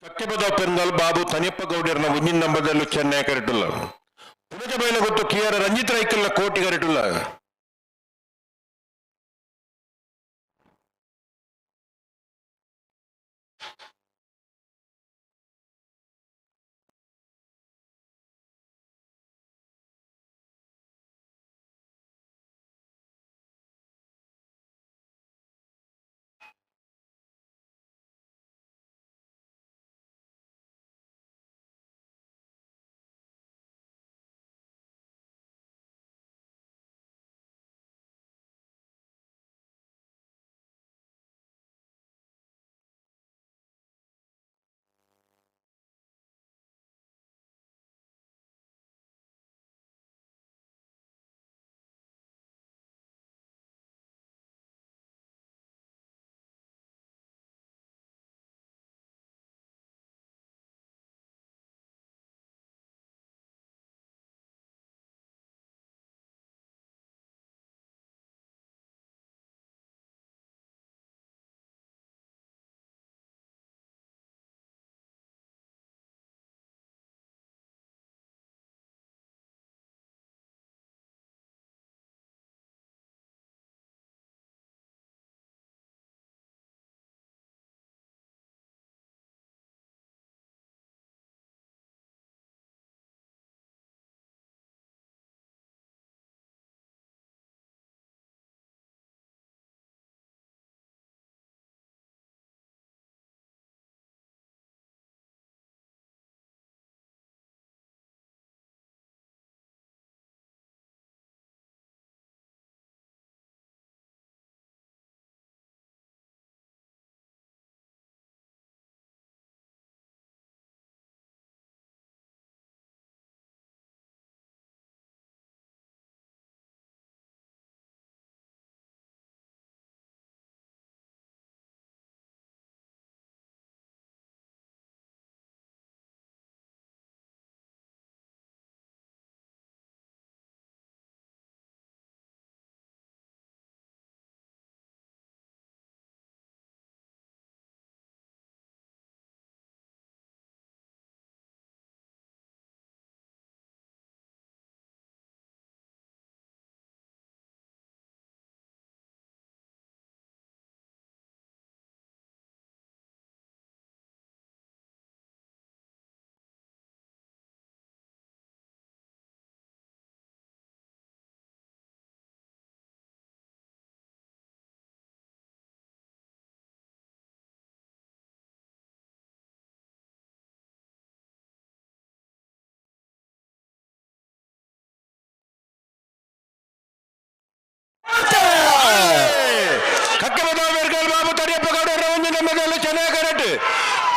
ಕಕ್ಕೆಬದ ಪೆರುಗಾಲ್ ಬಾಬು ತನಿಯಪ್ಪ ಗೌಡರ್ನ ಒಂಜಿನ ನಂಬರ್ದಲ್ಲೂ ಚೆನ್ನೈ ಕರೆಟುಲ್ಲ ಪುಣಜ ಬೈಲ ಗೊತ್ತು ಕಿಯರ ರಂಜಿತ್ ರೈಕಲ್ನ ಕೋಟಿ ಕರೆಟುಲ್ಲ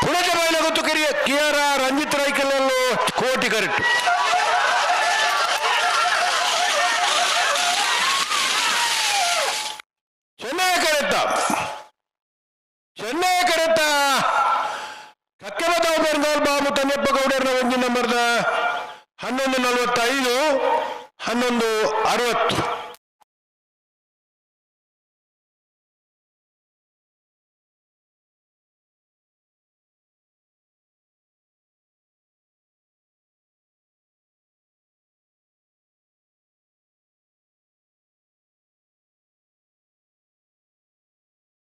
ಪುಣಜ ಬೈಲ ಗೊತ್ತು ಕಿಯರ ರಂಜಿತ್ ರೈಕಲ್ಲೂ ಕೋಟಿ ಕರೆಕ್ಟ್ ಚೆನ್ನೈ ಕರೆತ್ತ ಕಕ್ಕೆಬದ ಪೆರುಗಾಲ್ ಬಾಬು ತನಿಯಪ್ಪ ಗೌಡರ್ನ ಒಂಜಿನ ನಂಬರ್ದ 11:45 11:60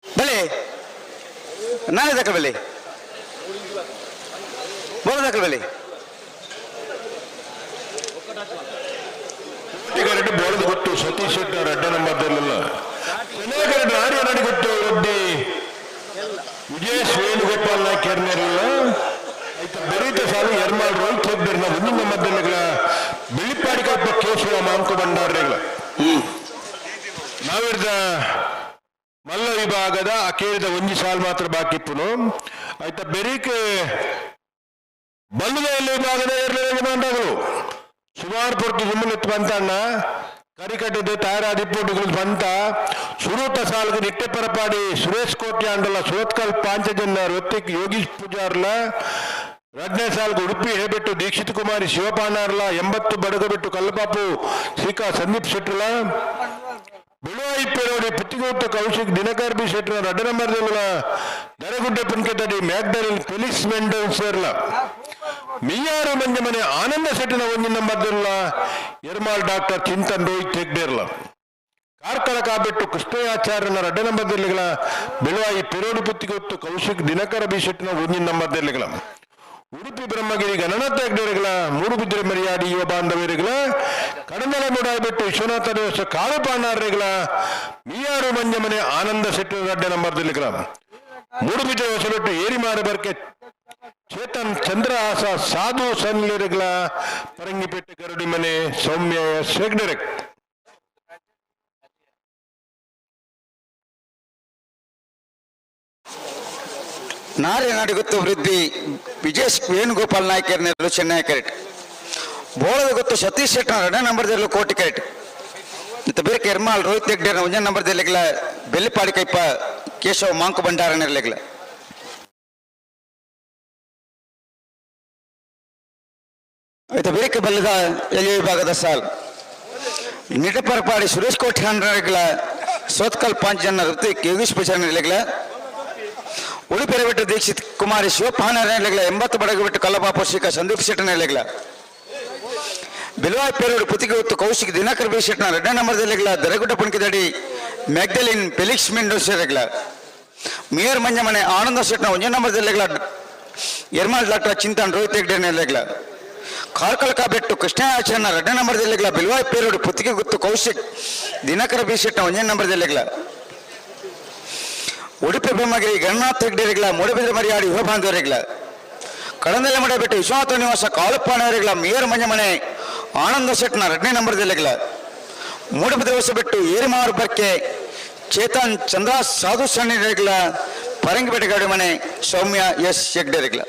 भले नाने दखल भले बोलो दखल भले ಬೋರ್ಡ್ ಗೊತ್ತು ಸತೀಶ್ ಶೆಟ್ಟಿ ಅವರ ಅಡ್ಡ ನಂಬರ್ದಲ್ಲ ಚೆನ್ನೈ ಆರ್ಯ ನಡಿ ಗೊತ್ತು ರೆಡ್ಡಿ ವಿಜಯ್ ವೇಣುಗೋಪಾಲ್ ನಾಯ್ಕ ಎರ್ನೇರಲ್ಲ ಆಯ್ತು ಬೆರೀತ ಸಾಲು ಎರ್ಮಾಳ್ ರೋಹಿತ್ ಹೆಬ್ಬೆರ್ನ ಒಂದಿನ ನಂಬರ್ದಲ್ಲ ಬೆಳ್ಳಿಪ್ಪಾಡಿ ಕಲ್ಪ ಕೇಶವ ಮಾಂಕು ಭಂಡಾರಗಳ ನಾವಿರ್ದ ಮಲ್ಲ ವಿಭಾಗದ ಕೇಳಿದ ಒಂಜಿ ಸಾಲ್ ಮಾತ್ರ ಬಾಕಿ ಇಪ್ಪುನು ಆಯ್ತಾ ಬೆರೀಕ್ ಬಲ್ಲದ ವಿಭಾಗದ ಯಜಮಾನರು ಸುಮಾರು ಪೊರ್ತು ಜುಮ್ಮನೆತ್ತು ಬಂತಣ್ಣ ಕರಿಕಟ್ಟದ ತಾರಾದಿಪ್ಪೊಟ್ಟುಗಳು ಬಂತ ಸುರೂತ ಸಾಲ್ಗೆ ನಿಟ್ಟೆ ಪರಪಾಡಿ ಸುರೇಶ್ ಕೋಟ್ಯ ಅಂಡಲ್ಲ ಸೋತ್ಕಲ್ ಪಾಂಚಜನ್ನ ರೊತ್ತಿಕ್ ಯೋಗೀಶ್ ಪೂಜಾರ್ಲ 2ನೇ ಸಾಲ್ಗೆ ಉಡುಪಿ ಹೇಬಿಟ್ಟು ದೀಕ್ಷಿತ್ ಕುಮಾರಿ ಶಿವಪಾನಾರ್ಲ 80 ಬಡಗಬಿಟ್ಟು ಕಲ್ಲಪಾಪು ಶ್ರೀಕಾ ಸಂದೀಪ್ ಶೆಟ್ರಲ ಬೆಳುವಾಯಿಪ್ಪೇರೋಡಿ ಪುತ್ತಿಗೋತ್ತು ಕೌಶಿಕ್ ದಿನಕರ್ ಬಿ ಶೆಟ್ರ ರಡ್ಡ ನಂಬರ್ದಲ್ಲ ದರಗುಡ್ಡೆ ಪುನ್ಕೆತಡಿ ಮ್ಯಾಗ್ಡಲಿನ್ ಫೆಲಿಕ್ಸ್ ಮೆಂಡಲ್ ಸೇರ್ಲ ಮಿಯಾರು ಮಂಜ ಮನೆ ಆನಂದ ಶೆಟ್ಟಿನ ಒಂಜಿ ನಂಬರ್ದಲ್ಲ ಎರ್ಮಾಲ್ ಡಾಕ್ಟರ್ ಚಿಂತನ್ ರೋಹಿತ್ ಹೆಗ್ಡೇರ್ಲ ಕಾರ್ಕಳ ಕಾಬೆಟ್ಟು ಕೃಷ್ಣಯಾಚಾರ್ಯನ ರಡ್ಡ ನಂಬರ್ದಲ್ಲಿಗಳ ಬೆಳುವಾಯಿ ಪೆರೋಡಿ ಪುತ್ತಿಗೊತ್ತು ಕೌಶಿಕ್ ದಿನಕರ ಬಿ ಶೆಟ್ಟಿನ ಒಂಜಿ ನಂಬರ್ದಲ್ಲಿಗಳ ಉಡುಪಿ ಬ್ರಹ್ಮಗಿರಿ ಗಣನಾಥ ಹೆಗ್ಡೇರಿಗಳ ಮೂಡುಬಿದ್ರೆ ಮರಿಯಾಡಿ ಯುವ ಬಾಂಧವರಿಗಳ ಕಡಂದಲ ಮೂಡಾಯ್ಬಿಟ್ಟು ವಿಶ್ವನಾಥ ದೇವಸ ಕಾಳು ಪಾಣಾರ್ರಿಗಳ ಮಿಯಾರು ಮಂಜ ಮನೆ ಆನಂದ ಶೆಟ್ಟಿ ರಡ್ಡ ನಂಬರ್ದಲ್ಲಿಗಳ ಮೂಡುಬಿದ್ರೆ ಹೊಸಬಿಟ್ಟು ಏರಿ ಮಾರಿ ಬರ್ಕೆ ಚೇತನ್ ಚಂದ್ರಹಾಸ ಸಾಧು ಸನ್ಲಿರಿಗಳ ಪರಂಗಿಪೇಟೆ ಗರಡಿ ಮನೆ ಸೌಮ್ಯ ಹೆಗ್ಡೇರೆ ನಾರೆ ನಾಡಿಗೊತ್ತು ವೃದ್ಧಿ ವಿಜಯ್ ವೇಣುಗೋಪಾಲ್ ನಾಯ್ಕರ್ನೆರಡು ಚೆನ್ನೈ ಕ್ಯಾರೆಟ್ ಬೋಳದ ಗೊತ್ತು ಸತೀಶ್ ಶೆಟ್ಟನ ಎರಡನೇ ನಂಬರ್ದಲ್ಲೂ ಕೋಟಿ ಕ್ಯಾರೆಟ್ ಮತ್ತು ಬೇರೆ ಎರ್ಮಾಲ್ ರೋಹಿತ್ ಹೆಗ್ಡೇರ್ನ ಒಂದನೇ ನಂಬರ್ದಲ್ಲಿಗಳ ಬೆಲ್ಲಿಪಾಡಿ ಕೈಪ ಕೇಶವ ಮಾಂಕು ಭಂಡಾರನೆರಲಿಗಳ ಆಯ್ತು ಬೇರೆ ಬಲ್ಲದ ಎಲ್ಲಿ ವಿಭಾಗದ ಸಾಲ್ ನಿಟಪರಪಾಡಿ ಸುರೇಶ್ ಕೋಟ್ಯಾನ್ಗಳ ಸೋತ್ಕಲ್ ಪಾಂಚ್ ಜನ ಋತಿಕ್ ಯೋಗೀಶ್ ಪಚಾರನೆರಲಿಗಳ ಉಡುಪಿ ಬಿಟ್ಟು ದೀಕ್ಷಿತ್ ಕುಮಾರಿ ಶಿವಪಾನನೆರಲಿಗಳ 80 ಬಡಗು ಬಿಟ್ಟು ಕಲ್ಲಬಾಪು ಶ್ರೀಕ ಸಂದೀಪ್ ಶೆಟ್ಟನೆರಲಿಗಳ ಬಿಲ್ವಾಯ್ ಪೇರೋಡು ಪುತ್ತಿಗೆ ಹೊತ್ತು ಕೌಶಿಕ್ ದಿನಕರ್ ಬಿ ಶೆಟ್ನ ಎರಡನೇ ನಂಬರ್ದಲ್ಲಿಗಳ ದರಗುಡ್ಡ ಪುಣ್ಕಿದಡಿ ಮ್ಯಾಗ್ಡಲಿನ್ ಫೆಲಿಕ್ಸ್ ಮೆಂಡೋಸೆರಲಿಗಳ ಮೇಯರ್ ಮಂಜಮನೆ ಆನಂದ ಶೆಟ್ನ ಒಂದನೇ ನಂಬರ್ದಲ್ಲಿಗಳ ಎರ್ಮಾಲ್ ಡಾಕ್ಟರ್ ಚಿಂತನ್ ರೋಹಿತ್ ಹೆಗ್ಡೇರ್ನೆರಲಿಗಳ ಕಾರ್ಕಳ ಕಾಬೆಟ್ಟು ಕೃಷ್ಣಯಾಚಾರ್ಯನ ಎರಡನೇ ನಂಬರ್ದಲ್ಲಿಗಳ ಬಿಲ್ವಾಯ್ ಪೇರೋಡು ಪುತ್ತಿಗೆ ಗೊತ್ತು ಕೌಶಿಕ್ ದಿನಕರ ಬಿ ಶೆಟ್ನ ಒಂದನೇ ನಂಬರ್ದಲ್ಲಿಗಳ ಉಡುಪಿ ಬ್ರಹ್ಮಗಿರಿ ಗಣನಾಥ ಹೆಗ್ಡೇರಿಗಳ ಮೂಡುಬಿದ್ರೆ ಮರಿಯಾಡಿ ಯುವ ಬಾಂಧವರಿಗಳ ಕಡಂದಲೆ ಮಡಬಿಟ್ಟು ವಿಶ್ವನಾಥ ನಿವಾಸ ಕಾಳುಪಾಣವರಿಗಳ ಮೇಯರ್ ಮಂಜಮನೆ ಆನಂದ ಶೆಟ್ನ ಎರಡನೇ ನಂಬರ್ದಲ್ಲಿಗಳ ಮೂಡುಬಿದ್ರೆ ಹೊಸಬಿಟ್ಟು ಏರಿಮಾರು ಬರ್ಕೆ ಚೇತನ್ ಚಂದ್ರ ಸಾಧು ಸಣ್ಣಿಗಳ ಪರಂಗಿಪೇಟೆ ಗರಡಿ ಮನೆ ಸೌಮ್ಯ ಎಸ್ ಹೆಗ್ಡೇರಿಗಳ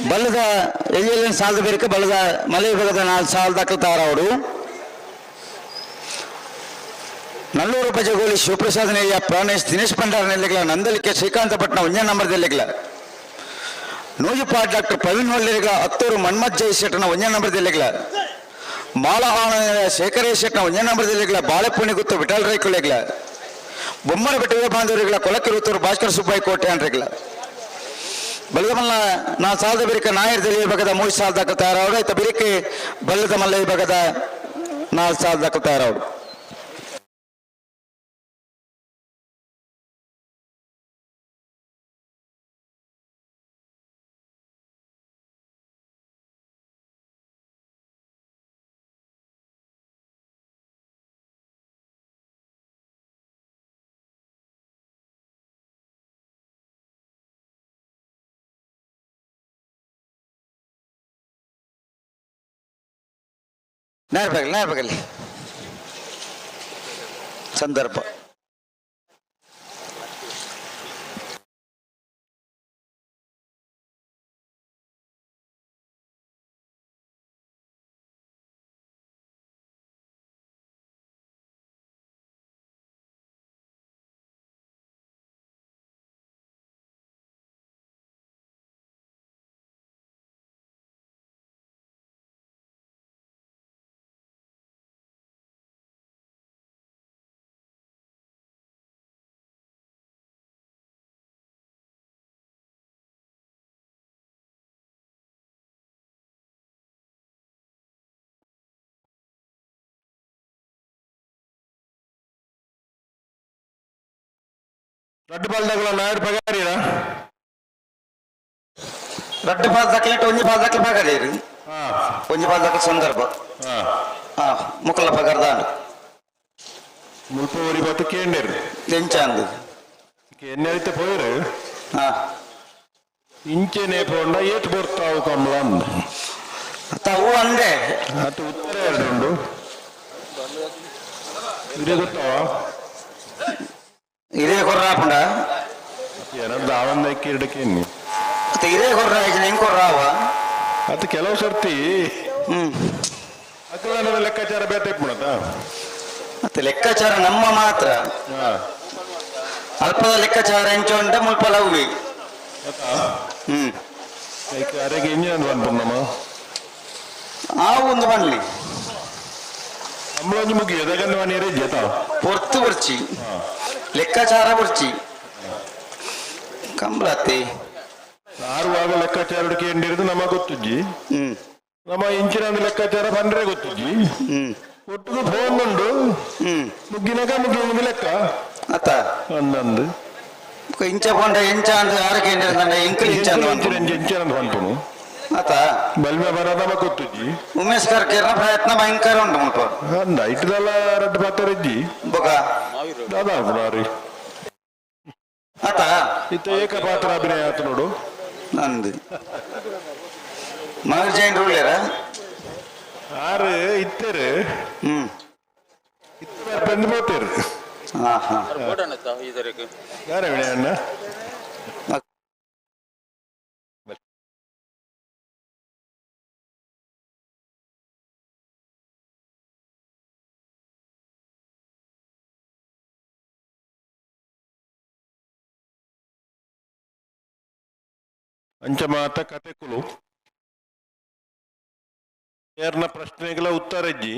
ಬಲ್ಲದ ಎಲ್ಲಿನ ಸಾಲದ ಬೇರೆ ಬಲ್ಲದ ಮಲೆ ವಿಭಾಗದ 4 ಸಾಲ ದಾಖಲಾತಾರವರು ನಲ್ಲೂರು ಬಜಗೋಲಿ ಶಿವಪ್ರಸಾದ್ ನೇಯ ಪ್ರಾಣೇಶ್ ದಿನೇಶ್ ಭಂಡಾರನೆಲ್ಲಿಗಳ ನಂದಲಿಕೆ ಶ್ರೀಕಾಂತಪಟ್ಟಣ ಒಂದನೇ ನಂಬರ್ದಲ್ಲಿಗಳ ನೂಜುಪಾಡ್ ಡಾಕ್ಟರ್ ಪ್ರವೀಣ್ ಹೊಳ್ಳಿಗಳ ಹತ್ತೂರು ಮನ್ಮಥ್ ಜೈ ಶೆಟ್ಟನ ಒಂದನೇ ನಂಬರ್ದಲ್ಲಿಗಳ ಬಾಲಹಾಣ ಶೇಖರೇಶ್ ಶೆಟ್ಟನ ಒಂದನೇ ನಂಬರ್ದಲ್ಲಿಗಳ ಬಾಳೆಪುಣಿ ಗುತ್ತು ವಿಠಲ್ ರೈಕುಳಿಗಳ ಬೊಮ್ಮರ ಬೆಟ್ಟ ಯುವ ಬಾಂಧವರಿಗಳ ಕೊಲಕಿರುತ್ತೂರು ಭಾಸ್ಕರ್ ಸುಬ್ಬಾಯಿ ಕೋಟೆ ಅನ್ರಿಗಳ ಬಲ್ಲದ ನಾ ಸಾಲದ ಬಿರಿಕ ನಾಯರ್ದಲ್ಲಿ ವಿಭಾಗದ 3 ಸಾಲ ದಾಖಲಾತಾರವರು ಆಯ್ತು ಬಿರಿಕೆ ಬಲ್ಲದ ಮಲ್ಲ ವಿಭಾಗದ 4 ಸಾಲ ದಾಖಲಾತಾರವರು ನೇರಬಾಗಲಿ ಸಂದರ್ಭ ರಡ್ಡ ಬಾಲ್ದಾಗಳ ನಾಯರ್ ಪಗಾರಿರ ರಡ್ಡ ಬಾಲ್ ದಾಖಲೆ ಒಂಜಿ ಬಾಲ್ ದಾಖಲೆ ಪಗಾರಿ ಒಂಜಿ ಬಾಲ್ ದಾಖಲೆ ಸಂದರ್ಭ ಮುಕ್ಕಲ ಪಗಾರ್ದಾಂಡು ಮುಲ್ಪ ಊರಿ ಬತ್ತು ಕೇಂಡೇರು ಎಂಚಾಂದು ಎಣ್ಣೆ ಐತೆ ಪೋಯ್ರು ಇಂಚೆನೆ ಪೋಂಡ ಏಟ್ ಬರ್ತಾವು ಕಮಲ ಅಂದ ತಾವು ಅಂದೆ ಅದು ಉತ್ತರ ಎರಡು ಇದೇ ಗೊತ್ತಾವ ಇದೇ ಕೊರ್ರಾಪುಂಡ ಏನಂದ ಅವಂದ ಕಿರಡಕ್ಕೆ ಮತ್ತೆ ಇದೇ ಕೊರ್ರ ಹೆಂಗ್ ಕೊರ್ರಾವ ಅದು ಕೆಲವು ಸರ್ತಿ ಅಕಲನ ಲೆಕ್ಕಾಚಾರ ಬೇತೆ ಪುಣತ ಮತ್ತೆ ಲೆಕ್ಕಾಚಾರ ನಮ್ಮ ಮಾತ್ರ ಅಲ್ಪದ ಲೆಕ್ಕಾಚಾರ ಎಂಚು ಮುಲ್ಪ ಲವ್ವಿ ಹ್ಮ್ ಅರೆಗೆ ಇಂಜಿನ್ ಬಂದ್ಪುಣ್ಣಮ್ಮ ಆ ಒಂದು ಬನ್ನಿ ಅಮ್ಮಳೊಂದು ಮುಗಿ ಎದಗನ್ನ ಮನೆಯರೇ ಜೇತ ಪೊರ್ತು ಬರ್ಚಿ ಲೆಕ್ಕಾಚಾರ ಬರ್ಚಿ ಕಂಬಳತ್ತೆ ಆರುವಾಗ ಲೆಕ್ಕಾಚಾರ ಕೇಂದ್ರಿದ್ದು ನಮಗೆ ಗೊತ್ತುಜ್ಜಿ ಹ್ಮ್ ನಮ್ಮ ಇಂಚಿನ ಲೆಕ್ಕಾಚಾರ ಬಂದ್ರೆ ಗೊತ್ತುಜ್ಜಿ ಹ್ಮ್ ಒಟ್ಟಿಗೆ ಫೋನ್ ಉಂಡು ಹ್ಮ್ ಮುಗ್ಗಿನಾಗ ಮುಗಿ ಲೆಕ್ಕ ಅತ್ತ ಅಂದಂದು ಇಂಚ ಪೊಂಡ ಇಂಚ ಅಂತ ಯಾರಕ್ಕೆ ಇಂಕಲ್ ಇಂಚ ಅಂತ ಇಂಚಿನ ಬಂದ್ಪುಣು ಅತ್ತ ಬಲ್ಮೆ ಬರೋದ ನಮಗೆ ಗೊತ್ತುಜ್ಜಿ ಉಮೇಶ್ ಕರ್ಕೇರ್ನ ಪ್ರಯತ್ನ ಭಯಂಕರ ಉಂಟು ಮುಲ್ಪ ಅಂದ ಇಟ್ಟದೆಲ್ಲ ರಡ್ಡು ಪಾತ್ರಜ್ಜಿ ಬೊಕ ಅದಾರಿ ಅತ್ತ ಇತ್ತ ಏಕಪಾತ್ರ ಅಭಿನಯ ಆತ ನೋಡು ನಂದು ಮಗರ್ ಜೈನ್ ರೂಳ್ಯರ ಆರು ಇತ್ತೇರು ಹ್ಮ್ ಇತ್ತ ಬಂದು போத்தேரு ಹಾ ಹಾ ಯಾರ ಅಣ್ಣ ಅಂಚಮಾತ ಕತೆಕುಲು ಏರ್ನ ಪ್ರಶ್ನೆಗಳ ಉತ್ತರಜ್ಜಿ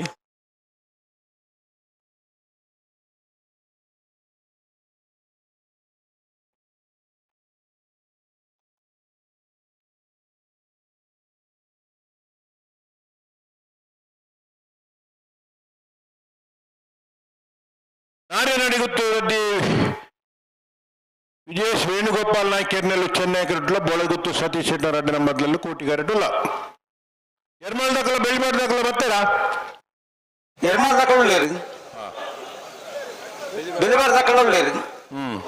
ನಾರೇ ನಡಿಗುತ್ತು ವಿಜಯೇಶ್ ವೇಣುಗೋಪಾಲ್ ನಾಯ್ಕ ಎರ್ನೆಲ್ಲು ಚೆನ್ನೈ ಕರೆಟ್ಲ ಬೊಳಗುತ್ತು ಸತೀಶ್ ಶೆಟ್ಟರ್ ಅಡ್ಡ ನಂಬರ್ಲೆಲ್ಲು ಕೋಟಿ ಕರೆಟುಲ್ಲ ಎರ್ಮಾಳ್ ದಾಖಲ ಬೆಳ್ಮಾಡ್ ದಾಖಲ ಬರ್ತಾರಾ ಎರ್ಮಾಳ್ ತಕೊಳ್ಳೇರು ಬೆಳಿಬಾರ್ ತಕೊಳ್ಳೇರು ಹ್ಮ್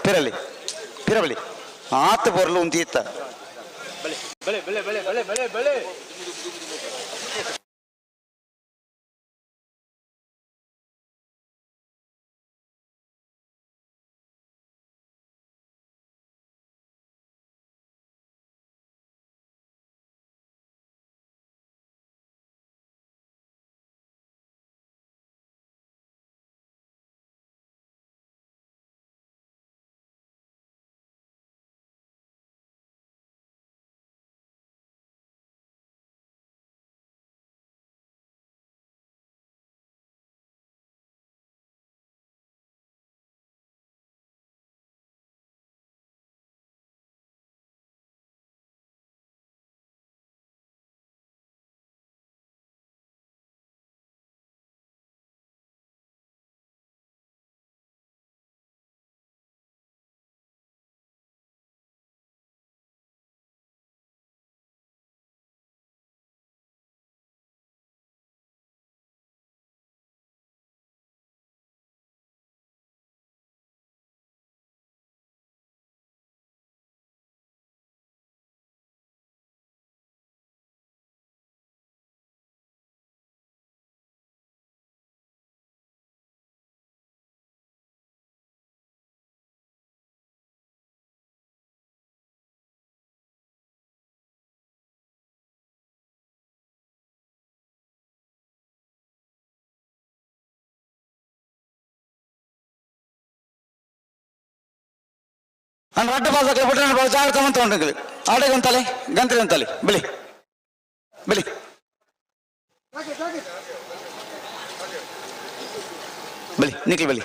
ಪಿರಲಿ ಪಿರಬಲಿ ಆತ ಬರಲು ಒಂದು ಈತ ನಾನು ರಡ್ಡ ಬಾಸಕ್ಕೆ ಬಿಟ್ಟರೆ ಜಾಗ್ರತೆ ಅಂತ ಉಂಟು ಆಡೆಗೆ ಅಂತಲೆ ಗಂತ್ರಿ ಅಂತಲೆ ಬಲಿ ಬಲಿ ಬಲಿ ನಿಕ್ಲಿ ಬಲಿ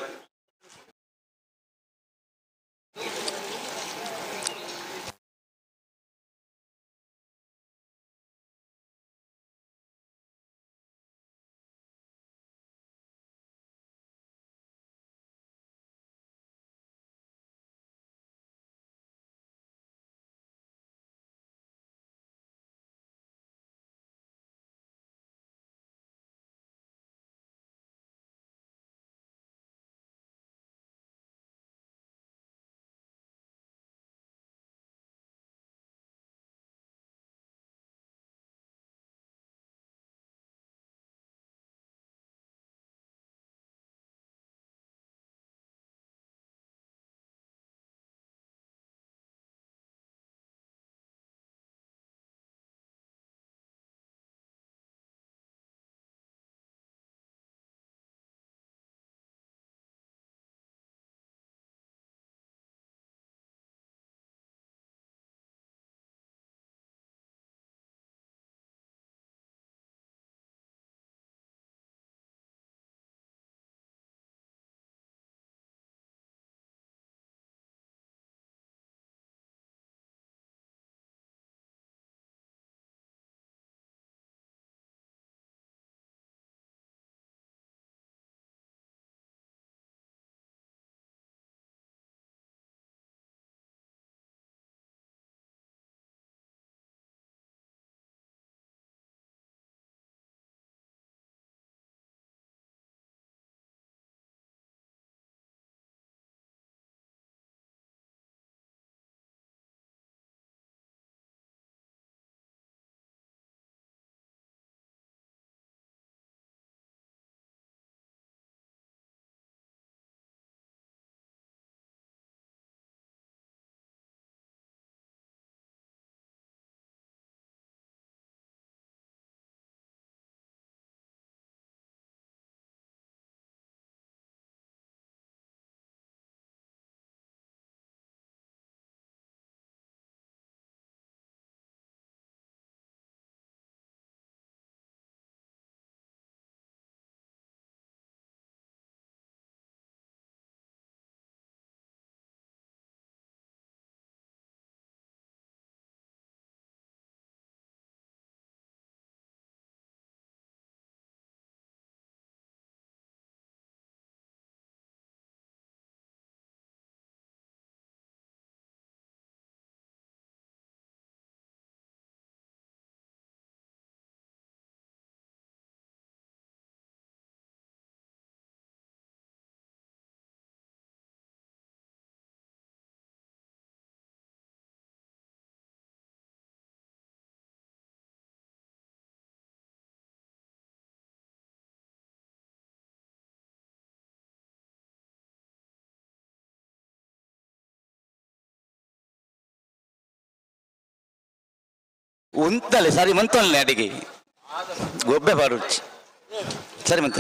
ಉಂತಲೆ ಸರಿ ಮಂತೊಲ್ಲೆ ಅಡಿಗೆ ಗೊಬ್ಬೆ ಬಾರುಚಿ ಸರಿ ಮಂತ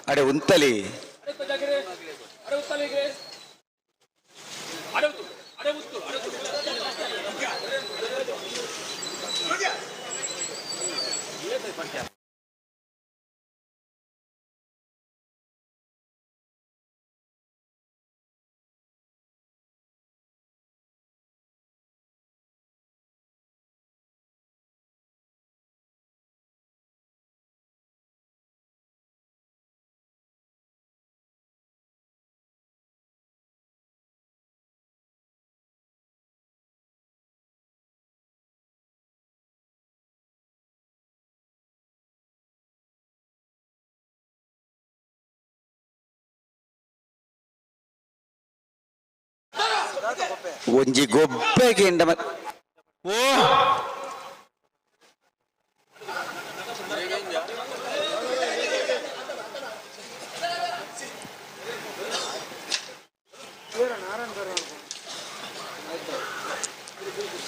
ಅಡೆ ಉಂತಲಿ ಒಂಜಿ ಗೊಬ್ಬೆಗೆ ಎಂಡ ಓ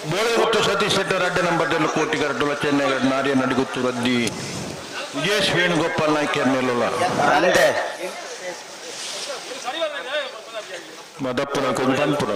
ಬೋಳೆಗುತ್ತು ಸತೀಶ್ ಶೆಟ್ಟರ್ ಅಡ್ಡ ನಂಬರ್ದಲ್ಲ ಕೋಟಿ ಕರಟುಲ ಚೆನ್ನೈ ನಾರಿಯ ನಡಿಗುತ್ತು ರದ್ದಿ ವಿಜೇಶ್ ವೇಣುಗೋಪಾಲ್ ನಾಯ್ಕರ್ ನೆಲ್ಲುಲ ಅಂದೆ ಮದಪ್ಪುರ ಕೊಂಪನ್ಪುರ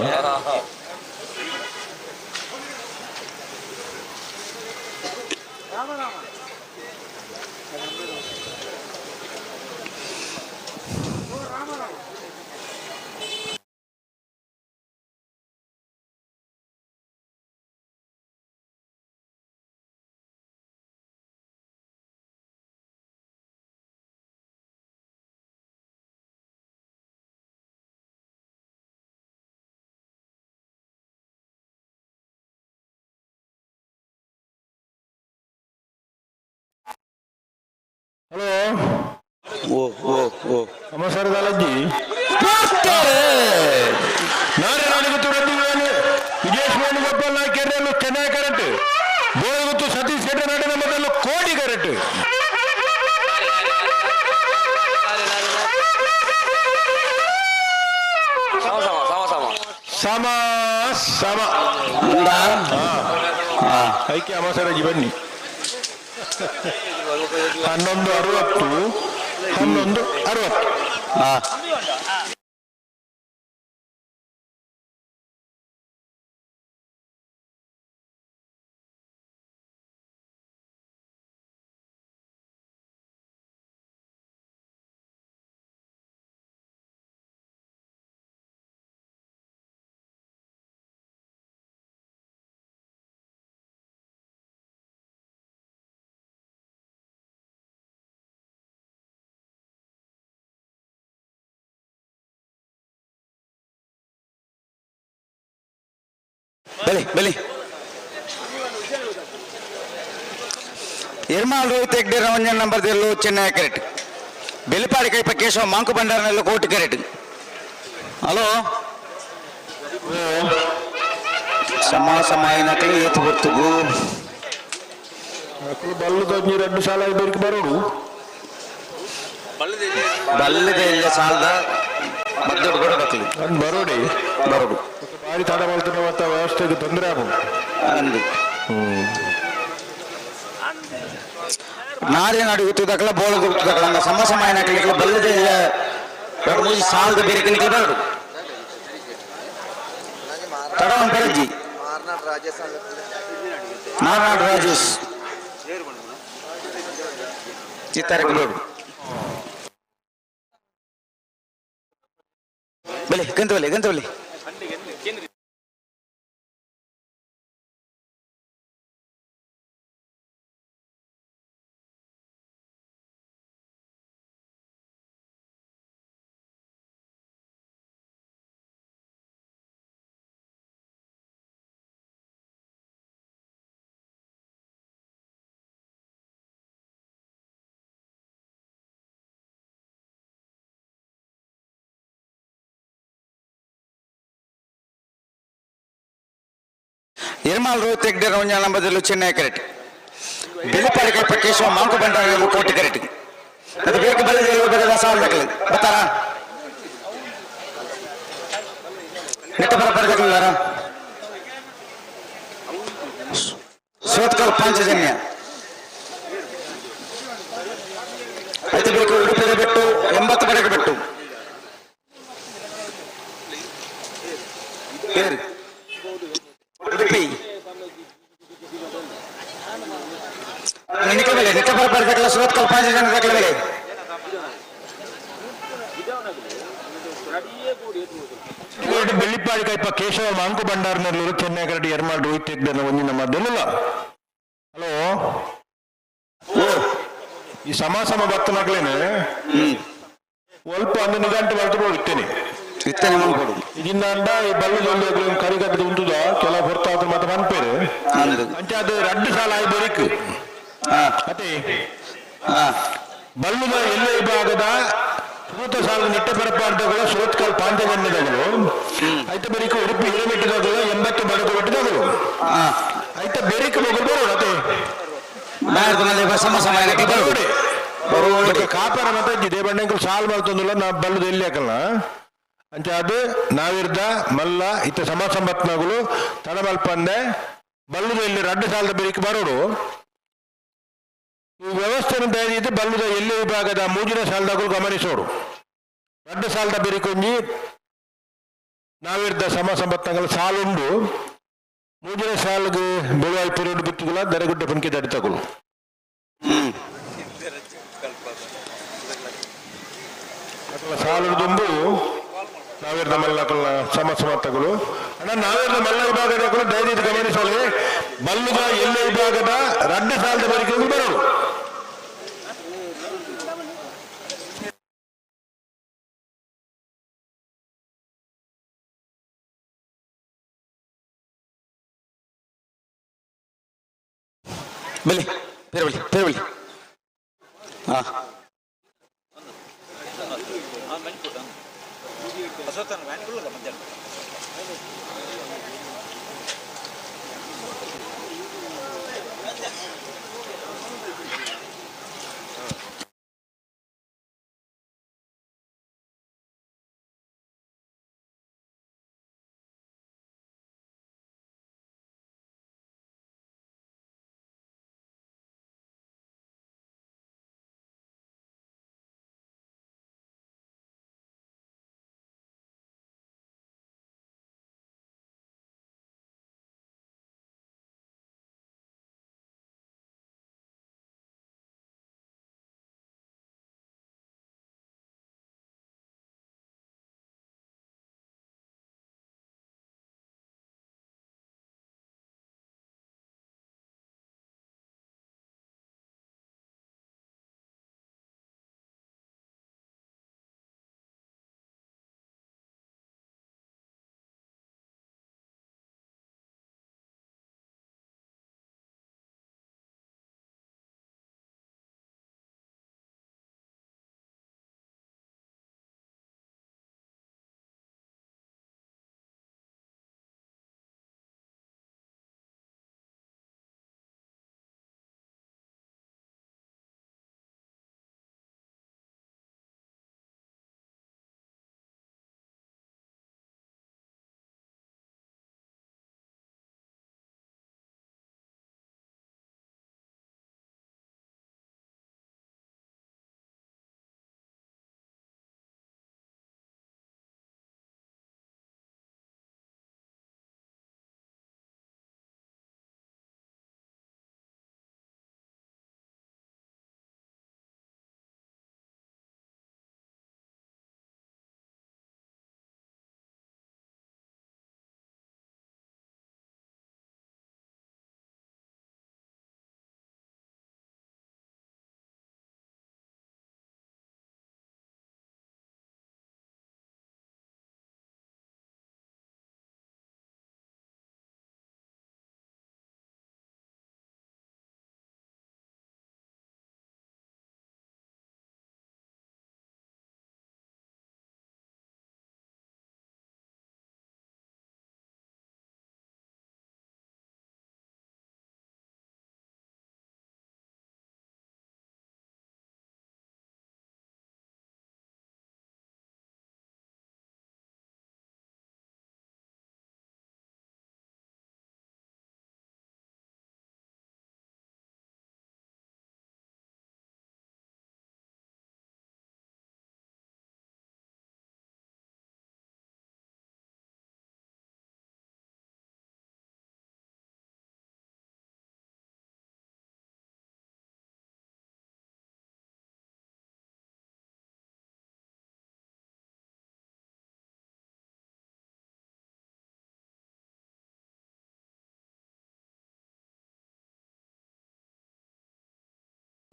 ಹಲೋ ಓ ಓ ಓ ನಮಸ್ಕಾರ ದಾಲಜ್ಜಿ ನಾರೇ ನಡಿಗುತ್ತು ರದ್ದಿ ವಿಜೇಶ್ ವೇಣುಗೋಪಾಲ್ ನಾಯ್ಕರ್ ಚೆನ್ನೈ ಕರೆಕ್ಟ್ ಬೋಳೆಗುತ್ತು ಸತೀಶ್ ಶೆಟ್ಟರ್ ಅಡ್ಡ ನಂಬರ್ದಲ್ಲ ಕೋಟಿ ಕರೆಕ್ಟ್ ಸಮ ಸಮ ಐಕ್ಯ ಅಮಾಸರಾಜಿ ಬನ್ನಿ 11:60 11:60. ಹಾ ಬಲಿ ಇರ್ಮಾಲ್ Rohit Hegde Ranjan number ದೆಲ್ಲು Chennai carrot ಬೆಲಿಪಾಡಿ ಕೈಪ Keshava Monk ಬಂಡಾರನೆಲ್ಲ ಕೋಟಿ ಕ್ಯಾರೆಟ್. ಹಲೋ ಸಮಾಯಿನಕಲಿ ಏತು ಗೊತ್ತುಗು ಬಲ್ಲು ತಜ್ಞಿ 2 ಸಾಲ ಬೇರಿಗೆ ಬರೋಡು ಬಲ್ಲದೆ ಇಲ್ಲ ಸಾಲದ ಮದ್ದೊಡು ಕೊಡಬೇಕಲಿ ಬರೋಡಿ ಬರೋಡು ಭಾರಿ ತಡ ಮಾಡ್ತಾನೆ ಮತ್ತು ವ್ಯವಸ್ಥೆಗೆ ತೊಂದರೆ ಆಗೋದು ಅಂದು ನಾರೇ ನಾಡು ಗೊತ್ತಿದ್ದಕ್ಕಲ್ಲ ಬೋಳ ಗೊತ್ತಿದ್ದಕ್ಕಲ್ಲ ಹಂಗ ಸಮಾಯಿನಕಲಿಕ್ಕೆ ಬಲ್ಲದೆ ಇಲ್ಲ ಮೂಜಿ ಸಾಲದ ಬೇರೆ ಕಲಿಕೆ ಬರೋಡು ತಡವನ್ ಪರಜ್ಜಿ ಮಾರ್ನಾಡ್ ರಾಜೇಶ್ ಚಿತ್ತಾರಕ್ಕೆ ನೋಡು ಬಲಿ ಗಂತವಲ್ಲಿ ಇರ್ಮಾಲ್ Rohit Hegde Ranjan number Chennai carrot ಬೆಲಿಪಾಡಿ ಕೈಪ Keshava Monk ಬಂಡಾರನೆಲ್ಲ ಕೋಟಿ ಕ್ಯಾರೆಟ್ ಅದು ಬೇಕು ಬಲ್ಲದೆ ಸಾಲದಾಗಲಿ ಬರ್ತಾರ ನೆಟ್ಟ ಬರಬಾರ್ದಾಗಲಿಲ್ಲಾರ ಸೋತ್ಕಲ್ ಪಾಂಚಜನ್ಯ ಐತೆ ಬೇಕು ಉಡುಪಿಗೆ ಬಿಟ್ಟು 80 ಬರೆಗೆ ಬಿಟ್ಟು ಉಡುಪಿ ನಿಕ್ಕ ಬರಬಾರ್ದಾಗಲ್ಲ ಸೋತ್ಕಲ್ ಪಾಂಚಜನ್ಯದಾಗಲೇ ಬೆಳ್ಳಿಪ್ಪಾಡಿ ಕೈಪ ಕೇಶವ ಮಾಂಕು ಬಂಡಾರನಲ್ಲೂರು ಚೆನ್ನೈ ಕ್ಯಾರೆಟ್ ಇರ್ಮಾಲ್ ರೋಹಿತ್ ಹೆಗ್ಡೆ ಒಂದಿನ ಮದ್ದೆಲ್ಲ. ಹಲೋ ಈ ಸಮ ಭಕ್ತನಾಗ್ಲೇನೆ ಸ್ವಲ್ಪ ಒಂದು ನಿಗಂಟು ಬರ್ತದೆ ಇತ್ತೇನೆ ಇದನ್ನ ಅಂಡ ಈ ಬಲ್ಲದಲ್ಲಿ ಕರಿಗದ್ದು ಉಂಟುದ ಕೆಲ ಹೊರ್ತಾದ ಮತ್ತೆ ಮನ್ಪೇರು ಅಂಚೆ ಅದು 2 ಸಾಲ ಆಯ್ ಬರೀಕ್ ಅದೇ ಬಲ್ಲುದ ಎಲ್ಲ ವಿಭಾಗದ ಸೂತ ಸಾಲದ ನೆಟ್ಟ ಪರಪಾಡ್ದಗಳು ಸುರತ್ಕಲ್ ಪಾಂಚಜನ್ಯದಗಳು ಐತೆ ಬೆರಿಕ ಉಡುಪಿ ಹಿರೇಮೆಟ್ಟಿದಗಳು 80 ಬಡಕು ಬೆಟ್ಟಿದಗಳು ಐತೆ ಬೆರಿಕ ಮಗಳು ಬರೋದು ಅದೇ ಕಾಪರ ಮತ್ತೆ ದೇವಣ್ಣಂಕಲ್ ಸಾಲ್ ಮಾಡ್ತಂದಿಲ್ಲ ನಾ ಬಲ್ಲದ ಎಲ್ಲಿ ಹಾಕಲ್ಲ ಅಂಚೆ ಅದು ನಾವಿರ್ದ ಮಲ್ಲ ಇತ್ತ ಸಂಬತ್ನಾಗಳು ತಡಮಲ್ಪಂದೆ ಬಲ್ಲುದ ಇಲ್ಲಿ 2 ಸಾಲದ ಬೆರಿಕ ಬರೋಡು ಈ ವ್ಯವಸ್ಥೆಯನ್ನು ತಯಾರಿಸಿದ್ದು ಬಲ್ಲುದ ಎಲ್ಲಿ ವಿಭಾಗದ 3ನೇ ಸಾಲದಾಗಲು ಗಮನಿಸೋಡು 2 ಸಾಲದ ಬೆರಿಕೊಂಜಿ ನಾವಿರ್ದ ಸಂಬತ್ನಾಗಲ ಸಾಲುಂಡು 3ನೇ ಸಾಲಿಗೆ ಬೆಳುವಾಯಿ ಪುರೋಡು ಬಿತ್ತಿಗಳ ದರಗುಡ್ಡ ಪಂಕಿ ದಡಿತಗಳು ಸಾಲು ತುಂಬು ನಾವಿರ್ದ ಮಲ್ಲಕಲ್ಲ ಸಮತಗಳು ಅಣ್ಣ ನಾವಿರ್ದ ಮಲ್ಲ ವಿಭಾಗದ ದಯವಿಟ್ಟು ಗಮನಿಸಲಿ ಬಲ್ಲುದ ಎಲ್ಲ ವಿಭಾಗದ 2 ಸಾಲದ ಬರಿಕೆ ಬರೋದು ಬಲಿ ಪೇರಬಲಿ ಹಾ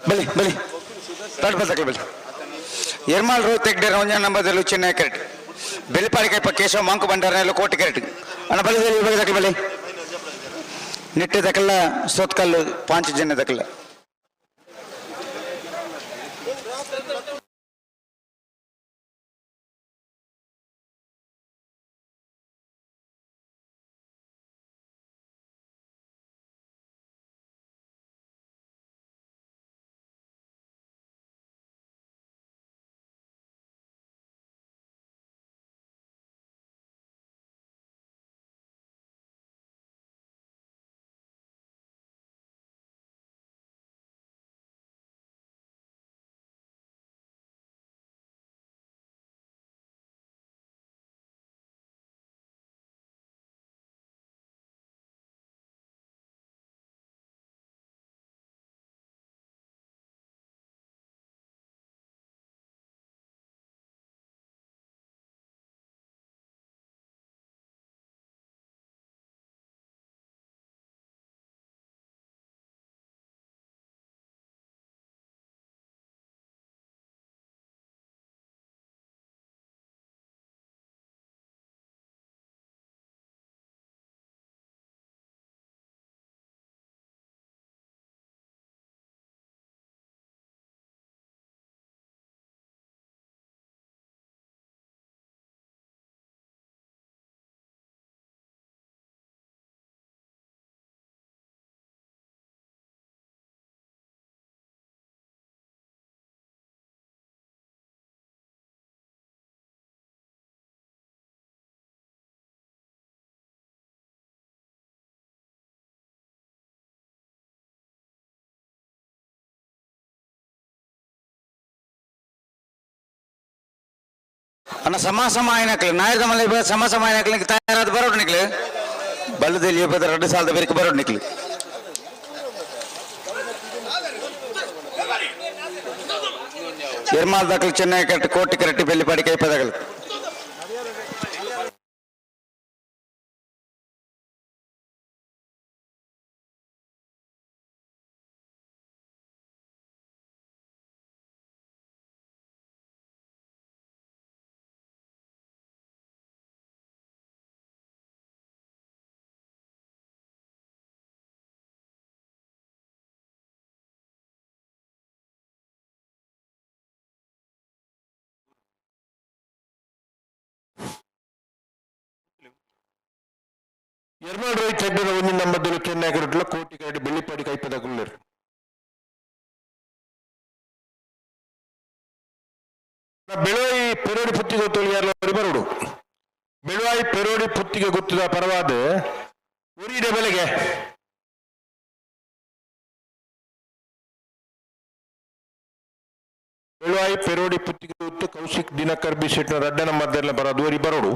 ಬಲಿ ಬಲಿ ತಡ್ ಬರ್ತಕ್ಕೆ ಬಲಿ ಎರ್ಮಾಲ್ ರೋಹಿತ್ ಹೆಗ್ಡೆ ಒಂಜ ನಂಬರ್ದಲ್ಲಿ ಚೆನ್ನೈ ಕೆರೆಟ್ ಬೆಲಿಪಾಡಿಕೈಪ ಕೇಶವ ಮಂಕು ಬಂಡಾರನೆಲ್ಲ ಕೋಟಿ ಕೆರೆಟ್ ಅಣ್ಣ ಬಲಿ ಬಲಿ ತಕ್ಕೆ ಬಲಿ ನಿಟ್ಟೆ ತಕ್ಕಲ್ಲ ಸೋತ್ಕಲ್ಲು ಪಾಂಚ್ ಜನ ತಕ್ಕಲ್ಲ ಅಣ್ಣ ಸಮಾಸಮಾಯನಕ್ಲೆ ನಾಯಕ ಮಲೆ ಸಮಾಸಮಾಯನಕ್ಲೆ ತಯಾರಾದ ಬರೋಡ್ ನಿಕ್ಲೆ ಬಲ್ಲದಲ್ಲಿ 2 ಸಾಲದ ಬೇರೆ ಬರೋಡ್ ನಿಕ್ಲೆ ಎರ್ಮಾಲ್ ದಾಖಲೆ ಚೆನ್ನೈ ಕಟ್ಟಿ ಕೋಟಿ ಕರೆಕ್ಟ್ ಬೆಲ್ಲಿಪಾಡಿ ಕೈಪದಾಗಲು ಎರ್ಮಾಲ್ ರೋಹಿತ್ ಹೆಗ್ಡೆ ಒಂಜಿ ನಂಬರ್ದಲ್ಲಿ ಚೆನ್ನೈ ಕೆರೆಟ್ಲ ಕೋಟಿ ಕರೆಕ್ಟ್ ಬೆಳ್ಳಿಪಾಡಿ ಕೈಪದಾಗುಳ್ಳರು ಬೆಳವಾಯಿ ಪೆರೋಡಿ ಪುತ್ತಿಗೆ ಗೊತ್ತೋಳಿ ಯಾರು ಬರೋಡು ಬೆಳವಾಯಿ ಪೆರೋಡಿ ಪುತ್ತಿಗೆ ಗೊತ್ತಿದ ಪರವಾದ ಉರಿಡೆ ಬೆಲೆಗೆ ಬೆಳವಾಯಿ ಪೆರೋಡಿ ಪುತ್ತಿಗೆ ಗೊತ್ತು ಕೌಶಿಕ್ ದಿನಕರ್ ಬಿ ಶೆಟ್ನ ರಡ್ಡನ ಮದ್ದೆಲ್ಲ ಬರೋದು ವರಿ ಬರೋಡು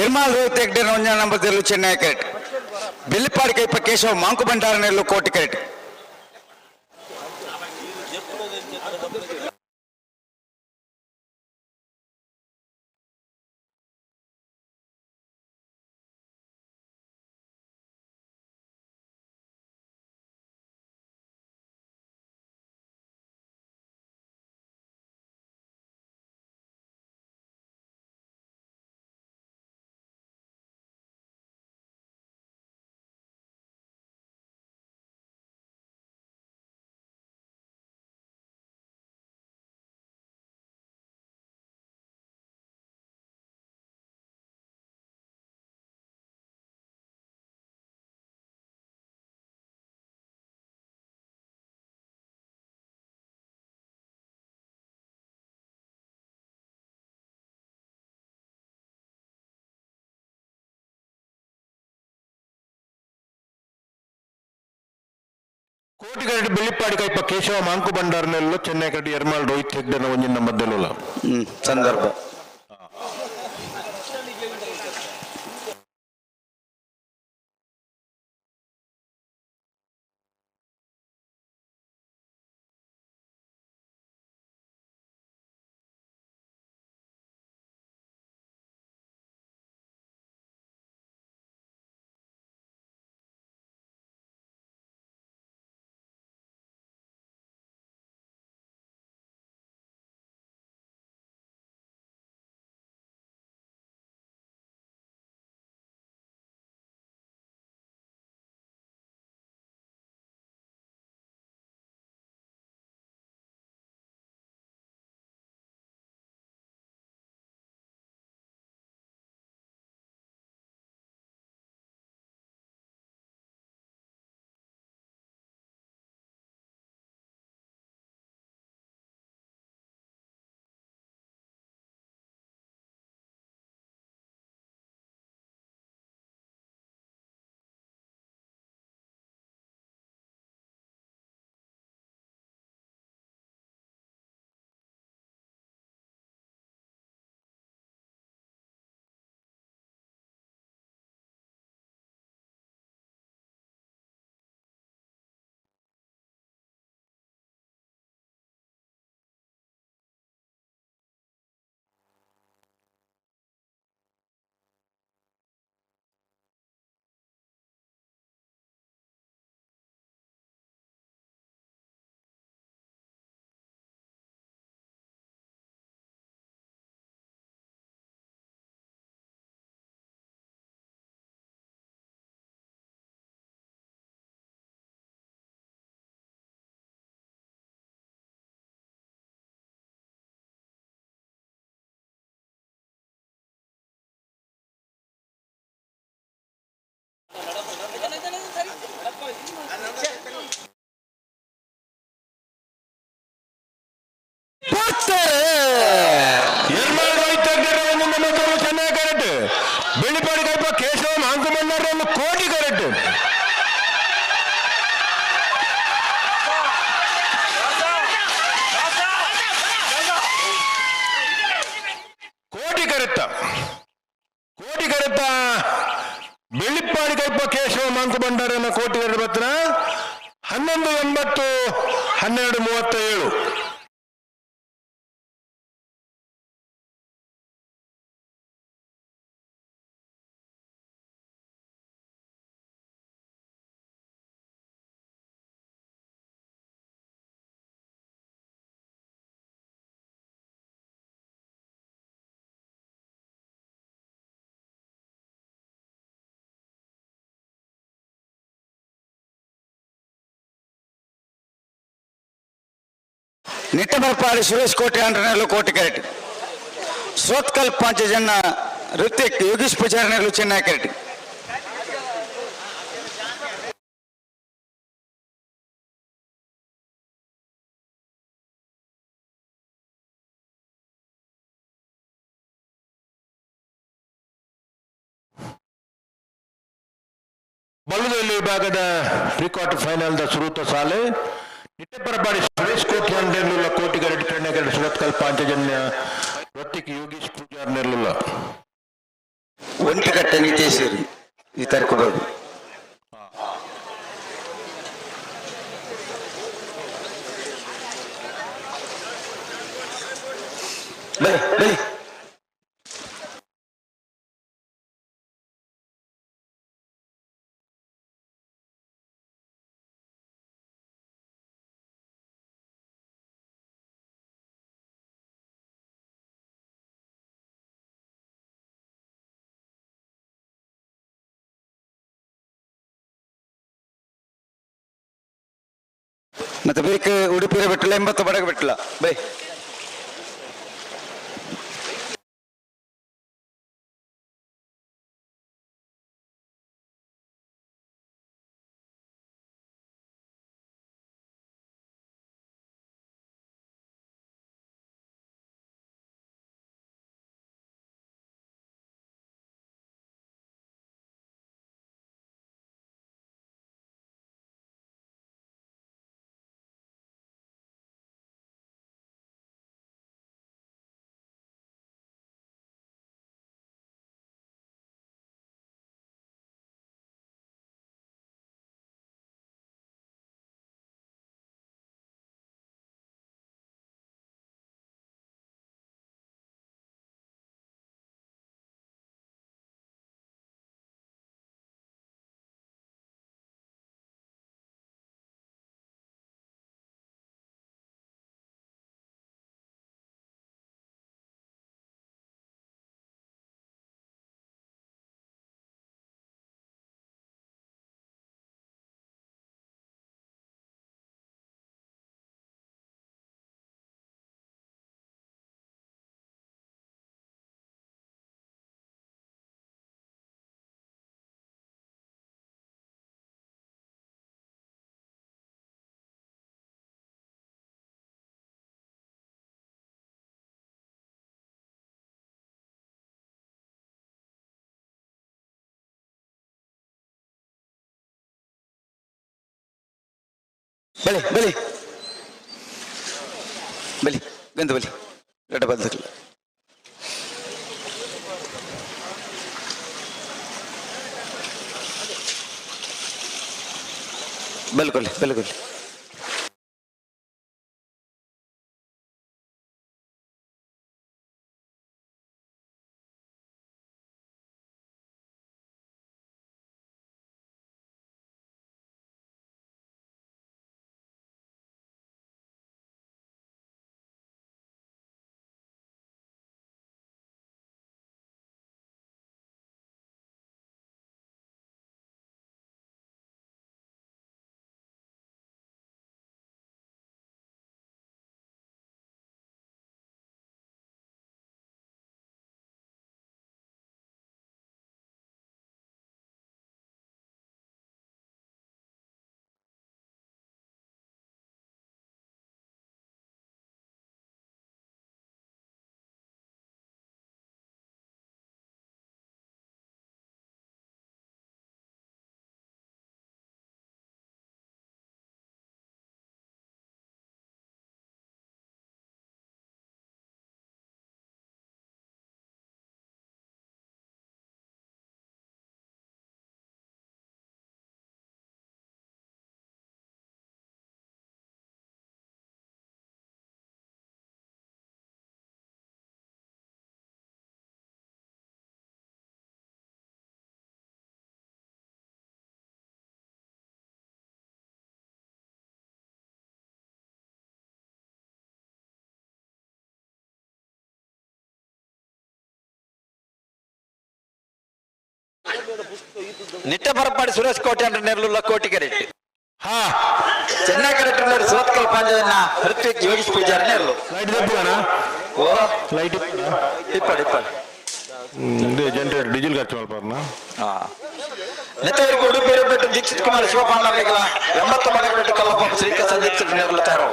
ఎర్మాల్ రోహిత్ హెగ్డే 9వ నంబర్ జైలు చెన్నై క్యారెట్ బెల్లిపాడి కైప కేశవ మాంకు బండారు నెల్లు కోటి క్యారెట్ ಕೋಟಿ ಕ್ಯಾರೆಟ್ ಬೆಳ್ಳಿಪ್ಪಾಡಿ ಕೈಪ ಕೇಶವ ಮಾಂಕು ಬಂಡಾರ ನೆಲ್ಲು ಚೆನ್ನೈ ಕ್ಯಾರೆಟ್ ಎರ್ಮಾಲ್ ರೋಹಿತ್ ಹೆಗ್ಡೆ 9వ నంబర్ జైలు సందర్భ ಎರ್ಮಾಲ್ ರೋಹಿತ್ ಹೆಗ್ಡೆ 9వ నంబర్ జైలు ಚೆನ್ನೈ ಕ್ಯಾರೆಟ್ ಬೆಳ್ಳಿಪ್ಪಾಡಿ ಕೈಪ ಕೇಶವ ಮಾಂಕು ಬಂಡಾರ ನೆಲ್ಲು ಕೋಟಿ ಕ್ಯಾರೆಟ್ ಕೋಟಿ ಕರೆತ್ತ ಬೆಳ್ಳಿಪ್ಪಾಡಿ ಕೈಪ ಕೇಶವ ಮಾಂಕು ಬಂಡಾರನ ಕೋಟಿ ಕರೆತ ಪತ್ರ 1180 1237 నిట్టమరపాడి సురేష్ కోటి అంటనేలు కోటి క్యారెట్ సోత్కల్ పంచజన్న రితిక్ యోగీష్ పుజారి నెల్లు చెన్నై క్యారెట్ ಬಲ್ಲುದಲ್ಲಿ ವಿಭಾಗದ ಪ್ರೀ ಕ್ವಾರ್ಟರ್ ಫೈನಲ್ ದ ಸುರುತ ಸಾಲೆ ನಿಟ್ಟೆಪರಪಾಡಿ ಸುರೇಶ್ ಕೋಟಿ ನೆಲ್ಲುಲ್ಲ ಕೋಟಿ ಕ್ಯಾರೆಟ್ ಚೆನ್ನೈ ಕ್ಯಾರೆಟ್ ಸುರತ್ಕಲ್ ಪಾಂಚಜನ್ಯ ಋತಿಕ್ ಯೋಗೀಶ್ ಪೂಜಾರ್ ನೆಲ್ಲುಲ್ಲ ಒಂಟಿಕಟ್ಟೆ ನಿತೇಶ್ವರಿ ಈ ತರ್ಕೋಬಹುದು. ಬೈ ಬೈ ಮತ್ತೆ ಬೇಕು ಉಡುಪಿಯ ಬಿಟ್ಟಿಲ್ಲ 80 ಬಡಗ ಬಿಟ್ಟಿಲ್ಲ ಬೈ. ಬಲಿ ಬಲಿ ಬಲಿ ಗಂಧ ಬಲಿ ಗಡ್ಡ ಬದಲಿಲ್ಲ. ಬಿಲ್ಕುಲ್ ಬಿಲ್ಕುಲ್ ನಿಟ್ಟ ಪರಪಾಡಿ ಸುರೇಶ್ ಕೋಟೆ ಅಂದ್ರೆ ನೆರಳುಲ್ಲ ಕೋಟಿಗೆರೆಟ್ಟಿ. ಹಾ ಚೆನ್ನೈ ಕರೆಕ್ಟರ್ ಸುರತ್ಕಲ್ ಪಾಂಜನ ಋತ್ವಿಕ್ ಯೋಗೀಶ್ ಪೂಜಾರಿ ನೆರಳು. ಲೈಟ್ ದಪ್ಪನ ಓ ಲೈಟ್ ಇಪ್ಪಡಿ ಇಪ್ಪಡಿ ಇದು ಜನರೇಟರ್ ಡೀಸೆಲ್ ಖರ್ಚು ಮಾಡ್ಪಾರನ. ನೆತ್ತವರಿಗೆ ಉಡುಪಿ ಬಿಟ್ಟು ದೀಕ್ಷಿತ್ ಕುಮಾರ್ ಶಿವಪಾಂಡವರಿಗಳ 80 ಮನೆಗಳು ಕಲ್ಲಪ್ಪ ಶ್ರೀಕೃಷ್ಣ ದೀಕ್ಷಿತ್ ನೆರಳು ತಾರೋ.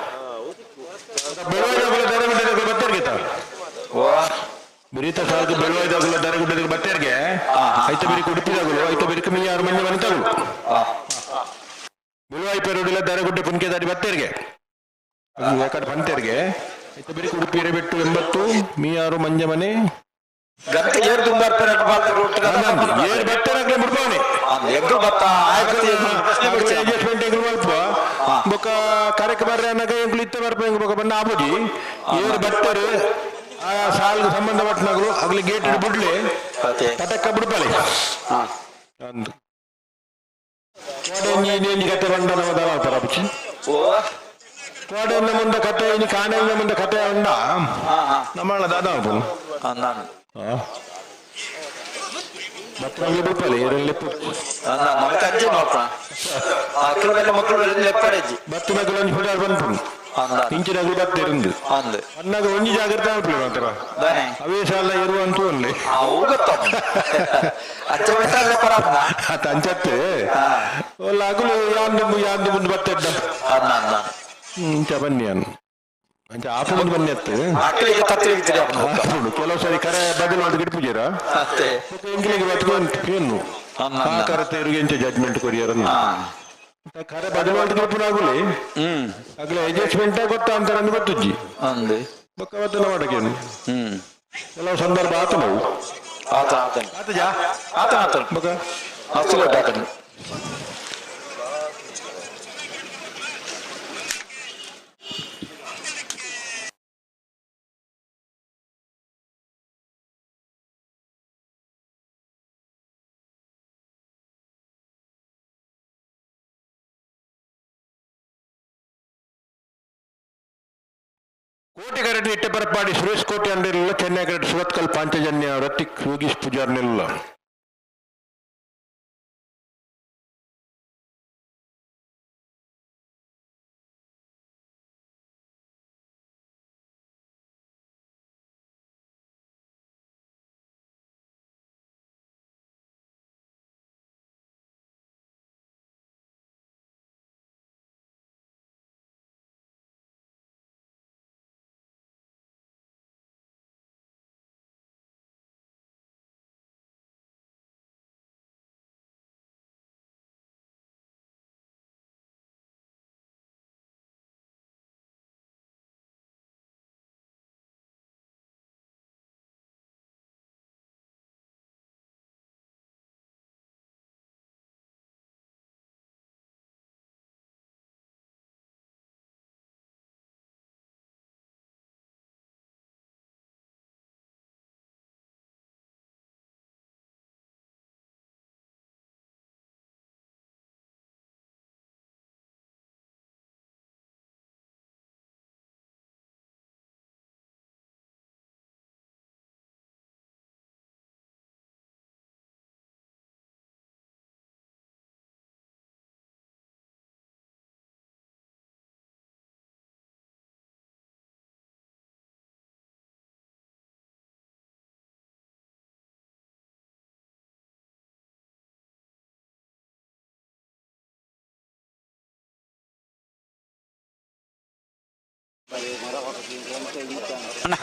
ಬೆಳವಾಯಿದಾಗಲ ದರಗುಡ್ಡದ ಬತ್ತರ್ಗೆ ಓ ಬಿರಿತ ಸಾಲಕ್ಕೆ ಬೆಳವಾಯಿದಾಗಲ ದರಗುಡ್ಡದ ಬತ್ತರ್ಗೆ ಐತ ಬೇರೆ ಉಡುಪಿದಾಗಲು ಐತ ಬೇರೆ ಕಮ್ಮಿ 6 ಮಂದಿ ಮನೆ ತಗಲು ಬಿಳುವಾಯಿ ಪೇರೋಡಿಲ್ಲ ದರಗುಡ್ಡೆ ಪುನ್ಕೆ ದಾರಿ ಬತ್ತೇರ್ಗೆ ಯಾಕಂದ್ರೆ ಬಂತೇರ್ಗೆ ಐತ ಬೇರೆ ಉಡುಪಿ ಬಿಟ್ಟು 80 ಮೀ 6 ಮಂಜ ಮನೆ ಗಂತ ಏರು ತುಂಬ ಏರ್ ಬತ್ತರಾಗ್ಲೇ ಬಿಡ್ಬೋಣಿ ಎಗ್ರು ಬತ್ತ ಅಡ್ಜಸ್ಟ್ಮೆಂಟ್ ಎಂಗ್ಲು ಮಲ್ಪ ಬೊಕ ಕರೆಕ್ ಬರ್ರೆ ಅನ್ನಗ ಎಂಗ್ಲು ಇತ್ತ ಬರ್ಪ ಎಂಗ್ ಬೊಕ ಬಣ್ಣ ಆಪುಜಿ ಏರ್ ಬತ್ತರು ಆ ಸಾಲ್ಗೆ ಸಂಬಂಧಪಟ್ಟನಗಳು ಆಗ್ಲಿ ಗೇಟ್ ಬಿಡ್ಲಿ ಪಟಕ್ಕ ಬಿಡ್ಪಾಳಿ ಅಂದು ಕೋಡೆ ಕತೆ ಬಂದ ನಮ್ಮ ದಳ ಪುಚ್ಚಿ ಕೋಡೆಯಿಂದ ಮುಂದೆ ಕತೆ ಇನಿ ಕಾಣೆಯಿಂದ ಮುಂದೆ ಕತೆ ಉಂಡ ನಮ್ಮ ದಾದ ಮತ್ತೆ ನಮಗೆ ಬಿಡ್ಪಲ್ಲ ಏರಲ್ಲಿ ನಮಗೆ ಅಜ್ಜಿ ನೋಡ್ಪ ಮಕ್ಕಳು ಲೆಪ್ಪಡಜ್ಜಿ ಬತ್ತು ನಗಲು ಒಂದು ಫುಟಾರ್ ಬಂತು ಇಂಚು ನಗಲು ಬತ್ತ ಇருந்து ಅನ್ನಾಗ ಒಂಜಿ ಜಾಗ್ರತೆ ಆಗ್ಲಿ ಮಾತ್ರ ಅವೇ ಸಾಲ ಇರುವಂತೂ ಅಲ್ಲಿ ಅಂಚತ್ತೆ ಅಗಲು ಯಾಂದು ಮುಂದೆ ಬತ್ತಿದ್ದ ಇಂಚ ಬನ್ನಿ ಅನ್ನು ಅಂಚ ಆಪು ಮುಂದೆ ಬನ್ನಿ ಅತ್ತೆ ಕೆಲವು ಸರಿ ಕರೆ ಬದಲು ಮಾಡಿ ಗಿಡ್ಪುಜೀರ ಎಂಗಿಲಿಗೆ ಬತ್ಕೊಂಡು ಏನು ಆ ಕರತೆ ಇವ್ರಿಗೆ ಎಂಚ ಜಡ್ಜ್ಮೆಂಟ್ ಕೊರಿಯರನ್ನು ಕರೆ ಬದಲು ಮಾಡಿ ಗಿಡ್ಪುನಾಗುಲಿ ಆಗ್ಲೇ ಅಡ್ಜಸ್ಟ್ಮೆಂಟ್ ಗೊತ್ತಾ ಅಂತ ನನ್ಗೆ ಗೊತ್ತುಜ್ಜಿ ಬೊಕ್ಕ ಬದಲು ಮಾಡಕೇನು ಕೆಲವು ಸಂದರ್ಭ ಆತ ನಾವು ಆತಜಾ ಆತ ಬೊಕ್ಕ ಕೋಟೆಗರಡಿ ಇಟ್ಟಪರಪಾಡಿ ಸುರೇಶ್ ಕೋಟೆ ಅಂದಿರಲಿಲ್ಲ ಚೆನ್ನೈಗರಡಿ ಸುರತ್ಕಲ್ ಪಾಂಚಜನ್ಯ ರತಿಕ್ ಯೋಗೀಶ್ ಪೂಜಾರ್ನಿಲ್ಲ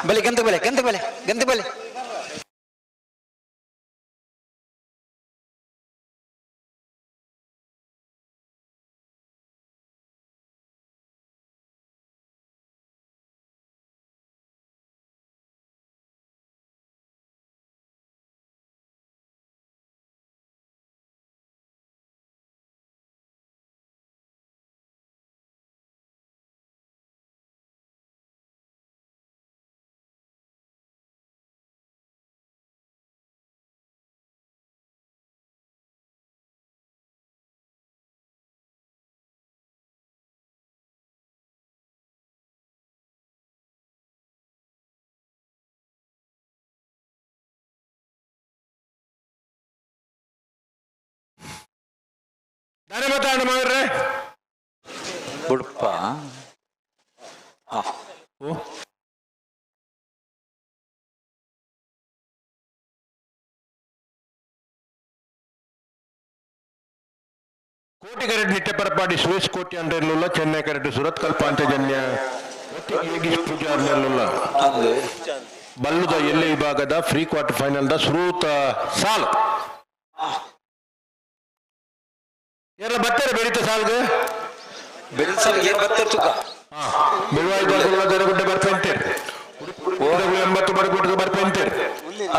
ಬಲೆ ಗಂತ ಬಲೆ ಗಂತ ಬಲೆ ಗಂತ ಬಲೆ ಧರ್ಮತಾಂಡ ಮಾಡ್ರೆ ಉಡುಪ ಕೋಟೆಗರಡಿ ನಿಟ್ಟೆಪರಪಾಡಿ ಸುರೇಶ್ ಕೋಟೆ ಅಂದಿರಲಿಲ್ಲ ಚೆನ್ನೈಗರಡಿ ಸುರತ್ಕಲ್ ಪಾಂಚಜನ್ಯ ಯೋಗೀಶ್ ಪೂಜಾರ್ನಿಲ್ಲ ಬಲ್ಲುದ ಎಲ್ಲೆ ವಿಭಾಗದ ಫ್ರೀ ಕ್ವಾರ್ಟರ್ ಫೈನಲ್ ದ ಸುರೂತ ಸಾಲ್ ಎಲ್ಲ ಬರ್ತಾರೆ ಬೆಳೀತ ಸಾಲ್ಗೆ ಬೆಳುವಾಯಿ ಜರಗುಡ್ಡೆ ಬರ್ಪೆಂತೇರ್ 80 ಬಡಗುಡ್ಡೆ ಬರ್ಪೆಂತೇರ್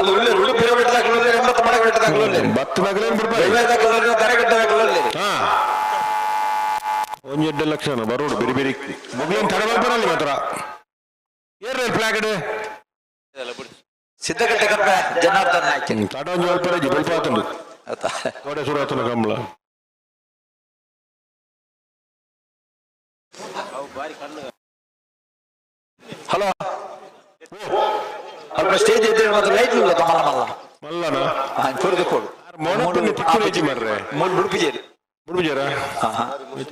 ಅದು ಒಳ್ಳೆ ಉಡುಪಿ ಬಿಟ್ಟದಾಗಲೇ 80 ಮಡಗೆ ಬಿಟ್ಟದಾಗಲೇ ಭತ್ತದಾಗಲೇನು ಬಿಡ್ಬಾರ್ದು ತರಗಟ್ಟದಾಗಲೇ ಹಾ ಒಂದು 2 ಲಕ್ಷ ಬರೋಡು ಬೇರೆ ಬೇರೆ ಮುಗಿಯನ್ ತಡಬಲ್ಪರಲ್ಲಿ ಮಾತ್ರ ಏರ್ರಿ ಫ್ಲಾಗಡ್ ಸಿದ್ದಗಟ್ಟೆ ಕಪ್ಪ ಜನಾರ್ದನ್ ನಾಯ್ಕ ತಡ ಒಂದು ಅಲ್ಪರಾಜಿ ಬಲ್ಪಾತಂಡು ಕೋಡೆ ಸುರಾತನ ಕಂಬಳ ಹಲೋ ಅಲ್ಪ ಸ್ಟೇಜ್ ಎದ್ದು ಮಾತ್ರ ಲೈಟ್ ಇಲ್ಲ ಮಲ್ಲ ಮಲ್ಲನ ಕೊಡು ಕೊಡು ಮೋನಪ್ಪನ ತಿಕ್ಕುಲೇಜಿ ಮಾರ್ರೆ ಮೂಲ ಬುಡುಪಿಜೇರಿ ಬುಡುಬಿಜಾರ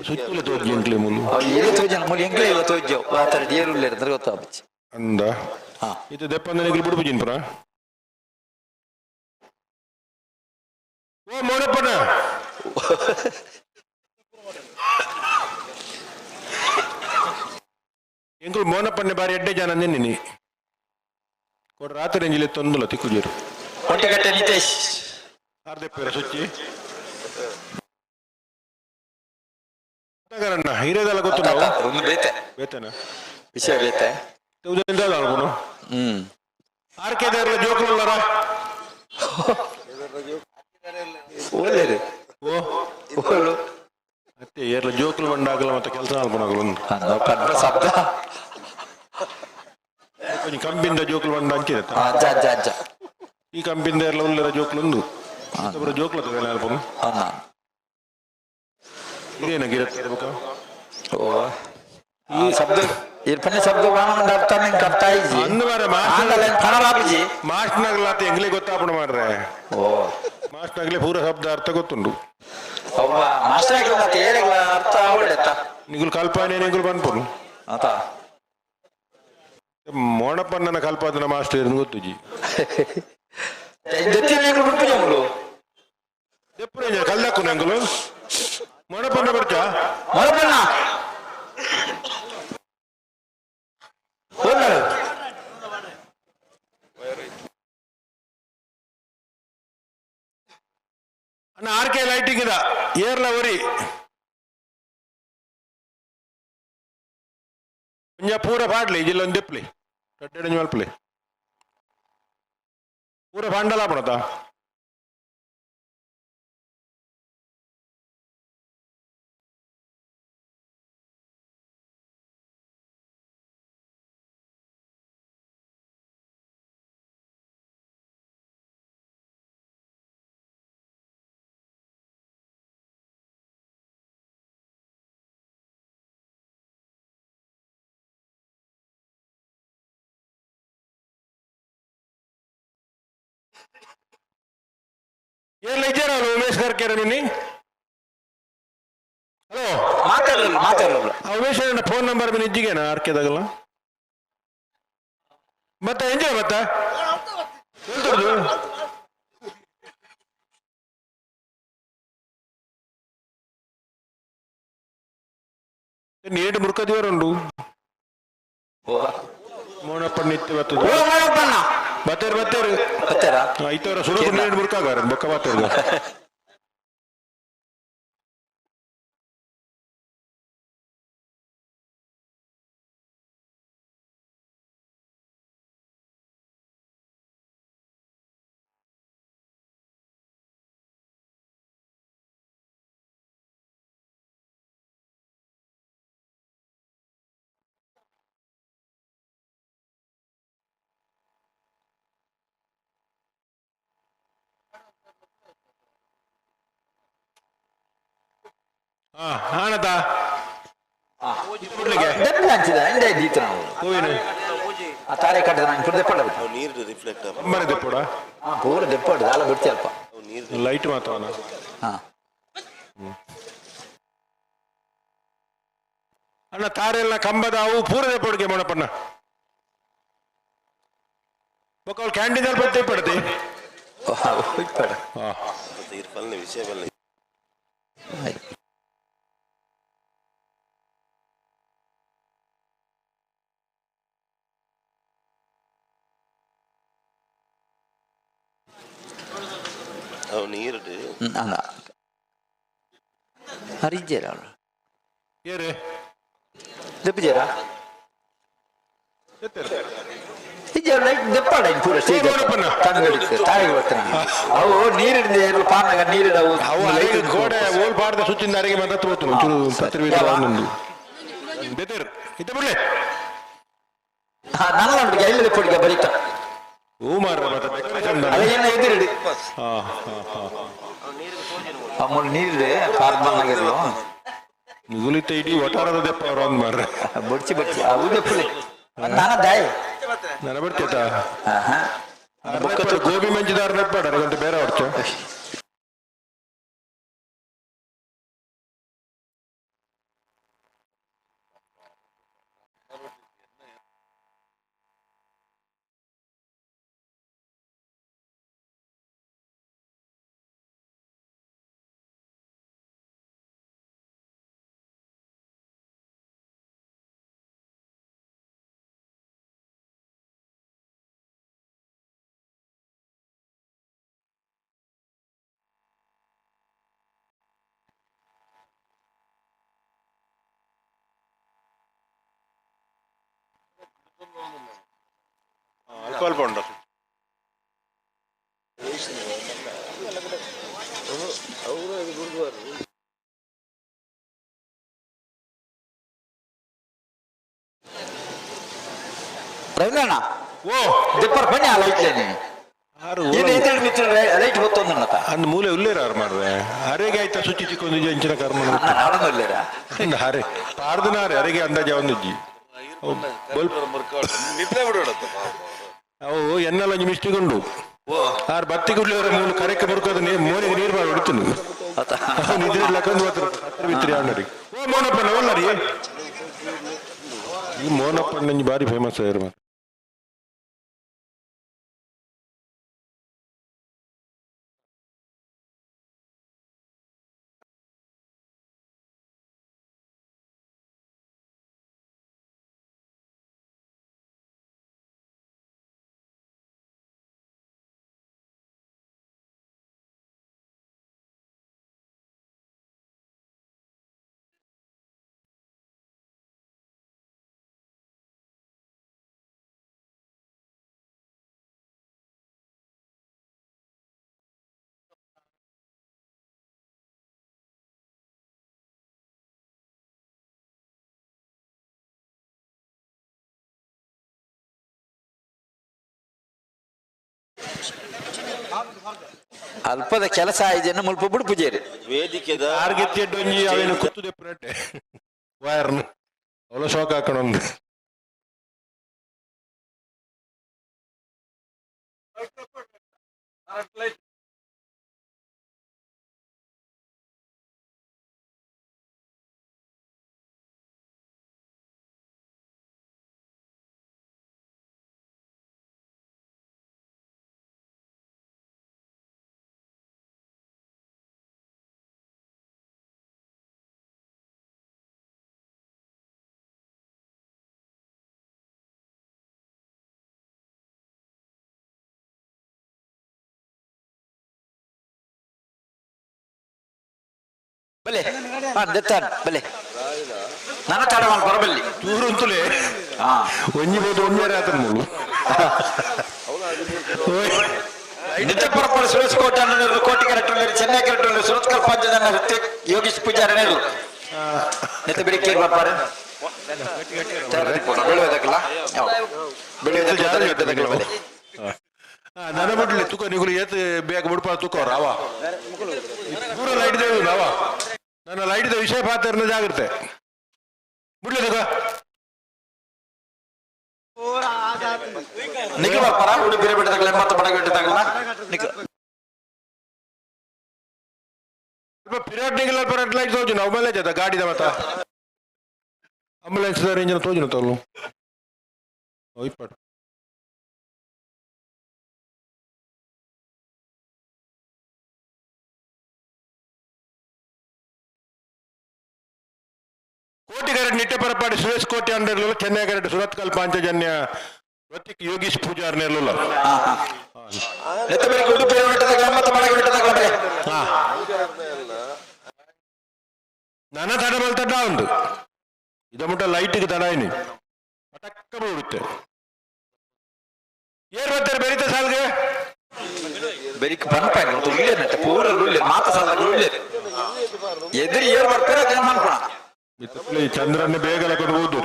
ಸುತ್ತಲೇ ತೋಜಿ ಎಂಕ್ಲೆ ಮುನ್ನು ಏನೇ ತೋಜನ ಮೂಲ ಎಂಕ್ಲೆ ಇಲ್ಲ ತೋಜ್ಜೋ ಆತರ ಏರುಲ್ಲ ಅಂದ್ರೆ ಗೊತ್ತಾಗ್ಬಿಚ್ಚಿ ಅಂದ ಇದು ದೆಪ್ಪಂದ ನಿಗ್ಲಿ ಬುಡುಬಿಜಿನ್ ಪುರ ಓ ಮೋನಪ್ಪನ ಎಂಕುಲು ಮೋನಪ್ಪನ್ನೆ ಬಾರಿ ಎಡ್ಡೆ ಜನ ನೆನ್ನಿನಿ ಕೊಡ ರಾತ್ರಿ ಎಂಜಿಲೆ ತೊಂದುಲ ತಿಕ್ಕುಜೇರು ಹೊಟ್ಟೆಗಟ್ಟೆ ನಿತೇಶ್ ಆರ್ದೆಪ್ಪೇರ ಸುಚ್ಚಿ ನಗರಣ್ಣ ಹಿರೇದೆಲ್ಲ ಗೊತ್ತು ನಾವು ಒಂದು ಬೇತೆ ಬೇತನ ವಿಷಯ ಬೇತೆ ಅಲ್ಪನು ಆರ್ಕೆದಾರಲ್ಲ ಜೋಕುಲಲ್ಲರ ಓಲೇರಿ ಓಲು ಮತ್ತೆ ಏರ್ಲ ಜೋಕುಲು ಬಂಡಾಗಲ್ಲ ಮತ್ತೆ ಕೆಲಸ ಅಲ್ಪನಾಗಲ್ಲ ಒಂದು ಕನ್ನಡ ಶಬ್ದ ಕೊಂಚ ಕಂಬಿಂದ ಜೋಕುಲು ಬಂಡ ಅಂಚಿದೆ ಅಜ್ಜ ಅಜ್ಜ ಅಜ್ಜ ಈ ಕಂಬಿಂದ ಎಲ್ಲ ಉಳ್ಳರ ಜೋಕುಲು ಒಂದು ಒಬ್ಬರ ಜೋಕುಲ ತಗೋಣ ಅಲ್ಪನು ಇದೇನ ಗಿರತ್ತೆ ಬಕ ಓ ಈ ಶಬ್ದ ಇರ್ಪನೆ ಶಬ್ದ ವಾಮನ ಅರ್ಥ ನಿಂಗೆ ಅರ್ಥ ಆಯ್ತು ಅಂದವಾರ ಕನ್ನಡಾಪಿಜಿ ಮಾಸ್ಟ್ನಾಗಲಾತ ಎಂಗ್ಲೇ ಗೊತ್ತಾಪಣ ಮಾಡ್ರೆ ಓ ಮಾಸ್ಟ್ನಾಗ್ಲೇ ಪೂರ ಶಬ್ದ ಅರ್ಥ ಗೊತ್ತುಂಡು ಒಬ್ಬ ಮಾಸ್ಟರ್ ಆಗಿಲ್ಲ ಮತ್ತೆ ಏರಿಗಳ ಅರ್ಥ ಅವಳೆತ್ತ ನಿಗುಲು ಕಲ್ಪನೆ ನಿಗುಲು ಬಂದ್ಪನು ಆತ ಮೋಣಪ್ಪನ ಕಲ್ಪಾದನ ಮಾಸ್ಟರ್ ಇருந்து ಗೊತ್ತುಜಿ ಎప్పుడు ಕಲ್ದಾಕು ನಂಗಲು ಮೋಣಪ್ಪನ ಬರ್ಚಾ ಮೋಣಪ್ಪನ ಅಣ್ಣ ಆರ್ಕೆ ಲೈಟಿಂಗ್ ಇದ ಏರ್ಲ ಒರಿ ಪೂರ ಪಾಡ್ಲಿ ಜಿಲ್ಲ ಒಂದು ದೆಪ್ಲಿ ಕಟ್ಟೆಡ ಮಲ್ಪಲಿ ಪೂರ ಪಾಂಡಲ ಪಡತ ಏನ್ ಇದ್ದಾರ ಉಮೇಶ್ ಕರ್ಕೇರ ನಿನ್ನೆ ಹಲೋ ಮಾತಾಡಲ್ಲ ಉಮೇಶ್ ಫೋನ್ ನಂಬರ್ ಮೇಲೆ ಇಜ್ಜಿಗೇನ ಆರ್ಕೆದಾಗಲ್ಲ ಮತ್ತೆ ಎಂಜಾಯ್ ಮತ್ತೆ ಎಂತದ್ದು ನೀಡು ಮುರ್ಕದಿವರುಂಡು ಮೋನಪ್ಪ ನಿತ್ಯ ಬರ್ತದ ಬತ್ತೇರು ಐತವರ ಸುರು ನೀರು ಮುರ್ಕಾಗಾರ ಬೊಕ್ಕ ಬತ್ತೇರು ಆನತಾ ತಾರೆ ಕಟ್ಟ ದೆಪ್ಪಡ ಅಮ್ಮನೆ ದೆಪ್ಪಡ ಪೂರ ದೆಪ್ಪಡು ಅಲ್ಲ ಬಿಡ್ತಿ ಅಲ್ಪ ಲೈಟ್ ಮಾತವನ ಅಣ್ಣ ತಾರೆಲ್ಲ ಕಂಬದ ಅವು ಪೂರ ದೆಪ್ಪಡಿಗೆ ಮೋಣಪ್ಪಣ್ಣ ಬೊಕ್ಕ ಕ್ಯಾಂಟೀನ್ ಅಲ್ಲಿ ಬತ್ತೆ ಪಡತೆ ವಿಷಯ ನೀರು ಹರಿಜೇರ ಏರೆ ದೆಪ್ಪಜೇರ ಅವು ನೀರಿಡಿದೆ ಪಾನಾಗ ನೀರಿಡವು ಅವು ಅರೆಗೆ ಗೋಡೆ ಓಲ್ ಪಾಡ್ದ ಸುತ್ತಿಂದ ಅರೆಗೆ ಮತ್ತ ಹೋಗ್ತು ಬೆದರ್ ಇತ್ತ ಬಿಡ್ಲೆ ನನಗೆ ಎಲ್ಲ ಪುಡಿಗೆ ಬರೀತ ಹೂ ಮಾರ ಮತ್ತೆ ಡೆಕೋರೇಷನ್ ಅದೇನ ಎದುರಿಡಿ ನೀರಿದೆ ಪಾರ್ಮನ್ನಾಗಿರ್ಲು ಗುಲಿತ ಇಡೀ ಒಟಾರದ ದೆಪ್ಪ ಅವ್ರ ಒಂದ್ ಮಾರ್ರೆ ಬಡ್ಸಿ ಅವು ದೆಪ್ಪಲಿ ನಾನ ದಾಯಿ ನನ್ನ ಬರ್ತೀತ ಗೋಬಿ ಮಂಜಿದಾರ ನೆಪ್ಪಾಡ ಗಂಟೆ ಬೇರೆ ಹೊಡ್ಚ ಅಲ್ಪ ಅಲ್ಪ ಉಂಟು ರವಿನಣ್ಣ ಓ ದಿಪ್ಪರ್ ಬನ್ನಿ ಆ ಲೈಟ್ಲೇನೆ ಆರು ಲೈಟ್ ಹೊತ್ತೊಂದು ಅಂದ್ ಮೂಲೆ ಉಲ್ಲೇರಾರು ಮಾರ್ರೆ ಅರೆಗೆ ಆಯ್ತಾ ಸುಚ್ಚಿ ಚಿಕ್ಕೊಂದು ಜಂಚಿನ ಕರ್ಮ ಹರೆ ಪಾರ್ದನಾರೆ ಅರೆಗೆ ಅಂದಾಜ ಒಂದಿಜ್ಜಿ ಅವು ಎನ್ನೆಲ್ಲ ಮಿಸ್ಟಿಗೊಂಡು ಆರು ಬತ್ತಿ ಗುಡ್ಲಿಯವರ ಮೂಲ ಕರೆಕ್ಕೆ ಬರ್ಕೋದು ಮೋನಿಗೆ ನೀರು ಮಾಡಿ ಹೊಡಿತು ನಿದ್ರೆ ಲಕ್ಕಂದು ಬಿತ್ತರಿ ಅವನರಿಗೆ ಓ ಮೋನಪ್ಪನ ಒಲ್ಲರಿ ಈ ಮೋನಪ್ಪನ ನಂಜಿ ಭಾರಿ ಫೇಮಸ್ ಆಯ್ರು ಮತ್ತೆ ಅಲ್ಪದ ಕೆಲಸ ಇದನ್ನು ಮುಲ್ಪ ಬಿಡು ಪೂಜಾರಿ ವೇದಿಕೆ ಆರ್ಗೆತ್ತಿ ಅವೇನು ಕುತ್ತುದೆ ಪ್ರೇಟೆ ವಯರ್ನು ಅವಳ ಶೋಕ ಹಾಕೊಂಡು ಬಲೆ ಬಲೆ ನನ್ನ ತಡವನ್ ಬರಬಲ್ಲಿ ಚೂರು ಅಂತಲೇ ಒಂಜಿ ಬೋದು ಒಂಜಾರೆ ಆತನ ಮೂಲು ನಿತ್ಯಪರಪರ ಸುರೇಶ್ ಕೋಟೆ ಕೋಟಿ ಕ್ಯಾರೆಕ್ಟರ್ ಚೆನ್ನೈ ಕ್ಯಾರೆಕ್ಟರ್ ಸುರತ್ಕಲ್ ಪಂಚದನ್ನ ಋತ್ವಿಕ್ ಯೋಗೀಶ್ ಪೂಜಾರಿ ನಿತ್ಯ ಬೆಳಿಗ್ಗೆ ಬರ್ತಾರೆ ಬೆಳೆಯೋದಕ್ಕಲ್ಲ ಬೆಳೆಯೋದಕ್ಕಲ್ಲ ಬಲೆ ನನ್ನ ಬಿಡ್ಲಿ ತುಕ ನಿಗುಲು ಏತ್ ಬೇಗ ಬಿಡ್ಪ ತುಕ ರಾವ ಪೂರ ಲೈಟ್ ದೇವು ನಾವ ನನ್ನ ಲೈಟ್ ವಿಷಯ ಪಾತ್ರ ಜಾಗ್ರತೆ ಬಿಡ್ಲಿ ತುಕ ನಿಖ ಬರ್ಪಾರ ಉಡಿ ಬೇರೆ ಬಿಟ್ಟದಾಗಲ್ಲ ಮತ್ತೆ ಬಡ ಬಿಟ್ಟದಾಗಲ್ಲ ನಿಖ ಸ್ವಲ್ಪ ಪಿರಾಟ್ ನಿಗಲ ಪಿರಾಟ್ ಲೈಟ್ ತೋಜು ನಾವು ಮೇಲೆ ಜದ ಗಾಡಿದ ಮತ್ತ ಆಂಬುಲೆನ್ಸ್ ರೇಂಜಿನ ತೋಜು ತೋಲು ಹೋಯ್ಪಾಡು ಕೋಟಿ ಕ್ಯಾರೆಟ್ ನಿಟ್ಟೆಪರಪಾಡಿ ಸುರೇಶ್ ಕೋಟೆ ಅಂಡರ್ಲು ಚೆನ್ನೈ ಕ್ಯಾರೆಟ್ ಸುರತ್ಕಲ್ ಪಾಂಚಜನ್ಯ ಋತಿಕ್ ಯೋಗೀಶ್ ಪೂಜಾರ್ ನೆರಳು ನನ್ನ ತಡ ಬಲ್ತಡ್ಡ ಉಂಟು ಇದ ಮುಟ್ಟ ಲೈಟಿಗೆ ತಡ ಏನಿ ಪಟಕ್ಕ ಬಿಡುತ್ತೆ ಏರ್ ಬರ್ತಾರೆ ಬೆರಿತ ಸಾಲ್ಗೆ ಬೆರಿಕ್ ಪನ್ಪಾಯಿ ಉಳ್ಳೇನಂತೆ ಪೂರ ಉಳ್ಳೆ ಮಾತ ಸಾಲ ಉಳ್ಳೆ ಎದುರು ಏರ್ ಬರ್ತಾರೆ ಅದನ್ನ ಮಾಡ್ಕೊಳ ಈ ಚಂದ್ರನ್ನ ಬೇಗ ಲಕೊಂಡು ಹೋದ್ರು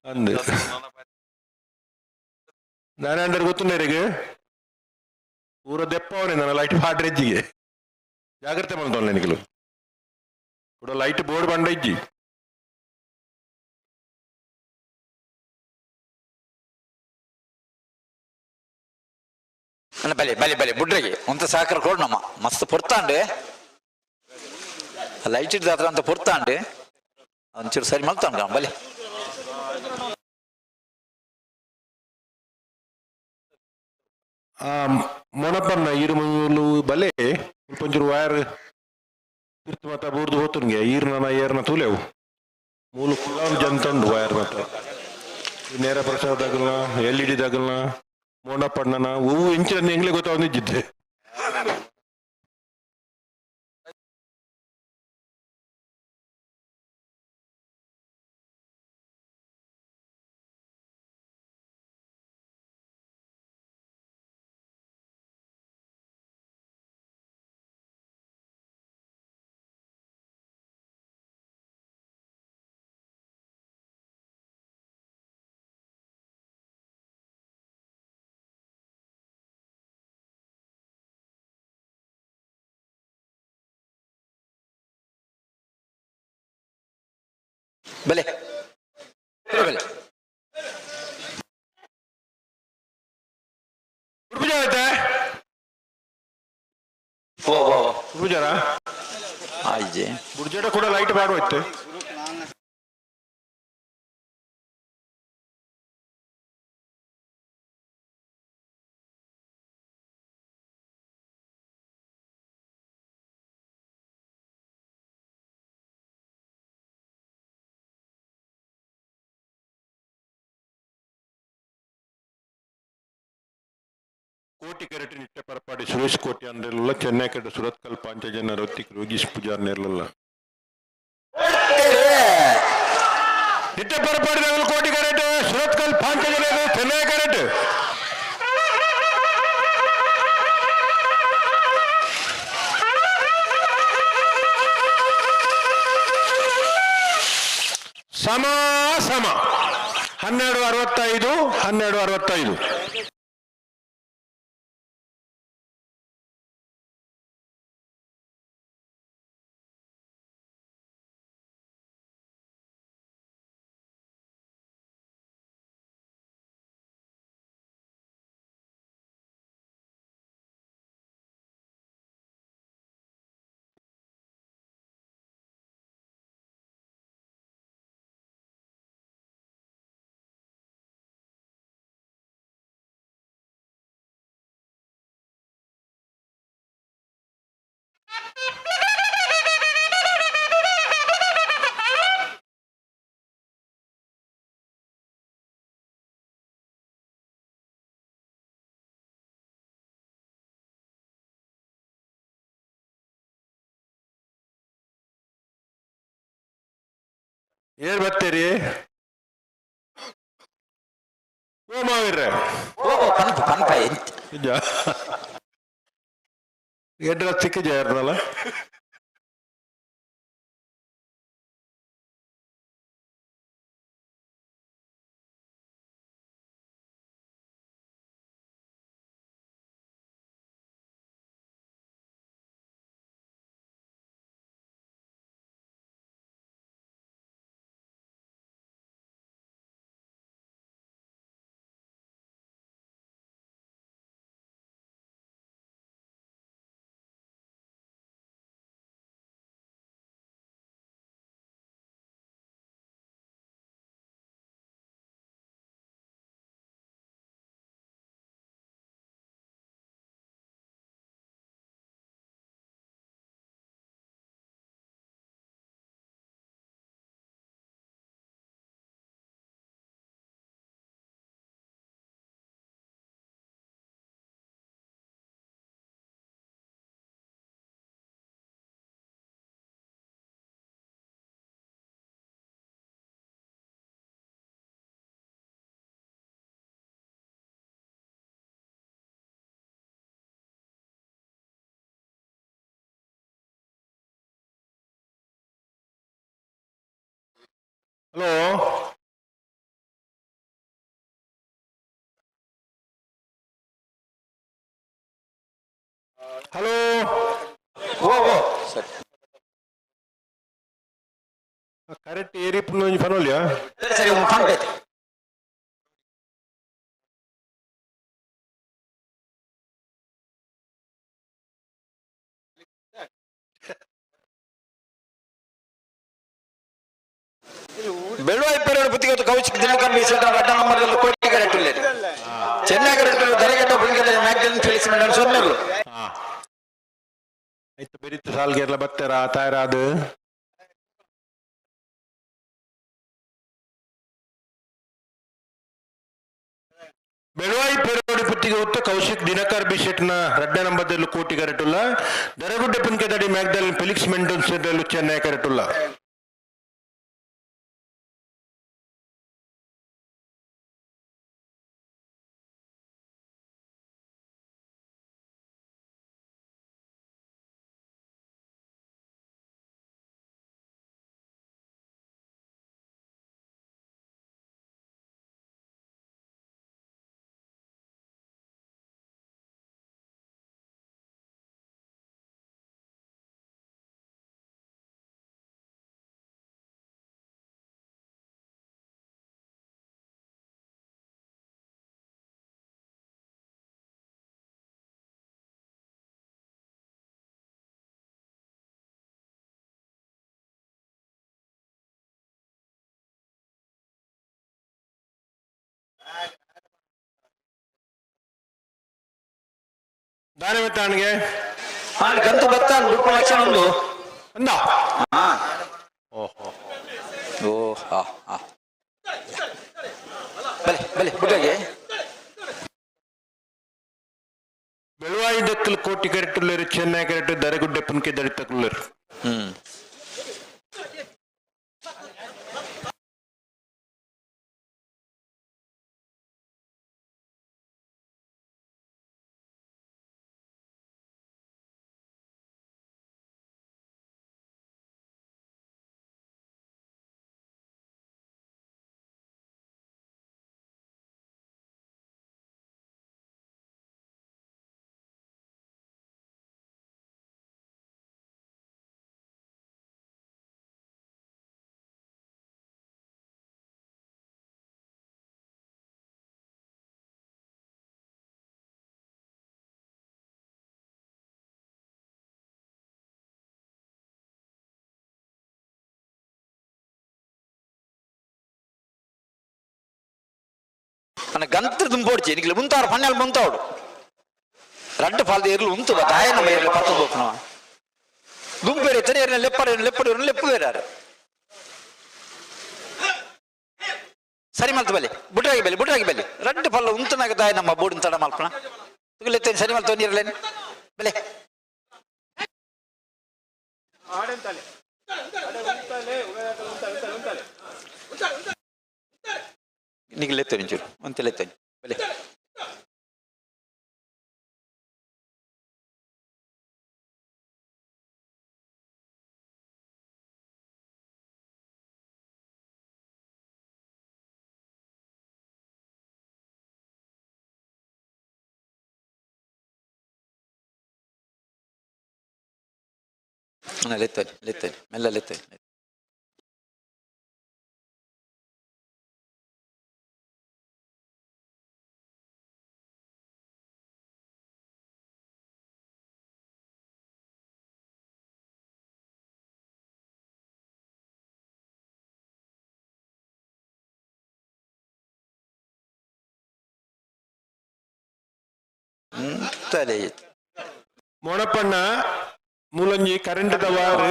ಅಂದೆ ನಾನೇ ಗೊತ್ತುಂಡರಿಗೆ ಪೂರ ದೆಪ್ಪವನೇ ನನ್ನ ಲೈಟ್ ಫಾಟ್ರೆಜ್ಜಿಗೆ ಜಾಗ್ರತೆ ಮಾಡ್ತಾನೆ ನಿನಗಳು ಕೂಡ ಲೈಟ್ ಬೋರ್ಡ್ ಬಂಡ ಇಜ್ಜಿ ಬಲೆ ಬಲೆ ಬಲೆ ಬುಡ್ರಿಗೆ ಒಂತ ಸಾಕರ್ ಕೊಡ್ ನಮ್ಮ ಮಸ್ತ್ ಪೊರ್ತಾಂಡೆ ಲೈಟ್ ಇಡ್ದ ಹತ್ರ ಅಂತ ಪೊರ್ತಾಂಡೆ ಒಂಚೂರು ಸರಿ ಮಲ್ತಾಂಡ ಬಲೆ ಆ ಮೊನಪನ್ನ ಈರುಮೂಲು ಬಲೆ ಒಂಚೂರು ವೈರ್ ತಿರ್ತು ಮತ್ತ ಬೂರ್ದು ಹೋತನ್ಗೆ ಈರ್ನ ಏರ್ನ ತೂಲೆವು ಮೂಲು ಕುಲಾಂ ಜಂತಂಡು ವೈರ್ ಮಾತ್ರ ನೇರ ಪ್ರಸಾದಾಗಲ್ನ LED ದಾಗಲ್ನ ಮೊನಪಣ್ಣನ ಹೂವು ಇಂಚಿನ ಎಂಗ್ಲೇ ಗೊತ್ತಾವಂದಿದ್ದೆ ಬಲೆ ಬಲೆ ಪೂಜಾ ಆಯ್ತಾ ಓ ಓ ಪೂಜಾರ ಆಯ್ಜೆ ಬುಡ್ಜೆಟ ಕೂಡ ಲೈಟ್ ಬಾಡ್ವೈತೆ ಕೋಟಿ ಕೆರಟಿ ನಿಟ್ಟ ಪರಪಾಡಿ ಸುರೇಶ್ ಕೋಟಿ ಅಂದ್ರೆಲ್ಲ ಚೆನ್ನೈ ಕಡೆ ಸುರತ್ಕಲ್ ಪಾಂಚಜನ ರೊತ್ತಿಕ್ ರೋಗೀಶ್ ಪೂಜಾರ್ ನೇರ್ಲಲ್ಲ ನಿಟ್ಟ ಪರಪಾಡಿ ಕೋಟಿ ಕೆರಟ್ ಸುರತ್ಕಲ್ ಪಾಂಚಜನ ಚೆನ್ನೈ ಕೆರಟ್ ಸಮ ಸಮ 12:65 12:65 ಏನ್ ಬರ್ತೀರಿ ಓ ಮಾವಿರ್ರೆ ಓ ಪನ್ಪ ಪನ್ಪ ಎಡ್ರ ಚಿಕ್ಕ ಜಾರನಲ್ಲ ಹಲೋ ಹಲೋ ಓ ಓ ಸರಿ ಕರೆಕ್ಟ್ ಏರಿಪ್ ಫನೋಲಿಯಾ ಸರಿ ಸರಿ ಒಂದು ಫೋನ್ ಪೇ ಬೆಳುವಾಯಿ ಪೇರೋಡು ಬುತ್ತಿಗೆ ಕೌಚಿಕ್ ದಿನಕರ್ ಬೀಸದ ಗಡ್ಡ ನಂಬರ್ದಲ್ಲಿ ಕೋಟಿ ಕರೆಕ್ಟ್ ಚೆನ್ನೈ ಕರೆಕ್ಟ್ ದರಗಡ್ಡ ಬುಲ್ಗೆಲ್ಲ ಮ್ಯಾಗ್ಡನ್ ಫೆಲಿಕ್ಸ್ಮೆಂಟ್ ಸೊನ್ನೆಗಳು ಆಯ್ತು ಬೆರಿತು ಸಾಲ್ಗೆಲ್ಲ ಬತ್ತಾರ ತಾಯರಾದು ಬೆಳವಾಯಿ ಪೇರೋಡಿ ಪುತ್ತಿಗೆ ಹೊತ್ತು ಕೌಶಿಕ್ ದಿನಕರ್ ಬಿಶೆಟ್ನ ರಡ್ಡ ನಂಬರ್ದಲ್ಲೂ ಕೋಟಿ ಕರೆಟುಲ್ಲ ದರಗುಡ್ಡೆ ಪುನ್ಕೆದಡಿ ಮ್ಯಾಗ್ಡಲ್ ಫೆಲಿಕ್ಸ್ ಮೆಂಡೋನ್ಸ್ ಚೆನ್ನೈ ಕರೆಟುಲ್ಲ ದಾನ ಮೆತ್ತಾಣಿಗೆ ಗಂತು ಭತ್ತ ರೂಪ ಲಕ್ಷಣ ಒಂದು ಅಂದ ಓಹೋ ಓ ಹಾ ಹಾ ಬಲೆ ಬಲೆ ಬುಡ್ಡಗೆ ಬೆಳವಾಯಿ ದಕ್ಕಲ್ ಕೋಟಿ ಕರೆಟುಲ್ಲರು ಚೆನ್ನೈ ಕರೆಟು ದರಗುಡ್ಡೆ ಪುನ್ಕೆ ದಡಿತಕ್ಕುಲ್ಲರು ನನ್ನ ಗಂತ್ರ ದುಂಬೋಡ್ಚಿ ನಿಕ್ಲೆ ಮುಂತಾರು ಪನ್ನೆಲ್ ಮುಂತಾವಡು ರಡ್ಡು ಪಾಲ್ದ ಏರ್ಲು ಉಂತು ತಾಯ ನಮ್ಮ ಏರ್ಲು ಪತ್ತು ಹೋಗ್ನ ದುಂಬೇರೆ ತನೆ ಏರ್ನ ಲೆಪ್ಪಡು ಲೆಪ್ಪು ಬೇರೆ ಸರಿ ಮಲ್ತು ಬಲ್ಲಿ ಬುಟ್ರಾಗಿ ಬಲ್ಲಿ ರಡ್ಡು ಪಲ್ಲ ಉಂತನಾಗ ತಾಯ ನಮ್ಮ ಬೋಡಿನ ತಡ ಮಲ್ಪಣ ತುಗಿಲೆತ್ತೇನೆ ಸರಿ ಮಲ್ತು ನೀರ್ಲೇನೆ ಬಲೆ నీకు లేతాను చూడు అంతే లేతాను భలే లేతాను మెల్ల లేతాను ಮೊಣಪಣ್ಣ ಮೂಲಂಜಿ ಕರೆಂಟ್ ದವಾರು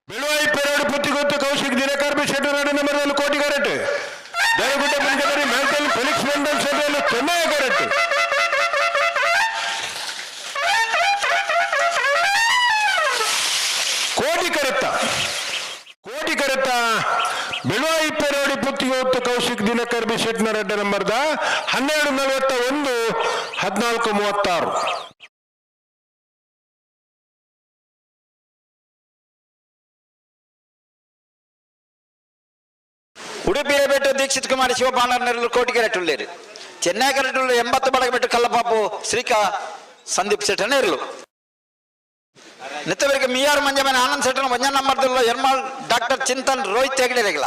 ಬೆಳವಾಯಿ ಪೇರೋಡು ಪುತ್ತಿಗೊತ್ತು ಕೌಶಿಕ್ ದಿನಕರ್ ಬಿಶೆಟ್ಟು ರಡ್ಡ ನಂಬರ್ದಲ್ಲಿ ಕೋಟಿ ಕರೆಟ್ ದರಗುಡ್ಡೆ ಪುನ್ಕೆದಡಿ ಮ್ಯಾಗ್ಡಲ್ ಫೆಲಿಕ್ಸ್ ಮೆಂಡೋನ್ಸ್ ಚೆನ್ನೈ ಕರೆಟ್ ಕೋಟಿ ಕರೆತ್ತ ಬೆಳವಾಯಿ ಪೇರೋಡಿ ಪುತ್ತಿಗೆ ಹೊತ್ತು ಕೌಶಿಕ್ ದಿನಕರ್ ಬಿಶೆಟ್ನ ರಡ್ಡ ನಂಬರ್ದ 12:41 14:36 ಉಡುಪಿಯ ಬೆಟ್ಟು ದೀಕ್ಷಿತ್ ಕುಮಾರ್ ಶಿವಪಾಂಡರ್ನರು ಕೋಟಿಗೆರೆಟ್ಟುಳ್ಳೇರು ಚೆನ್ನೈ ಕರೆಟುಳ್ಳ 80 ಬಡಗ ಬೆಟ್ಟು ಕಲ್ಲಪಾಪು ಶ್ರೀಕಾ ಸಂದೀಪ್ ಶೆಟ್ಟನ ಇರಲು ನೆತ್ತವರಿಗೆ ಮಿಯಾರ್ ಮಂಜಮನ ಆನಂದ್ ಶೆಟ್ಟನ ಒಂಜ ನಂಬರ್ದುಳ್ಳ ಎರ್ಮಾಳ್ ಡಾಕ್ಟರ್ ಚಿಂತನ್ ರೋಹಿತ್ ಹೆಗ್ಡೆರೆಗಳ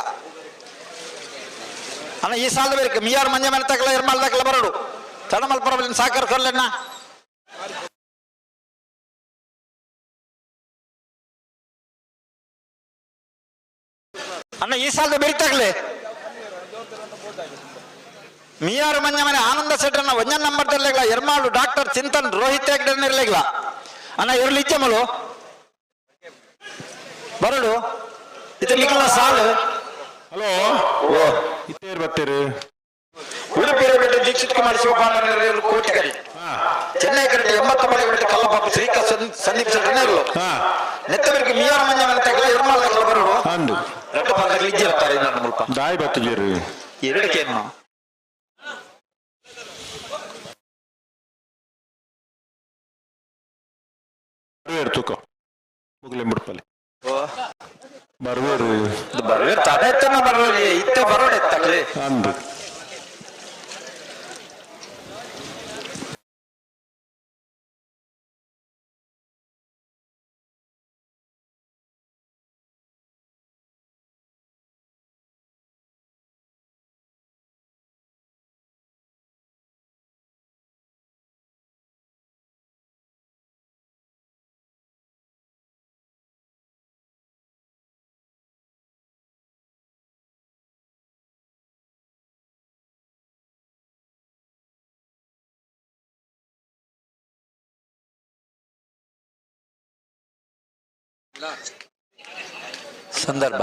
ಅಣ್ಣ ಈ ಸಾಲದವರಿಗೆ ಮಿಯಾರ್ ಮಂಜಮನ ತಗಲ ಎರ್ಮಾಳ್ ತಗಲ ಬರಡು ತಡಮಲ್ ಪರಬಲಿನ ಸಾಕರ್ ಕೊರ್ಲೆಣ್ಣ ಅಣ್ಣ ಈ ಸಾಲದ ಬೆರಿತಾಗ್ಲೆ ಮಿಯಾರು ಮಂಜಮನೆ ಆನಂದ ಸೆಟ್ಟನ ಒಂಜ ನಂಬರ್ದಲ್ಲೆಗಳ ಎರ್ಮಾಳು ಡಾಕ್ಟರ್ ಚಿಂತನ್ ರೋಹಿತ್ ಹೆಗ್ಡೆನ್ ಇರ್ಲೆಗಳ ಅಣ್ಣ ಇರ್ಲಿ ಇಚ್ಚಮಲು ಬರಡು ಇತಲಿಗಳ ಸಾಲು ಹಲೋ ಇತ್ತೇರು ಬತ್ತೇರು ಉಡುಪಿಯ ಬೆಟ್ಟು ದೀಕ್ಷಿತ್ ಕುಮಾರ್ ಶಿವಪಾಂಡರ್ನರು ಕೋಟಿಗರಿ ಚೆನ್ನೈ ಕರೆಕ್ಟ್ 80 ಬಡಗ ಬೆಟ್ಟು ಕಲ್ಲಪಾಪು ಶ್ರೀಕಾ ಸಂದೀಪ್ ಶೆಟ್ಟನ ಇರಲು ನೆತ್ತವರಿಗೆ ಮಿಯಾರು ಮಂಜಮನೆ ತಗಲ ಎರ್ಮಾಳ್ ತಗಲ ಬರಡು ಅಂದು ரெண்டு பால் இஞ்சி வைத்தாரு முல்பா ದಾಯಿ ಬತ್ತಿದ್ದೀರು ಎರಡಕ್ಕೇನು ತೂಕ ಮುಗ್ಲೆ ಮುಡ್ಪಲ್ಲಿ ಬರ್ವೇರು ಬರ್ವೇರು ತಡೆ ಎತ್ತನ ಬರ್ವೇರಿ ಇತ್ತೆ ಬರೋಡೆ ಎತ್ತಕ್ಲಿ ಅಂದು ಸಂದರ್ಭ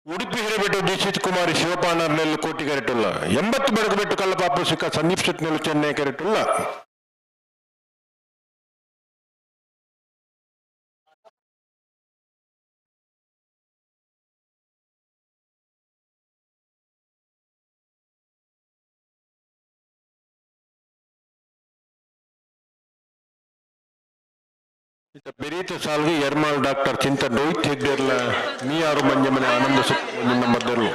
ಉಡುಪಿ ಹಿರೇಬೆಟ್ಟು ದೀಕ್ಷಿತ್ ಕುಮಾರ್ ಶಿವಪಾಂಡರ್ನೆಲ್ಲು ಕೋಟಿ ಕೆರೆಟುಲ್ಲ 80 ಬಡಗ ಬೆಟ್ಟು ಕಲ್ಲಪಾಪು ಶ್ರೀಕಾ ಸಂದೀಪ್ ಶೆಟ್ಟನೆಲ್ಲು ಚೆನ್ನೈ ಕೆರೆಟುಲ್ಲ ಬೆರೀತ ಸಾಲ್ಗೆ ಎರ್ಮಾಳ್ ಡಾಕ್ಟರ್ ಚಿಂತನ್ ರೋಹಿತ್ ಹೆಗ್ಡೆರ್ಲ ಮಿಯಾರು ಮಂಜಮನೆ ಆನಂದ ನಂಬರ್ದೆರ್ಲು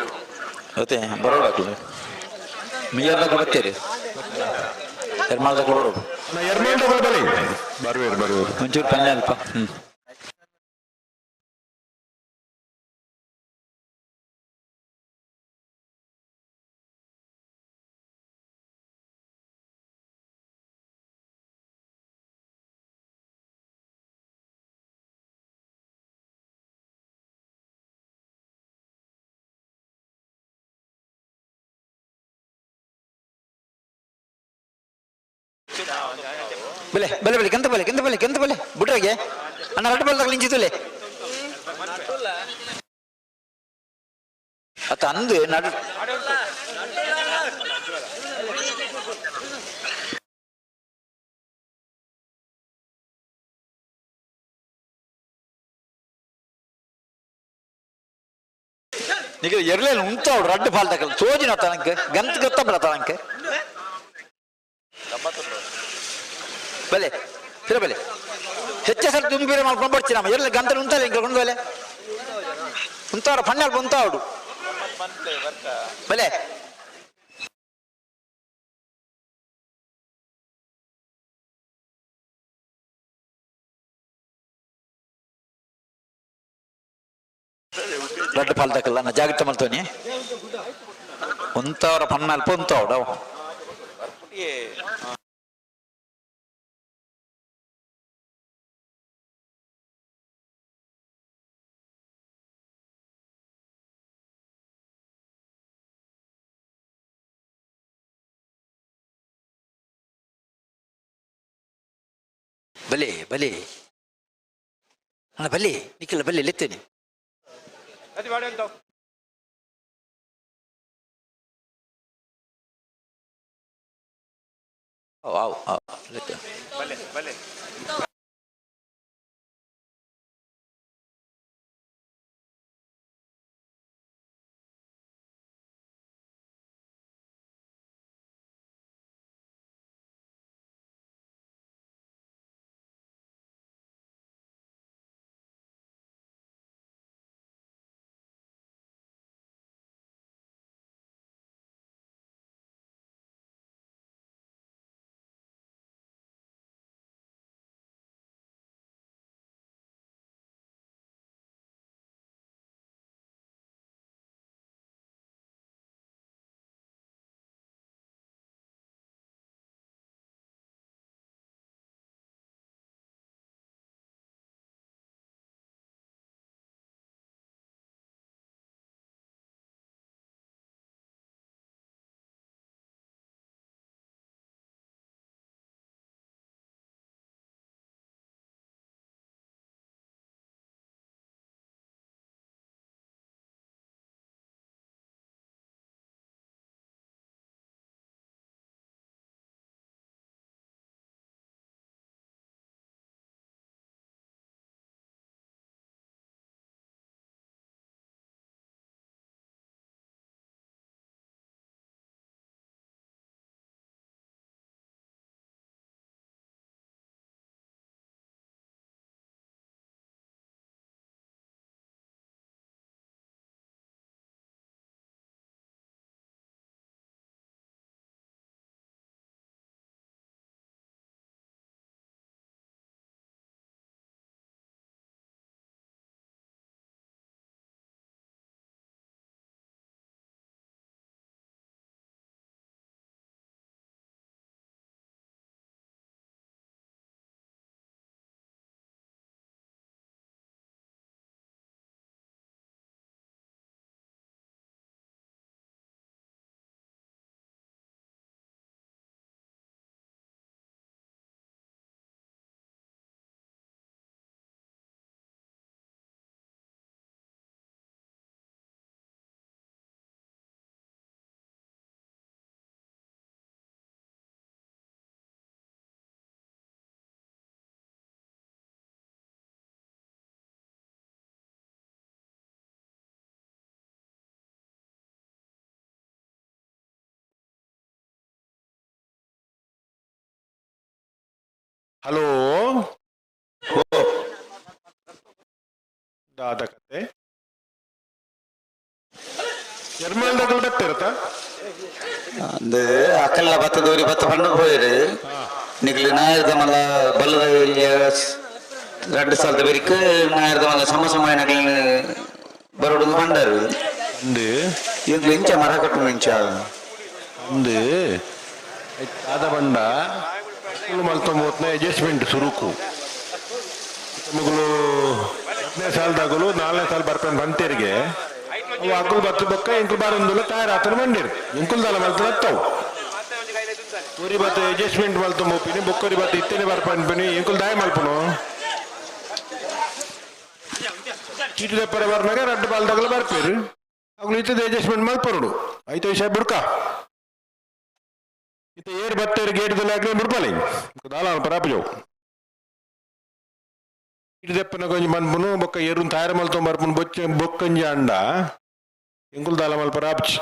ಅದೇ ಬರೋಡಾಗ್ಲಿ ಮಿಯಾರ್ದಾಗ ಬರ್ತೀರಿ ಎರ್ಮಾಳ್ದಾಗ ಬರೋಡು ಎರ್ಮಾಳ್ದಾಗ ಬಲೆ ಬರ್ವೇರು ಒಂಚೂರು ಪನ್ನೆ ಅಲ್ಪ ಬೆಲೆ ಬೆಲೆ ಬೆಲೆ ಕೆಂತ ಬೆಲೆ ಬಿಟ್ರಾಗೆ ಅಣ್ಣ ರಟ್ಟು ಬಲ್ ತಗಲಿಂಚಿತುಲೆ ಅತ್ತ ಅಂದು ನಡು నీకు ఎర్లేను ఉంటాడు రడ్డు పాలు తగ్గలు చోజిన తనకి గంత గొత్త తనకి ಬೆಲೆ ಸಿರ ಬೆಲೆ ಹೆಚ್ಚೆ ಸರ್ ತುಂಬಿರೆ ಮಾಡ್ಕೊಂಡು ಬರ್ತೀನಮ್ಮ ಎಲ್ಲ ಗಂಟಲು ಉಂಟಲ್ಲ ಹಿಂಗೆ ಕೊಂಡು ಬೆಲೆ ಉಂತಾವ್ರ ಪಣ್ಣಲ್ಲಿ ಬಂತಾವಡು ಬೆಲೆ ರಡ್ಡು ಪಾಲ್ದಕ್ಕಲ್ಲ ನಾ ಜಾಗ್ರತೆ ಮಾಡ್ತೇನೆ ಒಂತವರ ಪನ್ನಲ್ಪ ಒಂತವಡ ಬಲೆ ಬಲೆ ಅಣ್ಣ ಬಲೆ ನಿಖಿಲ ಬಲೆ ಲೆತ್ತೇನೆ ಆವ್ ಲೆತ್ತೆ ಬಲೆ ಬಲೆ ಹಲೋ ದಾದ ಕತೆ ನಿರ್ಮಲದಾಗ ಬರ್ತಿರತ್ತ அந்த அக்கல்ல பத்து தூரி பத்து பண்ணு போயிரு இன்னைக்கு ஞாயிறு மல்ல பல்லுத ரெண்டு சாலத்து பேருக்கு ஞாயிறு மல்ல சமசமாய நகல் ಬರೋಡು ಬಂಡರು ಅಂದು ಈಗ ಇಂಚ ಮರ ಕಟ್ಟು ಇಂಚ ಅಂದು ಆದ ಬಂಡ ಮಲ್ತೊಂಬತ್ತನೇ ಅಡ್ಜಸ್ಟ್ಮೆಂಟ್ ಸುರುಕು ಮುಗುಲು 10ನೇ ಸಾಲದಾಗಲು 4ನೇ ಸಾಲ ಬರ್ಪೇನು ಬಂತೇರಿಗೆ ಅವು ಅಕ್ಕಲು ಬತ್ತು ಬೊಕ್ಕ ಇಂಕುಲು ಬಾರೊಂದುಲ್ಲ ತಯಾರಾತನ ಮಂಡಿರು ಇಂಕುಲು ದಾಲ ಮಲ್ತನ ಹತ್ತವು ಊರಿ ಬತ್ತು ಅಡ್ಜಸ್ಟ್ಮೆಂಟ್ ಮಲ್ತೊಂಬೋಪಿನಿ ಬೊಕ್ಕರಿ ಬತ್ತು ಇತ್ತೇನೆ ಬರ್ಪನ್ಪಿನಿ ಇಂಕುಲು ದಾಯ ಮಲ್ಪನು ಚೀಟಿ ದಪ್ಪರ ಬರ್ನಾಗ ರಡ್ಡು ಬಾಲ್ದಾಗಲು ಬರ್ಪೇರು ಅವು ಇತ್ತದ ಅಡ್ಜಸ್ಟ್ಮೆಂಟ್ ಮಲ್ಪರುಡು ಆಯ್ತು ವಿಷಯ ಬಿಡ್ಕ ಇತ್ತ ಏರ್ ಬತ್ತೇರು ಗೇಟ್ದಲ್ಲಿ ಹಾಕಿ ಬಿಡ್ಪಲ್ಲ ದಾಲ ಪರಾಪ ಜಾವು ಚೀಟಿ ದಪ್ಪನ ಕೊಂಚ ಮನ್ಪುನು ಬೊಕ್ಕ ಏರು ತಾಯರ ಮಲ್ತೊಂಬರ್ಪುನು ಬೊಕ್ಕಂಜಿ ಅಂಡ ಇಂಕುಲು ದಾಲ ಮಲ್ಪರಾಪ್ಚಿ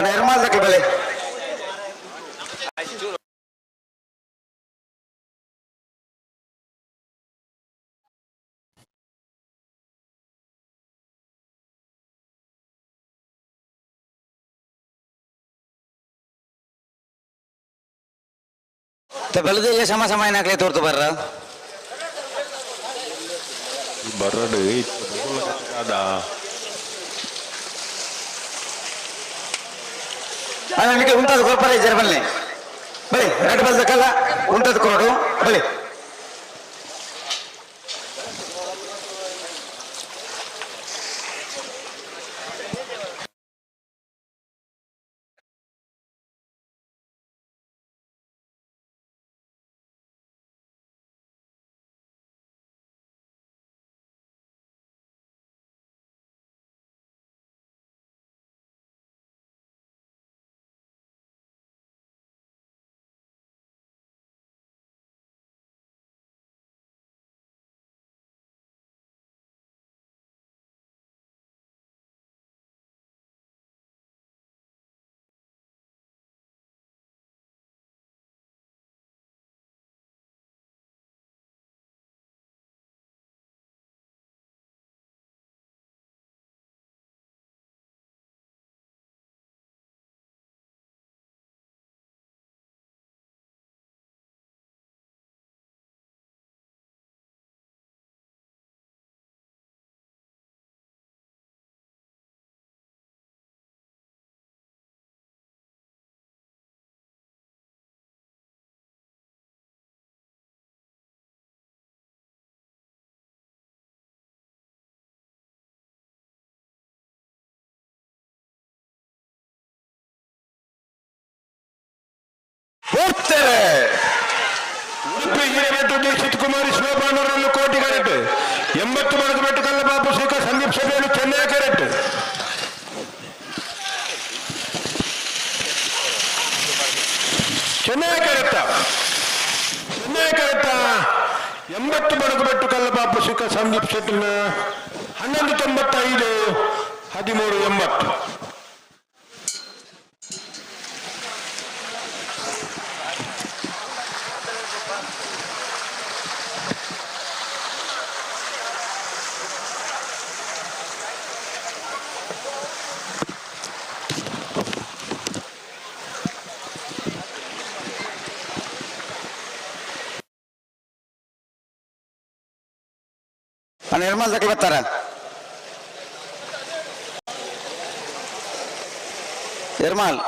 ನಿರ್ಮಾಲ್ದಕ್ಕೆ ಬೆಲೆ ಬೆಳೆದಿಗೆ ಸಮ ಸಮಯ ನಾಲ್ಕೇ ತೋರ್ತು ಬರ್ರ ಬರಡು ಅದ ನನಗೆ ಉಂಟದು ಕೊರ್ಪರ ಜರ್ಮಲ್ಲಿ ಬಳಿ ರೆಡ್ ಬಲ್ ದಕ್ಕಲ್ಲ ಉಂಟದು ಕೊರಡು ಬಳಿ ಹೋಗ್ತಾರೆ ಉಡುಪಿ ಹಿರೇಮಠ ಶಿವಕುಮಾರಿ ಶಿವಪಾಂಡವರನ್ನು ಕೋಟಿ ಕ್ಯಾರೆಟ್ 80 ಮಡಗಬೆಟ್ಟು ಕಲ್ಲಬಾಬು ಶ್ರೀಕ ಸಂದೀಪ್ ಸಭೆಯಲ್ಲಿ ಚೆನ್ನೈ ಕ್ಯಾರೆಟ್ ಚೆನ್ನೈ ಕ್ಯಾರೆಟ್ 80 ಮಡಗಬೆಟ್ಟು ಕಲ್ಲಬಾಬು ಶ್ರೀಕ ಸಂದೀಪ್ ಶೆಟ್ಟಿನ 1195 1380 ನಿರ್ಮಲ್ ದಕ್ಕಲ್ ಬರ್ತಾರ ನಿರ್ಮಲ್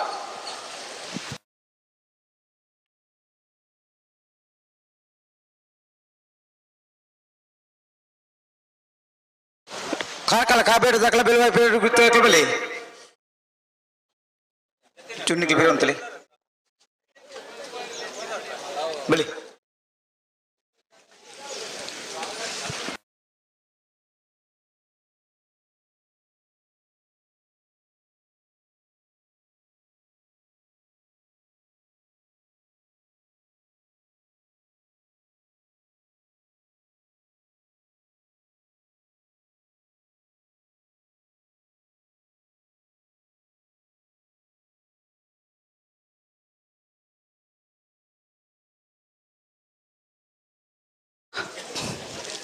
ಕಾಕಲ ಕಾಬೇಡು ದಕ್ಕಲ ಬೆಲೆ ಬೇಡು ಗುತ್ತ ಬೆಲೆ ಚುನ್ನಿಗೆ ಬೇರು ಅಂತಲೇ ಬಲಿ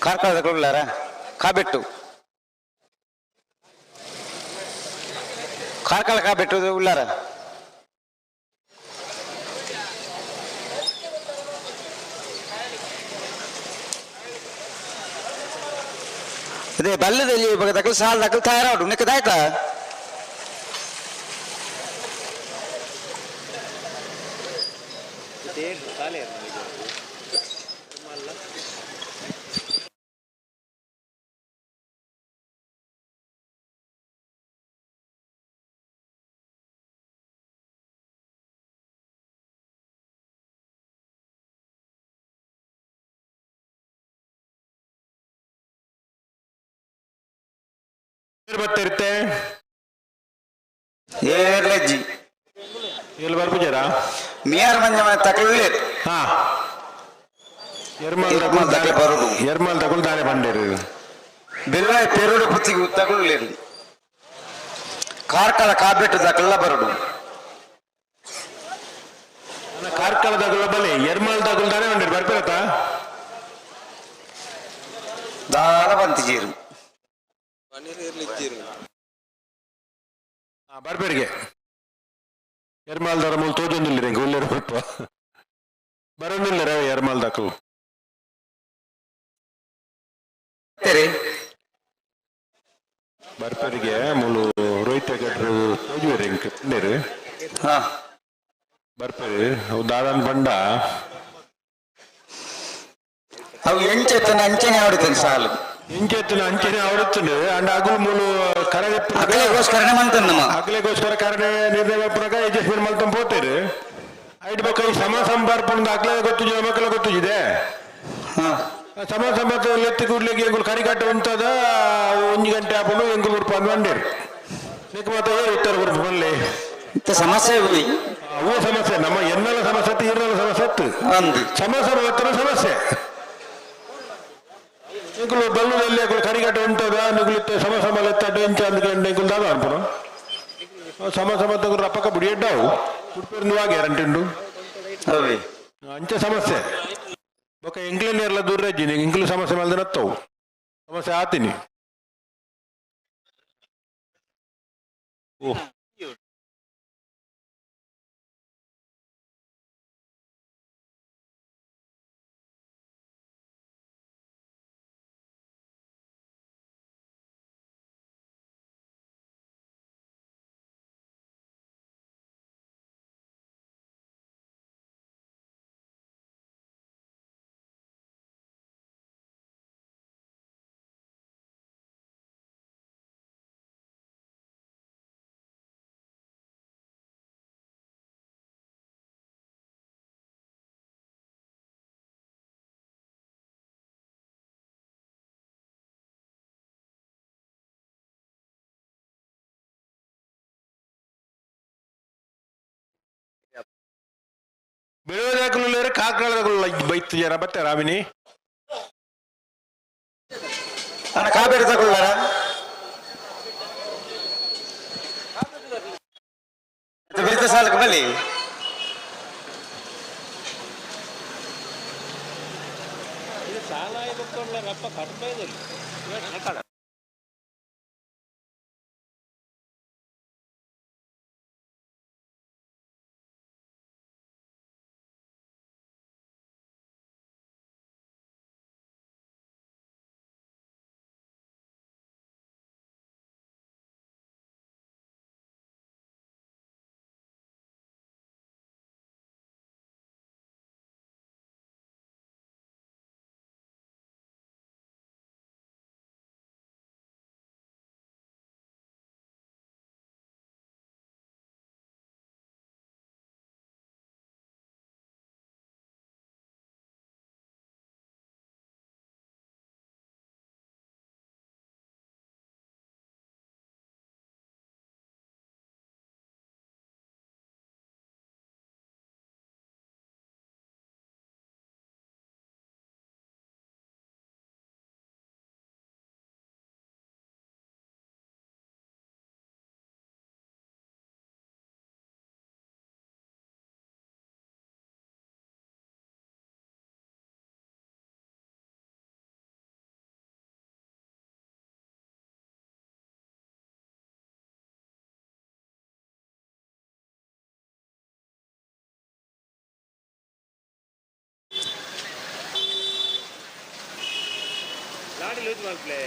ಕಾರ್ಕಳದ ಕೊಡ್ಲಾರ ಕಾಬೆಟ್ಟು ಕಾರ್ಕಳ ಕಾಬೆಟ್ಟು ಉಳ್ಳಾರ ಅದೇ ಬಲ್ಲದಲ್ಲಿ ಇವಾಗ ದಕ್ಕಲು ಸಾಲ ದಕ್ಕಲು ತಯಾರಾಡು ನೆಕ್ಕದಾಯ್ತಾ ಬರ್ತಿರುತ್ತೆ ಏರ್ಲೆಜ್ಜಿ ಎಲ್ಲಿ ಬರ್ಬಿಜಾರ ಮಿಯಾರ್ ಮಂಜ ತಕಲಿಲ್ಲ ಹಾ ಬರೋದು ಎರ್ಮಲ್ ತಗೊಳ್ ತಾನೆ ಬಂದಿರು ಬೆಲ್ಲ ಪೆರೋಡು ಪುತ್ತಿಗೆ ತಗೊಳ್ಳೇರು ಕಾರ್ಕಳ ಕಾಬೆಟ್ಟು ದಕ್ಕಲ್ಲ ಬರೋಡು ಕಾರ್ಕಳ ತಗೊಳ್ಳ ಬಲೆ ಎರ್ಮಲ್ ತಗೊಳ್ ತಾನೆ ಬಂದಿರು ಬರ್ಬೇಕತ್ತ ದಾಳ ಬಂತಿಗೇರು ಬರ್ಬೇರಿಗೆ ಎರ್ಮಾಲ್ದಾರ ಮೂಲ ತೋಜೊಂದಿಲ್ಲ ರಂಗೆ ಒಳ್ಳೆ ಬಿಟ್ಟು ಬರೋದಿಲ್ಲ ರವ ಎರ್ಮಾಲ್ ದಾಕು ಸರಿ ಬರ್ಪರಿಗೆ ಮೂಲು ರೋಹಿತ್ ಗಡ್ರು ತೋಜುವೆರೆ ಇಂಕ್ ಪಂಡೇರು ಹಾ ಬರ್ಪೇರು ಅವು ದಾದಾನ್ ಬಂಡ ಅವು ಎಂಚೆತ್ತನ ಅಂಚನೆ ಆವಡಿತಾನೆ ಸಾಲು ಇಂಚೆತ್ತಿನ ಅಂಚನೆ ಅವಡುತ್ತಂಡು ಅಂಡ್ ಅಗುಲು ಮೂಲು ಕರಗೆಪ್ಪುನಗ ಅಕಲೆಗೋಸ್ಕರನೇ ಮಂತನ್ ನಮ್ಮ ಅಗ್ಲೆಗೋಸ್ಕರ ಕಾರಣ ನಿರ್ಣಯ ಬರ್ಪುನಗ ಅಡ್ಜಸ್ಟ್ಮೆಂಟ್ ಮಲ್ತಂದು ಪೋತೇರು ಐಟ್ ಬೇಕಾ ಈ ಸಮ ಸಂಪರ್ಪಣದ ಅಗ್ಲೆ ಗೊತ್ತಿದೆ ಮಕ್ಕಳ ಗೊತ್ತಿದೆ ಹಾ ಸಮ ಸಂಪರ್ಕ ಎತ್ತಿ ಕೂಡ್ಲಿಕ್ಕೆ ಎಂಗುಲು ಕರಿಕಟ್ಟ ಉಂಟದ 1 ಗಂಟೆ ಆಪುಂಡು ಎಂಗುಲು ಬರ್ಪಂದು ಬಂಡೇರು ನಿಕ್ ಮತ್ತೆ ಉತ್ತರ ಬರ್ಪು ಮಲ್ಲಿ ಇಂಥ ಸಮಸ್ಯೆ ಹೋಗಿ ಅವು ಸಮಸ್ಯೆ ನಮ್ಮ ಎನ್ನೆಲ್ಲ ಸಮಸ್ಯೆ ಇತ್ತು ಇರ್ನೆಲ್ಲ ಸಮಸ್ಯೆ ಇತ್ತು ಅಂದು ಸಮಸ್ಯೆ ಸಮಸ್ಯೆ ಎಂಕುಲು ಬಲ್ಲುದಲ್ಲಿ ಕರಿಗಟ್ಟ ಉಂಟದ ನಿಗುಲಿತ್ತೆ ಸಮ ಎತ್ತಡ್ಡು ಎಂಚ ಅಂದ್ಕೊಂಡು ಎಂಕುಲು ದಾದ ಅನ್ಪುನು ಸಮ ತಗುರು ಅಪ್ಪಕ್ಕ ಬುಡಿ ಎಡ್ಡಾವು ಉಡುಪೇರು ನೀವಾ ಗ್ಯಾರಂಟಿ ಉಂಡು ಹೌದು ಅಂಚೆ ಸಮಸ್ಯೆ ಬೊಕ್ಕ ಎಂಕ್ಲೆನ್ ಎಲ್ಲ ದೂರ ಇದ್ದೀನಿ ಇಂಕ್ಲು ಸಮಸ್ಯೆ ಮಲ್ದ ನತ್ತವು ಸಮಸ್ಯೆ ಆತೀನಿ ಓ ಬೆಳೆದಾಕಲು ಕಾಕಳಗಳು ಬೈತು ಜನ ಬತ್ತೆ ರಾಮಿನಿ ಅಣ್ಣ ಕಾಬೇರಿ ತಗೊಳ್ಳಾರ ಬೆಳಿತ ಸಾಲಕ್ಕೆ ಬಲ್ಲಿ ಸಾಲ ಲಾಡಿ ಲೂಸ್ ಮಾಡ್ಲೇ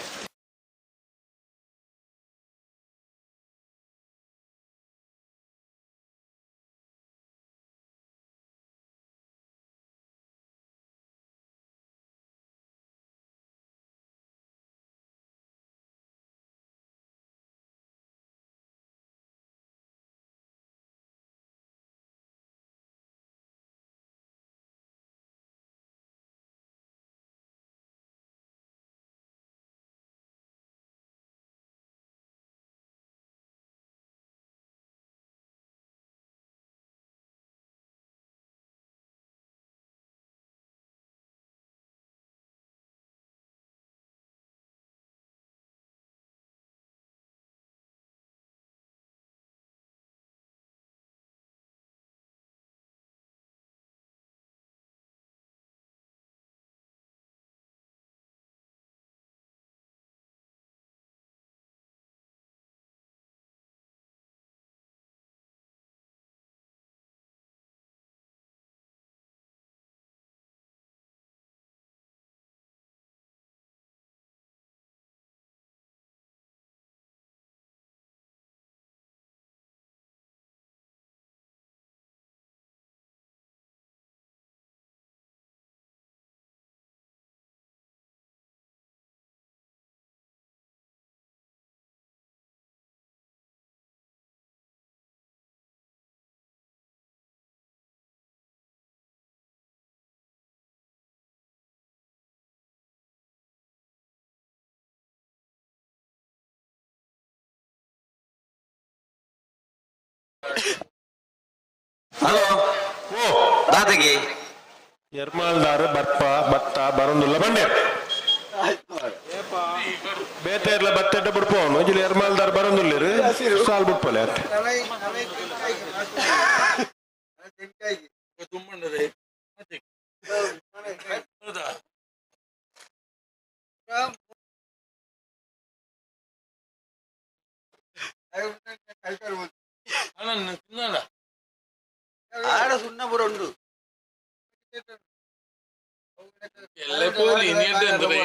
ಹಲೋ ಓ ದಾದಗಿ ಎರ್ಮಾಲ್ದಾರ್ ಭತ್ತ ಬರೊಂದುಲ್ಲ ಬಂಡೆ ಬೇತೆರ್ಲ ಬತ್ತೆಡ್ಡ ಬಿಡ್ಪೋನು ಇಜಿಲ್ ಎರ್ಮಾಲ್ದಾರ್ ಬರೊಂದುಲ್ಲೆರ್ ಸಾಲ್ ಬಿಡ್ಪೋಲೆ ಅತ್ತೆ ಆಡ ಸುಣ್ಣ ಬರೋಂಡು ಎಲ್ಲ ಪೋಲಿ ನೀಟ್ ಅಂತ ಬೈ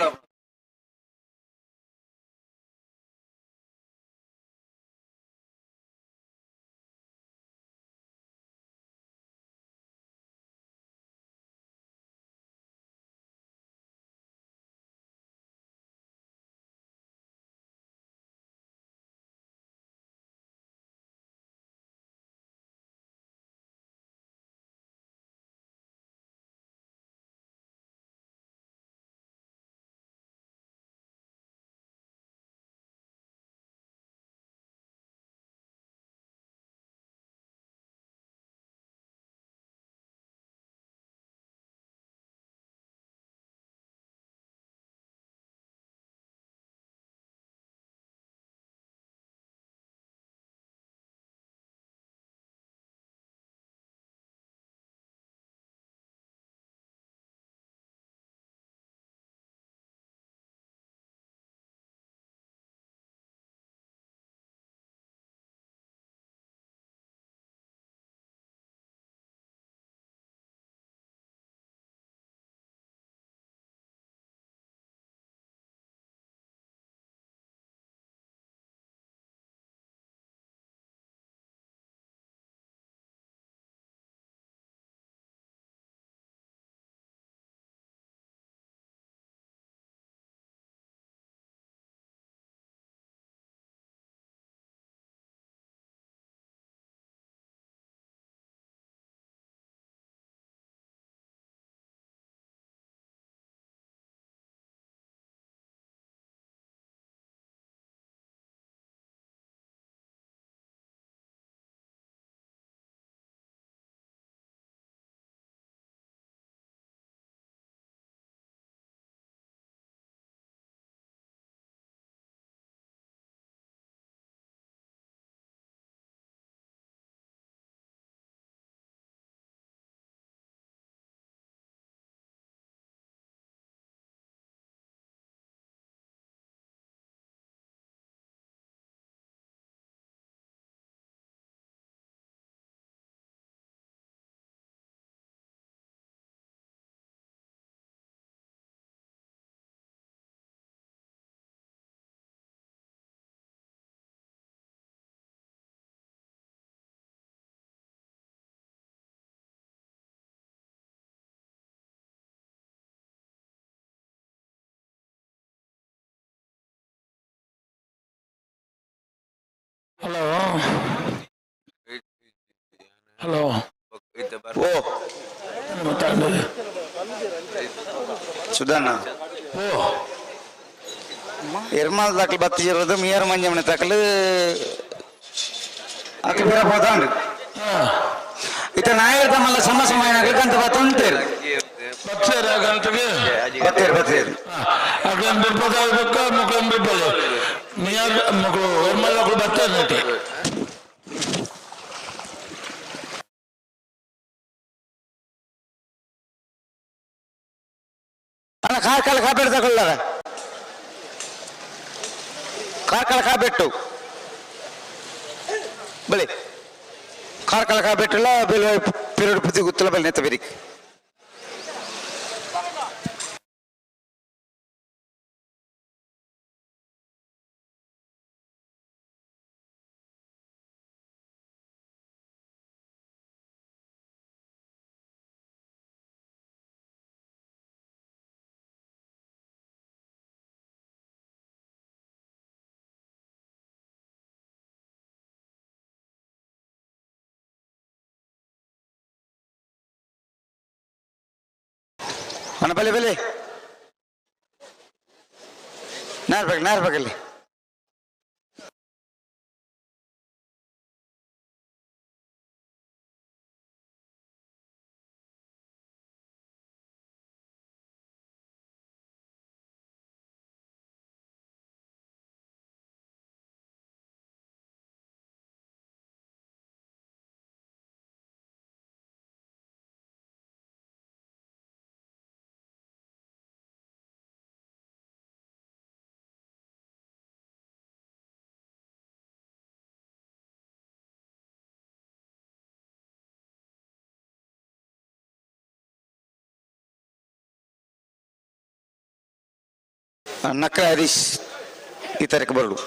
ಹಲೋ ಹಲೋ ಓ ಮಾತಾಡ ಸುಧಾನ ಓ ಎರ್ಮಾಲ್ ದಾಖಲು ಬತ್ತಿರೋದು ಮಿಯರ್ ಮಂಜಮ್ಮನ ದಾಖಲು ಅಕ್ಕ ಬೇರೆ ಹೋದಾಂಡು ಇತ ನಾಯಕ ಮಲ್ಲ ಸಮ ಸಮಯ ಅಂತ ಬತ್ತುಂಟೇರು ಬಚ್ಚೇರ ಗಂಟೆಗೆ ಬತ್ತೇರು ಅಕ್ಕನ್ ಬಿಡ್ಬೋದು ಆಗ್ಬೇಕು ಮಕ್ಕಳನ್ನ ಬಿಡ್ಬೋದು ಮಿಯಾರ್ ಮಕ್ಕಳು ಹೆಣ್ಮಕ್ಳು ಬರ್ತಾರೆ ನಟಿ ಅಲ್ಲ ಕಾರ್ಕಳ ಕಾಪೇಟ್ ತಗೊಳ್ಳಾರ ಕಾರ್ಕಳ ಕಾಪೆಟ್ಟು ಬಳಿ ಕಾರ್ಕಳ ಕಾಪೆಟ್ಟಲ್ಲ ಬೆಲೆ ಪೀರಿಯಡ್ ಪುತಿ ಗೊತ್ತಿಲ್ಲ ಬೆಲೆ ನೆತ್ತ ಬೇರೆ ಅಣ್ಣ ಬಲೆ ಬಲೆ ನಾರ್ಬೇಕಲ್ಲಿ ನಕ್ರ ಹರೀಶ್ ಈ ತರಕ್ಕೆ ಬರಲು.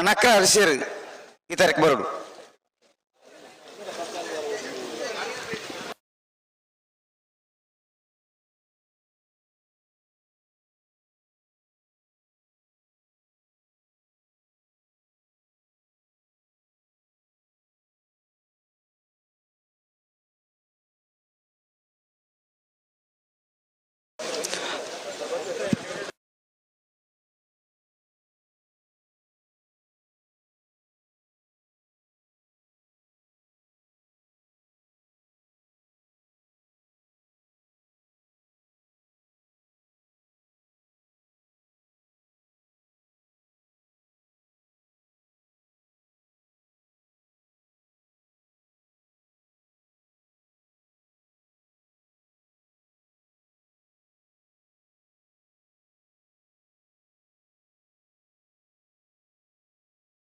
ನಕ್ರ ಹರೀಶ್ ಈ ತರಕ್ಕೆ ಬರಲು.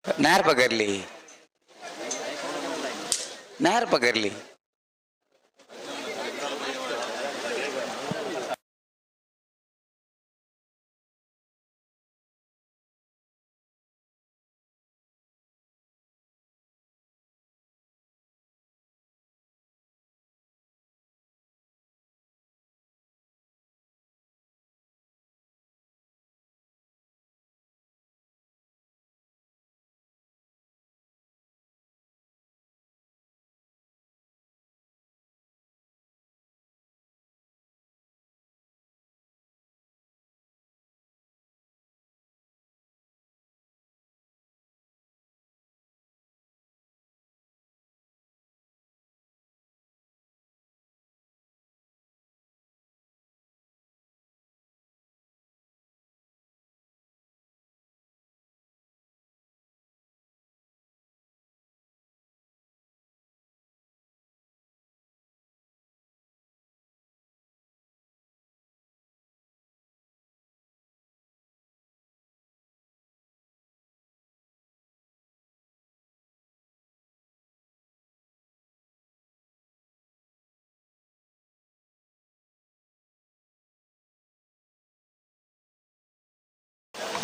नार पकड़ ली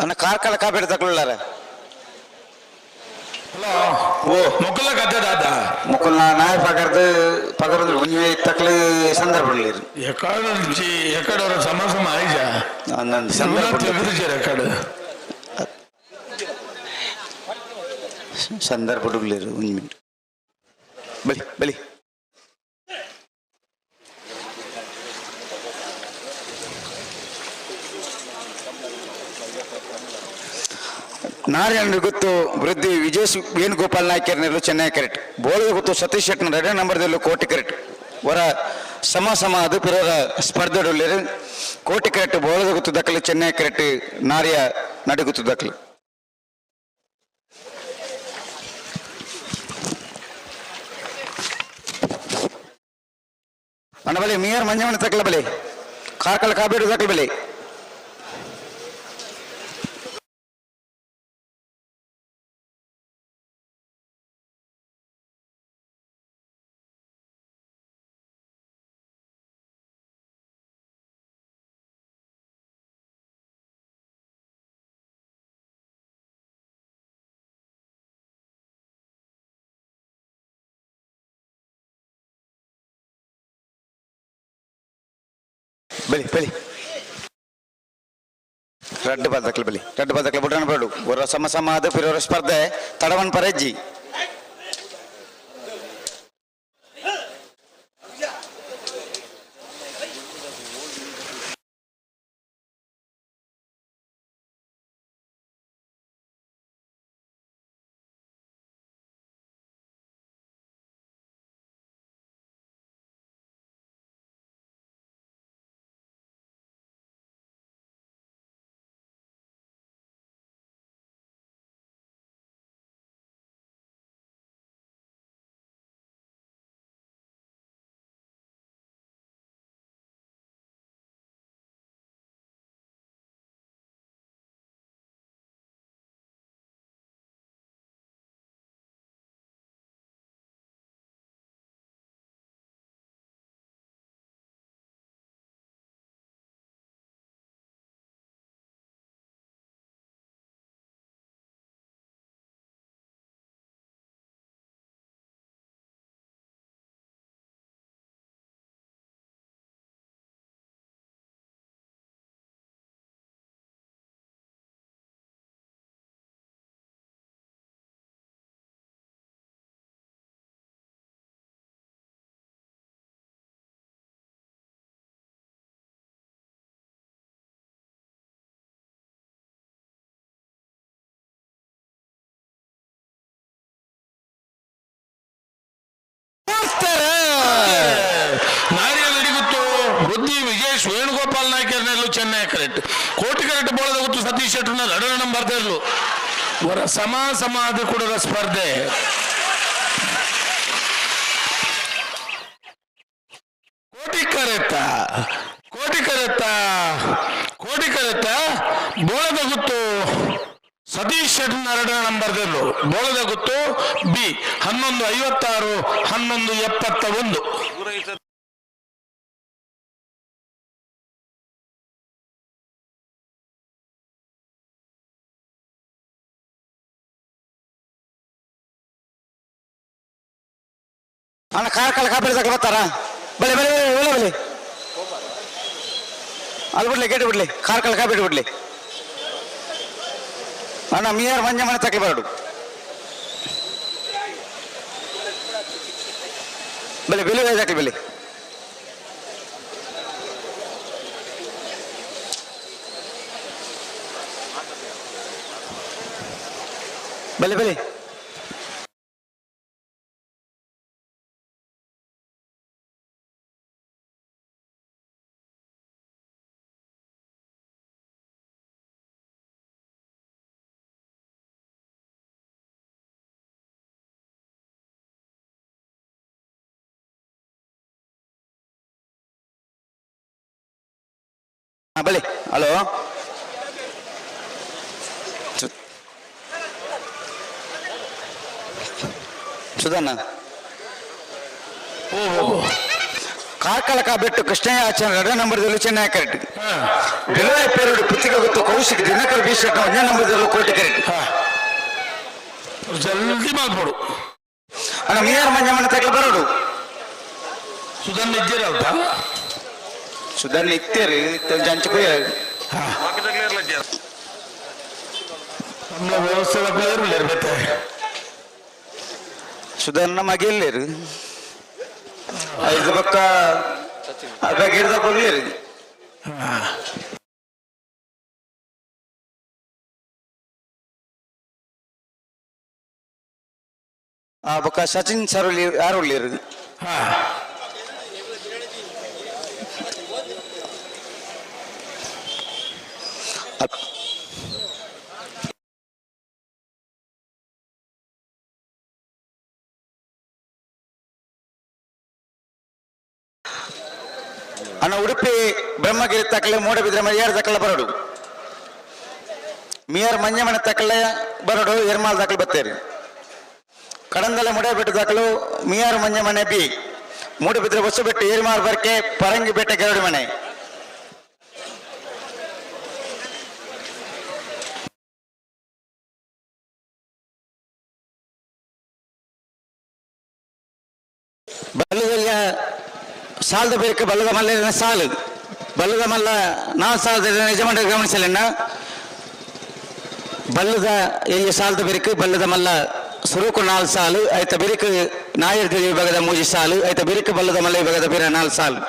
ಅನ್ನ ಕಾರ್ಕಳ ಕಾಬೇಡಿ ತಗೊಳ್ಳಾರ ಓ ಮೊಕ್ಕಲ ಕತೆ ದಾದ ಮುಕ್ಕಲ್ನ ನಾಯ ಪಗರದು ಒಂಜೆ ತಕ್ಲೆ ಸಂದರ್ಭ ಎಕಡೆ నుంచి ఎక్కడ వరకు సమస్య ఆయిజా ನನ್ನ ಸಂದರ್ಭ ఎక్కడ ಸಂದರ್ಭ ಹುಡುಗ್ಲೇರು ಒಂದು ಮಿನಿಟ್ ಬಲಿ ಬಲಿ ನಾರಾಯಣ ಗೊತ್ತು ವೃದ್ಧಿ ವಿಜಯ್ ವೇಣುಗೋಪಾಲ್ ನಾಯ್ಕರ್ನಲ್ಲೂ ಚೆನ್ನೈ ಕ್ಯಾರೆಟ್ ಬೋಳದ ಗೊತ್ತು ಸತೀಶ್ ಶೆಟ್ನ 2ನೇ ನಂಬರ್ದಲ್ಲೂ ಕೋಟಿ ಕ್ಯಾರೆಟ್ ವರ ಸಮ ಅದು ಪಿರರ ಸ್ಪರ್ಧೆಡುಳ್ಳೇರು ಕೋಟಿ ಕ್ಯಾರೆಟ್ ಬೋಳದ ಗೊತ್ತು ದಕ್ಕಲು ಚೆನ್ನೈ ಕ್ಯಾರೆಟ್ ನಾರ್ಯ ನಡುಗುತ್ತು ದಕ್ಕಲು ಅಣ್ಣ ಬಲೆ ಮೀಯರ್ ಮಂಜಮ್ಮನ ತಕ್ಕಲ ಬಲೆ ಕಾರ್ಕಳ ಕಾಬೇಡು ದಕ್ಕಲ ಬಲೆ ಬಲಿ ಬಲಿ ರಡ್ಡು ಬದಕ್ಲು ಬಲಿ ರಡ್ಡು ಬದಕ್ಲು ಬಿಡೋಣ ಬೇಡು ಒರ ಸಮ ಅದು ಪಿರೋರ ಸ್ಪರ್ಧೆ ತಡವನ್ ಪರೆಜ್ಜಿ ನಾರಿಯ ನಡಿಗುತ್ತು ಬುದ್ಧಿ ವಿಜೇಶ್ ವೇಣುಗೋಪಾಲ್ ನಾಯ್ಕರ್ನೆಲ್ಲೂ ಚೆನ್ನೈ ಕರೆಕ್ಟ್ ಕೋಟಿ ಕರೆಕ್ಟ್ ಬೋಳದ ಗೊತ್ತು ಸತೀಶ್ ಶೆಟ್ಟರ್ನ ಲಡನ ನಂಬರ್ ತೆರಲು ಅವರ ಸಮಾಧಿ ಕೂಡ ಸ್ಪರ್ಧೆ ಕೋಟಿ ಕರೆತ್ತ ಬೋಳದ ಗುತ್ತು ಸತೀಶ್ ಶೆಟ್ಟರ್ನ ಎರಡನೇ ನಂಬರ್ ತೆರಲು ಬೋಳದ ಗುತ್ತು ಬಿ 11:56 11:71 ಅಣ್ಣ ಕಾರ್ಕಳ ಕಾಪಿಡಿ ತಕ್ಕ ಬರ್ತಾರ ಬಲೆ ಬಲೆ ಬಲೆ ಬಲೆ ಅಲ್ಲಿ ಬಿಡ್ಲಿ ಗೇಟ್ ಬಿಡ್ಲಿ ಕಾರ್ಕಳ ಕಾಪಿಡಿ ಬಿಡ್ಲಿ ಅಣ್ಣ ಮಿಯರ್ ಮಂಜಮ್ಮನೆ ತಕ್ಕ ಬರಡು ಬಲೆ ಬೆಲೆ ತಕ್ಕ ಬೆಲೆ ಬಲೆ ಬಲೆ ಬಲಿ ಹಲೋ ಸುಧನ್ನ ಕಾರ್ಕಳಕ ಬೆಟ್ಟು ಕೃಷ್ಣಯ್ಯ ಆಚಾರ್ಯ ಎರಡನೇ ನಂಬರ್ದಲ್ಲೂ ಚೆನ್ನೈ ಕರೆಕ್ಟ್ ಡೆಲಿವರಿ ಪೇರೋಡು ಪುತ್ತಿಗೆ ಗೊತ್ತು ಕೌಶಿಕ್ ದಿನಕರ್ ಬಿ ಶೆಟ್ಟ ಒಂದನೇ ನಂಬರ್ದಲ್ಲೂ ಕೋಟಿ ಕರೆಕ್ಟ್ ಜಲ್ದಿ ಮಾಡ್ಬೋಡು ಅಣ್ಣ ಮಿಯರ್ ಮಂಜಮ್ಮನ ತಕ್ಕ ಬರೋಡು ಸುಧನ್ ಇದ್ದೀರಲ್ತ ಸುಧನ್ ಇತ್ತೇರಿ ಜಂಚಕೋಯ ನಮ್ಮ ವ್ಯವಸ್ಥೆ ಇರ್ಬೇಕು ಸುಧನ್ನ ಮಗಿಲ್ಲೇರು ಐದು ಪಕ್ಕ ಅದ ಗಿಡದ ಕೊಡ್ಲೇರಿ ಆ ಪಕ್ಕ ಸಚಿನ್ ಸರ್ ಯಾರು ಉಳ್ಳೇರು ಅಣ್ಣ ಉಡುಪಿ ಬ್ರಹ್ಮಗಿರಿ ತಕ್ಕಲೆ ಮೂಡಬಿದ್ರೆ ಮರಿಯಾರ ತಕ್ಕಲೆ ಬರಡು ಮಿಯರ್ ಮಂಜಮನೆ ತಕ್ಕಲೆ ಬರಡು ಎರ್ಮಾಲ್ ತಕ್ಕಲೆ ಬತ್ತೇರಿ ಕಡಂದಲೆ ಮುಡಬಿಟ್ಟು ತಕ್ಕಲು ಮಿಯರ್ ಮಂಜಮನೆ ಬಿ ಮೂಡಬಿದ್ರೆ ಹೊಸಬೆಟ್ಟು ಏರ್ಮಾಲ್ ಬರ್ಕೆ ಪರಂಗಿ ಬೆಟ್ಟ ಗರಡು ಮನೆ ಬಲ್ಲದ ಸಾಲದ ಬೇಕು ಬಲ್ಲದ ಮಲ್ಲೆನ ಸಾಲು ಬಲ್ಲದ ಮಲ್ಲ 4 ಸಾಲದ ಯಜಮಾನ ಗಮನಿಸಲಿನ ಬಲ್ಲದ ಇಲ್ಲಿ ಸಾಲದ ಬೆರಿಕು ಬಲ್ಲದ ಮಲ್ಲ ಸುರುಕು 4 ಸಾಲು ಐತ ಬೆರಿಕು ನಾಯರ್ ವಿಭಾಗದ 3 ಸಾಲು ಐತ ಬೆರಿಕು ಬಲ್ಲದ ಮಲ್ಲ ವಿಭಾಗದ ಬೇರೆ 4 ಸಾಲು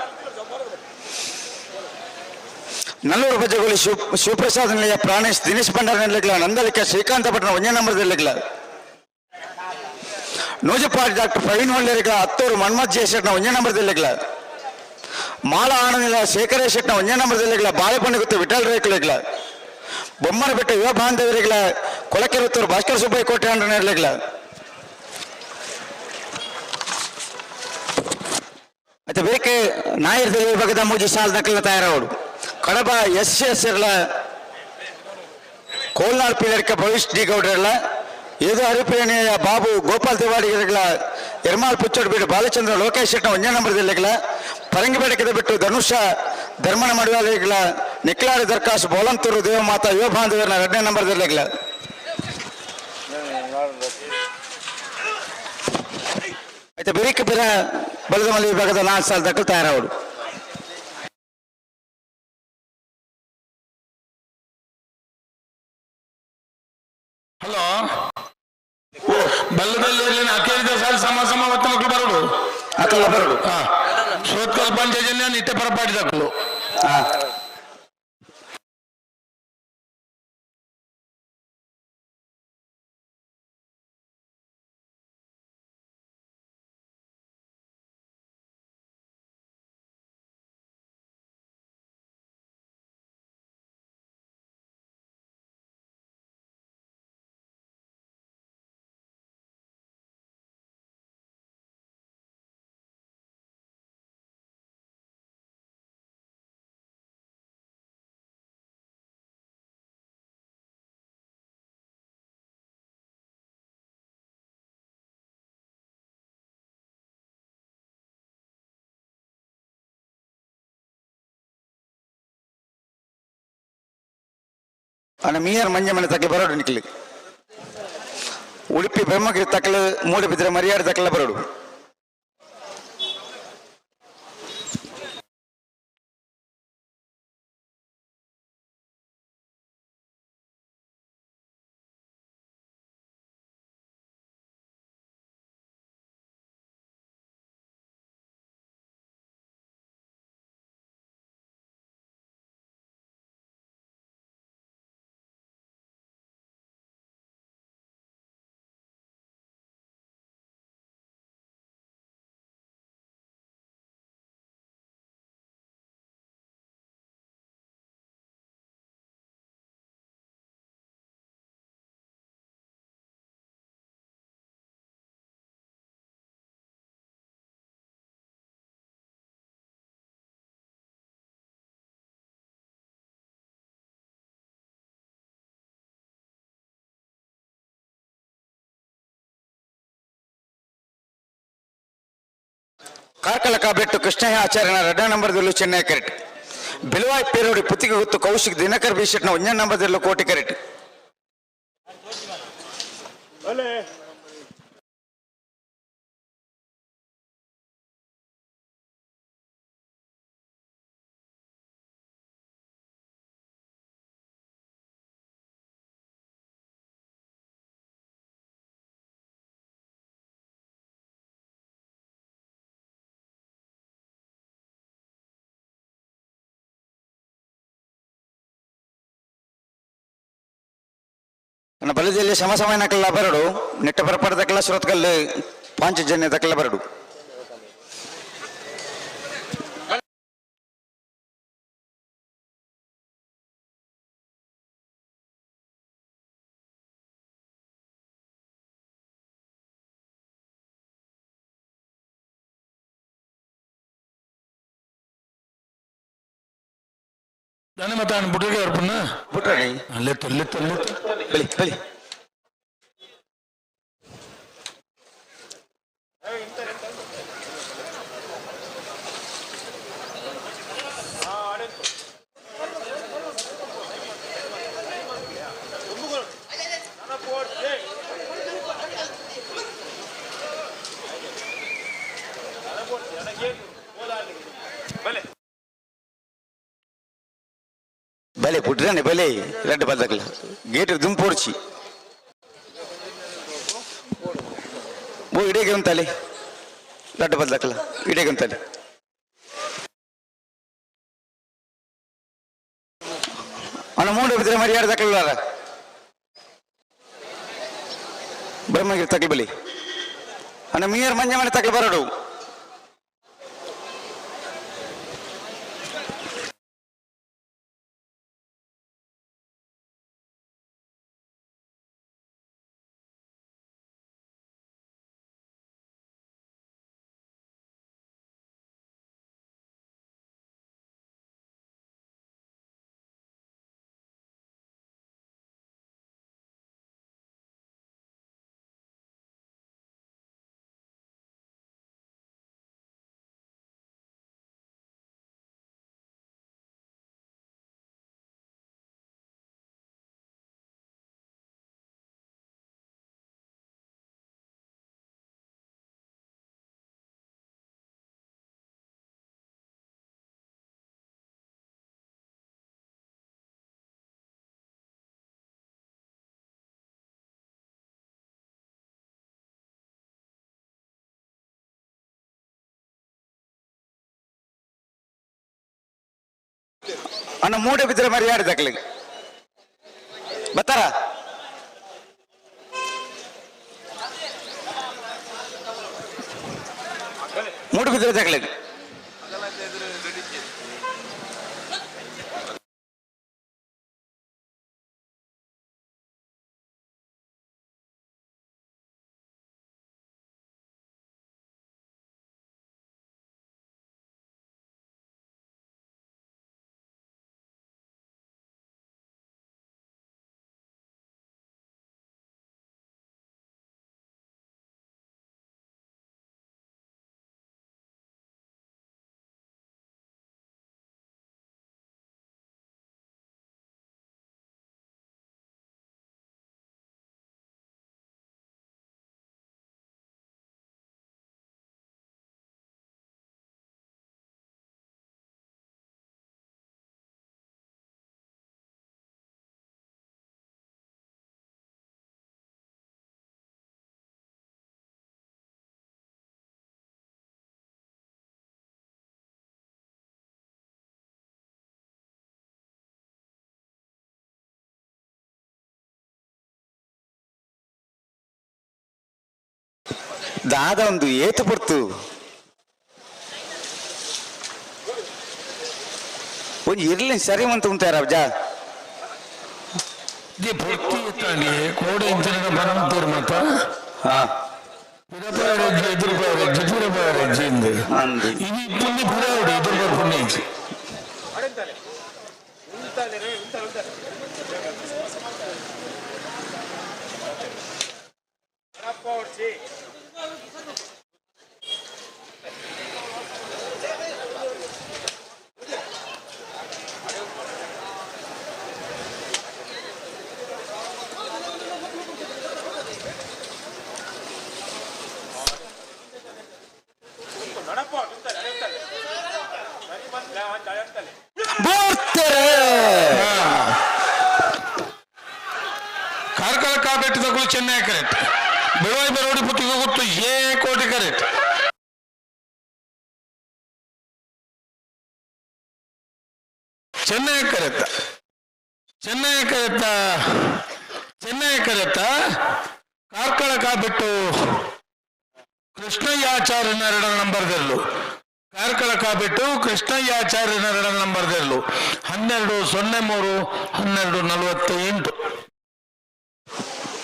ನಲ್ಲೂರು ಬಜ್ಜಗೋಳಿ ಶಿವಪ್ರಸಾದ್ ನಿಲಯ ಪ್ರಾಣೇಶ್ ದಿನೇಶ್ ಭಂಡಾರ ನಿಲಯಗಳ ನಂದಲಿಕ ಶ್ರೀಕಾಂತ ಪಟ್ಟಣ 1 ನಂಬರ್ ನಿಲಯಗಳ ನೂಜಪಾಡಿ ಡಾಕ್ಟರ್ ಪ್ರವೀಣ್ ಹೊಳ್ಳೆರಿಗಳ ಹತ್ತೂರು ಮನ್ಮಥ್ ಜಯಶೆಟ್ನ 1 ನಂಬರ್ ನಿಲಯಗಳ ಮಾಳ ಆನಂದಿಲ ಶೇಖರೇಶ್ ಶೆಟ್ನ 1 ನಂಬರ್ ನಿಲಯಗಳ ಬಾಳೆಪಣ್ಣಿ ಗುತ್ತು ವಿಠಲ್ ರೇಖಲೆಗಳ ಬೊಮ್ಮನಬೆಟ್ಟ ಯುವ ಬಾಂಧವರಿಗಳ ಕೊಳಕೆರುತ್ತೂರು ಭಾಸ್ಕರ್ ಸುಬ್ಬಯ್ಯ ಕೋಟೆ ಅಂಡ ನಿಲಯಗಳ ಮತ್ತೆ ಬೇಕೆ ನಾಯರ್ ವಿಭಾಗದ 3 ಸಾಲ್ ದಾಖಲೆ ತಯಾರವರು ಕಡಬ ಎಸ್ ಕೋಲ್ನಾಳ್ ಪಿಲ್ಲರ್ಕ ಭವಿಷ್ ಡಿ ಗೌಡ್ರಲ್ಲ ಏದು ಹರಿಪ್ರೇಣಿಯ ಬಾಬು ಗೋಪಾಲ್ ತಿವಾಡಿಗಳ ಎರ್ಮಾಲ್ ಪುಚ್ಚೋಡ್ ಬಿಟ್ಟು ಬಾಲಚಂದ್ರ ಲೋಕೇಶ್ ಶೆಟ್ನ 1 ನಂಬರ್ ಜಿಲ್ಲೆಗಳ ಪರಂಗಿಬೇಡಕದ ಬಿಟ್ಟು ಧನುಷ ಧರ್ಮಣ ಮಡಿವಾಳಿಗಳ ನಿಕ್ಲಾರಿ ದರ್ಕಾಶ್ ಬೋಲಂತೂರು ದೇವಮಾತಾ ಯುವ ಬಾಂಧವರನ್ನ 2ನೇ ನಂಬರ್ ಜಿಲ್ಲೆಗಳ అయితే ಬೆರಿಕ ಬಿರ ಬಲದಮಲ್ಲಿ ವಿಭಾಗದ 4 ಸಾಲ್ ದಾಖಲೆ ತಯಾರವರು ಹಲೋ ಬಲ್ಲದಲ್ಲಿ ಅಖೇರಿದ ಸಾಲು ಸಮ ಹೊತ್ತ ಮಕ್ಕಳು ಬರೋಡು ಅಕಲ್ಲ ಬರೋಡು ಸೋತ್ಕಲ್ ಪಂಚಜನ್ಯ ನಿತ್ಯ ಪರಪಾಟಿ ತಕ್ಕಲು ಅನ್ನ ಮೀಯರ್ ಮಂಜಮ್ಮನ ತಕ್ಕಲೆ ಬರೋಡು ನಿಕ್ಲಿ ಉಡುಪಿ ಬ್ರಹ್ಮಗಿರಿ ತಕ್ಕಲೆ ಮೂಡಬಿದ್ರೆ ಮರಿಯಾಡ ತಕ್ಕಲೆ ಬರೋಡು ಕಾರ್ಕಳಕ ಬೆಟ್ಟು ಕೃಷ್ಣಯ್ಯ ಆಚಾರ್ಯನ 2ನೇ ನಂಬರ್ ದಲ್ಲೂ ಚೆನ್ನೈ ಕರೆಕ್ಟ್ ಬಿಲವಾಯ್ ಪೇರೋಡಿ ಪುತ್ತಿಗೆ ಗೊತ್ತು ಕೌಶಿಕ್ ದಿನಕರ್ ಬಿ ಶೆಟ್ನ 1ನೇ ನಂಬರ್ ದಲ್ಲೂ ಕೋಟಿ ಕರೆಕ್ಟ್ ನನ್ನ ಬಲದಲ್ಲಿ ಸಮಸಮಯ ನಕಲ್ಲ ಬರಡು ನೆಟ್ಟ ಪರಪಡದಕ್ಕೆಲ್ಲ ಶ್ರೋತ್ಕಲ್ಲು ಪಾಂಚಜನ್ಯ ದಕ್ಕೆಲ್ಲ ಬರಡು దాని మత బుట్టగా వరపున్నా ಬಿಟ್ರೆ ಲೆತ್ತ ಲೆತ್ತ ಲೆತ್ತ ಬೆಳಿ ಬೆಳಿ ಸುಟ್ಟಾನೆ ಬಲೆ ರೆಡ್ ಬದಕಲ ಗೇಟ್ ದುಂಪೋರ್ಚಿ ಓ ಇಡೆಗೆ ಉಂತಲೆ ರೆಡ್ ಬದಕಲ ಇಡೆಗೆ ಉಂತಲೆ ಅಣ್ಣ ಮೂಡು ಬಿದ್ರೆ ಮರ್ಯಾದೆ ತಕಲಾರ ಬ್ರಹ್ಮಗಿರಿ ತಕಲಿ ಬಲಿ ಅಣ್ಣ ಮೀಯರ್ ಮಂಜ ಮಾಡಿ ತಕಲಿ ಬರಡು ಅಣ್ಣ ಮೂಡೆ ಬಿದ್ದರೆ ಮರ್ಯಾದೆ ತಕಲಿ ಬತ್ತಾರ ಮೂಡು ಬಿದ್ದರೆ ತಕಲಿ ದಾದ ಒಂದು ಏತು ಪೊರ್ತು ಒಂದು ಇರ್ಲಿ ಸರಿ ಅಂತ ಉಂಟಾರ ಅಜ್ಜ ఇది పొట్టి ఎత్తండి కోడి ఇంచిన బనంతూరు మత పిరపారెజ్జి ఎదురుపారెజ్జి పిరపారెజ్జి ఇంది ఇది ఇప్పుడు పిరావుడు ఎదురుపారు పుణ్యించి ಕಾರ್ಕಳ ಕಾಬೆಟ್ಟು ತಗೊಳ್ಳಿ ಚೆನ್ನೈ ಕರೆಕ್ಟ್ ಬೆಳವಾಯಿ ಬರೋಡಿ ಪುತ್ತಿಗೆ ಗೊತ್ತು ಏ ಕೋಟಿ ಕರೆಕ್ಟ್ ಚೆನ್ನೈ ಕರೆಕ್ಟ ಚೆನ್ನೈ ಕರೆಕ್ಟ ಚೆನ್ನೈ ಕರೆಕ್ಟ ಕಾರ್ಕಳ ಕಾಬೆಟ್ಟು ಕೃಷ್ಣಯ್ಯಾಚಾರ್ಯನ 2 ನಂಬರ್ದಲ್ಲೂ ಕಾರ್ಕಳ ಕಾಬಿಟ್ಟು ಕೃಷ್ಣಯ್ಯಾಚಾರ್ಯನ 2 ನಂಬರ್ದಲ್ಲೂ 12:03 12:48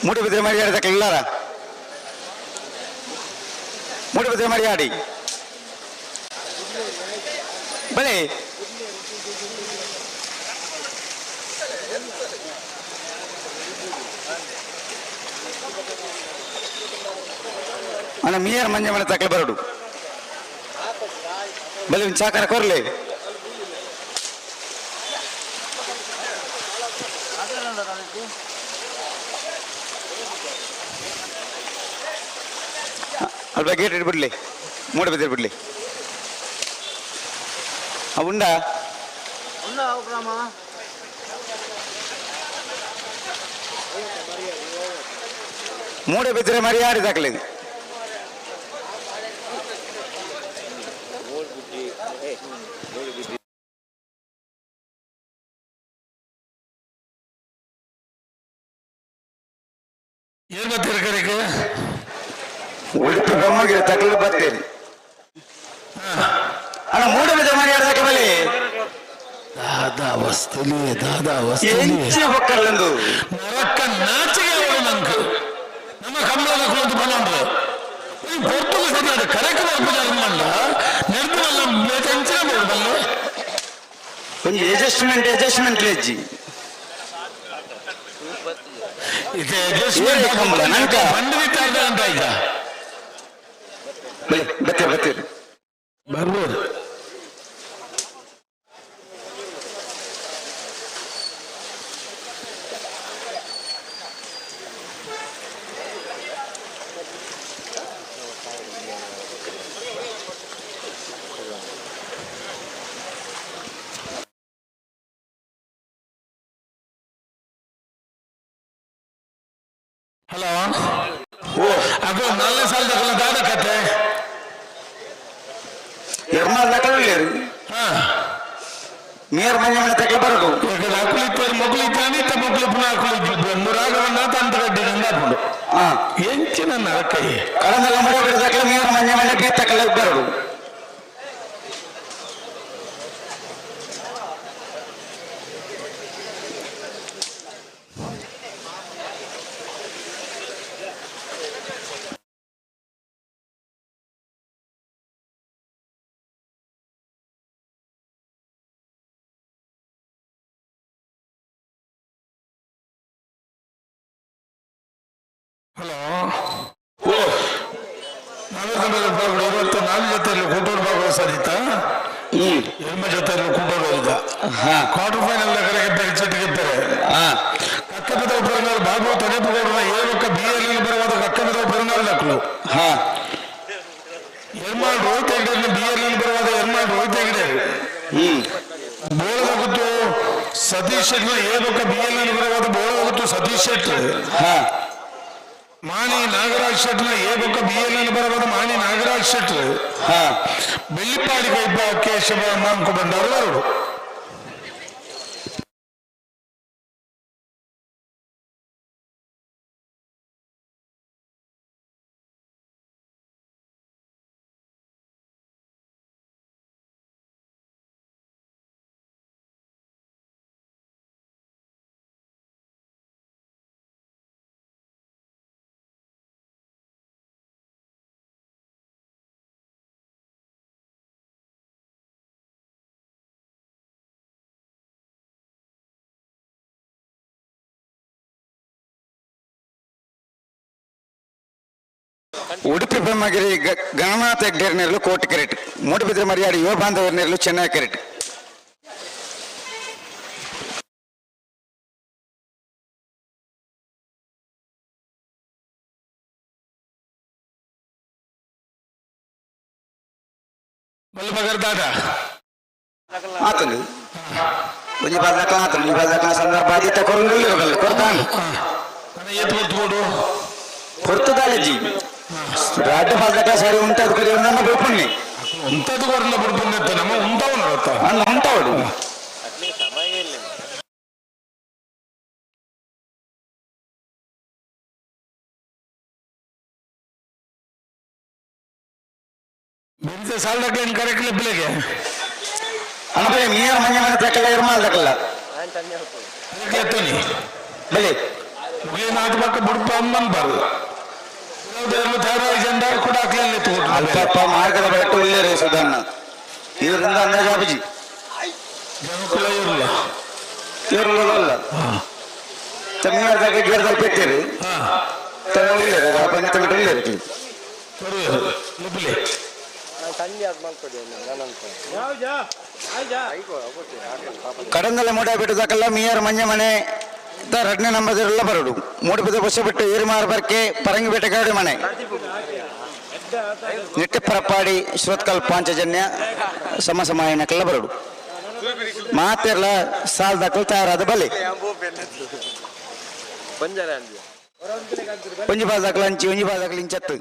ಮೂಡುಬಿದ್ರೆ ಮರ್ಯಾದೆ ತಕಲಾರ ಮೂಡುಬಿದ್ರೆ ಮರ್ಯಾಡಿ ಬಲೆ ಅಣ್ಣ ಮೀಯರ್ ಮಂಜ ಮನೆ ತಕಲೆ ಬರಡು ಬಲೆ ಚಾಕರ ಕೊರ್ಲೆ ಅಲ್ಪ ಗೇಟ್ ಇಟ್ಬಿಡ್ಲಿ ಮೂಡ ಬಿದ್ದಿರ್ಬಿಡ್ಲಿ ಉಂಡ ಮೂಡಬಿದ್ರೆ ಮರಿಯಾಡಿ ದಾಖಲೆ ಏನ್ ಬರ್ತೀರಿ ಕಡೆಗೆ ಉಡುಪಿ ಬ್ರಹ್ಮಗಿರಿ ತಕಲು ಬರ್ತೀರಿ ಅಣ್ಣ ಮೂಡಬಿದ್ರೆ ಮರಿಯಾಡಿ ದಾಖಲೆ ಬಲಿ ದಾದಾ ವಸ್ತುಲಿ ಎಂಚೆ ಹೊಕ್ಕಲ್ಲಂದು ನರಕ್ಕ ನಾಚಿಗೆ ಅವಳು ನಂಕ ನಮ್ಮ ಕಮಲದ ಕುಳಿತು ಬಂದ್ರೆ ಪೊರ್ತುಗ ಸರಿ ಅದು ಕರೆಕ್ಟ್ ಮಾಡ್ಬೋದು ಮಂಡ ನಿರ್ಮಲ ಟೆನ್ಷನ್ ಮಾಡ್ಬಲ್ಲ ಒಂದು ಅಡ್ಜಸ್ಟ್ಮೆಂಟ್ ಲೆಜ್ಜಿ ಇದು ಅಡ್ಜಸ್ಟ್ಮೆಂಟ್ ಕಂಬಳ ನಂಕ ಬಂದ್ಬಿಟ್ಟು ಅರ್ಧ ಗಂಟೆ ಆಯ್ತಾ ಬರ್ತೀರಿ ಬರ್ಬೋದು ಹಲೋ ಅದು 4 ಸಾಲದ ದಾದ ಕತೆ ಎರ್ಮಾಲ್ ದಾಖಲೆ ಮೇಯರ್ ಮನೆ ತಕಲೆ ಬರೋದು ಅಕ್ಕಳಿತ್ತು ಮಕ್ಕಳಿದ್ದಾನೆ ಮಕ್ಕಳು ಪುನಃ ಅಕ್ಕಳಿದ್ದು ಮುರಾಗವನ್ನ ತಂತ ಗಡ್ಡೆ ಗಂಗಾಪುಂಡು ಎಂಚಿನ ನರಕೈ ಕಳಂದಲ್ಲ ಮೂಡಬಿದ್ರೆ ದಾಖಲೆ ಮೇಯರ್ ಮನೆ ತಕಲೆ ಬರೋದು ಹಲೋ ಇವತ್ತು ನಾನು ಜೊತೆಯಲ್ಲಿ ಕೂಟೂರು ಭಾಗವತ ಸರಿತ ಎಮ್ಮ ಜೊತೆಯಲ್ಲಿ ಕೂಟೂರು ಹೋಗಿದ್ದ ಕ್ವಾರ್ಟರ್ ಫೈನಲ್ ಕರೆಗೆ ಚಟ್ಟಿಗೆತ್ತಾರೆ ಕಕ್ಕಪದ ಪೆರುನಾಳು ಭಾಗವತ ನೆನಪುಗೌಡರ ಏಳಕ್ಕ ಬಿಎಲ್ ಬರುವಾಗ ಕಕ್ಕಪದ ಪೆರುನಾಳು ನಕ್ಕಲು ಎರ್ಮಾಳ್ ರೋಹಿತ್ ಹೆಗ್ಡೆ ಬಿಎಲ್ ಬರುವಾಗ ಎರ್ಮಾಳ್ ರೋಹಿತ್ ಹೆಗ್ಡೆ ಬೋಳದಗುತ್ತು ಸತೀಶ್ ಶೆಟ್ಟಿ ಏಳಕ್ಕ ಬಿಎಲ್ ಬರುವಾಗ ಬೋಳದಗುತ್ತು ಸತೀಶ್ ಶೆಟ್ಟಿ ಮಾಣಿ ನಾಗರಾಜ್ ಶೆಟ್ನ ಏಬೊಕ್ಕ ಬಿಎಲ್ ಬರಬಹುದು ಮಾಣಿ ನಾಗರಾಜ್ ಶೆಟ್ ಬೆಳ್ಳಿಪಾಡಿ ಕೈಬ್ಬ ಕೇಶವ ಮಾಂಕು ಬಂದವರು ಅವರು ಉಡುಪಿ ಬ್ರಹ್ಮಗಿರಿ ಗಣನಾಥ ಹೆಗ್ಡೇರ್ನೆರಲು ಕೋಟಿ ಕೆರೆಟ್ ಮೂಡಬಿದ್ರೆ ಮರಿಯಾಡಿ ಯುವ ಬಾಂಧವರ್ನೆರಲು ಚೆನ್ನೈ ಕೆರೆಟ್ ಆತಂದು ಒಂಜಿ ಬಾದಕಲ ಆತಂದು ಈ ಬಾದಕಲ ಸಂದರ್ಭ ಆದಿತ್ತ ಕೊರಂಗಲ್ಲಿ ಕೊಡ್ತಾನು ಕೊಡ್ತದಾಲಜಿ ರಾಜ್ಯ ಬಾದಕ ಸರಿ ಉಂಟದು ಕರಿ ನನ್ನ ಬಿಡ್ಪಣ್ಣಿ ಉಂಟದು ಕೊರಲ್ಲ ಬಿಡ್ಪಣ್ಣಿ ಅಂತ ನಮ್ಮ ಉಂಟವನು ಅನ್ನ ಉಂಟವಡು ಬೆಂತ ಸಾಲಕ್ಕೆ ಕರೆಕ್ಟ್ ಲೆಪ್ಪಲೆಗೆ ಅಣ್ಣ ಮೀಯರ್ ಮನೆ ಮನೆ ತಕ್ಕಲ್ಲ ಇರ್ಮಾಲ್ ತಕ್ಕಲ್ಲ ಎತ್ತನಿ ಬೆಳಿ ನಾಲ್ಕು ಪಕ್ಕ ಬಿಡ್ಪ ಅಮ್ಮನ್ ಬಾರು ಜೆಂಡ ಕೂಡ ಅಲ್ಪ ಮಾರ್ಗದ ಬೆಟ್ಟು ಒಳ್ಳೆ ಸುಧನ್ನ ಇದರಿಂದ ಅಂದಾಜು ಅಭಿಜಿ ಜನಕುಲ ಇರಲ್ಲ ಇರಲ್ಲ ತಮಿಳ್ನಾಡಿದಾಗ ಗಿಡದಲ್ಲಿ ಪೆಟ್ಟಿರಿ ಒಳ್ಳೆ ಕಡಂದಲ್ಲ ಮೂಡಬಿಟ್ಟು ದಾಖಲ್ಲ ಮೀಯರ್ ಮಂಜ ಮನೆ ಎರಡನೇ ನಂಬರ್ಲ್ಲ ಬರೋಡು ಮೂಡಬಿದ ಬಸ್ ಬಿಟ್ಟು ಏರಿಮಾರ ಬರ್ಕೆ ಪರಂಗಿ ಬೇಟೆಗಾಡಿ ಮನೆ ನಿಟ್ಟೆಪ್ಪರಪ್ಪಾಡಿ ಶ್ರೋತ್ಕಲ್ ಪಾಂಚಜನ್ಯ ಸಮಸಮಾಯನಕ್ಕೆಲ್ಲ ಬರೋಡು ಮಾತೆಲ್ಲ ಸಾಲ್ ದಾಖಲು ತಯಾರಾದ ಬಲಿ ಒಂಜಿ ಪಾದಕ್ಲ ಅಂಚಿ ಒಂಜಿ ಪಾದಕ್ಲ ಇಂಚತ್ತು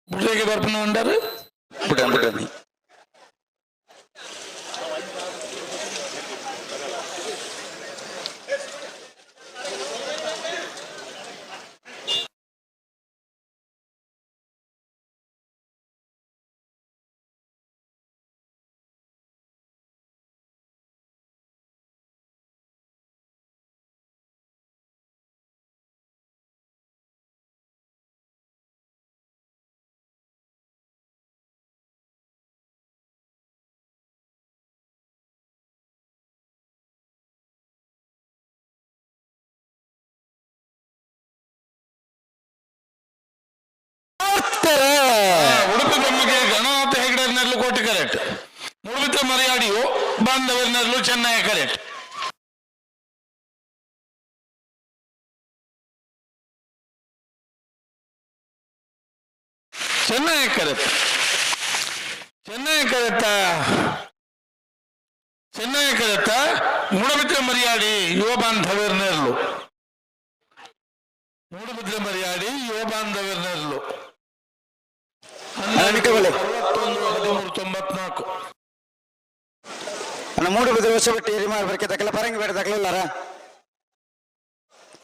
బుడ్డకి తరపున ఉంటారు పుట్టాను పుట్టాను ಉಡುಪಿ ಬೊಮ್ಮಗೆ ಗಣನಾಥ ಹೆಗ್ಡೆರ್ನರ್ಲು ಕೋಟಿ ಕರೆಕ್ಟ್ ಮುಡುಬಿತ್ರ ಮರಿಯಾಡಿಯು ಬಾಂಧವರ್ನರ್ಲು ಚೆನ್ನೈ ಕರೆಕ್ಟ್ ಚೆನ್ನೈ ಕರೆಕ್ಟ್ ಚೆನ್ನೈ ಕರೆಕ್ಟ ಮೂಡಬಿದ್ರೆ ಮರಿಯಾಡಿ ಯುವ ಬಾಂಧವರ್ನರ್ಲು ಮೂಡಬಿದ್ರೆ ಮರಿಯಾಡಿ ಯುವ ಬಾಂಧವರ್ನರ್ಲು 94 ಅಣ್ಣ 3 ವರ್ಷ ಬಿಟ್ಟು ಏರಿ ಮಾಡ್ಬೇಕಲ್ಲ ಪರಂಗಿಪೇಟೆ ತಗೊಳ್ಳಾರ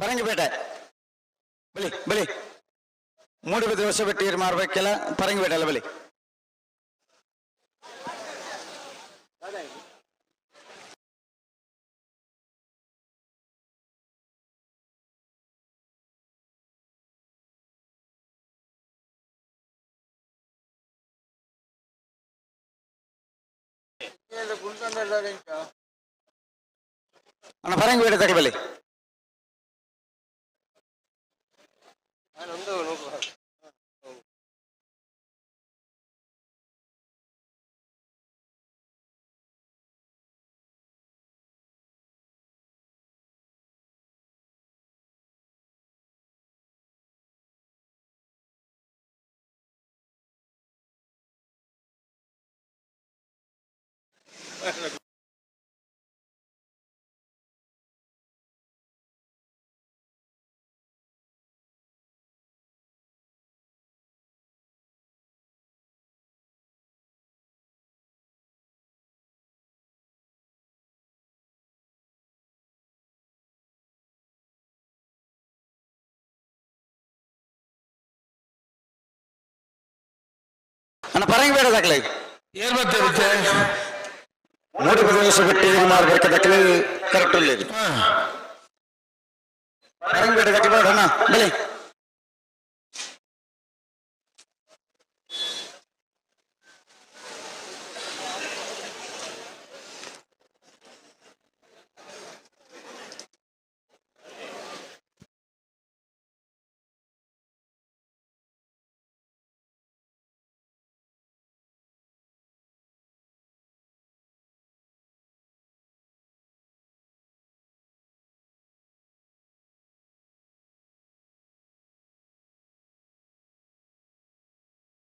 ಪರಂಗಿಪೇಟೆ ಬಲಿ ಬಲಿ 3 ವರ್ಷ ಬಿಟ್ಟು ಏರಿ ಮಾಡ್ಬೇಕಲ್ಲ ಪರಂಗಿಪೇಟೆ ಅಲ್ಲ ಬಲಿ ಅಣ್ಣ ಪರಂಗಿಪೇಟೆ ತಗೊಳ್ಳಿ ಬಲಿ ಅಣ್ಣ ಪರಂಗಿಪೇಟೆ ತಗೊಳ್ಳಿ ಏನ್ ಬರ್ತಿರುತ್ತೆ 3 ವರ್ಷ ಬಿಟ್ಟು ಏರಿ ಮಾಡ್ಬೇಕದಕ್ಕೆ ಕರೆಕ್ಟ್ ಇಲ್ಲ ಪರಂಗಿಪೇಟೆ ದಕ್ಕಲ್ ಬರೋಡು ಅಣ್ಣ ಬಲೆ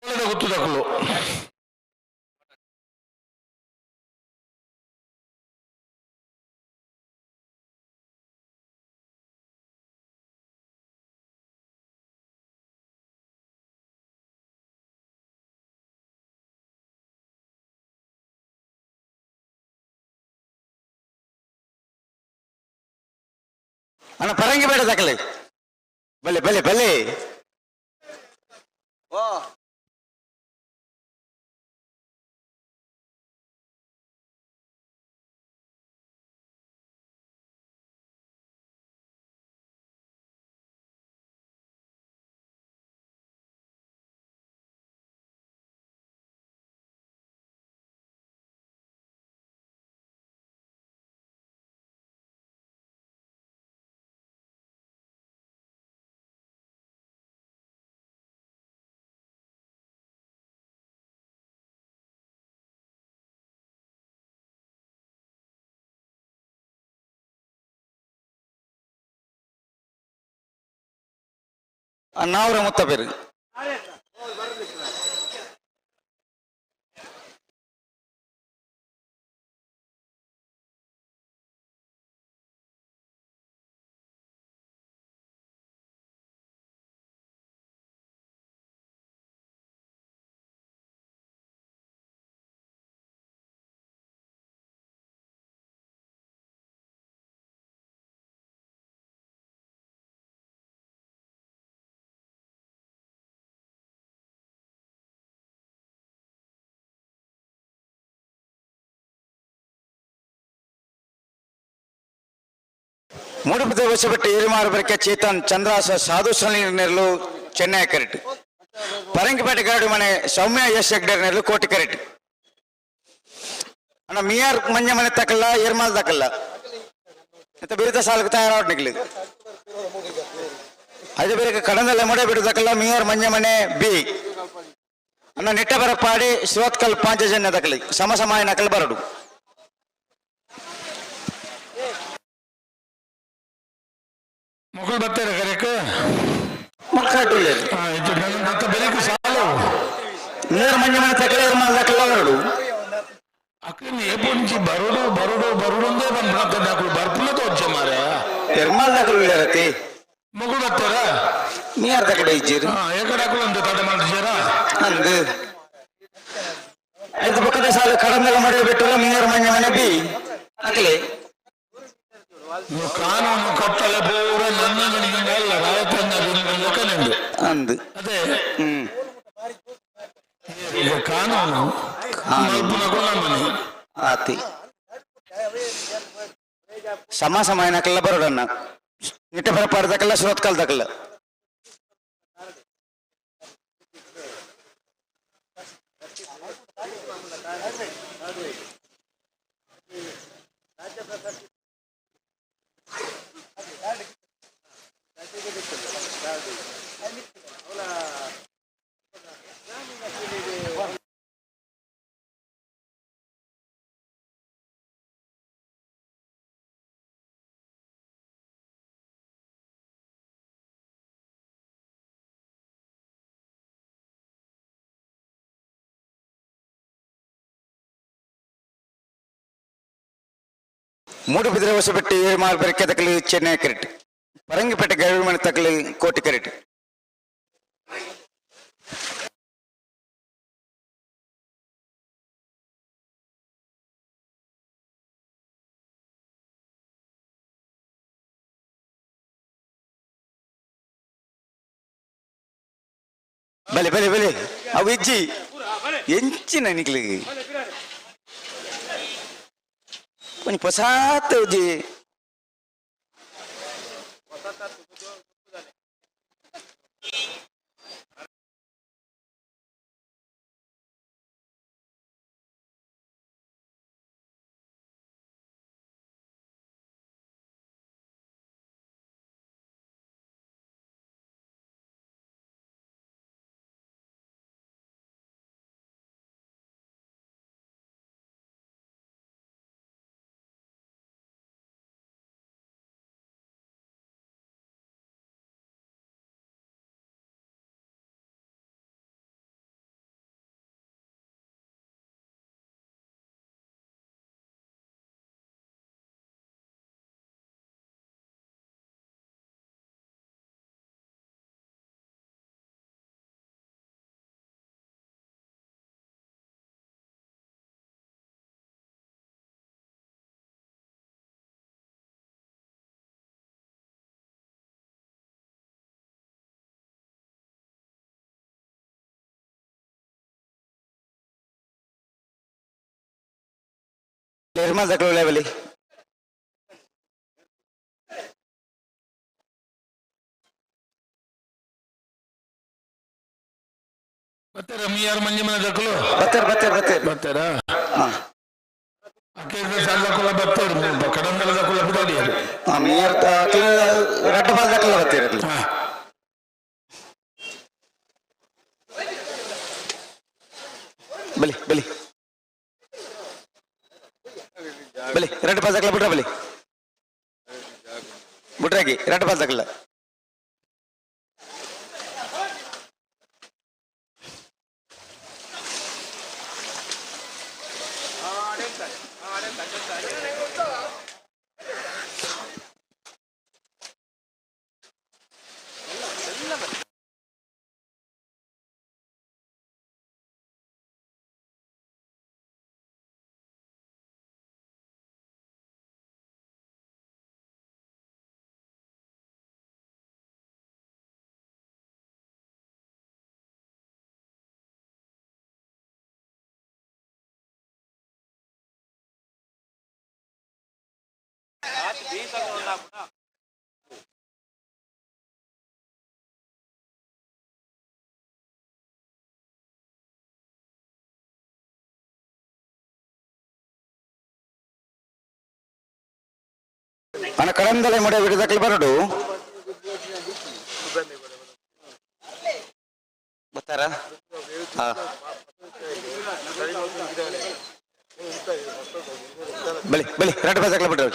ಗುತ್ತು ತಕ್ಕಲು ಅಣ್ಣ ಪರಂಗಿಪೇಟೆ ದಕ್ಕಲೆ ಬಲೆ ಬಲೆ ಬಲೆ ಅಣ್ಣಾವ್ರ ಮುತ್ತ ಪೇರು ಮೂಡುಬಿದ್ರೆ ವರ್ಷಪಟ್ಟು ಏರಿಮಾರಬರಿಕೆ ಚೇತನ್ ಚಂದ್ರಾಸ ಸಾಧು ಸಲೀರ್ನೆರ್ಲು ಚೆನ್ನೈ ಕರೆಕ್ಟ್ ಪರಂಗಿಪೇಟೆ ಗರಡು ಮನೆ ಸೌಮ್ಯ ಯಶ್ ಹೆಗ್ಡರ್ನೆರ್ಲು ಕೋಟಿ ಕರೆಕ್ಟ್ ಅಣ್ಣ ಮಿಯಾರ್ ಮಂಜ ಮನೆ ತಕ್ಕಲ್ಲ ಏರ್ಮಾಲ್ ತಕ್ಕಲ್ಲ ಮತ್ತೆ ಬಿರುದ ಸಾಲಕ್ಕೆ ತಯಾರಾಡ್ ನಿಗ್ಲಿ ಅದು ಬೇರೆ ಕಡಂದಲ್ಲ ಮೊಡೆ ಬಿಡು ತಕ್ಕಲ್ಲ ಮಿಯಾರ್ ಮಂಜ ಮನೆ ಬಿ ಅಣ್ಣ ನಿಟ್ಟ ಬರಪಾಡಿ ಶಿವತ್ಕಲ್ ಪಾಂಚಜನ್ಯ ತಕ್ಕಲಿ ಸಮ ಸಮಾಯ ನಕಲ್ ಬರಡು ಮಕ್ಕಳು ಬರ್ತಾರೆ ಕರೆಕ್ ಮಕ್ಕಳು ಇದು ನನ್ನ ಬೆಳಕು ಸಾಲು ಮಿಯಾರ್ ಮಂಜ ಮನೆ ತಕ್ಕಲ ಏರ್ಮಾಲ್ ತಕ್ಕಲ್ಲ ಬರಡು ಅಕ್ಕನ ಎಪ್ಪು నుంచి ಬರುಡು ಬರುಡು ಬರುಡುಂದೇ ಬಂದ್ಬಿಡತ್ತೆ ನಾಕು ಬರ್ಪುನతో వచ్చే ಮಾರೆ ಏರ್ಮಾಲ್ ತಕ್ಕಲು ಇರತ್ತೆ ಮಕ್ಕಳು ಬರ್ತಾರಾ ಮಿಯಾರ್ ತಕ್ಕಡೆ ಇಜ್ಜಿರು ಎಕಡಾಕಲು ಅಂತ ತಡೆ ಮಾಡ್ತೀರಾ ಅಂದು ಐದು ಪಕ್ಕದ ಸಾಲು ಕಡಂದಲ್ಲ ಮಡೆ ಬಿಟ್ಟಲ್ಲ ಮಿಯಾರ್ ಮಂಜ ಮನೆ ಬಿ ಅಕಲೆ ನೀವು ಕಾನೂನು ಕಟ್ಟಲೆ ಪೂರ ನನ್ನ ಗಣಿಗಲ್ಲ ರಾಯತನ್ನ ಲೆಕ್ಕನೆಂದು ಅಂದು ಅದೇ ಹ್ಮ್ ಈಗ ಕಾನೂನು ಮಲ್ಪುನಗಳು ನಮ್ಮನೆ ಆತಿ ಸಮ ಸಮಾಯ ನಕಲ್ಲ ಬರೋಡನ್ನ ನಿಟ್ಟ ಬರಪಾಡ್ದಕ್ಕಲ್ಲ ಶ್ರೋತ್ಕಾಲ್ದಕ್ಕಲ್ಲ ಮೂಡುಬಿದ್ರೆ ಹೊಸಪೆಟ್ಟಿ ಏರ್ಮಾಲ್ ಬೆರಕೆ ತಕ್ಕಲಿ ಚೆನ್ನೈ ಕರೆಕ್ಟ್ ಪರಂಗಿಪೇಟೆ ಗರಡು ಮನೆ ತಕ್ಕಲಿ ಕೋಟಿ ಕರೆಕ್ಟ್ ಬಲೆ ಬಲೆ ಬಲೆ ಅವು ಇಜ್ಜಿ ಎಂಚಿನ ನಿಕ್ಲಿಗೆ ಕೊಂಚ ಪೊಸಾತ್ ಉಜ್ಜಿ ನಿರ್ಮಲ್ ದಕ್ಕಲು ಲೆವೆಲಿ ಬರ್ತಾರ ಮೀಯಾರು ಮಂಜಿ ಮನೆ ದಕ್ಕಲು ಬತ್ತೇರ್ ಬರ್ತಾರಾ ಹಾ ಅಕ್ಕೇರ್ದ ಸಾಲ ದಕ್ಕಲ ಬರ್ತಾರೆ ಕಡಂಗಲ ದಕ್ಕಲ ಬಿಡಾಡಿಯರು ಮೀಯರ್ ರಡ್ಡ ಪಾಲ್ ದಕ್ಕಲ ಬತ್ತೇರ್ ಹಾ ಬಲಿ ಬಲಿ ಬಲಿ ರಡ್ಡ ಪಾಲ್ ದಕ್ಕಲ ಬಿಡ್ರ ಬಲಿ ಬಿಟ್ರಾಗಿ ರಡ್ಡ ಪಾಲ್ ದಕ್ಕಲ మన కడందల ముడే విడుదల బరడు బతారా ಬಲಿ ಬಲಿ ರಡ್ಡ ಪಾಲ್ ದಕ್ಕಲ ಬಿಡ್ರ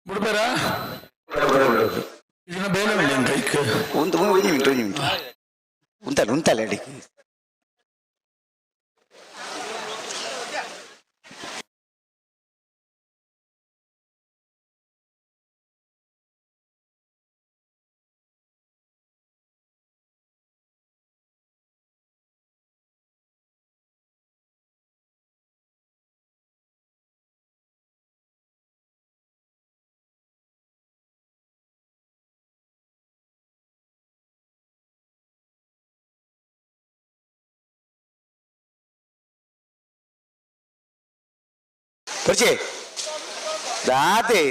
ಬಿಡ್ಬೇರಾ ಇದನ್ನ ಬೇರೆ ಕೈಕ್ ಒಂದು ಮಿನಿಟ್ ಉಂತಲ್ಲ ಅಡಿಕೆ ಪರಿಚಯ దాతే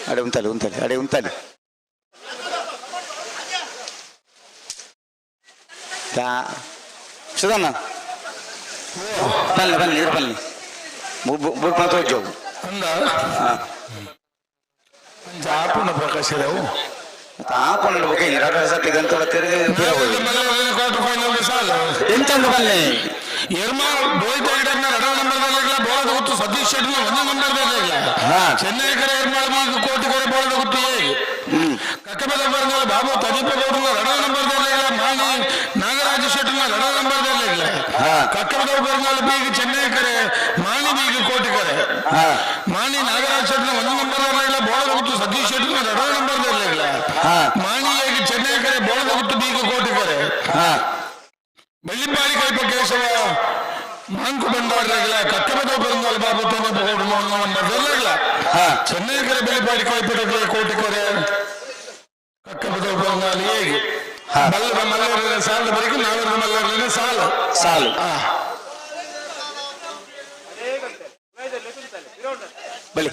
అడే ఉంచాలి సుధన్న పల్లి పల్లి బూట్ మాత్రం వచ్చావు ಅಂದ ಜಾಪುನ ಪ್ರಕಾಶ್ ಇದಾವು ತಾಪನ ಬಗ್ಗೆ ಎರಡು ಸತಿ ಗಂಟೆ ತಿರುಗಿ ಕ್ವಾರ್ಟರ್ ಫೈನಲ್ ಸಾಲು ಎಂತಂದು ಬಲ್ಲೆ ಎರ್ಮಾಲ್ ರೋಹಿತ್ ಹೆಗ್ಡೆರ್ನ 2 ನಂಬರ್ದಲ್ಲಿಲ್ಲ ಬೋಳದ ಗೊತ್ತು ಸತೀಶ್ ಶೆಟ್ಟಿನ 1 ನಂಬರ್ದಲ್ಲಿಲ್ಲ ಚೆನ್ನೈ ಕಡೆ ಎರ್ಮಾಲ್ ಬೀಗ ಕೋಟಿ ಕಡೆ ಬೋಳದ ಗೊತ್ತು ಹೇಗೆ ಕಕ್ಕಬದ ಬರ್ಗಲ್ ಬಾಬು ತದೀಪಗೌಡನ 2 ನಂಬರ್ದಲ್ಲಿಲ್ಲ ಮಾಣಿ ನಾಗರಾಜ ಶೆಟ್ಟಿನ 2 ನಂಬರ್ದಲ್ಲಿಲ್ಲ ಕಕ್ಕಬದ ಬರ್ಗಲ್ ಬೀಗ ಚೆನ್ನೈ ಕಡೆ ಮಾಣಿ ಬೀಗ ಕೋಟಿ ಕಡೆ ಮಾಣಿ ನಾಗರಾಜ ಶೆಟ್ಟಿನ 1 ನಂಬರ್ದಲ್ಲಿಲ್ಲ ಬೋಳದ ಗೊತ್ತು ಸತೀಶ್ ಶೆಟ್ಟಿನ 2 ನಂಬರ್ದಲ್ಲಿಲ್ಲ ಮಾಣಿ ಹೇಗೆ ಚೆನ್ನೈ ಕಡೆ ಬೋಳದ ಗೊತ್ತು ಬೀಗ ಕೋಟಿ ಕಡೆ ಬೆಳ್ಳಿಪಾಡಿ ಕೈಪ ಕೇಶವ ಮಾಂಕು ಬಂಡಾರಲ್ಲ ಕಕ್ಕಬದ ಬರ್ಗಲ್ ಬಾಬು ತದೀಪಗೌಡನ 1 ನಂಬರ್ದಲ್ಲಿಲ್ಲ ಚೆನ್ನೈ ಕಡೆ ಬೆಳ್ಳಿಪಾಡಿ ಕೈಪಟಗಳ ಕೋಟಿ ಕಡೆ ಕಕ್ಕಬದ ಬರ್ಗಲ್ ಹೇಗೆ ಮಲ್ಲರ ಮಲ್ಲರ ಸಾಲದವರೆಗೂ ನಾವರ ಮಲ್ಲರ ಸಾಲು ಸಾಲು ಬಲಿ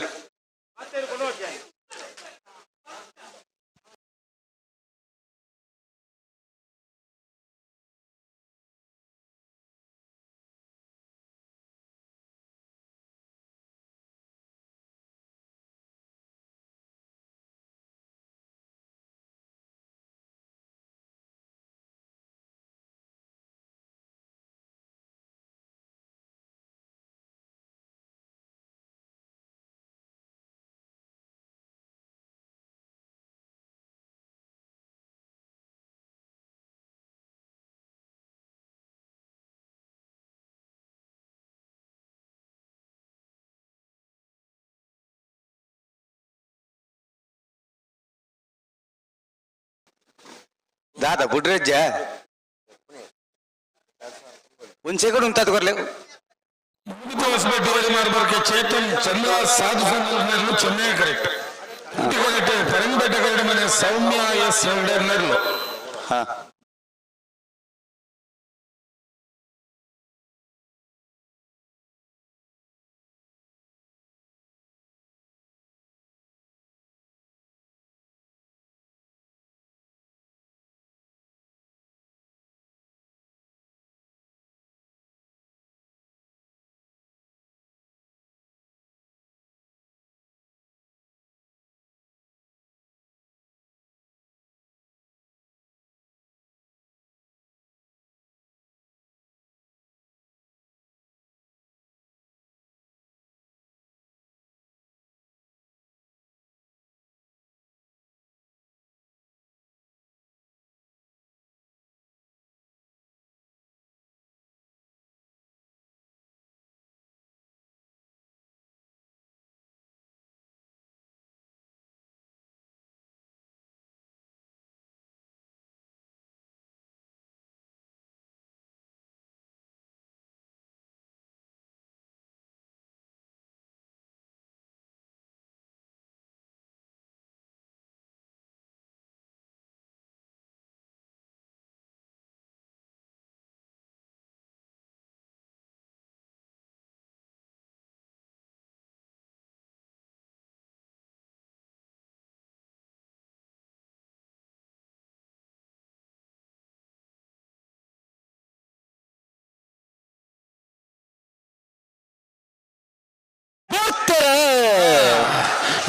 दादा बुड्रेज्ज उंचे कड उंतात करले ಹೊಸಪೇಟೆ ಮಾರ್ಬರ್ಕೆ ಚೇತನ್ ಚಂದ್ರ ಸಾಧು ಸಂಘಟನೆಗಳು ಚೆನ್ನೈ ಕರೆಕ್ಟ್ ಪರಂಪೇಟೆ ಕರಡಿ ಮನೆ ಸೌಮ್ಯ ಎಸ್ ಹೆಗ್ಡೆರ್ನರ್ಲು ಹಾ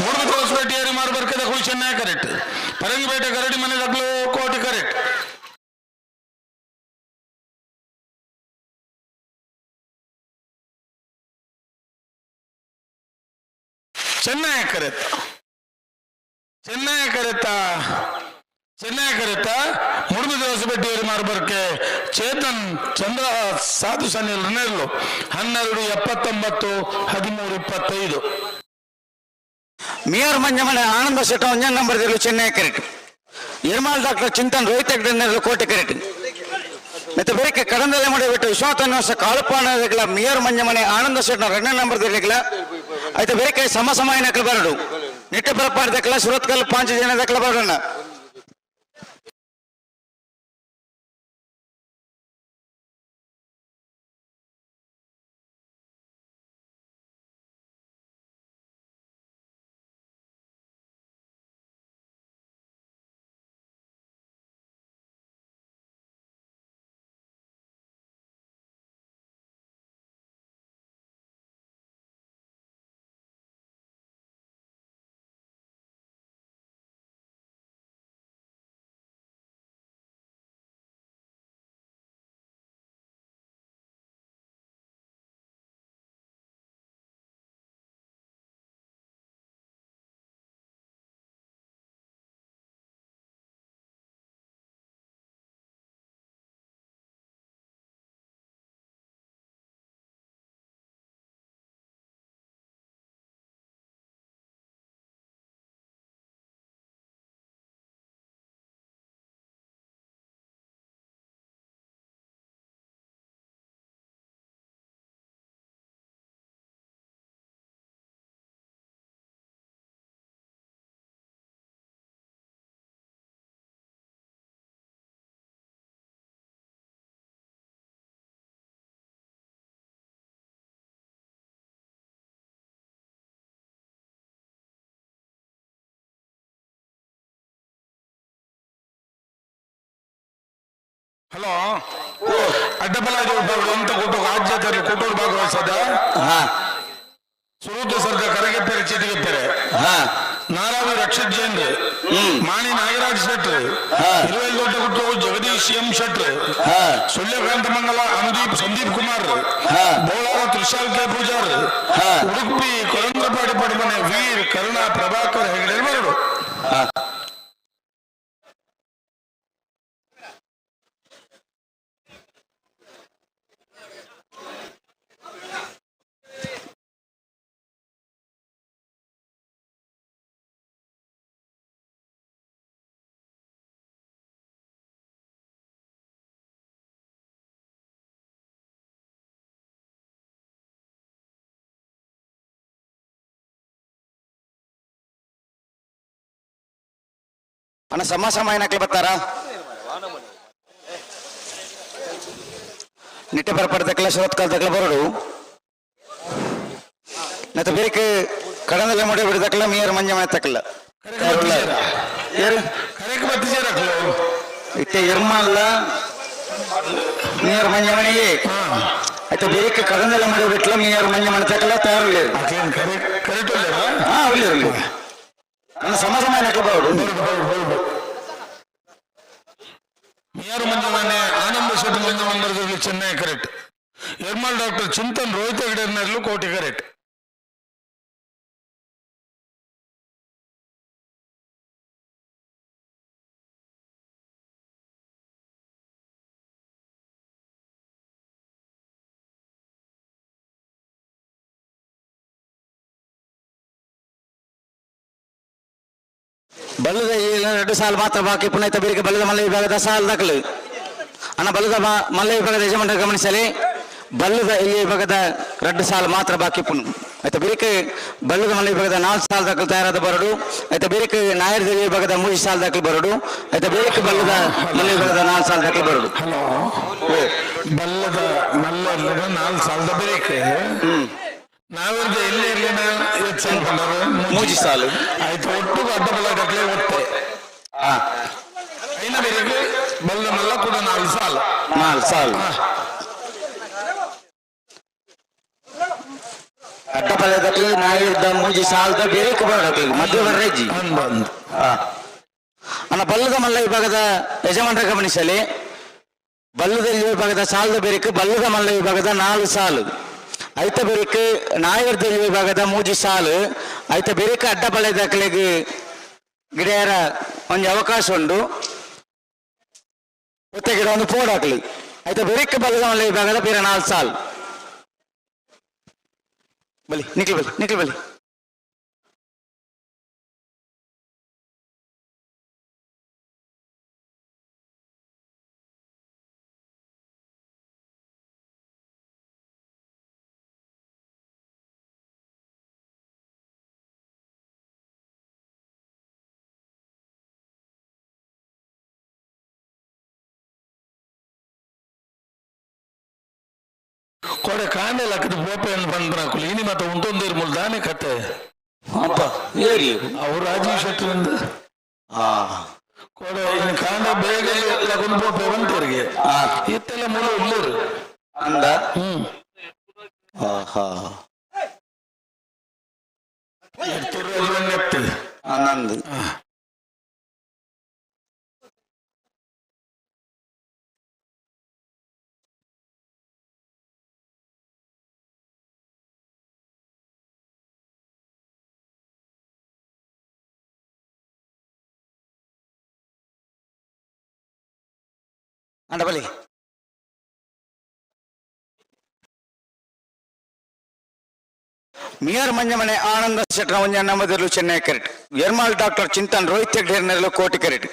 ಮೂಡಬಿದ್ರೆ ಹೊಸಪೇಟೆಯವರು ಮಾರ್ಬರ್ಕದ ಹುಲ್ ಚೆನ್ನೈ ಕರೆಕ್ಟ್ ಪರಂಗಿಪೇಟೆ ಕರಡಿ ಮನೆ ದಗ್ಲು ಕೋಟಿ ಕರೆಕ್ಟ್ ಚೆನ್ನೈ ಕರೆಕ್ಟ್ ಮೂಡಬಿದ್ರೆ ಹೊಸಪೇಟೆಯವರು ಮಾರ್ಬರ್ಕೆ ಚೇತನ್ ಚಂದ್ರ ಸಾಧು ಸನಿಲ್ ನೆರಳು 12-79-13-25 मियार मंजमने आनंद सेट 1 नंबर चेन्नई करेक्ट यरमाल डॉक्टर चिंतन रोहित हेग्डेर्नर्ಲು ಕೋಟೆ ಕರೆಕ್ಟ್ ಮತ್ತೆ ಬೇರೆ ಕಡಂದಲೆ ಮಾಡಿ ಬಿಟ್ಟು ವಿಶ್ವನಾಥ ಕಾಳುಪಾಣ ಮಿಯರ್ ಮಂಜಮನೆ ಆನಂದ ಸೆಟ್ 2 ನಂಬರ್ అయితే ಬೇರೆ ಸಮಸಮಾಯನ ಬರಡು ನೆಟ್ಟ ಪರಪಾಡ್ದಕ್ಕಲ ಸುರತ್ಕಲ್ 5 ಜನ ದಕ್ಕಲ ಬರಡಣ್ಣ ಹಲೋ ಅಡ್ಡಬಲಾಗಿ ಎಂತ ಕೊಟ್ಟು ಆದ್ಯತೆಯಲ್ಲಿ ಕೊಟ್ಟೋರು ಭಾಗವಹಿಸದ ಹಾ ಸುರುದ್ದ ಸರ್ಗ ಕರಗೆಪ್ಪೆರೆ ಚಿಟಿಗೆಪ್ಪೆರೆ ಹಾ ನಾರಾವಿ ರಕ್ಷಿತ್ ಜೈನ್ರು ಮಾಣಿ ನಾಗರಾಜ್ ಶೆಟ್ರು ಇರುವೆಲ್ ದೊಡ್ಡ ಗುಟ್ಟು ಜಗದೀಶ್ ಎಂ ಶೆಟ್ರು ಸೂರ್ಯಕಾಂತ ಮಂಗಲ ಅನುದೀಪ್ ಸಂದೀಪ್ ಕುಮಾರ್ ಬೋಳಾರ ತ್ರಿಶಾಲ್ ಕೆ ಪೂಜಾರ್ ಉಡುಪಿ ಕೊರಂದ್ರಪಾಡಿ ಪಡಿಮನೆ ವೀರ್ ಕರುಣಾ ಪ್ರಭಾಕರ್ ಹೆಗಡೆ ಬರಡು ಅಣ್ಣ ಸಮ ಏನಕ್ಕೆ ಬರ್ತಾರ ನಿಟ್ಟೆ ಬರಪಡ್ದಕ್ಕಲ್ಲ ಶೋತ್ಕಾಲದಕ್ಕಲ್ಲ ಬರೋಡು ಮತ್ತೆ ಬೇರೆ ಕಡಂದಲ್ಲ ಮಾಡಿ ಬಿಡದಕ್ಕಲ್ಲ ಮೀಯರ್ ಮಂಜ ಮಾಡತಕ್ಕಲ್ಲ ಇಟ್ಟೆ ಇರ್ಮಲ್ಲ ಮೀಯರ್ ಮಂಜ ಮನೆಗೆ ಆಯ್ತು ಬೇರೆ ಕಡಂದಲ್ಲ ಮಾಡಿ ಬಿಟ್ಲ ಮೀಯರ್ ಮಂಜ ಮಾಡತಕ್ಕಲ್ಲ ತಯಾರಿಲ್ಲ ಹಾ ಒಳ್ಳೆ ನನ್ನ ಸಮ ಏನಕ್ಕೆ ಬರೋಡು ಮಿಯಾರು ಮಂಜಮನೆ ಆನಂದ ಶೆಟ್ಟಿ ಮಂಜಮಂಬರದಲ್ಲಿ ಚೆನ್ನೈ ಕರೆಕ್ಟ್ ಯರ್ಮಾಲ್ ಡಾಕ್ಟರ್ ಚಿಂತನ್ ರೋಹಿತ ಹೆಗಡೆನಲ್ಲೂ ಕೋಟಿ ಕರೆಕ್ಟ್ ಬಲ್ಲದ 2 ಸಾಲ ಮಾತ್ರ ಬಾಕಿ ಪುನಃ ಬೇರೆ ಬಲ್ಲದ ಮಲ್ಲ ವಿಭಾಗದ ಸಾಲ ದಾಖಲು ಅಣ್ಣ ಬಲ್ಲದ ಮಲ್ಲ ವಿಭಾಗದ ಯಜಮಾನ ಗಮನಿಸಲಿ ಬಲ್ಲದ ಈ ವಿಭಾಗದ 2 ಸಾಲ ಮಾತ್ರ ಬಾಕಿ ಪುನಃ ಆಯ್ತಾ ಬೇರೆ ಬಲ್ಲದ ಮಲ್ಲ ವಿಭಾಗದ 4 ಸಾಲ ದಾಖಲು ತಯಾರಾದ ಬರಡು ಆಯ್ತಾ ಬೇರೆ ನಾಯರ್ ದೇವಿ ವಿಭಾಗದ 3 ಸಾಲ ದಾಖಲು ಬರಡು ಆಯ್ತಾ ಬೇರೆ ಬಲ್ಲದ ಮಲ್ಲ ವಿಭಾಗದ 4 ಸಾಲ ದಾಖಲು ಬರಡು ಬಲ್ಲದ ಮಲ್ಲ 4 ಸಾಲದ ಬೇರೆ ನಾವಿರ್ದು ಎಲ್ಲಿ ಇರ್ಲಿನ ಇವತ್ತು ಸಾಲ್ಕೊಂಡರು 3 ಸಾಲು ಆಯ್ತು ಒಟ್ಟು ಅಡ್ಡಬಲ ಡಕ್ಲೆ ಒಟ್ಟೆ ಐನ ಬೇರೆಗೆ ಬಲ್ಲ ಮಲ್ಲ ಕೂಡ 4 ಸಾಲು 4 ಸಾಲು ಅಡ್ಡಬಲದಕ್ಕೆ ನಾಯಿದ್ದ 3 ಸಾಲದ ಬೇರೆ ಬರಡಕ್ಕೆ ಮಧ್ಯ ಬರ್ರೆಜ್ಜಿ ಅಣ್ಣ ಬಲ್ಲದ ಮಲ್ಲ ವಿಭಾಗದ ಯಜಮಾನರ ಗಮನಿಸಲಿ ಬಲ್ಲದ ವಿಭಾಗದ ಸಾಲದ ಬೇರೆ ಬಲ್ಲದ ಮಲ್ಲ ವಿಭಾಗದ 4 ಸಾಲು ಐತ ಬೇರೆ ನಾಯರ್ದ ವಿಭಾಗದ 3 ಸಾಲು ಐತ ಬೇರೆ ಅಡ್ಡಬಲ ದಾಖಲೆಗೆ ಗಿಡಯರ ಒಂದು ಅವಕಾಶ ಉಂಟು ಮತ್ತೆ ಗಿಡ ಒಂದು ಪೋಡ್ ಹಾಕ್ಲಿ ಐತ ಬೇರೆ ಬಲ್ಲದ ಮಲ್ಲ ವಿಭಾಗದ ಬೇರೆ 4 ಸಾಲು ಬಲಿ ನಿಖಿಲ್ ಬಲಿ ಕೊಡೆ ಕಾಂಡೆಲ್ಲ ಹಾಕಿದ ಬೋಪೆಯನ್ನು ಬಂದ್ರಾಕುಲು ಇನಿ ಮತ್ತೆ ಉಂಟೊಂದಿರ್ ಮುಲ್ದಾನೆ ಕತೆ ಅವ್ರು ರಾಜೀವ್ ಶೆಟ್ಟರಿಂದ ಕೊಡೆ ಕಾಂಡ ಬೇಗ ಒಂದು ಬೋಪೆ ಬಂತವ್ರಿಗೆ ಇತ್ತೆಲ್ಲ ಮೂಲ ಉಳ್ಳೂರು ಅಂದ ಆನಂದ್ ಅಂಡ ಬಲಿ ಮಿಯರ್ ಮಂಜಮನೆ ಆನಂದ ಶೆಟ್ರ ಒಂಜ ನಮ್ಮದಿರ್ಲು ಚೆನ್ನೈ ಕೆರೆಟ್ ಯರ್ಮಾಲ್ ಡಾಕ್ಟರ್ ಚಿಂತನ್ ರೋಹಿತ್ ಹೆಗ್ಡೇರ್ನೆರಲು ಕೋಟಿ ಕೆರೆಟ್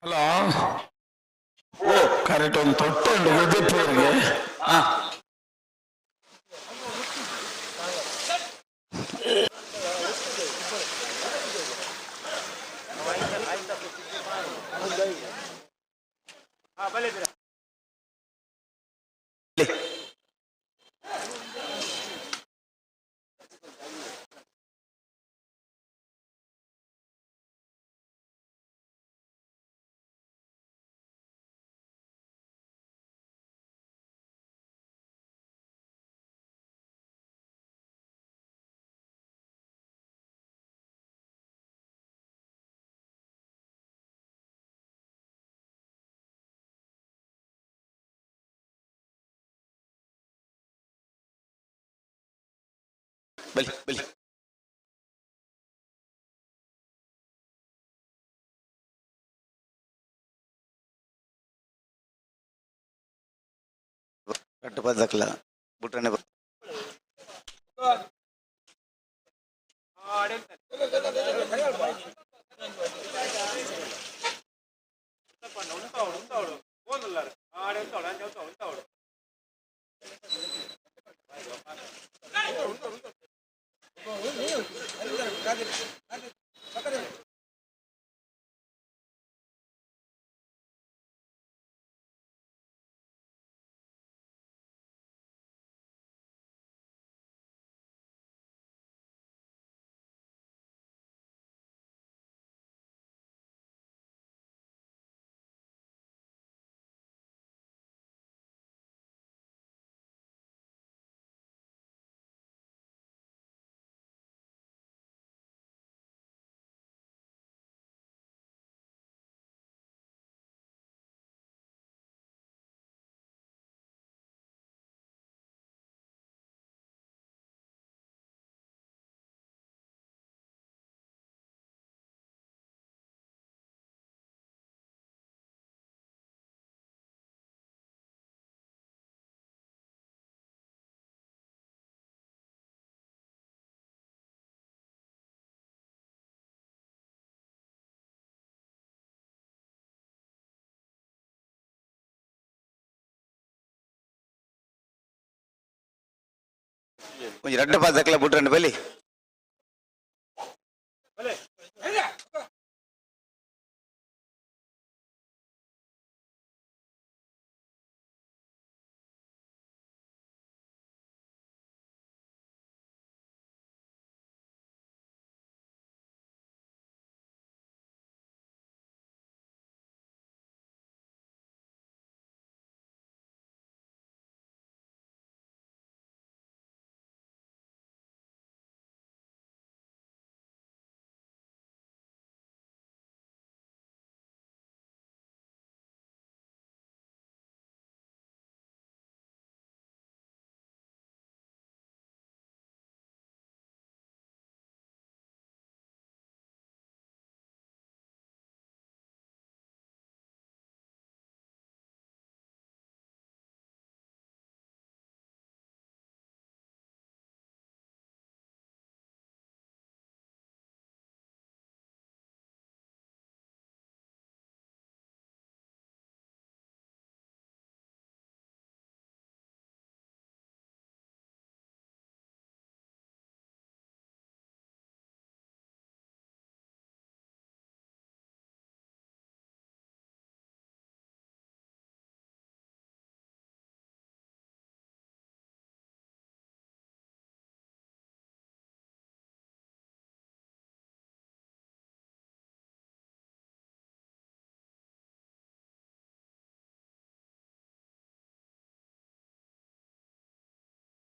ಹಲೋ ಕರೆಕ್ಟ್ ಒಂದು ತೊಟ್ಟೆ ಉಂಟು ಗದ್ದೆಪ್ಪವರಿಗೆ ಬಲಿ ಬಲಿ ಕಟ್ಟು ಬದಕಲ ಬುಟ್ರನೆ కొంచెం రెడ్డ బదకల బుట్రనే బలి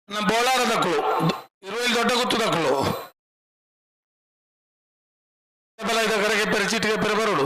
ನಮ್ಮ ಬೋಳಾರ ದಕ್ಕಳು ಇರುವಲ್ಲಿ ದೊಡ್ಡ ಗುತ್ತು ದಕ್ಕಳು ಬಲ ಇದ ಕರೆಗೆ ಪೆರೆ ಚೀಟಿಗೆ ಪೆರೆ ಬರೋಡು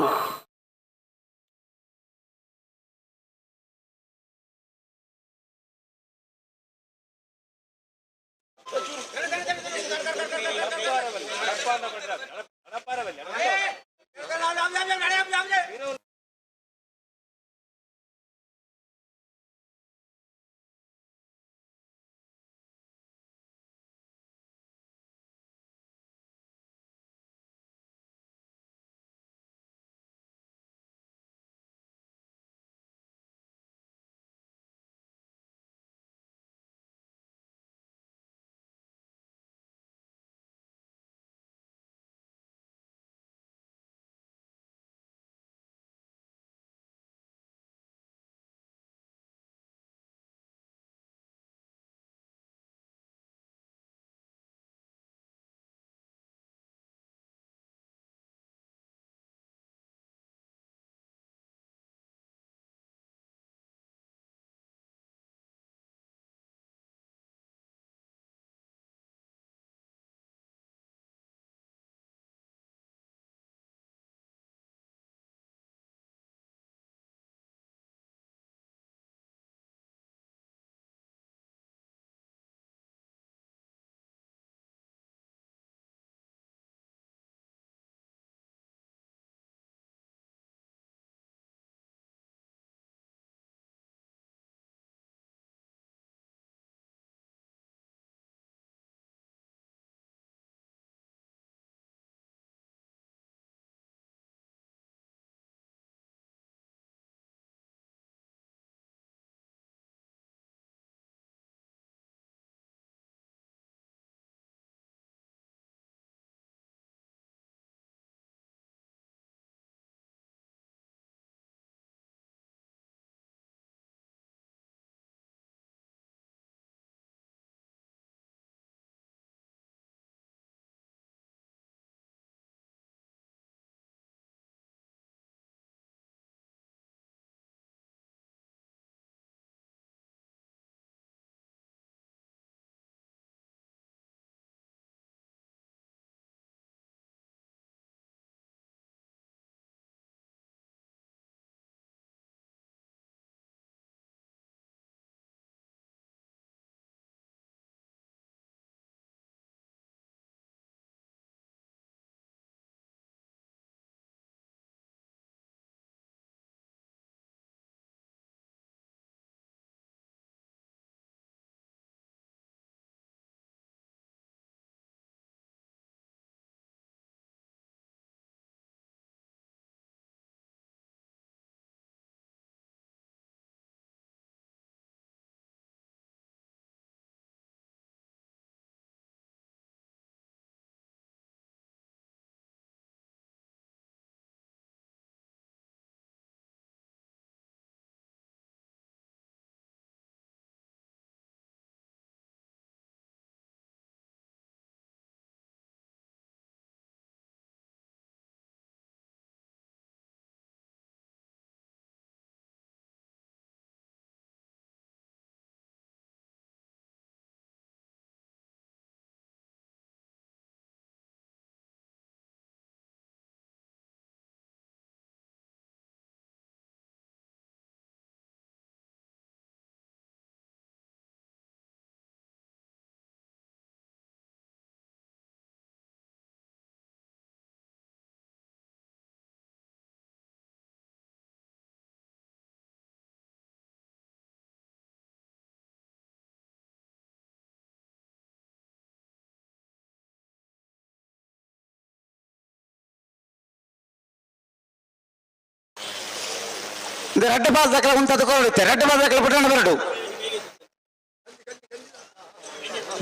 ಇದು ರೆಡ್ ಬಾಲ್ ದಾಖಲೆ ಉಂಟು ಕೊಡುತ್ತೆ ರೆಡ್ ಬಾಲ್ ದಾಖಲೆ ಬಿಟ್ಟಣ ಬರಡು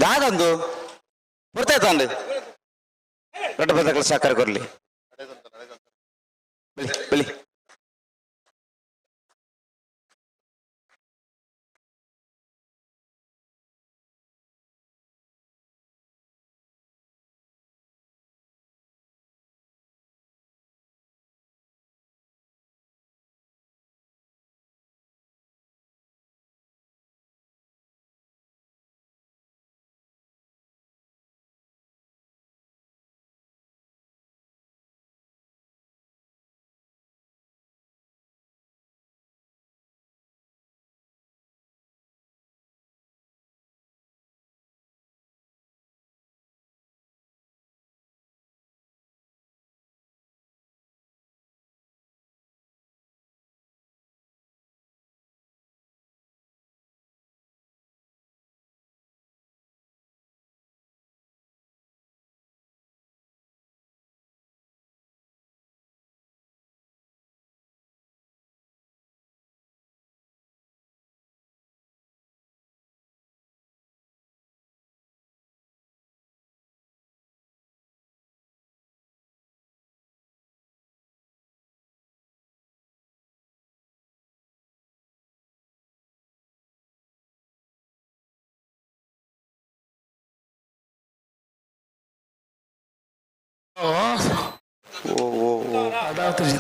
ದಾಗೊಂದು ಬರ್ತಾಯ್ತಂಡು ರೆಡ್ ಬಾಲ್ ದಾಖಲೆ ಸಾಕಾರ ಕೊರ್ಲಿ ಬಲಿ ಬಲಿ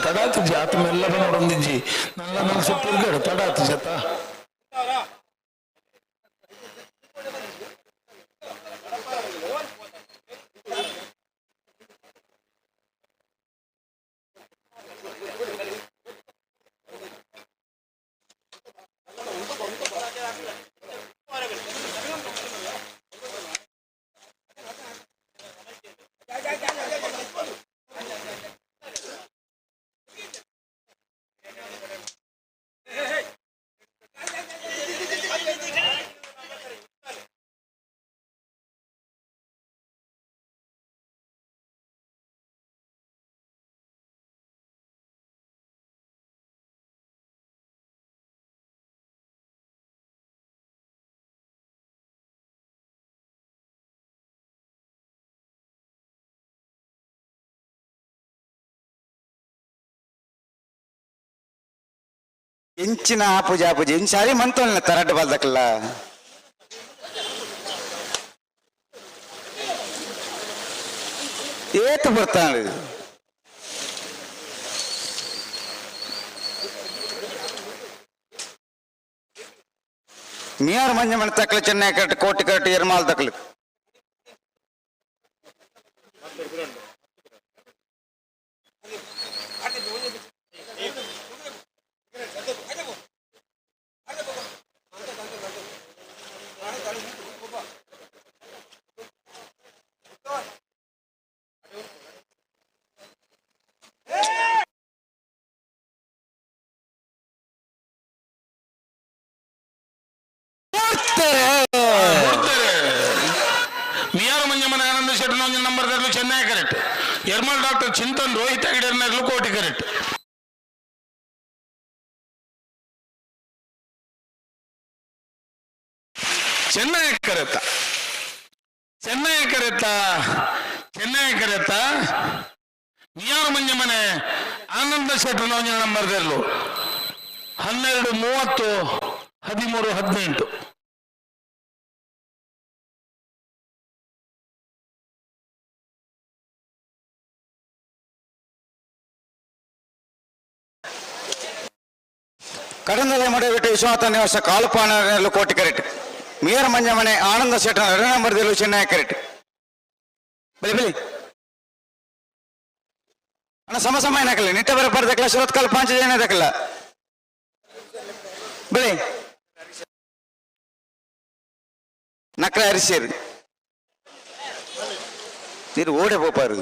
తడాతుజి అత మెల్లగా నడుందిజి నల్ల నలుసు తిరిగాడు తడాతు చేత ಎಂಚಿನ ಪೂಜಾ ಪೂಜೆ ಇನ್ ಸಾರಿ ಮಂತೋಲ್ಲ ತರಡ್ ಬಾಲ್ದಕ್ಕಲ್ಲ ಏತು ಬರ್ತಾನೆ ಮಿಯಾರ್ ಮಂಜ ಮಣ ತಕ್ಕಲ ಚೆನ್ನೈ ಕಟ್ಟು ಕೋಟಿ ಕಟ್ಟು ಎರ್ಮಾಲ್ ತಕ್ಕಲು మియారు మంజమ్మన ఆనంద శెట్టి నంబర్ ధరలు చెన్నై కరెక్ట్ ఎర్మల్ డాక్టర్ చింతన్ రోహిత్ అగిడర్నర్లు కోటి కరెక్ట్ ಚೆನ್ನೈ ಕರೆತ ಚೆನ್ನೈ ಕರೆತ ಚೆನ್ನೈ ಕರೆತ ಮಿಯಾರು ಮಂಜಮ್ಮನೆ ಆನಂದ ಶೆಟ್ಟಿ ನಂಬರ್ ಧರಲು 12:30 13:18 ಕಡಂದಲೆ ಮಡೆಬಿಟ್ಟು ವಿಶ್ವನಾಥ ನಿವಾಸ ಕಾಲುಪಾಣಲು ಕೋಟಿ ಕರೆಕ್ಟ್ ಮಿಯರ್ ಮಂಜಮನೆ ಆನಂದ ಶೆಟ್ಟನ 2 ನಂಬರ್ ದಲ್ಲಿ ಚೆನ್ನೈ ಕರೆಕ್ಟ್ ಬಲಿ ಬಲಿ ಅಣ್ಣ ಸಮ ಏನಕಲ್ಲ ನಿಟ್ಟ ಬರ ಬರ್ದಕ್ಕಲ್ಲ ಸುರತ್ ಕಾಲ 5 ಜನ ಇದಕ್ಕಲ್ಲ ಬಲಿ ನಕ್ರ ಅರಿಸೇರು ನೀರು ಓಡೆ ಹೋಪಾರು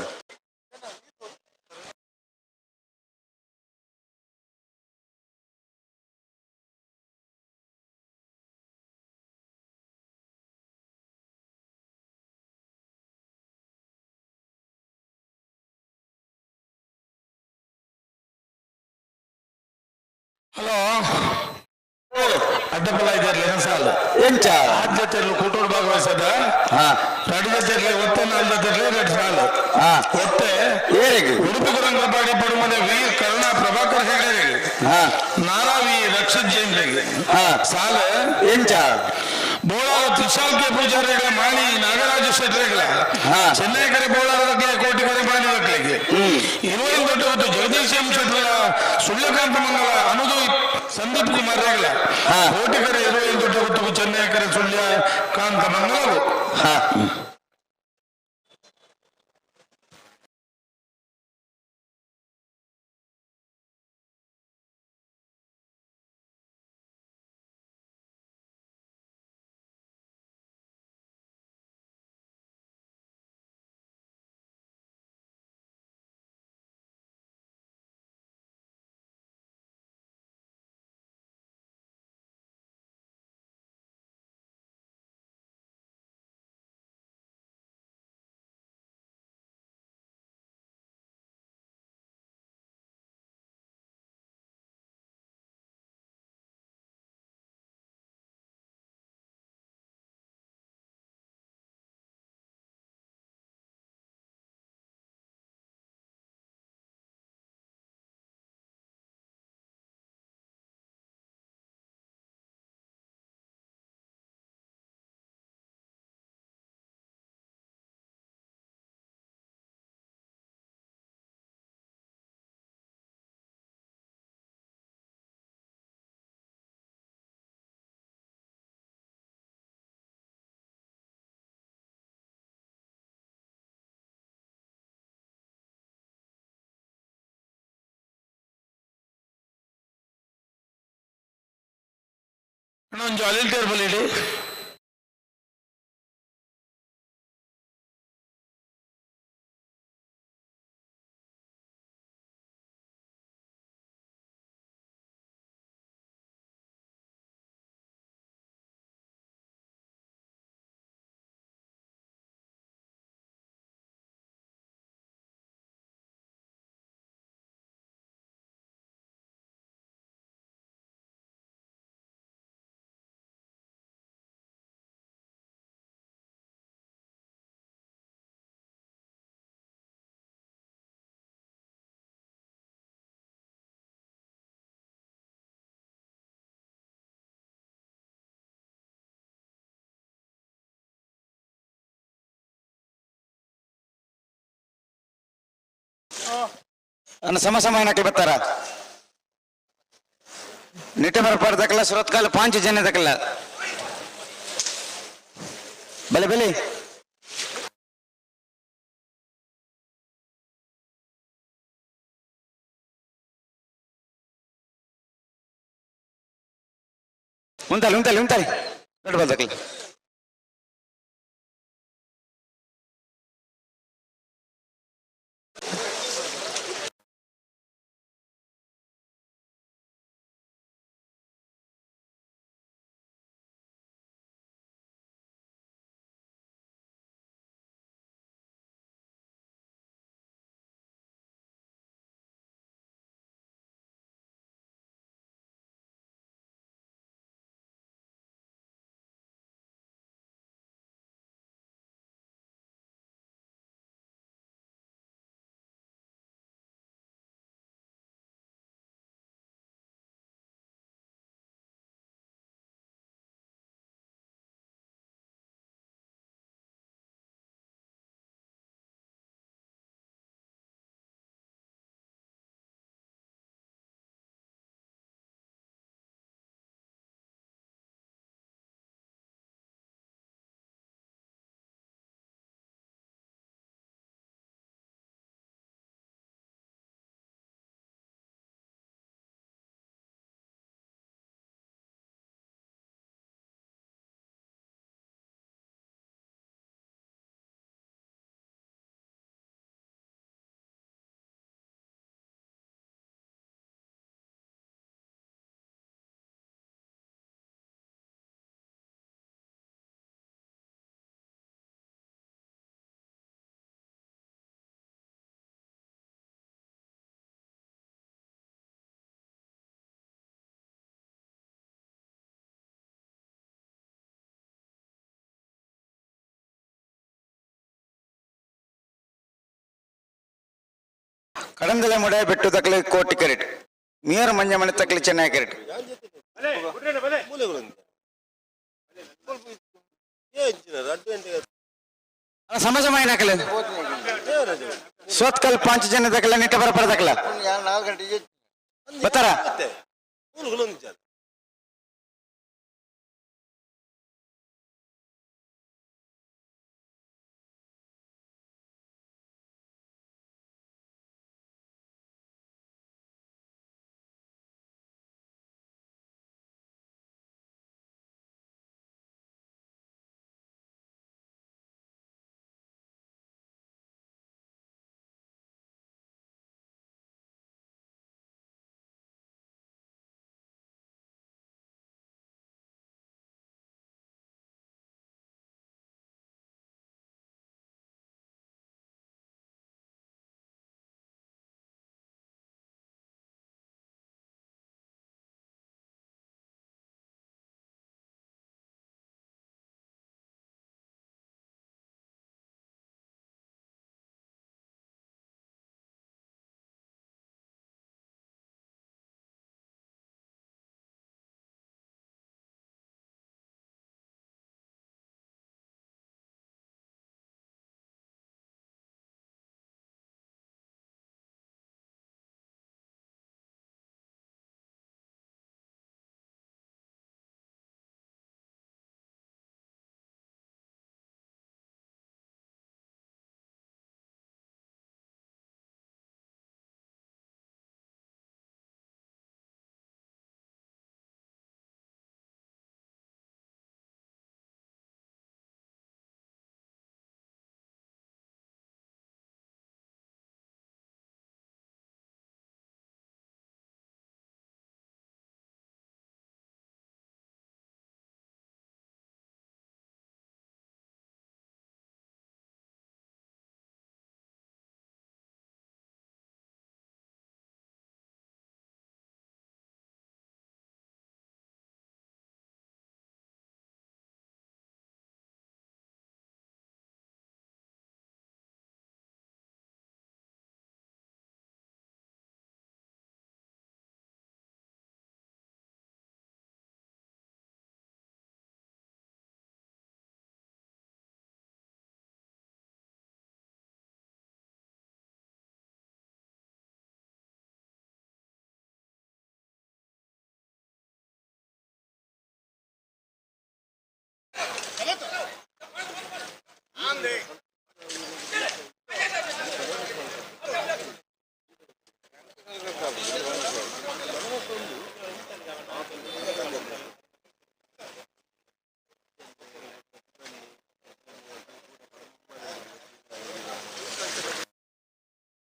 ಹಲೋ ಅಡ್ಡಪಲ್ಲ ಇದ್ದಾರೆ ಸಾಲು ಎಂಚ ಆದ್ಯತೆಯಲ್ಲಿ ಕೂಟೋಡು ಭಾಗವಹಿಸದ ಹಾ ಎರಡು ಜೊತೆಯಲ್ಲಿ ಒತ್ತೆ ನಾಲ್ಕು ಜೊತೆಯಲ್ಲಿ ಎರಡು ಸಾಲು ಹಾ ಒತ್ತೆ ಏರಿಗೆ ಉಡುಪಿ ಗುರಂಗಪಾಡಿ ಪಡುಮನೆ ವಿ ಕರುಣಾ ಪ್ರಭಾಕರ್ ಹೆಗಡೆಗೆ ಹಾ ನಾರಾವಿ ರಕ್ಷಿತ್ ಜೈನ್ರಿಗೆ ಹಾ ಸಾಲ ಎಂಚ ಬೋಳಾರ ತ್ರಿಶಾಲ್ಕೆ ಪೂಜಾರಿಗಳ ಮಾಣಿ ನಾಗರಾಜ ಶೆಟ್ಟರಿಗಳ ಹಾ ಚೆನ್ನೈಕರೆ ಬೋಳಾರಕ್ಕೆ ಕೋಟಿಕರೆ ಮಾಣಿ ಮಕ್ಕಳಿಗೆ ಇರುವಲ್ಲಿ ದೊಡ್ಡ ಹೊತ್ತು ಜಗದೀಶ್ ಎಂ ಶೆಟ್ಟರ ಸುಳ್ಯಕಾಂತ ಮಂಗಲ ಅನುದು ಸಂದೀಪ್ ಕುಮಾರ್ ರೇಗಳ ಹಾ ಕೋಟಿಕರೆ ಇರುವಲ್ಲಿ ದೊಡ್ಡ ಹೊತ್ತು ಚೆನ್ನೈಕರೆ ಸುಳ್ಯ ಕಾಂತ ಮಂಗಲವು ಹಾ ಒಂದು ಅಲ್ಲಿಲ್ ಟೇಬಲ್ ಇಡಿ ಅನ್ನ ಸಮಸಮಾನಕ್ಕೆ ಬರ್ತಾರ ನಿಟ್ಟೆ ಬರಪಾರ್ದಕ್ಕಲ್ಲ ಸುರತ್ಕಾಲ ಪಾಂಚ ಜನ ದಕ್ಕಲ್ಲ ಬಲೆ ಬಲೆ ಉಂಟಲ್ಲ ಉಂಟಲ್ಲ ಉಂಟಲ್ಲ ದೊಡ್ಡ ಬರ್ದಕ್ಕಲ್ಲ ಕಡಂದಲೆ ಮುಡೆ ಬೆಟ್ಟು ತಕ್ಕಲಿ ಕೋಟಿ ಕೆರೆಟ್ ಮೇಯರ್ ಮಂಜಮನೆ ತಕ್ಕಲಿ ಚೆನ್ನೈ ಕೆರೆಟ್ ಸಮಸಮಾಯನ ಹಾಕಲ ಸ್ವತ್ಕಲ್ 5 ಜನ ತಕ್ಕಲ ನಿಟ್ಟ ಬರಪರ ತಕ್ಕಲ ಬತ್ತಾರ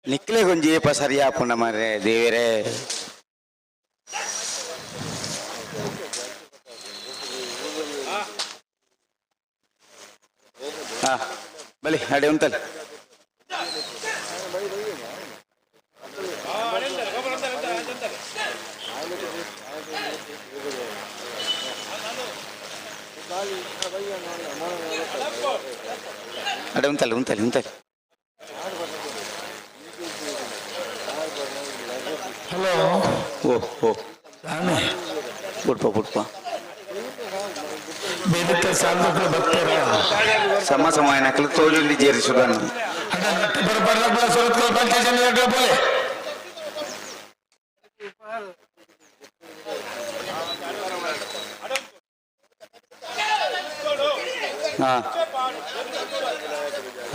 ನಿಕ್ಲೆ ಗೊಂಜಿ ಪಸರಿಯಾ ಪುಣ್ಣ ಮಾರೆ ದೇವರೇ ಹಾ ಬಲಿ ಅಡೆ ಉಂಟಲ್ಲ ಅಡೆ ಉಂಟಲ್ಲ ಉಂಟಲ್ಲ ಉಂಟಲ್ಲ ಹಲೋ ಓ ಓ ನಾನೇ ಬಿಡ್ಪ ಬೇರೆ ಸಾಲಗಳು ಬರ್ತಾರ ಸಮಸಮಾಯನ ಹಾಕಲು ತೋಜುಂಡಿ ಜೇರಿಸುದನ್ನು ಅದ ನಟ್ಟಿ ಬರಬಾರ್ದ ಸುರತ್ಕಲ್ ಪಂಚಾಯತ್ ಬೋಲೆ ಹಾ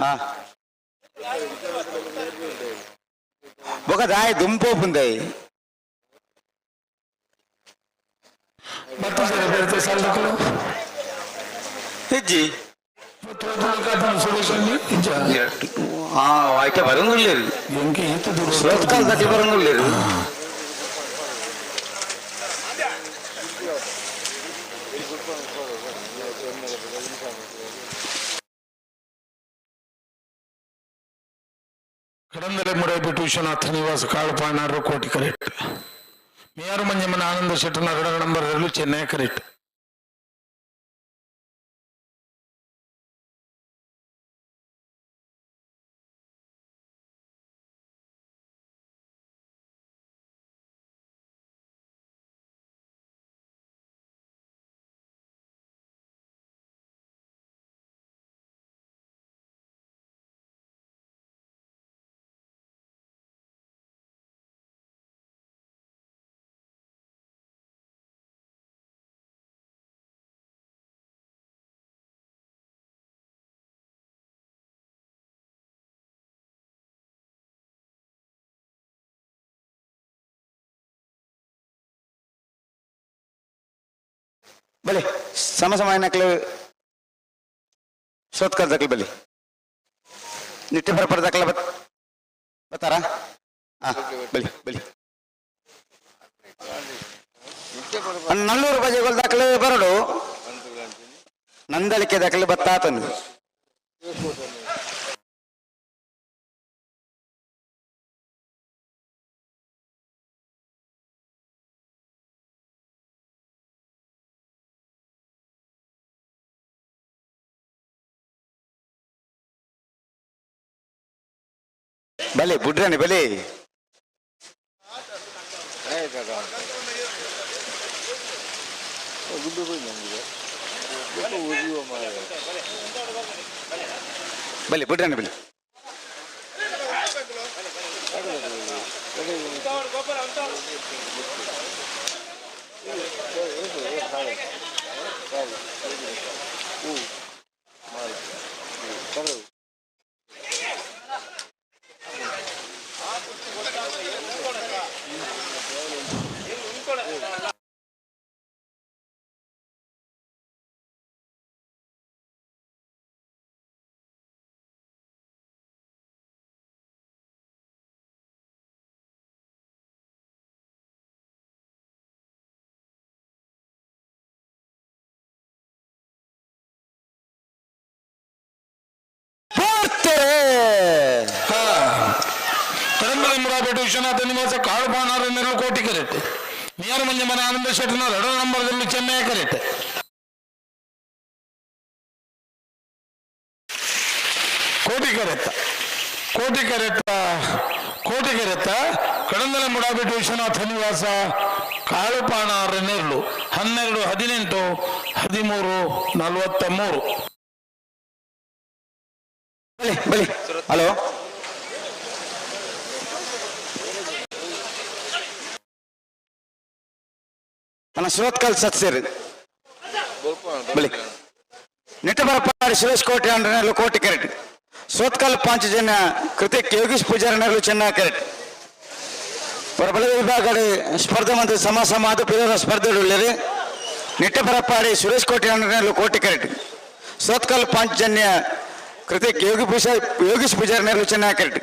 ಹಾ ಬೊಕ ದಾಯ್ ದುಂಪೋಪುಂದೈ ಮತ್ತೆ ಬೇರೆ ಸಾಲಗಳು ಹೆಜ್ಜಿ ಸೊಲ್ಯೂಷನ್ ಹಾ ಆಯ್ಕೆ ಬರಂಗುಳ್ಳೇರು ಎಂಕೆ ಈತ ಸುರತ್ಕಲ್ ತಟ್ಟಿ ಬರಂಗುಳ್ಳೇರು ಕಡಂದಲೆ ಮುಡೈಬಿಟ್ಟು ವಿಶ್ವನಾಥ ನಿವಾಸ ಕಾಳುಪಾಣಾರು ಕೋಟಿ ಕರೆಕ್ಟ್ ಮೇಯರ್ ಮಂಜಮ್ಮನ ಆನಂದ ಶೆಟ್ಟನ 2 ನಂಬರ್ ಚೆನ್ನೈ ಕರೆಕ್ಟ್ ಬಲಿ ಸಮಸಮಾನಕ್ಲು ಸೋತ್ಕಲ್ ದಕ್ಲು ಬಲಿ ನಿಟ್ಟೆ ಪರಪರ ದಕ್ಲ ಬತ್ತಾರಾ ಹಾ ಬಲಿ ಬಲಿ ನಲ್ಲೂರು ಬಜೆಗಳು ದಾಖಲೆ ಬರಡು ನಂದಳಿಕೆ ದಾಖಲೆ ಬತ್ತಾತನು ಬಲೆ ಬುಡ್ರಾನೆ ಬಲೆ ಬಲೆ ಬುಡ್ರಾನೆ ಬಲೆ ಕಡಂಬಲ ಮುರಾಬೇಟು ವಿಶ್ವನಾಥ ನಿವಾಸ ಕಾಳುಪಾನಾರ ನೆರಳು ಕೋಟಿ ಕರೆಟ್ ಮಿಯಾರ ಮಂಜ ಮನೆ ಆನಂದ ಶೆಟ್ಟನ 2 ನಂಬರ್ದಲ್ಲಿ ಚೆನ್ನೈ ಕರೆಟ್ ಕೋಟಿ ಕರೆತ್ತ ಕಡಂಬಲ ಮುರಾಬೇಟು ವಿಶ್ವನಾಥ ನಿವಾಸ ಕಾಳುಪಾನಾರ ನೆರಳು 12 18 13 43 ಬಲಿ ಬಲಿ ಹಲೋ ನನ್ನ ಶ್ರೋತ್ಕಲ್ ಸತ್ಸೇರಿ ಬಲಿ ನಿಟ್ಟಬರಪಾಡಿ ಸುರೇಶ್ ಕೋಟೆ ಅಂಡ್ರೆನಲ್ಲೂ ಕೋಟಿ ಕೆರೆಟ್ ಶ್ರೋತ್ಕಲ್ ಪಾಂಚಜನ್ಯ ಕೃತಿಕ್ ಯೋಗೀಶ್ ಪೂಜಾರನಲ್ಲೂ ಚೆನ್ನೈ ಕೆರೆಟ್ ಹೊರಬಲ ವಿಭಾಗ ಸ್ಪರ್ಧೆ ಮಂತ್ರಿ ಸಮಾದ ಪಿರೋರ ಸ್ಪರ್ಧೆಯಲ್ಲಿ ನಿಟ್ಟಬರಪಾಡಿ ಸುರೇಶ್ ಕೋಟೆ ಅಂಡ್ರೆನಲ್ಲೂ ಕೋಟಿ ಕೆರೆಟ್ ಶ್ರೋತ್ಕಲ್ ಪಾಂಚಜನ್ಯ ಕೃತಿಕ್ ಯೋಗೀಶ್ ಪೂಜಾರನಲ್ಲೂ ಚೆನ್ನೈ ಕೆರೆಟ್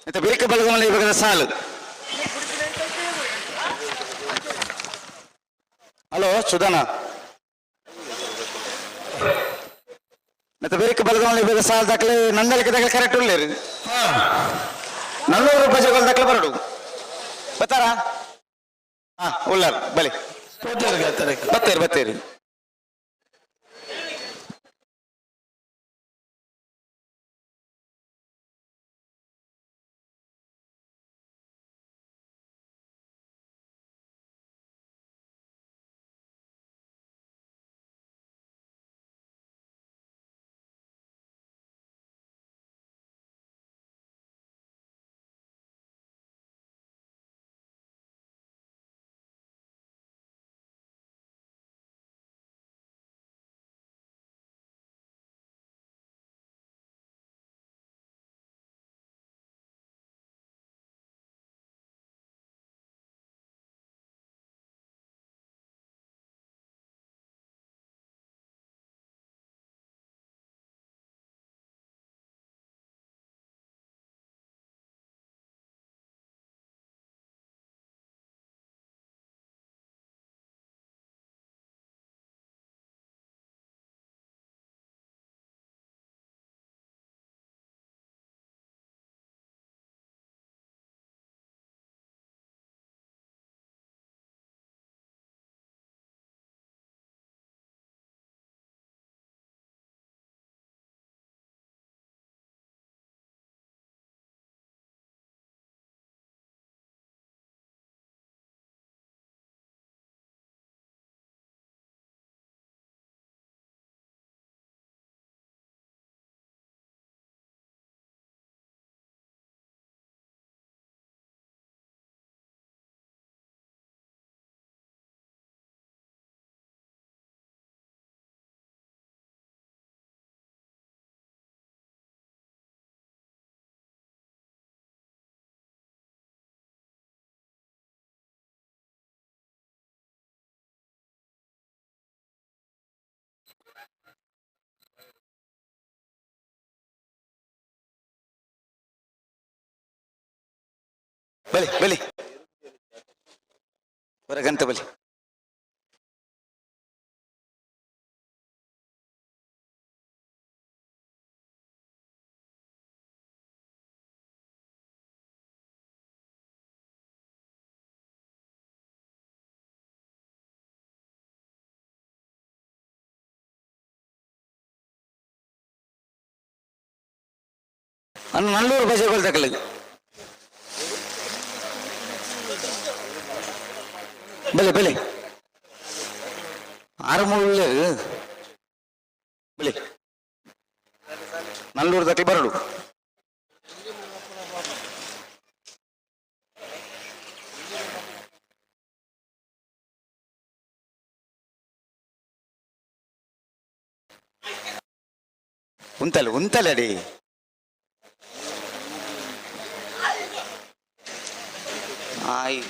ಮತ್ತೆ ಬೇಕೆ ಬಲಗಮಲ ವಿಭಾಗದ ಸಾಲು ಹಲೋ ಸುಧಾನ ಮತ್ತೆ ಬೇರೆ ಬಲಗಮಲ ವಿಭಾಗ ಸಾಲು ದಾಖಲೆ ನಂದಲಿಕೆ ದಾಖಲೆ ಕರೆಕ್ಟ್ ಉಳ್ಳೇರಿ 400 ರೂಪಾಯಿ ದಾಖಲೆ ಬರಡು ಬತ್ತಾರಾ ಹಾ ಉಳ್ಳಾರ ಬಲಿ ಬತ್ತೇರಿ ಬಲಿ ಬಲಿ ಹೊರಗಂತ ಬಲಿ. ಅನ್ನು ನಲ್ಲೂರು ಬಜೆಗಳು ತಗೊಳ್ಳಿ ಬೆಲೆ ಬೆಲೆ 6 ಬೆಲೆ ನಲ್ಲೂರು ತಕ್ಕಲಿ ಬರಡು ಉಂತಲ್ಲ ಉಂತಲ್ಲಡಿ ಆಯ್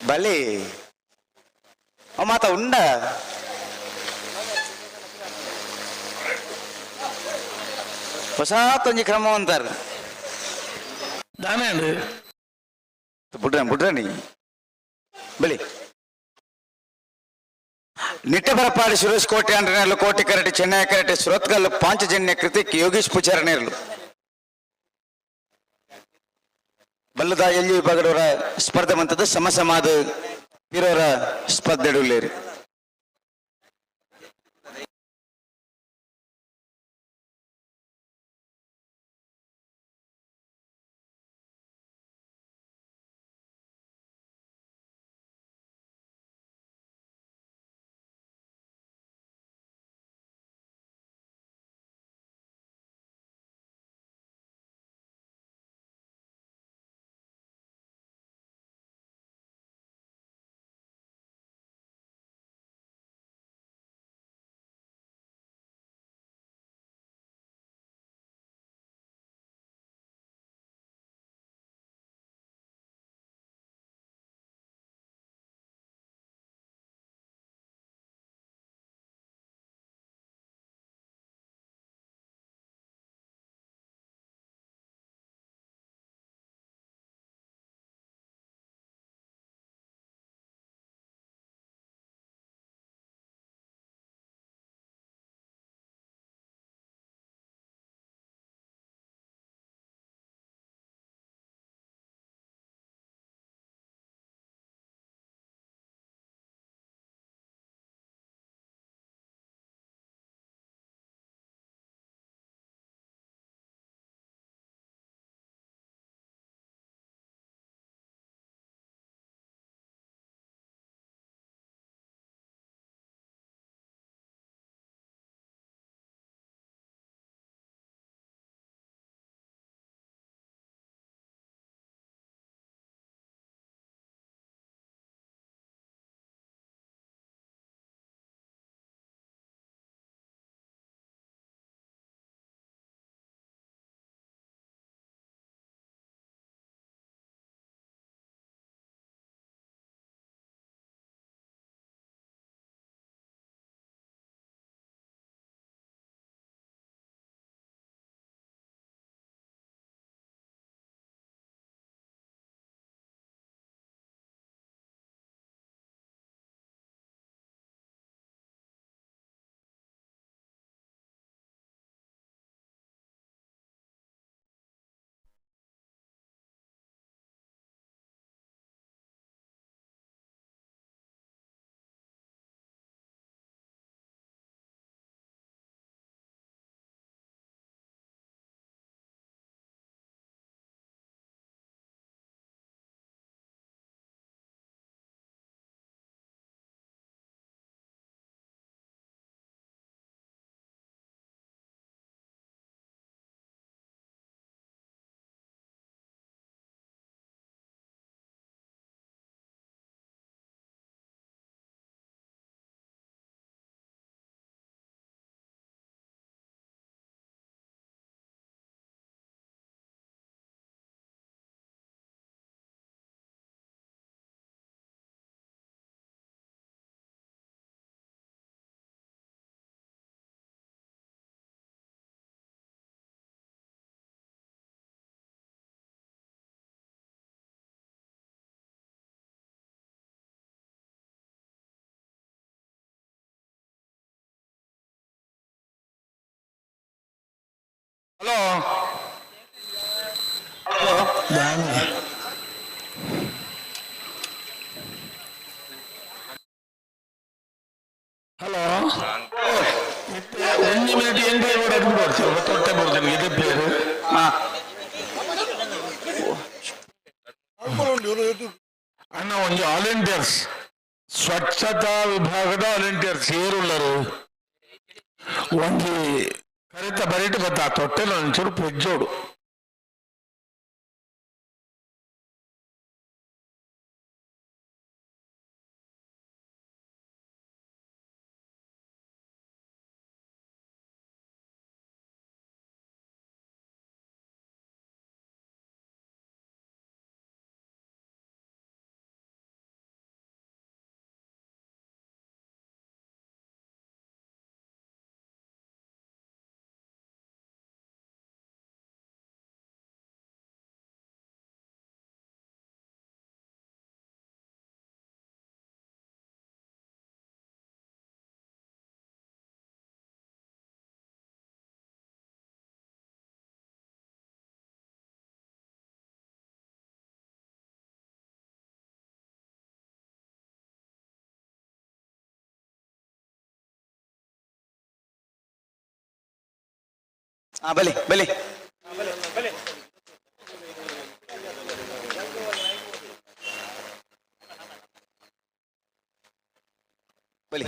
ಬಲೆ ಮಾತ ಉಂಡ ಹೊಸತೊಂಜಿ ಕ್ರಮ ಅಂತಾರ ದಾನೆ ಅಂಡ್ ಬುಡ್ರಾಣಿ ಬಲಿ ನಿಟ್ಟಬರಪಾಡಿ ಸುರೇಶ್ ಕೋಟೆ ಅಂಡ್ರನೇರ್ಲು ಕೋಟೆ ಕರಟೆ ಚೆನ್ನೈ ಕರಟೆ ಸುರತ್ಕಲ್ ಪಾಂಚಜನ್ಯ ಕೃತಿಕ್ ಯೋಗೀಶ್ ಪೂಜಾರನೇರ್ಲು ಬಲ್ಲದ ಎಲ್ಲಿ ವಿಭಾಗದವರ ಸ್ಪರ್ಧೆ ಮಂತದ ಸಮಸಮಾದ ಇರೋರ ಸ್ಪರ್ಧೆಡುಲ್ಲೇರಿ ಹಲೋ ಹಲೋ ಒಂದು ಮಿನಿಟ್ ಎಂಟು ಅದು ಬಿಡ್ತೀವಿ ತೊಟ್ಟೆ ಬರ್ತೀನಿ ಇದೇ ಪ್ಲೇಯರು ಅಣ್ಣ ಒಂದು ವಾಲಂಟಿಯರ್ಸ್ ಸ್ವಚ್ಛತಾ ವಿಭಾಗದ ವಾಲಂಟಿಯರ್ಸ್ ಏರುಳ್ಳರು ಒಂದು ಕರಿತ ಬರೀಟ್ ಬತ್ತ ಆ ತೊಟ್ಟೆಲ್ಲ ಒಂಚೂರು ಪೆಜ್ಜೋಡು ಬಲಿ ಬಲಿ ಬಲಿ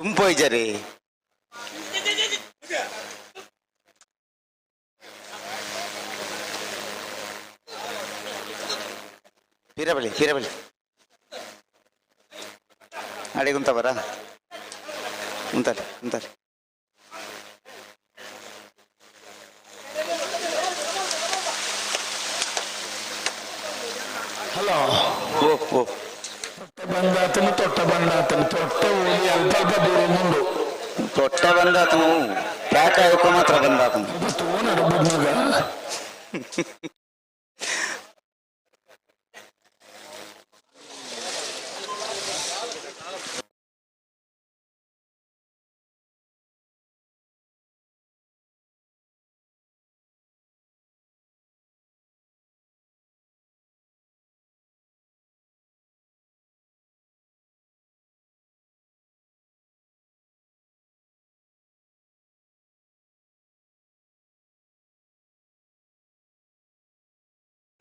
ತುಂಬೋಯ್ ಜರಿ ಫಿರಬಲಿ ಫಿರಬಲಿ ಅಡಿ ಕುಂತ ಬರ ಕುಂತಾರೆ ಕುಂತಾರೆ ಹಲೋ ಓ ಓ ಬಂದಾತನು ತೊಟ್ಟ ಬಂದಾತನು ತೊಟ್ಟ ಹೋಗಿ ಅಲ್ಪ ಅಲ್ಪ ದೂರ ಮುಂದು ತೊಟ್ಟ ಬಂದಾತನು ಪ್ಯಾಕ್ ಆಯ್ಕೊ ಮಾತ್ರ ಬಂದಾತನು ತೋನ ಮಗ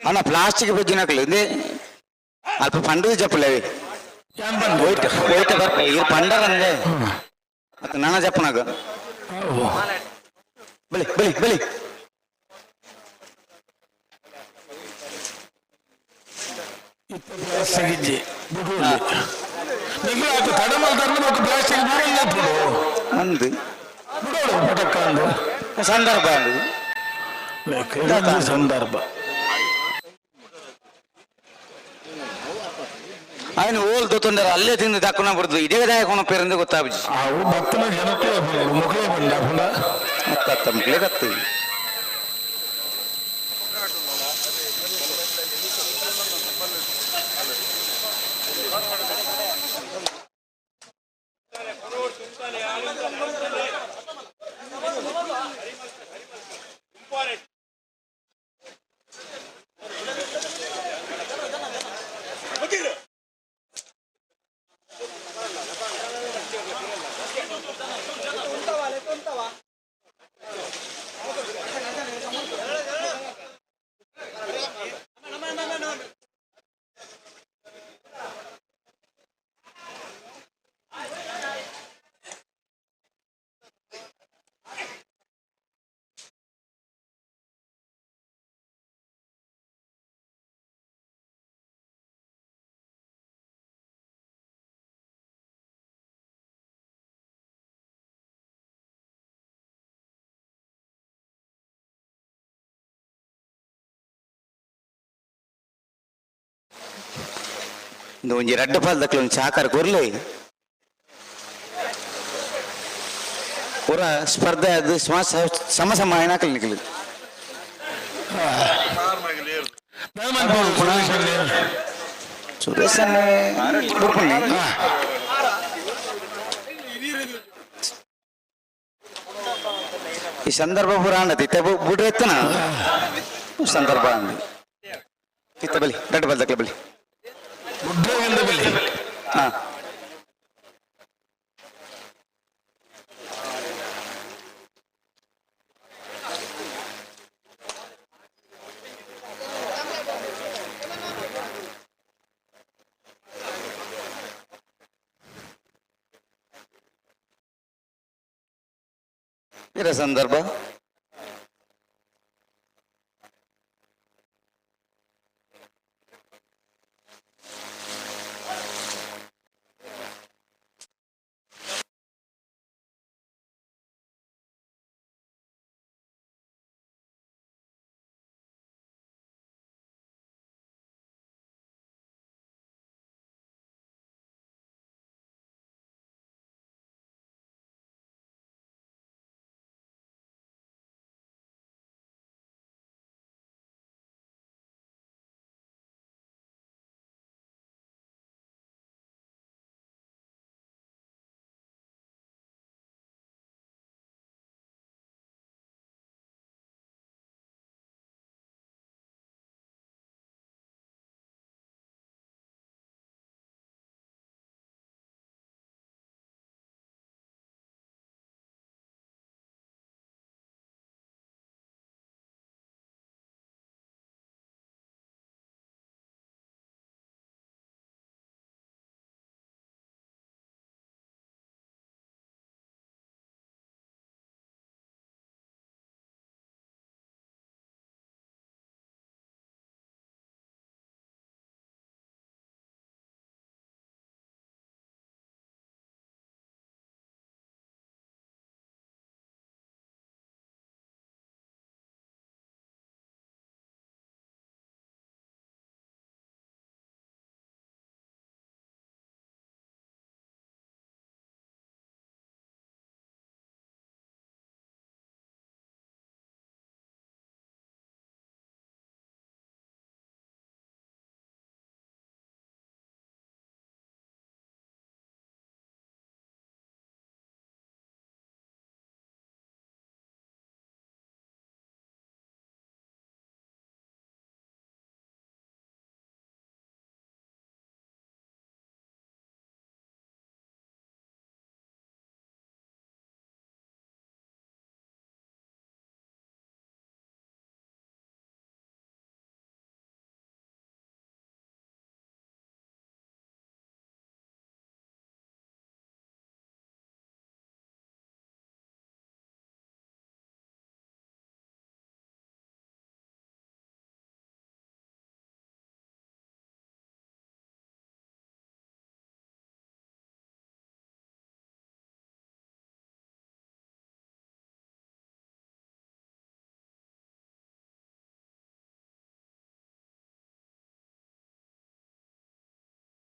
అన్న ప్లాస్టిక్ పెంచినట్లు ఇది అల్ప పండుగ చెప్పలేవి పోయిట పోయిట ఇది పండగ అండి అతను నాన్న చెప్పు నాకు బలి బలి బలి ప్లాస్టిక్ అంది పటక్కండు సందర్భాలు ಸಂದರ್ಭ ఆయన ಓಲ್ ತೊಂದರೆ ಅಲ್ಲೇ ತಿಂದು ದಕ್ಕನ ಬಿಡ್ದು ಇದೇ ದಾಯಕೋನ ಪೇರಿಂದ ಗೊತ್ತಾಗ್ಬಿಟ್ಟು ಅವು ಭಕ್ತನ ಜನಕ್ಕೆ ಮುಖಲೇ ಬಂದ ಕತ್ತ ಮುಕ್ಲೇ ಕತ್ತೀವಿ ಒಂಜಿ ರಡ್ಡು ಪಾಲ್ದಕ್ಲ ಒಂದು ಚಾಕರ ಕೊರ್ಲೆ ಪೂರ ಸ್ಪರ್ಧೆ ಅದು ಸಮ ಸಮ ಏನಾಕಲ್ ನಿಖಿಲ್ ಸುರೇಶ್ ಈ ಸಂದರ್ಭ ಪೂರ ಅಂಡತಿ ಬಿಡ್ರೆ ಎತ್ತನ ಸಂದರ್ಭ ಅಂದಿ ಇತ್ತ ಬಲಿ ರಡ್ಡು ಪಾಲ್ದಕ್ಲ ಬಲಿ ಹಾ ಇರ ಸಂದರ್ಭ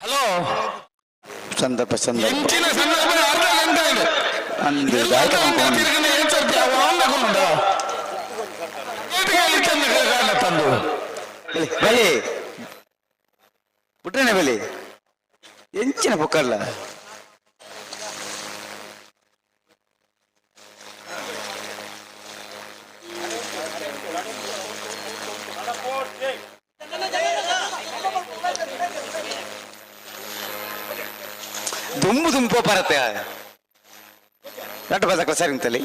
ಹಲೋ ಸಂದರ್ಭ ಎಂಚಿನ ಸಂದರ್ಭ ಅರ್ಧ ಗಂಟೆ ಇದೆ ಅಂದು ತಂದು ಬಲಿ ಬಿಟ್ರೇನೆ ಬಲಿ ಎಂಚಿನ ಪೊಕ್ಕಲ್ಲ ದುಂಬು ದುಂಪು ಬರತ್ತೆ ರಟ್ಟು ಬದಕ ಸರಿ ಅಂತಲ್ಲಿ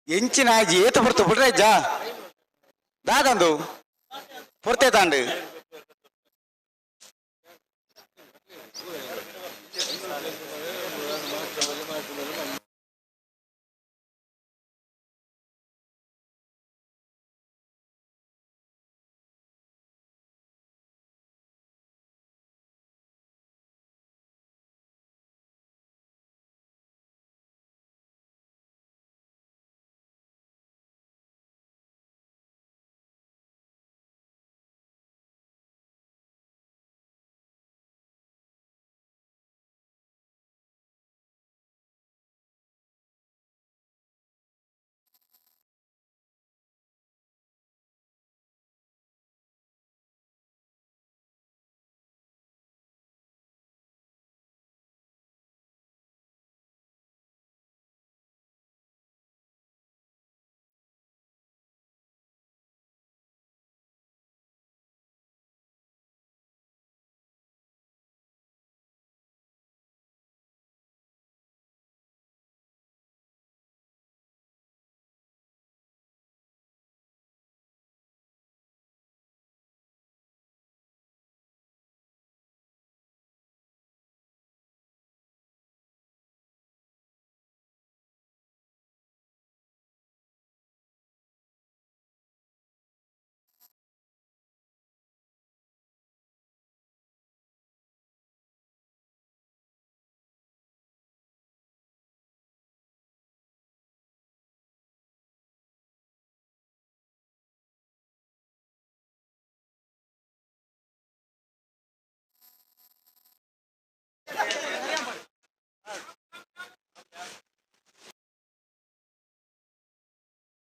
ಎಂಚಿನ ಆಜಿ ಏತ ಬರ್ತು ಬಿಡ್ರೆ ಅಜ್ಜ ದಾದಂದು ಪೊರ್ತೆ ತಾಂಡು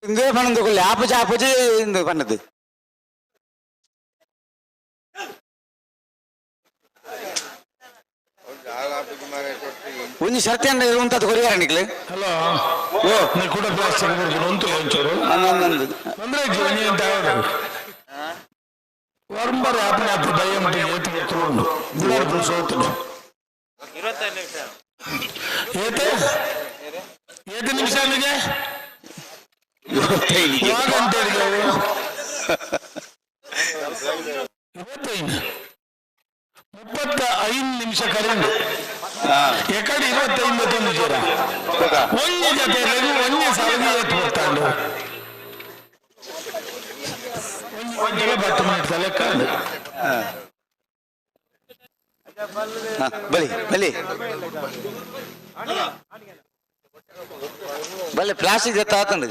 இங்கே பண்ணது ஆப்பச்சு ஆப்பச்சு இந்த பண்ணது ಒಂಜಿ ಸರ್ತಿ ಅಂದ್ರೆ ಇರುವಂತದ್ದು ಕೊರಿಯಾರ ನಿಕ್ಲೆ ಹಲೋ ಓ ನೀ ಕೂಡ ಪ್ಲಾಸ್ಟಿಕ್ ಬರ್ತೀನಿ ಒಂದು ಒಂಚೂರು ಅಂದ್ರೆ ಜೀವನಿ ಅಂತ ಹೇಳೋದು ವರ್ಂಬರ್ ಆಪನೆ ಆತ ದಯ್ಯ ಮಟ್ಟಿ ಏತು ಎತ್ತುಕೊಂಡು ಬಿಡಾರ್ದು ಸೋತನು 25 ನಿಮಿಷ ಏತು ನಿಮಿಷ ಅಲ್ಲಿಗೆ 25 ಯಾಗಂತೇಳಿಗೆ ಅವು 35 ನಿಮಿಷ ಕರೆಂಡು ಎಕಡೆ 25 ಜೋರ ಒಂದೇ ಜೊತೆ ಒಂದೇ ಸಾವಿರ ಎತ್ತು ಬರ್ತಾಂಡು ಒಂದೇ 10 ಮಿನಿಟ್ ಲೆಕ್ಕ ಬಲಿ ಬಲಿ ಬಲ್ಲೆ ಪ್ಲಾಸ್ಟಿಕ್ ಜೊತೆ ಆತಂದು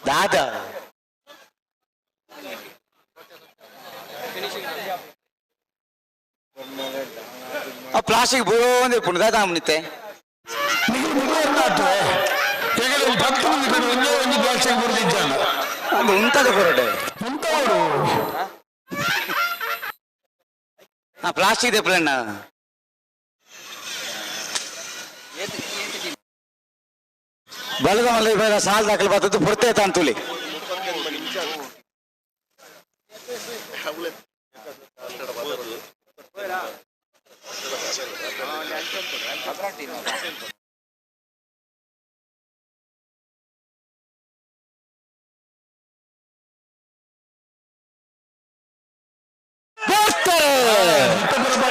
ದಾದಾ ಆ ಪ್ಲಾಸ್ಟಿಕ್ ಬೋಂದೆ ಪುಣ್ಯದ ಅಮ್ಮನಿತ್ತೆ ಒಂದು ಪ್ಲಾಸ್ಟಿಕ್ ಬರ್ದಿದ್ದಾನ ಅದು ಉಂಟದ ಕೊರಡೆ ಉಂಟವರು ಆ ಪ್ಲಾಸ್ಟಿಕ್ ಇದೆ ಪ್ಲೇನ್ ಬಲಗಮಲ್ಲ ಇವಾಗ ಸಾಲ ದಾಖಲೆ ಬರ್ತದ್ದು ಪುರ್ತೆ ತಾಂತುಲಿ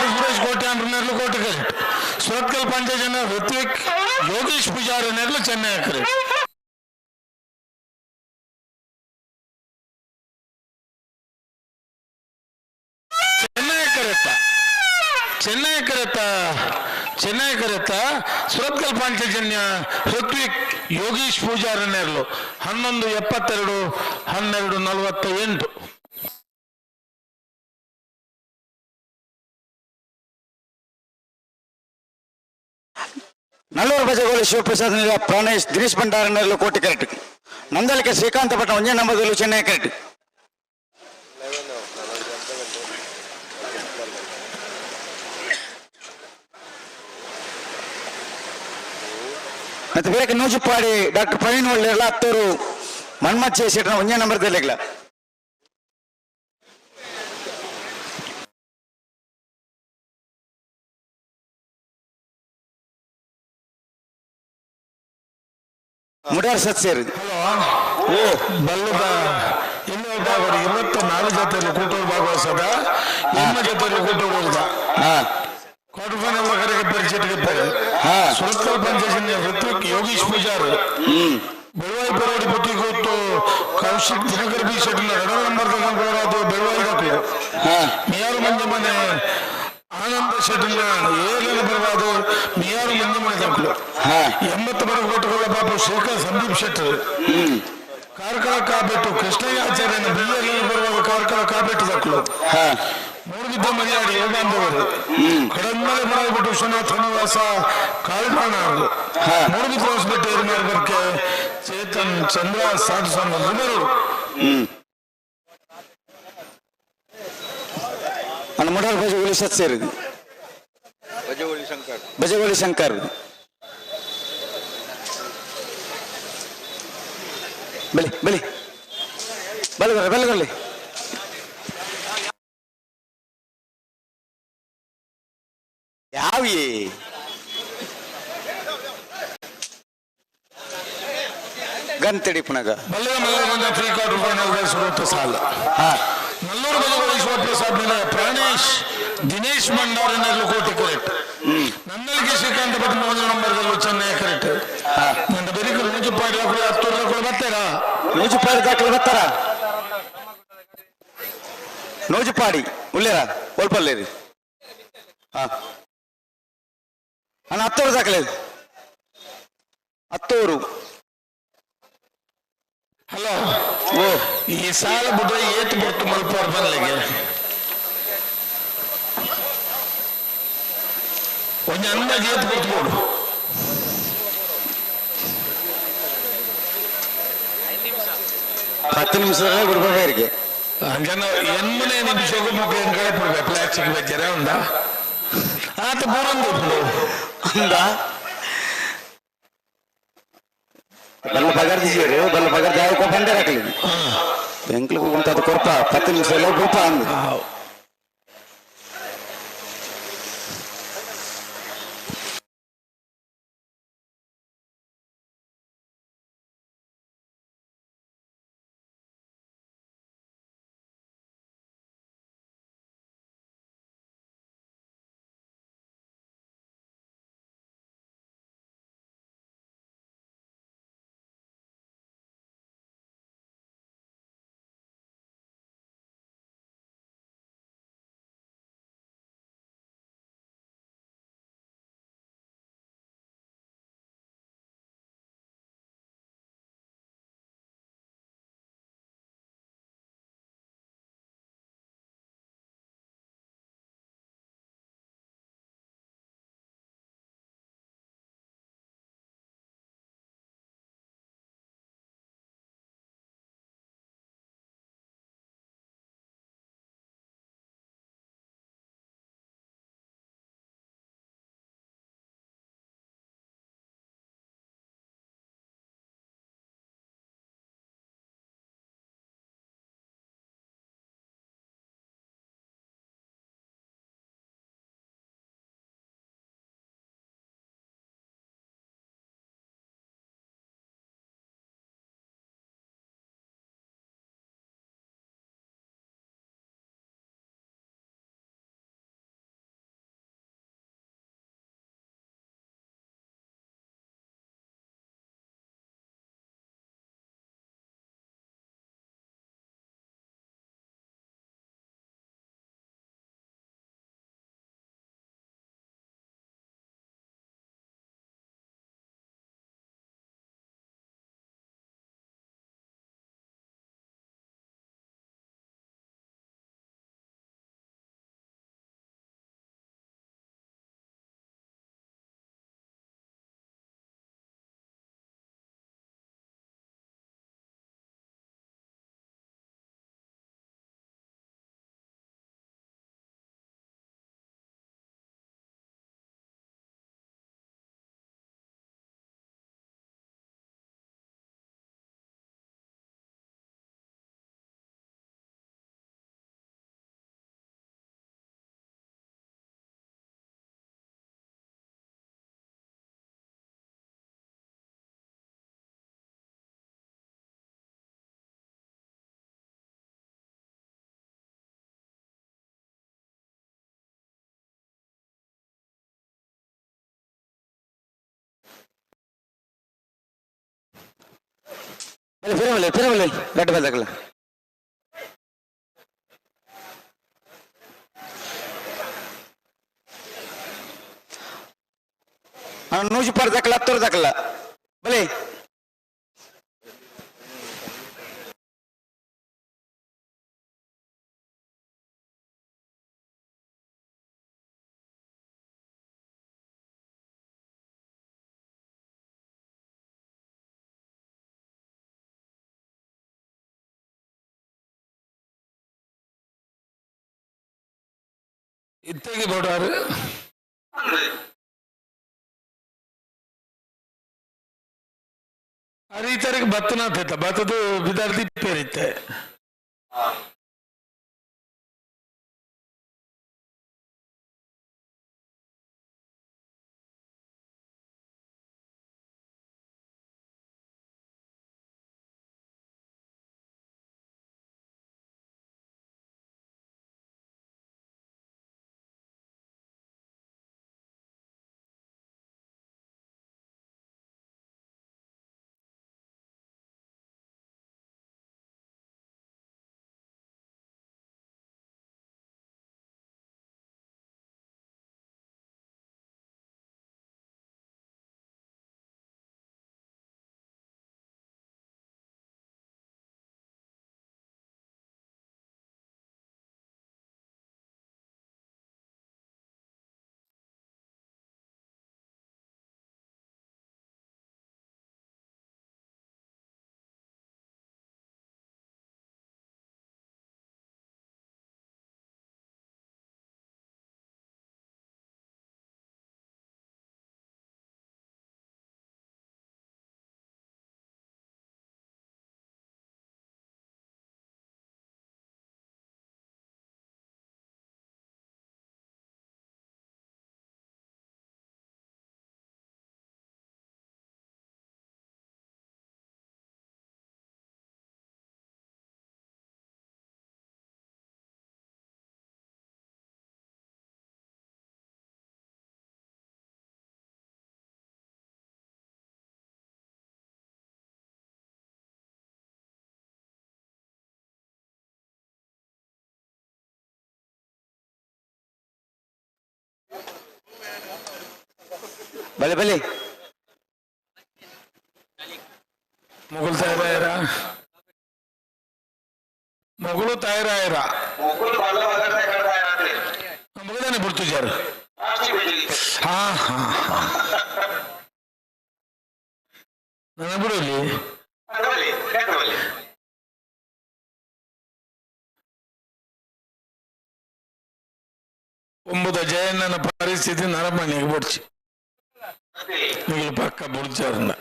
ಸುರೇಶ್ ಕೋಟೆ ನೆರಳು ಕೋಟೆ ಕ್ರಿಕೆಟ್ ಸುರತ್ಕಲ್ ಪಂಚಾಯತ್ ಋತ್ವಿಕ್ ಯೋಗೇಶ್ ಪೂಜಾರಿ ನೆರಳು ಚೆನ್ನೈ ಕ್ರಿಕೆಟ್ ಚೆನ್ನೈ ಕರೆತ್ತ ಸುರತ್ಕಲ್ ಪಂಚಾಯತ್ ಋತ್ವಿಕ್ ಯೋಗೇಶ್ ಪೂಜಾರಿ ನೆರಳು 11:72 12:48 ನಲ್ಲೂರು ಬಜೆಗೋಳಿ ಶಿವಪ್ರಸಾದ್ ಪ್ರಾಣೇಶ್ ದಿನೇಶ್ ಭಂಡಾರ ನೆರಳು ಕೋಟಿ ಕರೆಕ್ಟ್ ನಂದಲಿಕೆ ಶ್ರೀಕಾಂತ ಪಟ್ಟ ಒಂದೇ ನಂಬರ್ದಲ್ಲೂ ಚೆನ್ನೈ ಕರೆಕ್ಟ್ ಮತ್ತೆ ಬೇರೆ ನೂಜುಪಾಡಿ ಡಾಕ್ಟರ್ ಪ್ರವೀಣ್ ಒಳ್ಳೆಯಲ್ಲ ಹತ್ತೂರು ಮನ್ಮಥ್ ಜಯಶೆಟ್ಟನ 1 ನಂಬರ್ ತೆಲೆಗ್ಲ ಮುಡಾರ್ ಸತ್ ಸೇರಿ ಓ ಬಲ್ಲದ ಇನ್ನೂ ಭಾಗವಹಿಸಿ ಇವತ್ತು 4 ಜೊತೆಯಲ್ಲಿ ಕೂಟೂರು ಭಾಗವಹಿಸದ ನಿಮ್ಮ ಜೊತೆಯಲ್ಲಿ ಕೂಟೂರು ಕ್ವಾರ್ಟರ್ ಫೈನಲ್ ಕರೆಗೆ ಪರಿಚಯ ಸುರತ್ಕಲ್ ಪಂಚಾಯತ್ ಋತ್ವಿಕ್ ಯೋಗೀಶ್ ಪೂಜಾರ್ ಬೆಳವಾಯಿ ಪರೋಡಿ ಪುಟ್ಟಿ ಕೂತು ಕೌಶಿಕ್ ದಿನಕರ್ ಬಿ ಶೆಟ್ಲ 2 ನಂಬರ್ ತಗೊಂಡು ಬೆಳವಾಯಿ ಹಾಕಲು ಮಿಯಾರು ಮಂಜಮ್ಮನೆ ಆನಂದ ಶೆಟ್ಲ 7 ಬರವಾದ ಮಿಯಾರು ಮಂಜಮ್ಮನೆ ತಕ್ಕಲು 80 ಬರ ಕೊಟ್ಟುಕೊಳ್ಳ ಪಾಪ ಶೇಖರ್ ಸಂದೀಪ್ ಶೆಟ್ಟರ್ ಕಾರ್ಕಳ ಕಾಬೆಟ್ಟು ಕೃಷ್ಣಯ್ಯಾಚಾರ್ಯನ ಬಿಎಲ್ ಬರುವಾಗ ಕಾರ್ಕಳ ಕಾಬೆಟ್ಟು ತಕ್ಕಲು ಮೂಡುಬಿದ್ದ ಮರಿಯಾಡಿ ಯೋಗಾಂಧವರು ಕಡನ್ಮಲೆ ಮಾಡಬಿಟ್ಟು ವಿಶ್ವನಾಥ್ ಶ್ರೀನಿವಾಸ ಕಾಳ್ಮಾಣ ಮೂಡುಬಿದ್ದ ಹೊಸಬೆಟ್ಟು ಏರ್ಮಾರ್ ಬರ್ಕೆ ಚೇತನ್ ಚಂದ್ರ ಸಾಧು ಸಂಘರು ಅನ್ನ ಮುಡಾರ್ ಬಜಗೋಳಿ ಸತ್ ಸೇರಿದು ಬಜಗೋಳಿ ಶಂಕರ್ ಬಲಿ ಬಲಿ ಬಲಗಲ್ಲ ಬಲಗಲ್ಲಿ ಯಾವಿ ಗಂತಡಿ ಪುನಗ ಬಲ್ಲದ ಮಲ್ಲಗೊಂಡ ಫ್ರೀ ಕ್ವಾರ್ಟರ್ ಫೈನಲ್ ಸುರತ ಸಾಲ ನಲ್ಲೂರು ಬಜಗೋಳಿ ಶಿವಪ್ರಸಾದ್ ಮೇಲೆ ಪ್ರಾಣೇಶ್ ದಿನೇಶ್ ಭಂಡಾರನೆಲ್ಲೂ ಕೋಟಿ ಕರೆಕ್ಟ್ ನನ್ನಲ್ಲಿಗೆ ಶ್ರೀಕಾಂತ್ ಭಟ್ 1 ನಂಬರ್ದಲ್ಲೂ ಚೆನ್ನೈ ಕರೆಕ್ಟ್ ನನ್ನ ಬೆರಿಕಲ್ ನೂಜುಪಾಡಿ ಹಾಕಲು 10 ಕೂಡ ಬರ್ತಾರಾ ನೂಜುಪಾಡಿ ದಾಖಲೆ ಬರ್ತಾರ ನೂಜುಪಾಡಿ ಉಳ್ಳೇರ ಒಲ್ಪಲ್ಲೇರಿ ಅಣ್ಣ 10 ದಾಖಲೆ 10 ಹಲೋ ಓ ಈ ಸಾಲ ಬಿಡ್ರೆ ಏತ್ ಬಿಡ್ತು ಮಲ್ಪವ್ರ ಬನ್ಲಿಗೆ ಒಂದು ಅಂದಾಜು ಏತ್ ಬಿಡ್ತು 10 ನಿಮಿಷದಲ್ಲೇ ಬಿಡ್ಬೇಕು ಅವರಿಗೆ ಜನ 8 ನಿಮಿಷಕ್ಕೂ ಮಕ್ಕಳು ಕಡೆ ಬಿಡ್ಬೇಕು ಪ್ಲಾಸ್ಟಿಕ್ ಬೇಕಾರ ಒಂದ ಆತ ಬೂರಂದು ಅಂದ ಬಲ್ಲ ಪಗಾರ ದಿಸಿಯರು ಬಲ್ಲ ಪಗಾರ ಜಾಗ ಬಂದೇ ಹಾಕಲಿ ಬ್ಯಾಂಕ್ಲಿಗೆ ಕುಂತ ಅದು ಕೊರಪ 10 ನಿಮಿಷ ಕೊರಪ ಅಂದ फिर बोले रेड बल तकला नूज पर तकला तुर तकला भले ಇತ್ತೆಗೆ ಬೋಡಾರು ಅರೆ ಈ ತರಕ್ಕೆ ಭತ್ತನ ಭತ್ತದ ವಿದ್ಯಾರ್ಥಿ ಪೇರಿತ್ತೆ भले भले ಮೊಗಲು ತಯಾರಾಯರ ಮೊಗಲನೇ ಬಿಡ್ತಿದ್ದಾರೆ ಹಾ ಹಾ ನನ್ನ ಬಿಡಲಿ ಒಂಬುದ ಜಯಣ್ಣನ ಪರಿಸ್ಥಿತಿ ನರಮನೆಗೆ ಬಿಡ್ಚಿ ನೀವು ಪಕ್ಕ ಬಿಡ್ಚಾರನ್ನ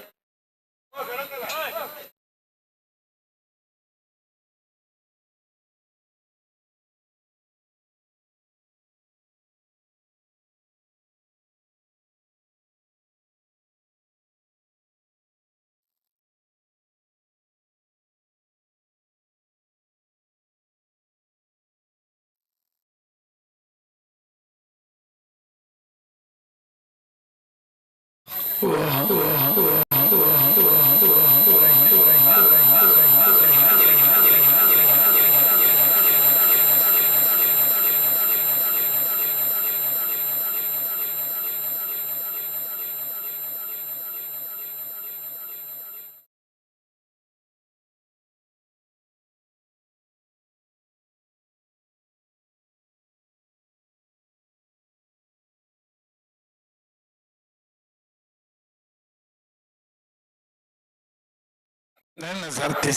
ನನ್ನ ಸರ್ತಿ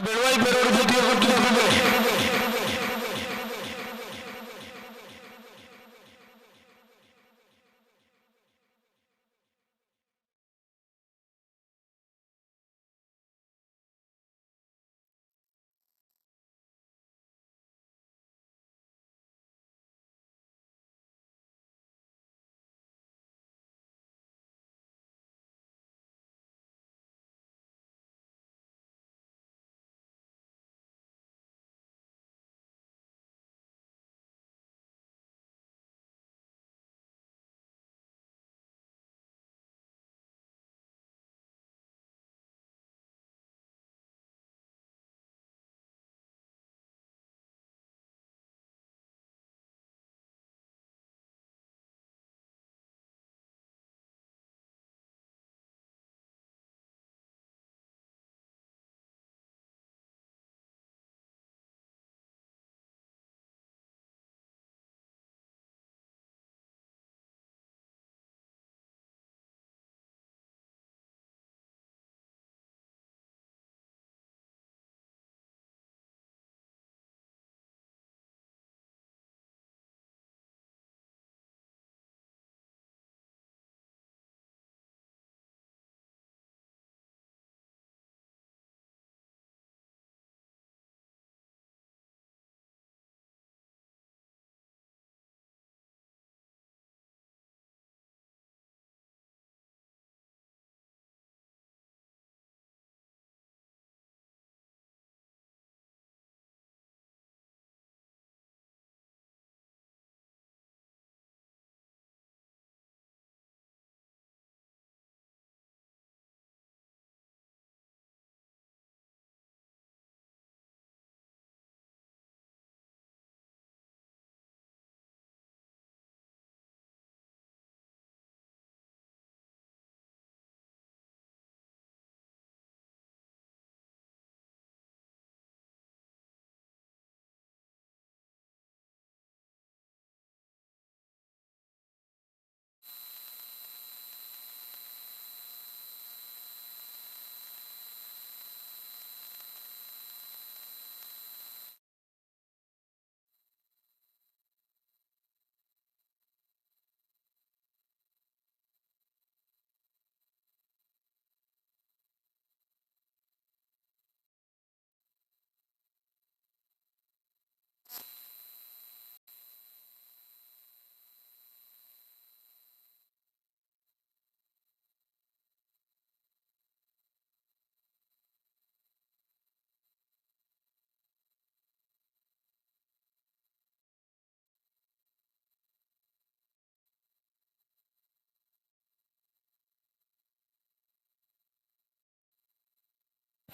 ಬೆಳವಾಯಿ ಬೇರೆಯವರು ಜೊತೆಗೆ ಕೊಟ್ಟಿದ್ದಾರೆ.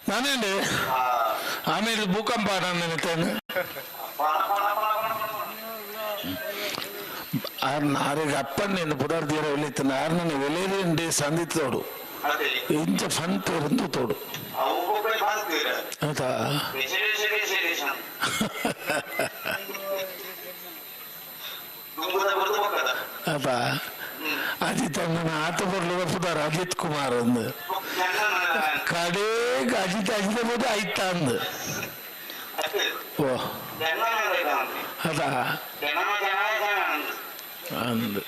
ನಾನೇನೆ ಆಮೇಲೆ ಭೂಕಂಪ ನಾನು ನೆನೆತೇನೆ ಆರಿಗೆ ಅಪ್ಪನ್ನೇನು ಪುನರ್ದೀರ ಒಲಿತು ನಾರನ್ನ ಒಲೆಯಂಡೆ ಸಂದಿತ್ತೋಡು ಇಂಚ ಫನ್ ಪೇರಂದು ತೋಡು ಹೌದಾ ಅಪ್ಪ ಅಜಿತ್ ಅಣ್ಣನ ಆತ ಬರ್ಲಿದ ಪುದಾರ ಅಜಿತ್ ಕುಮಾರ್ ಅಂದು ಕಡೆಗೆ ಅಜಿತ್ ಬೋದು ಆಯ್ತ ಅಂದು ಓ ಅದಾ ಅಂದು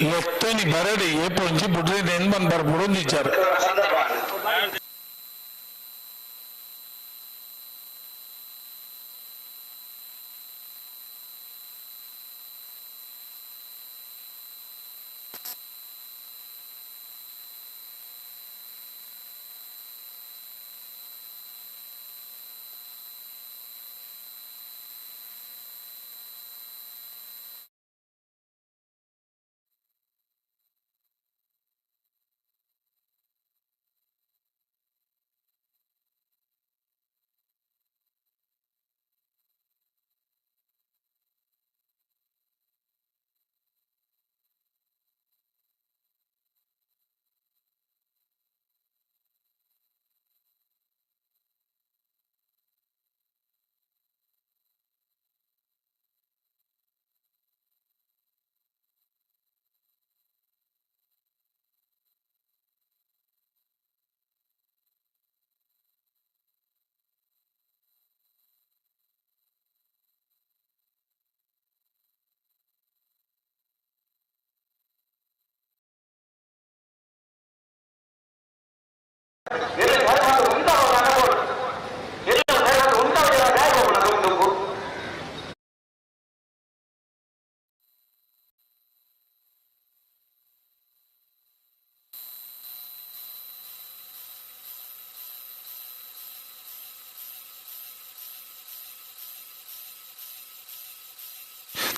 ಲೆತ್ತನಿ ಬರಡಿ ಏಪೊಂಜಿ ಬುಡ್ರಿ ನೆನ್ ಬಂದ್ ಬರ್ಬಿಡು ನಿಜಾರ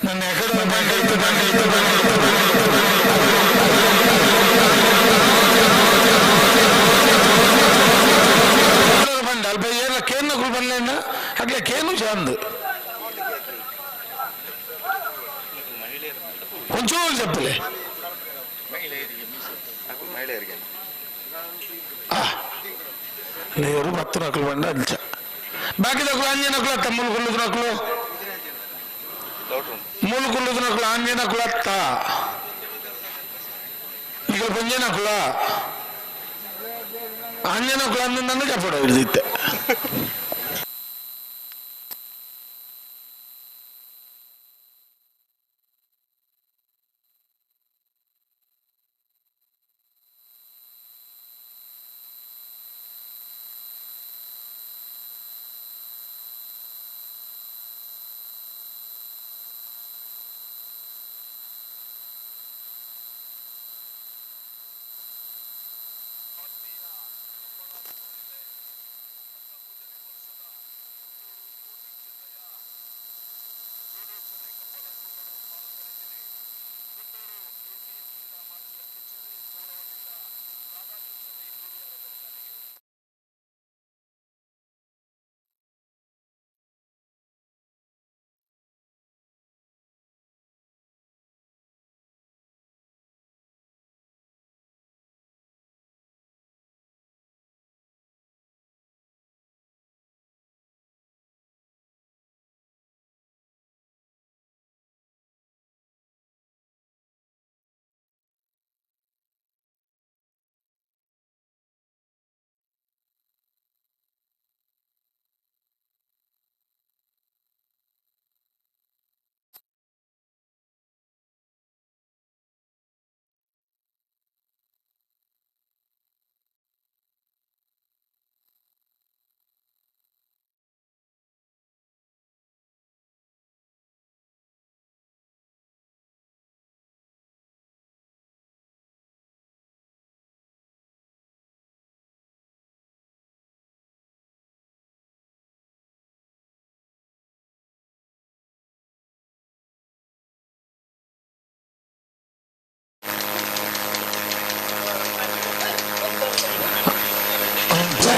ನನ್ನ ಎಕಡೆ ಅಲ್ಪ ಏನ ಕೇನ್ನಗಳು ಬನ್ನೇನ ಹಾಗೆ ಕೇನು ಚಂದ కొంచెం చెప్పలే లేరు మత్తు నకులు బండి అల్చ బాకీ నకులు ఆంజే నకులు అత్త మూలు కుళ్ళు నకులు మూలు కుళ్ళు నకులు ఆంజే నకులు అత్త ఇక పొంజే నకుల ఆంజే నకులు అందని చెప్పడం ఇది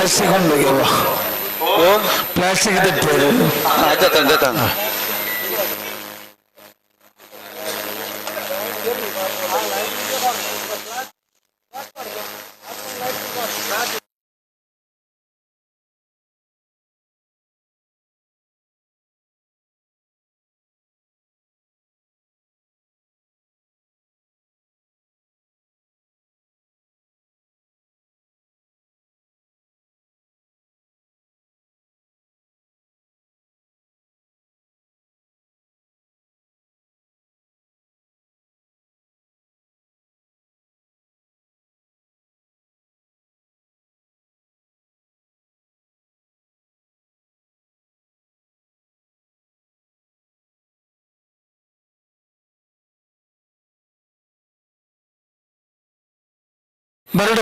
ಪ್ಲಾಸ್ಟಿಕ್ ಉಂಡು ಪ್ಲಾಸ್ಟಿಕ್ ತೆಪ್ಪೇರು ಆಯ್ತಾಯ್ತು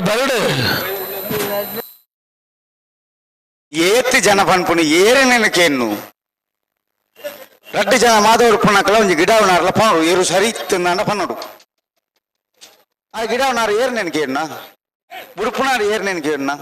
ಬರಡು ಏತಿ ಜನ ಪನ್ಪುಣಿ ಏರೇನೇನಕೇನು ರಡ್ಡು ಜನ ಮಾದವರು ಪುಣಕಲ ಒಂಜಿ ಗಿಡ ಉನಾರ್ಲ ಪನೋಡು ಏರು ಸರಿ ಇತ್ತಂದ ಪನ್ನೋಡು ಆ ಗಿಡ ಉನಾರು ಏರು ನೆನಕೇನ ಬುಡುಪುನಾರು ಏರು ನೆನಕೇನ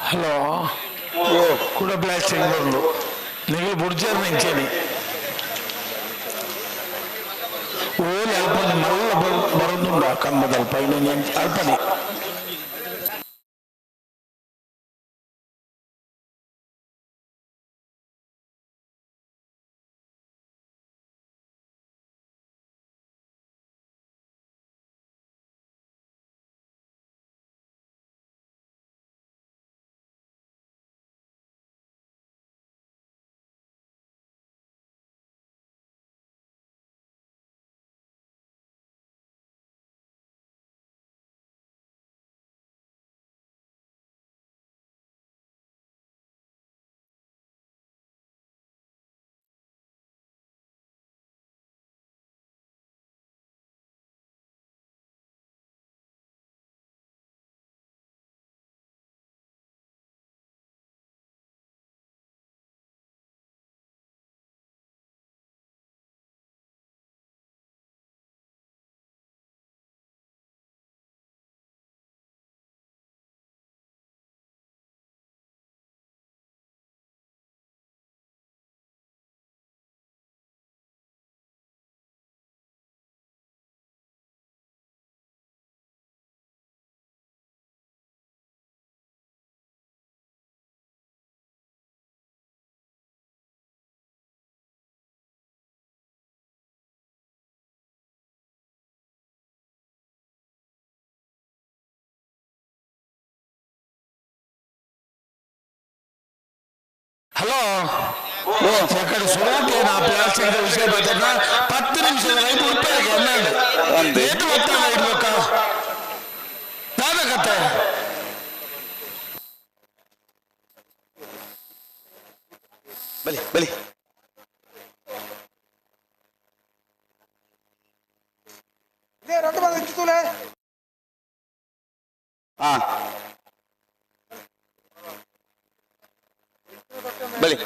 హలో కూడా ప్లాస్టిక్ బొండు నీళ్ళు బుడ్చారు నుంచేని ఓలి అల్పని మళ్ళీ బరుందుండా కమ్మదల పైన అల్పని ಹಲೋ ಯಾಕಡೆ ಸುರಾಟೆ ನಾ ಪ್ಲಾಸ್ಟಿಕ್ ವಿಷಯ ಬರ್ತಾನ 10 ನಿಮಿಷದ ರೈತ ಉಡುಪಿಗೆ ಒಂದು. ಏಟು ಒತ್ತಾನ ಇಡ್ಬೇಕಾ ನಾದ ಕತೆ ಬಲಿ ಬಲಿ ಹಾ ಬಲಿ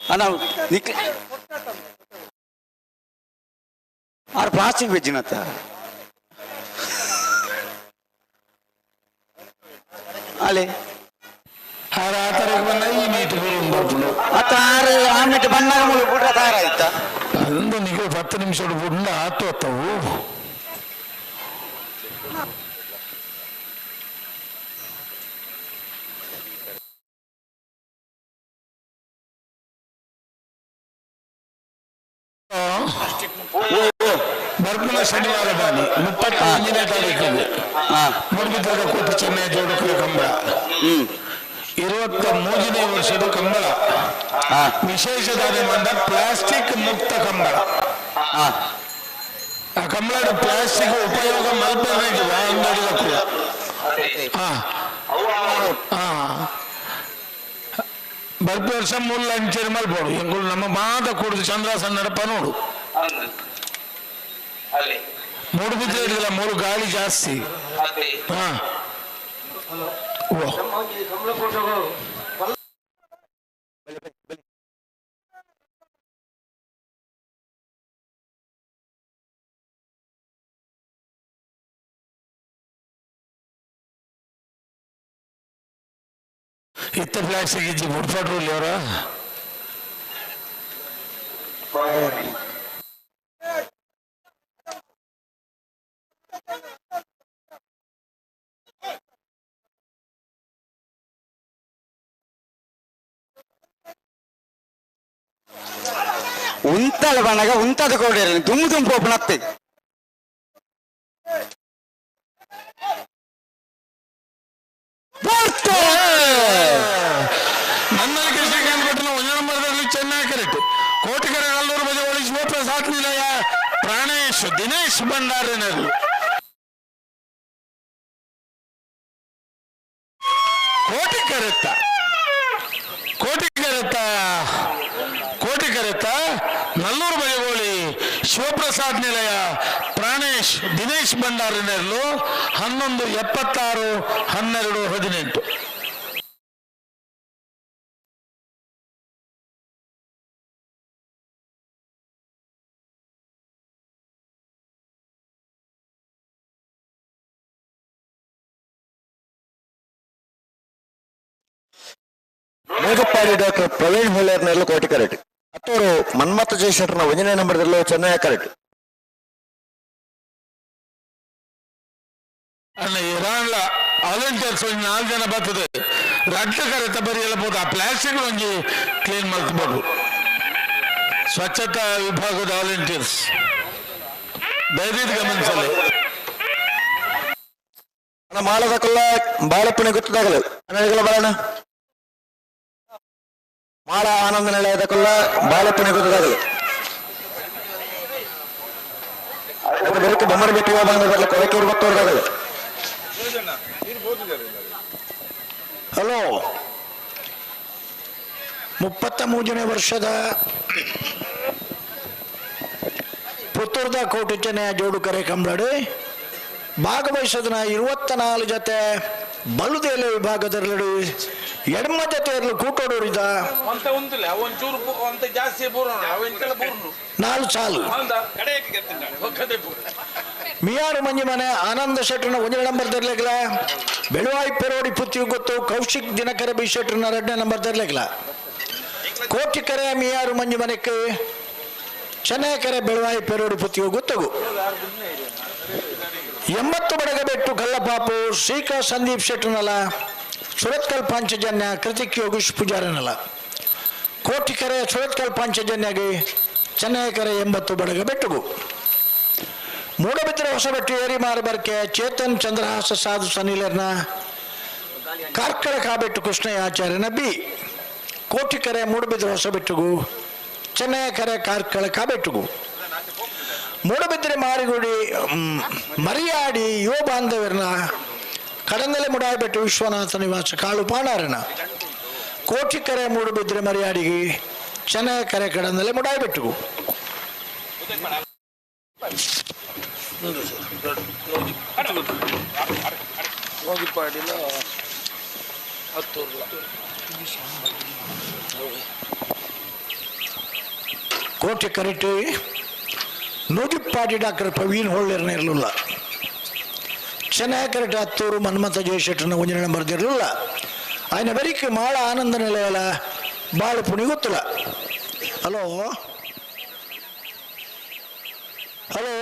ಅಣ್ಣ ನಿಕ್ ಆರು ಪ್ಲಾಸ್ಟಿಕ್ ಬೆಜ್ಜಿನತ್ತ ಅಲೆ ಆತರ ಬಂದ ಈ ಮೀಟ್ ಬರುಂಡು ಅತ್ತ ಆರು ಆಮೆಟ್ ಬಣ್ಣಾಗ ಮುಳು ಬಿಟ್ರೆ ತಯಾರಾಯ್ತ ಅದೊಂದು ನೀವು 10 ನಿಮಿಷ ಬಿಟ್ಟು ಆತು ಅತ್ತವು ಬರ್ಪುನ ಶನಿವಾರ ಬಾನಿ 25ನೇ ತಾರೀಕಿಗೆ ಮೂಡುಬಿದ್ರದ ಕೋಟೆ ಚೆನ್ನೈ ಜೋಡುಕರ ಕಂಬಳ 23ನೇ ವರ್ಷದ ಕಂಬಳ ವಿಶೇಷ ದಾನ ಮಂಡ ಪ್ಲಾಸ್ಟಿಕ್ ಮುಕ್ತ ಕಂಬಳ ಆ ಕಂಬಳದ ಪ್ಲಾಸ್ಟಿಕ್ ಉಪಯೋಗ ಮಲ್ಪೆಗೆ ಅಂಗಡಿಗ ಕೂಡ ಬರ್ಪು ವರ್ಷ 3 ಲಂಚರ್ ಮಲ್ಪೋಡು ಎಂಗಳು ನಮ್ಮ ಮಾದ ಕೂಡುದು ಚಂದ್ರಾಸನ ನಡಪ ನೋಡು ಮೂಡುಬಿದ್ರೆ ಇರಲಿಲ್ಲ 3 ಗಾಳಿ ಜಾಸ್ತಿ ಇತ್ತ ಪ್ಲಾಸ್ಟಿಕ್ ಇಜ್ಜಿ ಮುಡ್ಪಟ್ರು ಅವರ ಉಂತಲ ಬಣ್ಣಗ ಉಂತದ ಕೋಡಿ ದುಮ್ಮು ದುಂಪು ಓಪನತ್ತೆ ನನ್ನಲ್ಲಿ ಕೃಷ್ಣಕಾಂತ್ ಭಟ್ನ 1 ನಂಬರ್ದಲ್ಲಿ ಚೆನ್ನಾಗಿ ಕರೆಕ್ಟ್ ಕೋಟಿಕೆರೆ ಕಲ್ಲೂರು ಬದಿ ಒಳಿ ಶಿವಪ್ರಸಾದ್ ನಿಲಯ ಪ್ರಾಣೇಶ್ ದಿನೇಶ್ ಭಂಡಾರನರು ಕೋಟಿಕೆರೆತ್ತ ನಲ್ಲೂರು ಬದಿಗೋಳಿ ಶಿವಪ್ರಸಾದ್ ನಿಲಯ ಪ್ರಾಣೇಶ್ ದಿನೇಶ್ ಭಂಡಾರನರು 11/76/12/18 ಮೇಘಪಾಡಿ ಡಾಕ್ಟರ್ ಪ್ರವೀಣ್ ಹುಲ್ಲೇರ್ನೆಲ್ಲ ಕೋಟಿ ಕರೆಕ್ಟ್ ಹತ್ತೂರು ಮನ್ಮಥ ಜಯಶೆಟ್ಟರ್ನ 1ನೇ ನಂಬರ್ದಲ್ಲೂ ಚೆನ್ನೈ ಕರೆಕ್ಟ್ ಅಲ್ಲ ಇರಾನ್ಲ ವಾಲಂಟಿಯರ್ಸ್ 4 ಜನ ಬರ್ತದೆ ರಡ್ಡ ಕರೆತ ಬರಿ ಹೇಳ್ಬೋದು ಆ ಪ್ಲಾಸ್ಟಿಕ್ ಒಂಜಿ ಕ್ಲೀನ್ ಮಾಡ್ಬೋದು ಸ್ವಚ್ಛತಾ ವಿಭಾಗದ ವಾಲಂಟಿಯರ್ಸ್ ದಯವಿಟ್ಟು ಗಮನಿಸಲಿ ಮಾಳದಕ್ಕಲ್ಲ ಬಾಳೆಪ್ಪಣೆ ಗೊತ್ತದಾಗಲ್ಲ ನನಗೆಲ್ಲ ಬರೋಣ ಮಾಳ ಆನಂದ ನಿಲಯದಕ್ಕಲ್ಲ ಬಾಳೆಪ್ಪಣೆ ಗೊತ್ತದಾಗಲ್ಲ ಬರುತ್ತೆ ಬೊಮ್ಮರ ಬೆಟ್ಟಿಗೆ ಬಂದ ಕೊಳಕೆ ಗೊತ್ತವ್ರದಾಗಲ್ಲ ಹಲೋ 33ನೇ ವರ್ಷದ ಪುತ್ತೂರ್ದ ಕೋಟಿ ಚೆನ್ನಯ ಜೋಡುಕರೆ ಕಂಬಳಡಿ ಭಾಗವಹಿಸೋದನ್ನ 24 ಜೊತೆ ಬಲುದೇಲೆ ವಿಭಾಗದಲ್ಲಿ ಎಡಮ ಜೊತೆಯರ್ಲು ಕೂಟೋಡೋರಿದ ಅಂತ ಒಂದಿಲ್ಲ ಒಂಚೂರು ಅಂತ ಜಾಸ್ತಿ ಬೂರ ಅವೆಂತೆಲ್ಲ ಬೂರ್ನು ನಾಲ್ಕು ಸಾಲು ಮಿಯಾರು ಮಂಜಿ ಮನೆ ಆನಂದ ಶೆಟ್ರನ 1ನೇ ನಂಬರ್ ತರ್ಲಿಕ್ಲ ಬೆಳುವಾಯಿ ಪೆರೋಡಿ ಪುತ್ತಿಯು ಗೊತ್ತು ಕೌಶಿಕ್ ದಿನಕರ ಬಿ ಶೆಟ್ರನ 2ನೇ ನಂಬರ್ ತರ್ಲಿಕ್ಲ ಕೋಟಿಕರೆ ಮಿಯಾರು ಮಂಜಿ ಮನೆಕ್ಕೆ ಚೆನ್ನೈಕೆರೆ ಬೆಳುವಾಯಿ ಪೆರೋಡಿ ಪುತ್ತಿಯು ಗೊತ್ತಗು 80 ಬಡಗ ಬೆಟ್ಟು ಕಲ್ಲಪಾಪು ಶ್ರೀಕಾ ಸಂದೀಪ್ ಶೆಟ್ರನಲ್ಲ ಸುರತ್ಕಲ್ ಪಾಂಚಜನ್ಯ ಕೃತಿಕ್ ಯೋಗೀಶ್ ಪೂಜಾರನಲ್ಲ ಕೋಟಿಕೆರೆ ಸುರತ್ಕಲ್ ಪಾಂಚಜನ್ಯಗೆ ಚೆನ್ನೈಕೆರೆ 80 ಬಡಗ ಬೆಟ್ಟುಗು ಮೂಡಬಿದ್ರೆ ಹೊಸಬೆಟ್ಟು ಏರಿ ಮಾರಬರ್ಕೆ ಚೇತನ್ ಚಂದ್ರಹಾಸ ಸಾಧು ಸನಿಲರ್ನ ಕಾರ್ಕಳ ಕಾಬೆಟ್ಟು ಕೃಷ್ಣಯ್ಯ ಆಚಾರ್ಯನ ಬಿ ಕೋಟಿಕೆರೆ ಮೂಡಬಿದ್ರೆ ಹೊಸಬೆಟ್ಟುಗು ಚೆನ್ನೈಕೆರೆ ಕಾರ್ಕಳ ಕಾಬೆಟ್ಟುಗು ಮೂಡಬಿದ್ರೆ ಮಾರಿಗುಡಿ ಮರಿಯಾಡಿ ಯುವ ಬಾಂಧವ್ಯರನ್ನ ಕಡಂದಲೆ ಮುಡಾಯಿಬೆಟ್ಟು ವಿಶ್ವನಾಥ ನಿವಾಸ ಕಾಳು ಪಾಣಾರನ ಕೋಟಿಕೆರೆ ಮೂಡಬಿದ್ರೆ ಮರಿಯಾಡಿಗೆ ಚೆನ್ನೈಕೆರೆ ಕಡಂದಲೆ ಮುಡಾಯಿಬೆಟ್ಟುಗು ಕೋಟೆ ಕರೆಕ್ಟ್ ನೂಜಿಪ್ಪಾಡಿ ಡಾಕ್ಟರ್ ಪ್ರವೀಣ್ ಹೊಳ್ಳೆರ್ನ ಇರಲಿಲ್ಲ ಚೆನ್ನೈ ಕರೆಕ್ಟ್ ಹತ್ತೂರು ಮನ್ಮಥ ಜಯಶೆಟ್ಟರ್ನ 1ನೇ ನಂಬರ್ ಇರಲಿಲ್ಲ ఆయన ಬರೀಕೆ ಮಾಳ ಆನಂದ ನಿಲಯಲ ಬಾಳು ಪುಣಿ ಗೊತ್ತಿಲ್ಲ ಹಲೋ ಹಲೋ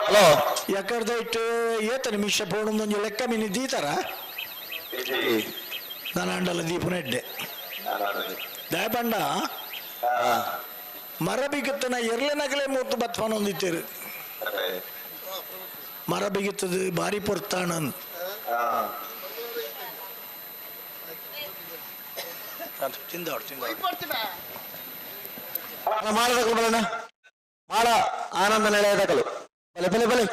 ಹಲೋ ಯಾಕರ್ದೈಟ್ ಏತ ನಿಮಿಷ ಪೋಣೊಂದೊಂದು ಲೆಕ್ಕ ಮೀನಿ ದೀತಾರ ನಾನು ಅಂಡಲ ದೀಪನೆಡ್ಡೆ ದಯಪಂಡ ಮರ ಬಿಗುತ್ತನ ಎರ್ಲೆನಗಲೇ ಮೂತು ಬತ್ಫಾನ ಹೊಂದಿತ್ತೇರು ಮರ ಬಿಗುತ್ತದು ಭಾರಿ ಪೊರ್ತಾಣ ಮಾಳ ಆನಂದ ನಿಲಯದಗಳು ಬಲೆ ಬಲೆ ಬಲೆ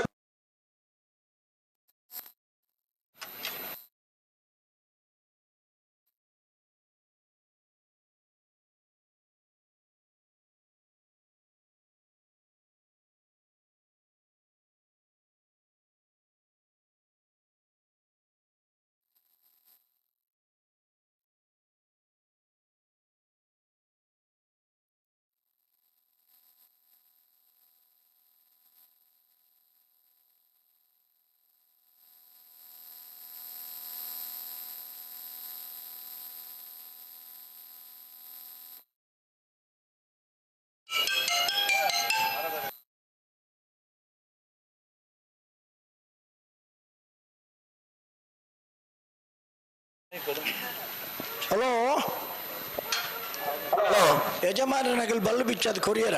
ಹಲೋ ಯಜಮಾನನಗಲ್ ಬಲ್ಲು ಬಿಚ್ಚದ ಕೊರಿಯರ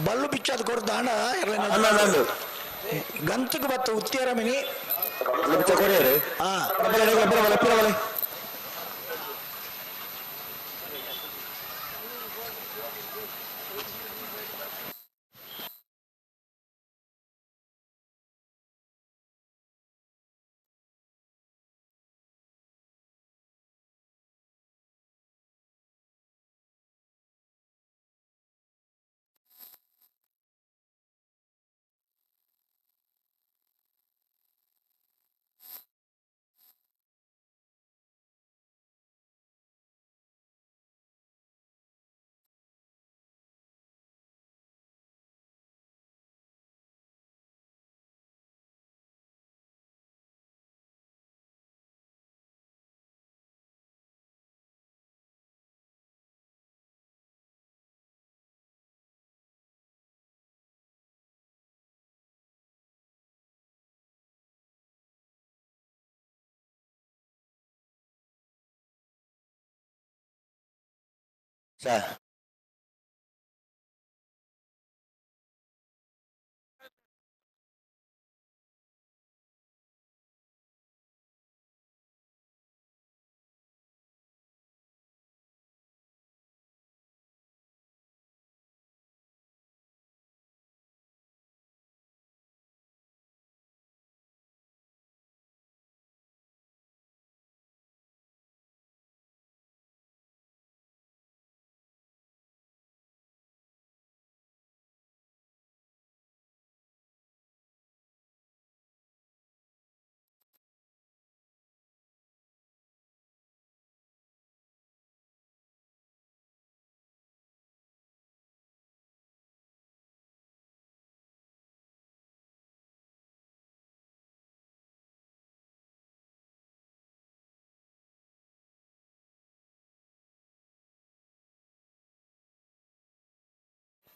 ಬಲ್ಲು ಬಿಚ್ಚದ ಕೊಡ್ದ ಹಣ ಗಂತಕ್ಕೆ ಬತ್ತ ಉತ್ತೀರ ಮಿನಿ ಹಾ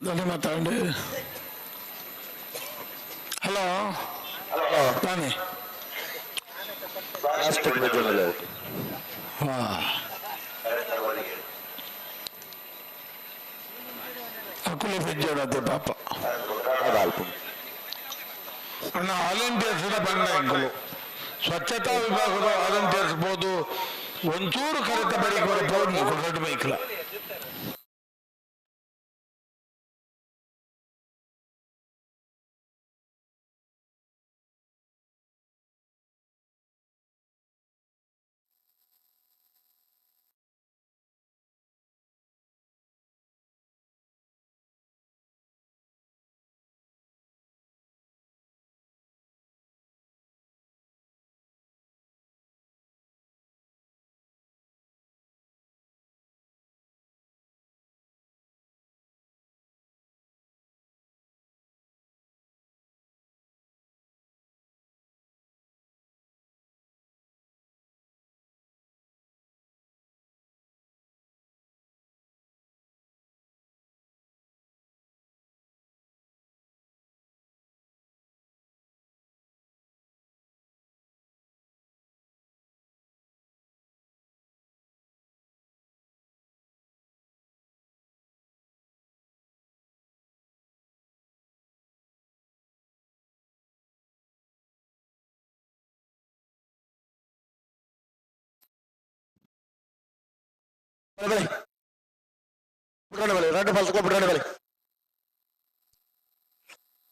ದಾನೆ ಮಾತಾಡು. ಹಲೋ ದಾನೆ. ಹಾ ಅಕುಲೆ ಬೆಜ್ಜೋಡತ್ತೆ ಪಾಪ ಅಣ್ಣ ವಾಲಂಟಿಯರ್ಸ್ ಬಂದ ಎಂಕುಲು ಸ್ವಚ್ಛತಾ ವಿಭಾಗದ ವಾಲಂಟಿಯರ್ಸ್ ಬೋದು ಒಂಚೂರು ಕರೆತ ಬರೀಕ್ ಬರಬಹುದು ದೊಡ್ಡ ಬೈಕ್ಲ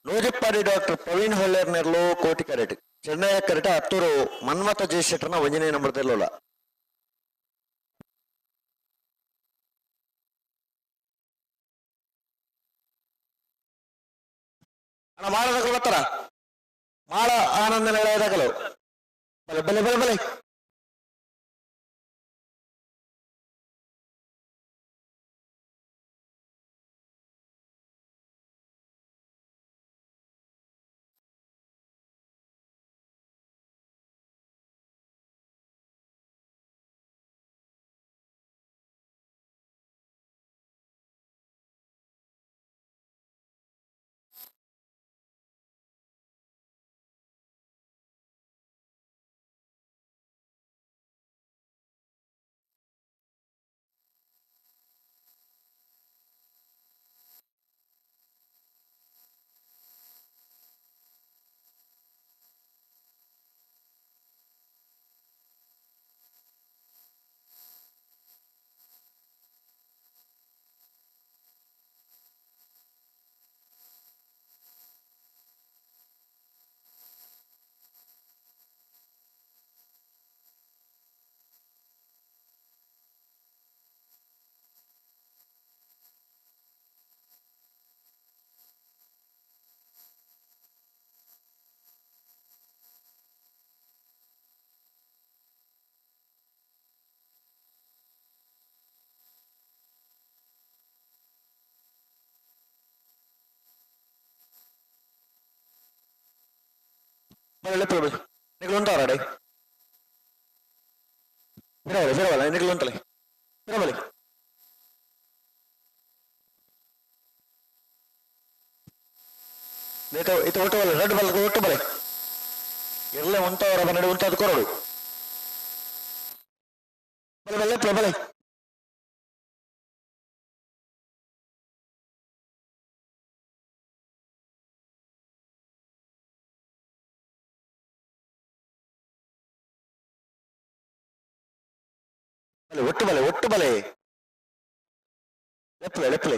ನೂಜಿಪ್ಪಾಡಿ ಡಾಕ್ಟರ್ ಪ್ರವೀಣ್ ಹೊಳ್ಳೆರ್ ನೆರ್ಲು ಕೋಟಿ ಕರೆಟ್ ಚೆನ್ನೈ ಕರೆಟ ಹತ್ತೂರು ಮನ್ಮಥ ಜಯಶೆಟ್ಟರ್ನ ಒಂಜನೇ ನಂಬರ್ದಲ್ಲೋಲ ಅಣ್ಣ ಮಾಳದಾಗಲು ಬರ್ತಾರ ಮಾಳ ಆನಂದ ನಿಲಯದಾಗಲು ಬಲೆ ಬಲೆ ಬಲೆ ಬಲೆ నీకు ఉంటారా ఫిరవాలి ఫిరవాలి నీకు ఉంటలే ఫిరవాలి నీతో ఇది ఒట్టవాలి రెడ్ బల్లకు ఒట్టబలి ఎర్లే ఉంటావరా పన్నెండు ఉంటుంది కొరడు బలి బలి బలి ಒಟ್ಟು ಬಲೆ ಲೆಪ್ಪಲೆ ಲೆಪ್ಪಲೆ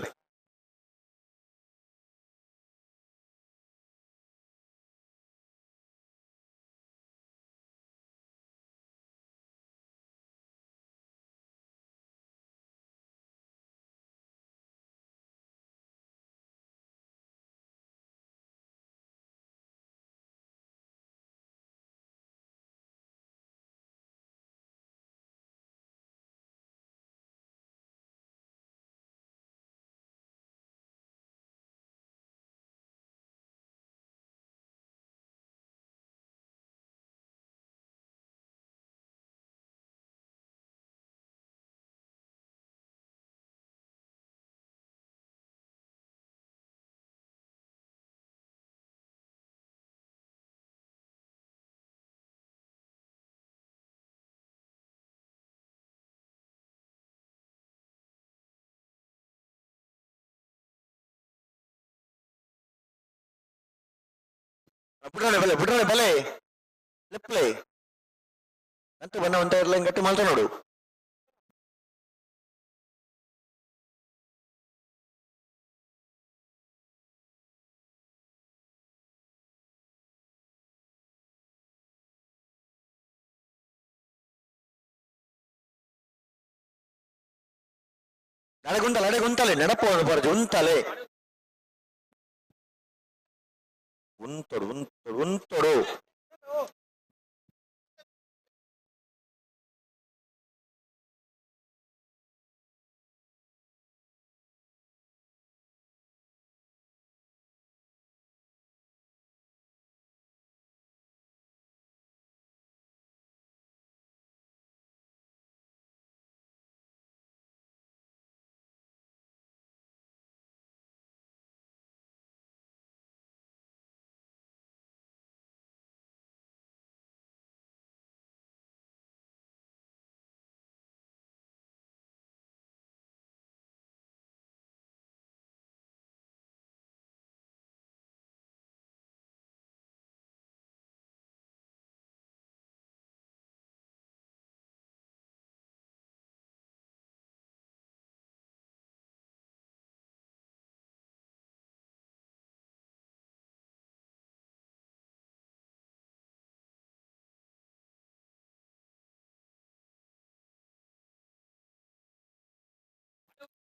ಬಿಟ್ರೆ ಬಲೆ ಲೆಪ್ಲೆ ಅಂತ ಬನ್ನ ಅಂತ ಇರ್ಲ ಗಟ್ಟಿ ಮಾಡ್ತಾ ನೋಡು. ಅಡೆಗುಂತಲೆ ನೆನಪು ಬರ್ಜು ಉಂತಲೆ ಉಂತೊಡು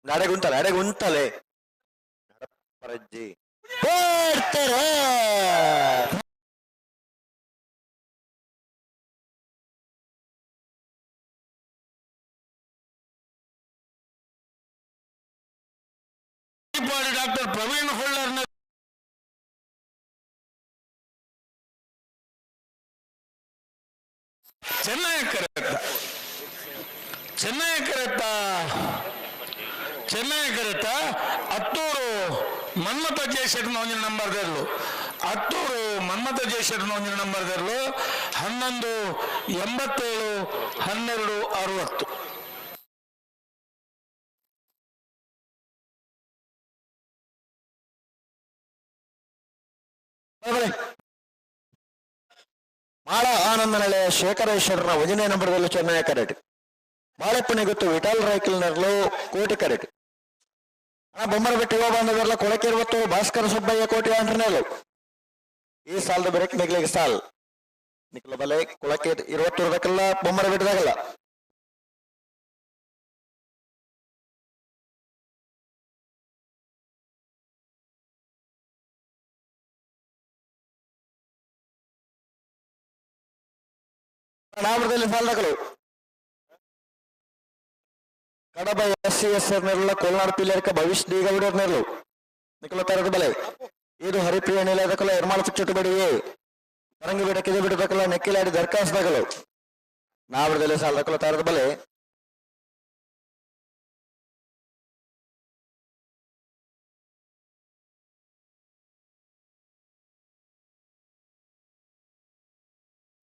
ಅಡೆಗುಂತಲೆ ಪರಜ್ಜಿ ಹೇಳ್ತಾರೆ. ಡಾಕ್ಟರ್ ಪ್ರವೀಣ್ ಹೊಳ್ಳರ್ನ ಚೆನ್ನೈ ಕರೆತ ಅತ್ತೂರು ಮನ್ಮಥ ಜಯಶೆಟ್ನ ಒಂದಿನ ನಂಬರ್ ದರ್ಲು ಅತ್ತೂರು ಮನ್ಮಥ ಜಯಶೆಟ್ನ ಒಂದಿನ ನಂಬರ್ ದರ್ಲು 1187 1260. ಮಾಳ ಆನಂದನಳೆ ಶೇಖರೇಶ್ವರನ 1ನೇ ನಂಬರ್ದಲ್ಲಿ ಚೆನ್ನೈ ಕರೆಟ್ ಬಾಳೆಪ್ಪಣೆ ಗೊತ್ತು ವಿಠಲ್ ರೈಕಲ್ನರ್ಲು ಕೋಟಿ ಕರೆಟ್ ಬೊಮ್ಮರ ಬಿಟ್ಟು ಯುವ ಬಾಂಧವರೆಲ್ಲ ಕೊಳಕೆ 20 ಭಾಸ್ಕರ ಸುಬ್ಬಯ್ಯ ಕೋಟಿ ಅಂಡ್ರನೇಲು ಈ ಸಾಲದ ಬ್ರೇಕ್ ಮಿಗ್ಲಿಗೆ ಸಾಲ್ ನಿಕ್ಲ ಬಲೆ ಕೊಳಕೆ 20 ಇರ್ಬೇಕಲ್ಲ ಬೊಮ್ಮರ ಬಿಟ್ಟದಾಗಲ್ಲ. ನಾಮದಲ್ಲಿ ಸಾಲದಾಗಲು ಕಡಬ SCS ನೆರಳು ಕೋಲ್ನಾಡು ಪಿಲ್ಲರ್ಕ ಭವಿಷ್ಯ ದೀಗವಿಡರ್ ನೆರಳು ನಿಖಲ ತರದ ಬಲೆ ಇದು ಹರಿಪ್ರಿಯ ನಿಲಯದಕಲ ಎರ್ಮಾಳ ಚುಟ್ಟು ಬಿಡಿಯೇ ಪರಂಗಿ ಬಿಡಕ್ಕಿದೆ ಬಿಡಬೇಕಲ್ಲ ನೆಕ್ಕಿಲಾಡಿ ದರ್ಕಾಸ್ದಾಗಲು ನಾವರದಲ್ಲಿ ಸಾಲದಕಲ ತರದ ಬಲೆ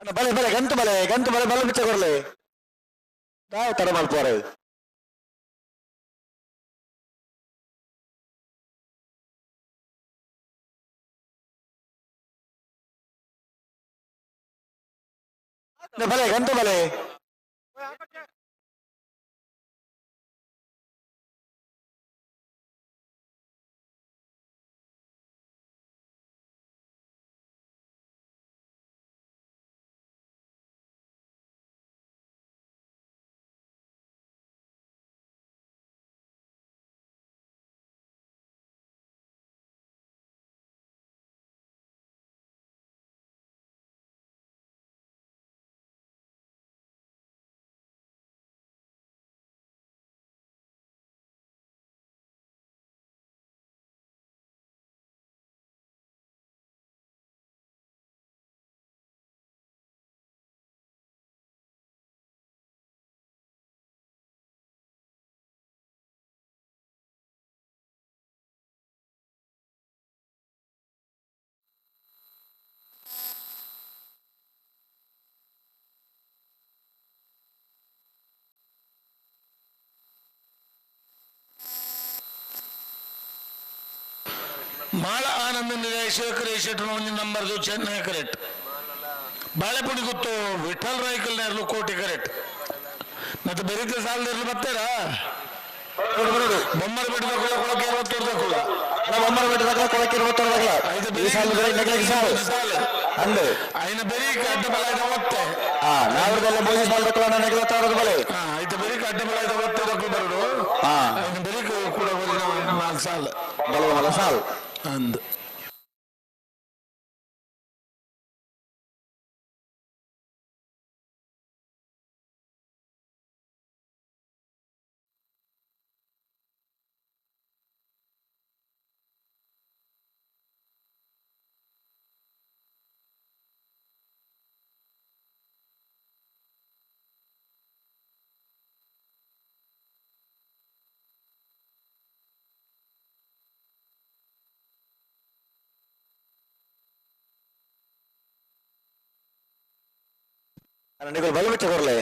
ಬಲೆ ಗಂತು ಬಲೆ ಬಲ ಬಿಚ್ಚ ಕೊರ್ಲೆ ತಾವು ತರ ಮಲ್ಪೋರೆ ಬಲೆ ಗಂತು ಬಲೆ ಮಾಳ ಆನಂದ ನಿಲಯ ಶೇಖರ ಶೆಟ್ಟನ ಒಂದು ನಂಬರ್ದು ಚೆನ್ನೈ ಕರೆಕ್ಟ್. ಬಾಳೆಪುಡಿ ಗೊತ್ತು ವಿಠಲ್ ರಾಯ್ಕಲ್ ನೆರಳು ಕೋಟಿ ಕರೆಕ್ಟ್. ಮತ್ತೆ ಬೆರೀತ ಸಾಲದಿರ್ಲು ಬರ್ತಾರ ಬೊಮ್ಮರ ಬೆಟ್ಟದ ಕೊಳಕ್ಕೆ 22 ಕೂಡ ಬೊಮ್ಮರ ಬೆಟ್ಟದಾಗ ಕೊಳಕ್ಕೆ 22 ಅಂದು ఆయన బెరీకి అడ్డబలాయిద వస్తే నావరదల్ల మోజಿ ಸಾಲ ತಕೊಳ್ಳೋಣ ನೆಗಲ ತಾರದ ಬಲೆ అయితే బెరీకి అడ్డబలాయిద వస్తే దొక్కు బరుడు ఆయన బెరీకి కూడా 4 సార్లు ಬಲವ ಮಲ ಸಾಲ್ ಅಂದು ನಿಗಳು ಬಲ ಬಿಟ್ಟು ಕೊರ್ಲೆ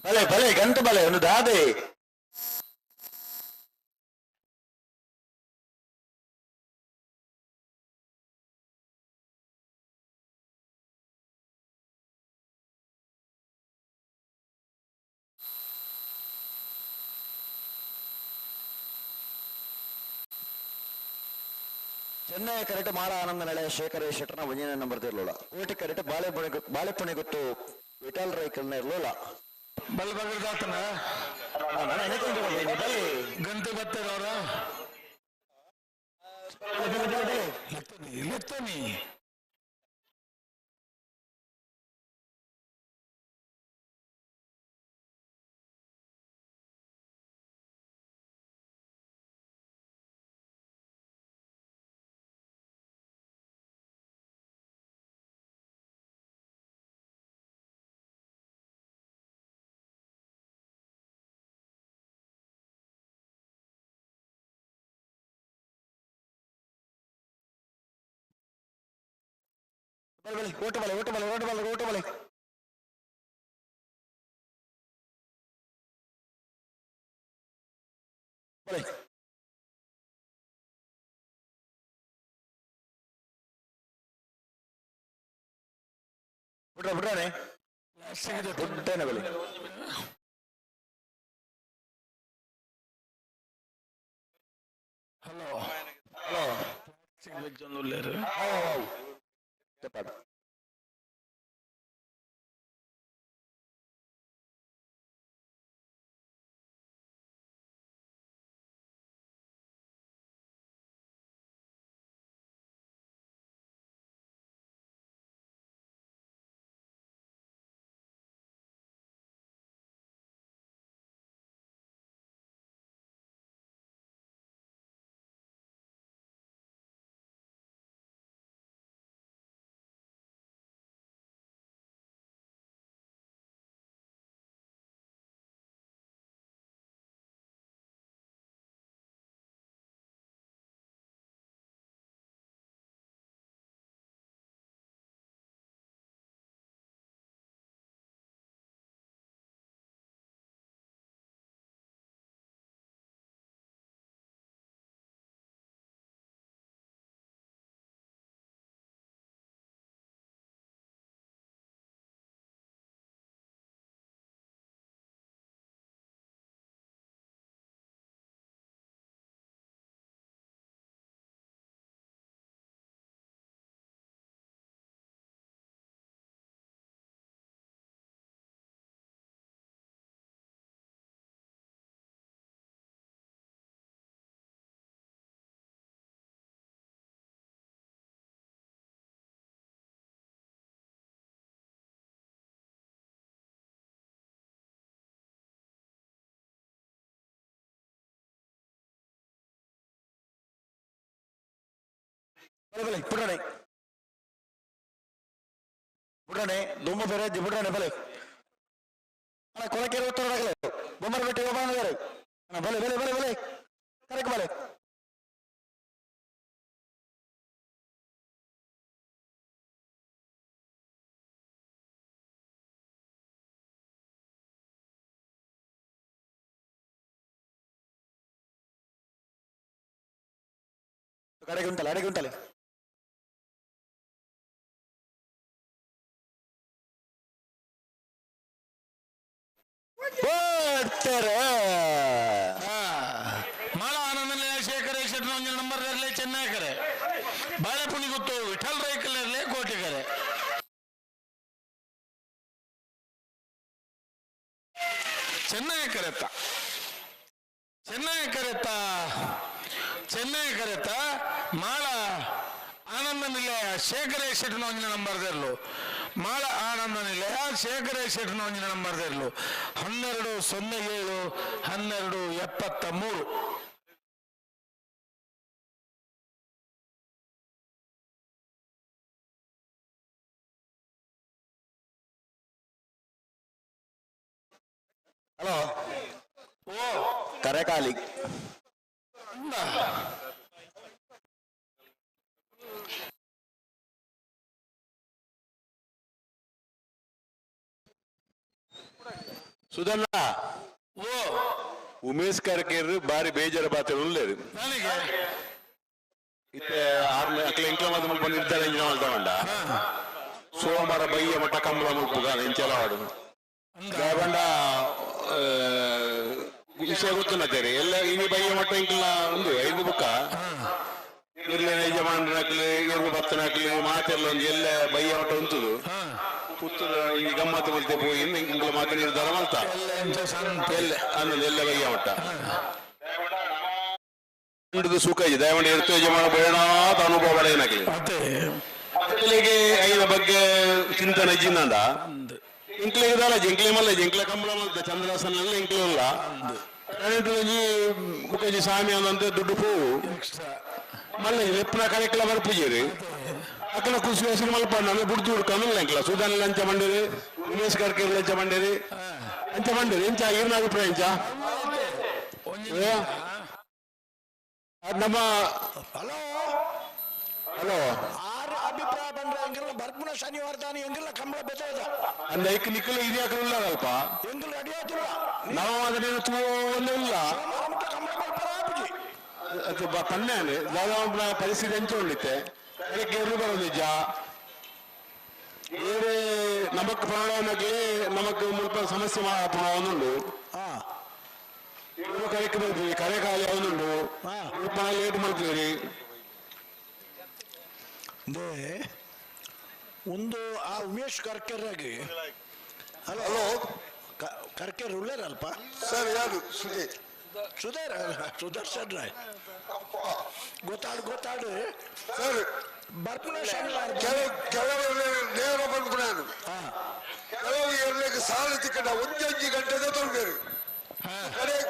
ಭಲೆ ಭಲೆ ಗಂಟು ಬಲೆ ಒಂದು ದಾದೆ ಚೆನ್ನೈ ಕರೆಕ್ಟ್ ಮಾಳ ಆನಂದ ನೆಲೆ ಶೇಖರ ಶೆಟ್ಟನ 1ನೇ ನಂಬರ್ ಇರಲಿಲ್ಲ. ಕೋಟಿ ಕರೆಕ್ಟ್ ಬಾಳೆಪುಣಿ ಗೊತ್ತು ವಿಠಲ್ ರೈಕಲ್ನ ಇರಲಿಲ್ಲ. ಬಲ್ ಬಗರ್ದಾತನ ಗಂಟೆ ಬರ್ತಾರ ಅವ್ರ ಲೆತ್ತನಿ ಓಟು ಬಲೆ ಓಟು ಬಲೆ ಓಟು ಬಲೆ ಓಟು ಬಲೆ ಬಲೆ ಬಿಡ್ರ ಬಿಡ್ರಾನೆ ಬಿಡ್ತಾನೆ ಬಲೆ హలో ಹಲೋ సిగ్నల్ చెప్పాడు ಬಲೆ ಬಿಡೋಣ ಬಿಡೋಣ ದುಮ್ಮ ಬೇರೆ ಬಿಡೋಣ ಬಲೆ ಅಣ್ಣ ಕೊಳಕೆ ಹೊತ್ತೊಳಗಲೆ ಬೊಮ್ಮರ ಬೆಟ್ಟ ಹೋಗ್ಬಾರ ಅಣ್ಣ ಬಲೆ ಬಲೆ ಬಲೆ ಬಲೆ ಕರೆಕ್ಟ್ ಬಲೆ ಅಡೆಗೆ ಉಂಟಲ್ಲ ಮಾಳ ಆನಂದ ಶೇಖರ ಶೆಟ್ಟಿ ಒಂಜಿ ನಂಬರ್ ಇರಲಿ ಚೆನ್ನೈಕರೆ ಬಾಳೆಪುಣಿ ಗೊತ್ತು ವಿಠಲ್ ರೈಕಲ್ ಇರಲಿ ಕೋಟಿಕರೆ ಚೆನ್ನೈಕರೆತ್ತ ಮಾಳ ಆನಂದ ನಿಲಯ ಶೇಖರ ಶೆಟ್ಟಿನ ಒಂಜಿನ ನಂಬರ್ ಇರಲು ಮಾಳ ಆನಂದ ನಿಲಯ ಶೇಖರ ಶೆಟ್ಟಿನ ಒಂಜಿನ ನಂಬರ್ ಇರಲು 1207 1273 ಹಲೋ ಓ ಕರೆಕಾಲಿ ಸುಧನ್ನ ಓ ಉಮೇಶ್ ಕರ್ಕೇರು ಬಾರಿ ಬೇಜಾರ ಬಾತ ಉಳ್ಳೇರು ನನಗೆ ಇತ್ತೆ ಅಕ್ಲ ಎಂಕ್ಲ ಮದ ನಿರ್ಧಾರ ಎಂಜಿನ ಮಾಡ್ತಾವಂಡ ಸೋಮವಾರ ಬಯ್ಯ ಮಟ್ಟ ಕಂಬಳ ಮುಲ್ಪುಗ ಎಂಚಲ ಹಾಡು ಗಾಯಬಂಡ ವಿಷಯ ಗೊತ್ತುನತ್ತೇರಿ ಎಲ್ಲ ಇನಿ ಬಯ್ಯ ಮಟ್ಟ ಇಂಕ್ಲ ಒಂದು 5 ಬುಕ್ಕ ಇರ್ಲೇನ ಯಜಮಾನರಾಗ್ಲಿ ಇರ್ಗು ಭತ್ತನಾಗ್ಲಿ ಮಾತೆಲ್ಲ ಒಂದು ಎಲ್ಲ ಬಯ್ಯ ಮಟ್ಟ ಉಂಟುದು ಪುತ್ತೂರು ಈ ಗಮ್ಮತ್ತು ಮಲ್ತೆ ಹೋಗಿ ಇಂಕ್ಲ ಮಾತು ನಿರ್ಧಾರ ಮಾಡ್ತಾ ಎಲ್ಲ ಅನ್ನೊಂದು ಎಲ್ಲ ಬಯ್ಯ ಮಟ್ಟ ಸುಖ ಇದೆ ದಯಮಾಡಿ ಇರ್ತು ಯಜಮಾನ ಬೇಡ ಅನುಭವ ಏನಾಗಲಿ ಮಕ್ಕಳಿಗೆ ಐನ ಬಗ್ಗೆ ಚಿಂತನೆ ಜಿನ್ನಂದ ಇಂಕ್ಲಿಗೆ ದಾಲ ಜಿಂಕ್ಲೆ ಮಲ್ಲ ಜಿಂಕ್ಲೆ ಕಂಬಳ ಮಲ್ತ ಚಂದ್ರಾಸನೆಲ್ಲ ಇಂಕ್ಲೆ ಇಲ್ಲ ಮುಖಜಿ ಸ್ವಾಮಿ ಅನ್ನಂತೆ ದುಡ್ಡು ಪೋವು ಮಲ್ಲ ಲೆಪ್ಪನ ಕಾರ್ಯಕ್ರಮ ಬರ್ಪುಜೇರಿ ಅಕ್ಕನ ಖುಷಿ ಹೆಸರು ಮಲ್ಪ ನಮಗೆ ಬುಡ್ದು ಹುಡ್ಕಲ್ಲ ಇಂಕ್ಲ ಸುಧಾನ್ ಲಂಚ ಮಂಡೇರಿ ಉಮೇಶ್ ಕರ್ಕೇರ್ ಲಂಚ ಮಂಡೇರಿ ಅಂಚ ಮಂಡೇರಿ ಇಂಚ ಏನ ಅಭಿಪ್ರಾಯ ಇಂಚ ಅದು ನಮ್ಮ ಹಲೋ ಹಲೋ ಆರು ಅಭಿಪ್ರಾಯ ಬಂದ್ರೆ ಎಂಗೆಲ್ಲ ಬರ್ಪುನ ಶನಿವಾರ ತಾನೆ ಎಂಗೆಲ್ಲ ಕಂಬಳ ಬೆತ್ತದ ಅಂದ ಐಕ್ ನಿಕ್ಕಲು ಇದ್ಯಾಕಲ್ಲ ಅಲ್ಪ ಎಂಗೆಲ್ಲ ಅಡಿಯಾತಿಲ್ಲ ನಾವು ಅದನ್ನೇನು ಇಲ್ಲ ಮಟ್ಟ ಕಂಬಳ ಬರ್ಪರ ಆಪುಜಿ ಅದು ಪನ್ನೆ ದಾದ ಪರಿಸ್ಥಿತಿ ಹಂಚ ಉಳಿತೆ ಅದಕ್ಕೆ ಎರು ಬರೋದು ನಿಜ ಬೇರೆ ನಮಕ್ ಪ್ರಾಣಕ್ಕೆ ನಮಕ್ ಮುಲ್ಪ ಸಮಸ್ಯೆ ಪ್ರಾಣವನ್ನುಂಡು ಕರೆಕ್ ಬರ್ತೀವಿ ಕರೆ ಖಾಲಿ ಅವನುಂಡು ಮುಲ್ಪ ಲೇಟ್ ಮಾಡ್ತೀವಿ ಒಂದು ಆ ಉಮೇಶ್ ಕರ್ಕೆರ್ರಾಗಿ ಹಲೋ ಕರ್ಕೆರ್ ಉಳ್ಳೇರಲ್ಪ ಸರ್ ಯಾರು ಸುದರ್ಶನ್ ರಾಯ್ ಗೊತ್ತಾಡು ಸರ್ ಬರ್ಪುನ ಶನಿವಾರ ಕೆಲವು ನೇರ ಬಂದ್ಬಿಡಾನು ಕೆಲವು ಇರ್ಲಿಕ್ಕೆ ಸಾಲ ತಿಕ್ಕಂಡ 1 ಗಂಟೆದ ತೊಳ್ಬೇರು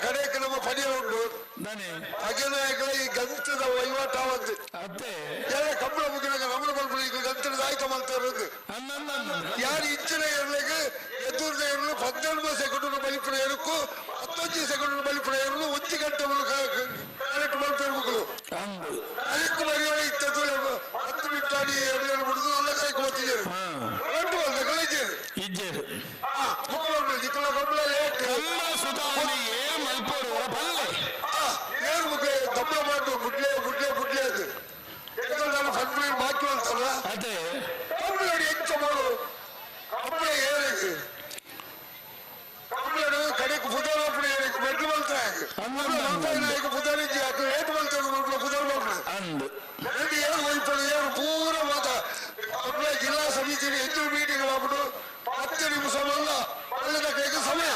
ಕಡೆಗೆ ನಮ್ಮ ಪಡಿಯ ಉಂಟು ಹಾಗೆ ಈ ಗಂಟದ ವಹಿವಾಟ ಆವತ್ತು ಎಲ್ಲ ಕಂಬಳ ಮುಗಿದಾಗ ನಮ್ಮನ ಬರ್ಬಿಡ ಈಗ ಗಂಟದ ಆಯ್ಕೆ ಮಾಡ್ತಾ ಇರೋದು ಯಾರು ಇಂಚಿನ ಇರ್ಲಿಕ್ಕೆ ಎದುರ್ದ ಇರಲು 12 ಸೆಕೆಂಡ್ ಬಲಿಪುರ ಇರಕ್ಕೂ 11 ಸೆಕೆಂಡ್ ಬಲಿಪುರ ಇರಲು 1 ಗಂಟೆ ಕರೆಕ್ಟ್ ಮಾಡ್ತಾ ಇರ್ಬೇಕು ಅದಕ್ಕೆ ಮರ್ಯಾದ ಇತ್ತದ್ದು 10 ಮಿನಿಟ್ ಆಡಿ ಎರಡು ಬಿಡುದು ಎಲ್ಲ ಕೈಗೆ ಬರ್ತಿದ್ದಾರೆ ರೆಂಟು ಬಂದ ಕಳಿಜೇರು ನಿಕ್ಕಲ ಕಂಬಳ ಲೇಟ್ ಏನ್ ಮುಖ ಕಂಬಳ ಮಾಡು ಮುಡ್ಲೆ ಅದು ನಾನು ಫಂಡ್ ಬಾಕಿ ಅಂತಲ್ಲ ಕಂಬಳ ಹೆಚ್ಚ ಮಾಡು ಕಂಬಳ ಏನಿಗೆ ಕಂಬಳ ಕಡೆಗೆ ಬುಧವಾರ ಏನಿಗೆ ಮೆಟ್ಲು ಬಲ್ತಾಗ ಬುಧನಿಜಿ ಹಾಕಿ ಏಟ್ ಬಲ್ತಾರೆ ಬುಧವಾರ ಏನು ಹೋಯ್ತಾರೆ ಏನು ಪೂರ ಮಾತ ಕಂಬಳ ಜಿಲ್ಲಾ ಸಮಿತಿ ಹೆಚ್ಚು ಮೀಟಿಂಗ್ ಆಗ್ಬಿಟ್ಟು 10 ನಿಮಿಷ ಅಲ್ಲ ಒಳ್ಳೆದ ಕೈಗೆ ಸಮಯ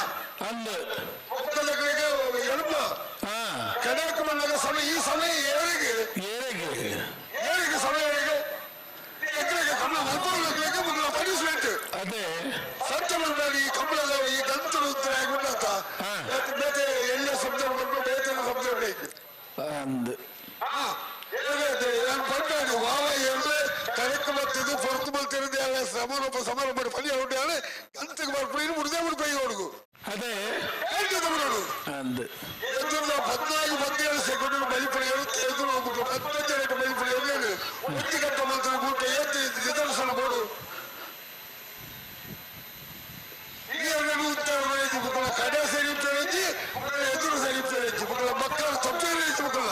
ಒಕ್ಕದ ಕೈಗೆ ಎಲ್ಪ ಕಡೆಗೆ ಬಂದಾಗ ಸಮಯ ಈ ಸಮಯ ಏಳಿಗೆ ಸಮಯ ಎಕರೆಗೆ ಕಂಬಳ ಮಲ್ಪಕ್ಕೆ ಮುಂದೆ ಪನಿಷ್ಮೆಂಟ್ ಸತ್ಯ ಮಾಡಿ ಈ ಕಂಬಳದ ಈ ಗಂತಲು ಉತ್ತರ ಆಗಿಬಿಟ್ಟಂತ ಬೇತೆ ಎಲ್ಲ ಶಬ್ದ ಬಂದು ಬೇತೆ ಶಬ್ದ ಎದುರು 14-17 ಮೈಲಿಪುರ ಎದುರು ಹೋಗ್ಬಿಟ್ಟು 22 ಮೈಲಿಪುರ ಎದುರು ಒತ್ತಿಗಟ್ಟ ಮಂತ್ರ ಊಟ ಎದ್ದು ನಿದರ್ಶನ ಬೋಡು ಕಡೆ ಸರಿಯುತ್ತೇನೆ ಎದುರು ಸರಿಯುತ್ತೇನೆ ಮಕ್ಕಳ ತಪ್ಪೇನೆ ಮಕ್ಕಳ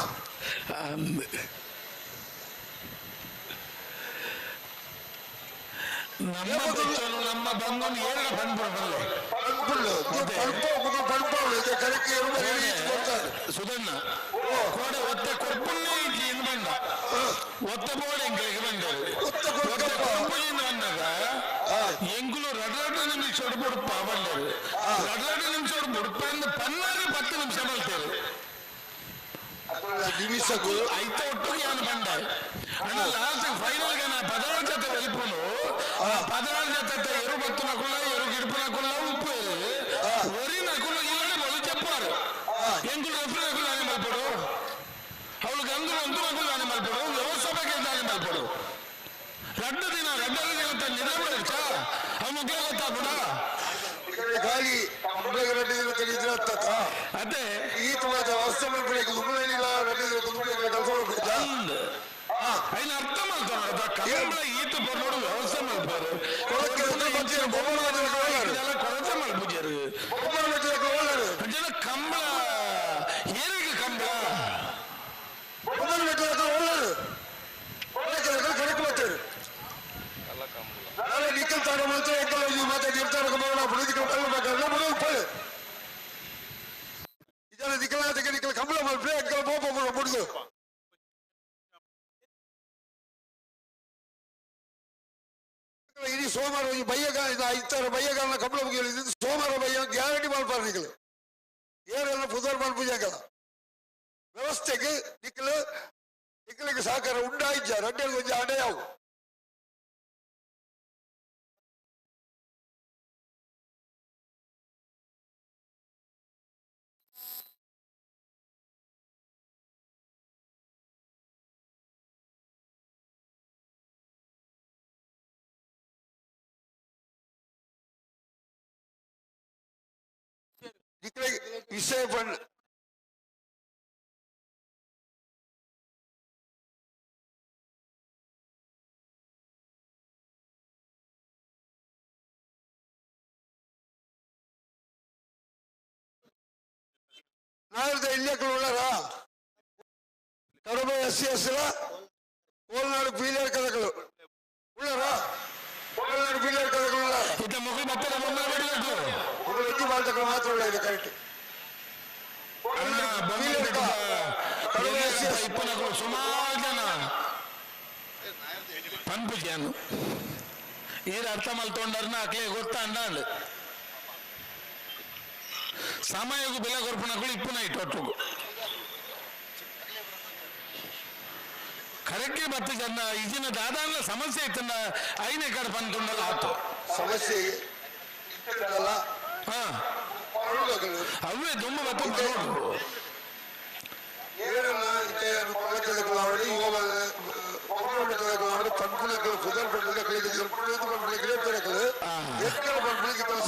ನಮ್ಮ ಬೆಚ್ಚಲು ನಮ್ಮ ಬಂಧನ ಏರಡ ಬಂದ್ಬಿಡಲ್ಲ ಸುಧನ್ನ ಕೋಡೆ ಒತ್ತೆ ಕೊಪ್ಪುನ್ನೇ ಇಡ್ಲಿಯಿಂದ ಬಂದ ಒತ್ತ ಬೋರ್ಡ್ ಎಂಗಳಿಗೆ ಬಂದರು ಒತ್ತ ಕೊಪ್ಪುಲಿಂದ ಬಂದಾಗ ಎಂಗುಲು ರಡ್ರಡ್ಡ ನಿಮಿಷ ಬುಡುಪ ಬಂದರು ರಡ್ರಡ್ಡ ನಿಮಿಷ ಬುಡುಪ ಎಂದು 10 ನಿಮಿಷ ಬಲ್ತೇವೆ ನಿಮಿಷಕ್ಕೂ ಐತ ಒಟ್ಟಿಗೆ ನಾನು ಬಂದ ಅಣ್ಣ ಲಾಸ್ಟ್ ಫೈನಲ್ ಗೆ ನಾ 16 ಜೊತೆ వెళ్ళిపోను 16 జత ఎరు భక్తు నకుల ఎరు గిడుపు నకుల ఉప్పు ఒరి నకుల ఇలానే వాళ్ళు చెప్పారు ఎంకులు రెఫ్రీ నకులు అని మల్పడు ಅವಳಿಗೆ ಅಂದ್ರು ಅಂತು ನకులు అని మల్పడు వ్యవస్థాపక అని మల్పడు ರಡ್ಡು ದಿನ ಹೇಳ್ತಾನೆ ನಿದ್ರೆ ಬಿಡಚ್ಚ ಅವನು ಗೊತ್ತಾಗ್ಬಿಡ ಗಾಳಿ రెడ్డి తెలియదు ಅದೇ ಈ ತುಮಾದ ವ್ಯವಸ್ಥೆ ಮಾಡ್ಬೇಕು ದುಮ್ಮನಿಲ್ಲ రెడ్డి ಕಲ್ಕೊಂಡು ఆయన అర్థం అవుతాడు కళ్ళ ఈత పొన్నోడు వ్యవసాయం అయిపోయారు కొరత మలుపుచారు అంటే కంబళ ఏరికి కంబళ కరెక్ట్ వచ్చారు నిక్కలు తాడు మాత్రం ఎక్కడ మాత్రం చెప్తారు ಇದೆಲ್ಲ ನಿಕ್ಕಲಾದ ನಿಕ್ಕಲ ಕಂಬಳ ಮಾಡ್ಬಿಟ್ಟು ಎಕ್ಕಲ ಪೋಪ ಬಿಡುದು ಇಡೀ ಸೋಮವಾರ ಬಯ್ಯಗ ಇತ್ತರ ಬಯ್ಯಗಾರನ ಕಂಬಳ ಮುಗಿಯಲಿದ್ದು ಸೋಮವಾರ ಬಯ್ಯ ಗ್ಯಾರಂಟಿ ಮಾಡ್ಬಾರ ನಿಕ್ಕಲು ಏರೆಲ್ಲ ಬುಧವಾರ ಮಾಡ್ಪೂಜಾಗಲ್ಲ ವ್ಯವಸ್ಥೆಗೆ ನಿಕ್ಕಲಿಗೆ ಸಹಕಾರ ಉಂಟಾಯಿಜ್ಜ ರೆಡ್ಡಿ ಕೊಂಚ ಅಡೆಯಾವು ವಿಷಯ ಬಂದ ನಾಳೆ ಇಲ್ಲೇ உள்ளாரா கருமை எஸ்சிஎஸ்ல கோல்நாடு பீலியர் கதைகள் உள்ளாரா ಕೋಲ್ನಾಡು ಬೀಲರ್ ಕதைಗಳು உள்ளாரா ಇತ್ತ ಮುಗಿ ಮತ್ತೆ ನಮ್ಮ ಬಿಡಬೇಕು ಇದು ಎತ್ತಿ ಮಾಡ್ತಕ್ಕ ಮಾತ್ರ ಉಳ್ಳ ಇದು ಕರೆಕ್ಟ್ ಇಪ್ಪನಗಳು ಸುಮಾರು ಜನ ಪಂಪಿಜಾನು ఈరు అర్థం అవుతుండారని అట్లే ಗೊತ್ತಾ అండాలి సమయకు బిల్ల కొరపనకులు ఇప్పుడు ఇటు ಕರೆಕ್ಟ್ ಬತ್ತು ಜನ ಈಜಿನ ದಾದಾನ ಸಮಸ್ಯೆ ಇತ್ತಂದ ಐನೇ ಕಡೆ ಬಂದ್ಕೊಂಡಲ್ಲ ಆತು ಸಮಸ್ಯೆ ಅವೇ ತುಂಬ ಬತ್ತು ಮಾಡೋದು ಏನನ್ನ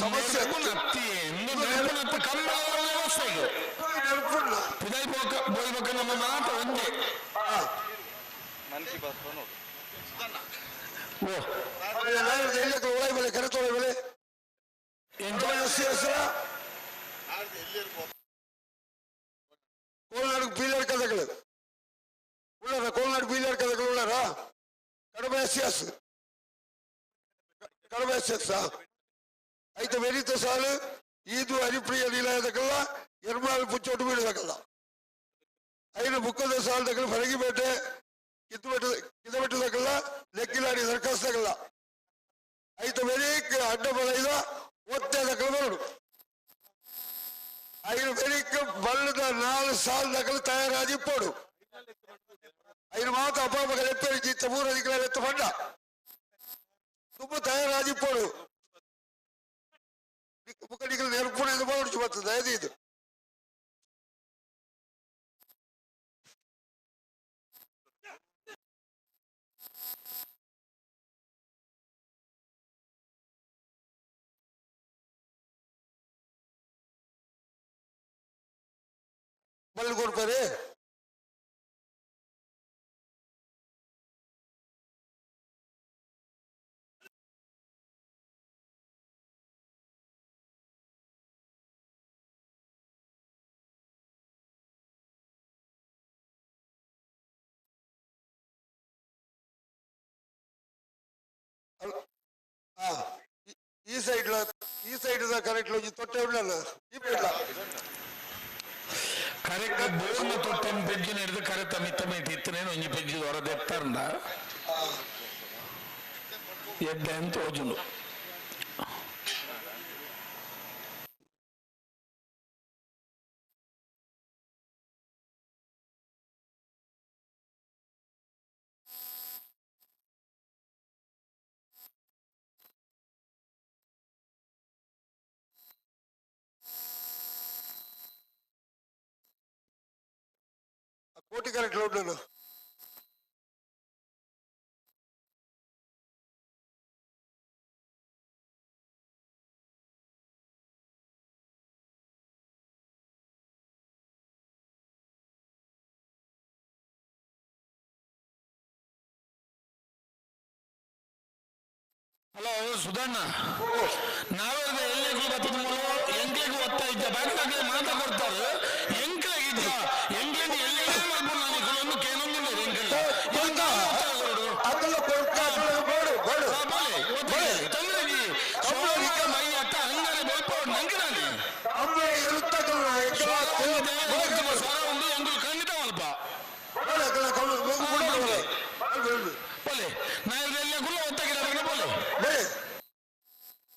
ಸಮಸ್ಯೆ పోయిపోక ನಮ್ಮ ಮಾತ ಒಂದೇ ಮನ್ ಕಿ ಬಾತ್ ನೋಡು ಒಳ ಬೆಲೆ ಕರೆತೊಳೆ ಬೆಲೆ ಕೋಲ್ನಾಡು ಬೀಲರ್ ಕಥೆಗಳು உள்ளார ಕೋಲ್ನಾಡು ಬೀಲರ್ ಕಥೆಗಳು உள்ளಾರ ಕಡಿಮೆ ಎಸ್ ಕಡಿಮೆ ಎಸ್ అయితే వెరిత సాలు ఈదు హరిప్రియ నీలకల్ల ఎర్మాలు పుచ్చోటు వీడదకల్ల అయిన ముక్కద సాల దగ్గర ఫరగిపెట్టే కిందపెట్టదకల్ల లెక్కిలాడి దరఖాస్తకల్ల అయితే వెరీ అడ్డబలైದ ಒತ್ತೇದಕಲ್ಲ ಬರಡು ఆయన వెరీకి బళ్ళుద 4 సార్లు దగ్గర తయారాది పోడు ఆయన మాత అపాపగా ఎప్పటి జీత మూడు అధికారులు ఎత్తపడ్డ తుమ్మ తయారాది పోడు ముక్కడికి నేర్పునేది పోవచ్చు బರ್ತದೆ అది ಬಲ್ಲಿ ಕೊಡ್ತಾರೆ ಈ ಸೈಡ್ ಕರೆಕ್ಟ್ ತೊಟ್ಟೆ ಉಳ್ಳಲ್ಲ ಈ ಇಲ್ಲ ಕರೆಕ್ಟ್ ಬೋರ್ನ ತೊಟ್ಟೆನ್ ಪೆಜ್ಜಿನ ಹಿಡಿದು ಕರೆಕ್ಟ್ ಮಿತ್ತ ಇತ್ತನೇನು ಒಂಜಿ ಪೆಜ್ಜಿ ಹೊರದು ಎತ್ತಾರಂಡ ಎಡ್ಡೆ ಅಂತ ಓಜುನು ಕೋಟಿ ಕರೆಕ್ಟ್ ಉಳ್ಳಲ್ಲ ಹಲೋ ಸುಧಣ್ಣ ನಾವೆಲ್ಲ ಎಲ್ಲಿಗೂ ಬರ್ತದ ಎಂಕ್ಲೆಗೂ ಓದ್ತಾ ಇದ್ದ ಬಾಕಿ ಮಾತಾಡ್ತಾರೆ ಎಂಕ್ಲೆಗಿದ್ದ ಎಂಕ್ಲೆಗೆ ಎಲ್ಲಿ ಮಾಡ್ಬೋದು ಕೇನೊಂದಿಲ್ಲ ತೊಂದರೆಗಿ ಮೈ ಅತ್ತ ಹಂಗಾರೆ ಬೋಲ್ಪೋಡ್ ನಂಗೆ ನಾನು ಸ್ವರ ಒಂದು ಎಂಗುಲು ಖಂಡಿತ ಅಲ್ಪ ಬೋಲೆ ನಾ ಎಲ್ಲ ಗುಲ್ಲ ಒತ್ತಾಗಿರ ಬೋಲೆ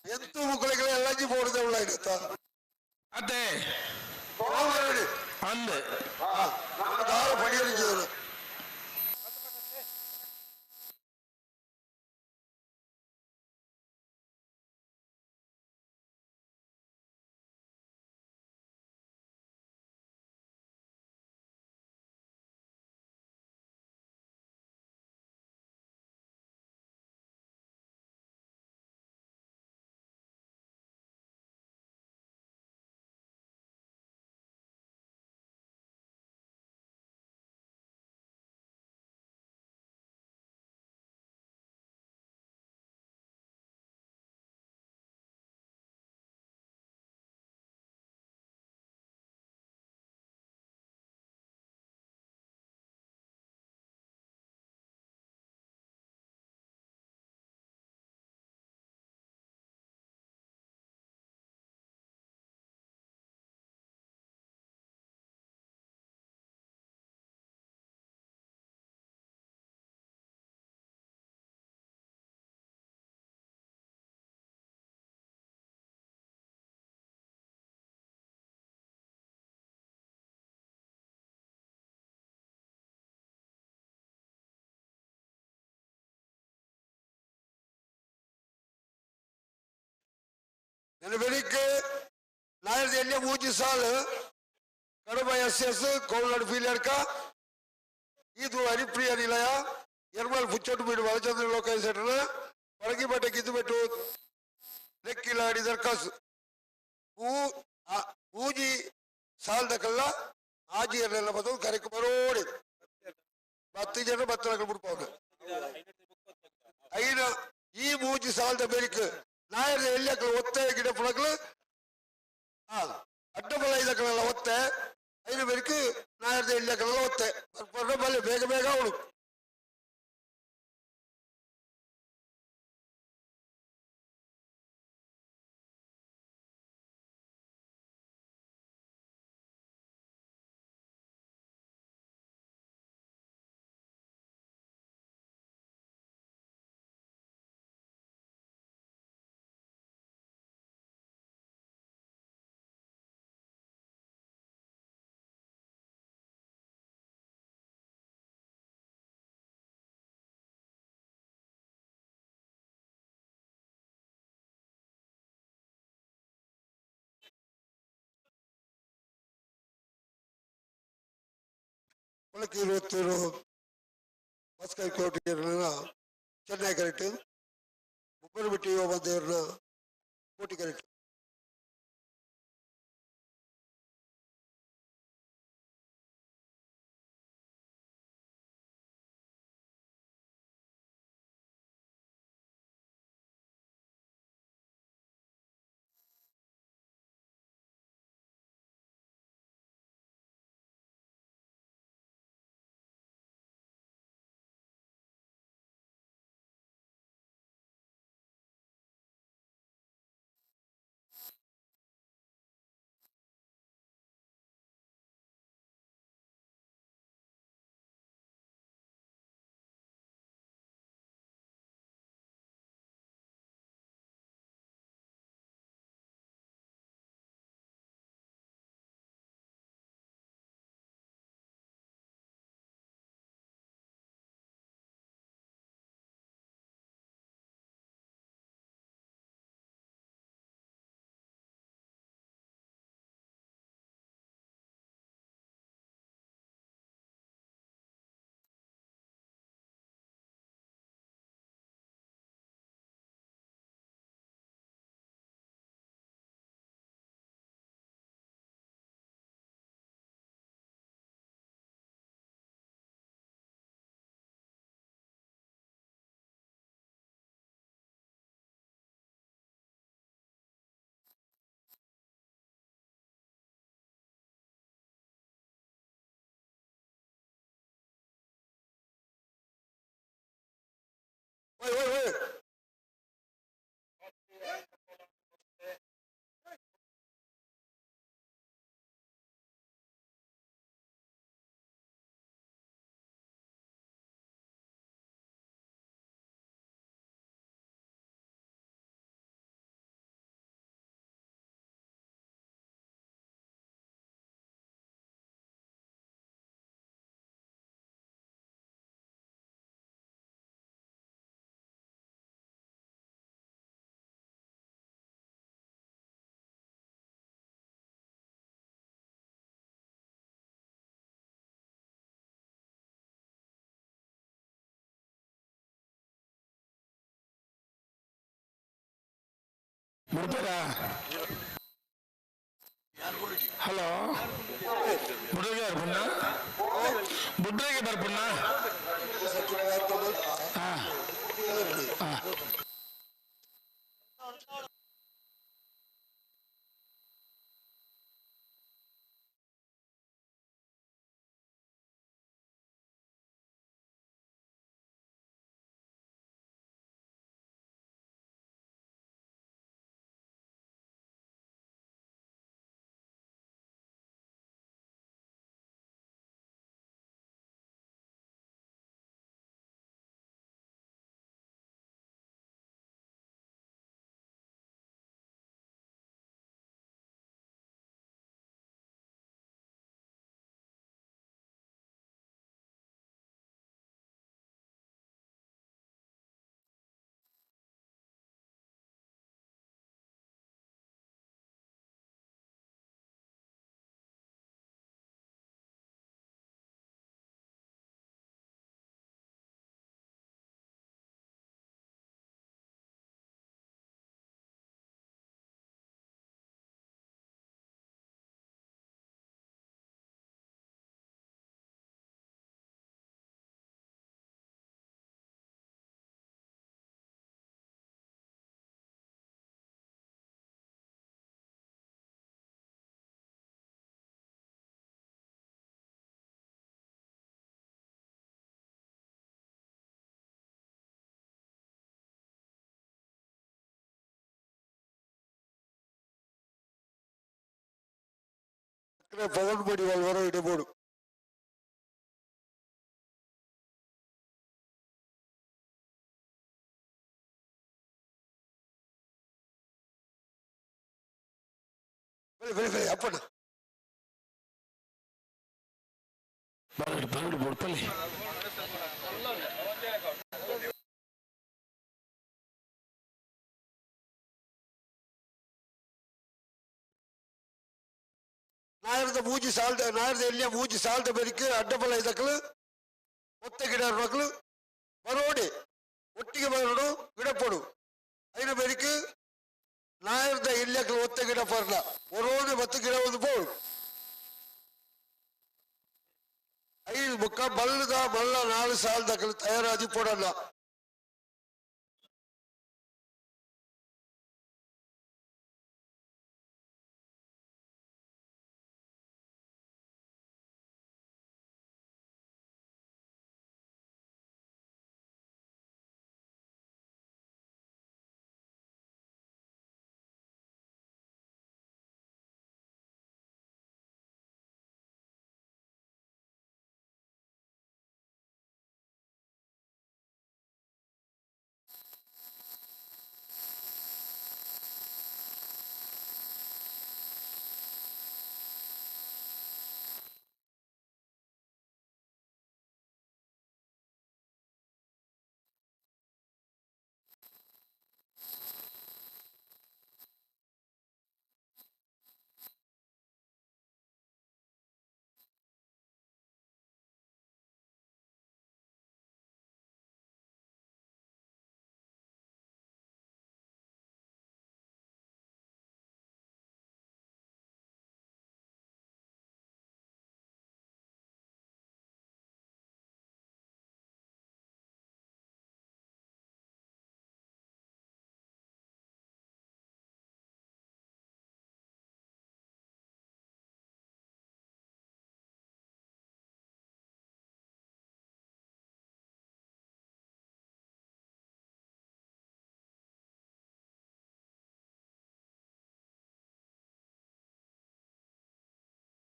ಎಂತೂ ಮುಕ್ಕಳಿಗೆ ಎಲ್ಲಜಿ ಬೋರ್ದೆ ಉಳ್ಳ ಇರುತ್ತಾ ಅದೇ ಅಂದೆ ದಾರ ಪಡಿಯಲು ನೆನಪೆನಿಕ್ಕೆ ನಾಯರ್ ಎಣ್ಣೆ ಮೂಜಿ ಸಾಲು ಕಡಬ SS ಕೋಲ್ನಾಡು ಫೀಲ್ಯಾಡ್ಕ ಇದು ಹರಿಪ್ರಿಯ ನಿಲಯ ಎರ್ಮಲ್ ಪುಚ್ಚೊಟ್ಟು ಬಿಡು ಬಾಲಚಂದ್ರ ಲೋಕಾಯ ಸೆಟ್ರ ಪಳಗಿ ಬಟ್ಟೆ ಕಿದ್ದು ಬಿಟ್ಟು ಲೆಕ್ಕಿಲಾಡಿ ದರ್ಕಾಸ್ ಪೂಜಿ ಸಾಲ್ದಕ್ಕಲ್ಲ ಆಜಿಯನ್ನೆಲ್ಲ ಬಂದು ಕರೆಕ್ ಬರೋಡಿ 10 ಜನ ಬತ್ತಲಗಳು ಬಿಡ್ಬೋದು ಐನ ಈ ಮೂಜಿ ಸಾಲ್ದ ಬೆರಿಕ್ ನಾಯರ್ ಎಲ್ಲಿಯಕ್ಕಳು ಒತ್ತೆ ಗಿಡ ಪುಳಗಳು ಅಡ್ಡಬಲ ಇದಕ್ಕಳೆಲ್ಲ ಒತ್ತೆ ಐದು ಬೆರಿಕ್ ನಾಯರ್ದ ಎಲ್ಲಿಯಕ್ಕಳೆಲ್ಲ ಒತ್ತೆ ಬಲ್ಲಿ ಬೇಗ ಬೇಗ ಅವಳು ಒಳಕ್ಕೆ 27 ಮಸ್ಕೈ ಕೋಟೆ ಚೆನ್ನೈ ಕರೆಕ್ಟ್ ಮುಪ್ಪರು ಬಿಟ್ಟು ಬಂದೇವ್ರನ್ನ ಕೋಟಿ ಕರೆಕ್ಟ್ ಓಯ್ ಓಯ್ ಓಯ್ ಬಿಡ್ತಾರಾ? ಹಲೋ ಬುಡ್ರಿಗೆ ಬರ್ಪಣ್ಣ, ಬುಡ್ರಿಗೆ ಬರ್ಪಣ್ಣ. ಪವನ್ ಬಡಿ ವಲ್ವರ ಇಡಬಹುದು. ಅಪ್ಪಣ್ಣ ಬರಡು ಬುಡ್ಪಲ್ಲಿ ನಾಯರದ ಮೂಜಿ ಸಾಲದ ನಾಯರದ ಎಲ್ಲಿಯ ಮೂಜಿ ಸಾಲದ ಬೆರಿಕೆ ಅಡ್ಡಬಲ ಇದಕ್ಕಲು ಒತ್ತೆ ಗಿಡ ಮಕ್ಕಳು ಬರೋಡಿ ಒಟ್ಟಿಗೆ ಬರೋಡು ಗಿಡಪಡು ಐನ ಬೆರಿಕೆ ನಾಯರದ ಇಲ್ಲಕ್ಕಲು ಒತ್ತೆ ಗಿಡ ಪರ್ಲ ಒರೋಡು ಮತ್ತು ಗಿಡ ಒಂದು ಬೋಡು ಐದು ಮುಕ್ಕ ಬಲ್ಲದ ಬಲ್ಲ 4 ಸಾಲದಕ್ಕಲು ತಯಾರಾದಿ ಪೊಡಲ್ಲ.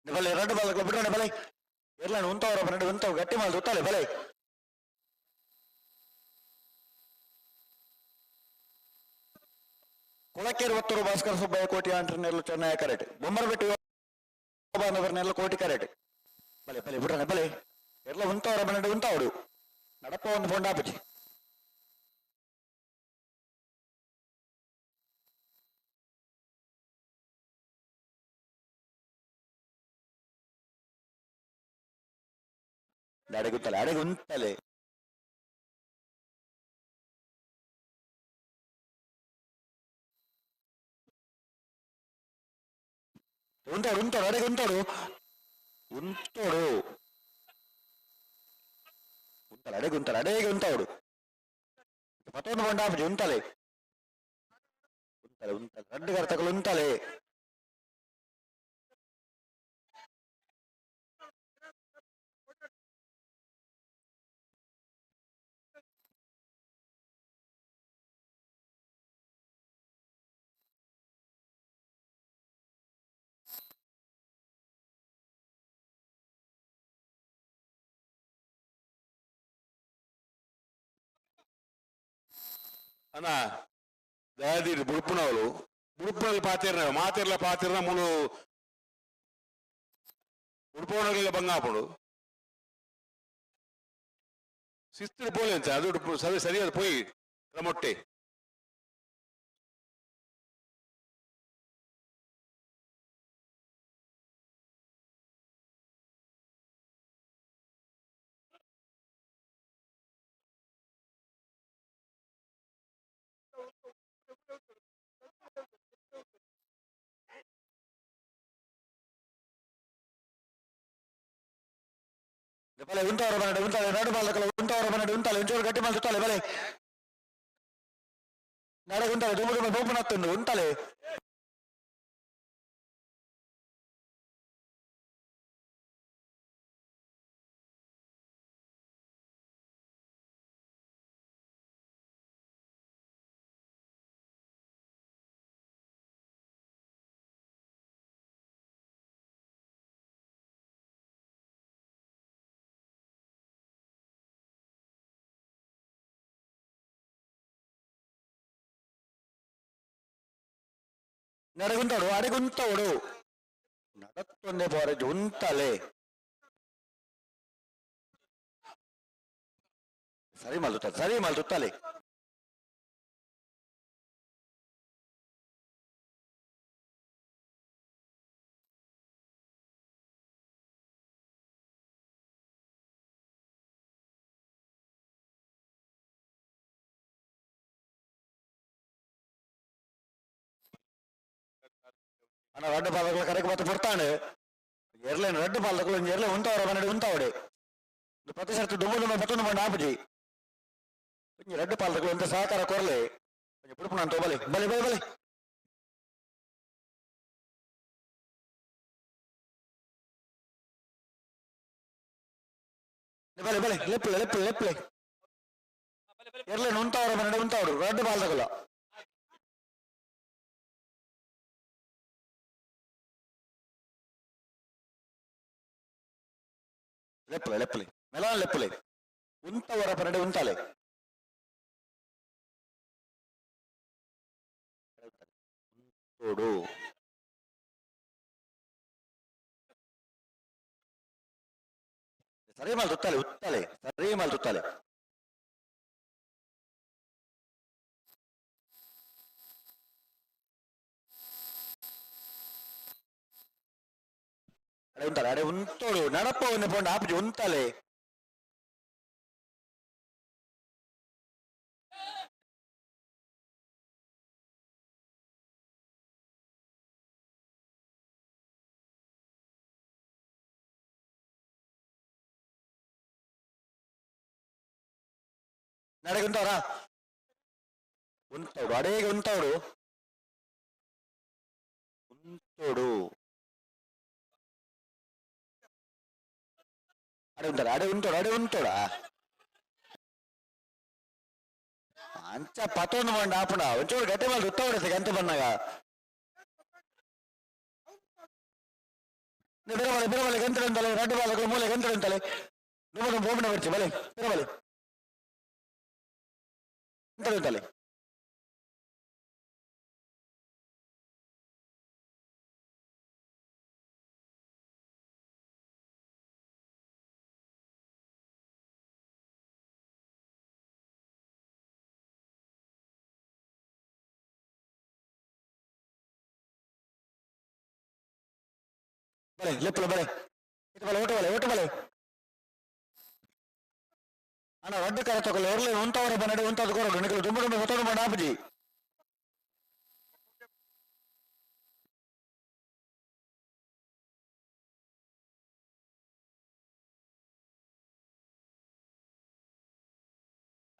ಬಲೆ 2 ಬಾಲ್ಗಳು ಬಿಡ್ರೆ ಬಲೆ ಇರ್ಲಾನು ಉಂತವ್ರ 2 ಉಂತವ್ ಗಟ್ಟಿ ಮಾಡಿ ಉತ್ತಾಲೆ ಬಲೆ ಕೊಳಕೇರಿ ಒತ್ತೂರು ಭಾಸ್ಕರ ಸುಬ್ಬಯ್ಯ ಕೋಟಿ ಆಂಟ್ರನೆಲ್ಲ ಚೆನ್ನೈ ಕರೆಕ್ಟ್ ಬೊಮ್ಮರಬೆಟ್ಟಿ ಬಾಂಧವರನ್ನೆಲ್ಲ ಕೋಟಿ ಕರೆಕ್ಟ್ ಬಲೆ ಬಲೆ ಬಿಡ್ರೆ ಬಲೆ ಎಲ್ಲ ಉಂತವ್ರ 2 ಉಂತವಡು ನಡಪ ಒಂದು ಬೊಂಡಾಪಚಿ ಅಡೆಗುತ್ತಲೆ ಅಡೆಗುಂತಲೆ ಉಂಟೋಡು ಉಂಟೋಡು ಅಡೆಗೆ ಉಂಟೋಡು ಉಂಟೋಡು ಉಂಟಲೆ ಅಡೆಗೆ ಉಂಟಲೆ ಅಡೆಗೆ ಉಂಟೋಡು ಮತ್ತೊಂದು ಬಂಡಾಪಜಿ ಉಂಟಲೆ ಉಂಟಲೆ ಉಂಟಲೆ 2 ಕರ್ತಗಳು ಉಂಟಲೆ ಅಣ್ಣ ದಯದೀರಿ ಬುಡುಪುನವಳು ಬುಡುಪುನಲ್ಲಿ ಪಾತಿರ್ನ ಮಾತಿರ್ಲ ಮೂಲು ಉಡುಪವನಗಳೆಲ್ಲ ಬಂಗಾಪಡು ಶಿಸ್ತು ಪೋಲೆ ಅಂತ ಅದು ಸರಿಯಾದ ಪೋಯಿ ಕ್ರಮೊಟ್ಟೆ ಬಲೆ ಉಂಟವರ 2 ಉಂಟಲೆ 2 ಬಾಲ್ಗಳು ಉಂಟವರ 2 ಉಂಟಲೆ ಒಂಚೂರು ಗಟ್ಟಿ ಮಾಡಿ ಸುತ್ತಲೆ ಬಲೆ ನಡೆ ಉಂಟಲೆ ದುಮ್ಮು ಬೋಪನತ್ತುಂಡು ಉಂಟಲೆ ನಡಗುಂತೋಡು ಅಡೆಗುಂತೋಡು ನಡತ್ತೊಂದೆ ಬಾರಜ್ ಉಂಟಲೆ ಸರಿ ಮಲ್ದುತ್ತಲೆ ಅಣ್ಣ 2 ಬಾಲ್ಗಳ ಕರೆಗೆ ಮತ್ತೆ ಬಿಡ್ತಾನೆ ಎರ್ಲೇನು 2 ಬಾಲ್ಗಳು ಎರ್ಲೆ ಉಂಟವರ 2 ಉಂಟವಡೆ ಪ್ರತಿ ಸರ್ತಿ ದುಮ್ಮು ಮತ್ತೊಂದು ಮಾಡಿ ಆಪಜಿ 2 ಬಾಲ್ಗಳು ಅಂತ ಸಹಕಾರ ಕೊರಲೆ ಬಿಡುಪುಣ ಅಂತ ಬಲೆ ಬಲೆ ಬಲೆ ಬಲೆ ಬಲೆ ಬಲೆ ಲೆಪ್ಪಲೆ ಲೆಪ್ಪಲೆ ಲೆಪ್ಪಲೆ ಎರ್ಲೇನು ಉಂಟವರ 2 ಉಂಟವಡು 2 ಬಾಲ್ಗಳು ಲೆಪ್ಪಲೆ ಮೆಲ ಲೆಪ್ಪಲೆ ಉಂಟವರ 2 ಉಂಟಲೆ ತೋಡು ಸರಿ ಮಲ್ದುತ್ತಲೆ ಉತ್ತಲೆ ಸರಿ ಮಲ್ದುತ್ತಲೆ ಉಂಟಲೆ ಅಡೆ ಉಂಟೋಡು ನಡಪವನ್ನು ಪೋಂಡ ಆಪಜಿ ಉಂಟಲೆ ನಡೆಗುಂತವ್ರ ಉಂಟೋಡು ಅಡೆಗೆ ಉಂಟೋಡು ಉಂಟೋಡು ಅಡೆ ಉಂಟೋಡ ಅಂಚ ಪತೊಂದು ಮಂಡ ಆಪುಣ ಒಂಚೂರು ಗಟ್ಟಿ ಮಾಡಿ ಉತ್ತವಡೆ ಗಂಟೆ ಬಂದಾಗ ಬಿರಬಲೆ ಗಂತಳೆ ರಡ್ಡು ಬಾಲಗಳು ಮೂಲೆ ಗಂತಳೆ ನುಮಡು ಬೋಮನ ಬರ್ಚಿ ಬಲೆ ಬಿರಬಲೆ ಗಂತಳೆ ಬಲೆ ಲೆಪ್ಪಲ ಬಲೆ ಓಟ ಬಲೆ ಅಣ್ಣ ರಡ್ಡು ಕರೆ ತಗೊಳ್ಳಿ ಒರ್ಲೆ ಉಂಟವರ ಬನ್ನಡೆ ಉಂಟದು ಕೊರಡು ನಿಖಲು ತುಂಬ ಹೊತ್ತೋಡು ಮಾಡ ಆಪಜಿ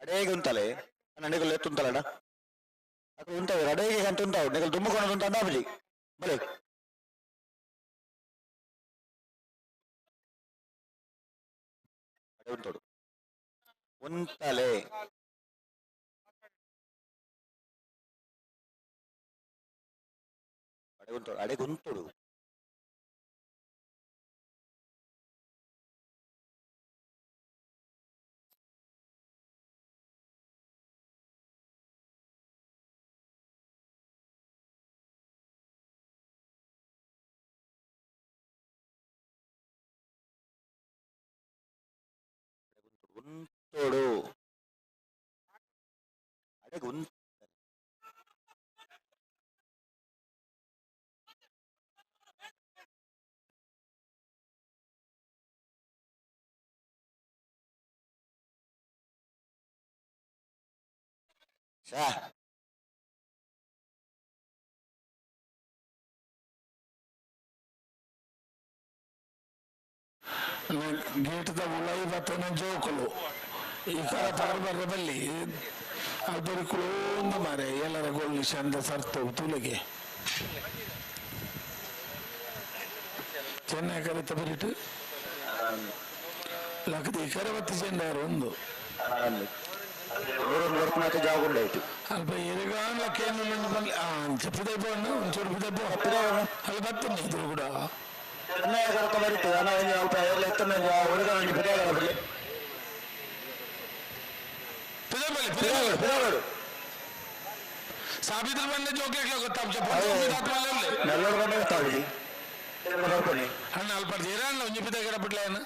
ಅಡೇಗೆ ಉಂಟಲೆ ಅಣ್ಣ ನಿಖಲು ಎತ್ತುಂಟಲ್ಲ ಅక్కడ ಉಂಟವೆ ಅಡೇಗೆ ಅಂತ ಉಂಟಾವು ನಿಖಲು ತುಂಬ ಕೊಡೋದು ಉಂಟ ಆಪಜಿ ಬಲೆ ಉಂಟೋಡು ಉಂಟಲೆ ಅಡೆಗುಂಟೋಡು గుంటోడు అడే గుంట ಗೇಟ್ ದ ಉಳೈ ಬತ್ತನ ಜೋಕಲು ಈ ಕಾರ ಪಾರ್ಬರ್ರ ಬಲ್ಲಿ ಅಲ್ಬರಿಕುಳು ಒಂದು ಮಾರೆ ಎಲ್ಲರ ಗೋಲ್ನಿ ಚಂದ ಸರ್ತವು ತುಳಿಗೆ ಚೆನ್ನೈ ಕಲಿತ ಬರಿಟ್ಟು ಲಕ್ಕದಿ ಕರವತ್ತಿ ಚೆಂಡಾರು ಒಂದು ಜಾಗುಂಡಾಯ್ತು ಅಲ್ಪ ಎರಿಗಾನ್ಲಕ್ಕೇನು ಬಲ್ಲಿ ಪಿದೈಪನ್ನು ಒಂಚೂರು ಪಿದೈಪ ಅಲ್ಲಿ ಬರ್ತೇನೆ ಇದ್ರು ಕೂಡ ಬರೀತದೆ ಹಣ ಅಲ್ಪ ಎಲ್ಲ ಎತ್ತನೆ ಹುಡುಗ ಪಿದಾಗಳು ಸಾಬಿದ್ರ ಬಂದ ಜೋಕೆ ಗೊತ್ತಾಗ್ತದೆ ನೆಲ್ಲೋಡು ಬಂದ ಗೊತ್ತಾಗಲಿ ಅಣ್ಣ ಅಲ್ಪ ಏರಣ್ಣ ಒಂಜಿ ಪಿದ ಗಿಡ ಬಿಡ್ಲೇನು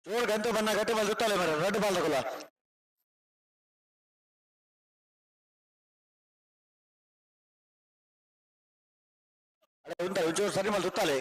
ಜೋರ್ ಗಂಟೆ ಬಣ್ಣ ಗಟ್ಟಿ ಬಾಲ್ ಸುತ್ತಲೆ ಮರ ರೆಡ್ ಬಾಲ್ ತಗೊಳ್ಳ ಅಡೆ ಉಂಟ ಒಂಚೂರು ಸರಿ ಮಾಲ್ ಸುತ್ತಲೆ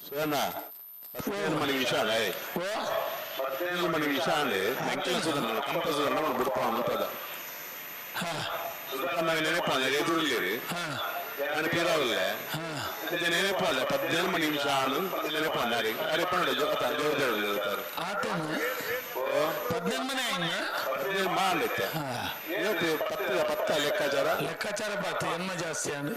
ಸುವರ್ಣ 17 ಮಣಿ ವಿಶಾಲ 17 ಮಣಿ ವಿಶಾಲ ಕಂಪಸ್ ನಮ್ಮ ಬಿಡ್ಪಾವ ಅಂತದ ಸುವರ್ಣ ನೆನಪಾದ ಎದುರುಳ್ಳೇರಿ ನಾನು ಪೇರಾವಲ್ಲ ನೆನಪಾದ 17 ಮಣಿ ವಿಶಾಲ ನೆನಪಾದಾರಿ ಅರೆ ಪನ್ನಡ ಜೊತೆ ಜೋರ್ದಾರು ಹೇಳ್ತಾರೆ ಆತನು 17 ಮನೆ ಅಯ್ಯ ಮಾಡಲಿಕ್ಕೆ ಇವತ್ತು 10 ಲೆಕ್ಕಾಚಾರ ಪಾತ ಎನ್ನ ಜಾಸ್ತಿ ಅಂದು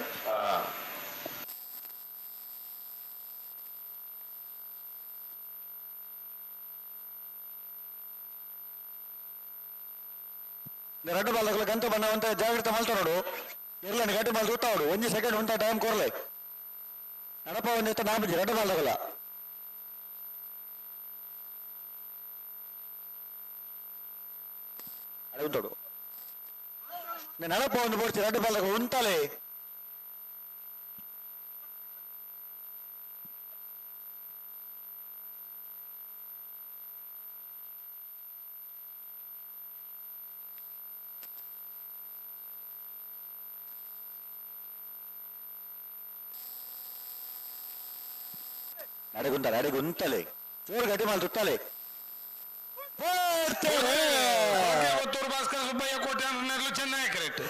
ರೆಡ್ ಬಾಲ್ ಗಂಟೆ ಬಣ್ಣ ಅಂತ ಜಾಗ್ರತೆ ಮಾಡ್ತಾ ನೋಡು ಇರ್ಲ ಗಂಟೆ ಬಾಲ್ ಸುತ್ತ ನೋಡು 1 ಸೆಕೆಂಡ್ ಉಂಟ ಟೈಮ್ ಕೊರ್ಲೆ ನಡಪ ಒಂದು ಎತ್ತ ನಾಬಜಿ ರೆಡ್ ಬಾಲ್ ತಗೊಳ್ಳ ಅಡುತ್ತೋಡು ನಡಪ ಒಂದು ಪೋಡ್ಚಿ ರಡ್ಡು ಪಾಲಕ ಉಂಟಲೆ ನಡಗುಂಟಲೆ ಚೋರು ಗಟ್ಟಿ ಮಾಡಿ ತುತ್ತಲೆ కొత్తూరు భాస్కర సుబ్బయ్య కోటి అంటున్నారు చెన్నై కరెక్ట్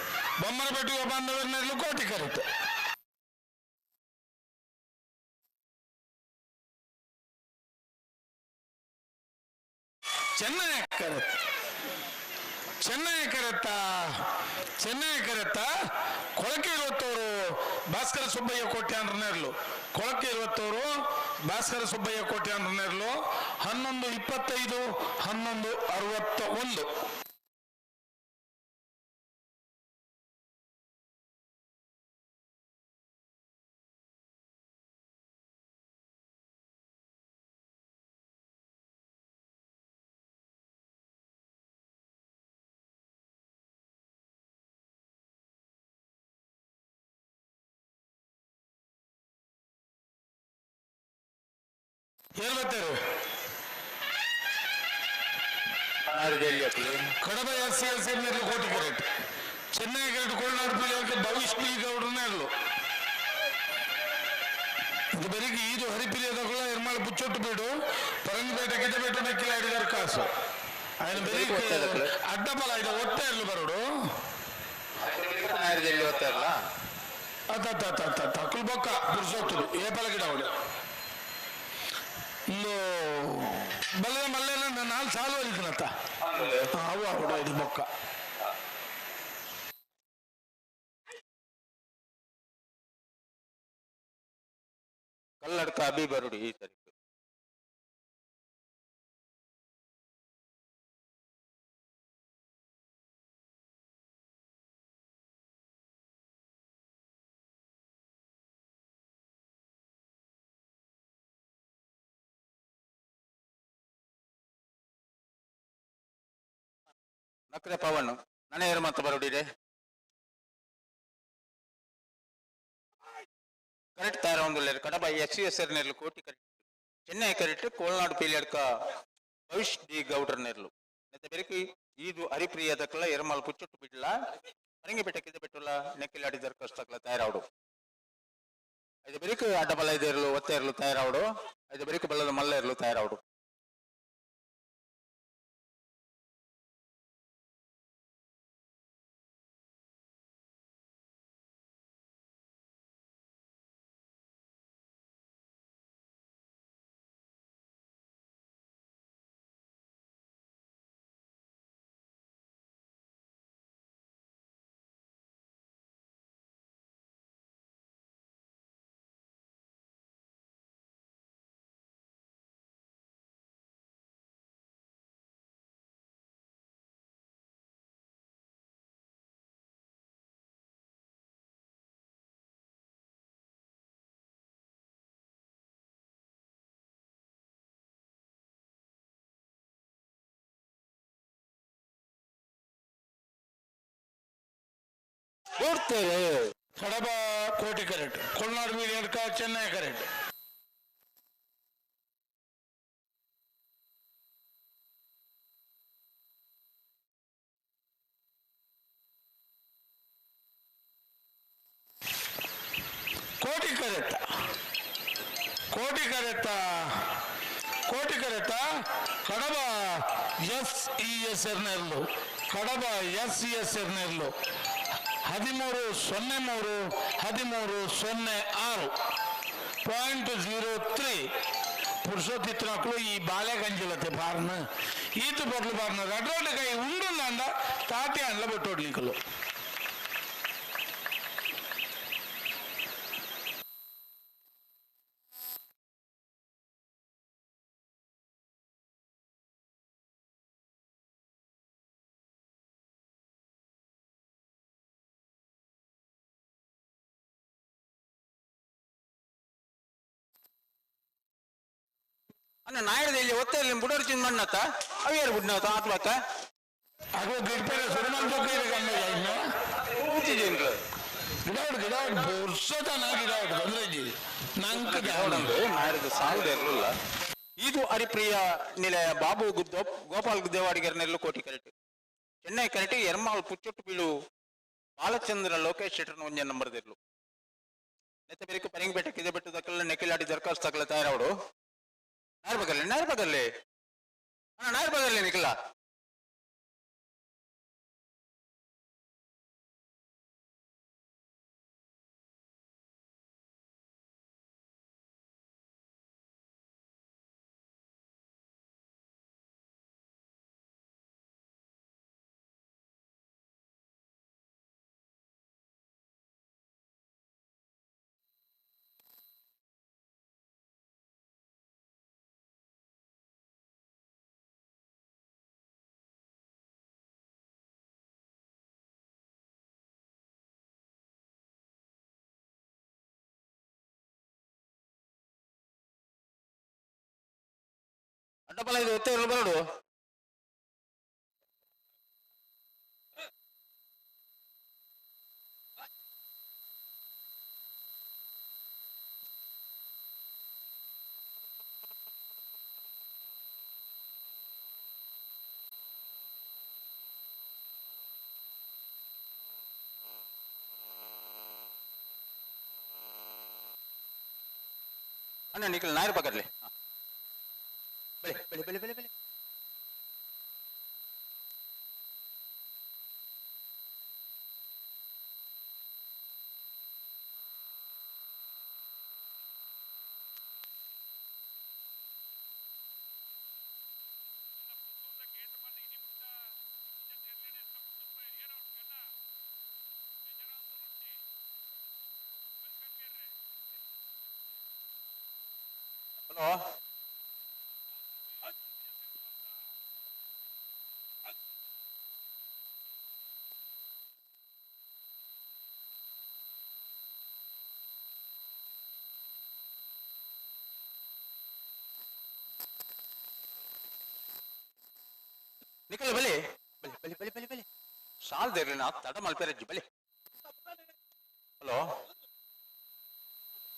బొమ్మరపెట్టి బాంధవర్నర్లు కోటి కరెక్ట్ చెన్నై కరెక్ట్ చెన్నై కరెಕ್ಟ ಕೊಳಕೆ 20 ಭಾಸ್ಕರ ಸುಬ್ಬಯ್ಯ ಕೋಟೆ ಅಂದ್ರನೇರ್ಲು ಕೊಳಕೆ 20 ಭಾಸ್ಕರ ಸುಬ್ಬಯ್ಯ ಕೋಟೆ ಅಂದ್ರನೇರ್ಲು 11:25 11:61 ಹೇಳ್ಬತ್ತಾರೆ ಕಡಬ SCLC ಕೋಟಿ ಕರೆಕ್ಟ್ ಚೆನ್ನೈ ಕರೆಕ್ಟ್ ಕೋಲ್ನಾಡು ಪಿಳಿಯಕ್ಕೆ ಭವಿಷ್ಯ ಪಿ ಗೌಡ್ರನೇರ್ಲು ಇದು ಬರೀಗೆ ಇದು ಹರಿಪಿರಿಯದಗಳ ಎರ್ಮಾಳ ಬುಚ್ಚೊಟ್ಟು ಬೀಡು ಪರಂಗಿಪೇಟೆ ಗಿದ್ದಬೇಟು ನೆಕ್ಕಿಲ ಅಡಿದಾರ ಕಾಸು ఆయన బెరికి అడ్డపల ఇది ఒట్టేర్లు బరుడు తక్కువ బొక్క పురుషోత్తుడు ఏ పలకిడవాడు ಬಲ್ಲದ ಮಲ್ಲೆಲ್ಲ ನಾನು ಸಾಲು ಅಲ್ಲಿದ್ದೀನತ್ತ ಅವು ಆಗ್ಬಿಡ ಇದು ಬೊಕ್ಕ ಕಲ್ಲಡ್ಕ ಅಭಿ ಬರುಡಿ ಈ ಸರಿ ನಕ್ರೆ ಪವನ್ ನನಗೆ ಮತ್ತೆ ಬರುಡಿದೆ ಕರೆಕ್ಟ್ ತಾರ ಒಂದು ಕಡಬ SCS ನೆರ್ಲು ಕೋಟಿ ಕರೆಕ್ಟ್ ಚೆನ್ನೈ ಕರೆಕ್ಟ್ ಕೋಲ್ನಾಡು ಪೀಲಿಯಡ್ಕ ಭವಿಷ್ ಡಿ ಗೌಡ್ರ ನೆರ್ಲು ಮತ್ತೆ ಬೆರಕಿ ಇದು ಹರಿಪ್ರಿಯದಕ್ಕಲ ಎರ್ಮಾಲ್ ಪುಚ್ಚೊಟ್ಟು ಬಿಡ್ಲ ಪರಂಗಿಪೇಟೆ ಕಿದ್ದ ಬಿಟ್ಟುಲ್ಲ ನೆಕ್ಕಿಲಾಡಿದರ ಕಷ್ಟಕ್ಲ ತಯಾರಾವಡು ಐದು ಬೆರಕು ಅಡ್ಡಬಲ ಇದೆರ್ಲು ಒತ್ತೆ ಇರ್ಲು ತಯಾರಾವಡು ಐದು ಬೆರಕು ಬಲ್ಲದ ಮಲ್ಲ ಇರ್ಲು ತಯಾರಾವಡು ಕಡಬ ಕೋಟಿ ಕರೆಕ್ಟ್ ಕೊಲ್ನಾಡು ಮೀಡಿಯಡ್ಕ ಚೆನ್ನೈ ಕರೆಕ್ಟ್ ಕೋಟಿ ಕರೆಕ್ಟ ಕಡಬ SES ಎರ್ನೆರ್ಲು ಕಡಬ SES ಎರ್ನೆರ್ಲು 13:06.03 పురుషోత్తిత్తునకులు ఈ బాలేగంజులతే పారన ఈత బొట్లు పారన రెడ్రోడ్లకై ఉండుందండ తాటి అండ్ల పెట్టోడ్లికలు ಅನ್ನ ನಾಯಡದಲ್ಲಿ ಒತ್ತೆ ಬುಡೋರ್ಚಿನ ಮಣ್ಣತ್ತ ಅವೇರು ಬುಡ್ನವತ ಆತ್ಲಕ್ಕ ಅದು ಗಿಡ್ಪೇರೆ ಸುರಮನ್ ಚೌಕಿ ಕಂಡ ಇನ್ನು ಕೂತಿದ್ದೇನ್ರಿ ಗಿಡ ವರ್ಷತನ ಗಿಡ ತೊಂದ್ರೆ ಇದ್ದೀವಿ ನಂಗೆ ನಾಡಿದ್ದು ಸಾಲದೇ ಇರಲಿಲ್ಲ. ಇದು ಹರಿಪ್ರಿಯ ನಿಲಯ ಬಾಬು ಗೋಪಾಲ್ ದೇವಾಡಿಗರ್ ನೆರಳು ಕೋಟಿ ಕರೆಕ್ಟ್ ಚೆನ್ನೈ ಕರೆಕ್ಟ್ ಎರ್ಮಾಲ್ ಪುಚ್ಚೊಟ್ಟು ಬೀಳು ಬಾಲಚಂದ್ರ ಲೋಕೇಶ್ ಶೆಟ್ಟರ್ನ ಒಂಜ ನಂಬರ್ ದಿರ್ಲು ನೆತ್ತ ಬೇರೆ ಪರಿಂಗ್ ಬೆಟ್ಟಕ್ಕೆ ಇದೆ ಬೆಟ್ಟದಕ್ಕೆಲ್ಲ ನೆಕ್ಕಿಲಾಡಿ ದರ್ಖಾಸ್ತು ತಕ್ಕಲ ತಯಾರವಡು ನಾರ್ಬಗಲ್ಲಿ ನಿಖಿಲ ಅಡ್ಡಪಲ ಇದು ಒತ್ತೆ ಇರಲು ಬರಡು ಅಣ್ಣ ನಿಖಿಲ್ ನಾಯರ್ ಪಕ್ಕರ್ಲಿ ಬೆಳೆ ಹಲೋ ನಿಖಿಲ್ ಬಲಿ ಸಾಲದಿರ್ಲಿ ನಾ ತಡ ಮಲ್ಪೇರಜ್ಜಿ ಬಲಿ ಹಲೋ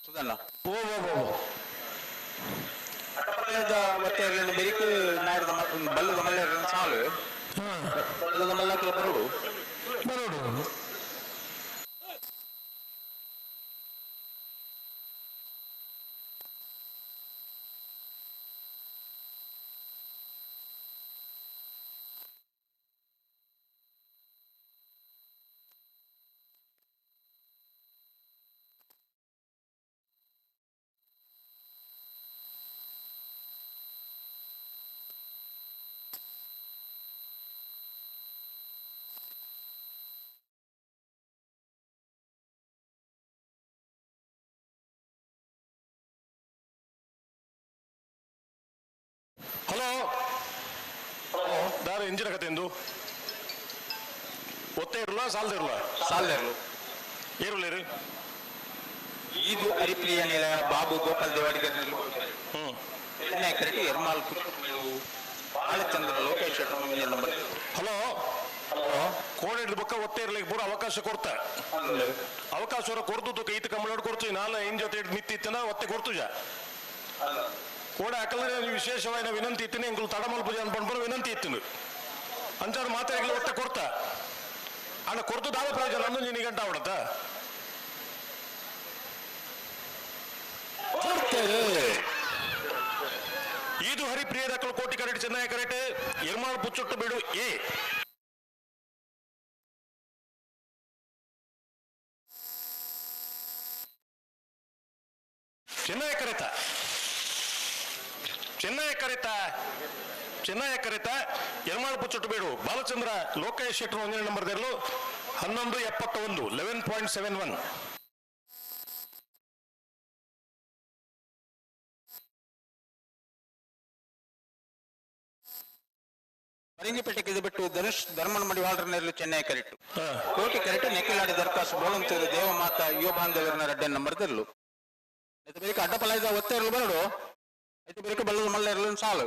ಸುಧಣ್ಣ ಮತ್ತೆ ಬೆರಿಕು ನಾಯರದ ಬಲ್ಲದ ಮಲ್ಲ ಸಾಲು ಬಲ್ಲದ ಮಲ್ಲಕ್ಕೆ ಬರೋಡು ಹಲೋ ದಾರ ಎಂಜಿನ ಕತೆ ಎಂದು ಒತ್ತೆ ಇರಲ್ಲ ಸಾಲದಿರ್ಲು ಏರುಲೇರು ಇದು ಹರಿಪ್ರಿಯ ನಿಲಯ ಬಾಬು ಗೋಪಾಲ್ ದೇವಾಡಿಗರ್ ಚೆನ್ನೈ ಕರೆಕ್ಟ್ ಎರ್ಮಾಲ್ ಬಾಲಚಂದ್ರ ಲೋಕೇಶ್ ಶೆಟ್ಟರ್ ನಂಬರ್ ಹಲೋ ಕೋಣೆಡ್ ಬೊಕ್ಕ ಒತ್ತೆ ಇರ್ಲಿಕ್ಕೆ ಪೂರ ಅವಕಾಶ ಕೊಡ್ತಾ ಅವಕಾಶ ಕೊಡ್ತು ಕೈತ ಕಂಬಳ ಕೊಡ್ತೀವಿ ನಾಳೆ ಏನ್ ಜೊತೆ ನಿಂತಿತ್ತನ ಒತ್ತೆ ಕೊಡ್ತುಜ ಕೋಡ ಹಾಕಲ್ಲ ವಿಶೇಷವಾದ ವಿನಂತಿ ಇತ್ತಿನ ಎಂಗಳು ತಡಮಲ್ ಪೂಜೆ ಅನ್ಕೊಂಡು ವಿನಂತಿ ಇತ್ತು ಅಂಚಾರು ಮಾತಾಡಿ ಒತ್ತೆ ಕೊಡ್ತಾ ಅಣ್ಣ ಕೊಡ್ತು ದಾದ ಪ್ರಯೋಜನ ಹನ್ನೊಂದು ನೀನು ಗಂಟೆ ಅವಡತ್ತ ಇದು ಹರಿಪ್ರಿಯ ದಕ್ಕಲು ಕೋಟಿ ಕರೆಕ್ಟ್ ಚೆನ್ನೈ ಕರೆಕ್ಟ್ ಎರ್ಮಾಳ್ ಪುಚ್ಚೊಟ್ಟು ಬಿಡು ಎ ಚೆನ್ನೈ ಕರೆತ ಎರ್ಮಾಳ್ ಪುಚ್ಚೊಟ್ಟು ಬೇಡು ಬಾಲಚಂದ್ರ ಲೋಕೇಶ್ ಶೆಟ್ಟರ್ 1 ನಂಬರ್ ದೇರ್ಲು 1171 11.71 ಪರಿಂಗಿಪೇಟೆಗೆ ಇದು ಬಿಟ್ಟು ಧರ್ಮನ ಮಡಿವಾಳರ ನೆರಳು ಚೆನ್ನೈ ಕರೆಕ್ಟ್ ಕೋಟಿ ಕರೆಕ್ಟ್ ನೆಕ್ಕಿಲಾಡಿ ದರ್ಖಾಸ್ತು ಬೋಳಂತೂರು ದೇವಮಾತ ಯುವ ಬಾಂಧವ್ಯರನ್ನ 2 ನಂಬರ್ ದೇರ್ಲು ಬೇರೆ ಅಡ್ಡಪಲ ಇದ್ದ ಒತ್ತೆ ಇರಲು ಬರಡು ಐತೆ ಬೇರೆ ಬಲ್ಲದ ಮಲ್ಲ ಇರಲು ಸಾಲು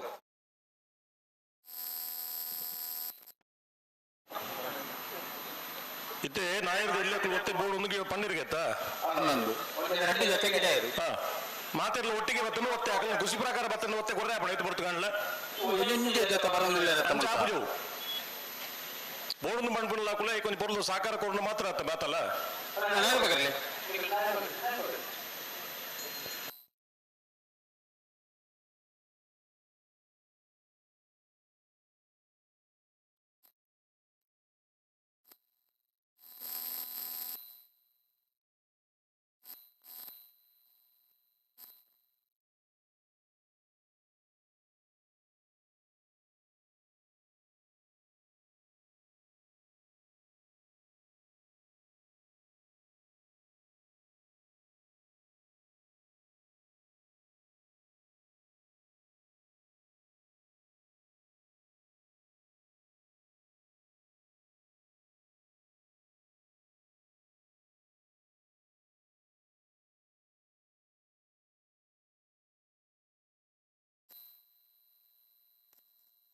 ಇತ್ತೆ ನಾಯರ್ದು ಇಲ್ಲಕ್ಕೆ ಒತ್ತೆ ಬೋರ್ಡ್ ಒಂದಿಗೆ ಪನ್ನೀರ್ಗೆತ್ತ ಹನ್ನೊಂದು ಎರಡು ಜೊತೆಗೆ ಟೈರು ಮಾತೆಲ್ಲ ಒಟ್ಟಿಗೆ ಬತ್ತನು ಒತ್ತೆ ಹಾಕಲ್ಲ ಖುಷಿ ಪ್ರಕಾರ ಬತ್ತನ್ನು ಒತ್ತೆ ಕೊಡ್ರೆ ಪಣ ಐತು ಬರ್ತು ಕಾಣಲ್ಲ ನಿಂಗೆ ಜೊತೆ ಬರೋದಿಲ್ಲ ಚಾಪುಜು ಬೋರ್ಡ್ ಮಾಡ್ಬಿಡಲ್ಲ ಕುಲ ಕೊಂಚ ಪೊರ್ಲು ಸಾಕಾರ ಕೊಡೋಣ ಮಾತ್ರ ಆತ ಬಾತಲ್ಲ ಹೇಳ್ಬೇಕಲ್ಲಿ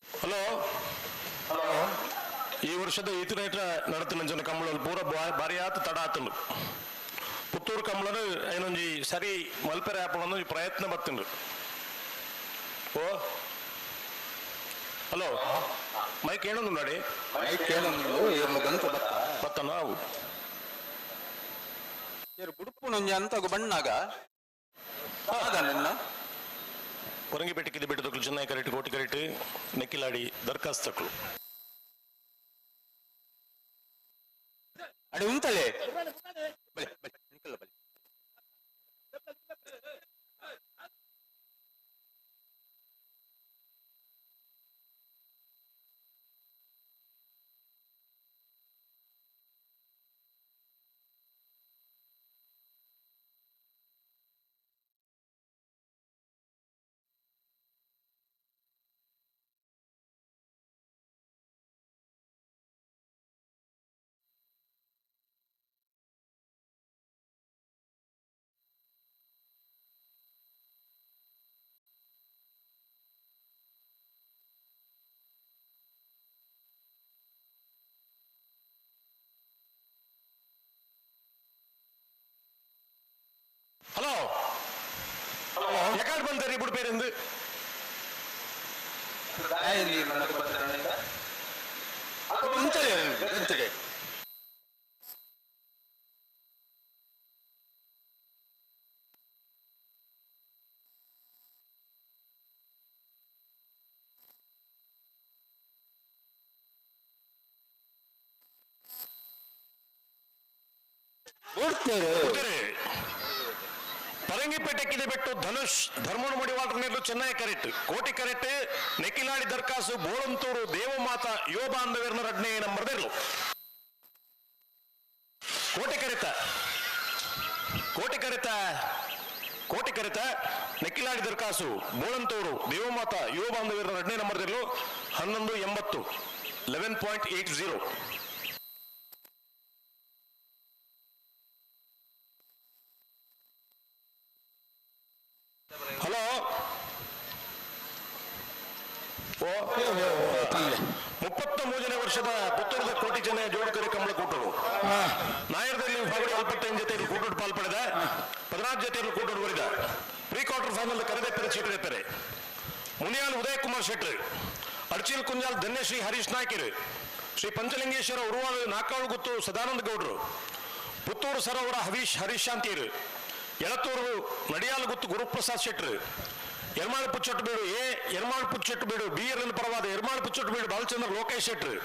ಹಲೋ ಈ ವರ್ಷದ ಈತಿನೈಟ ನಡತಿನ ಜನ ಕಂಬಳ ಪೂರ ಭಾರಿ ಆತ ತಡ ಆತನು ಪುತ್ತೂರು ಕಂಬಳನು ಏನೊಂಜಿ ಸರಿ ಮಲ್ಪೆರೆ ಆಪಣ ಪ್ರಯತ್ನ ಬತ್ತನು ಓ ಹಲೋ ಮೈಕ್ ಏನೊಂದು ನೋಡಿ ಬತ್ತ ನಾವು ಬುಡುಪು ನೊಂಜಿ ಅಂತಗು ಬಣ್ಣಾಗ ನಿನ್ನ ಹೊರಂಗಿಪೇಟೆಗೆ ಬಿಟ್ಟು ಚೆನ್ನೈ ಕರೆಕ್ಟ್ ಕೋಟಿ ಕರೆಕ್ಟ್ ನೆಕ್ಕಿಲಾಡಿ ದರ್ಖಾಸ್ತಕ್ಳು ಅಡಿ ಉಂಟಲೆ ಬಲೆ ಬಲೆ ನಿಕಲ್ಲ ಬಲೆ ಹಲೋ ಯಾಕಾಡ್ ಬಂದಾರಿ ಇಬ್ಬರು ಬೇರೆಂದು ಉಂಟಲೆ ಪರಂಗಿಪೇಟೆಕ್ಕಿದೆ ಬಿಟ್ಟು ಧನುಷ್ ಧರ್ಮಣ ಮಡಿವಾಟರ್ನೆಲ್ಲು ಚೆನ್ನೈ ಕರೆಕ್ಟ್ ಕೋಟಿ ಕರೆಕ್ಟ್ ನೆಕ್ಕಿಲಾಡಿ ದರ್ಕಾಸು ಬೋಳಂತೂರು ದೇವಮಾತ ಯುವ ಬಾಂಧವ್ಯರ್ನ ರಡ್ನೆ ನಂಬರ್ದಿರ್ಲು ಕೋಟಿ ಕರೆತ ಕೋಟಿ ಕರೆತ ನೆಕ್ಕಿಲಾಡಿ ದರ್ಕಾಸು ಬೋಳಂತೂರು ದೇವಮಾತ ಯುವ ಬಾಂಧವ್ಯರ್ನ ರಡ್ನೆ ನಂಬರ್ದಿರ್ಲು 1180 11.80 ಹಲೋ ಓ 33ನೇ ವರ್ಷದ ಪುತ್ತೂರದ ಕೋಟಿ ಜನ ಜೋಡಕರೆ ಕಂಬಳ ಕೂಟರು ನಾಯರ್ದಲ್ಲಿ ಫೆಬ್ರವರಿ 25 ಜೊತೆಯಲ್ಲಿ ಕೂಟೋಡು ಪಾಲ್ಪಡೆದ 14 ಜೊತೆಯಲ್ಲಿ ಕೂಟೋಡು ಬರಿದ ಪ್ರೀ ಕ್ವಾರ್ಟರ್ ಫೈನಲ್ ಕರೆದೆಪ್ಪರೆ ಚೀಟರೆಪ್ಪರೆ ಮುನಿಯಾಲ್ ಉದಯ್ ಕುಮಾರ್ ಶೆಟ್ರ್ ಅರ್ಚಿಲ್ ಕುಂಜಾಲ್ ಧನ್ಯಶ್ರೀ ಹರೀಶ್ ನಾಯ್ಕರ್ ಶ್ರೀ ಪಂಚಲಿಂಗೇಶ್ವರ ಉರುವಾಳು ನಾಕಾಳು ಗುತ್ತು ಸದಾನಂದ ಗೌಡ್ರು ಪುತ್ತೂರು ಸರೋವರ ಹರೀಶ್ ಶಾಂತಿಯರು ಎಳತೂರು ನಡಿಯಾಲ್ ಗುತ್ತು ಗುರುಪ್ರಸಾದ್ ಶೆಟ್ರ್ ಎರ್ಮಾಳ್ ಪುಚ್ಚೊಟ್ಟುಬೀಡು ಎರ್ಮಾಳ್ ಪುಚ್ಚೊಟ್ಟುಬೀಡು BRN ಪರವಾದ ಎರ್ಮಾಳ್ ಪುಚ್ಚೊಟ್ಟುಬೀಡು ಬಾಲಚಂದ್ರ ಲೋಕೇಶ್ ಶೆಟ್ರ್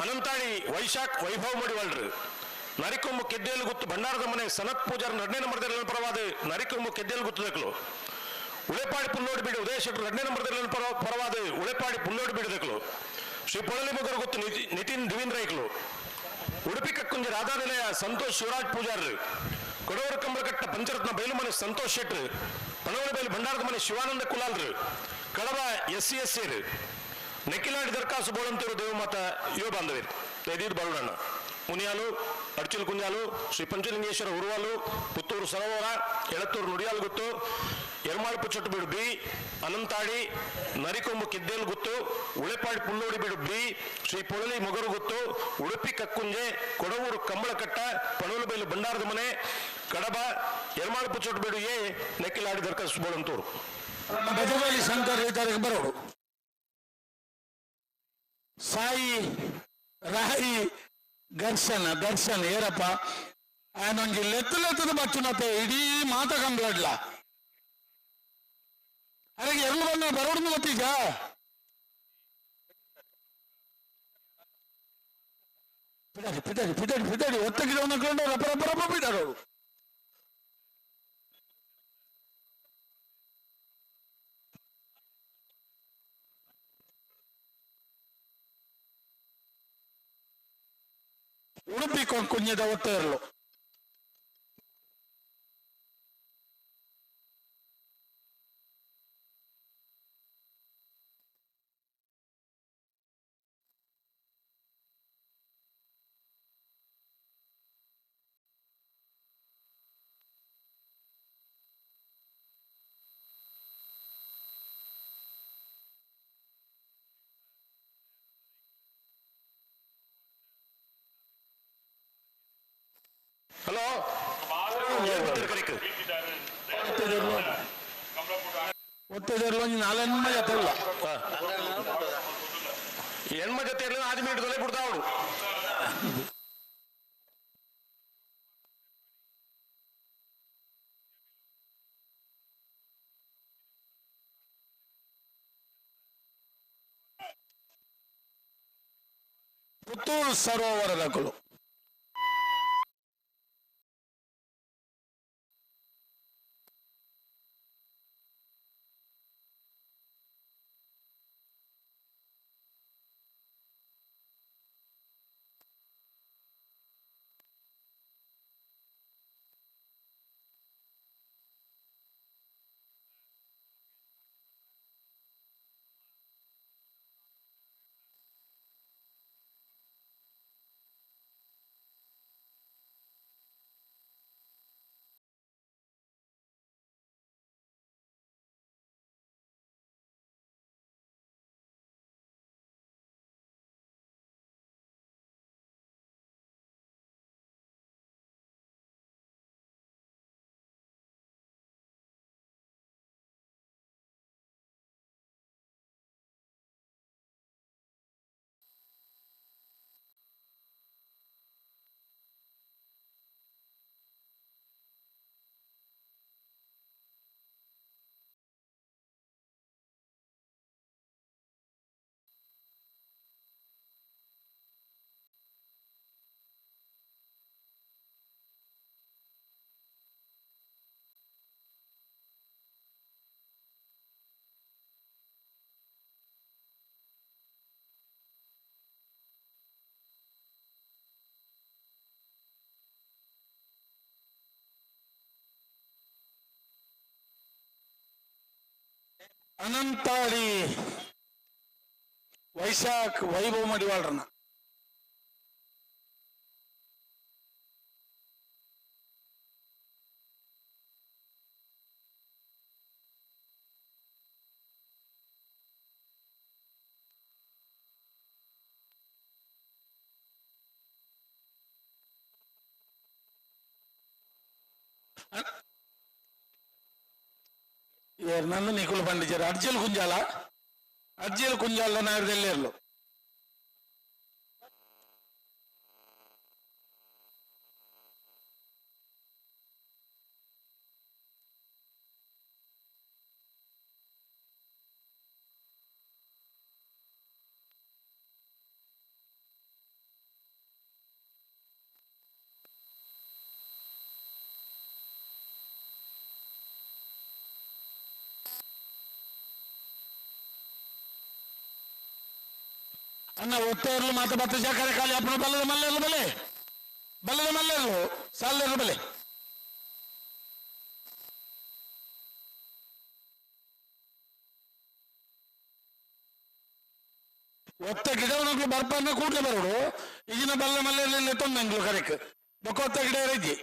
ಅನಂತಾಳಿ ವೈಶಾಖ್ ವೈಭವ್ ಮಡಿವಾಳ್ರು ನರಿಕೊಂಬು ಕೆದ್ದೇಲು ಗುತ್ತು ಭಂಡಾರದ ಮನೆ ಸನತ್ ಪೂಜಾರ್ 2ನೇ ನಂಬರ್ದಲ್ಲಿ ಪರವಾದ ನರಿಕೊಂಬು ಕೆದ್ದೇಲು ಗುತ್ತದಕ್ಲು ಉಳೆಪಾಡಿ ಪುಲ್ಲೋಡಿ ಬೀಡು ಉದಯ ಶೆಟ್ರು 2ನೇ ನಂಬರ್ದಲ್ಲಿ ಪರವಾದ ಉಳೆಪಾಡಿ ಪುಲ್ಲೋಡಿ ಬೀಡುದಕ್ಲು ಶ್ರೀ ಪೊಳಲಿ ಮಗರು ಗುತ್ತು ನಿತಿನ್ ದಿವೀಂದ್ರ ಐಕ್ಲು ಉಡುಪಿ ಕಕ್ಕುಂಜಿ ರಾಧಾನಿಲಯ ಸಂತೋಷ್ ಶಿವರಾಜ್ ಪೂಜಾರ್ರು ಕೊಡವರ ಕಂಬಳಕಟ್ಟ ಪಂಚರತ್ನ ಬಯಲು ಮನೆ ಸಂತೋಷ್ ಶೆಟ್ರ್ ಪನವಳಿ ಬಯಲು ಭಂಡಾರದ ಮನೆ ಶಿವಾನಂದ ಕುಲಾಲ್ರು ಕಡವ SCSR ನೆಕ್ಕಿಲಾಡಿ ದರ್ಕಾಸು ಬೋಳಂತೂರು ದೇವಮಾತ ಯುವ ಬಾಂಧವ್ಯರು ಎದಿದ್ದು ಬರೋಣ ಮುನಿಯಾಲು ಅಡ್ಚಿಲ್ ಕುಂಜಾಲು ಶ್ರೀ ಪಂಚಲಿಂಗೇಶ್ವರ ಉರುವಾಲು ಪುತ್ತೂರು ಸರೋವರ ಎಳತ್ತೂರು ನುಡಿಯಾಲ್ಗುತ್ತು ಎರ್ಮಾಳ್ಪು ಚೊಟ್ಟುಬೀಡು ಬಿ ಅನಂತಾಡಿ ನರಿಕೊಂಬು ಕಿದ್ದೇಲು ಗುತ್ತು ಉಳೆಪಾಡಿ ಪುಲ್ಲೋಡಿ ಬೀಡು ಬಿ ಶ್ರೀ ಪೊಳಲಿ ಮೊಗರು ಗುತ್ತು ಉಡುಪಿ ಕಕ್ಕುಂಜೆ ಕೊಡವೂರು ಕಂಬಳಕಟ್ಟ ಪಣೋಲಬೈಲು ಬಂಡಾರದ ಮನೆ ಕಡಬ ಎರ್ಮಾಳ್ಪು ಚೊಟ್ಟುಬೀಡು ಎ ನೆಕ್ಕಿಲಾಡಿ ದರ್ಕಸ್ ಬೋಳಂತೂರು ಬೆದವಳ್ಳಿ ಶಂಕರ್ ಇದ್ದಾರೆ ಬರೋಡು ಸಾಯಿ ರಾಯಿ ದರ್ಶನ್ ಏರಪ್ಪ ಆಯನೊಂಜಿ ಲೆತ್ತದ ಬಚ್ಚುನತೆ ಇಡೀ ಮಾತ ಕಂಬ್ಲಡ್ಲ ಅರೆಗೆ ಎರಡು ಬಂದ ಬರೋಡು ಮತ್ತೀಗ ಪಿದಡಿ ಒತ್ತಗಿದವನ್ನ ಕೊಂಡು ರಪ ಬಿಡಾರೋಡು ಉಡುಪಿ ಕುಂಜದ ಒತ್ತ ಇರಲು ಹಲೋ ಒತ್ತದಿರಲು ನಾಳೆಮ್ಮ ಜೊತೆಲ್ಲ ಹೆಣ್ಮ ಜೊತೆ ಇರಲಿ 5 ಮಿನಿಟ್ದಲ್ಲೇ ಬಿಡ್ತಾವಳು ಪುತ್ತೂರು ಸರೋವರದ ಕುಳು ಅನಂತಾಡಿ ವೈಶಾಖ್ ವೈಭವ್ ಮಡಿವಾಳ್ರನ್ನ నన్ను నీకులు పండించారు అర్జీలు కుంజాల్లో నాకు తెలియదు ಅನ್ನ ಒತ್ತೇರ್ಲು ಮಾತು ಬತ್ತ ಜಾಕರೆ ಖಾಲಿ ಅಪ್ಪನ ಬಲ್ಲದ ಮಲ್ಲೆರ್ಲು ಸಾಲೆರ್ಲು ಬಲೆ ಒತ್ತ ಗಿಡವನಗಳು ಬರ್ಪನ್ನ ಕೂಡ್ಲೆ ಬರೋಡು ಈಗಿನ ಬಲ್ಲ ಮಲ್ಲೆಲ್ಲ ತೊಂದಂಗ್ಲು ಕರೆಕ್ ಬೊಕ್ಕ ಗಿಡ ರೈಜಿ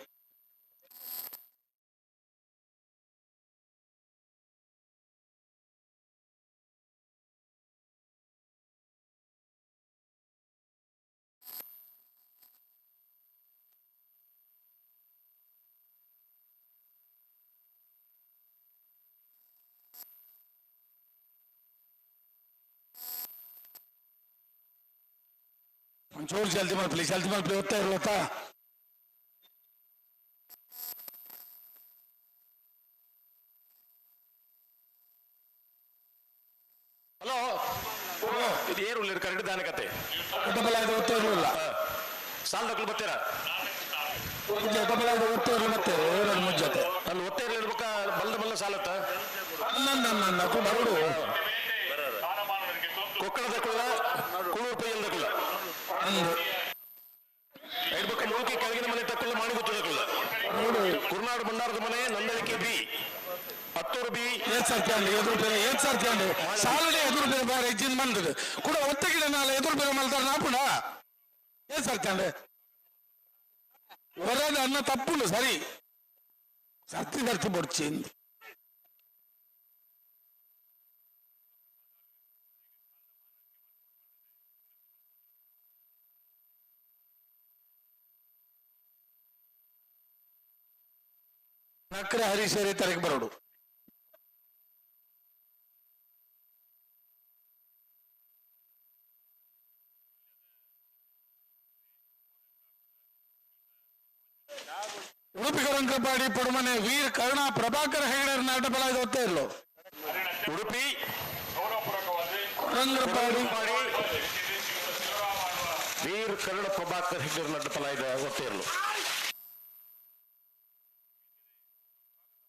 ಒಂಚೂರು ಜಲ್ದಿ ಮಾಡ್ಲಿ ಓದ್ತಾ ಇರ್ಲತ್ತಾ ಹಲೋ ಇದು ಏರು ಕರೆಕ್ಟ್ ದಾನ ಕತೆ ದೊಡ್ಡಬಲ ಇದು ಓದ್ತಾ ಇರಲಿಲ್ಲ ಸಾಲ ತಗೊಳ್ ಬರ್ತೀರಾ ದೊಡ್ಡಬಲ ಇದು ಓದ್ತಾ ಇರಲಿಲ್ಲ ಮತ್ತೆ ಏನಾದ್ರು ಮುಜ್ಜತೆ ಅಲ್ಲಿ ಒತ್ತೆ ಇರ್ಬೇಕ ಬಲ್ಲ ಸಾಲತ್ತ ನನ್ನ ಬರೋಡು ಕೊಕ್ಕಳದ ಕುಳ್ಳ ಕುಳೂರು ಪೈಯಲ್ದ ಕುಳ್ಳ ಇಡ್ಬೇಕ ಮೂಕಿ ಕೆಳಗಿನ ಮನೆ ತಕ್ಕುಳ್ಳ ಮಾಡಿ ಗೊತ್ತದ ಕುಳ್ಳ ಕುರ್ನಾಡು ಬಂಡಾರದ ಮನೆ ನಂದಳಿಕೆ ಬಿ ಹತ್ತೂರು ಬಿ ಏತ್ ಸರ್ತಿ ಅಂಡು ಸಾಲಡೆ ಎದುರು ಬೇರೆ ಬೇರೆ ಇಜ್ಜಿನ ಬಂದದು ಕೂಡ ಒತ್ತಗಿಡ ನಾಳೆ ಎದುರು ಬೇರೆ ಮಲ್ತಾರ ನಾಪುಣ ಏತ್ ಸರ್ತಿ ಅಂಡು ಹೊರದ ಅನ್ನ ತಪ್ಪುಂಡು ಸರಿ ಸರ್ತಿ ಬೊಡ್ಚಿ ನಕ್ರೆ ಹರಿಸೇರಿ ತರಕ್ಕೆ ಬರೋಡು ಉಡುಪಿ ಕರಂಕಪಾಡಿ ಪಡುಮನೆ ವೀರ್ ಕರುಣಾ ಪ್ರಭಾಕರ್ ಹೆಗಡೆ ನಾಟಬಲ ಇದು ಓದ್ತಾ ಇರ್ಲು ಉಡುಪಿ ಕರಂಕಪಾಡಿ ವೀರ್ ಕರುಣ ಪ್ರಭಾಕರ್ ಹೆಗ್ಗರ್ ನಡ್ಡಪಲ ಇದೆ ಗೊತ್ತೇ ಇರಲು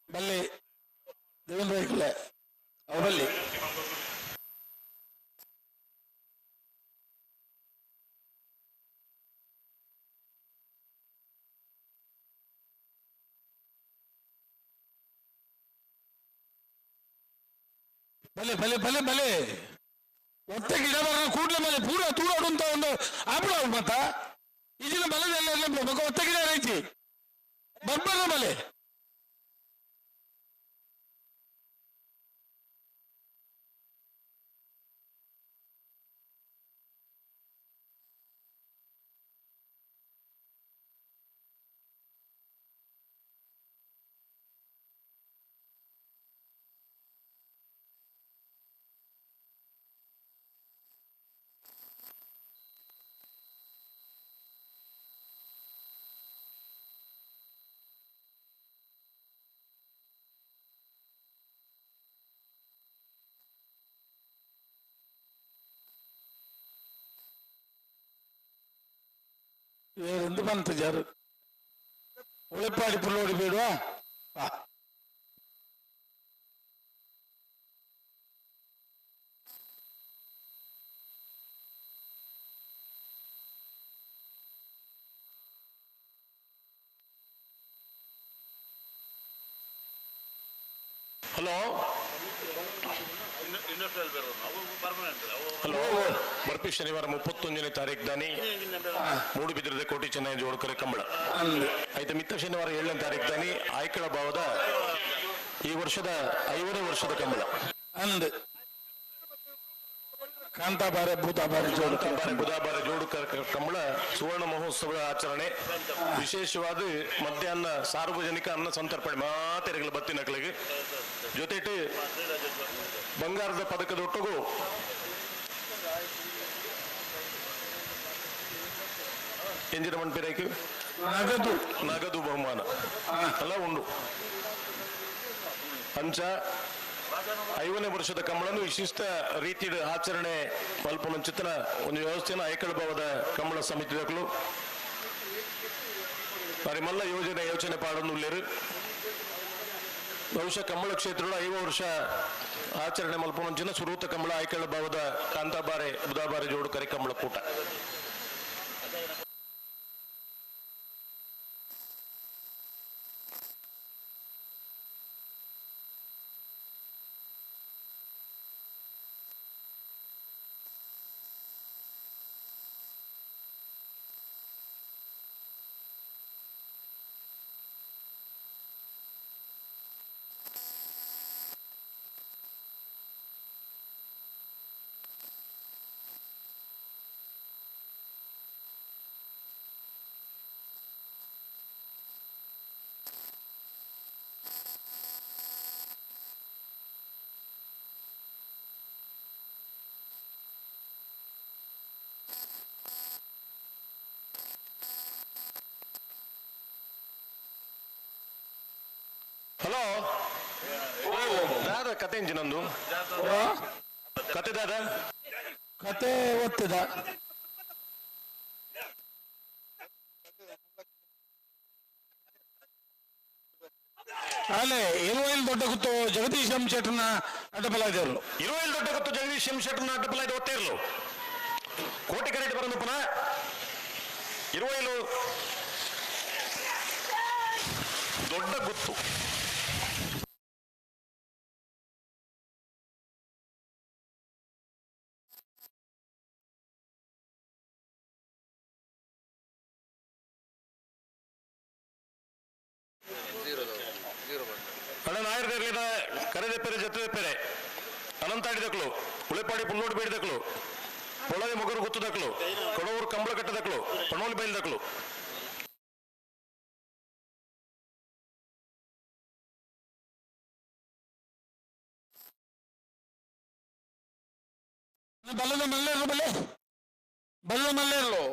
ಬಲ್ಲಿ ದೇವೇಂದ್ರ ಐಕ್ಲೆ ಅವಲ್ಲಿ ಬಲೆ ಒತ್ತೆ ಗಿಡ ಬರ ಕೂಡ್ಲೆ ಮೇಲೆ ಪೂರ ತೂರಾಡು ಅಂತ ಒಂದು ಆಬಿಡ ಮತ್ತ ಈಗಿನ ಬಲದೆಲ್ಲ ಒತ್ತೆ ಗಿಡ ರೈತಿ ಬರ್ಬಲ್ಲ ಬಲೆ എന്ത് പണത്ത് ചേറ് ഉളിപ്പാടി പുള്ളോടി വീടുവാ ಹಲೋ ಹಲೋ ಬರ್ಪಿ ಶನಿವಾರ 31ನೇ ತಾರೀಕು ದಾನಿ ಮೂಡುಬಿದಿರದ ಕೋಟಿ ಚೆನ್ನೈ ಜೋಡ್ಕರೆ ಕಂಬಳ ಆಯ್ತು ಮಿತ್ತ ಶನಿವಾರ 7ನೇ ತಾರೀಕು ದಾನಿ ಆಯ್ಕಳ ಭಾವದ ಈ ವರ್ಷದ 5ನೇ ವರ್ಷದ ಕಂಬಳ ಅಂದ್ ಕಾಂತಾಬಾರೆ ಬುಧಾಬಾರೆ ಜೋಡುಕರ ಕಂಬಳ ಸುವರ್ಣ ಮಹೋತ್ಸವದ ಆಚರಣೆ ವಿಶೇಷವಾದ ಮಧ್ಯಾಹ್ನ ಸಾರ್ವಜನಿಕ ಅನ್ನ ಸಂತರ್ಪಣೆ ಮಾತೆರೆಗಳ ಬತ್ತಿನಗಳಿಗೆ ಜೊತೆಟು ಬಂಗಾರದ ಪದಕದೊಟ್ಟಗೂ ಎಂಜಿನ ಮಣ್ಪಿರೈಕು ನಗದು ಬಹುಮಾನ ಎಲ್ಲ ಉಂಡು ಅಂಚ 5ನೇ ವರ್ಷದ ಕಂಬಳನು ವಿಶಿಷ್ಟ ರೀತಿಯ ಆಚರಣೆ ಮಲ್ಪನಂಚಿತನ ಒಂದು ವ್ಯವಸ್ಥೆಯನ್ನು ಐಕಳ ಭಾವದ ಕಂಬಳ ಸಮಿತಿಗಳು మరి మళ్ళా ಯೋಚನೆ ಪಾಡೊಂದುಲ್ಲೆರು ಬಹುಶಃ ಕಂಬಳ ಕ್ಷೇತ್ರದ 5 ವರ್ಷ ಆಚರಣೆ ಮಲ್ಪನಂಚಿನ ಸುರೂತ ಕಂಬಳ ಐಕಳ ಭಾವದ ಕಾಂತಾಬಾರೆ ಬುಧಾಬಾರೆ ಜೋಡು ಕರೆ ಕಂಬಳ ಕೂಟ ಕತೆ ನಂದು ಕತೆ ದಾದ ಕತೆ ಓದ್ತಿದ ಅಲ್ಲೇ ಇರುವೈಲ್ ದೊಡ್ಡ ಗುತ್ತು ಜಗದೀಶ್ ಎಂ ಶೆಟ್ಟರ್ನ ಅಡ್ಡಬಲ ಇದ್ರು ಇರುವೈಲ್ ದೊಡ್ಡ ಗೊತ್ತು ಜಗದೀಶ್ ಎಂ ಶೆಟ್ಟರ್ನ ಅಡ್ಡಬಲ ಇದು ಓದ್ತಾ ಇರ್ಲು ಕೋಟಿ ಕರೆಕ್ಟ್ ಬರೋದು ಪುನಃ ಇರುವೈಲು ದೊಡ್ಡ ಗುತ್ತು ಅಣ್ಣ ನಾಯರ್ದೇರ್ಲಿನ ಕರೆದೆಪ್ಪೆರೆ ಜೊತೆದೆಪ್ಪೆರೆ ಅನಂತಾಡಿದಕ್ಳು ಉಳಿಪಾಡಿ ಪುಲ್ಲೋಡಿ ಬೇಡಿದಕ್ಳು ಪೊಳಗೆ ಮೊಗರು ಗುತ್ತದಕ್ಳು ಕೊಡವೂರು ಕಂಬಳ ಕಟ್ಟದಕ್ಳು ಪಣೋಲಿ ಬೈಲ್ದಕ್ಳು ಬಲ್ಲದ ಮಲ್ಲೇರು ಬಲ್ಲದ ಮಲ್ಲೇರು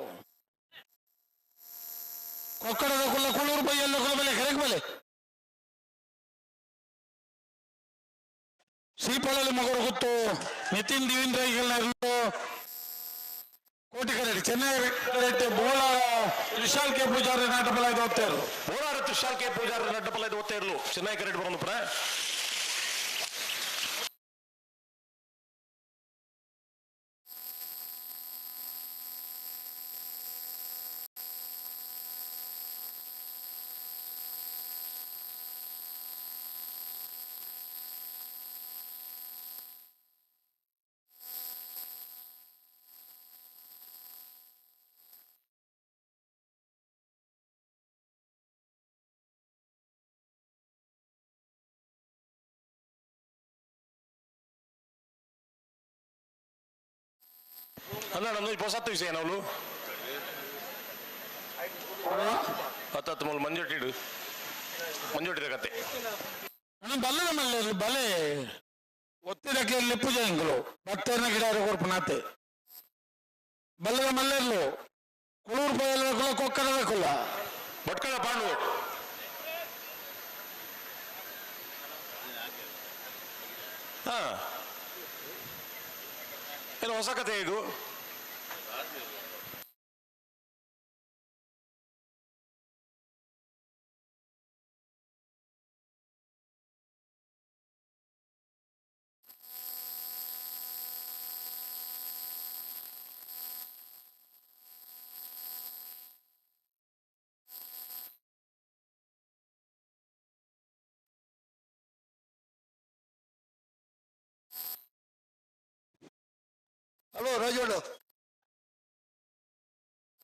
ಕೊಕ್ಕಡದ ಕುಲ್ಲ ಕುಳೂರು ಬೈಯಲ್ಲ ಕುಲ ಬೆಲೆ ಕೆರೆಗೆ ಬೆಲೆ ಶ್ರೀಪಾಲಲ್ಲಿ ಮಗರು ಗೊತ್ತು ನಿತಿನ್ ದಿವೀಂದ್ರ ಈಗಲ್ಲು ಕೋಟಿ ಕರಡಿ ಚೆನ್ನೈ ಕರೆಕ್ಟ್ ಬೋಳ ವಿಶಾಲ್ ಕೆ ಪೂಜಾರಿ ನಾಟಬಲ ಇದು ಓದ್ತಾ ಇರು ಬೋಳಾರ ತ್ರಿಶಾಲ್ ಕೆ ಪೂಜಾರ ನಡ್ಡಪಲ್ಲ ಇದು ಓದ್ತಾ ಇರ್ಲು ಚೆನ್ನೈ ಕರೆಕ್ಟ್ ಬರೋದು ಪುರ ಅಲ್ಲ ನಮ್ದು ಹೊಸತ್ತು ವಿಷಯ ನಾವು ಹತ್ತು ಮೂಲ ಮಂಜೊಟ್ಟಿದ ಕತೆ ಬಲ್ಲದ ಮಲ್ಲೇರು ಬಲೆ ಒತ್ತಿದಕ್ಕೆ ಲಿಪ್ಪು ಜಯಂಗಳು ಭಕ್ತನ ಗಿಡ ಕೊರ್ಪನಾತೆ ಬಲ್ಲದ ಮಲ್ಲೇರ್ಲು ಕುಳೂರು ಬಯಲ ಕುಲ ಕೊಕ್ಕರದ ಕುಲ ಭಟ್ಕಳ ಪಾಂಡು ಹಾ ಏನು ಹೊಸ ಕತೆ ಇದು ಹಲೋ ರಾಜೋಣ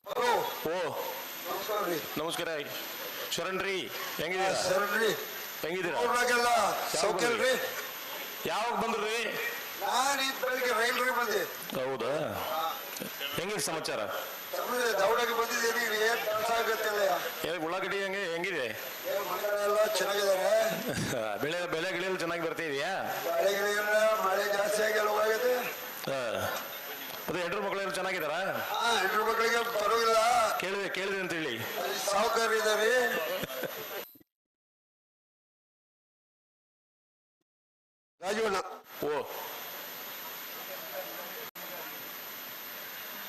ಹಲೋ ಓ ನಮಸ್ಕಾರ ರೀ ನಮಸ್ಕಾರ ಶರಣ್ ರೀ ಹೆಂಗಿದ್ದೀರಾ ಸರಿ ಹೆಂಗಿದ್ದೀರಾ ಅವ್ರಾಗೆಲ್ಲ ಸೌಖ್ಯ ರೀ ಯಾವಾಗ ಬಂದ್ರಿ ನಾನು ಈ ಬೆಳಿಗ್ಗೆ ರೈಲ್ ರೀ ಬಂದೆ ಹೌದಾ ಹೆಂಗಿದೆ ಸಮಾಚಾರ ದೌಡಕ್ಕೆ ಬಂದಿದ್ದೀನಿ ಏನ್ ಕೆಲಸ ಆಗತ್ತಿಲ್ಲ ಉಳ್ಳಾಗಡ್ಡಿ ಹೆಂಗಿದೆ ಮನೆಗಳೆಲ್ಲ ಚೆನ್ನಾಗಿದ್ದಾರೆ ಬೆಳೆ ಗಿಳೆಲ್ಲ ಚೆನ್ನಾಗಿ ಬರ್ತಾ ಇದೆಯಾ ಮಳೆಗಳಿಗೆಲ್ಲ ಮಳೆ ಜಾಸ್ತಿ ಆಗಿ ಎಲ್ಲ ಹೋಗಿದೆ ಅದೇ ಹೆಂಡ್ರು ಮಕ್ಕಳೆಲ್ಲ ಚೆನ್ನಾಗಿದ್ದಾರಾ ಹೆಣ್ಣು ಮಕ್ಕಳಿಗೆ ಪರವಾಗಿಲ್ಲ ಕೇಳಿದೆ ಅಂತ ಹೇಳಿ ಸಾವುಕಾರ ಇದ್ದಾರೆ ರಾಜವಣ್ಣ ಓ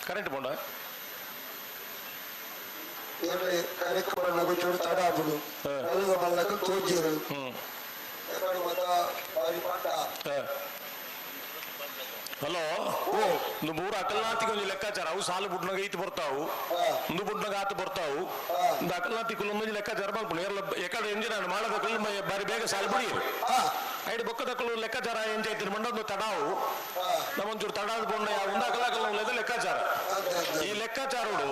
ಕರೆಂಟ್ ಬೋಂಡ ಕಾರ್ಯಕ್ರಮ ನಗುಚೂರು ತಡ ಆಗ್ಬಿಡು ಮಲ್ಲಕ್ಕೆ ತೋಜಿರು ಮತ ಬಾರಿ ಪಾಠ ಹಲೋ ಒಂದು ಮೂರು ಅಕಲ್ನಾತಿಗೆ ಒಂದು ಲೆಕ್ಕಾಚಾರ ಅವು ಸಾಲು ಬುಡ್ನಾಗ ಐತು ಬರ್ತಾವು ಒಂದು ಬುಡ್ನಾಗ ಆತು ಬರ್ತಾವು ಒಂದು ಅಕಲ್ನಾತಿ ಕುಲ್ಲೊಂದು ಲೆಕ್ಕಾಚಾರ ಮಾಡ್ಕೊಂಡು ಎಲ್ಲ ಎಕಡೆ ಎಂಜಿನ ಮಾಡೋದಕ್ಕಲ್ಲ ಬಾರಿ ಬೇಗ ಸಾಲು ಬಿಡಿಯರು ಐದು ಬೊಕ್ಕದಕ್ಕಳು ಲೆಕ್ಕಾಚಾರ ಎಂಜಾಯ್ತೀನಿ ಮಂಡೊಂದು ತಡಾವು ನಮ್ಮೊಂಚೂರು ತಡಾದ ಬೋಂಡ ಒಂದು ಅಕಲಕಲ್ಲ ಲೆಕ್ಕಾಚಾರ ಈ ಲೆಕ್ಕಾಚಾರಗಳು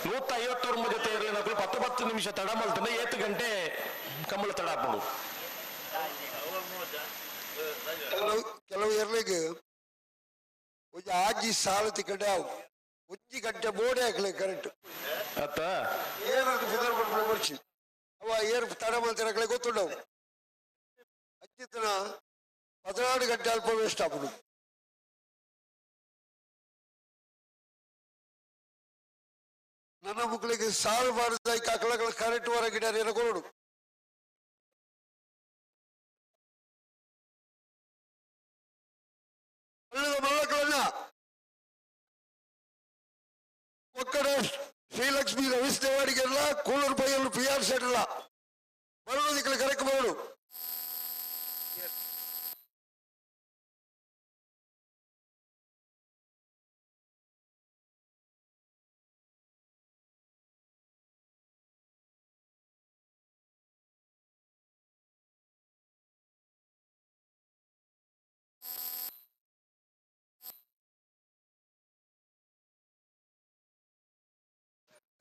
150 ಜೊತೆ ಇರಲಿ ನಕಲು 10 ನಿಮಿಷ ತಡ ಮಲ್ತಂದ್ರೆ 8 ಗಂಟೆ ಕಂಬಳ ತಡ ಹಾಕೊಂಡು ಕೆಲವು ಇರ್ಲಿಕ್ಕೆ ಒಂದು ಆಜಿ ಸಾಲ ತಿಕ್ಕಡೆ ಅವು 1 ಗಂಟೆ ಬೋರ್ಡೆ ಹಾಕ್ಲಿ ಕರೆಕ್ಟ್ ಅತ್ತ ಏನಾದ್ರು ಫಿದರ್ ಮಾಡ್ಕೊಂಡು ಬರ್ಸಿ ಅವ ಏರ್ ತಡ ಮಾಡ್ತಿರಕ್ಲೆ ಗೊತ್ತುಂಡವು ಅಚ್ಚಿತ್ತನ 16 ಗಂಟೆ ಅಲ್ಪ ವೇಸ್ಟ್ ಆಗ್ಬಿಡು ನನ್ನ ಮಕ್ಕಳಿಗೆ ಸಾಲು ಮಾಡಿದ ಕಕ್ಕಳಗಳ ಕರೆಕ್ಟ್ ಹೊರಗಿಡ ಕೊಡು ದೇವಾಡಿಗೆಲ್ಲ ಕೂಳೂರು ಪೈಯಲು PR ಸೆಟ್ ಇಲ್ಲ ಬರೋದಿಕ್ಕೆ ಕರೆಕ್ಟ್ ಬರೋಡು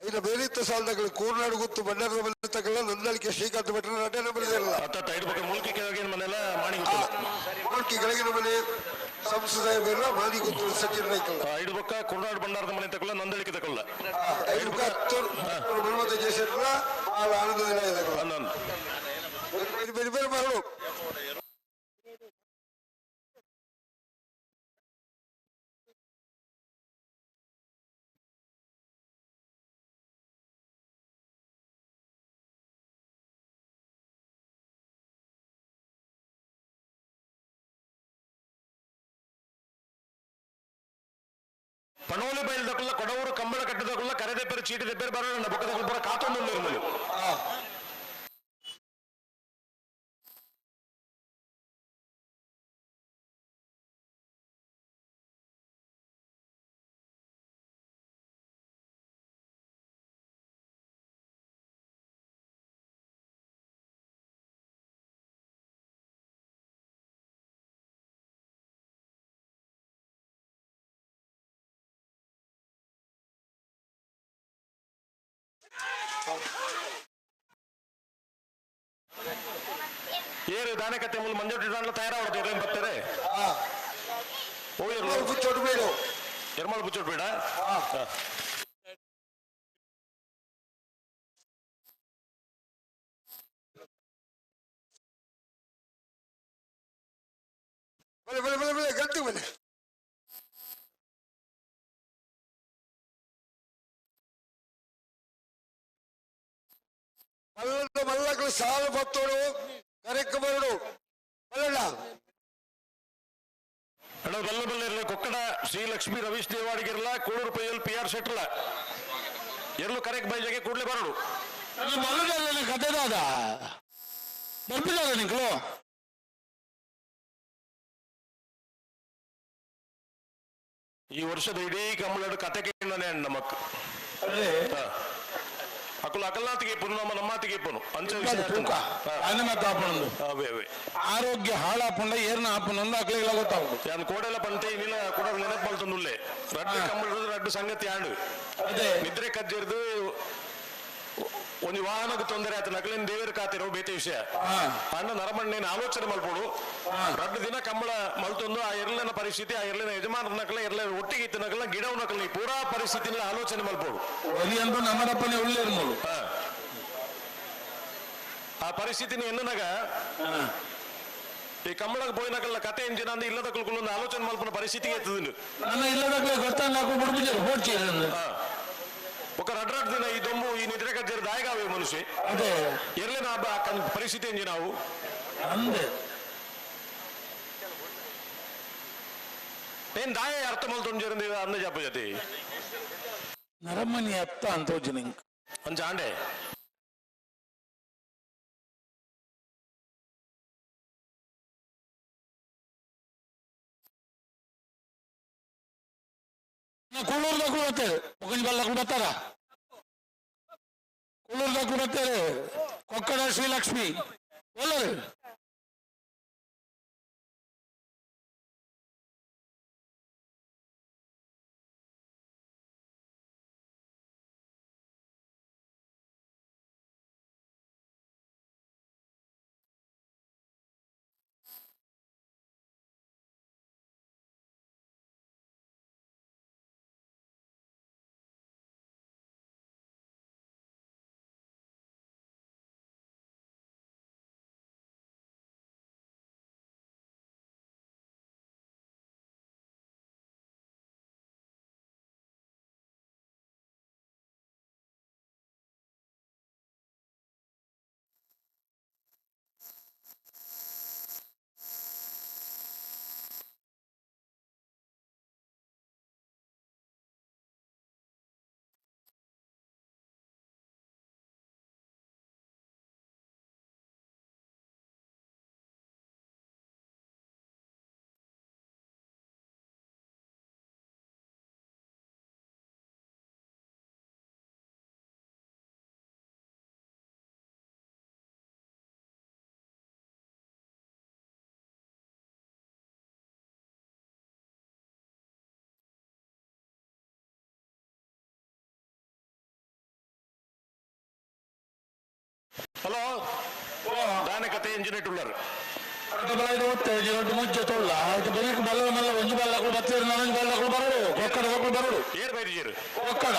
ಇನ್ನು ಬೇರಿತ್ತ ಸಾಲದಾಗಲಿ ಕೂರ್ನಾಡು ಗುತ್ತು ಬಂಡಾರದ ಮೇಲೆ ತಗಲ್ಲ ನಂದಳಿಕೆ ಶ್ರೀಕಾಂತ ಭಟ್ರ ಅಡ್ಡ ನಂಬರ್ ಇದೆಯಲ್ಲ ಮೂಲ್ಕಿ ಕೆಳಗಿನ ಮನೆಲ್ಲ ಮಾಡಿ ಮೂಲ್ಕಿ ಕೆಳಗಿನ ಮನೆ ಸಂಸದ ಬೇರೆ ಮಾಡಿ ಗೊತ್ತು ಸಚಿನ್ ರೈಕಲ್ಲ ಐದು ಪಕ್ಕ ಕುರುನಾಡು ಬಂಡಾರದ ಮನೆ ತಗೊಳ್ಳ ನಂದಳಿಕೆ ತಗೊಳ್ಳ 5 ಜಯಶೇಖರ ಆನಂದ ದಿನ ಬೇರೆ ಬೇರೆ ಮರಳು ಪನೋಲಿ ಬಯಲು ತಗೊಳ್ಳ ಕೊಡವೂರು ಕಂಬಳ ಕಟ್ಟು ತಗೊಳ್ಳ ಕರೆ ದೆಪ್ಪರು ಚೀಟಿ ದೆಪ್ಪರು ಬರೋಣ ಬೊಕ್ಕ ತಗೊಳ್ಳ ಕಾತೊಂದು ನಿರ್ಮಲು ಏರು ದಾನಕತ್ತೆ ಮೂಲ ಮಂಜೋಟಿ ತಯಾರಾಗ್ತದೆ ಏನ್ ಬರ್ತಾರೆ ಬುಚ್ಚೋಟು ಬೇಡು ಎರ್ಮಾಳು ಬುಚ್ಚೋಟ್ ಬೇಡ ಬಲೆ ಬಲೆ ಬಲೆ ಬಲೆ ಗಂಟು ಬಲೆ ಮಲ್ಲಗಳು ಸಾಲು ಬತ್ತೋಡು ಕರೆಕ್ಟ್ ಬರಡು ಬಲ್ಲಣ್ಣ ಅಣ್ಣ ಬಲ್ಲ ಬಲ್ಲ ಇರಲಿ ಕೊಕ್ಕಡ ಶ್ರೀಲಕ್ಷ್ಮಿ ರವೀಶ್ ದೇವಾಡಿಗಿರಲ್ಲ ಕೂಳೂರು ಪೈಯಲ್ PR ಸೆಟ್ಲ ಎರ್ಲು ಕರೆಕ್ಟ್ ಬೈಜಾಗೆ ಕೂಡಲೇ ಬರಡು ಕತೆದಾದ ಬರ್ಬಿದಾದ ನಿಂಗಳು ಈ ವರ್ಷದ ಇಡೀ ಕಮಲಡು ಕತೆ ಕೇಳನೆ ಅಣ್ಣ ನಮಕ್ ಅಕುಲು ಅಕಲ್ನಾತಿಗೆ ಪುನು ನಮ್ಮತಿಗೆ ಪುನು ಆರೋಗ್ಯ ಹಾಳಾಪುಂಡ ಏರ್ನ ಆಪುಂಡು ಅಕ್ಲಿಗಳ ಗೊತ್ತಾಗುದು ಯಾನ್ ಕೋಡೆಲ್ಲ ಪಂತೆ ಇಲ್ಲ ಕೂಡ ನೆನಪು ಬಲ್ತನುಲ್ಲೆ ರಡ್ಡು ಕಮ್ಮಳ ರಡ್ಡು ಸಂಗತಿ ಆಡು ಅದೇ ನಿದ್ರೆ ಕಜ್ಜಿರ್ದು ಒಂದು ವಾಹನಕ್ಕೆ ತೊಂದರೆ ಆಯ್ತು ನಕಲಿನ ದೇವರ ಕಾತಿರೋ ಬೇತೆ ವಿಷಯ ಅಣ್ಣ ನರಮಣ್ಣೇನು ಆಲೋಚನೆ ಮಲ್ಪೋಡು ರಡ್ಡು ದಿನ ಕಂಬಳ ಮಲ್ತೊಂದು ಆ ಎರ್ಲಿನ ಪರಿಸ್ಥಿತಿ ಆ ಎರ್ಲಿನ ಯಜಮಾನ ನಕಲ ಎರ್ಲ ಒಟ್ಟಿಗೆ ಇತ್ತು ನಕಲ ಗಿಡವ ನಕಲ ಪೂರಾ ಪರಿಸ್ಥಿತಿನ ಆಲೋಚನೆ ಮಲ್ಪೋಡು ಒಲಿಯಂದು ನಮ್ಮದಪ್ಪನೇ ಒಳ್ಳೆ ಮೂಲು ಆ ಪರಿಸ್ಥಿತಿನ ಎನ್ನನಾಗ ಈ ಕಂಬಳಕ್ಕೆ పోయినాకల్లా కథ ఏం చేయాలి ఇళ్ళ దగ్గర ఆలోచన మల్పన పరిస్థితికి ఎత్తుదు ನನ್ನ ಇಲ್ಲದ ಗೊತ್ತಾ నాకు ಬಿಡ್ಬಿಟ್ಟು ಹೋಡ್ಚೇರಿ ఒక రడ్డు దిన ఈ దొమ్ము ఈ నిద్ర కజ్జరు దాయగావే మనిషి అదే ఎర్లే నా పరిస్థితి ఏం చేయనావు అందే నేను దాయ అర్థమవుతుంది జరిగింది అన్న చెప్పజతి నరమని అత్త అంతోజు నింక్ అంచా అండే ಕೂಳೂರ್ದಾಗ ಕೂಡ ಬರ್ತಾರೆ ಮುಗಿನ ಬಲ್ಲ ಕೂಡ ಬರ್ತಾರ ಕೂಳೂರ್ದಾಗ ಕೂಡ ಬರ್ತಾರೆ ಕೊಕ್ಕಡ ಶ್ರೀಲಕ್ಷ್ಮಿ ಒಳ್ಳೆ ಹಲೋ ದಾನೆ ಕತೆ ಇಂಜಿನೇಟ್ ಉಳ್ಳಾರು ಕಡಬಲಾಯ್ದು ಓದ್ತೇವೆ ಜೀವನ ಮುಂಚೆ ತೊಳ್ಳ ಆಯ್ತು ಬರೀಕ್ ಬಲ್ಲ ಮಲ್ಲ ಒಂಜು ಬಲ್ಲಗಳು ಬರ್ತೇವೆ ನನಗೆ ಬಲ್ಲಗಳು ಬರಡು ಕೊಕ್ಕಡ ಮಕ್ಕಳು ಬರಡು ಏರ್ ಬೈರಿ ಜೀರು ಕೊಕ್ಕಡ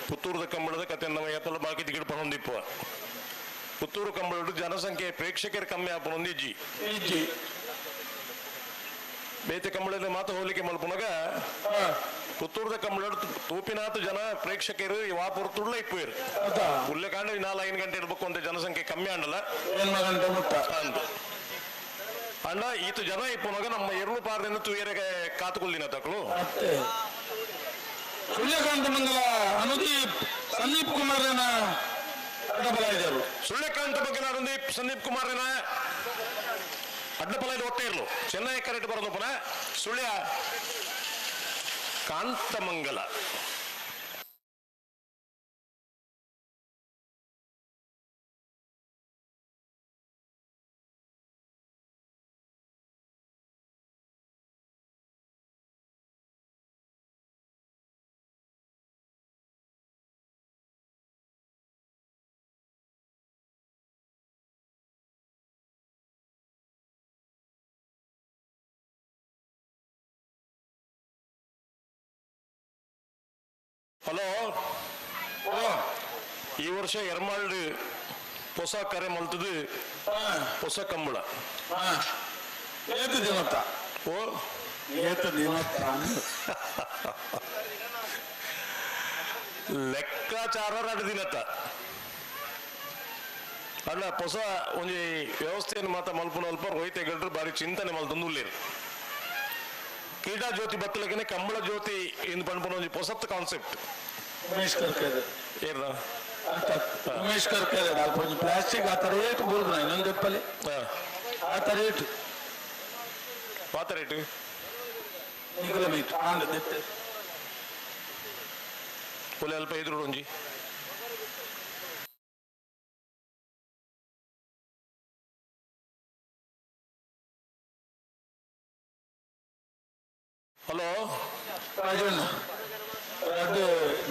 ಪುತ್ತೂರದ ಕಂಬಳದ ಕತೆ ನಮ್ಮ ಎತ್ತಲ ಬಾಕಿ ತಿಗಿಡು ಪನೊಂದಿಪ್ಪ ಪುತ್ತೂರು ಕಂಬಳ ಜನಸಂಖ್ಯೆ ಪ್ರೇಕ್ಷಕರ ಕಮ್ಮಿ ಆಪನೊಂದು ಇಜ್ಜಿ ಬೇತೆ ಕಂಬಳದ ಮಾತು ಹೋಲಿಕೆ ಮಲ್ಪುನಗ ಪುತ್ತೂರದ ಕಂಬಳ ತೂಪಿನಾತು ಜನ ಪ್ರೇಕ್ಷಕರು ವಾಪುರತುಳ್ಳ ಇಪ್ಪೇರು ಉಲ್ಲೆ ಕಾಂಡ 4-5 ಗಂಟೆ ಇರ್ಬೇಕು ಅಂತ ಜನಸಂಖ್ಯೆ ಕಮ್ಮಿ ಆಂಡಲ್ಲ ಗಂಟೆ ಮುಟ್ಟ ಅಂತ ಅಣ್ಣ ಈತು ಜನ ಇಪ್ಪುನಗ ನಮ್ಮ ಎರಡು ಪಾರದಿಂದ ತೂಯರಿಗೆ ಕಾತುಕೊಳ್ದಿನ ತಕ್ಕಳು ಸೂರ್ಯಕಾಂತ ಮಂಗಲ ಅನುದೀಪ್ ಸಂದೀಪ್ ಕುಮಾರನ ಅಡ್ಡಬಲಾಯಿದರು ಸುಳ್ಯಕಾಂತ ಬಗ್ಗೆ ಅನುದೀಪ್ ಸಂದೀಪ್ ಕುಮಾರನ ಅಡ್ಡಪಲಾಯ್ದು ಒಟ್ಟೆ ಇರ್ಲು ಚೆನ್ನೈ ಕರೆಕ್ಟ್ ಬರೋದಪ್ಪನ ಸುಳ್ಯ ಕಾಂತಮಂಗಲ ಹಲೋ ಈ ವರ್ಷ ಎರ್ಮಾಳ್ಡ್ ಹೊಸ ಕರೆ ಮಲ್ತದು ಹೊಸ ಕಂಬಳ ಏತು ದಿನತ್ತ ಓ ಏತು ದಿನತ್ತ ಲೆಕ್ಕಾಚಾರ ದಿನತ್ತ ಅಲ್ಲ ಹೊಸ ಒಂಜಿ ವ್ಯವಸ್ಥೆಯನ್ನು ಮಾತ ಮಲ್ಪುನ ಅಲ್ಪ ರೋಹಿತೆ ಗಡ್ರು ಬಾರಿ ಚಿಂತನೆ ಮಲ್ತಂದು ಉಳ್ಳೇರು ಕ್ರೀಡಾ ಜ್ಯೋತಿ ಬತ್ತಲಕ್ಕೆ ಕಂಬಳ ಜ್ಯೋತಿ ಎಂದು ಪಂಪನ ಒಂದು ಹೊಸತ್ ಕಾನ್ಸೆಪ್ಟ್ ಉಮೇಶ್ ಕರ್ಕೇರಿ ಏನ ಉಮೇಶ್ ಕರ್ಕೇರಿ ಅಲ್ಪ ಒಂದು ಪ್ಲಾಸ್ಟಿಕ್ ಆ ಥರ ರೇಟ್ ಬೋಲ್ದು ಇನ್ನೊಂದು ಎಪ್ಪಲ್ಲಿ ಆ ಥರ ರೇಟ್ ಪಾತ ರೇಟ್ ಕಿಲೋಮೀಟರ್ ಆಂಡ್ ದೆತ್ತೆ ಒಲೆ ಅಲ್ಪ ಎದುರು ಒಂಜಿ ಹಲೋ ರಾಜಣ್ಣ ಅದು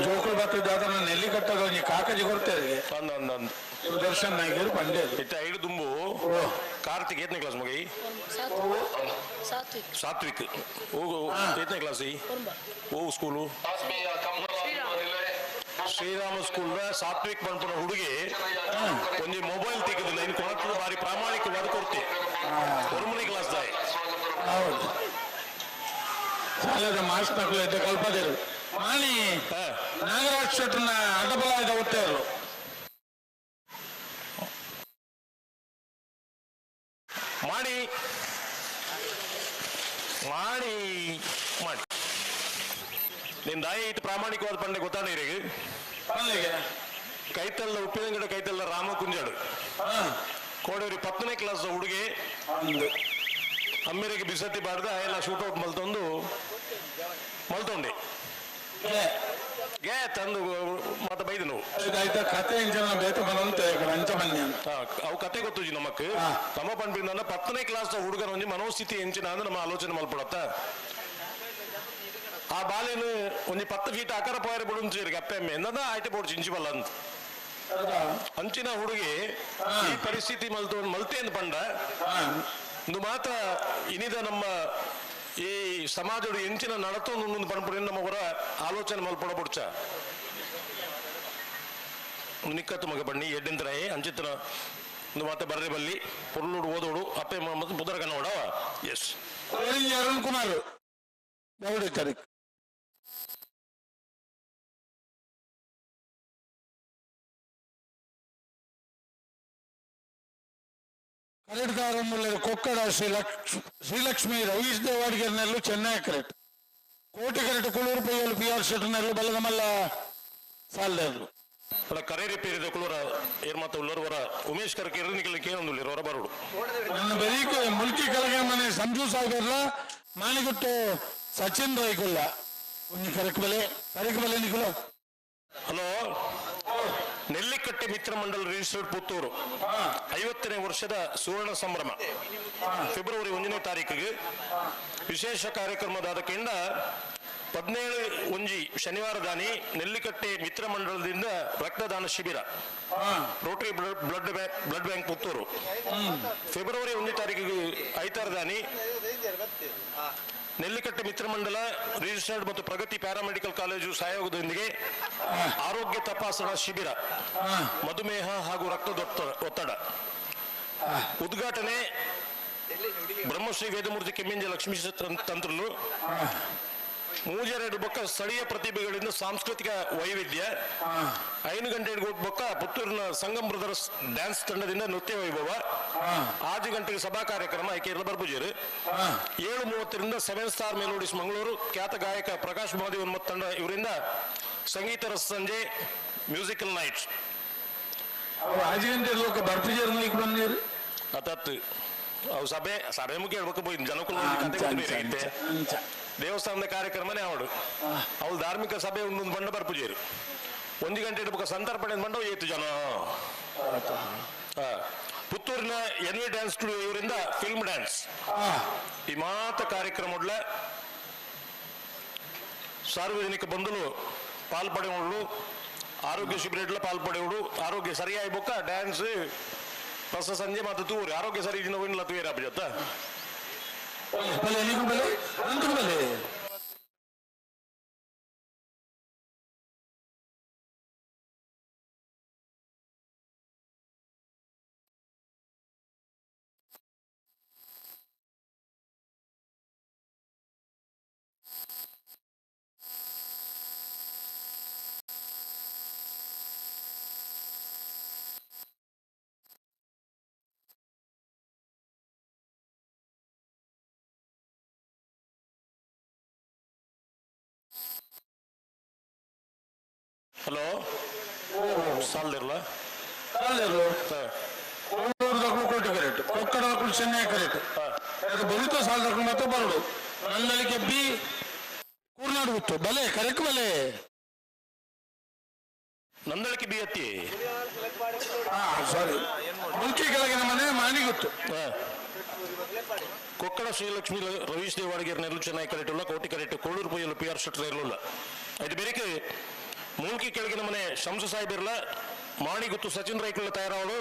ಜೋಕುಳು ಬರ್ತದೆ ಅದನ್ನ ನೆಲ್ಲಿ ಕಟ್ಟಾಗ ಒಂಜಿ ಕಾಕಜಿ ಕೊಡ್ತೇವೆ ಅಂದ್ ಸುದರ್ಶನ್ ನಾಯ್ಕರು ಬಂಡೆ ಇತ್ತ ಐದು ದುಂಬು ಕಾರ್ತಿಕ್ ಏತನೇ ಕ್ಲಾಸ್ ಮಗೈ ಸಾತ್ವಿಕ್ ಹೋಗು ಏತನೇ ಕ್ಲಾಸ್ ಹೋಗು ಸ್ಕೂಲು ಶ್ರೀರಾಮ ಸ್ಕೂಲ್ ಸಾತ್ವಿಕ್ ಪಂಪನ ಹುಡುಗಿ ಒಂಜಿ ಮೊಬೈಲ್ ತೆಗೆದಿಲ್ಲ ಇನ್ನು ಕೊರತದ ಬಾರಿ ಪ್ರಾಮಾಣಿಕವಾದ ಕೊಡ್ತೆ ಹೊರಮನಿ ಕ್ಲಾಸ್ ದಾಯ್ ಹೌದು ಶಾಲೆದ ಮಾಸ್ಟರ್ ಮಕ್ಕಳು ಇದ್ದ ಕಲ್ಪದೇರು ಮಾಣಿ ನಾಗರಾಜ್ ಶೆಟ್ಟರ್ನ ಅಡ್ಡಬಲಾಯದ ಒತ್ತೇರು ಮಾಡಿ ಮಾಡಿ ಮಾಡಿ ನಿನ್ ದಾಯಿ ಇಟ್ಟು ಪ್ರಾಮಾಣಿಕವಾದ ಪಂಡೆ ಗೊತ್ತಾಡ ಇರಿಗೆ ಅಲ್ಲಿಗೆ ಕೈತಲ್ಲ ಉಪ್ಪಿನಂಗಡ ಕೈತಲ್ಲ ರಾಮ ಕುಂಜಾಡು ಕೋಡೇರಿ 10ನೇ ಕ್ಲಾಸ್ ಹುಡುಗಿ ಅಮ್ಮಿರಿಗೆ ಬಿಸತಿ ಬಾರ್ದ ಎಲ್ಲ ಶೂಟೌಟ್ ಮಲ್ತೊಂದು ಮಲ್ತೊಂಡೆ ಗೆ ತಂದು ಮತ್ತೆ ಬೈದು ನಾವು ಆಯ್ತಾ ಕತೆ ಇಂಜನ ಬೇತ ಬಂತ ಅಂಚ ಬನ್ನಿ ಅಂತ ಅವು ಕತೆ ಗೊತ್ತು ನಮಕ್ ತಮ್ಮ ಪಂಪಿಂದ 10ನೇ ಕ್ಲಾಸ್ ಹುಡುಗನ ಒಂಜಿ ಮನೋಸ್ಥಿತಿ ಎಂಚಿನ ಅಂದ್ರೆ ನಮ್ಮ ಆಲೋಚನೆ ಮಲ್ಪಡತ್ತ ಆ ಬಾಲೇನು ಒಂಜಿ 10 ಫೀಟ್ ಆಕಾರ ಪೋಯರ್ ಬಿಡುಂಚೇರಿಗೆ ಅಪ್ಪೆ ಅಮ್ಮೆ ಎಂದ ಆಯ್ತು ಬೋರ್ಡ್ ಚಿಂಚಿಬಲ್ಲ ಅಂತ ಅಂಚಿನ ಹುಡುಗಿ ಈ ಪರಿಸ್ಥಿತಿ ಮಲ್ತೇಂದು ಪಂಡ ಒಂದು ಮಾತ್ರ ಇನಿದ ನಮ್ಮ ಈ ಸಮಾಜದ ಎಂಚಿನ ನಡತೊಂದು ಪಂಪುರ ನಮ್ಮ ಹೊರ ಆಲೋಚನೆ ಮಲ್ಪಡ ಬುಡ್ಚ ನಿಕ್ಕತ್ತು ಮಗ ಬಣ್ಣಿ ಎಡ್ಡೆಂತರ ಅಂಚಿತ್ರ ಒಂದು ಮಾತ ಬರ್ರೆ ಬಲ್ಲಿ ಪುರ್ಲುಡು ಓದೋಡು ಅಪ್ಪೆ ಮತ್ತು ಬುಧರ ಕನ್ನಡ ಎಸ್ ಅರುಣ್ ಕುಮಾರ್ ಗೌಡಿ ತಾರೀಖ್ ಕರೆಡ್ದಾರಮ್ಮಲ್ಲಿ ಕೊಕ್ಕಡ ಶ್ರೀಲಕ್ಷ್ಮಿ ರವೀಶ್ ದೇವಾಡಿಗರ್ನೆಲ್ಲೂ ಚೆನ್ನೈ ಕರೆಕ್ಟ್ ಕೋಟಿ ಕರೆಕ್ಟ್ ಕುಳೂರು ಪೈಯಲು ಪಿ ಆರ್ ಶೆಟ್ಟರ್ನೆಲ್ಲೂ ಬಲ್ಲದ ಮಲ್ಲ ಸಾಲ್ದೇರ್ಲು ಅಲ್ಲ ಕರೆ ರಿಪೇರಿದ ಕುಳೂರ ಏರ್ ಮಾತ ಉಳ್ಳೋರ್ವರ ಉಮೇಶ್ ಕರ್ಕೇರಿ ನಿಖಲಿಕ್ಕೆ ಒಂದು ಹೊರ ಬರೋಡು ನನ್ನ ಬೆರೀಕು ಮುಲ್ಕಿ ಕೆಳಗೆ ಮನೆ ಸಂಜು ಸಾಗರ್ಲ ಮಾಣಿಗುಟ್ಟು ಸಚಿನ್ ರೈಕುಲ್ಲ ಕರೆಕ್ ಬೆಲೆ ನಿಖುಲ ಹಲೋ, ನೆಲ್ಲಿಕಟ್ಟೆ ಮಿತ್ರ ಮಂಡಲ ರಿಜಿಸ್ಟರ್ಡ್ ಪುತ್ತೂರು 50ನೇ ವರ್ಷದ ಸುವರ್ಣ ಸಂಭ್ರಮ ಫೆಬ್ರವರಿ 1ನೇ ತಾರೀಕಿಗೆ ವಿಶೇಷ ಕಾರ್ಯಕ್ರಮದಾದ ಕೆಂಡ 17 ಶನಿವಾರ ದಾನಿ ನೆಲ್ಲಿಕಟ್ಟೆ ಮಿತ್ರ ಮಂಡಲದಿಂದ ರಕ್ತದಾನ ಶಿಬಿರ Rotary blood bank Puttur February 1ನೇ ತಾರೀಕಿಗೆ ಐತಾರ ದಾನಿ ನೆಲ್ಲಿಕಟ್ಟೆ ಮಿತ್ರ ಮಂಡಲ ರಿಜಿಸ್ಟರ್ಡ್ ಮತ್ತು ಪ್ರಗತಿ ಪ್ಯಾರಾಮೆಡಿಕಲ್ ಕಾಲೇಜು ಸಹಯೋಗದೊಂದಿಗೆ ಆರೋಗ್ಯ ತಪಾಸಣಾ ಶಿಬಿರ ಮಧುಮೇಹ ಹಾಗೂ ಒತ್ತಡ ಉದ್ಘಾಟನೆ ಬ್ರಹ್ಮಶ್ರೀ ವೇದಮೂರ್ತಿ ಕೆಮ್ಮಿಂಜ ಲಕ್ಷ್ಮೀ ತಂತ್ರಲು ಮೂಜೆರಡು ಬೊಕ್ಕ ಸ್ಥಳೀಯ ಪ್ರತಿಭೆಗಳಿಂದ ಸಾಂಸ್ಕೃತಿಕ ವೈವಿಧ್ಯ 5 ಗಂಟೆಗೆ ಬೊಕ್ಕ ಪುತ್ತೂರಿನ ಸಂಗಮ್ ಬ್ರದರ್ಸ್ ಡ್ಯಾನ್ಸ್ ತಂಡದಿಂದ ನೃತ್ಯ ವೈಭವ 6 ಗಂಟೆಗೆ ಸಭಾ ಕಾರ್ಯಕ್ರಮ ಐಕೆ ಬರ್ಬುಜೇರು 7:30 7 ಸ್ಟಾರ್ ಮೆಲೋಡಿಸ್ ಮಂಗಳೂರು ಖ್ಯಾತ ಗಾಯಕ ಪ್ರಕಾಶ್ ಮಹಾದೇವನ್ ಮತ್ತು ತಂಡ ಇವರಿಂದ ಸಂಗೀತ ರಸ ಸಂಜೆ ಮ್ಯೂಸಿಕಲ್ ನೈಟ್ಸ್ 5 ಗಂಟೆ ಬರ್ಪುಜೇರು ಬಂದಿರು ಅತತ್ ಅವು ಸಭೆ ಮುಖ್ಯ ಹೇಳ್ಬೇಕು ಹೋಯ್ತು ಜನಕುಲ ದೇವಸ್ಥಾನದ ಕಾರ್ಯಕ್ರಮನೇ ಅವಳು ಅವಳು ಧಾರ್ಮಿಕ ಸಭೆ ಒಂದು ಬಂಡ ಬರ್ಪುಜೇರು 1 ಗಂಟೆ ಇಡ್ಬೇಕು ಸಂತರ್ಪಣೆ ಬಂಡ ಏತು ಜನ ಪುತ್ತೂರಿನ NV ಡ್ಯಾನ್ಸ್ ಸ್ಟುಡಿಯೋ ಇವರಿಂದ ಫಿಲ್ಮ್ ಡ್ಯಾನ್ಸ್ ಈ ಮಾತ ಕಾರ್ಯಕ್ರಮಗಳ ಸಾರ್ವಜನಿಕ ಬಂಧುಗಳು ಪಾಲ್ಪಡೆಗಳು ಆರೋಗ್ಯ ಶಿಬಿರ ಪಾಲ್ಪಡೆಗಳು ಆರೋಗ್ಯ ಸರಿಯಾಗಿ ಬೊಕ್ಕ ಡ್ಯಾನ್ಸ್ ಹೊಸ ಸಂಜೆ ಮತ್ತು ತೂರಿ ಆರೋಗ್ಯ ಸರಿ ಇಲ್ಲ ತೂರ ಅಭಿಜತ್ತ ಹಲೋ ಸಾಲ್ದಿರಲ್ಲ ಕೋಟಿ ಕರೆಕ್ಟ್ ಕೊಕ್ಕಡ ಚೆನ್ನೈ ಕರೆಕ್ಟ್ ಬರುತ್ತ ಸಾಲ ಮತ್ತೆ ಬರಡು ನನ್ನಳಿಕೆ ಬಿ ಕೂರ್ನಾಡು ಬಿತ್ತು ಬಲೆ ಕರೆಕ್ಟ್ ಬಲೆ ನಂದಳಿಕೆ ಬಿ ಅತ್ತಿ ಸಾರಿ ಮುಲ್ಕಿ ಕೆಳಗಿನ ಮನೆ ಮಾನಿ ಗೊತ್ತು ಕೊಕ್ಕಡ ಶ್ರೀಲಕ್ಷ್ಮಿ ರವೀಶ್ ದೇವಾಡಿಗೇರ್ ನೆರಳು ಚೆನ್ನೈ ಕರೆಕ್ಟ್ ಕೋಟಿ ಕರೆಕ್ಟ್ ಕೊಳ್ಳೂರು ಪೊಯ್ಯಲು PR ಶೆಟ್ಟರ್ ಇರಲಿಲ್ಲ ಇದು ಬೇರೆ ಮೂಲ್ಕಿ ಕೆಳಗಿನ ಮನೆ ಶಂಸು ಸಾಹೇಬ್ ಇರಲ್ಲ ಮಾಣಿ ಗುತ್ತು ಸಚಿನ್ ರೈಕಲ್ ತಯಾರಾವಳು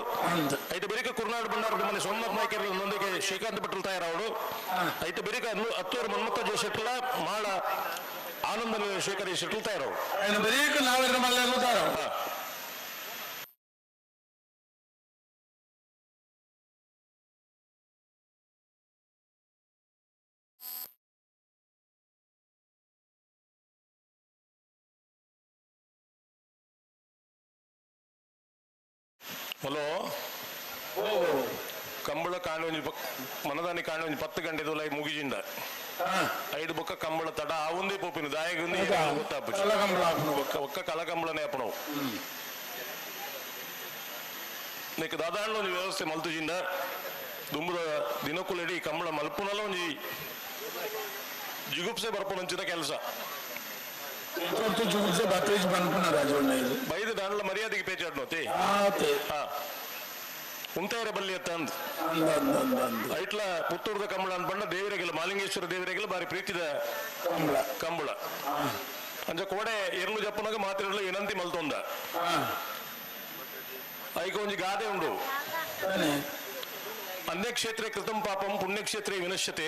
ಐದು ಬೇರೆ ಕುರ್ನಾಡು ಬಂಡಾರದ ಮನೆ ಸೋಮನಾಥ್ ನಾಯ್ಕ ನೊಂದಿಗೆ ಶ್ರೀಕಾಂತ್ ಭಟ್ರು ತಯಾರಾವಳು ಐದು ಬೇರೆ ಹತ್ತೂರು ಮನ್ಮತ್ತ ಜೋಶೆಟ್ಲ ಮಾಳ ಆನಂದ ಶೇಖರ್ ಶೆಟ್ಲ್ ತಯಾರಾವಳು ಬೇರೆ ನಾವೆಲ್ಲ ಮಲ್ಲ ತಯಾರಾವ ಹಲೋ ಕಂಬಳ ಕಾಣಿ ಮನದಾನಿ ಕಾಣಿ 10 ಗಂಟೆ ಲೈ ಮುಗಿಜಿಂದ 5 ಬೊಕ್ಕ ಕಂಬಳ ತಡ ಆ ಒಂದೇ ಪೋಪಿನ ದಾಯಗುಂದಿ ಗೊತ್ತಾಪು ಒಕ್ಕ ಕಲಕಂಬಳನೇ ಅಪ್ಪಣವು నీకు దాదాపు ಒಂದು ವ್ಯವಸ್ಥೆ ಮಲ್ತುಜಿಂದ ದುಂಬುದ ದಿನಕ್ಕೂಲೆಡಿ ಕಂಬಳ ಮಲ್ಪುನಲ್ಲ ಒಂಜಿ ಜಿಗುಪ್ಸೆ ಬರ್ಪುನಂಚಿದ ಕೆಲಸ ಬೈದು ದಾಂಡ್ಲ ಮರ್ಯಾದೆಗೆ ಪೇಚಾಡ್ನೋತಿ ಉಂತಾಯರ ಬಲ್ಲಿ ಅತ್ತ ಅಂದ್ ಐಟ್ಲ ಪುತ್ತೂರದ ಕಂಬಳ ಅನ್ಪಂಡ ದೇವರಿಗೆಲ್ಲ ಮಾಲಿಂಗೇಶ್ವರ ದೇವರಿಗೆಲ್ಲ ಬಾರಿ ಪ್ರೀತಿದ ಕಂಬಳ ಅಂಜ ಕೋಡೆ ಎರಲು ಜಪ್ಪನಾಗ ಮಾತಿರಲ್ಲ ಏನಂತಿ ಮಲ್ತೊಂದ ಐಕ ಒಂಜಿ ಗಾದೆ ಉಂಡು ಅನ್ಯಕ್ಷೇತ್ರೆ ಕೃತಂ ಪಾಪಂ ಪುಣ್ಯಕ್ಷೇತ್ರೆ ವಿನಶ್ಯತೆ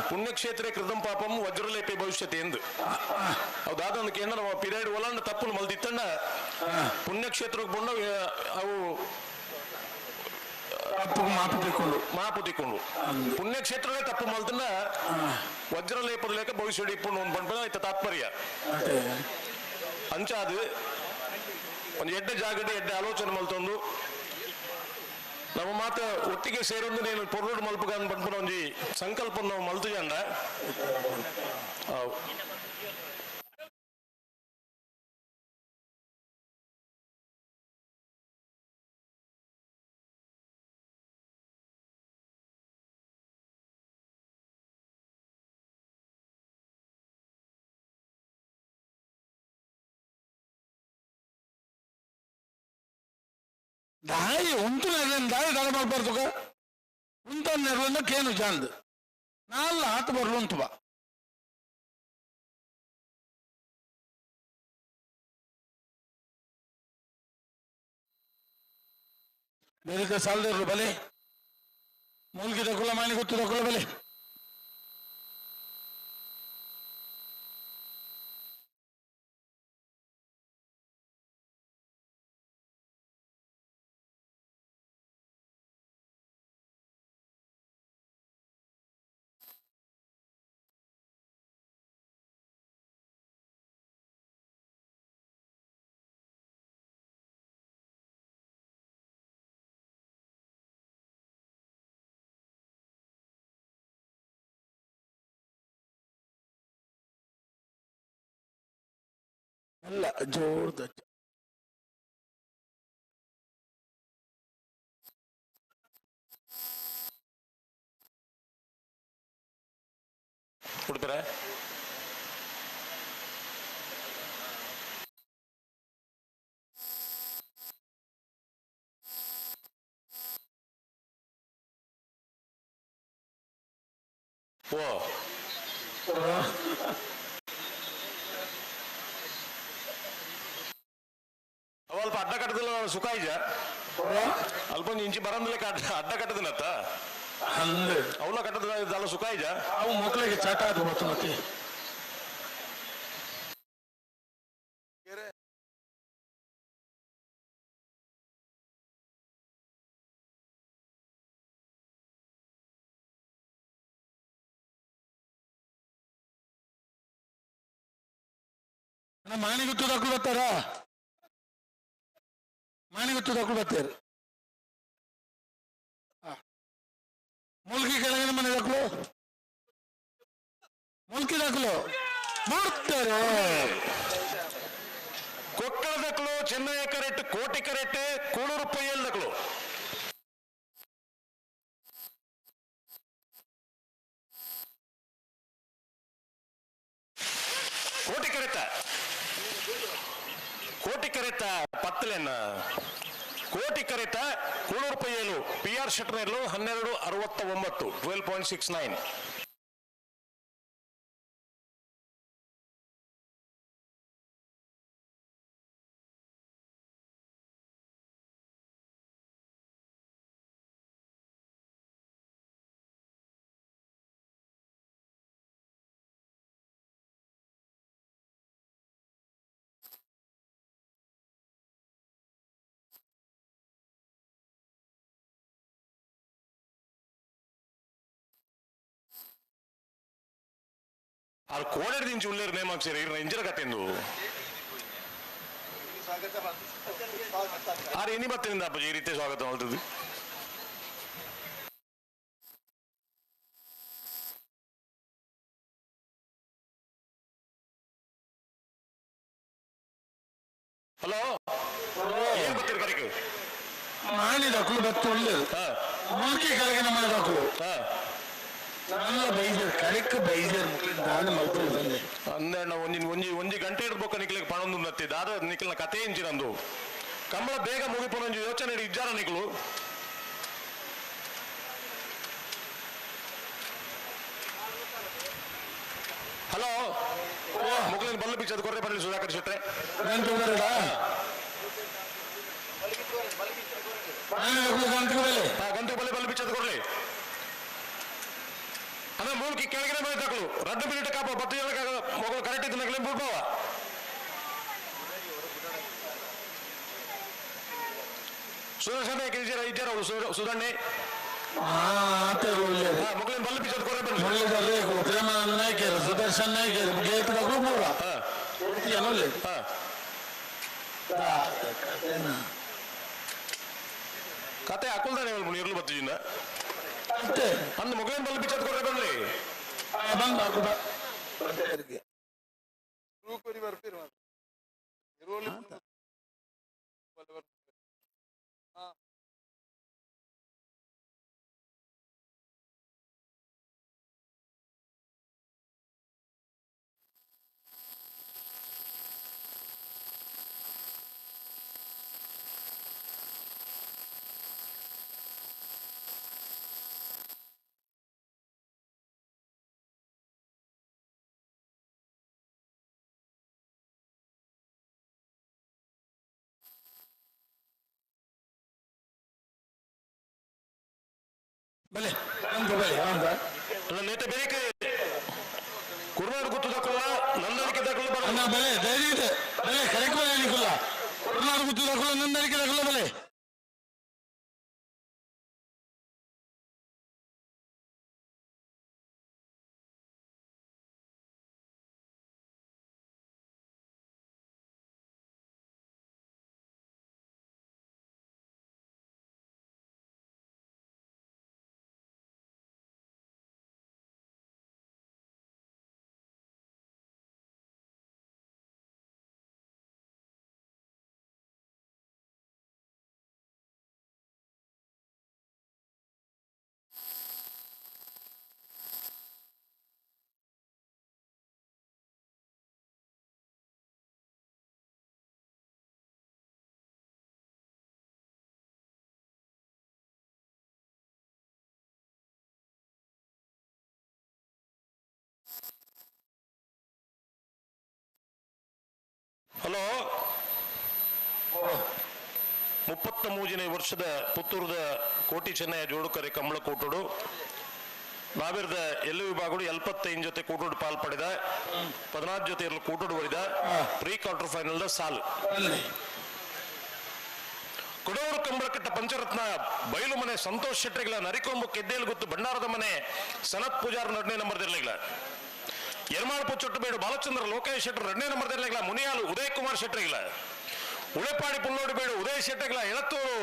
ಪುಣ್ಯಕ್ಷೇತ್ರೆ ಕೃತಂ ಪಾಪಂ ವಜ್ರಲೇಪೆ ಭವಿಷ್ಯತೆ ಎಂದು ಹೌದಾದ ಒಂದು ಕೇಂದ್ರ ಪಿರಿಯಡ್ ಒಲಾಂಡ ತಪ್ಪು ಮಲ್ದಿತ್ತಂಡ ಪುಣ್ಯಕ್ಷೇತ್ರಕ್ಕೆ ಬಂಡ ಅವು ಮಾಪುತಿಕೊಂಡು ಪುಣ್ಯಕ್ಷೇತ್ರನೇ ತಪ್ಪು ಮಲ್ತಂಡ ವಜ್ರಲೇಪದ ಲೇಖ ಭವಿಷ್ಯ ಇಪ್ಪು ಒಂದು ಬಂಡ ಆಯ್ತ ತಾತ್ಪರ್ಯ ಅಂಚಾದು ಒಂದು ಎಡ್ಡೆ ಜಾಗಡೆ ಎಡ್ಡೆ ಆಲೋಚನೆ ಮಲ್ತೊಂದು ನಮ್ಮ ಮಾತ ಒಟ್ಟಿಗೆ ಸೇರೊಂದು ನೀನು ಪೊರ್ಲುಡು ಮಲ್ಪಗ ಬಂದ್ಬಿಟ್ಟು ಒಂಜಿ ಸಂಕಲ್ಪ ನಾವು ಮಲ್ತುಜಂಡ ದಾಯಿ ಉಂಟು ನೆರಳಿನ ದಾಯಿ ದಳ ಮಾಡ್ಬಾರ್ದು ಉಂಟ ನೆರಳನ್ನ ಕೇನು ಜಾಂದ್ ನಾಲ್ಲ ಆತ ಬರ್ಲು ಉಂಟು ಬಾ ಬೇರೆ ಸಾಲದಿರ್ಲು ಬಲೆ ಮೂಲ್ಗಿ ತಗೊಳ್ಳ ಮಾನಿ ಗೊತ್ತು ತಗೊಳ್ಳ ಬಲೆ ಅಲ್ಲ ಜೋರ್ದ ಕೊಡ್ತಾರೆ ಓ ಅಲ್ಪ ಅಡ್ಡ ಕಟ್ಟದಿಲ್ಲ ಸುಖ ಇಜ ಅಲ್ಪ ಇಂಚಿ ಬರಂದಿಲ್ಲ ಅಡ್ಡ ಕಟ್ಟದಿನತ್ತ ಅಂದ್ರೆ ಅವಲ ಕಟ್ಟದ ಸುಖ ಇಜ ಅವು ಮಕ್ಕಳಿಗೆ ಚಟ ಅದು ಗೊತ್ತು ಮತ್ತೆ ಮಾಣಿಗುತ್ತು ತಕೊಂಡು ಬರ್ತಾರ ಮಾಣಿಗುತ್ತು ತಕೊಂಡು ಬರ್ತಾರೆ ಮುಲ್ಕಿ ಕೆಳಗಿನ ಮನೆ ದಾಖಲು ಮುಲ್ಕಿ ದಾಖಲು ಮಾಡ್ತಾರೆ ಕೊಕ್ಕಳ ದಕ್ಕಲು ಚೆನ್ನೈ ಕರೆಟ್ ಕೋಟಿ ಕರೆಟ್ ಕೂಳೂರು ಪೊಯ್ಯಲ್ ದಕ್ಕಲು ಕೋಟಿ ಕರೆತ ಪತ್ತಲೆನ್ನ ಕೋಟಿ ಕರೆತ ಕೂಳೂರು ಪೊಯ್ಯಲು PR ಶೆಟ್ನರ್ಲು 1269 12.69 ಅದು ಕೋಣೆಡ್ ದಿಂಚಿ ಉಳ್ಳೇರು ನೇಮಕ್ ಸೇರಿ ಇಂಜರ ಕತ್ತೆಂದು ಆರು ಇನಿ ಬತ್ತಿನಿಂದ ಅಪ್ಪ ಈ ರೀತಿ ಸ್ವಾಗತ ಮಾಡ್ತದೆ ಹಲೋ ಏನ್ ಬರ್ತೀರಿ ಕರಿಕೆ ಮಾಣಿ ದಾಖಲು ಬತ್ತು ಒಳ್ಳೇದು ಮುಲ್ಕಿ ಕೆಳಗಿನ ಮನೆ ದಾಖಲು നല്ല ബൈജർ കരക്ക് ബൈജർ ದಾನ ಮಲ್ಪುವುದಲ್ಲೇ ಅಂದ್ರೆ ನಾವು ಒಂಜಿ ಗಂಟೆ ಇಡ್ಬೇಕು ನಿಕ್ಲಿಗೆ ಪಣೊಂದು ನತ್ತಿದ್ದ ಆದ್ರೆ ನಿಕ್ಲಿನ ಕತೆ ಇಂಚಿನಂದು ಕಂಬಳ ಬೇಗ ಮುಗಿಪುನ ಒಂಜಿ ಯೋಚನೆ ಇಜ್ಜಾರ ನಿಕ್ಲು ಹಲೋ ಮುಗ್ಲಿನ ಬಲ್ಲು ಬಿಚ್ಚದು ಕೊರ್ರೆ ಬರಲಿ ಸುಧಾಕರ್ ಶೆಟ್ರೆ ಗಂಟು ಬರಡ ಗಂಟು ಬಲ್ಲೆ ಬಲ್ಲು ಬಿಚ್ಚದು ಕೊರ್ಲಿ ಅದ ಮೂಲ್ಕಿ ಕೆಳಗಿನ ಮೇಲೆ ತಕ್ಕಳು ರದ್ದು ಬಿಟ್ಟು ಕಾಪ 10 ಜನ ಮಗಳು ಕರೆಕ್ಟ್ ಇದ್ದು ನಗಲಿ ಬಿಡ್ಬವ ಸುದರ್ಶನ ಇದ್ದಾರ ಅವಳು ಸುಧಣ್ಣೆ ಮಗಳಿನ ಬಲ್ಲು ಬಿಚ್ಚದು ಕೊರ್ರೆ ಬರಲಿ ಪ್ರೇಮ ನಾಯ್ಕರು ಸುದರ್ಶನ್ ನಾಯ್ಕರು ಗೇಟ್ ಮೂರ ಕತೆ ಹಾಕೊಳ್ತಾನೆ ಇರ್ಲು ಬತ್ತಿಜಿಂದ ಅಂದು ಮಗಳಿನ ಬಲ್ಲು ಬಿಚ್ಚದು ಕೊರ್ರೆ ಬರಲಿ ಬಲೆ ಅಂದು ಬಲೆ ಅಂದ ಅಲ್ಲ ನೇತೆ ಬೇಕೆ ಕುರುನಾಡು ಗುತ್ತು ತಕೊಳ್ಳ ನಂದಳಿಕೆ ತಕೊಳ್ಳ ಅನ್ನ ಬಲೆ ಧೈರ್ಯ ಇದೆ ಬಲೆ ಕರೆಕ್ಟ್ ಬಲೆ ಹೇಳಿಕಲ್ಲ ಕುರುನಾಡು ಗುತ್ತು ತಗೊಳ್ಳ ನಂದಳಿಕೆ ತಗೊಳ್ಳ ಬಲೆ ಹಲೋ 33ನೇ ವರ್ಷದ ಪುತ್ತೂರದ ಕೋಟಿ ಚೆನ್ನಯ ಜೋಡುಕರೆ ಕಂಬಳ ಕೂಟೋಡು ನಾವಿರದ ಎಲ್ಲ ವಿಭಾಗಗಳು 75 ಜೊತೆ ಕೂಟೋಡು ಪಾಲ್ಪಡಿದ 14 ಜೊತೆ ಕೂಟೋಡು ಬರಿದ ಪ್ರೀ ಕ್ವಾರ್ಟರ್ ಫೈನಲ್ ಸಾಲು ಕೊಡವರು ಕಂಬಳಕಟ್ಟ ಪಂಚರತ್ನ ಬಯಲು ಮನೆ ಸಂತೋಷ್ ಶೆಟ್ಟಿಗಳ ನರಿಕೊಂಬು ಕೆದ್ದೇಲು ಗೊತ್ತು ಭಂಡಾರದ ಮನೆ ಸನತ್ ಪೂಜಾರ 2ನೇ ನಂಬರ್ ದರ್ಲಿಗಳ ಎರ್ಮಾಳಪು ಚೊಟ್ಟಬೇಡು ಬಾಲಚಂದ್ರ ಲೋಕೇಶ್ ಶೆಟ್ಟರ್ 2ನೇ ನಂಬರ್ ದರ್ಲಿಗಳ ಮುನಿಯಾಲು ಉದಯ್ ಕುಮಾರ್ ಶೆಟ್ಟರಿಗಳ ಉಳೆಪಾಡಿ ಪುಲ್ಲೋಡಿ ಬೇಡು ಉದಯ್ ಶೆಟ್ಟರಿಗಳ ಎಳತ್ತೂರು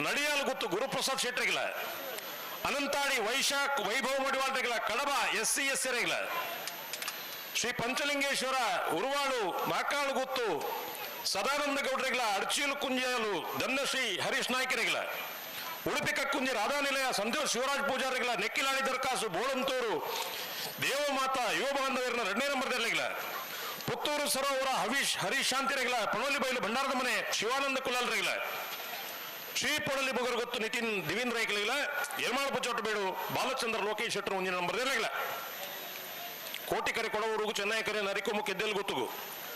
ನಡಿಯಾಲು ಗೊತ್ತು ಗುರುಪ್ರಸಾದ್ ಶೆಟ್ಟರಿಗಳ ಅನಂತಾಡಿ ವೈಶಾಖ್ ವೈಭವ ಮಡಿವಾಳ್ರಿಗಳ ಕಡಬ SCS ರೆಗಳ ಶ್ರೀ ಪಂಚಲಿಂಗೇಶ್ವರ ಉರುವಾಳು ಮಾಕಾಳು ಗೊತ್ತು ಸದಾನಂದ ಗೌಡ್ರಿಗಳ ಅರ್ಚೀಲು ಕುಂಜಲು ದಂಡಶ್ರೀ ಹರೀಶ್ ನಾಯ್ಕರಿಗಳ ಉಡುಪಿ ಕಕ್ಕುಂಜಿ ರಾಧಾನಿಲಯ ಸಂತೋಷ್ ಶಿವರಾಜ್ ಪೂಜಾರಿಗಳ ನೆಕ್ಕಿಲಾಡಿ ದರ್ಕಾಸು ಬೋಳಂತೂರು ದೇವಮಾತಾ ಯುವ ಬಾಂಧವರನ್ನ 2ನೇ ನಂಬರ್ ದರ್ಲಿಗಳ ಪುತ್ತೂರು ಸರೋವರ ಹರೀಶ್ ಶಾಂತಿರಿಗಳ ಪಣೋಲಿ ಬೈಲು ಭಂಡಾರದ ಮನೆ ಶಿವಾನಂದ ಕುಲಾಲ್ರಿಗಳ ಶ್ರೀ ಪೊಳಲಿ ಬೊಗರು ಗೊತ್ತು ನಿತಿನ್ ದಿವಿನ್ ರೈಗಳಿಗಳ ಎರ್ಮಾಳಪು ಚೋಟಬೇಡು ಬಾಲಚಂದ್ರ ಲೋಕೇಶ್ ಶೆಟ್ಟರು 1ನೇ ನಂಬರ್ ದರ್ಲಿಗಳ ಕೋಟಿಕರೆ ಕೊಡವೂರುಗು ಚೆನ್ನೈಕರೆ ನರಿಕೊಮ್ಮು ಕೆದ್ದೆಲ್ ಗೊತ್ತುಗು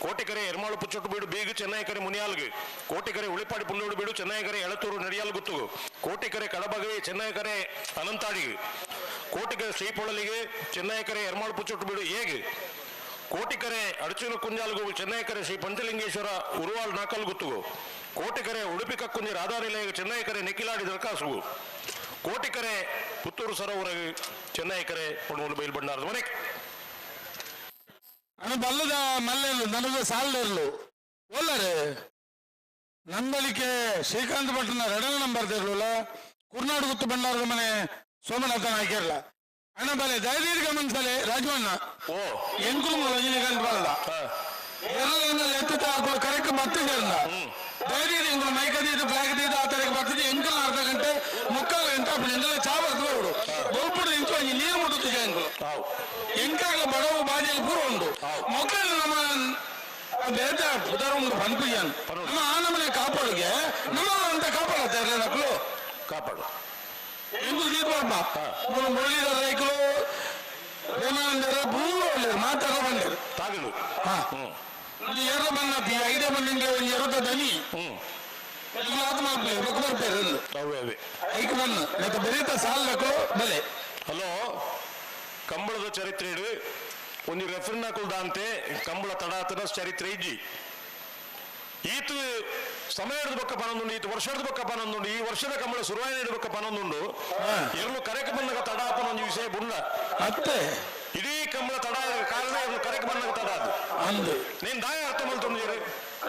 ಕೋಟಿಕರೆ ಎರ್ಮಾಳು ಚೊಟ್ಟು ಬೀಡು ಬೀಗು ಚೆನ್ನೈಕರೆ ಮುನಿಯಾಲ್ಗೆ ಕೋಟಿಕರೆ ಉಳಿಪಾಡಿ ಪುಲ್ಲೋಡು ಬೀಡು ಚೆನ್ನೈಕರೆ ಎಳತೂರು ನಡಿಯಾಲ್ ಗೊತ್ತುಗು ಕೋಟಿಕರೆ ಕಡಬಗೆ ಚೆನ್ನೈಕರೆ ಅನಂತಾಡಿಗೆ ಕೋಟಿಕರೆ ಶ್ರೀಪೊಳಲಿಗೆ ಚೆನ್ನೈಕರೆ ಎರ್ಮಾಳು ಚೊಟ್ಟು ಬೀಡು ಹೇಗೆ ಕೋಟಿಕರೆ ಅಡಚೂರು ಕುಂಜಾಲ್ಗು ಚೆನ್ನೈಕರೆ ಶ್ರೀ ಪಂಚಲಿಂಗೇಶ್ವರ ಉರುವಾಲ್ ನಾಕಲ್ ಗೊತ್ತುಗು ಕೋಟಿಕರೆ ಉಡುಪಿ ಕಕ್ಕುಂಜಿ ರಾಧಾನಿಲಯ ಚೆನ್ನೈಕರೆ ನೆಕ್ಕಿಲಾಡಿ ದರ್ಕಾಸುಗು ಕೋಟಿಕರೆ ಪುತ್ತೂರು ಸರೋವರ ಚೆನ್ನೈಕರೆ ಪಣೂಲು ಬೈಲ್ ಭಂಡಾರದ ಮನೆ ಅಣ್ಣ ಬಲ್ಲದ ಮಲ್ಲೆಲು ನನಗೆ ಸಾಲರ್ಲು ಒಲ್ಲರೆ ನಂದಳಿಕೆ ಶ್ರೀಕಾಂತ್ ಭಟ್ನ 2ನೇ ನಂಬರ್ ತೆರಳಲ್ಲ ಕುರ್ನಾಡು ಗುತ್ತು ಭಂಡಾರದ ಮನೆ ಸೋಮನಾಥ ನಾಯ್ಕರ್ಲ ಅಣ್ಣ ಬಲೆ ಧೈರ್ಯ ಗಮನಿಸಲೆ ರಾಜವಣ್ಣ ಓ ಎಂಕುಲು ರಜನಿಕಾಂತ್ ಬಲ್ಲ ಎಲ್ಲ ಎತ್ತ ಹಾಕಲು ಕರೆಕ್ಟ್ ಬರ್ತದ ಧೈರ್ಯ ಎಂಕುಲು ಮೈಕದಿದ್ದು ಫ್ಲಾಗ್ ದಿದ್ದು ಆ ತರಕ್ಕೆ ಬರ್ತದೆ ಎಂಕಲ್ ಅರ್ಧ ಗಂಟೆ ಮುಕ್ಕಾಲು ಗಂಟೆ ಅಪ್ಪ ಎಂದೆಲ್ಲ ಚಾ ಬರ್ತದೆ ಅವರು ಬೋಲ್ಪುಡು ಇಂಚು ನೀರು ಮುಟ್ಟುತ್ತಿದೆ ಎಂಕುಲು ಎಂಕಾಗ ಬಡವು ಬಾಜಿಯಲ್ಲಿ ಪೂರ ಉಂಟು ಮಕ್ಕಳು ನಮ್ಮ ಬೇದ ಪುದರ ಉಂಟು ಪನ್ಪುಯ್ಯನ್ ನಮ್ಮ ಆ ನಮ್ಮನೆ ಕಾಪಾಡುಗೆ ನಮ್ಮ ಅಂತ ಕಾಪಾಡುತ್ತಾರೆ ನಕ್ಕಳು ಕಾಪಾಡು ಎಂಕು ದೀಪಮ್ಮ ಮುರಳೀಧರ ರೈಕಲು ಪ್ರೇಮಾನಂದರ ಪೂರ ಒಳ್ಳೆಯರು ಮಾತಾಡ ಬಂದರು ತಾಗಲು ಎರ್ರ ಬನ್ನಪ್ಪಿ ಐದೇ ಬನ್ನಿಂಗೆ ಒಂದು ಎರಡ ದನಿ ಆತ್ಮ ರೊಕ್ಕ ಬರ್ತಾರೆ ಅವೇ ಅವೇ ಐಕ್ ಬನ್ನ ಮತ್ತೆ ಬೆರೀತ ಸಾಲ್ ನಕ್ಕಳು ಬೆಲೆ ಹಲೋ ಕಂಬಳದ ಚರಿತ್ರೆ ಇಡು ಒಂದು ರೆಫರೆನ್ ಹಾಕಲ್ದ ಅಂತೆ ಕಂಬಳ ತಡಾತನ ಚರಿತ್ರೆ ಇಜ್ಜಿ ಈತು ಸಮಯದ ಬೊಕ್ಕ ಪನೊಂದುಂಡು ಈತು ವರ್ಷದ ಬೊಕ್ಕ ಪನೊಂದುಂಡು ಈ ವರ್ಷದ ಕಂಬಳ ಸುರುವಾಯಿನ ಬೊಕ್ಕ ಪನೊಂದುಂಡು ಎರಡು ಕರೆಕ ಬಂದಾಗ ತಡಾಪನ ಒಂದು ವಿಷಯ ಬುಂಡ ಅತ್ತೆ ಇಡೀ ಕಂಬಳ ತಡ ಕಾರಣ ಎರಡು ಕರೆಕ ಬಂದಾಗ ತಡ ಅದು ಅಂದು ನೀನ್ ದಾಯ ಅರ್ಥ ಮಾಡ್ತೊಂದಿರಿ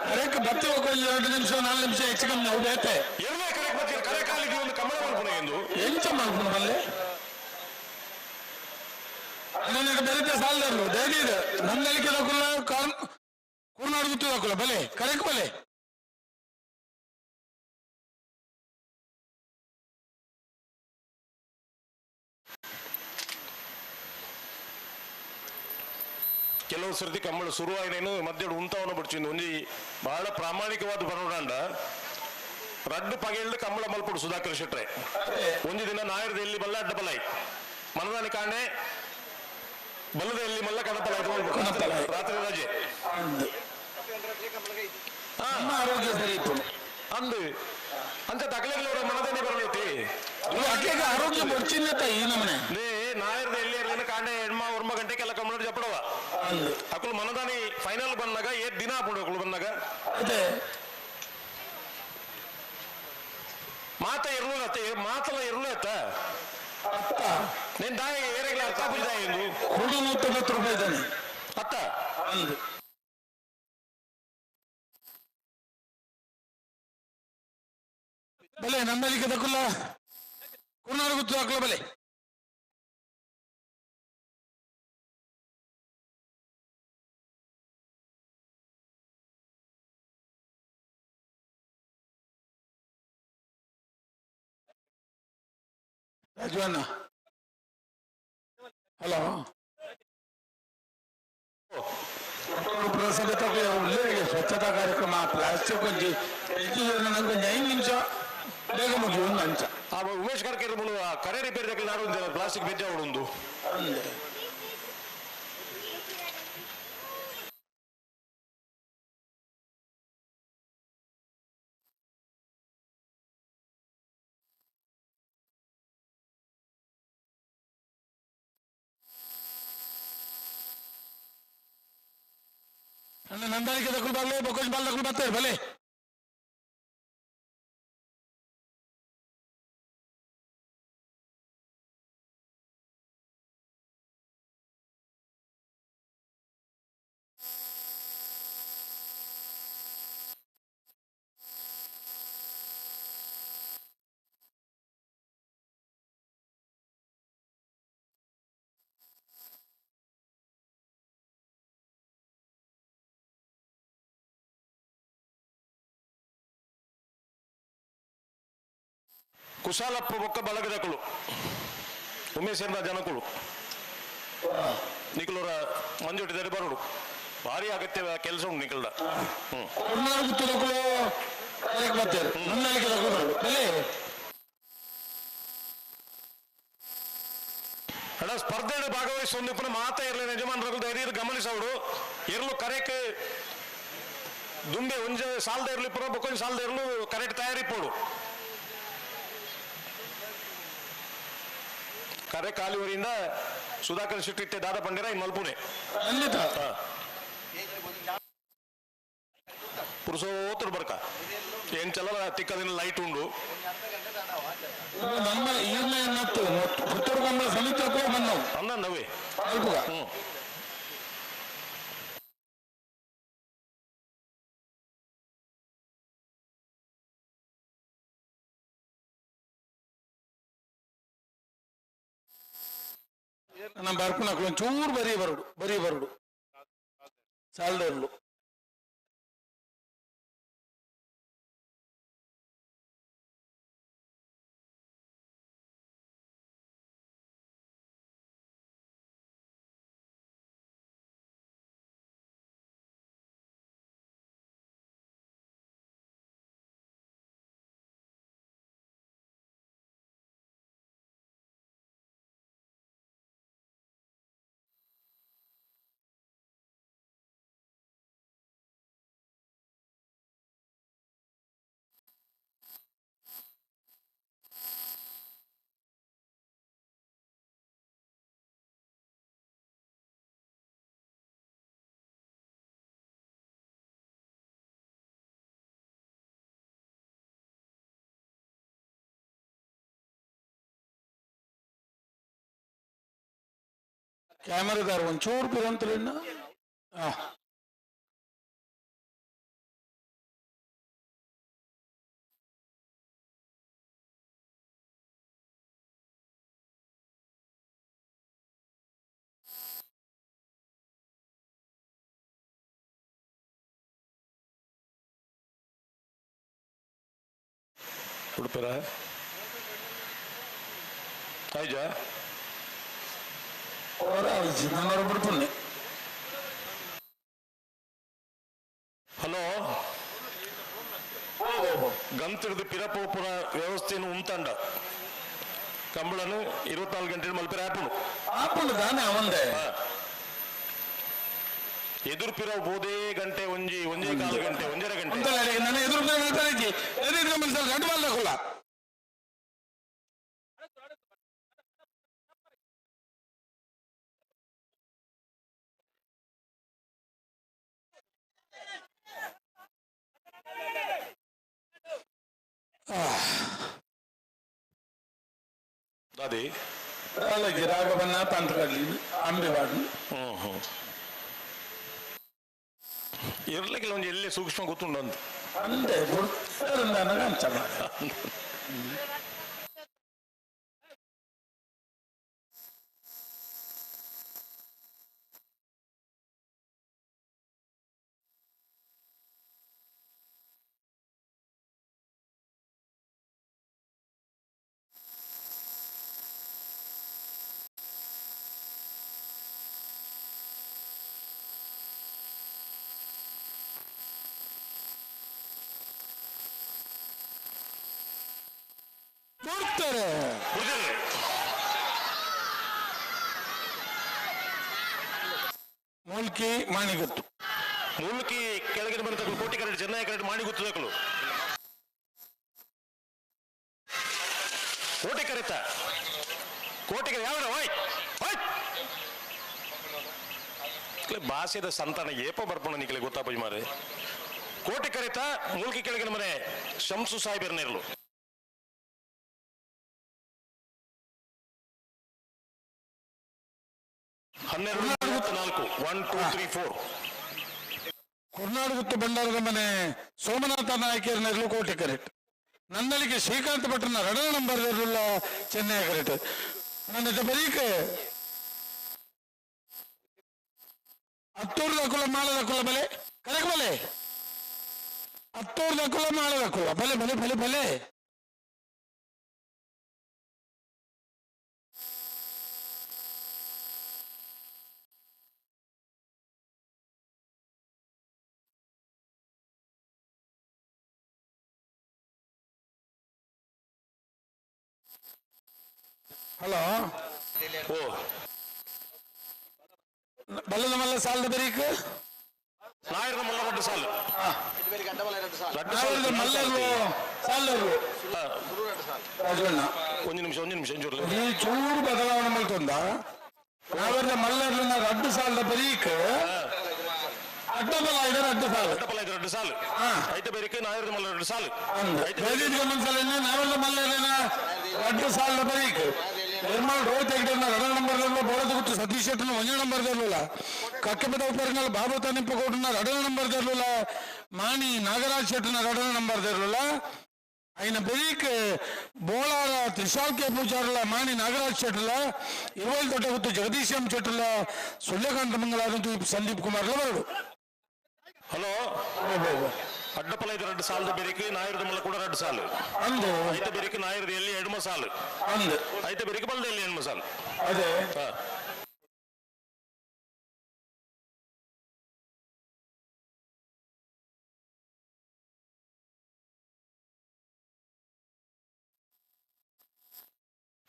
ಕರೆಕ್ಟ್ ಬತ್ತಿ ಹೋಗೋ 2 ನಿಮಿಷ 4 ನಿಮಿಷ ಹೆಚ್ಚು ಕಮ್ಮಿ ನಾವು ಬೇತೆ ಎರಡೇ ಕರೆಕ ಬರ್ತೀರಿ ಕರೆ ಕಾಲಿಗೆ ಒಂದು ಕಂಬಳ ಮಾಡ್ಕೊನೆ ಎಂದು ಎಂಚ ಮಾಡ್ಕೊಂಡು ಬಲ್ಲೆ ನನಗೆ ಬೆರೀತ ಸಾಲದರ್ಲು ಧೈರ್ಯ ಇದೆ ನಂದಳಿಕೆ ತಗೊಳ್ಳ ಕೂರ್ನಾಡು ಗುತ್ತು ತಗೊಳ್ಳ ಬಲೆ ಕರೆಕ್ಟ್ ಬಲೆ ಕೆಲವು ಸರ್ತಿ ಕಂಬಳ ಶುರುವಾಯಿನೇನು ಮಧ್ಯ ಉಂತವನ್ನ ಬಿಡ್ಚಿಂದು ಒಂಜಿ ಬಹಳ ಪ್ರಾಮಾಣಿಕವಾದ ಬರೋಡಾಂಡ ರಡ್ಡು ಪಗೆಳ್ದು ಕಂಬಳ ಮಲ್ಪಡು ಸುಧಾಕರ್ ಶೆಟ್ರೆ ಒಂಜಿ ದಿನ ನಾಯರದ ಎಲ್ಲಿ ಬಲ್ಲ ಅಡ್ಡ ಬಲಾಯಿ ಮನದಾನಿ ಕಾಣೆ ಬಲ್ಲದ ಎಲ್ಲಿ ಮಲ್ಲ ಕಣಪಲ ರಾತ್ರಿ ರಜೆ ನಮ್ಮ ಆರೋಗ್ಯ ಸರಿ ಇತ್ತು ಅಂದು ಅಂತ ತಗಲಿಲ್ಲವರ ಮನದಾನಿ ಬರಲೈತಿ ಅಕ್ಕಿಗೆ ಆರೋಗ್ಯ ಬಡ್ಚಿಂದತ್ತ ಈ ನಮ್ಮನೆ ನಾಯಿರ್ದ ಎಲ್ಲಿ ಇರ್ಲಿನ ಕಾಂಡೆ ಹೆಣ್ಮ ಉರ್ಮ ಗಂಟೆಗೆಲ್ಲ ಕಮ್ಮಿ చెప్పడವ ಅಕ್ಕಳು ಮನದಾನಿ ಫೈನಲ್ ಬಂದಾಗ ಏತ್ ದಿನ ಹಾಕೊಂಡು ಅಕ್ಕಳು ಬಂದಾಗ ಅದೇ ಮಾತ ಇರ್ಲು ಮಾತಲ್ಲ ಇರ್ಲು ಅತ್ತ నేను దాని ఏరేగల అత్తాపులు దాయిందు ಹುಡು 150 ರೂಪಾಯಿ ಇದ್ದಾನೆ ಅತ್ತ ಅಂದು ಬಲೆ ನಮ್ಮಲ್ಲಿಗೆ ದಕ್ಕಲ್ಲ ಕುರ್ನಾರು ಗೊತ್ತು ಹಾಕಲ ಬಲೆ ರಾಜವನ್ನ ಹಲೋ ಪುರಸಭೆ ತಗೊಳ್ಳಿ ಸ್ವಚ್ಛತಾ ಕಾರ್ಯಕ್ರಮ ಪ್ಲಾಸ್ಟಿಕ್ ಕೊಂಚಿ ನನಗೆ 5 ನಿಮಿಷ ಬೇಗ ಮುಗಿ ಒಂದು ಅಂಚ ಆ ಉಮೇಶ್ ಕರ್ಕೆ ಕರೆ ರಿಪೇರಿ ತಗೊಳ್ಳಿ ನಾಡು ಪ್ಲಾಸ್ಟಿಕ್ ಬೆಜ್ಜ ಉಂದು ಅಂದೆ ನಂದಾಳಿಕೆ ತಗೊಳ್ಳಿ ಬರ್ಲೆ ಬೊಕೋಜ್ ಬಾಲ್ ತಗೊಳ್ಳಿ ಬರ್ತಾರೆ ಬಲೆ ಕುಶಾಲಪ್ಪ ಬೊಕ್ಕ ಬಲಗದಕ್ಕಳು ಉಮೇಶ್ ಎಂಬ ಜನಕುಳು ನಿಖಲೂರ ಮಂಜುಟ್ಟಿದ್ದಾರೆ ಬರೋಡು ಭಾರಿ ಅಗತ್ಯ ಕೆಲಸ ಉಂಟು ನಿಖಲ್ದ ಅಣ್ಣ ಸ್ಪರ್ಧೆಯಲ್ಲಿ ಭಾಗವಹಿಸುವ ಮಾತಾ ಇರಲಿ ಯಜಮಾನರು ಧೈರ್ಯ ಗಮನಿಸೋಡು ಇರ್ಲು ಕರೆಕ್ ದುಂಬೆ ಒಂಜೆ ಸಾಲದ ಇರ್ಲಿ ಪುರ ಬೊಕ್ಕೊಂದು ಸಾಲದ ಇರ್ಲು ಕರೆಕ್ಟ್ ತಯಾರಿ ಪೋಡು ಕರೆ ಕಾಲುವರಿಯಿಂದ ಸುಧಾಕರ್ ಶೆಟ್ಟಿ ದಾದ ಪಂಡಿರ ಇನ್ನು ಮಲ್ಪುನೆ ಪುರುಷೋತ್ತರು ಬರ್ಕ ಏನ್ ಚಲ ತಿಕ್ಕದಿನ ಲೈಟ್ ಉಂಡು ನಮ್ಮ ಪುತ್ತೂರು ಕಂಬಳ ಸಮಿತಿ ಬಂದವು ಅನ್ನವೇ ನಮ್ಮ ಬರ್ಪುನ ಒಂಚೂರು ಬರೀ ಬರುಡು ಸಾಲದರ್ಲು ಕ್ಯಾಮರಾದಾರ ಒಂಚೂರು ಬಿರಂತಲಿನ ಉಡುಪರ ಆಯ್ಜಾ ಹಲೋ ಗಂತಿಡ್ದು ಪಿರಪೋಪುರ ವ್ಯವಸ್ಥೆಯನ್ನು ಉಂತಂಡ ಕಂಬಳನು 24 ಗಂಟೆ ಮಲ್ಪಿರ ಆಪುಂಡು ದಾನೆ ಅವಂದೆ ಎದುರು ಪಿರ ಬೋದೇ ಗಂಟೆ ಒಂಜೆ 1.25 ಗಂಟೆ 1.5 ಗಂಟೆ ನನ್ನ ಎದುರು ಅದೇ అలాగే రాఘవన్న తంత్రకల్లి అంబేవాడు ಇರ್ಲಿಕ್ಕಿಲ್ಲ ಒಂದು ಎಲ್ಲಿ ಸೂಕ್ಷ್ಮ ಗೊತ್ತುಂಡು ಅಂತ అంతే గుర్తుందనగా అంచనా ನೋಡ್ತಾರೆ ಮೂಲ್ಕಿ ಮಾಣಿಗತ್ತು ಮುಳ್ಳುಕಿ ಕೆಳಗಿನ ಬಂದ ಕೋಟಿ ಕರೆಕ್ಟ್ ಚೆನ್ನೈ ಕರೆಕ್ಟ್ ಮಾಡಿ ಗೊತ್ತದಕ್ಕಳು ಕೋಟಿ ಕರೆತ ಕೋಟಿ ಕರೆ ಯಾವ ಭಾಷೆದ ಸಂತಾನ ಏಪ ಬರ್ಪಣ ನಿಕ್ಲೆ ಗೊತ್ತಾಪಜ್ ಮಾರೆ ಕೋಟಿ ಕರೆತ ಮುಳ್ಕಿ ಕೆಳಗಿನ ಮನೆ ಶಂಸು ಸಾಹೇಬರ್ನೇರ್ಲು 12 1 2 3 4 ಕರ್ನಾಟಕ ಬಂಡಾರದ ಮನೆ ಸೋಮನಾಥ ನಾಯಕರನ್ನೆರಲು ಕೋಟೆ ಕರೆಕ್ಟ್ ನನ್ನಲ್ಲಿಗೆ ಶ್ರೀಕಾಂತ್ ಭಟ್ರನ 2 ನಂಬರ್ ಚೆನ್ನೈ ಕರೆಕ್ಟ್ ನನ್ನ ಬರೀಕೆ ಹತ್ತೂರ್ದ ಕುಲ ಮಾಳದ ಕುಲ ಬಲೆ ಕರೆಕ್ಟ್ ಬಲೆ ಹತ್ತೂರ್ದ ಕುಲ ಮಾಳದ ಕುಲ ಬಲೆ ಬಲೆ ಬಲೆ ಬಲೆ ಹಲೋ ಓ ಬಲ್ಲದ ಮಲ್ಲ ಸಾಲದ ಬರೀಕ್ ನಾಯರದ ಮಲ್ಲ ರಡ್ಡು ಸಾಲು ನಾಯರದ ಮಲ್ಲರು ಸಾಲರು ರಾಜಣ್ಣ ಒಂದು ನಿಮಿಷ ಇಂಜೂರ್ಲಿ ಈ ಚೂರು ಬದಲಾವಣೆ ಮಾಡ್ತೊಂದ ನಾವೆಲ್ಲ ಮಲ್ಲರ್ನ ರಡ್ಡು ಸಾಲದ ಬರೀಕ್ ಅಡ್ಡಬಲ ಇದೆ ರಡ್ಡು ಸಾಲು ಅಡ್ಡಪಲ್ಲ ಇದು 2 ಸಾಲು ಐತೆ ಬೇರಿಕೆ ನಾಯರದ ಮಲ್ಲ 2 ಸಾಲು ಗಮನಿಸಲ ನಾವೆಲ್ಲ ಮಲ್ಲರಿನ ರಡ್ಡು ಸಾಲದ ಬರೀಕ್ ನಿರ್ಮಲ್ ರೋಹಿತ್ ಹೆಗ್ಡೆನ 2 ನಂಬರ್లలో ಬೋಳದ ಗುತ್ತು ಸತೀಶ್ ಶೆಟ್ಟನ 1 ನಂಬರ್ದಲ್ಲ ಕಕ್ಕಪದ ಉಪರ್ನಲ್ ಬಾಬು ತನಿಪ್ಪಗೌಡನ 2 ನಂಬರ್ದಲ್ಲ ಮಾಣಿ ನಾಗರಾಜ್ ಶೆಟ್ಟನ 2 ನಂಬರ್ದಲ್ಲ ఆయన బెరీక్ బోళార త్రిశాల్ కే పూజారుల మాణి నాగరాజ్ చెట్టుల 20 తొట్ట గుత్తు జగదీశం చెట్టుల సూర్యకాంత మంగళారంతు సందీప్ కుమార్ లవరుడు ಹಲೋ ಅಡ್ಡಪಲ್ಲ ಇದು 2 ಸಾಲದ ಬೇರಿಕೆ ನಾಯರದ ಮಲ್ಲ ಕೂಡ 2 ಸಾಲು ಅಂದು ಐತೆ ಬೇರಿಕೆ ನಾಯರದ ಎಲ್ಲಿ 2 ಸಾಲು ಅಂದು ಐತೆ ಬೇರಿಕೆ ಬಲ್ದ ಎಲ್ಲಿ 2 ಸಾಲು ಅದೇ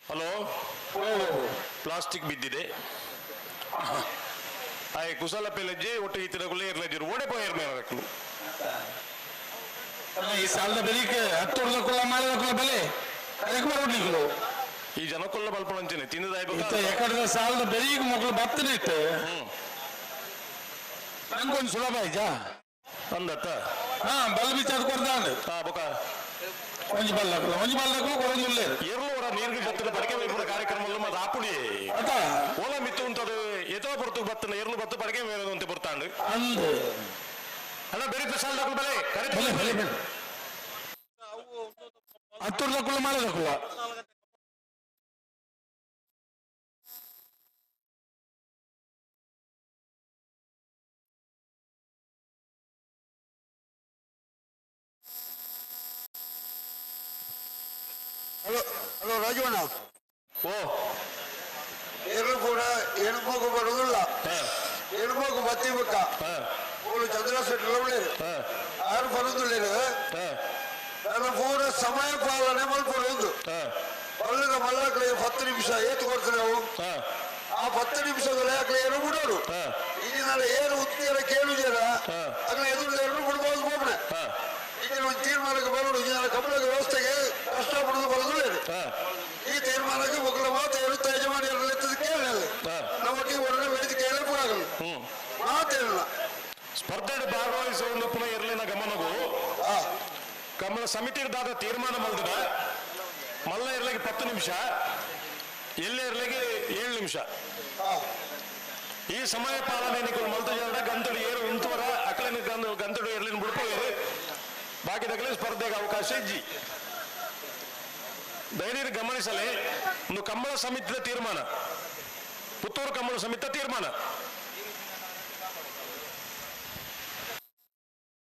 ಹಲೋ ಪ್ಲಾಸ್ಟಿಕ್ ಬಿದ್ದಿದೆ ಆಯ್ ಕುಸಲ ಪೆಲಜ್ಜೆ ಒಟ್ಟು ಈ ತಿರಗುಲೆ ಇರ್ಲಜ್ಜರು ಓಡೆ ಪೋಯರ್ ಮೇರಕ್ಕಲು ಈ ಸಾಲದ ಬರೀಕ್ 10 ಕುಲ ಮಾಡಿದ ಕುಲ ಬಲೆ ಅದಕ್ಕೆ ಬರೋಡಿಗಳು ಈ ಜನಕ್ಕೊಲ್ಲ ಬಲ್ಪಣಂಚನೆ ತಿನ್ನದಾಯ್ತು ಎಕಡದ ಸಾಲದ ಬರೀಕ್ ಮಕ್ಕಳು ಬತ್ತನಿತ್ತು ನಂಗೊಂದು ಸುಲಭ ಆಯ್ತಾ ಅಂದತ್ತ ಬಲ್ ಬಿಚ್ಚಾದ ಕೊಡ್ದಾಂಡು ಬೊಕ ಒಂಜಿ ಬಲ್ಲಕ್ಕಲು ಕೊಡೋದಿಲ್ಲ ಏರ್ಲು ಅವರ ನೀರಿಗೆ ಬತ್ತನ ಪಡಿಕೆ ವೈಪುರ ಕಾರ್ಯಕ್ರಮಗಳು ಮತ್ತೆ ಆಪುಡಿ ಓಲ ಮಿತ್ತು ಅಂತದು ಎತೋ ಪೊರ್ತು ಬತ್ತನ ಏರ್ಲು ಬತ್ತು ಪಡಿಕೆ ಮೇಲದು ಅಂತ ಬರ್ತಾಂಡು ಅಂದು ಅಲ್ಲ ಬೇರೆ ಸಾಲ ಬಲೆ ಬಲೆ ಬಲೆ ಬಲೆ 10 ಕುಲ ಮಾಡಿದ ಕುಲ ಹಲೋ ಹಲೋ ರಾಜವಣ್ಣ ಓ ಏನು ಕೂಡ ಹೆಣ್ಮಗು ಬರುವುದಿಲ್ಲ ಹೆಣ್ಮಗು ಬತ್ತಿ ಬಕ್ಕ ಅವಳು ಚಂದ್ರಶೆಟ್ಟಿ ಒಳ್ಳೆಯರು ಯಾರು ಬರುವುದಿಲ್ಲ ನನ್ನ ಪೂರ ಸಮಯ ಪಾಲನೆ ಮಲ್ಪಡುವುದು ಬಲ್ಲದ ಮಲ್ಲಗಳಿಗೆ 10 ನಿಮಿಷ ಏತು ಕೊಡ್ತಾರೆ ನಾವು ಆ 10 ನಿಮಿಷದ ಲೇಖಲೆ ಏನು ಬಿಡೋರು ಈಗಿನ ಏನು ಉತ್ತರ ಕೇಳುವುದಿಲ್ಲ ಅದನ್ನ ಎದುರು ಬಿಡ್ಬೋದು ಹೋಗ್ರೆ ಈಗ ಒಂದು ತೀರ್ಮಾನಕ್ಕೆ ಬರೋದು ಈಗಿನ ಕಮಲದ ವ್ಯವಸ್ಥೆಗೆ ಕಷ್ಟಪಡೋದು ಬರೋದಿಲ್ಲ ಈ ತೀರ್ಮಾನಕ್ಕೆ ಮಕ್ಕಳ ಮಾತು ಹೇಳುತ್ತಾ ಯಜಮಾನಿಯರಲ್ಲಿ ಎತ್ತದ ಕೇಳಲ್ಲ ನಮಗೆ ಹೊರಗಡೆ ವೇದಿಕೆ ಹೇಳಕ್ಕಾಗಲ್ಲ ಮಾತೇನಿಲ್ಲ ಸ್ಪರ್ಧೆಯಲ್ಲಿ ಭಾಗವಹಿಸುವ ಪುನಃ ಇರಲಿನ ಗಮನವು ಕಮಲ ಸಮಿತಿದಾದ ತೀರ್ಮಾನ ಮಲ್ದಿದ ಮಲ್ಲ ಇರ್ಲಿಕ್ಕೆ 10 ನಿಮಿಷ ಎಲ್ಲೇ ಇರ್ಲಿಕ್ಕೆ 7 ನಿಮಿಷ ಈ ಸಮಯ ಪಾಲನೆ ನಿಖಿಲ್ ಮಲ್ತು ಜನ ಗಂತಡು ಏರು ಉಂತುವರ ಅಕಲಿನ ಗಂತಡು ಏರ್ಲಿನ ಬಿಡ್ಕೋರು ಬಾಕಿ ದಕ್ಕಲಿ ಸ್ಪರ್ಧೆಗೆ ಅವಕಾಶ ಇಜ್ಜಿ ದಯನೀರು ಗಮನಿಸಲೇ ಒಂದು ಕಂಬಳ ಸಮಿತಿಯ ತೀರ್ಮಾನ ಪುತ್ತೂರು ಕಂಬಳ ಸಮಿತಿಯ ತೀರ್ಮಾನ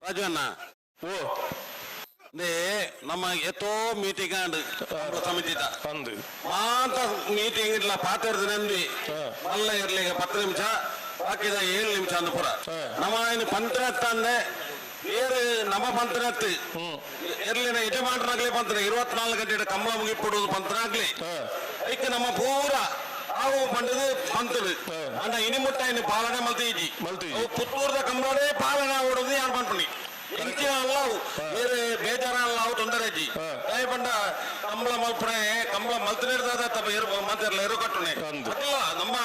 ರಾಜಣ್ಣ ಓ ನಮ್ಮ ಎತ್ತೋ ಮೀಟಿಂಗ್ ಸಮಿತಿ ಅಂದು ಮಾತ ಮೀಟಿಂಗ್ ಇಲ್ಲ ಪಾತಿರ್ದು ನಂದಿ ಮಲ್ಲ ಇರ್ಲಿಕ್ಕೆ 10 ನಿಮಿಷ ಬಾಕಿದ 7 ನಿಮಿಷ ಅಂದು ಪುರ ನಮ್ಮ ಇನ್ನು ಪಂಚಾಯತ್ ಅಂದೆ ಏರು ನಮ್ಮ ಪಂಚಾಯತ್ ಇರ್ಲಿನ ಯಜಮಾನರಾಗ್ಲಿ ಪಂತ್ರ 24 ಗಂಟೆ ಕಂಬಳ ಮುಗಿಬಿಡುವುದು ಪಂತ್ರನಾಗ್ಲಿ ಐಕ್ಕೆ ನಮ್ಮ ಪೂರ ನಾವು ಪಂಡದು ಪಂತದು ಅಂದ ಇನಿಮುಟ್ಟ ಇನ್ನು ಪಾಲನೆ ಮಲ್ತೀಜಿ ಪುತ್ತೂರದ ಕಂಬಳೇ ಪಾಲನೆ ಆಡೋದು ಯಾರು ಪಂಪನಿ ಇಂಚಿನ ಅಲ್ಲಾವು ಬೇರೆ ಬೇಜಾರ ಅಲ್ಲಾವು ತೊಂದರೆ ಅಜ್ಜಿ ದಯ ಪಂಡ ಕಂಬಳ ಮಲ್ಪನೆ ಕಂಬಳ ಮಲ್ತಿರ್ದಾದ ಮಂತಿರಲ್ಲ ಇರೋ ಕಟ್ಟಣೆ ಅಲ್ಲ ನಮ್ಮ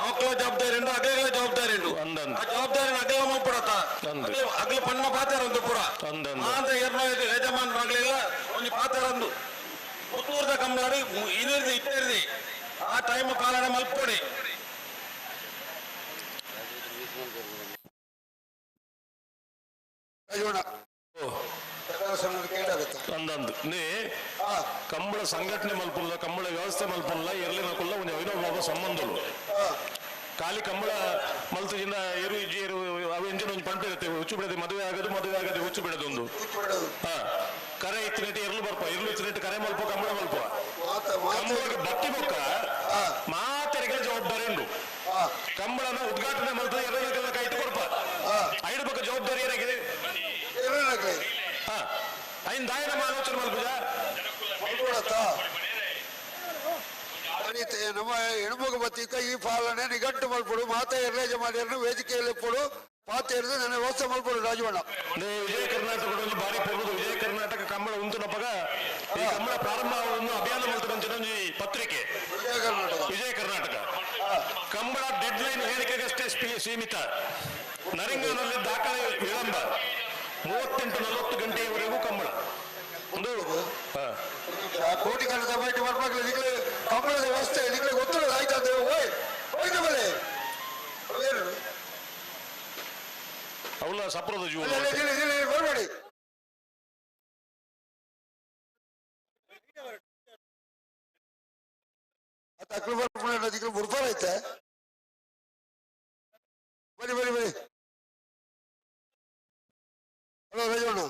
ಮಕ್ಕಳ ಜವಾಬ್ದಾರಿ ಉಂಟು ಅಗಲ ಜವಾಬ್ದಾರಿ ಉಂಟು ಆ ಜವಾಬ್ದಾರಿ ಅಗಲ ಮಲ್ಪಡತ್ತ ಅಗಲ ಪಣ್ಣ ಪಾತಾರಂದು ಪುರ ಮಾಂತ ಯಜಮಾನರಾಗ್ಲಿಲ್ಲ ಒಂದು ಪಾತಾರಂದು ಪುತ್ತೂರದ ಕಂಬಳ ಇನಿರ್ದಿ ಇಟ್ಟಿರ್ದಿ ಆ ಟೈಮ್ ಪಾಲನೆ ಮಲ್ಪೊಡಿ ಅಂದಂದು ನೀ ಕಂಬಳ ಸಂಘಟನೆ ಮಲ್ಪುಲ್ಲ ಕಂಬಳ ವ್ಯವಸ್ಥೆ ಮಲ್ಪುಲ್ಲ ಎರ್ಲಿನಕುಲ್ಲ ಒಂದು ಅವಿನೋಭಾವ ಸಂಬಂಧಲು ಖಾಲಿ ಕಂಬಳ ಮಲ್ತದಿಂದ ಏರು ಇಜ್ಜಿ ಏರು ಅವು ಎಂಜಿನ ಒಂದು ಪಂಪ ಇರುತ್ತೆ ಹುಚ್ಚು ಬಿಡದೆ ಮದುವೆ ಆಗದೆ ಹುಚ್ಚು ಬಿಡದೊಂದು ಕರೆ ಇತ್ತಿನಟ್ಟು ಎರ್ಲು ಬರ್ಪ ಎರ್ಲು ಇತ್ತಿನಟ್ಟು ಕರೆ ಮಲ್ಪ ಕಂಬಳ ಮಲ್ಪ ಕಂಬಳಕ್ಕೆ ಬಟ್ಟಿ ಬೊಕ್ಕ ಮಾತೆರೆಗೆ ಜವಾಬ್ದಾರಿ ಉಂಟು ಕಂಬಳನ ಉದ್ಘಾಟನೆ ಮಲ್ತದೆ ಎರಡನೆಲ್ಲ ಕೈಟ್ ಕೊಡ್ಪ ಐದು ಬೊಕ್ಕ ಜವಾಬ್ದಾರಿ ಏನಾಗಿದೆ ಐನ್ ದಾಯನ ಆಲೋಚನೆ ಮಲ್ಪುಜ ನಮ್ಮ ಹೆಣ್ಮಗು ಬತ್ತೀಕ ಈ ಪಾಲನೆ ನಿಘಂಟು ಮಲ್ಪಡು ಮಾತಾ ಎರ್ಲೇಜ ಮಾಡಿಯನ್ನು ವೇದಿಕೆಯಲ್ಲಿ ಕೊಡು ಪಾತೆ ಇರಿದು ನನ್ನ ವ್ಯವಸ್ಥೆ ಮಲ್ಪಡು ರಾಜವಣ್ಣ ವಿಜಯ ಕರ್ನಾಟಕ ಬಾರಿ ಪೊರ್ದು ವಿಜಯ ಕರ್ನಾಟಕ ಕಂಬಳ ಉಂಟುನಪ್ಪಗ ಈ ಕಂಬಳ ಪ್ರಾರಂಭ ಅಭಿಯಾನ ಮಲ್ತಂಚಿ ಪತ್ರಿಕೆ ವಿಜಯ ಕರ್ನಾಟಕ ಕಂಬಳ ಡೆಡ್ ಲೈನ್ ಹೇಳಿಕೆಗಷ್ಟೇ ಸೀಮಿತ ನರಿಂಗನಲ್ಲಿ ದಾಖಲೆ ವಿಳಂಬ 38-40 ಗಂಟೆಯವರೆಗೂ ಕಂಬಳ ಒಂದು ಕೋಟಿ ಕಾಲದ ಬೈಟ್ ಬರ್ಬೇಕು ನಿಖಲೆ ಕಂಬಳದ ವ್ಯವಸ್ಥೆ ನಿಖಲೆ ಗೊತ್ತಿಲ್ಲ ಆಯ್ತಂದ್ರೆ ಹೋಯ್ತ ಮೇಲೆ ಅವಳ ಸಪ್ರದ ಜೀವ ಬರಬೇಡಿ ಅಕ್ಳು ಬರ್ಬಿಡ ದಿಕ್ಕು ಮುರ್ಪಾರ ಐತೆ ಬನ್ನಿ ಬನ್ನಿ ಬನ್ನಿ ಹಲೋ ರಾಜವಣ್ಣ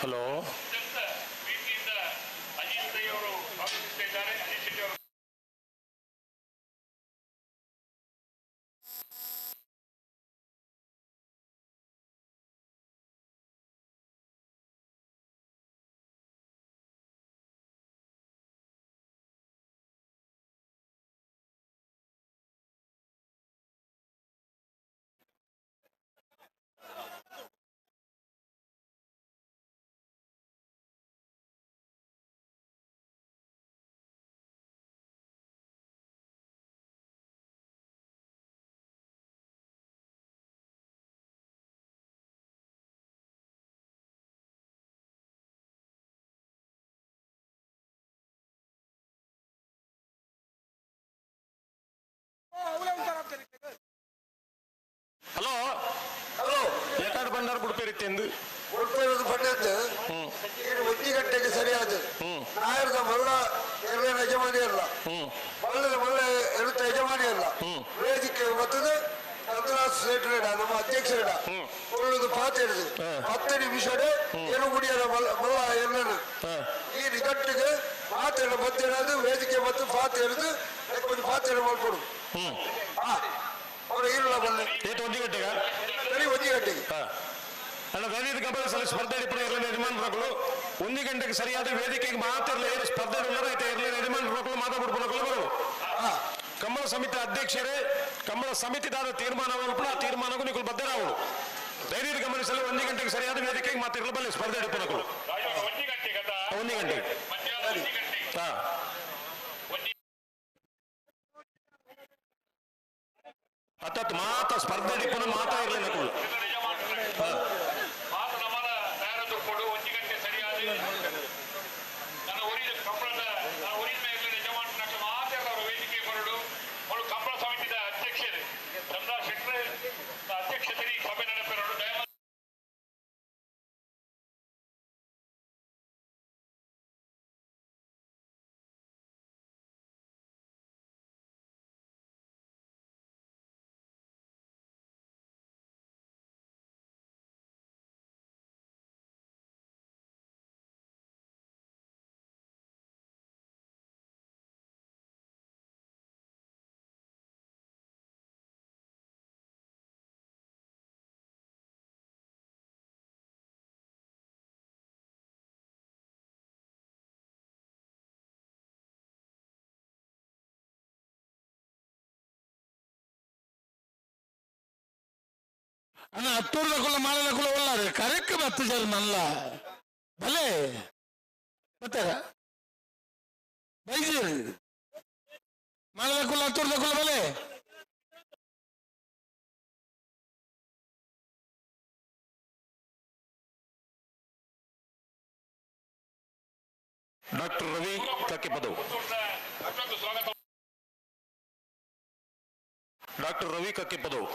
ಹಲೋ ಹಲೋ ಹಲೋ ಯಾಕಾಡು ಬಂದಾರ ಗುಡ್ಪೇರಿತ್ತೆಂದು ಉಡುಪಿರೋದು ಪಟ್ಟದ್ದು ಏನು 1 ಗಂಟೆಗೆ ಸರಿಯಾದ ನಾಯರದ ಮಲ್ಲ ಎಲ್ಲ ಯಜಮಾನಿ ಅಲ್ಲ ಮಲ್ಲದ ಮಲ್ಲ ಎರುತ್ತ ಯಜಮಾನಿ ಅಲ್ಲ ವೇದಿಕೆ ಬರ್ತದೆ ನಮ್ಮ ಮಂಜುನಾಥ್ ಸೇಠ್ರೇಡ ನಮ್ಮ ಅಧ್ಯಕ್ಷರೇಡ ಒಳ್ಳೆದು ಪಾತ್ ಹೇಳಿದೆ 10 ನಿಮಿಷ ಏನು ಗುಡಿಯರ ಬಲ್ಲ ಎಲ್ಲರೂ ಈ ನಿಘಟ್ಟಿಗೆ ಪಾತ್ರೆ ಮಧ್ಯಾಹ್ನ ವೇದಿಕೆ ಮತ್ತು ಪಾತ್ ಹೇಳಿದು ಒಂದು ಪಾತ್ರೆ ಮಾಡ್ಕೊಡು ಅವರು ಇಲ್ಲ ಬಲ್ಲ 1 ಗಂಟೆಗೆ ಸರಿ 1 ಗಂಟೆಗೆ ಅಲ್ಲ ವೇದಿಕೆ ಕಂಪಲ್ಸರಿ ಸ್ಪರ್ಧೆ ಯಜಮಾನರು 1 ಗಂಟೆಗೆ ಸರಿಯಾದ ವೇದಿಕೆಗೆ ಮಾತ್ರ ಸ್ಪರ್ಧೆ ಯಜಮಾನರು ಮಾತಾಡ್ಬಿಡ್ಬೇಕು ಬರು ಕಂಬಳ ಸಮಿತಿ ಅಧ್ಯಕ್ಷರೇ ಕಂಬಳ ಸಮಿತಿದಾರ ತೀರ್ಮಾನವನ್ನು ಆ ತೀರ್ಮಾನಕ್ಕೂ ನೀವು ಬದ್ಧರಾಗಳು ದಯವಿಟ್ಟು ಗಮನಿಸಲು 1 ಗಂಟೆಗೆ ಸರಿಯಾದ ವೇದಿಕೆಗೆ ಮಾತಿರಲು ಬಲ್ಲಿ ಸ್ಪರ್ಧೆ ಹಿಡಿಪನಗಳು 1 ಗಂಟೆಗೆ ಹಾ ಅತ್ತತ್ತು ಮಾತ ಸ್ಪರ್ಧೆ ಹಿಡಿಪನ ಮಾತಾ ಇರಲಿ ನಕಲು ಅಣ್ಣ 10 ಕುಲ ಮಾಲದ ಕುಲ ಒಳ್ಳೆ ಕರೆಕ್ಟ್ ಬತ್ತು ಜರ ನಲ್ಲ ಭಲೆ ಮತ್ತೆ ಬೈಜಿ ಮಾಲದ ಕುಲ 10 ಕುಲ ಭಲೆ ಡಾಕ್ಟರ್ ರವಿ ಕಕ್ಕೆಪದವು ಡಾಕ್ಟರ್ ರವಿ ಕಕ್ಕೆಪದವು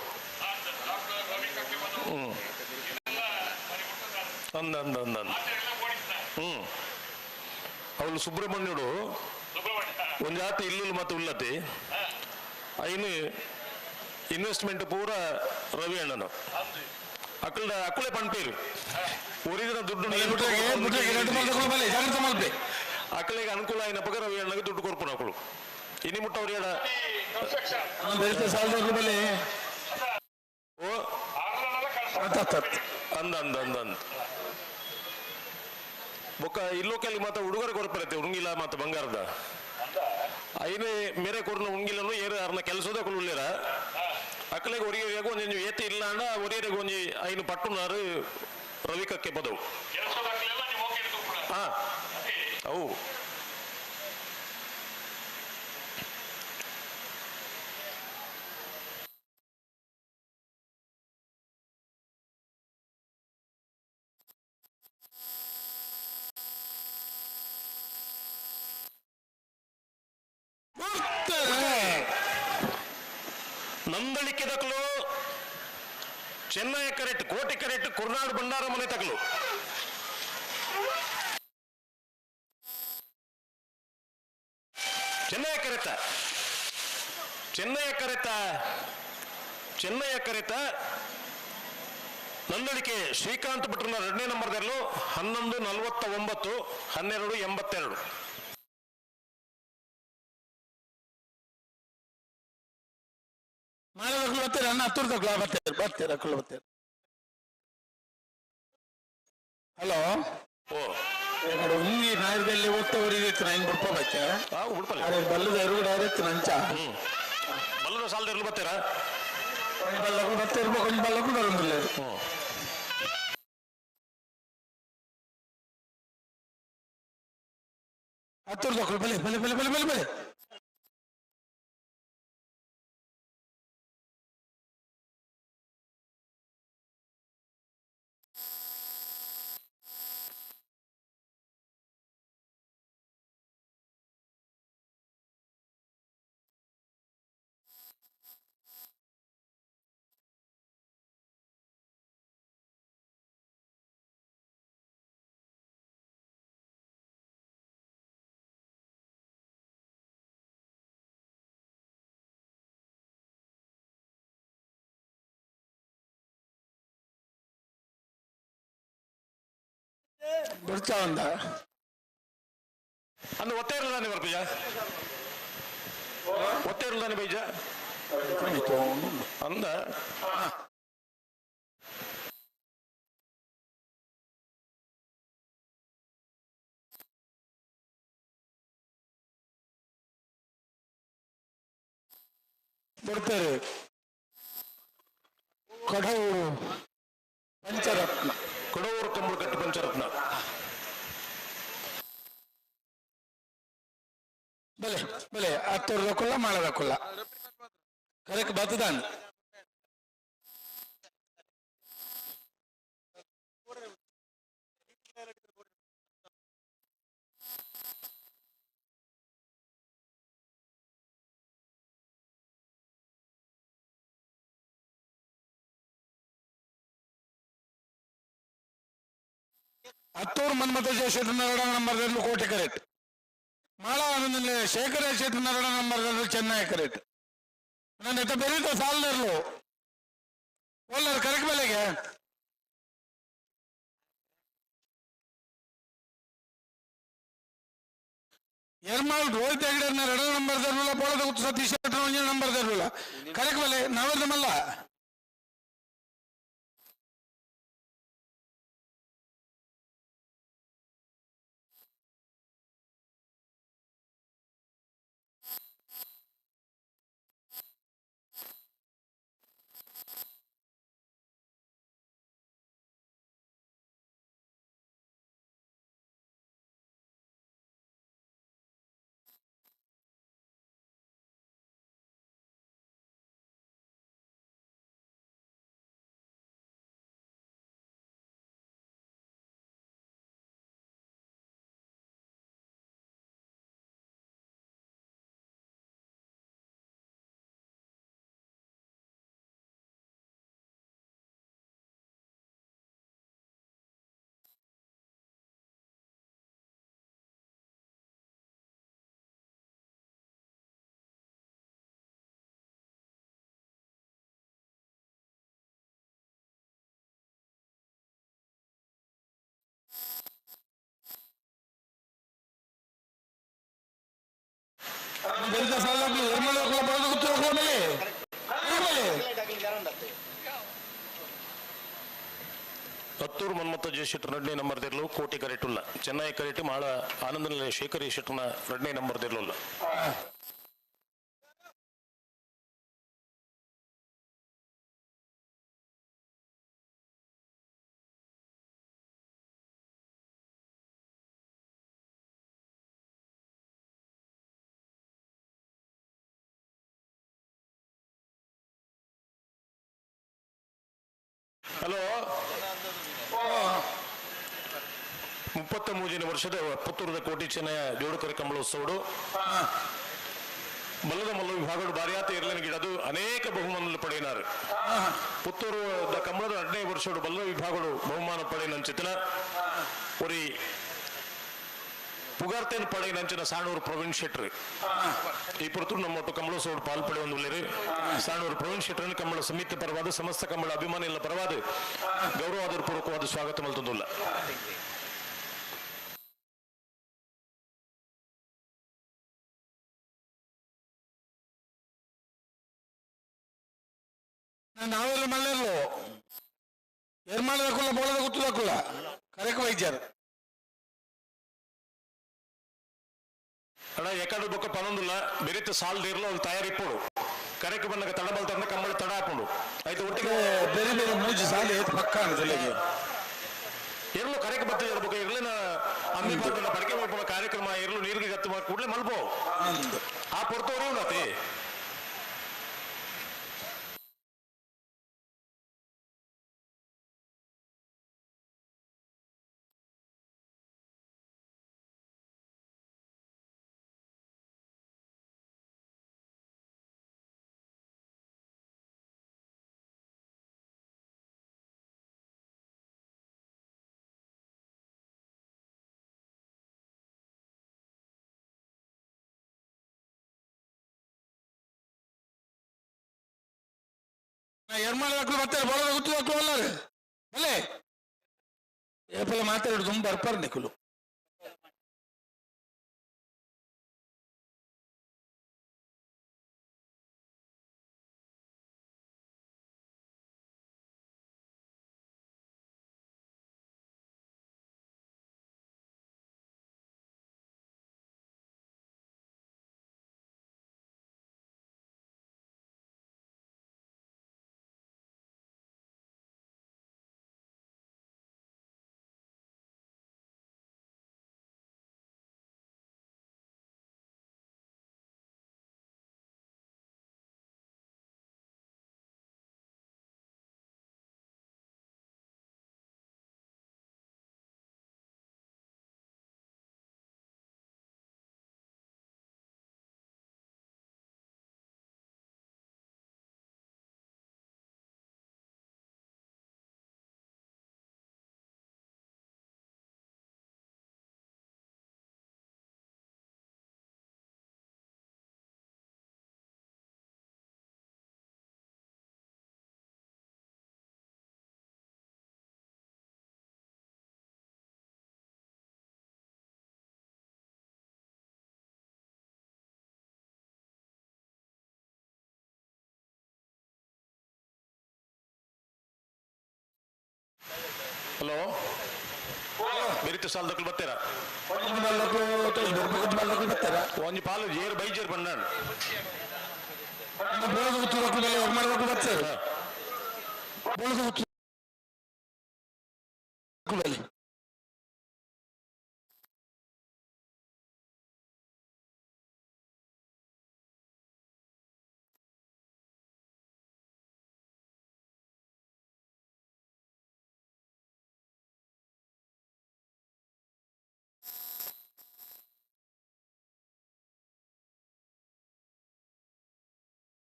ಅವಳು ಸುಬ್ರಹ್ಮಣ್ಯುಡು ಒಂದು ಜಾತಿ ಇಲ್ಲು ಮತ್ತೆ ಉಲ್ಲತಿ అయిన ಇನ್ವೆಸ್ಟ್ಮೆಂಟ್ ಪೂರ ರವಿ ಅಣ್ಣನ ಅಕ್ಕಳೆ ಪಂಪೇರು ಒರಿಜಿನ ದುಡ್ಡು ಅಕ್ಕಳಿಗೆ ಅನುಕೂಲ అయిన ಪಕ್ಕ ರವಿ ಅಣ್ಣಗೆ ದುಡ್ಡು ಕೊರ್ಪು ಅಕ್ಕಳು ಇನಿ ಮುಟ್ಟ ಅವ್ರಿಯಡ ಓ ಅಂದ ಅಂದ ಅಂದ ಅಂದ ಬೊಕ್ಕ ಇಲ್ಲೋಕಲ್ಲಿ ಮಾತ ಹುಡುಗರ ಕೊರಪರತ್ತೆ ಉಣಗಿಲ್ಲ ಮಾತ ಬಂಗಾರದ అయిన ಮೇರೆ ಕೊರ್ನ ಉಣಗಿಲ್ಲನು ಏರು ಅರ್ನ ಕೆಲಸದ ಕೊಲ್ಲುಲ್ಲೇರ ಅಕ್ಕಳಿಗೆ ಒರಿಯರಿಗೆ ಒಂಜಿ ಏತಿ ಇಲ್ಲ ಅಂಡ ಒರಿಯರಿಗೆ ಒಂಜಿ అయిన ಪಟ್ಟುನಾರು ರವಿ ಕಕ್ಕೆ ಪದವು ಹಾ ಅವು ನಂದಳಿಕೆ ತಕಲು ಚೆನ್ನೈ ಕರೆಟ್ ಕೋಟೆ ಕರೆಟ್ ಕುರ್ನಾಡು ಬಂಡಾರ ಮನೆ ತಕಲು ಚೆನ್ನೈ ಕರೆತ ನಂದಳಿಕೆ ಶ್ರೀಕಾಂತ್ ಭಟ್ರನ 2ನೇ ನಂಬರ್ದಲ್ಲೂ 11:49 12:82 ಬರ್ತೀರ ಅಣ್ಣ 10 ಬರ್ತೀರ ಹಲೋ ಓ ಉಂಗಿ ನಾಯದಲ್ಲಿ ಓದ್ತವರಿಗೆ 9 ರೂಪಾಯಿ ಬಲ್ಲದ ಎರಡು ಡೈರೆಕ್ಟ್ ನಂಚ ಬಲ್ಲದ ಸಾಲದಲ್ಲಿ ಬರ್ತೀರಾ ಬಲ್ಲಗಳು ಬರ್ತಿರ್ಬೇಕು ಕೊಂಚ ಬಲ್ಲಗಳು ಬರೋದಿಲ್ಲ 10 ರೂಪಾಯಿ ಬಲೆ ಬಿಡ್ತಾ ಒಂದ ಅಂದು ಒತ್ತೆ ಇರಲ್ದಾನೆ ಬರ್ಬೀಜ ಒತ್ತೆ ಇರಲ್ದಾನೆ ಬೀಜ ಅಂದ ಬಿಡ್ತಾರೆ ಕಡೂರು ಪಂಚರತ್ನ ಕೊಡವೂರು ಕಂಬಳಕಟ್ಟು ಪಂಚರತ್ನ ಬಲೆ ಬಲೆ ಹತ್ತೂರದ ಕುಲ್ಲ ಮಾಡದ ಕುಲ್ಲ ಕರೆಕ್ಟ್ ಬತ್ತದಾನ್ ಹತ್ತೂರು ಮನ್ಮಥ ಶೇಷನ 2 ನಂಬರ್ದಲ್ಲೂ ಕೋಟೆ ಕರೆಕ್ಟ್ ಮಾಳ ಆನಂದದಲ್ಲಿ ಶೇಖರ ಶೇಷನ 2 ನಂಬರ್ದಲ್ಲೂ ಚೆನ್ನೈ ಕರೆಕ್ಟ್ ನನ್ನ ಬೆರೀತ ಸಾಲದಲ್ಲೂ ಒಳ್ಳೆ ಕರೆಕ್ಟ್ ಬೆಲೆಗೆ ಎರ್ಮಾಳ್ ರೋಹಿತ್ ಹೆಗ್ಡೆರ್ನ 2 ನಂಬರ್ದಲ್ಲೂ ಪೋಳದ ಗುತ್ತು ಸತೀಶ್ 1 ನಂಬರ್ದಲ್ಲೂ ಕರೆಕ್ಟ್ ಬೆಲೆ ನಾವೇದಮಲ್ಲ ಬೆರೀತ ಸಾಲದಲ್ಲೂ ಎರ್ಮಾಳ್ ಪೋಳದ ಗುತ್ತು ಬೆಲೆ ಹತ್ತೂರು ಮನ್ಮಥ ಶೆಟ್ಟರ್ 2 ನಂಬರ್ದಿರ್ಲು ಕೋಟಿ ಕರೆಕ್ಟುಲ್ಲ ಚೆನ್ನೈ ಕರೆಕ್ಟ್ ಮಾಳ ಆನಂದನಲ್ಲಿ ಶೇಖರ್ ಶೆಟ್ಟರ್ನ 2 ನಂಬರ್ದಿರ್ಲಿಲ್ಲ ಹಲೋ 33ನೇ ವರ್ಷದ ಪುತ್ತೂರದ ಕೋಟಿ ಚೆನ್ನಯ ಜೋಡುಕರೆ ಕಂಬಳೋತ್ಸವಡು ಮಲ್ಲದ ಮಲ್ಲ ವಿಭಾಗಗಳು ಬಾರಿಯಾತ ಇರಲಿನಗಿಡದು ಅನೇಕ ಬಹುಮಾನಗಳು ಪಡೆಯಿನಾರು ಪುತ್ತೂರದ ಕಂಬಳದ 2ನೇ ವರ್ಷದ ಬಲ್ಲ ವಿಭಾಗಗಳು ಬಹುಮಾನ ಪಡೆಯಿನಂಚಿತನ ஒரு புகார்த்தேன் படை நஞ்சின சாணூர் பிரவீன் ಶೆಟ್ರಿ ಈ ಪುರತು ನಮ್ಮೊಟ್ಟು ಕಂಬಳೋತ್ಸವ ಪಾಲ್ಪಡೆ ಒಂದುಳ್ಳೇರು ಸಾಣೂರು ಪ್ರವೀಣ್ ಶೆಟ್ರನ್ನು ಕಂಬಳ ಸಮಿತಿ ಪರವಾದ ಸಮಸ್ತ ಕಂಬಳ ಅಭಿಮಾನಿಗಳ ಪರವಾದ ಗೌರವಾದ ಪೂರ್ವಕವಾದ ಸ್ವಾಗತ ಮಲ್ತೊಂದುಲ್ಲ ನಾವೆಲ್ಲ ಮಲ್ಲೆರ್ಲು ಎರ್ಮಾಳದ ಕುಲ್ಲ ಪೋಳದ ಗುತ್ತದ ಕುಲ್ಲ ಕರೆಕ್ ವೈದ್ಯರು ಅಣ್ಣ ಎಕಡು ಬೊಕ್ಕ ಪನೊಂದುಲ್ಲ ಬೆರಿತ ಸಾಲದಿರ್ಲು ಅವ್ರು ತಯಾರಿಪ್ಪೋಡು ಕರೆಕ್ ಬಂದಾಗ ತಡ ಬಲ್ತಂದ್ರೆ ಕಂಬಳ ತಡ ಹಾಕೊಂಡು ಆಯ್ತು ಒಟ್ಟಿಗೆ ಬೇರೆ ಬೇರೆ ಮೂಜಿ ಸಾಲಿ ಪಕ್ಕ ಜಿಲ್ಲೆಗೆ ಎರಲು ಕರೆಕ್ ಬರ್ತದೆ ಇರ್ಬೇಕು ಇರ್ಲಿನ ಅಮ್ಮಿ ಬಂದ ಪಡಿಕೆ ಮಾಡ್ಕೊಂಡು ಕಾರ್ಯಕ್ರಮ ಎರಲು ನೀರಿಗೆ ಗತ್ತು ಮಾಡಿ ಕೂಡಲೇ ಮಲ್ಪೋ ಆ ಪೊರ್ತವ್ರು ಉನ್ನತಿ ಎರ್ಮಾಳ ಮಕ್ಕಳು ಮತ್ತೆ ಪೋಳದ ಗುತ್ತದ ಕುಲ್ಲ ಅಲ್ಲಾರು ಅಲ್ಲೇ ಏಪಲ ಮಾತಾಡೋದು ತುಂಬ ಬರ್ಪಾರ ನಿಖಲು ಹಲೋ ಬೆರಿತ ಸಾಲದಕ್ಕಲು ಬರ್ತೀರಾ ಬರ್ತಾರ ಒಂಜಿ ಪಾಲು ಏರು ಬೈಜೇರು ಬಂದಾನು ಬೋಳದ ಹುತ್ತು ಬರ್ತಾರೆ ಬೋಳದ ಹುತ್ತು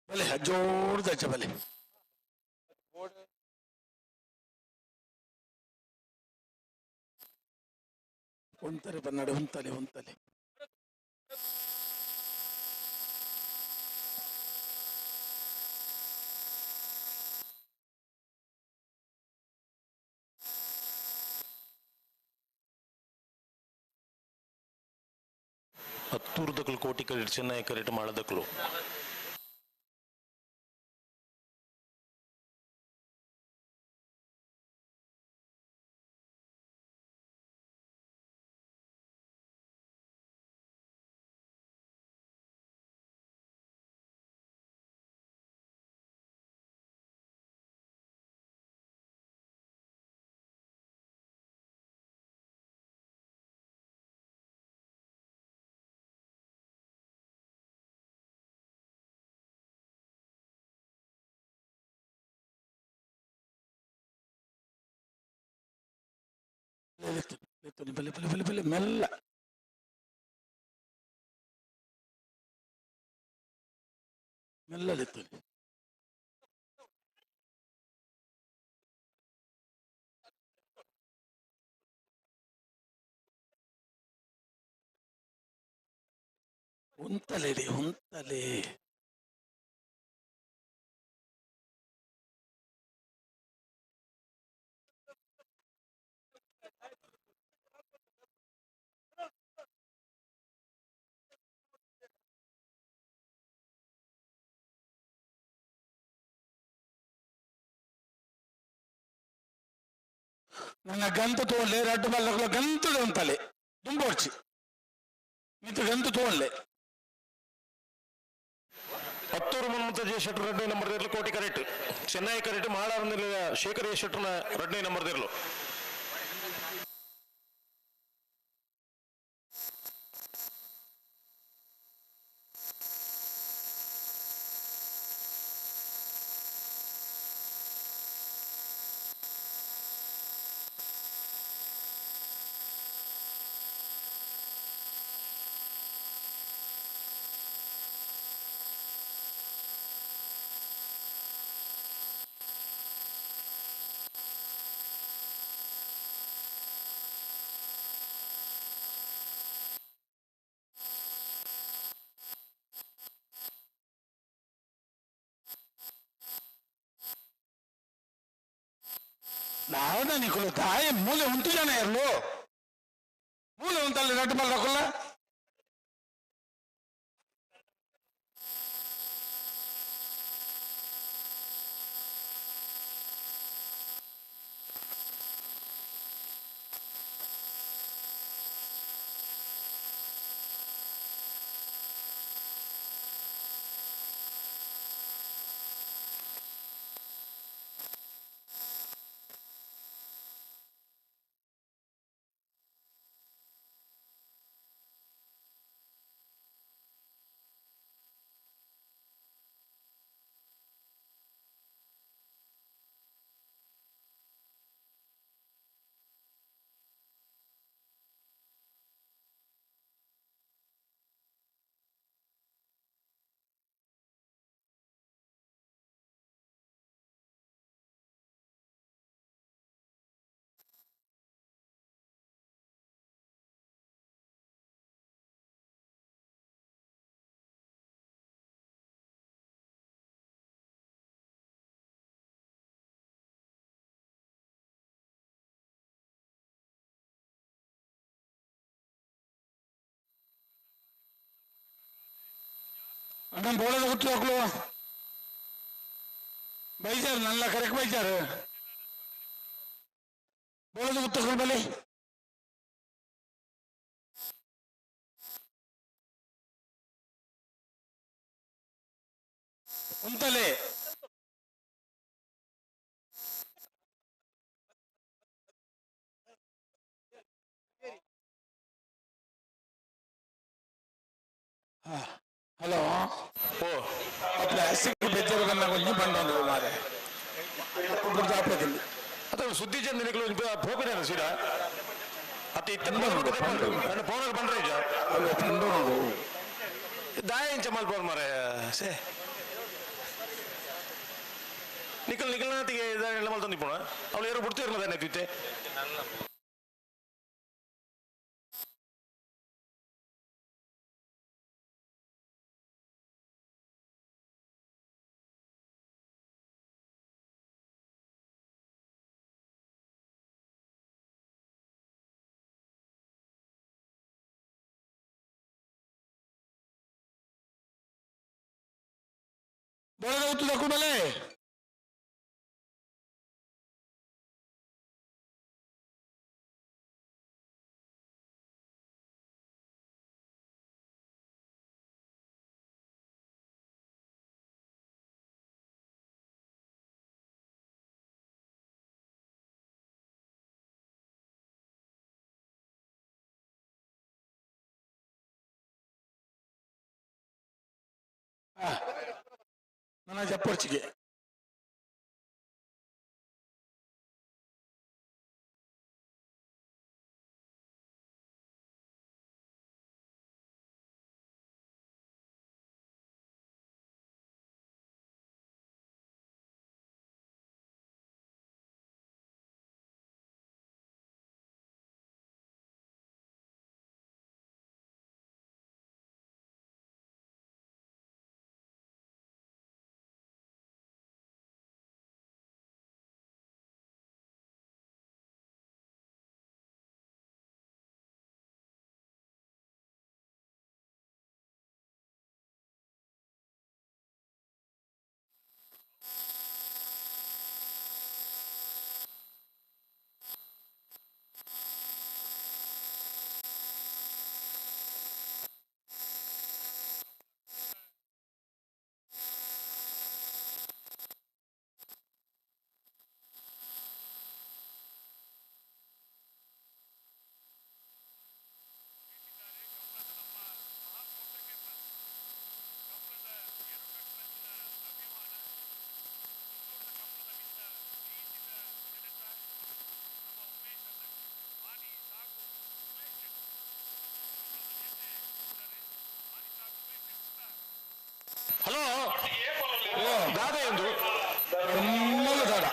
भले जोर जायचं भले ಹೊಂತಲೆ ಬನ್ನಡೆ ಹೊಂತಲೆ ಹೊಂತಲೆ ಹತ್ತೂರ್ದಕ್ಕಲು ಕೋಟಿ ಕರೆಕ್ಟ್ ಚೆನ್ನೈ ಕರೆಕ್ಟ್ ಮಾಡದಕ್ಕಲು ಬಲೆ ಬಲೆ ಬಲೆ ಬಲೆ ಮೆಲ್ಲ ಮೆಲ್ಲ ಲೆತ್ತಲಿ ಹೊಂತಲೆ ರೀ ಹೊಂತಲೆ ನನ್ನ ಗಂತು ತೋಳ್ಳೆ ರಡ್ಡು ಬಲ್ಲಗಳು ಗಂತು ಗಂತಲೆ ದುಂಬೋಡ್ಚಿ ಮಿತ್ತು ಗಂತು ತೋಳ್ಳೆ ಹತ್ತೂರು ಮುನ್ಮುತ್ತ ಶೆಟ್ರು ಎರಡನೇ ನಂಬರ್ ಇರಲು ಕೋಟಿ ಕರೆಕ್ಟ್ ಚೆನ್ನೈ ಕರೆಕ್ಟ್ ಮಾಡಾರ ಶೇಖರ್ ಶೆಟ್ರನ ಎರಡನೇ ನಂಬರ್ ಇರಲು ನಾವನ ನಿಖಲು ತಾಯಿ ಮೂಲೆ ಉಂಟು ಜನ ಇರಲು ಮೂಲೆ ಉಂಟಲ್ಲಿ ರಟ್ಟು ಮಲ್ರಕಲ್ಲ అన్నం పోలేదు కూర్చో ఒకరు బయచారు నల్ల కరెక్ట్ బయచారు పోలేదు కూర్చోకరు బలి ఉంటలే హలో ఓ ప్లాస్టిక్ బెచ్చరు కన్నా కొంచెం పండు మారే ఇప్పుడు చాపేతుంది ಅಥವಾ ಸುದ್ದಿ ಚಂದನಿಗಳು ಹೋಗ್ತಾನೆ ಸೀಡ ಅತ್ತ ಇತ್ತ ಫೋನ್ ಬಂದ್ರೆ పండు ದಾಯ ಮಲ್ಪೋರ್ ಮಾರೆ ಸೇ ನಿಖಲ್ ನಿಖಲ್ನಾತಿಗೆ ಎಲ್ಲ ಮಲ್ತಂದು ಪೋಣ ಅವಳು ಯಾರು ಬಿಡ್ತಿರ್ಲದ ಏನಾಯ್ತಿತ್ತೆ ಬೋಳದ ಹುತ್ತದ ಕೂಡಲೇ ನನ್ನ ಜಪ್ಪರ್ಚಿಗೆ ಹಲೋ ದಾದ ಎಂದು ఎన్నోళ్ళు దాడ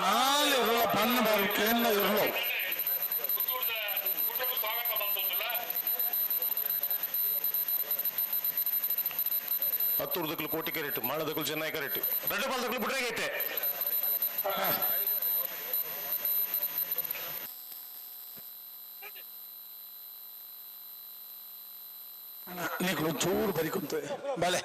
నాలుగు ఇరవై పన్ను బారు కేంద్ర ఇరవై ಹತ್ತೂರು ಕೋಟಿ ಕ್ಯಾರೆಟ್ ಮಾಡದಕ್ಕೂ ಚೆನ್ನೈ ಕ್ಯಾರೆಟ್ 2 ಪಾಲದಕ್ಕೂ ಬಿಟ್ರಾಗೈತೆ నీకు ಚೂರು ಬರಿಕುಂತ ಬಲೆ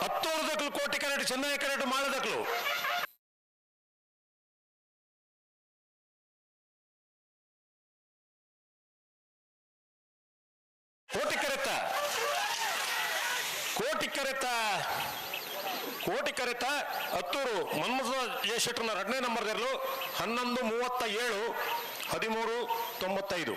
ಹತ್ತೂರು ದಕ್ಕಲು ಕೋಟಿ ಕರೆಕ್ಟ್ ಚೆನ್ನೈ ಕರೆಕ್ಟ್ ಮಾಡದಕ್ಕಲು ಕೋಟಿ ಕರೆತ ಹತ್ತೂರು ಮನ್ಮಥ ಜಯಶೆಟ್ಟರ್ನ 2ನೇ ನಂಬರ್ 11:37 13:95.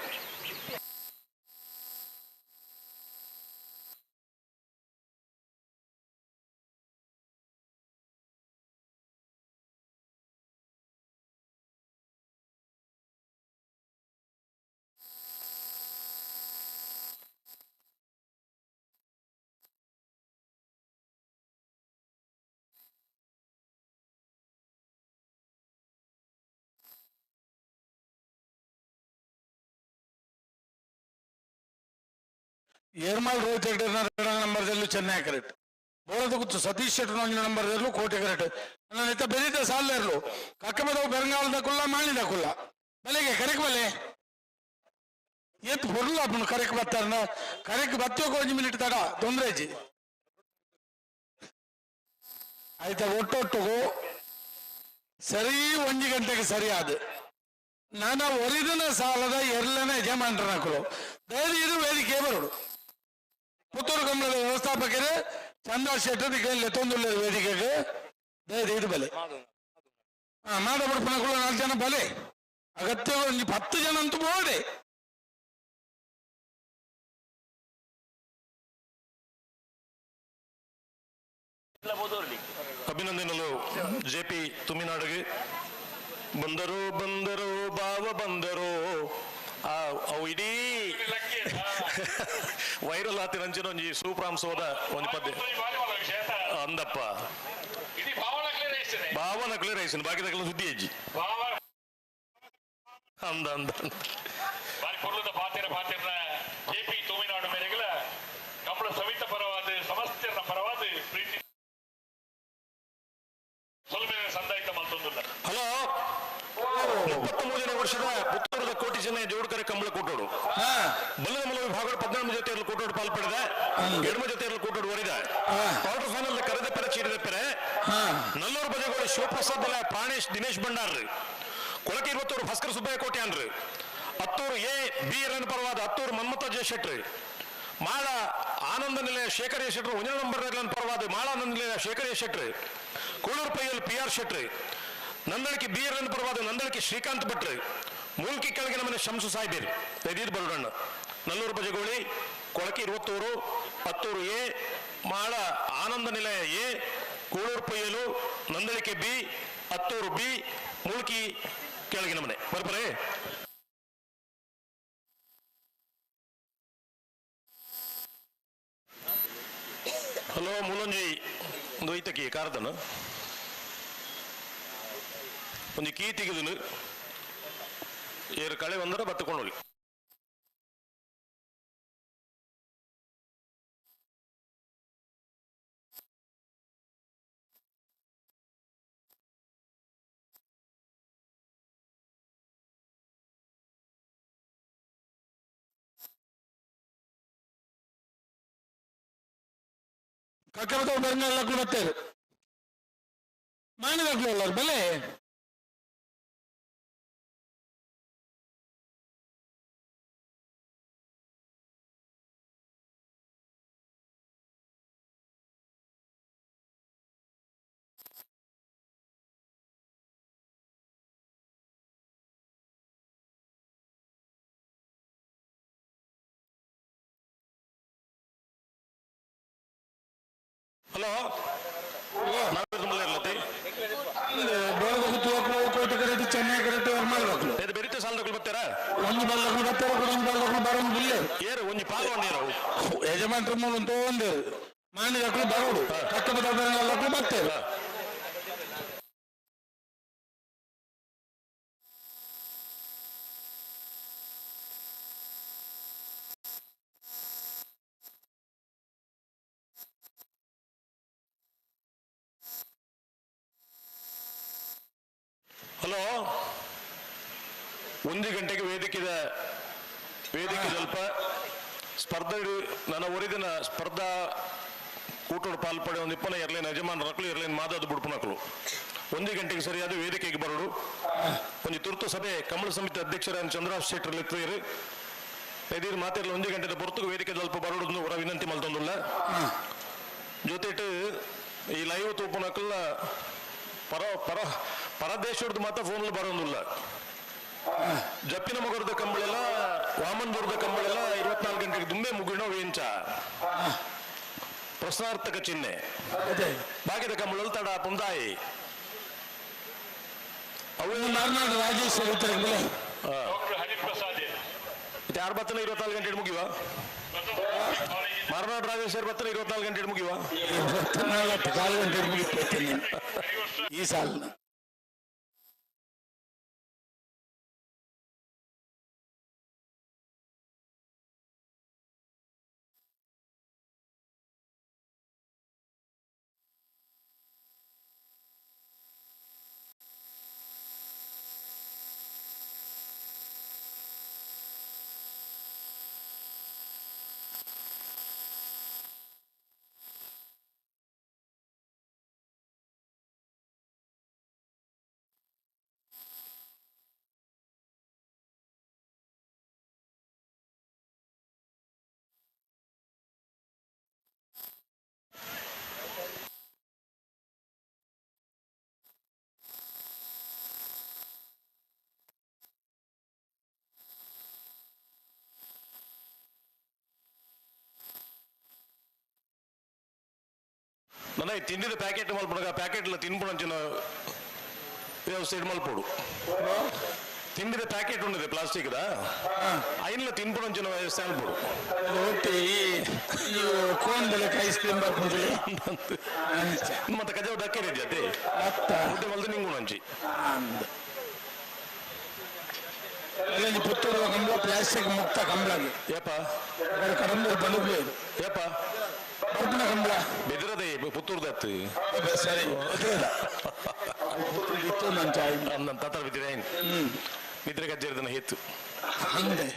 ಏರ್ಮಾಲ್ ರೋಹಿತ್ ಹೆಗ್ಡೆರ್ನ 2ನೇ ನಂಬರ್ದಲ್ಲೂ ಚೆನ್ನೈ ಕರೆಕ್ಟ್ ಬೋಳದ ಗುತ್ತು ಸತೀಶ್ ಶೆಟ್ಟರ್ನ 1ನೇ ನಂಬರ್ದಲ್ಲೂ ಕೋಟೆ ಕರೆಕ್ಟ್ ನನ್ನ ನೆತ್ತ ಬೆರೀತ ಸಾಲಿರ್ಲು ಕಕ್ಕಮದವು ಬೆರಂಗಾಲದ ಕುಲ್ಲ ಮಾಣಿದ ಕುಲ್ಲ ಬಲೆಗೆ ಕರೆಕ್ ಬಲೆ ಏತ್ ಬರಲ್ಲ ಅಪ್ಪನು ಕರೆಕ್ ಬರ್ತಾರ ಕರೆಕ್ ಬತ್ತೋಕೆ 1 ಮಿನಿಟ್ ತಡ ತೊಂದ್ರೆ ಅಜ್ಜಿ ಆಯ್ತಾ ಒಟ್ಟೊಟ್ಟಿಗೂ ಸರಿ 1 ಗಂಟೆಗೆ ಸರಿಯಾದ ನಾನು ಒರಿದಿನ ಸಾಲದ ಎರಲನ ಯಜಮಾನ್ರ ಹಾಕಲು ದಯವಿಟ್ಟು ವೇದಿಕೆ ಬರೋಡು ಪುತ್ತೂರು ಕಮಲದ ವ್ಯವಸ್ಥಾಪಕರು ಚಂದ್ರ ಶೆಟ್ಟರ್ ಲೆತ್ತೊಂದುಲ್ಲ ವೇದಿಕೆಗೆ ದಯವಿಟ್ಟು ಬಲೆ ಮಾಡಬಡ್ಪನ 4 ಜನ ಬಲೆ ಅಗತ್ಯ 10 ಜನ ಅಂತೂ ಬೋಡೆ ಅಭಿನಂದನೆಗಳು ಜೆಪಿ ತುಮಿನಾಡುಗೆ ಬಂದರು ಬಂದರು ಬಾವ ಬಂದರು ಅವು ಇಡೀ ವೈರಲ್ ಆತಿರಂಚಿನ ಒಂಜಿ ಸೂಪ್ರಾಮ್ ಸೋದ ಒಂದು ಪದ್ಯ ಅಂದಪ್ಪ ಭಾವನ ಕ್ಲಿಯರ್ ಆಯ್ತು ಬಾಕಿದಕ್ಕೆಲ್ಲ ಸುದ್ದಿ ಅಜ್ಜಿ ಅಂದ ಅಂದ ಜೆಪಿ ತುಮಿನಾಡು ಮೇರೆಗಳ ಕಂಬಳ ಸವಿತ ಪರವಾದ ಸಮಸ್ಯೆಯ ಪರವಾದ ಪ್ರೀತಿ ಸಂದಾಯಿತ ಮತ್ತೊಂದಿಲ್ಲ. ಹಲೋ 33ನೇ ವರ್ಷದ ಪುತ್ತೂರದ ಕೋಟಿ ಜನ ಜೋಡುಕರೆ ಕಂಬಳ ಕೂಟೋಡು ಬಲ್ಲದ ಮಲವಿ ಭಾಗಗಳು 14 ಜೊತೆಯಲ್ಲಿ ಕೂಟೋಡು ಪಾಲ್ಪಡಿದ 2 ಜೊತೆಯಲ್ಲಿ ಕೂಟೋಡು ಹೊರಿದ ಕ್ವಾರ್ಟರ್ ಫೈನಲ್ ಕರೆದ ಪೆರೆ ಚೀಡಿದ ಪೆರೆ ನಲ್ಲೂರು ಬಜೆಗೋಳಿ ಶಿವಪ್ರಸಾದ್ ಬಲ ಪ್ರಾಣೇಶ್ ದಿನೇಶ್ ಭಂಡಾರ್ರಿ ಕೊಳಕೆ 20 ಭಾಸ್ಕರ್ ಸುಬ್ಬಯ್ಯ ಕೋಟೆ ಅನ್ರಿ ಹತ್ತೂರು ಎ ಬಿ ರನ್ ಪರವಾದ ಹತ್ತೂರು ಮನ್ಮಥ ಜಯಶೆಟ್ರಿ ಮಾಳ ಆನಂದ ನಿಲಯ ಶೇಖರ್ ಶೆಟ್ರು 1ನೇ ನಂಬರ್ ಪರವಾದ ಮಾಳ ಆನಂದ ನಿಲಯ ಶೇಖರ್ ಶೆಟ್ರಿ ಕೂಳೂರು ಪೈಯಲ್ಲಿ PR ಶೆಟ್ರಿ ನಂದಳಿಕೆ ಬಿ ರನ್ ಪರವಾದ ನಂದಳಿಕೆ ಶ್ರೀಕಾಂತ್ ಭಟ್ರಿ ಮೂಲ್ಕಿ ಕೆಳಗಿನ ಮನೆ ಶಂಸು ಸಾಹಿಬೇರು ಎದೀರ್ ಬರುಡಣ್ಣ ನಲ್ಲೂರು ಬಜಗೋಳಿ ಕೊಳಕೆ 20 ಹತ್ತೂರು ಎ ಮಾಳ ಆನಂದ ನಿಲಯ ಎ ಕೂಳೂರು ಪೊಯ್ಯಲು ನಂದಳಿಕೆ ಬಿ ಹತ್ತೂರು ಬಿ ಮೂಲ್ಕಿ ಕೆಳಗಿನ ಮನೆ ಬರ್ಬರೇ. ಹಲೋ ಮೂಲಂಜಿ ಒಂದು ಐತಕಿ ಕಾರ್ದನು ಒಂದು ಕೀ ತೆಗೆದನು ಏರು ಕಳೆ ಒಂದರ ಬತ್ತಕೊಂಡೋಳಿ. ಕಕ್ಕಬದ ಬರ್ನೆಲ್ಲ ಬರ್ತೇವೆ ಮಾಡಿದಾಗ್ಲಲ್ಲ ಬೆಲೆ ಹಲೋ ಚೆನ್ನೈ ಕರೆಕ್ಟ್ ಮಾಡ್ಬೇಕು ಬೆರಿತ ಸಾಲದಗಳು ಬರ್ತಾರ ಒಂದು ಬಲ್ಲಗಳು ಬರ್ತಾರೆ ಒಂದು ಬಲ್ಲಗಳು ಬರೋದು ಬಿಲ್ಲ ಏರು ಒಂಜಿ ಪಾಲ್ಗೊಂಡೇರು ಯಜಮಾನ್ರ ಮೂಲ ಒಂದು ಮಾಡಿದಕ್ಕಳು ಬರೋದು ಕಕ್ಕಬದಕ್ಕಳು ಬರ್ತೇವೆ. ಹಲೋ 1 ಗಂಟೆಗೆ ವೇದಿಕೆ ಸ್ವಲ್ಪ ಸ್ಪರ್ಧೆ ನನ್ನ ಒರಿದಿನ ಸ್ಪರ್ಧಾ ಕೂಟೋಡು ಪಾಲ್ಪಡೆ ಒಂದು 20 ಇರ್ಲೇನು ಯಜಮಾನರಕ್ಕಳು ಇರ್ಲೇನು ಮಾದಾದು ಬುಡ್ಪುನಕ್ಕಳು 1 ಗಂಟೆಗೆ ಸರಿಯಾದ ವೇದಿಕೆಗೆ ಬರೋಡು. ಒಂದು ತುರ್ತು ಸಭೆ ಕಮಲ ಸಮಿತಿ ಅಧ್ಯಕ್ಷರ ಚಂದ್ರರಾವ್ ಶೆಟ್ಟರ್ ಲೆತ್ತರು ಎದಿರು ಮಾತಿರಲಿ 1 ಗಂಟೆ ಪೊರ್ತುಕು ವೇದಿಕೆ ಸ್ವಲ್ಪ ಬರೋದು ಹೊರ ವಿನಂತಿ ಮಲ್ತೊಂದುಲ್ಲ ಜೊತೆಟ್ಟು ಈ ಲೈವ್ ತೂಪುನಕ್ಕಲ್ಲ ಪರದೇಶದ ಮಾತ್ರ ಫೋನ್ ಬರೋದಿಲ್ಲ. ಜಪ್ಪಿನ ಮಗರದ ಕಂಬಳೆಲ್ಲ ವಾಮನದುರ್ಗದ ಕಂಬಳೆಲ್ಲ 24 ಗಂಟೆಗೆ ದುಂಬೆ ಮುಗಿಣೋ ವೇಂಚ ಪ್ರಶ್ನಾರ್ಥಕ ಚಿಹ್ನೆ ಭಾಗ್ಯದ ಕಂಬಳಲ್ಲಿ ತಡ ಪುಂದಾಯಿ ರಾಜೇಶ್ ಯಾರು ಬತ್ತನ 24 ಗಂಟೆ ಮುಗಿವ ಮಾರನಾಡು ರಾಜೇಶ್ವರ್ ಬತ್ತನ 24 ಗಂಟೆ ಮುಗಿವ 24 ಗಂಟೆ ಮುಗಿತೇನೆ ಈ ಸಾಲ. ನನ್ನ ತಿಂಡಿದ ಪ್ಯಾಕೆಟ್ ಮಲ್ಪಡ ಪ್ಯಾಕೆಟ್ಲ ತಿನ್ಪುಣಂಚಿನ ಸೈಡ್ ಮಲ್ಪೋಡು ತಿಂಡಿದ ಪ್ಯಾಕೆಟ್ ಉಂಡಿದೆ ಪ್ಲಾಸ್ಟಿಕ್ ಐನ್ಲ ತಿನ್ಪುಣಂಚಿನ ವ್ಯವಸ್ಥೆ ಅನ್ಪೋಡು ಐಸ್ ಕ್ರೀಮ್ ಬರ್ಬೋದು ಮತ್ತೆ ಕಜಾವ ಡಕ್ಕರ್ ಇದೆಯತ್ತೆ ಮುದ್ದೆ ಮಲ್ದು ನಿಂಗುಣಂಚಿ ಪುತ್ತೂರು ಕಂಬಳ ಪ್ಲಾಸ್ಟಿಕ್ ಮುಕ್ತ ಕಂಬಳಾಗಿ ಏಪ ಕಡಂಬ ಬಂದು ಏಪ ಬರ್ಪಣ ಕಂಬಳ ಬೆದರದೆ ಪುತ್ತೂರ್ದತ್ತು ಸರಿ ಇತ್ತು ನನ್ನ ತತ್ರ ಬಿದ್ದಿದೆ ನಿದ್ರೆ ಗಜ್ಜರಿದನ ಹೇತು ಹಂಗೆ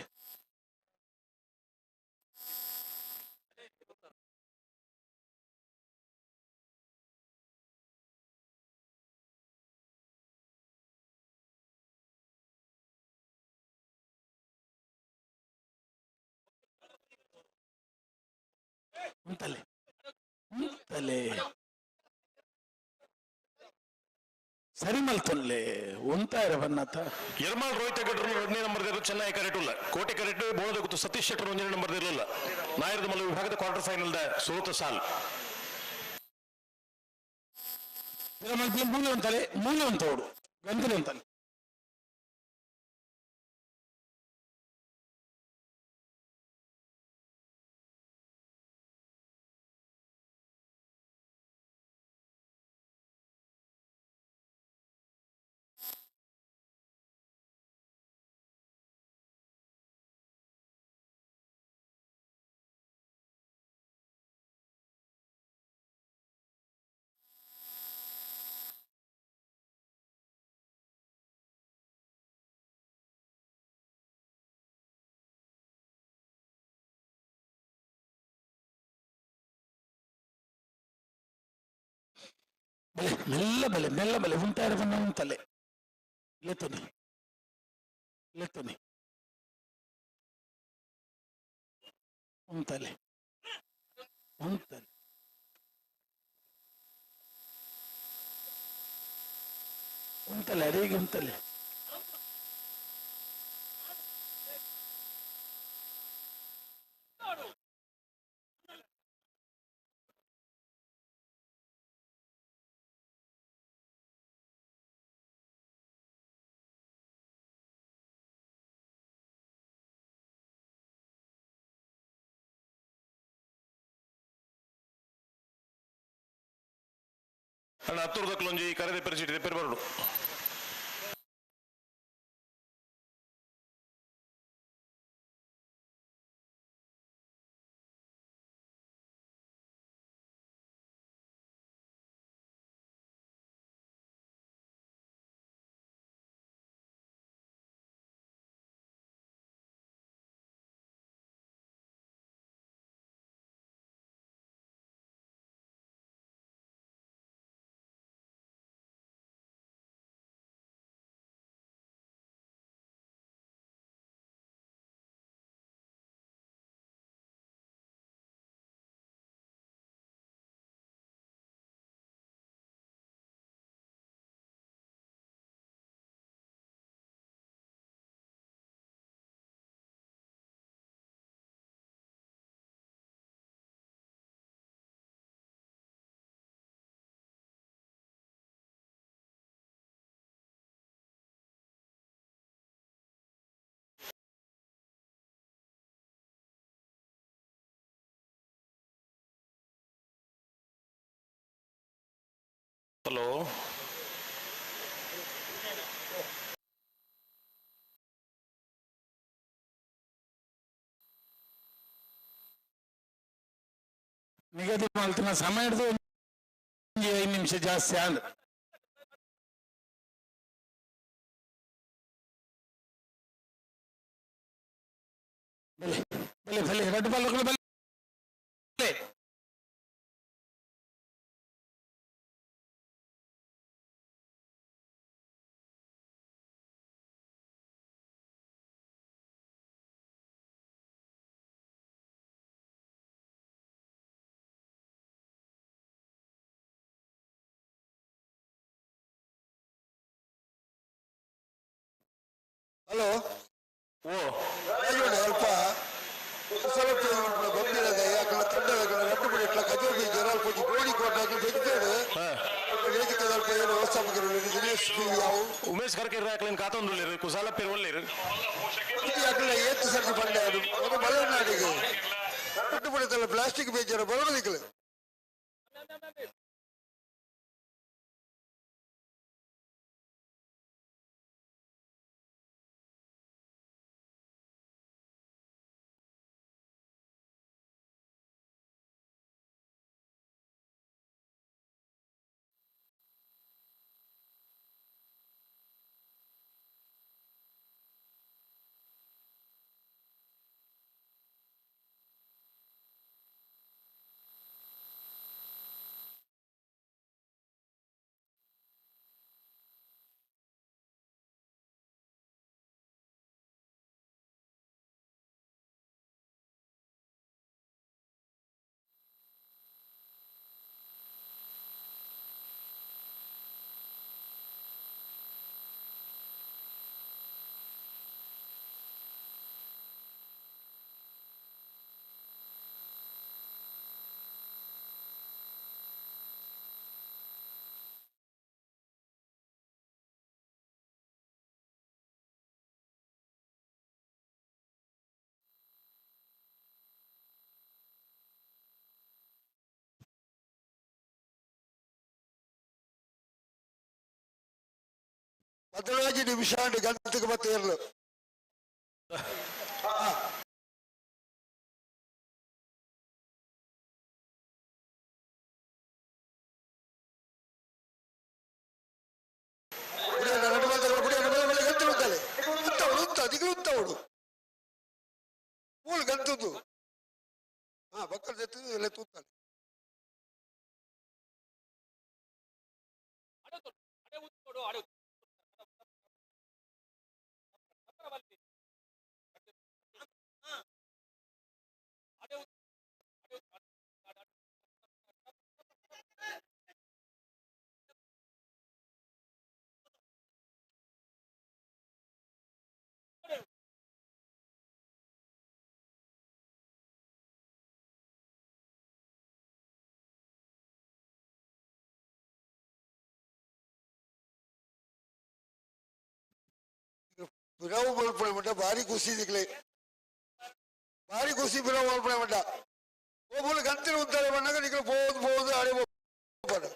ತಲೆ ತಲೆ ಸರಿ ಮಲ್ತೊನ್ಲೆ ಒಂತಾಯಿರ ಬನ್ನತ ಯರ್ಮಾಲ್ ರೋಹಿತ್ ಹೆಗಡೆ 2ನೇ ನಂಬರ್ ಚೆನ್ನೈ ಕರೆಕ್ಟ್ ಇಲ್ಲ ಕೋಟೆ ಕರೆಕ್ಟ್ ಬೋಳದ ಗೊತ್ತು ಸತೀಶ್ ಶೆಟ್ಟರ್ 1ನೇ ನಂಬರ್ ಇರಲಿಲ್ಲ ನಾಯರದ ಮಲ್ಲ ವಿಭಾಗದ ಕ್ವಾರ್ಟರ್ ಫೈನಲ್ ಸೋತ ಸಾಲ್ ಮೂಲೆ ಅಂತೋಡು ಗಂಧಲೆ ಅಂತಲೆ ಮೆಲ್ಲ ಬಲೆ ಉಂಟಾಯಿರ ಬನ್ನ ಉಂಟಲೆ ಲೆತ್ತುನಿ ಉಂಟಲೆ ಅರೇಗೆ ಉಂಟಲೆ ಅಣ್ಣ ಹತ್ತೂರ್ದಕ್ಲೊಂಜಿ ಕರೆದೆ ಪರಿಸ್ಥಿತಿ ತೆಪ್ಪೇರು ಬರಡು ಹಲೋ ನಿಗದಿ ಮಾಡ್ತಿನ ಸಮಯ ಹಿಡಿದು 5 ನಿಮಿಷ ಜಾಸ್ತಿ ಆಂಡ್ ಬಲೆ ರೆಡ್ ಬಾಲ್ ಬಲೆ ಹಲೋ ಓ ಅಲ್ಪ ಸ್ವಲ್ಪ ಗೊತ್ತಿರದೆ ಯಾಕಂದ್ರೆ ತಂಡ ರಟ್ಟು ಬಿಡಿ ಕಜೋ ಬೀಜ ಕೊಂಚ ಕೋಳಿ ಕೊಟ್ಟಾಗಿ ಬೆಜ್ಜೇಡು ವೇದಿಕೆ ಸ್ವಲ್ಪ ಏನು ವ್ಯವಸ್ಥಾಪಕರು ದಿನೇಶ್ ಯಾವು ಉಮೇಶ್ ಕರ್ಕೆ ಹಾಕ್ಲೇನು ಕಾತೊಂದು ಕುಸಾಲ ಪೇರು ಒಳ್ಳೆ ಯಾಕಂದ್ರೆ ಏತ್ತು ಸರ್ತಿ ಬಂಡೆ ಅದು ಒಂದು ಮಲೆನಾಡಿಗೆ ರಟ್ಟು ಬಿಡುತ್ತಲ್ಲ ಪ್ಲಾಸ್ಟಿಕ್ ಬೇಜಾರ ಬರೋದಿಕ್ಕಲೆ 15 నిమిషాలు గంటకు తీర్లు ಮೂಲ ಗಂತದ್ದು ಬಕ್ಕಲ್ ಜೊತೆ ಎಲ್ಲ ತೂತಾನೆ ಬಿರಾವು ಮಲ್ಪಣೆ ಮಟ್ಟ ಭಾರಿ ಖುಷಿ ದಿಕ್ಲೆ ಭಾರಿ ಖುಷಿ ಬಿರಾವು ಮಲ್ಪಣೆ ಮಟ್ಟ ಒಬ್ಬರು ಗಂತಿನ ಉತ್ತಾರೆ ಬಂದಾಗ ನಿಕ್ಲು ಬೋದು ಆಡಿ ಹೋಗ್ಬಾರ್ದು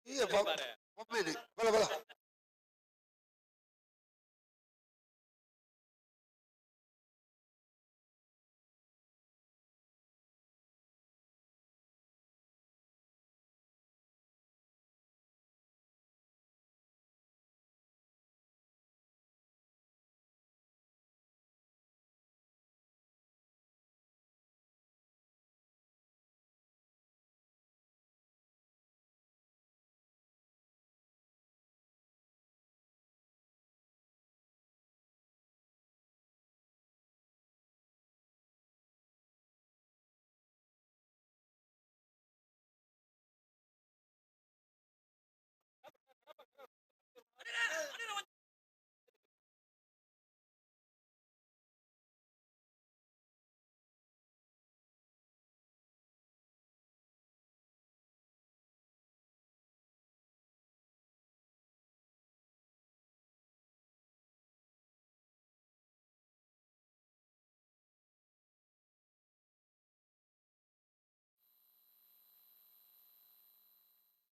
Iya, mobil ini. Bala.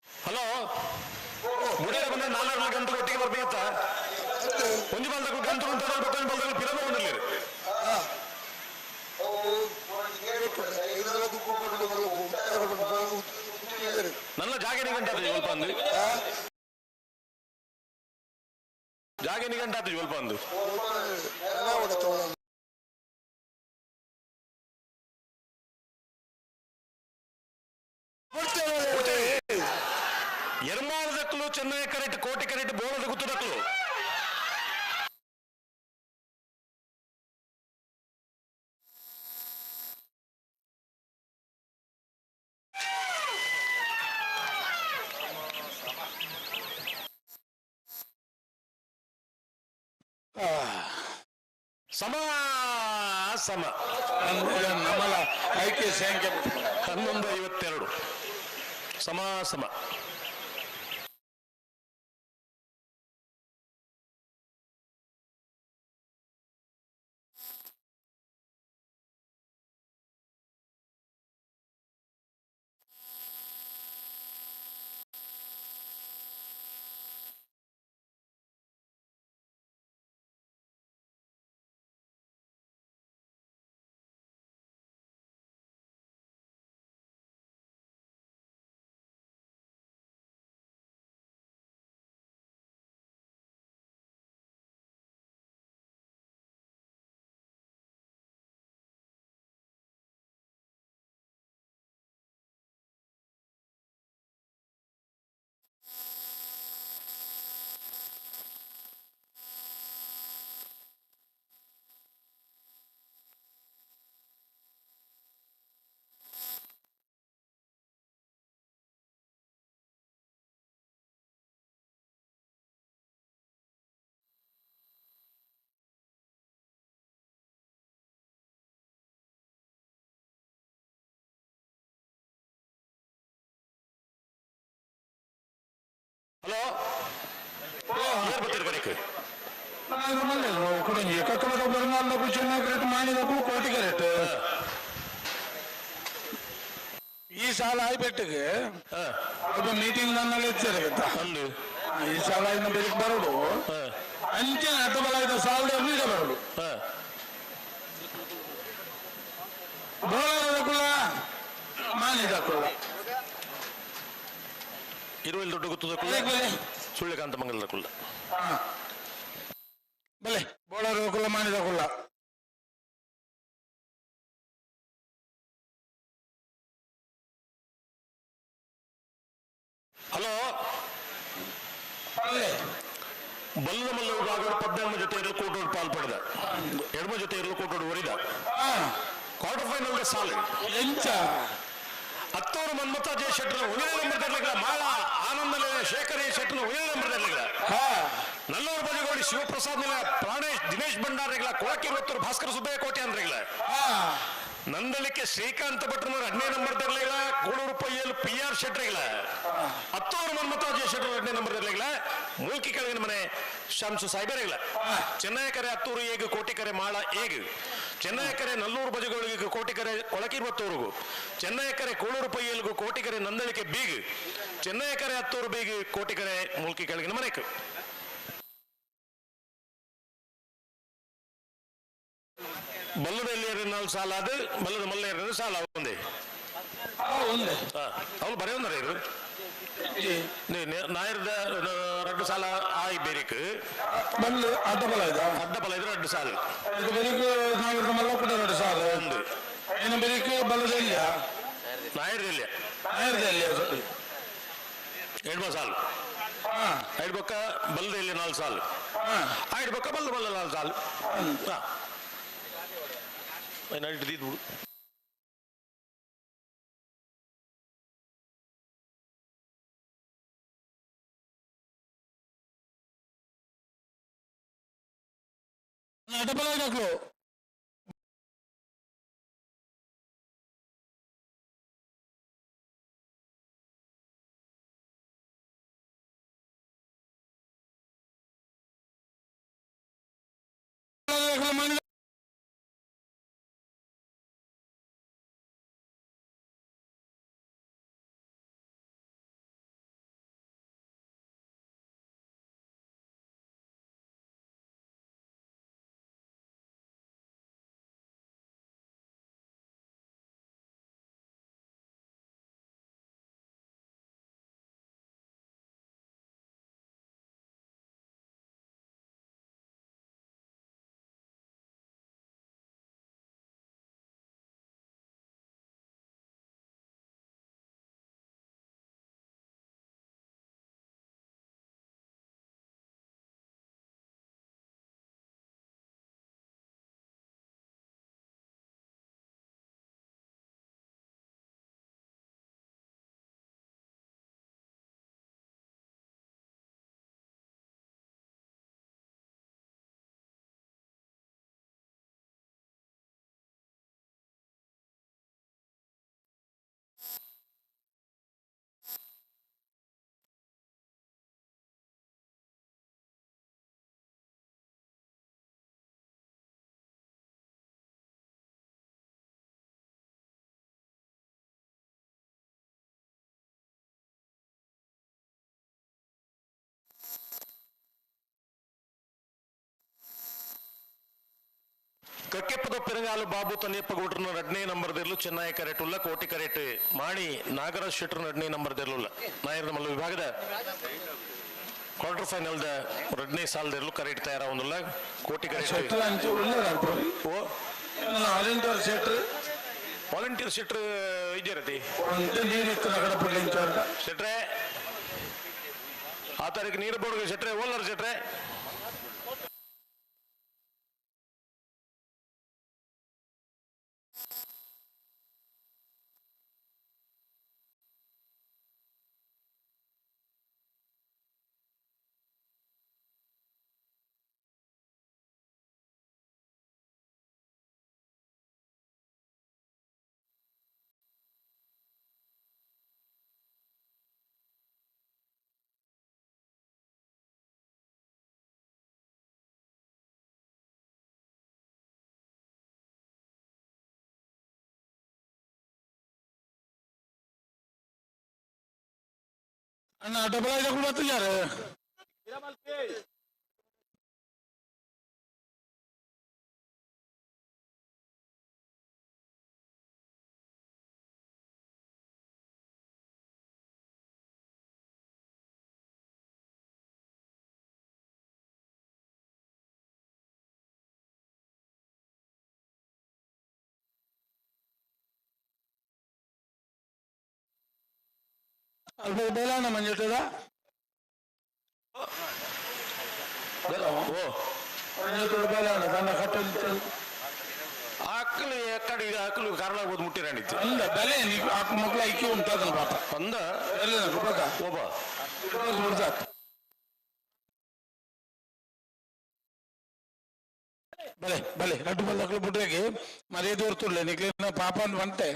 Hello ಮುಡಿಯ ಬಂದ 4 ಗಂಟೆ ಒಟ್ಟಿಗೆ ಬರ್ಬೇಕ ಒಂಜು ಬಲ್ದಕ್ಕೂ ಗಂಟು ಅಂತ ಬತ್ತನ ಬಲ್ದಕ್ಕೂ ಪಿರಮ ಬಂದಿಲ್ಲ ನನ್ನ ಜಾಗೇನಿ ಗಂಟೆ ಆತ ಸ್ವಲ್ಪ ಅಂದು ಜಾಗೇನಿ ಗಂಟೆ ಆತ ಸ್ವಲ್ಪ ಅಂದು ఎర్మాలదక్కులు చెన్నై కరెక్ట్ కోటి కరెక్ట్ బోలద గుర్తుదక్కులు ಸಮ ಸಮ ನಮ್ಮಲ ಐಕ್ಯ ಸಂಖ್ಯೆ 1152 ಸಮ ಹಲೋ ಏನ್ ಬರ್ತೀರಿ ಕಡೆಗೆ ಕಕ್ಕಲದ ಬರಂಗಾಲದಕ್ಕೂ ಚೆನ್ನೈ ಕರೆಕ್ಟ್ ಮಾಡಿದಕ್ಕೂ ಕೋಟಿ ಕರೆಕ್ಟ್ ಈ ಸಾಲ ಆಯ್ಬೆಟ್ಟಿಗೆ ಅದು ಮೀಟಿಂಗ್ ನನ್ನಲ್ಲಿ ಎಚ್ಚರಿಕತ್ತ ಅಲ್ಲಿ ಈ ಸಾಲ ಇನ್ನು ಬೆಳಿಗ್ಗೆ ಬರೋದು ಅಂಚೆ ಅಥವಾ ಐದು ಸಾಲದ ಈಗ ಬರೋದು ಬೋಳದ ಕುಲ ಮಾನಿದ ಕುಲ ಇರುವಲ್ಲಿ ದೊಡ್ಡ ಗೊತ್ತದ ಕುಲ್ಲ ಸುಳ್ಳಿಕಾಂತ ಮಂಗಲದ ಕುಲ್ಲ ಬಲೆ ಬೋಳದ ಕುಲ ಮಾನಿದ ಕುಲ್ಲ ಹಲೋ ಅಲ್ಲೇ ಬಲ್ಲದ ಮಲ್ಲ ವಿಭಾಗ 14 ಜೊತೆ ಇರಲು ಕೋಟೋಡು ಪಾಲ್ಪಡೆದ ಎಡಮ ಜೊತೆ ಇರಲು ಕೋಟೋಡು ಒರಿದ ಕ್ವಾರ್ಟರ್ ಫೈನಲ್ ಸಾಲು ಎಂಚ ಹತ್ತೂರು ಮನ್ಮತಾಜಯ ಶೆಟ್ಟರ್ 1ನೇ ನಂಬರ್ ಮಾಳ ಆನಂದ ಶೇಖರ ಶೆಟ್ಟರ್ 1ನೇ ನಂಬರ್ ನಲ್ಲೂರು ಬಜಗೋಡಿ ಶಿವಪ್ರಸಾದ್ ಪ್ರಾಣೇಶ್ ದಿನೇಶ್ ಭಂಡಾರಿಗಳ ಕೊಳಕಿ ಹೊತ್ತೂರು ಭಾಸ್ಕರ ಸುಬ್ಬಯ್ಯ ಕೋಟೆ ಅಂದ್ರಿಗಳ ನಂದಲಿಕ್ಕೆ ಶ್ರೀಕಾಂತ ಭಟ್ರನ 2ನೇ ನಂಬರ್ ದರ್ಲಿಗಳ ಗೂಳೂರು ಪಯ್ಯಲ್ PR ಶೆಟ್ರಿಗಳ ಹತ್ತೂರು ಮನ್ಮತಾಜಯ ಶೆಟ್ಟರ್ 2ನೇ ನಂಬರ್ ದರ್ಲಿಗಳ ಮೂಲ್ಕಿ ಕೆಳಗಿನ ಮನೆ ಶಾಂಸು ಸಾಯ್ಬರಿಗಳ ಚೆನ್ನೈಕರೆ ಹತ್ತೂರು ಏಗು ಕೋಟಿಕರೆ ಮಾಳ ಏಗು ಚೆನ್ನೈಕರೆ ನಲ್ಲೂರು ಬಜಗೋಳಿಗೆ ಕೋಟಿಕರೆ ಕೊಳಕಿ ಹೊತ್ತೂರಿಗೂ ಚೆನ್ನೈಕರೆ ಕೂಳೂರು ಪಯ್ಯಲ್ಗೂ ಕೋಟಿಕರೆ ನಂದಳಿಕೆ ಬೀಗ್ ಚೆನ್ನೈಕರೆ ಹತ್ತೂರು ಬೀಗ್ ಕೋಟಿಕರೆ ಮೂಲ್ಕಿ ಕೆಳಗಿನ ಮನೆಕ್ ಬಲ್ಲದಲ್ಲಿ 4 ಸಾಲ ಅದು ಬಲ್ಲದ ಮಲ್ಲ ಸಾಲ ಒಂದೇ ಅವಳು ಬರೀ ಒಂದರ ಇರು ನಾಯರದ 2 ಸಾಲ ಆಯ್ ಬೇರಿಕ್ ಬಲ್ಲು ಅಡ್ಡಬಲ ಇದೆ ಅಡ್ಡಬಲ ಇದ್ರೆ 2 ಸಾಲ ಬೆಳಿಗ್ಗೆ ನಾಯರದ ಮಲ್ಲ ಕೂಡ 2 ಸಾಲ ಒಂದು ಇನ್ನು ಬೆಳಿಗ್ಗೆ ಬಲ್ಲದಲ್ಲಿ ನಾಯರದಲ್ಲಿ ನಾಯರದಲ್ಲಿ ಎಡ್ಮ ಸಾಲು ಐಡ್ಬೊಕ್ಕ ಬಲ್ಲದಲ್ಲಿ 4 ಸಾಲು ಐಡ್ಬೊಕ್ಕ ಬಲ್ಲ 4 ಸಾಲು ನಡಿದು ಅಡ್ಡಬಲ ಹಾಕ್ಲು ಕಕ್ಕೆಪ್ಪದ ಪೆರಂಗಾಲು ಬಾಬು ತನ್ನಿಯಪ್ಪ ಗೌಡ್ರನ 2ನೇ ನಂಬರ್ ದೆರ್ಲು ಚೆನ್ನೈ ಕರೆಟುಲ್ಲ ಕೋಟಿ ಕರೆಟ್ ಮಾಡಿ ನಾಗರಾಜ್ ಶೆಟ್ಟರ್ 2ನೇ ನಂಬರ್ ದೆರ್ಲುಲ್ಲ ನಾಯರದ ಮಲ್ಲ ವಿಭಾಗದ ಕ್ವಾರ್ಟರ್ ಫೈನಲ್ 2ನೇ ಸಾಲ ದೆರ್ಲು ಕರೆಟ್ ತಯಾರಾವೊಂದುಲ್ಲ ಕೋಟಿ ಕರೆಟ್ ವಾಲಂಟಿಯರ್ ಶೆಟ್ಟರ್ ಇದ್ದೀರತಿ ಶೆಟ್ರೆ ಆ ತಾರೀಕು ನೀರು ಬೋರ್ಡ್ಗೆ ಶೆಟ್ರೆ ಓಲರ್ ಶೆಟ್ರೆ ಅಣ್ಣ ಡಬಲ್ ಐದು ಮತ್ತೆ ಯಾರು ಅಲ್ಪ ಬೇಲಣ್ಣ ಮಂಜುಟ್ಟದ ಮಂಜುಟ್ಟದ ಬೇಲಣ್ಣ ತನ್ನ ಕಟ್ಟಲು ಆಕಲು ಎಕ್ಕಡಿ ಆಕಲು ಕಾರಣ ಓದ್ ಮುಟ್ಟಿರಾಣಿತ್ತು ಅಂದ ಬೆಲೆ ಮಕ್ಕಳ ಐಕ್ಯ ಉಂಟಾದನ ಪಾಪ ಅಂದ ಎಲ್ಲ ಗೊಬ್ಬರ ಒಬ್ಬ ಬಲೆ ಬಲೆ ರಡ್ಡು ಬಲ್ಲಕ್ಕಳು ಬಿಟ್ಟಾಗಿ ಮರ್ಯಾದೆ ಹೊರ್ತುಳ್ಳೆ ನಿಕ್ಲಿನ ಪಾಪ ಅಂತ ಬಂತೆ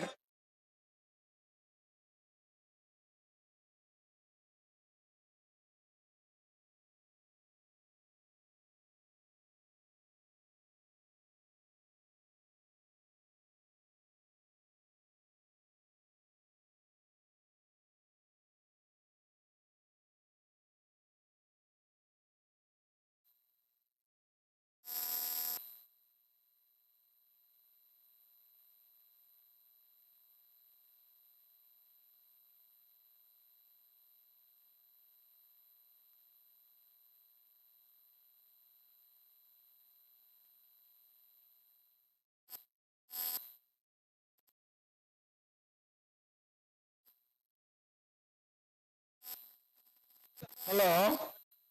ಹಲೋ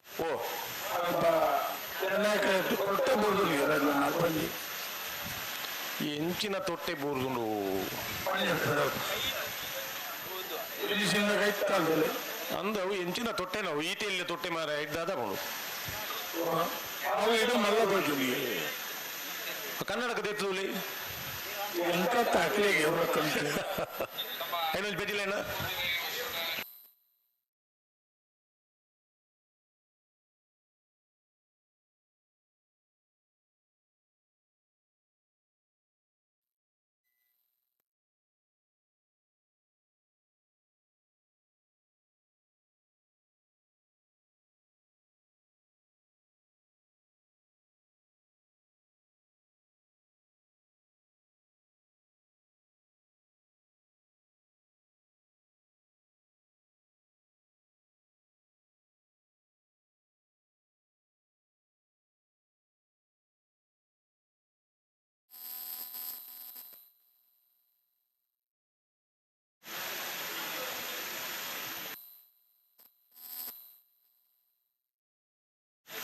ಓ ಕೊಟ್ಟೆ ಬೋರ್ದು ಎಂಚಿನ ತೊಟ್ಟೆ ಬೋರ್ದುಂಡು ಕಾಲದಲ್ಲಿ ಅಂದವು ಎಂಚಿನ ತೊಟ್ಟೆ ನಾವು ಈಟಿಯಲ್ಲಿ ತೊಟ್ಟೆ ಮಾರ ಇದ್ದಾದ ಮಾಡು ಅವು ಇದು ಮಲ್ಲ ಹೋಗಿ ಕನ್ನಡಕ ತೆತ್ತುಲಿ ಎಂತ ತಾಕ್ಲಿಗೆ ಐನೊಂದು ಬೆದಿಲೇನ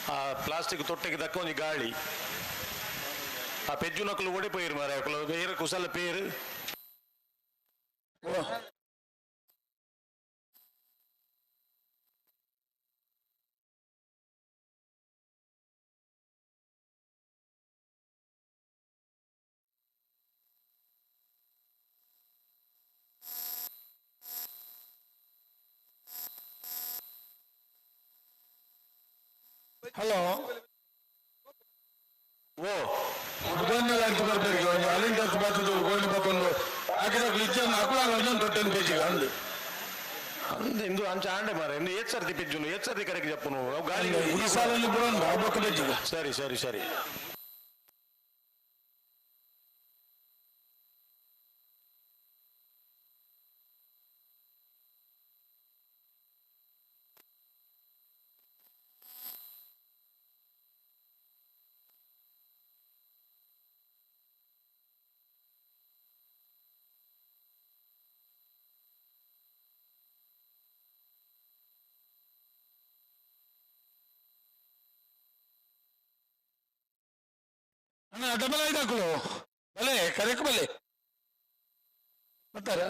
ಆ ಪ್ಲಾಸ್ಟಿಕ್ ತೊಟ್ಟೆಗೆ ತಕ್ಕ ಒಂದು ಗಾಳಿ ಆ ಪೆಜ್ಜು ನಕಲು ಓಡಿಪೋಯಿರು ಮಾರ ಬೇರೆ ಕುಸಲ ಪೇರು ಹಲೋ ಓ ಉದನ್ನೆಲ್ಲ ಅಂತ ಬರ್ಬೇಕು ಅಲ್ಲಿಂದ ಬರ್ತದೆ ಗೋಲ್ಡ್ ಬತ್ತೊಂದು ಹಾಕಿದ ಇಚ್ಚನ್ನು ಹಾಕುವ ಒಂದೊಂದು ತೊಟ್ಟೆನ ಪೇಜಿಗೆ ಅಂದು ಅಂದ ಇಂದು ಅಂಚ ಆಂಡೆ ಮಾರ ಇಂದು ಏತ್ ಸರ್ತಿ ಪೆಜ್ಜುನು ಏತ್ ಸರ್ತಿ ಕರೆಗೆ ಜಪ್ಪನು ಗಾಳಿ ಈ ಸಾಲಲ್ಲಿ ಕೂಡ ಒಂದು ಹಬ್ಬಕ್ಕ ಪೇಜಿಗೆ ಸರಿ ಸರಿ ಸರಿ ಅಣ್ಣ ಡಬಲ್ ಐದು ಹಾಕಲು ಬಲೆ ಕರೆಕ್ ಬಲೆ ಬರ್ತಾರ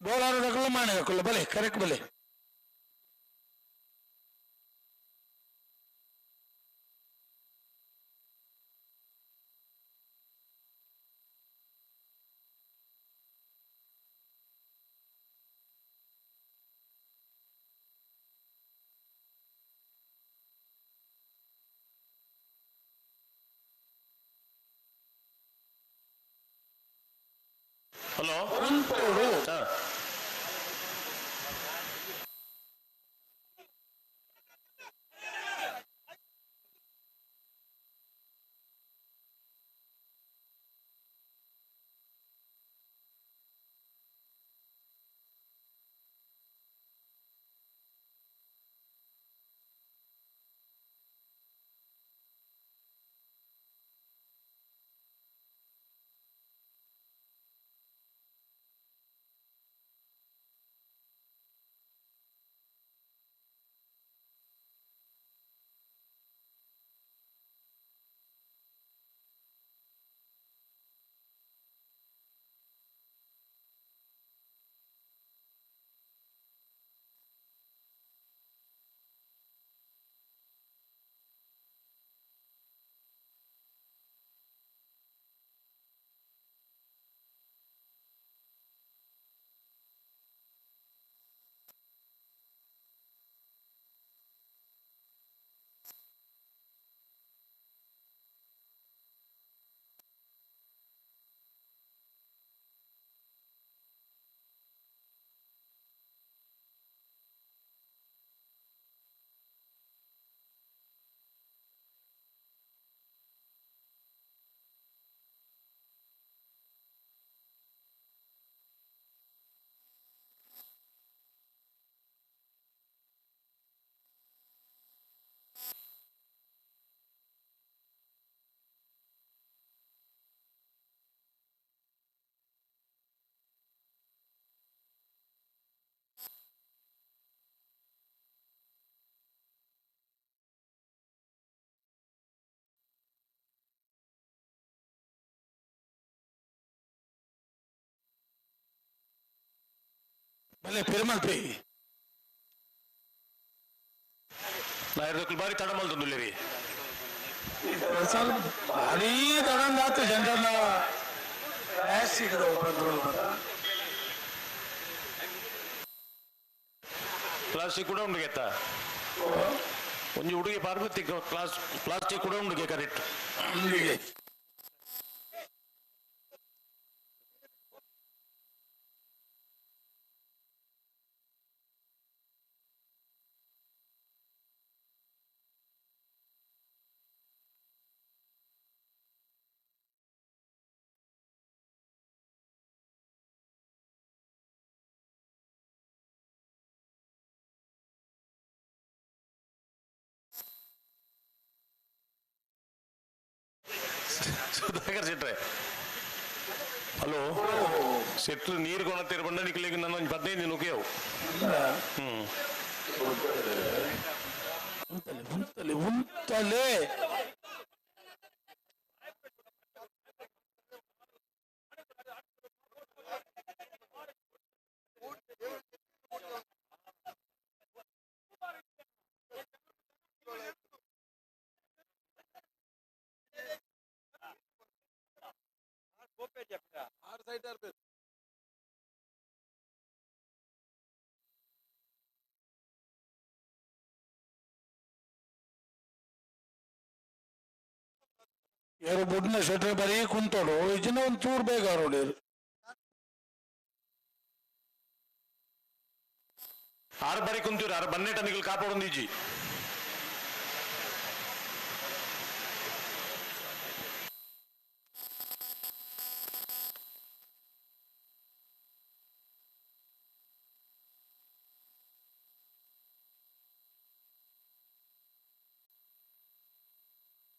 ಬೋಳಾರು ಹಾಕಲು ಮಾಣೆ ಹಾಕಲ್ಲ ಬಲೆ ಕರೆಕ್ ಬಲೆ ಹಲೋ ಉಂಟೋಡು ಭಲೆ ಪೆರುಮಲ್ಪಿ ನಾ ಇರೋದಕ್ಕೆ ಬಾರಿ ತಡ ಮಲ್ತಂದು ರೀ ಭಾರಿ ತಡಂದಾತು ಜನರನ್ನ ಪ್ಲಾಸ್ಟಿಕ್ ಕೂಡ ಉಂಡು ಗೆತ್ತ ಒಂಜಿ ಹುಡುಗಿ ಪಾರ್ವತಿ ಪ್ಲಾಸ್ಟಿಕ್ ಕೂಡ ಉಂಡು ಕರೆಕ್ಟ್ ಇಲ್ಲಿಗೆ ಸುಧಾಕರ್ ಶೆಟ್ರೆ ಹಲೋ ಶೆಟ್ರು ನೀರು ಕೊಣತ್ತಿರ ಬಂಡ ನಿಕ್ಲಿಕ್ಕೆ ನಾನು ಒಂದು 15 ನುಗ್ಗೆವು ಉಂಟಲೆ ಯಾರು ಬುಡ್ನ ಶೆಟ್ರೆ ಬರೀ ಕುಂತೋಡು ಇದನ್ನ ಒಂದು ಚೂರು ಬೇಗ ರೋಡಿರು ಆರು ಬಾರಿ ಕುಂತೀವ್ರಿ ಆರು ಬನ್ನೆಟ ನಿಗಲ್ ಕಾಪಾಡೊಂದಿಜ್ಜಿ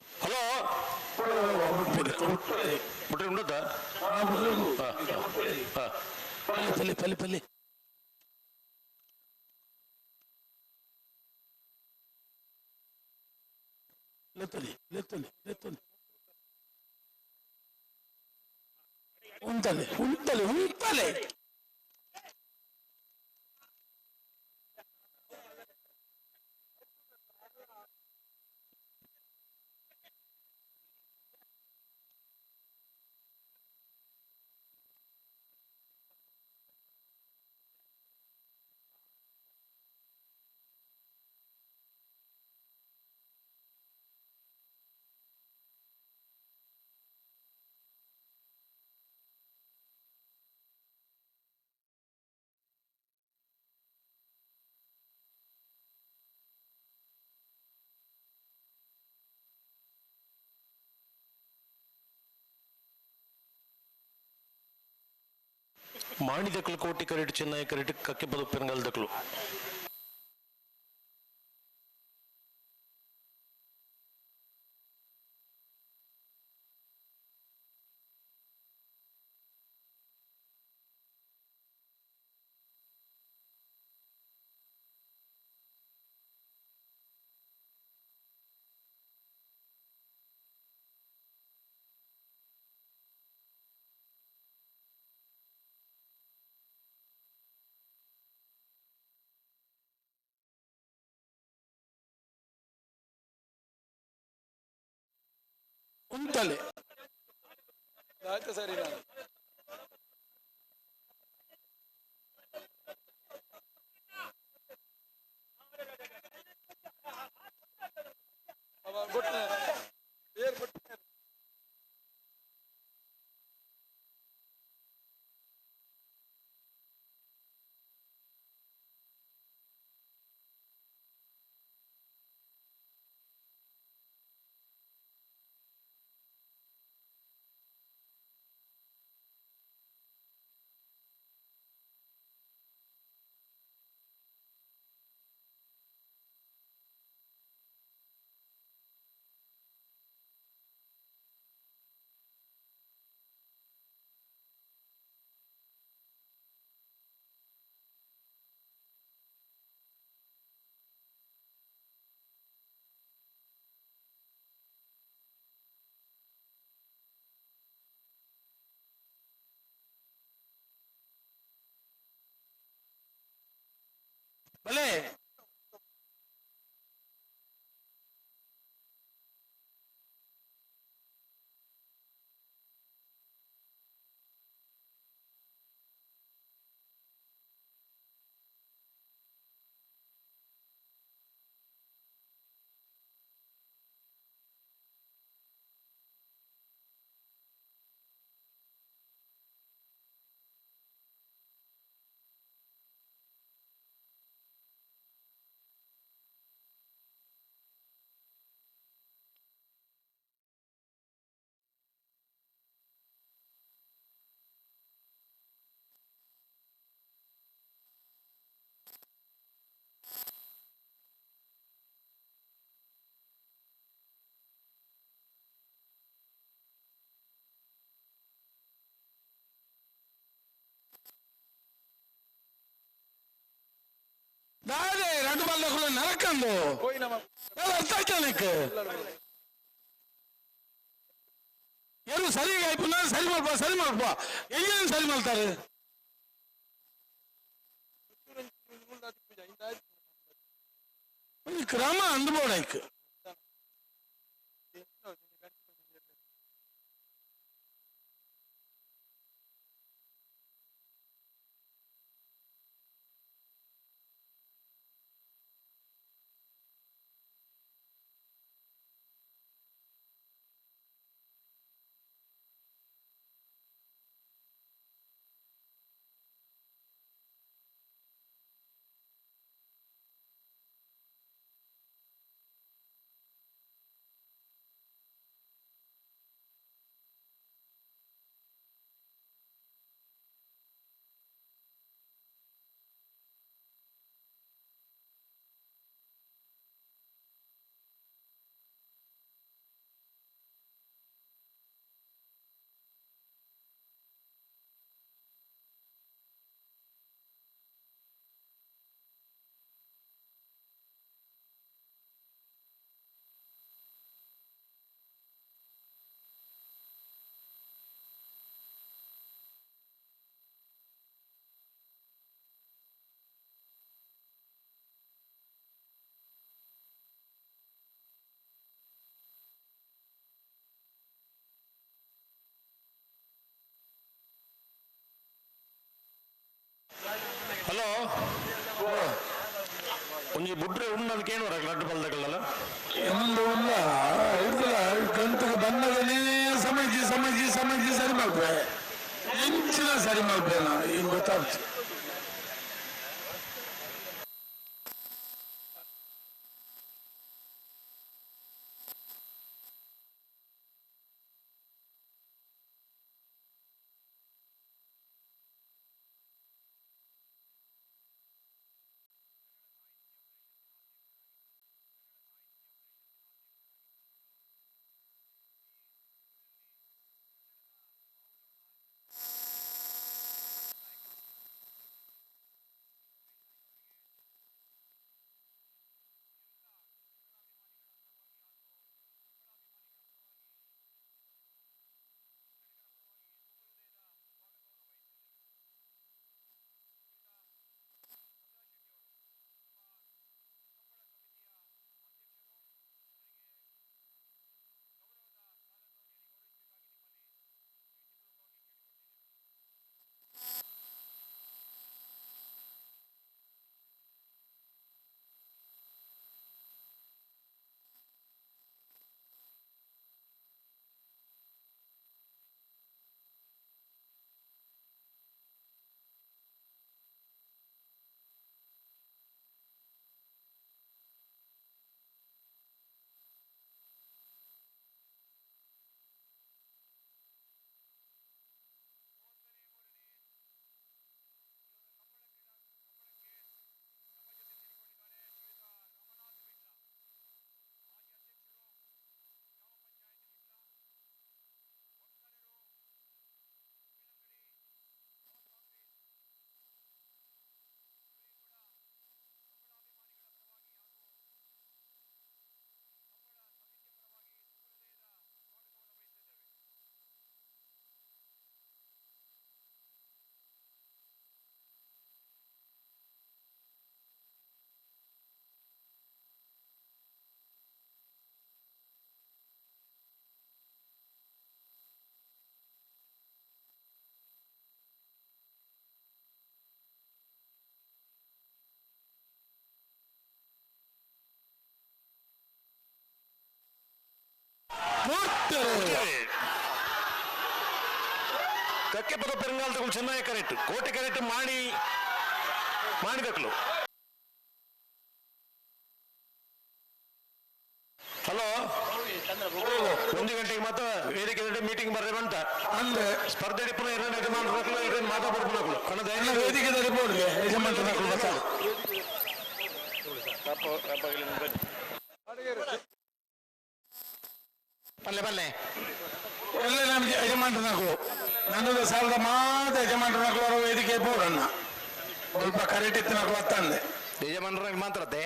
ಹಲೋ ಬಿಟ್ರಿ ಉಂಡದ್ದ ಪಲ್ಲಿ ಪಲ್ಲಿ ಪಲ್ಲಿ ಲೆತ್ತಲಿ ಲೆತ್ತಲಿ ಲೆತ್ತಲಿ ಉಂಟಲೆ ಉಂಟಲೆ ಉಂಟಲೆ ಮಾಣಿದಕ್ಕಲು ಕೋಟಿ ಕರೆಟ್ ಚೆನ್ನೈ ಕರೆಟ್ ಕಕ್ಕೆ ಬದು ಪೆರಂಗಲ್ದಕ್ಕಲು ಉಂಟಲೆ ಆಯ್ತು ಸರಿ ನಾನು ಭಲೆ దాదే రెండు బల్లకులు నరకండు అర్థం నీకు ఎరువు సరిగా అయిపోయినా సరిమల్పా ఏం సరిమల్తారు క్రమ అందుబోడాయిక్ ಹಲೋ ಒಂಜಿ ಬುಡ್ರೆ ಉಣ್ಣದಕ್ಕೇನು ಲಡ್ಡು ಬಲ್ದಗಳಲ್ಲ ಒಂದು ಇಲ್ಲ ಇರ್ತಲ್ಲ ಗಂಟಗೆ ಬಂದದನೇ ಸಮಜಿ ಸರಿ ಮಾಡ್ಬೇ ಇಂಚಿನ ಸರಿ ಮಾಡ್ಬೇ ನಾ ಈಗ ಗೊತ್ತಾಗ್ತು ಕಕ್ಕೆಪದ ಪೆರಂಗಾಲದಗಳು ಚೆನ್ನಾಗಿ ಕರೆಕ್ಟ್ ಕೋಟೆ ಕರೆಕ್ಟ್ ಮಾಡಿದಕ್ಲು. ಹಲೋ, 1 ಗಂಟೆಗೆ ಮಾತ್ರ ವೇದಿಕೆ ಮೀಟಿಂಗ್ ಬರ್ರೆ ಬಂತ ಅಂದ್ರೆ ಸ್ಪರ್ಧೆ ಪುನಃ 2 ಯಜಮಾನರು ಮಾತಾಡ್ಬಿಡ್ಬೇಕು ಅನ್ನೋದು ವೇದಿಕೆ ಯಜಮಾನರು ಪಲ್ಲೆ ಪಲ್ಲೆ ಎಲ್ಲ ನಮ್ಗೆ ಯಜಮಾನರು ನನ್ನದು ಸಾಲದ ಮಾತ್ರ ಯಜಮಾನರು ಅವರ ವೇದಿಕೆ ಬೋಡಣ್ಣ ಸ್ವಲ್ಪ ಕರೆಕ್ಟ್ ಇತ್ತು నాకు ಬರ್ತಂದೆ ಯಜಮಾನರಾಗಿ ಮಾತ್ರತೆ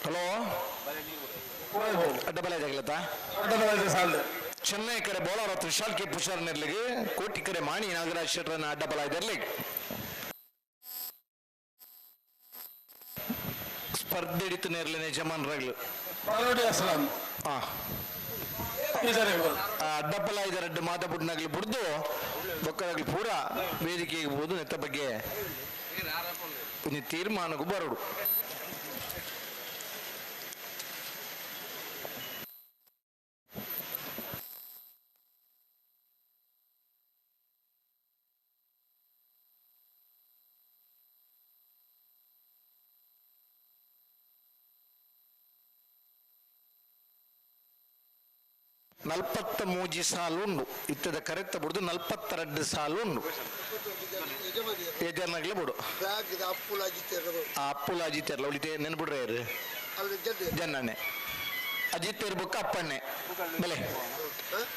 ಹಲೋ ಅಡ್ಡಬಲ ಜಗಲತ್ತಾ ಸಾಲ ಚೆನ್ನೈ ಕಡೆ ಬೌಲರ್ ವಿಶಾಲ್ ಕೆ ಪುಷಾರ್ ನಿರ್ಲಿಗೆ ಕೋಟಿ ಕಡೆ ಮಾಣಿ ನಾಗರಾಜ್ ಶೆಟ್ಟರನ್ನ ಅಡ್ಡಬಲ ಇದರ್ಲಿಗೆ ಸ್ಪರ್ಧೆ ಹಿಡಿತು ನೇರ್ಲಿನ ಯಜಮಾನರಾಗ್ಲು ಅಡ್ಡಬಲ ಇದ ರೆಡ್ಡು ಮಾತಾಪುಟ್ನಾಗ್ಲಿ ಬಿಡ್ದು ಬೊಕ್ಕರಾಗ್ಲಿ ಪೂರ ವೇದಿಕೆಗೆ ಹೋದು ನೆತ್ತ ಬಗ್ಗೆ ತೀರ್ಮಾನಕ್ಕೂ ಬರೋಡು. ನಲ್ಪತ್ತ ಮೂಜಿ ಸಾಲು ಉಂಡು ಇತ್ತದ ಕರೆಕ್ಟ್ ಬಿಡುದು 42 ಸಾಲು ಉಂಡು ಯಜಮಾನಗ್ಲೇ ಬಿಡು ಅಪ್ಪುಲ ಅಜಿತೇರ್ಲ ಉಳಿತೆ ನೆನ್ಬಿಡ್ರೆ ಯಾರು ಜನ್ನಣ್ಣೆ ಅಜಿತೇರ್ ಬುಕ್ಕ ಅಪ್ಪಣ್ಣೆ ಬೆಲೆ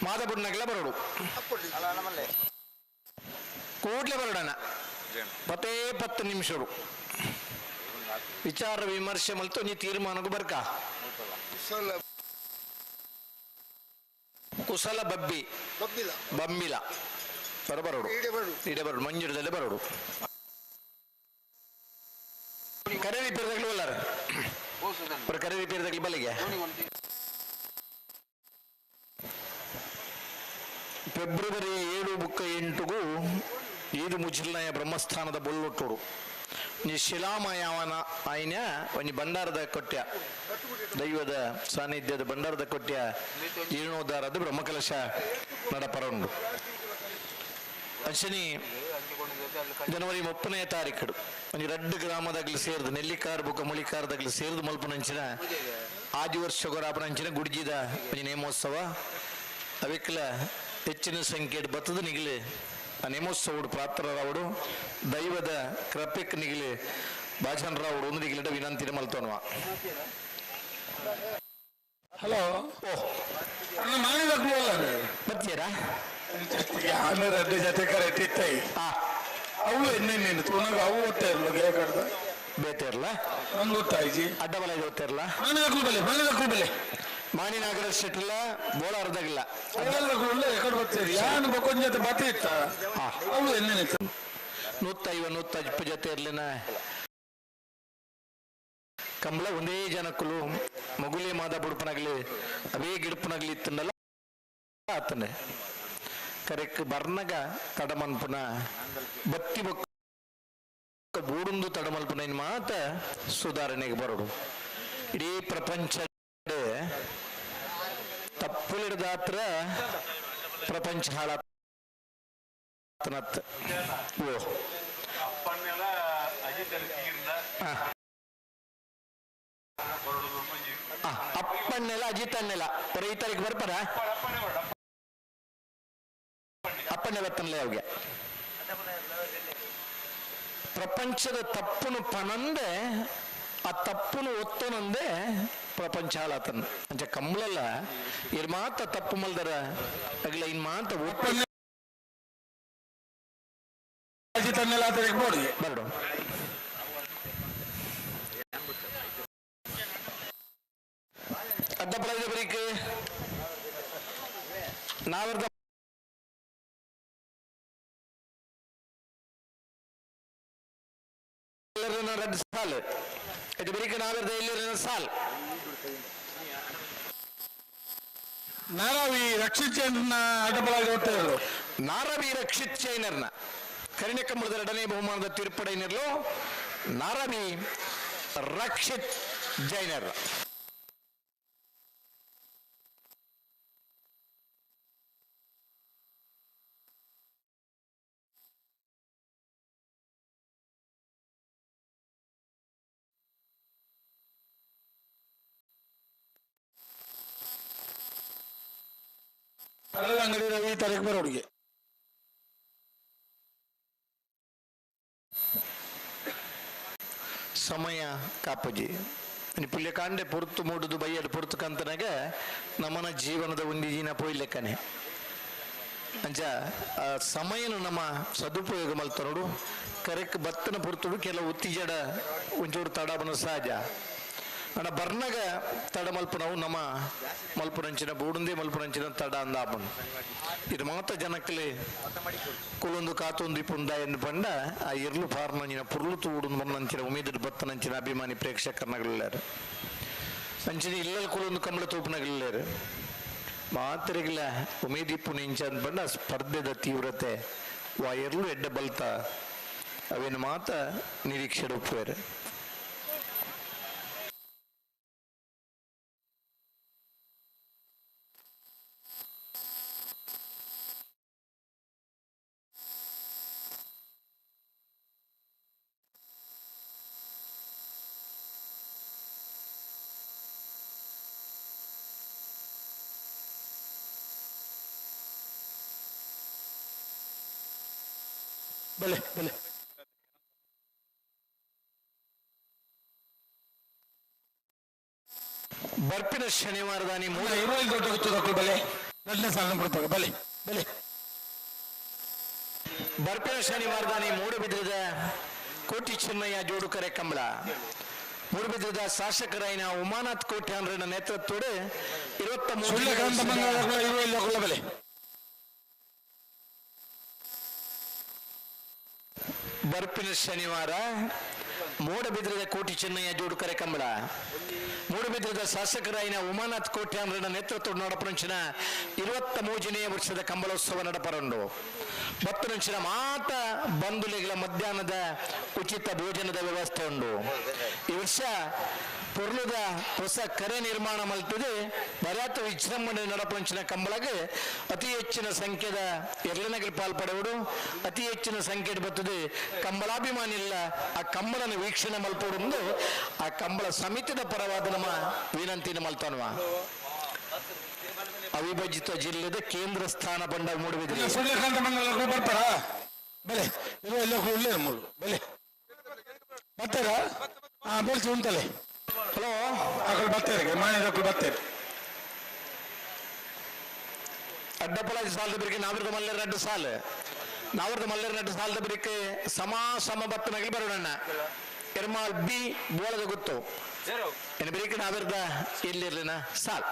ಮಾದಬುಡ್ನಾಗ್ಲೇ ಬರೋಡು ಕೂಡ್ಲೆ ಬರೋಡಣ 10 ನಿಮಿಷರು ವಿಚಾರ ವಿಮರ್ಶೆ ಮಲ್ತು ನೀ ತೀರ್ಮಾನಕ್ಕೂ ಬರ್ಕ ಕುಸಲ ಬಂಬಿಲ ಬರೋಡು ಇಡೆ ಬರೋಡು ಮಂಜೂರದಲ್ಲೇ ಬರೋಡು ಕರೆ ರಿಪೇರ್ದಾಗ್ಲಿ ಬಲ್ಲಾರ ಕರೆ ರಿಪೇರ್ದಾಗ್ಲಿ ಬಲ್ಲಿಗೆ ಫೆಬ್ರವರಿ 7-8 ಈದು ಮುಜಿಲ್ನಾಯ ಬ್ರಹ್ಮಸ್ಥಾನದ ಬೊಲ್ಲೊಟ್ಟೋಡು ಶಿಲಾಮಯವನ ಆಯ್ನ ಒಂಜಿ ಭಂಡಾರದ ಕೊಟ್ಯ ದೈವದ ಸಾನ್ನಿಧ್ಯದ ಭಂಡಾರದ ಕೊಟ್ಯ ಜೀರ್ಣೋದ್ಧಾರದ ಬ್ರಹ್ಮಕಲಶ ನಡಪರುಂಡು ಅಶನಿ ಜನವರಿ 30ನೇ ತಾರೀಕು ಒಂಜಿ 2 ಗ್ರಾಮದಾಗ್ಲಿ ಸೇರಿದು ನೆಲ್ಲಿಕಾರ್ ಬುಕ್ಕ ಮುಳಿಕಾರದಾಗ್ಲಿ ಸೇರಿದು ಮಲ್ಪನಂಚಿನ ಆದಿ ವರ್ಷ ಗೊರಾಪನಂಚಿನ ಗುಡ್ಜಿದ ಒಂಜಿ ನೇಮೋತ್ಸವ ಅವಿಕ್ಲ ಹೆಚ್ಚಿನ ಸಂಖ್ಯೆ ಬತ್ತದ ನಿಗಿಲು ಆ ನೇಮೋತ್ಸವ ಪ್ರಾಪ್ತರಾವುಡು ದೈವದ ಕೃಪೆಕ್ ನಿಗಿಲು ಭಾಷಣರಾವುಡು ಒಂದು ನಿಗಿಲಿಟ ವಿನಂತಿನ ಮಲ್ತೋನ್ವ. ಹಲೋ ಬರ್ತೀರಾ ರೆಡ್ಡಿ ಜೊತೆ ಕರೆಕ್ಟ್ ಇತ್ತೈ ಅವು ಎನ್ನೇನು ತುಣಗ ಅವು ಓದ್ತಾ ಇರ್ಲ ಗೇಕಡ್ದ ಬೇತೆ ಇರಲ್ಲ ನಂಗೆ ಗೊತ್ತಾಯ್ಜಿ ಅಡ್ಡಬಲ ಓದ್ತಾ ಇರಲ್ಲ ಬೆಲೆ ಮಾಣಿ ನಾಗರಾಜ್ ಶೆಟ್ರಲ್ಲ ಬೋಳ ಅರ್ಧಾಗಿಲ್ಲ ಎಕಡೆ ಬರ್ತೀರಿ ಯಾನು ಬಕ್ಕೊಂದ್ ಜೊತೆ ಬತ್ತಿ ಇತ್ತ ಅವಳು ಎನ್ನೇನಿತ್ತು 150 ಜೊತೆ ಇರ್ಲಿನ ಕಂಬಳ ಒಂದೇ ಜನಕ್ಕಲು ಮಗುಲಿ ಮಾದ ಬುಡುಪನಾಗ್ಲಿ ಅವೇ ಗಿಡುಪನಾಗ್ಲಿ ಇತ್ತಂದಲ್ಲ ಆತನೆ ಕರೆಕ್ ಬರ್ನಗ ತಡಮನ್ಪುನ ಬತ್ತಿ ಬೊಕ್ಕ ಬೂಡುಂದು ತಡಮಲ್ಪುನ ಇನ್ ಮಾತ ಸುಧಾರಣೆಗೆ ಬರೋಡು. ಇಡೀ ಪ್ರಪಂಚ ತಪ್ಪುಲಿಡ್ದಾತ್ರ ಪ್ರಪಂಚ ಹಾಳಾತನತ್ ಅಪ್ಪನ್ನೆಲ್ಲ ಅಜಿತನ್ನೆಲ್ಲ ಈ ತಾರೀಕು ಬರ್ತಾರ ಅಪ್ಪನ್ನೆ ಬರ್ತನಲ್ಲ ಅವ್ಗೆ ಪ್ರಪಂಚದ ತಪ್ಪುನು ಪನಂದೆ ಆ ತಪ್ಪುನು ಒತ್ತುನಂದೆ ಪ್ರಪಂಚ ಹಾಳಾತನ ಅಂಚ ಕಂಬಳಲ್ಲ ಇರ್ ಮಾತ ತಪ್ಪು ಮಲ್ದರ ಅಗ್ಲ ಇನ್ ಮಾತ ಒಪ್ಪನೆ ಬರ್ಡು ಅಡ್ಡಪಳದ ಬರೀಕ್ ನಾವರ್ದ ரெண்டு சால் இது வரைக்கும் நாவர்த இல்ல சால் ನಾರಾವಿ ರಕ್ಷಿತ್ ಚೈನರ್ನ ಅಡ್ಡಬಲಾಗಿ ಓದ್ತಿದ್ರು. ನಾರಾವಿ ರಕ್ಷಿತ್ ಚೈನರ್ನ ಕರಿಣೆ ಕಂಬಳದ ಎರಡನೇ ಬಹುಮಾನದ ತೀರ್ಪಡೆಯಲ್ಲಿರಲು ನಾರಾವಿ ರಕ್ಷಿತ್ ಜೈನರ್ ಅಂಗಡಿ ರವಿ ತಾರೀಕು ಬರೋಡಿಗೆ ಸಮಯ ಕಾಪಜಿ ಪುಲ್ಯ ಕಾಂಡೆ ಪೊರ್ತು ಮೂಡುದು ಬೈಯಡು ಪೊರ್ತು ಕಂತನಾಗ ನಮ್ಮನ ಜೀವನದ ಒಂದು ದಿನ ಪೋಯ್ಲೆಕ್ಕನೆ ಅಂಚ ಆ ಸಮಯನು ನಮ್ಮ ಸದುಪಯೋಗ ಮಲ್ತ ನೋಡು ಕರೆಕ್ ಬತ್ತನ ಪೊರ್ತುಡು ಕೆಲವು ಉತ್ತಿಜಡ ಒಂಚೂರು ತಡಬನ ಸಹಜ ಅಣ್ಣ ಬರ್ನಾಗ ತಡ ಮಲ್ಪನವು ನಮ್ಮ ಮಲ್ಪುರಂಚಿನ ಬೂಡುಂದೇ ಮಲ್ಪುರಂಚಿನ ತಡ ಅಂದಾಪನ್ ಇದು ಮಾತ್ರ ಜನಕ್ಕಲಿ ಕುಲೊಂದು ಕಾತೊಂದು ಇಪ್ಪುಂದ ಎಂದು ಪಂಡ ಆ ಇರ್ಲು ಪಾರ್ನಂಚಿನ ಪುರ್ಲು ತೂಡು ಮನ್ನಂಚಿನ ಉಮೇದು ಬತ್ತನಂಚಿನ ಅಭಿಮಾನಿ ಪ್ರೇಕ್ಷಕರ್ನಗಳಿಲ್ಲಾರು ಅಂಚಿನ ಇಲ್ಲಲ್ ಕುಲೊಂದು ಕಂಬಳ ತೂಪನಗಳಿಲ್ಲಾರು ಮಾತ್ರೆಗಿಲ್ಲ ಉಮೇದಿಪ್ಪು ನಿಂಚ ಅಂದ್ಪಂಡ ಸ್ಪರ್ಧೆದ ತೀವ್ರತೆ ವಾ ಇರ್ಲು ಎಡ್ಡ ಬಲ್ತ ಅವೇನು ಮಾತ ನಿರೀಕ್ಷೆ ಒಪ್ಪುವೇರು ಬಲೆ ಬಲೆ ಬರ್ಪಿನ ಶನಿವಾರದ ಮೂಲ ಇರುವಲ್ಲಿ ದೊಡ್ಡ ಗೊತ್ತು ಬಲೆ ಎರಡನೇ ಸಾಲ ಕೊಡ್ತಾಗ ಬಲೆ ಬಲೆ ಬರ್ಪಿನ ಶನಿವಾರದ ಮೂಡುಬಿದ್ರದ ಕೋಟಿ ಚೆನ್ನಯ್ಯ ಜೋಡುಕರೆ ಕಂಬಳ ಮೂಡುಬಿದ್ರದ ಶಾಸಕರಾಯಿನ ಉಮಾನಾಥ್ ಕೋಟ್ಯಾನ್ರನ ನೇತೃತ್ವದ 23 ಬಲೆ ಬರ್ಪಿನ ಶನಿವಾರ ಮೂಡಬಿದ್ರದ ಕೋಟಿ ಚೆನ್ನಯ್ಯ ಜೋಡುಕರೆ ಕಂಬಳ ಮೂಡಬಿದ್ರದ ಶಾಸಕರಾಯಿನ ಉಮಾನಾಥ್ ಕೋಟ್ಯಾನ್ರನ ನೇತೃತ್ವ ನಡಪರಂಚಿನ 23ನೇ ವರ್ಷದ ಕಂಬಳೋತ್ಸವ ನಡಪರಂಡು ಬತ್ತರಂಚಿನ ಮಾತ ಬಂಧುಲೆಗಳ ಮಧ್ಯಾಹ್ನದ ಉಚಿತ ಭೋಜನದ ವ್ಯವಸ್ಥೆ ಉಂಡು ಈ ವರ್ಷ ಪೊರ್ಲುದ ಹೊಸ ಕರೆ ನಿರ್ಮಾಣ ಮಲ್ತದೆ ಬರಾತ ವಿಜೃಂಭಣೆ ನಡಪರಂಚಿನ ಕಂಬಳಗೆ ಅತಿ ಹೆಚ್ಚಿನ ಸಂಖ್ಯೆದ ಎರಡನೆಗಳು ಪಾಲ್ಪಡುವುದು ಅತಿ ಹೆಚ್ಚಿನ ಸಂಖ್ಯೆ ಬರ್ತದೆ ಕಂಬಳಾಭಿಮಾನಿ ಇಲ್ಲ ಆ ಕಂಬಳನ ವೀಕ್ಷಣೆ ಮಲ್ಪಡುವುದು ಆ ಕಂಬಳ ಸಮಿತಿದ ಪರವಾದ ನಮ್ಮ ವಿನಂತಿನ ಮಲ್ತಾನವ ಅವಿಭಜಿತ ಜಿಲ್ಲೆದ ಕೇಂದ್ರ ಸ್ಥಾನ ಬಂಡ ಮೂಡುಬಿದ್ರೆ ಸೂರ್ಯಕಾಂತ ಮಂಗಲ ಬರ್ತಾರ ಬೆಲೆ ಎಲ್ಲ ಉಳ್ಳೇ ಮೂರು ಬೆಲೆ ಬರ್ತಾರ ಹಾ ಬೆಲ್ಸಿ ಉಂಟಲೆ ಹಲೋ ಆಕಳು ಬರ್ತಾರೆ ಮಾನ್ಯದಕ್ಕೂ ಬರ್ತಾರೆ ಅಡ್ಡಪಳಾಜಿ ಸಾಲದ ಬಿರಿಕೆ ನಾವಿರದ ಮಲ್ಲೇರ ನಡ್ಡು ಸಾಲು ನಾವಿರದ ಮಲ್ಲೇರ ನಡ್ಡು ಸಾಲದ ಬಿರಿಕೆ ಸಮ ಬತ್ತನಾಗಿ ಬರೋಣ ಎರ್ಮಾಲ್ ಬಿ ಬೋಳದ ಗೊತ್ತು ಏನು ಬಿರಿಕೆ ನಾವಿರದ ಎಲ್ಲಿರ್ಲಿನ ಸಾಲ್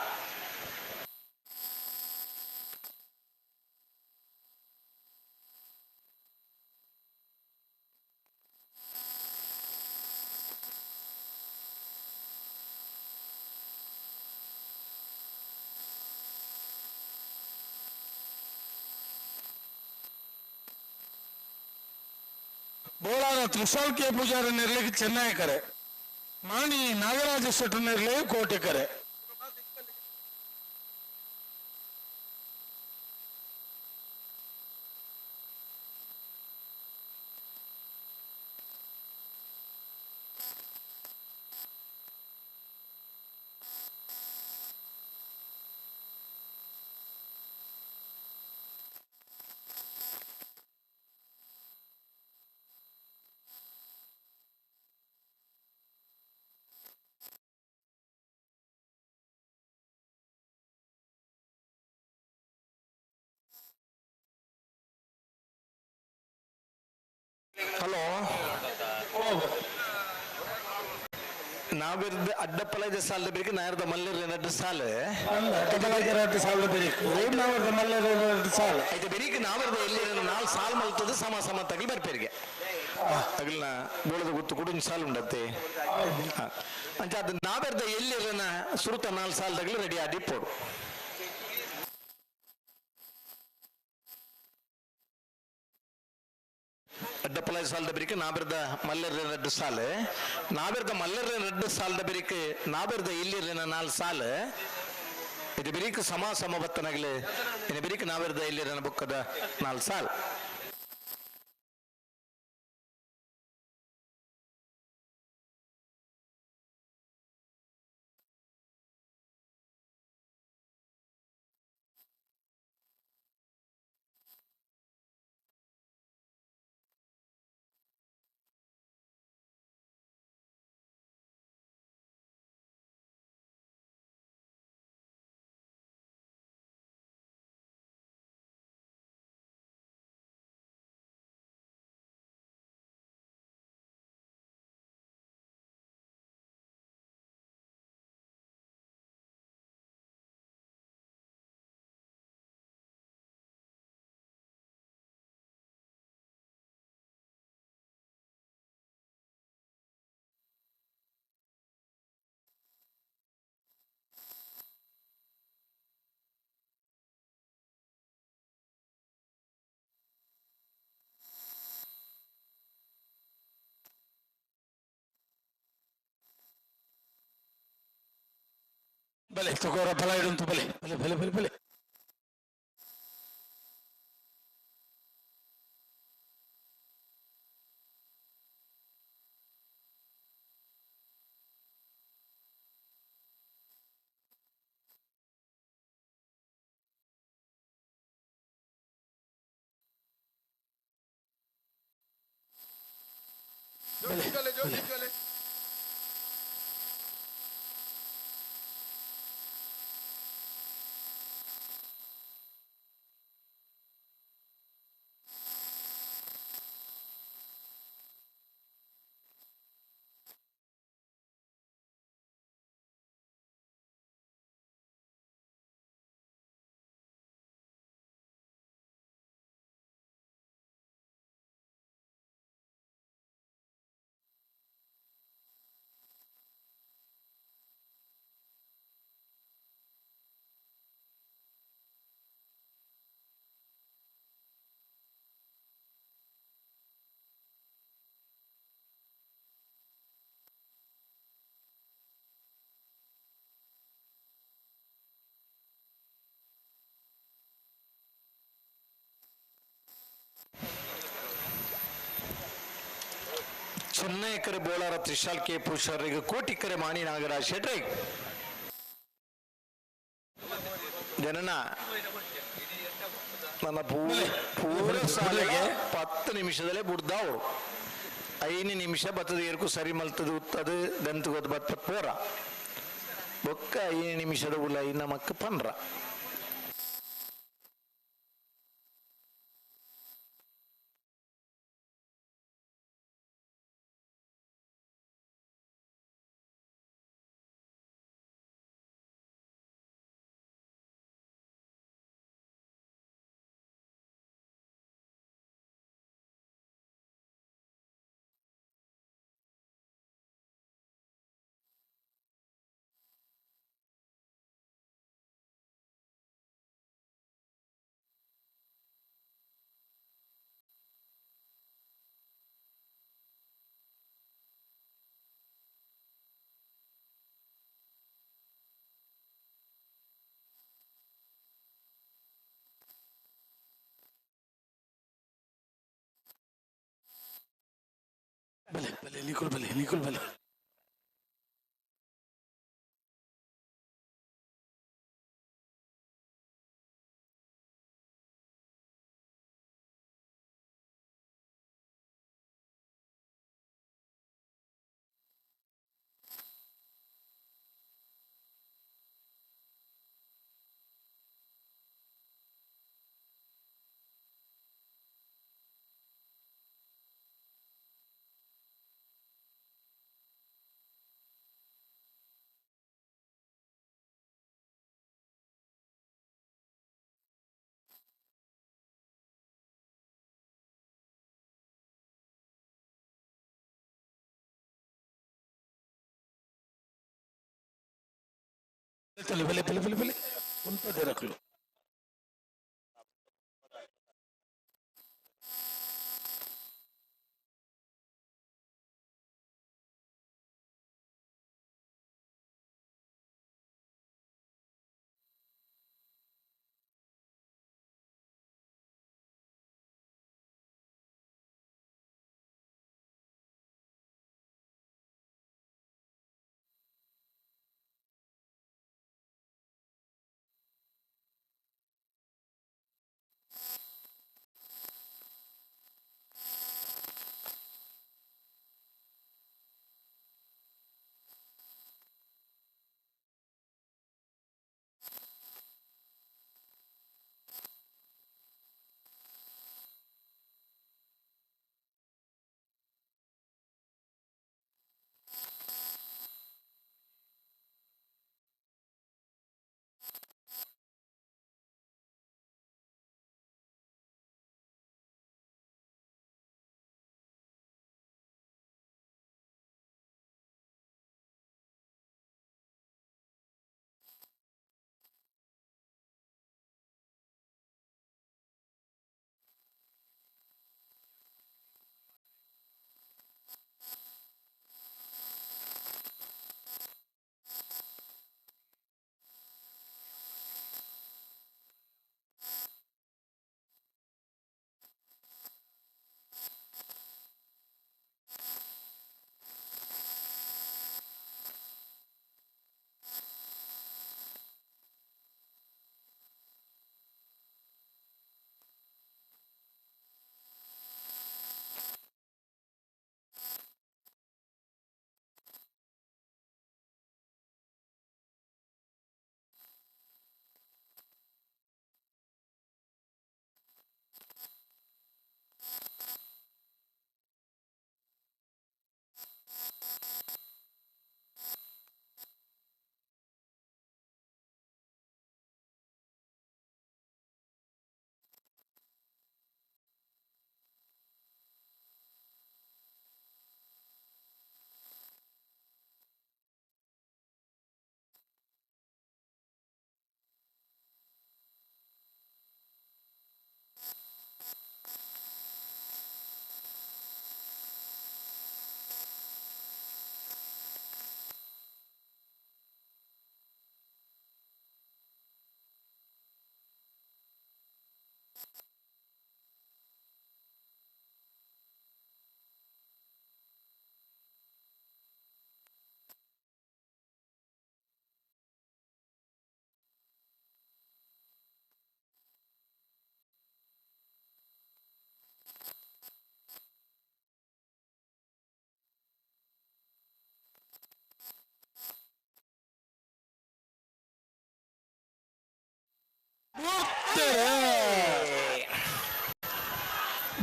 ಬೋಳಾರ ತ್ರಿಶಾಲ್ ಕೆ ಪೂಜಾರಿ ನಿರ್ಲಿಕ್ಕೆ ಚೆನ್ನೈಕರೆ ಮಾಣಿ ನಾಗರಾಜ ಶೆಟ್ಟಿ ನಿರ್ಲಿ ಕೋಟೆಕರೆ ಹಲೋ ನಾವಿರ್ದ ಅಡ್ಡಪ್ಪಲೈದ ಸಾಲದ ಬೇಕು ನಾಯರ್ದ ಮಲ್ಲರ ಎರಡು ಸಾಲ ಅಡ್ಡಪಲಾಯ್ದ ಸಾಲ ಬೇಕು ನಾವರ್ದ ಮಲ್ಲರ ಸಾಲ ಐತೆ ಬೆರೀಕ್ ನಾವಿರ್ದ ಎಲ್ಲಿ ನಾಲ್ ಸಾಲ್ ಮಲ್ತದ ಸಮ ಸಮ ತಗಲಿ ಬರ್ಪೇರಿಗೆ ಅಗಲ್ನ ಬೋಳದ ಗೊತ್ತು ಕುಡಿನ ಸಾಲ ಉಂಡತ್ತೆ ಅಂಚ ಅದು ನಾವೆರ್ದ ಎಲ್ಲಿರನ ಸುರುತ ನಾಲ್ ಸಾಲದಾಗಲಿ ರೆಡಿ ಆದಿ ಪೋಡು ಅಡ್ಡಪ್ಪಲಾಯ ಸಾಲದ ಬೆರಿಕೆ ನಾವೆರ್ದ ಮಲ್ಲರ ಎರಡು ಸಾಲ ನಾವೆರ್ದ ಮಲ್ಲರ ಎರಡು ಸಾಲದ ಬೆರಿಕೆ ನಾವೆರ್ದ ಎಲ್ಲಿರನ ನಾಲ್ ಸಾಲ ಇದು ಬೆರೀಕ್ ಸಮ ಸಮವತ್ತನಾಗಲಿ ಇನ್ನು ಬೆರೀಕ್ ನಾವೆರ್ದ ಎಲ್ಲಿರನ ಬುಕ್ಕದ ನಾಲ್ ಸಾಲ ಬಲೆ ತಗೋರ ಫಲ ಇಡುಂತು ಬಲೆ ಬಲೆ ಬಲೆ ಬಲೆ ಬಲೆ ಚೆನ್ನೈ ಕರೆ ಬೋಳಾರ ತ್ರಿಶಾಲ್ ಕೆ ಪುರುಷರಿಗೆ ಕೋಟಿ ಕರೆ ಮಾಣಿ ನಾಗರಾಜ್ ಶೆಟ್ರಿ ಜನನ ನನ್ನ ಪೂರ ಸಾಲಿಗೆ 10 ನಿಮಿಷದಲ್ಲೇ ಬುಡ್ದ ಅವರು 5 ನಿಮಿಷ ಬತ್ತದ ಏರ್ಕು ಸರಿ ಮಲ್ತದ ಉತ್ತದ ದಂತು ಗೊತ್ತ ಬತ್ತ ಪೋರ ಬೊಕ್ಕ 5 ನಿಮಿಷದ ಉಲ್ಲ ಇನ್ನ ಮಕ್ಕ ಪನ್ರ ಬಲೆ ಬಲೆ ನಿಕುಲ್ ಬಲೆ ನಿಕುಲ್ ಬಲೆ పిలి కొంత జరకులు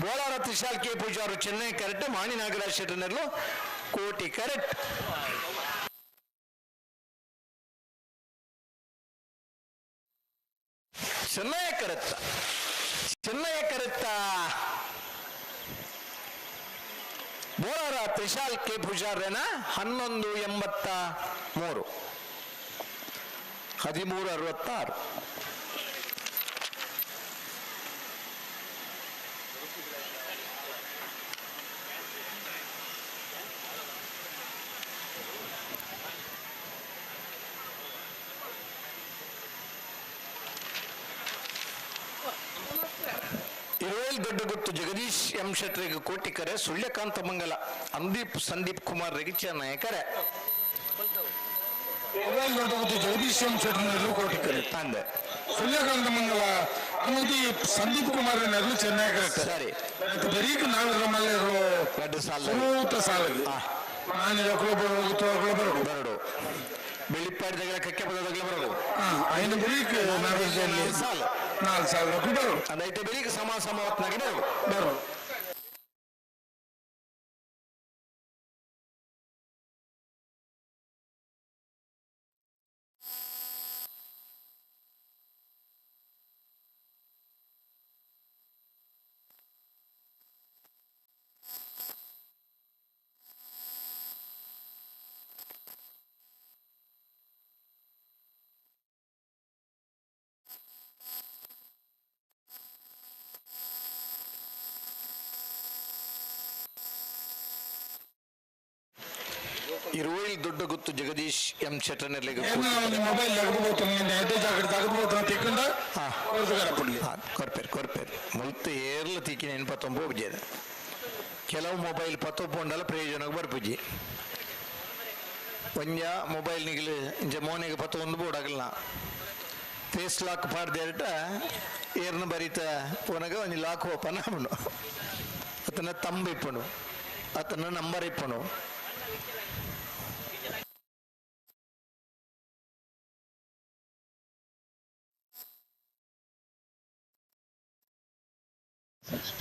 ಬೋಳಾರ ತ್ರಿಶಾಲ್ ಕೆ ಪೂಜಾರು ಚೆನ್ನೈ ಕರೆಕ್ಟ್, ಮಾಣಿ ನಾಗರಾಜ್ ಶೆಟ್ಟನರ್ಲು ಕೋಟಿ ಕರೆಕ್ಟ್. ಚೆನ್ನೈ ಕರೆತ್ತ ಬೋಳಾರ ತ್ರಿಶಾಲ್ ಕೆ ಪೂಜಾರ್ನ 1183 1366. ಇರೋಲ್ ದೊಡ್ಡ ಗುತ್ತು ಜಗದೀಶ್ ಎಂ ಶೆಟ್ರಿಗೆ ಕೋಟಿಕರೆ, ಸುಳ್ಯಕಾಂತ ಮಂಗಲ ಸಂದೀಪ್ ಕುಮಾರ್ ರೆಗಿಚ ನಾಯಕರೆ ಜಗದೀಶ್ ಶೆಟ್ಟರ್ನಲ್ಲೂ ಕೋಟಿಕರೆ ಅಂದೆ, ಸೂರ್ಯಕಾಂತ ಮಂಗಲ ಅನುದೀಪ್ ಸಂದೀಪ್ ಕುಮಾರ್ ನೆರಳು ಚೆನ್ನೈ ಸರಿ ಬರೀಕ್ ನಾಲ್ಕು ಮಲ್ಲೆಗಳು ಎರಡು ಸಾಲ ಸೂತ ಸಾಲಲ್ಲಿ ಬರಡು ಬೆಳ್ಳಿಪ್ಪಾಡಿ దగ్గర ಕಕ್ಕೆ ಪದ దగ్గర ಬರಡು ఆయన బరీక్ నాలుగు సార్లు బరు ಅದೈತೆ ಬೆಳಿಗ್ಗೆ ಸಮಾಸಮವತ್ನಾಗಿ ಬರಡು బరు ಇರುವೈ ದೊಡ್ಡ ಗುತ್ತು ಜಗದೀಶ್ ಎಂ ಶೆಟ್ಟರ್ನಲ್ಲಿಗೆ ಮೊಬೈಲ್ ತಗದ್ಬೋತಾನೆ ಎಡ್ಡೆ ಜಾಕೆಟ್ ತಗದ್ಬೋತಾನೆ ತಿಕ್ಕೊಂಡ ಕೊರ್ಪೇರ್ ಮುಲ್ತು ಏರ್ಲ ತಿಕ್ಕಿ ನೆನಪತ್ತೊಂಬ ಹೋಗ್ಜೇದ ಕೆಲವು ಮೊಬೈಲ್ ಪತ್ತೊಪ್ಪೊಂಡಲ ಪ್ರಯೋಜನಕ್ಕೆ ಬರ್ಪುಜಿ ಒಂಜ ಮೊಬೈಲ್ ನಿಗಲು ಇಂಚ ಮೋನಿಗೆ ಪತ್ತೊಂದು ಬೋಡಾಗಲ್ಲ ಫೇಸ್ ಲಾಕ್ ಪಾಡ್ದೇಟ ಏರ್ನ ಬರೀತ ಪೋನಾಗ ಒಂದು ಲಾಕ್ ಓಪನ್ ಆಪಣು ಅತನ ತಂಬ ಇಪ್ಪಣು ಅತನ ನಂಬರ್ ಇಪ್ಪಣು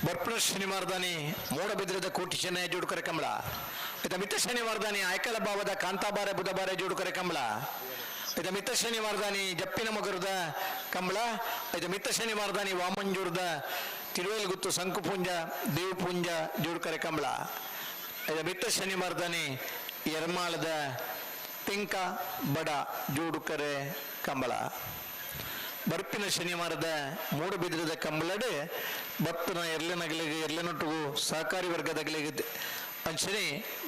ಬರ್ಪಣ ಶನಿವಾರದಾನಿ ಮೋಡಬಿದ್ರದ ಕೋಟಿ ಚೆನ್ನೈ ಜೋಡುಕರೆ ಕಂಬಳ ಇದ ಮಿತ್ತ ಶನಿವಾರದಾನಿ ಆಯ್ಕಲ ಭಾವದ ಕಾಂತಾಬಾರೆ ಬುಧಬಾರೆ ಜೋಡುಕರೆ ಕಂಬಳ ಇದ ಮಿತ್ತ ಶನಿವಾರದಾನಿ ಜಪ್ಪಿನ ಮಗರದ ಕಂಬಳ ಇದ ಮಿತ್ತ ಶನಿವಾರದಾನಿ ವಾಮಂಜೂರ್ದ ತಿರುವೇಲ್ಗುತ್ತು ಸಂಕುಪುಂಜ ದೇವಪುಂಜ ಜೋಡುಕರೆ ಕಂಬಳ ಇದ ಮಿತ್ತ ಶನಿವಾರದಾನಿ ಎರ್ಮಾಳದ ತಿಂಕ ಬಡ ಜೋಡುಕರೆ ಕಂಬಳ ಬರ್ಪಿನ ಶನಿವಾರದ ಮೂಡಬಿದ್ರದ ಕಂಬಳಡೆ ಭತ್ತನ ಎರ್ಲೆನಗಳಿಗೆ ಎರ್ಲೆನೊಟ್ಟಿಗೂ ಸಹಕಾರಿ ವರ್ಗದಗಳಿಗೆ ಅಂಚನೆ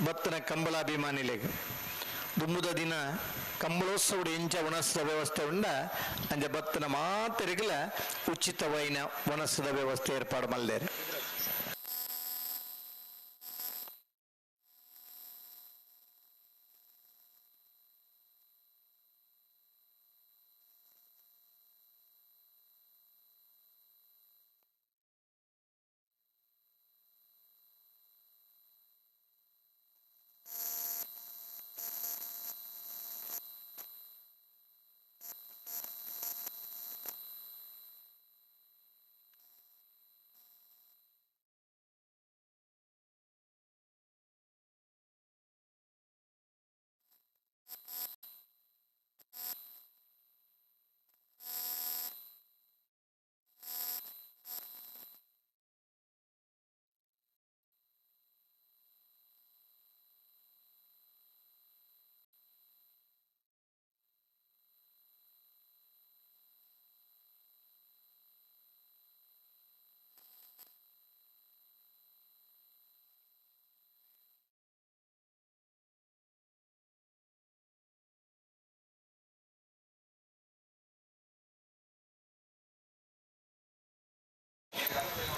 ಭತ್ತನ ಕಂಬಳಾಭಿಮಾನಿಲೆಗೆ ದುಮ್ಮುದ ದಿನ ಕಂಬಳೋತ್ಸವದ ಎಂಚ ವನಸ್ಸದ ವ್ಯವಸ್ಥೆ ಉಂಡ ಅಂಜ ಭತ್ತನ ಮಾತರಿಗಳ ಉಚಿತವೈನ ವನಸ್ಸದ ವ್ಯವಸ್ಥೆ ಏರ್ಪಾಡು ಮಲ್ದೇರೆ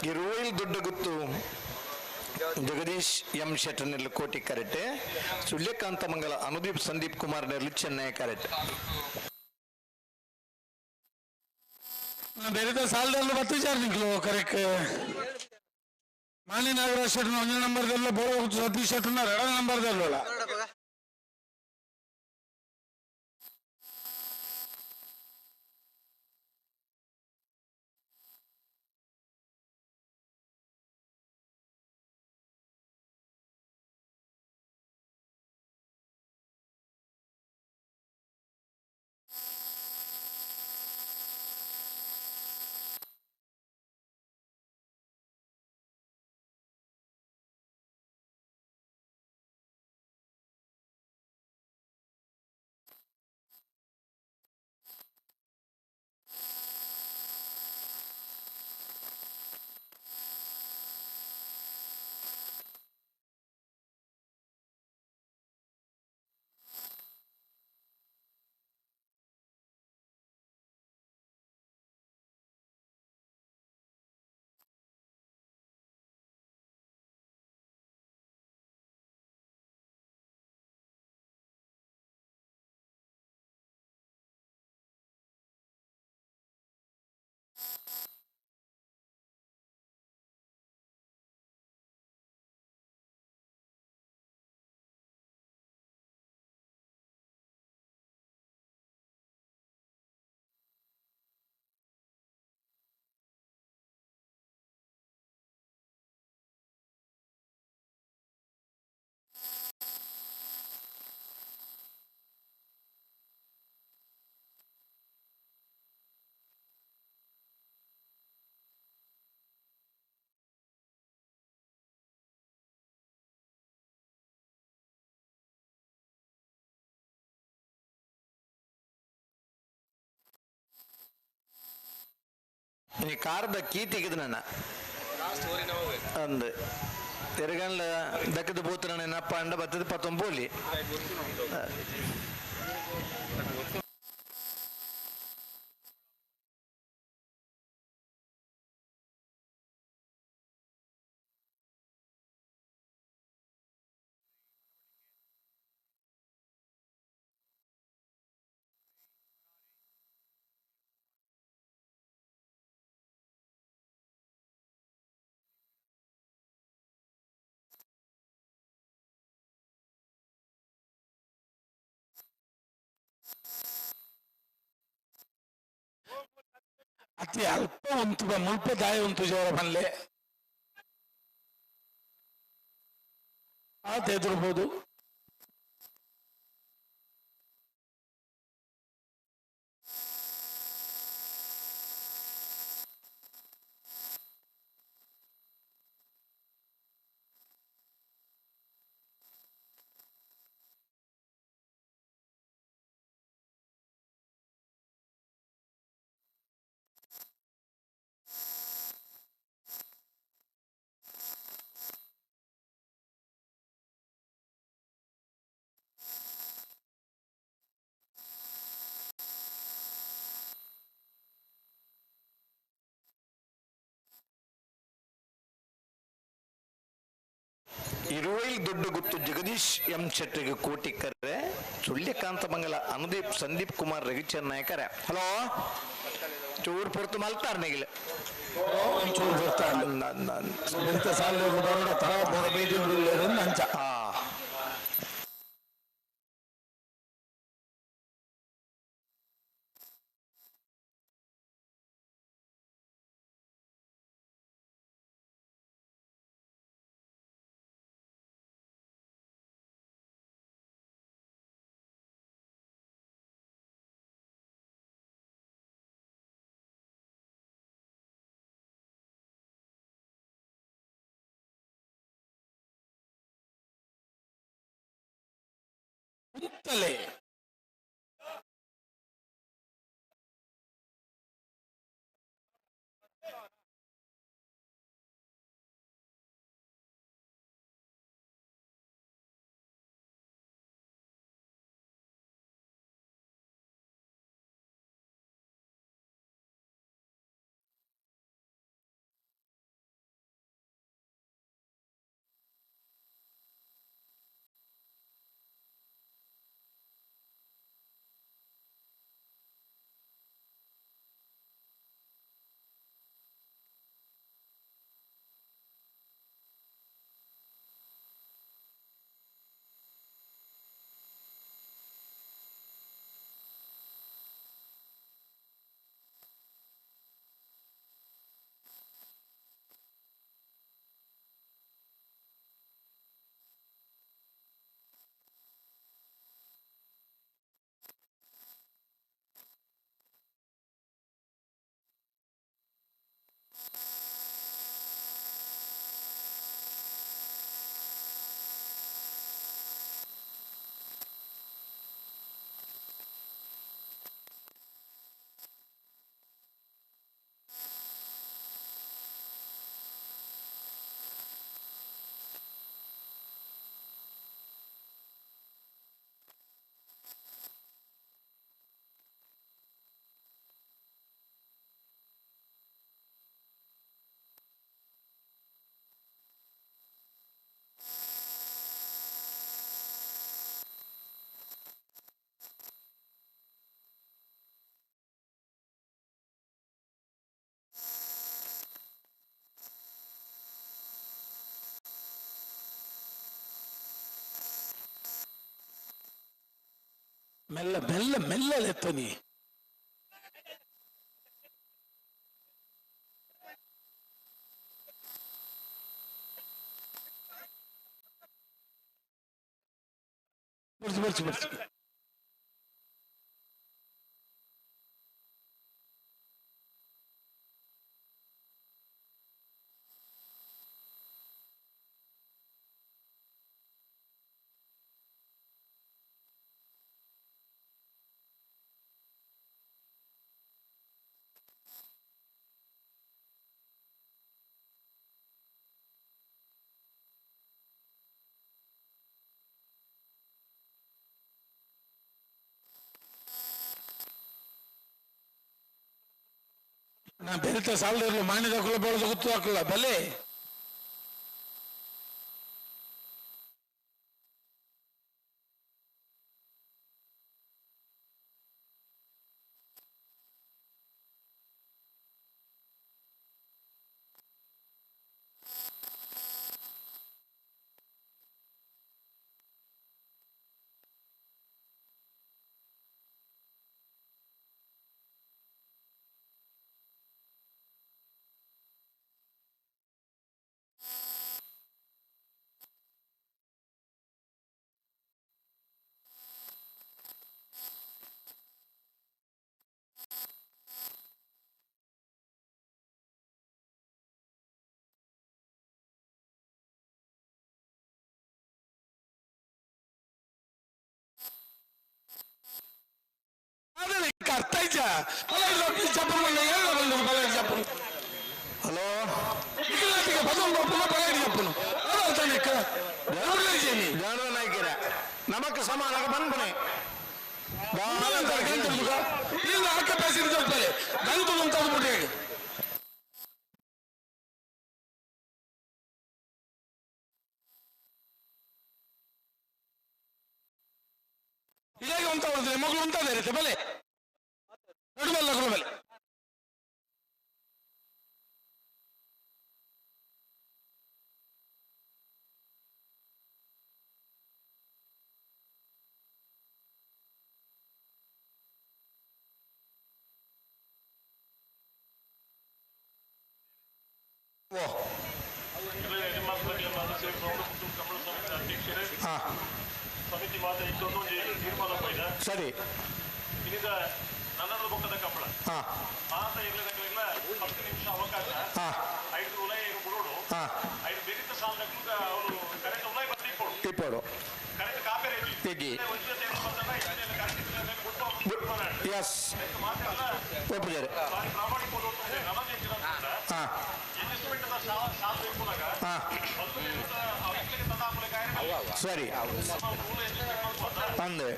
ಇರುವೈಲ್ ದೊಡ್ಡ ಗುತ್ತು ಜಗದೀಶ್ ಎಂ ಶೆಟ್ಟರ್ನೆಲ್ಲ ಕೋಟಿ ಕರೆಕ್ಟ್ ಸುಳ್ಯಕಾಂತ ಮಂಗಲ ಅನುದೀಪ್ ಸಂದೀಪ್ ಕುಮಾರ್ ನೆರಳು ಚೆನ್ನೈ ಕರೆಕ್ಟ್ ಬೇರೆ ಸಾಲದಲ್ಲ ಬತ್ತು ಚಾರ್ಜಿಂಗ್ಲು ಕರೆಕ್ಟ್ ಮಾಲಿ ನಾಗರಾಜ್ ಶೆಟ್ಟರ್ ಒಂದನೇ ನಂಬರ್ದಲ್ಲ ಬೋಳ ಸತೀಶ್ ಶೆಟ್ಟರ್ನ ಎರಡನೇ ನಂಬರ್ದಲ್ಲ ಇനി ಕಾರದ ಕೀ ತೆಗೆದು ನನ್ನ ಅಂದು ತೆರಗಂಡ್ಲ ದಕ್ಕದ ಪೂತ್ರ ನೆನಪ್ಪ ಅಂಡ ಬತ್ತದ ಪತ್ತೊಂಬೋಲಿ ಅತಿ ಅಲ್ಪ ಉಂಟು ಮುಲ್ಪ ದಾಯ ಉಂಟು ಜೋರ ಮಲ್ಲೆ ಆತ ಎದುರ್ಬೋದು. ಇರುವೈಲ್ ದೊಡ್ಡ ಗುತ್ತು ಜಗದೀಶ್ ಎಂ ಶೆಟ್ಟಿಗೆ ಕೋಟಿ ಕರ್ರೆ ಸುಳ್ಯಕಾಂತ ಮಂಗಲ ಅನುದೀಪ್ ಸಂದೀಪ್ ಕುಮಾರ್ ರವಿಚಂದ್ ನಾಯಕರ ಹಲೋ ಚೂರು ಪೊರ್ತು ಮಲ್ತಾರ್ನೆಗಿಲ್ಲ ಒಂಚೂರು ಬರ್ತಾಳೆ ಎಂತ ಸಾಲ ಬರೋಡ ತರ ಬರಬೇಡಿ ಅಂಚ ತಲೆ ಮೆಲ್ಲ ಮೆಲ್ಲ ಮೆಲ್ಲಲೆತ್ತನಿ ಬರ್ಸಿ ಬರ್ಸಿ ಬರ್ಸಿ ನಾ ಬೆರಿತ ಸಾಲದಿರ್ಲು ಮಾಣಿದ ಕುಲ ಬೆಳೆದ ಗೊತ್ತು ಹಾಕಲ್ಲ ಬಲೆ ಅರ್ಥ ಆಯ್ತಾ చెప్పండి చెప్పను ಹಲೋ చెప్పను ಜಾಣ ನಾಯ್ಕರ ನಮಕ್ ಸಮಾನ ಬಂದ್ಬನೆ ಕೆಪಾಸಿಟಿ చెప్పాలి గంతులు ఉంటుంది పుట్టే ಇದೇ ಅಂತ ಹೊಡೆದ್ರೆ ಮಗಳು ಅಂತ ಇರುತ್ತೆ ಬಲೆ ನಡುವಲ್ಲ ಗುರುಬಲೆ ಸಮಿತಿ ಮಾತ್ರ ಇಷ್ಟೊಂದು ತೀರ್ಮಾನ ಪೈದ ಸರಿ ಈಗ ನನ್ನದು ಬೊಕ್ಕದ ಕಂಬಳ ಆತ ಇರಲಿಲ್ಲ 10 ನಿಮಿಷ ಅವಕಾಶ 5 ಉಲೈ ಬಿಡೋಡು 5 ಬೆರಿತ ಸಾಲಕ್ಕೆ ಅವರು ಕರೆಕ್ಟ್ ಉಲೈ ಬರ್ತಿ ಇಪ್ಪೋಡು ಕರೆಕ್ಟ್ ಕಾಪೇರಿ ತೆಗಿ ಎಸ್ ಒಪ್ಪಿದ್ದಾರೆ ಪ್ರಾಮಾಣಿಕ ಇನ್ವೆಸ್ಟ್ಮೆಂಟ್ ಸಾಲ ಬೇಕು ಸರಿ ಅಂದೆ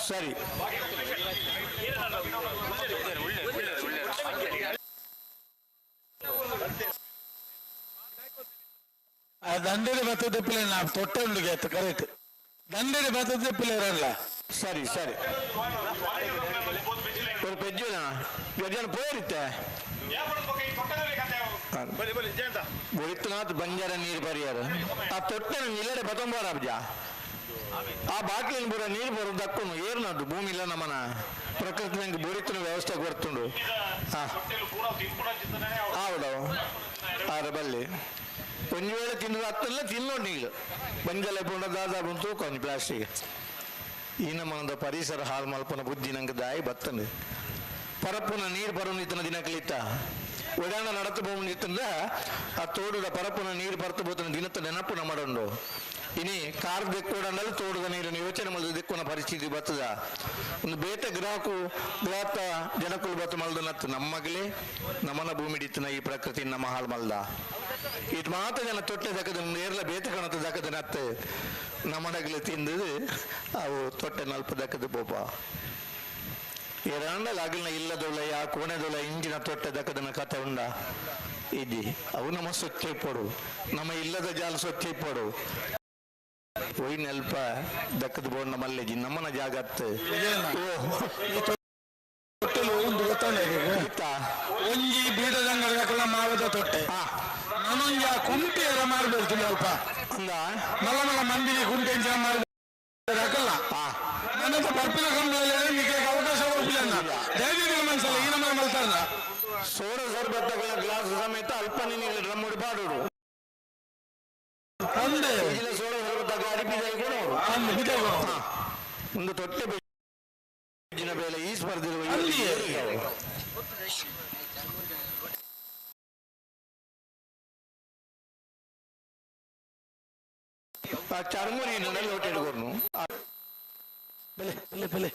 ಸರಿ ದಂಡೇರಿ ಬರ್ತದ ಪಿಲ್ಲ ನಾ ತೊಟ್ಟೆ ಉಂಡಿಗೆ ಆಯ್ತು ಕರೆಕ್ಟ್ ದಂಡೇರಿ ಬರ್ತದ ಪಿಲ್ಲ ಇರಲ್ಲ ಸರಿ ಸರಿ ஒரு பெஜ்ஜுனா பெஜ்ஜான போயிருತ್ತೆ ಒಳಿತನಾಥ್ ಬಂಜಾರ ನೀರು ಪರಿಯಾರ ಆ ತೊಟ್ಟೆ ಇಲ್ಲಡೆ ಬತ್ತೊಂಬಾರ ಅಬ್ಜ ಆ ಬಾಟ್ಲಿನ ಬರೋ ನೀರು ಬರೋದು ದಕ್ಕನು ಏರ್ನದ್ದು ಭೂಮಿ ಇಲ್ಲ ನಮ್ಮನ ಪ್ರಕೃತಿ ನಂಗೆ ಬೊರಿತನ ವ್ಯವಸ್ಥೆ ಕೊಡ್ತುಂಡು ಹೌದವು ಆರ ಬಲ್ಲಿ ಒಂದು ವೇಳೆ ತಿನ್ನೋದು ಹತ್ತಲ್ಲ ತಿನ್ನೋಡು ನೀರು ಬಂಜಲ ಪುಂಡದಾದ ಬಂತು ಕೊಂಚ ಪ್ಲಾಸ್ಟಿಕ್ ಈ ನಮ್ಮದ ಪರಿಸರ ಹಾಳು ಮಲ್ಪನ ಬುದ್ಧಿ ನಂಗೆ ದಾಯಿ ಬತ್ತಂದು ಪರಪ್ಪನ ನೀರು ಬರೋನು ಇತ್ತನ ದಿನ ಕಲಿತ ಒಡಾಣ ನಡತು ಬೋಮನ್ ಇತ್ತಂದ ಆ ತೋಡುದ ಪರಪ್ಪನ ನೀರು ಬರ್ತು ಬೋತನ ದಿನತ್ತ ನೆನಪು ಮಾಡೋಂಡು ಇನಿ ಕಾರ್ ದೆಕ್ಕೋಡಂಡಲ್ಲಿ ತೋಡುದ ನೀರನ್ನು ಯೋಚನೆ ಮಾಡಿದ ದೆಕ್ಕೋನ ಪರಿಸ್ಥಿತಿ ಬರ್ತದ ಒಂದು ಬೇತೆ ಗ್ರಾಹಕು ಗ್ರಾಹಕ ಜನಕುಲು ಬತ್ತು ಮಲ್ದ ನತ್ತು ನಮ್ಮಗಲೇ ನಮ್ಮನ ಭೂಮಿ ಇತ್ತನ ಈ ಪ್ರಕೃತಿ ನಮ್ಮ ಹಾಳು ಮಲ್ದ ಇದು ಮಾತ್ರ ಜನ ತೊಟ್ಟೆ ದಕ್ಕದ ನೇರ್ಲ ಬೇತೆ ಕಾಣತ್ತ ದಕ್ಕದ ನತ್ತು ನಮ್ಮಡಗಲು ತಿಂದದು ಅವು ತೊಟ್ಟೆ ನಲ್ಪ ದಕ್ಕದ ಬೋಪ ಏರಾಂಡಲ್ ಆಗಿನ ಇಲ್ಲದೊಳ ಕೋಣೆದೊಳ ಇಂಜಿನ ತೊಟ್ಟೆ ದಕ್ಕದನ ಕಥೆ ಉಂಡ ಇದ್ದಿ ಅವು ನಮ್ಮ ಸ್ವಚ್ಛ ಇಪ್ಪಡು ನಮ್ಮ ಇಲ್ಲದ ಜಾಲ ಸ್ವಚ್ಛ ಇಪ್ಪಡು ಒಯ್ ನೆಲ್ಪ ದಕ್ಕದ ಬೋಂಡ ಮಲ್ಲೆಜಿ ನಮ್ಮನ ಜಾಗತ್ತು ಒಂದು ಗೊತ್ತಾಗ ಒಂಜಿ ಬೀಡದಂಗಲ್ಲ ಮಾವದ ತೊಟ್ಟೆ ನಾನೊಂಜ ಕುಂಟೆಯರ ಮಾಡಬೇಕು ಅಲ್ಪ ಅಂದ ಮಲ್ಲ ಮಲ್ಲ ಮಂದಿಗೆ ಕುಂಟೆ ಮಾಡಬೇಕಲ್ಲ ನನ್ನಂತ ಪರ್ಪಿನ ಕಂಬಳಲ್ಲಿ ನಿಮಗೆ ಅವಕಾಶ ಕೊಡ್ತಿಲ್ಲ ದಯವಿಟ್ಟು ಮನಸ್ಸಲ್ಲ ಈ ನಮ್ಮ ಮಲ್ತಾರ ಸೋಡ ಸರ್ಬತ್ತಗಳ ಗ್ಲಾಸ್ ಸಮೇತ ಅಲ್ಪ ನೀರು ಡ್ರಮ್ ಪಾಡುಡು ಅಂದೆ ಸೋಡ ಸರ್ಬತ್ತ ಅಡಿಪಿದೆ ಒಂದು ತೊಟ್ಟೆ ಬೆಜ್ಜಿನ ಬೇಲೆ ಈ ಸ್ಪರ್ಧೆ ಆ ಚರ್ಮುರಿ ನಡಲ್ಲಿ ಹೊಟ್ಟೆ ಹಿಡ್ಕೊಂಡು ಬೆಲೆ ಬೆಲೆ ಬೆಲೆ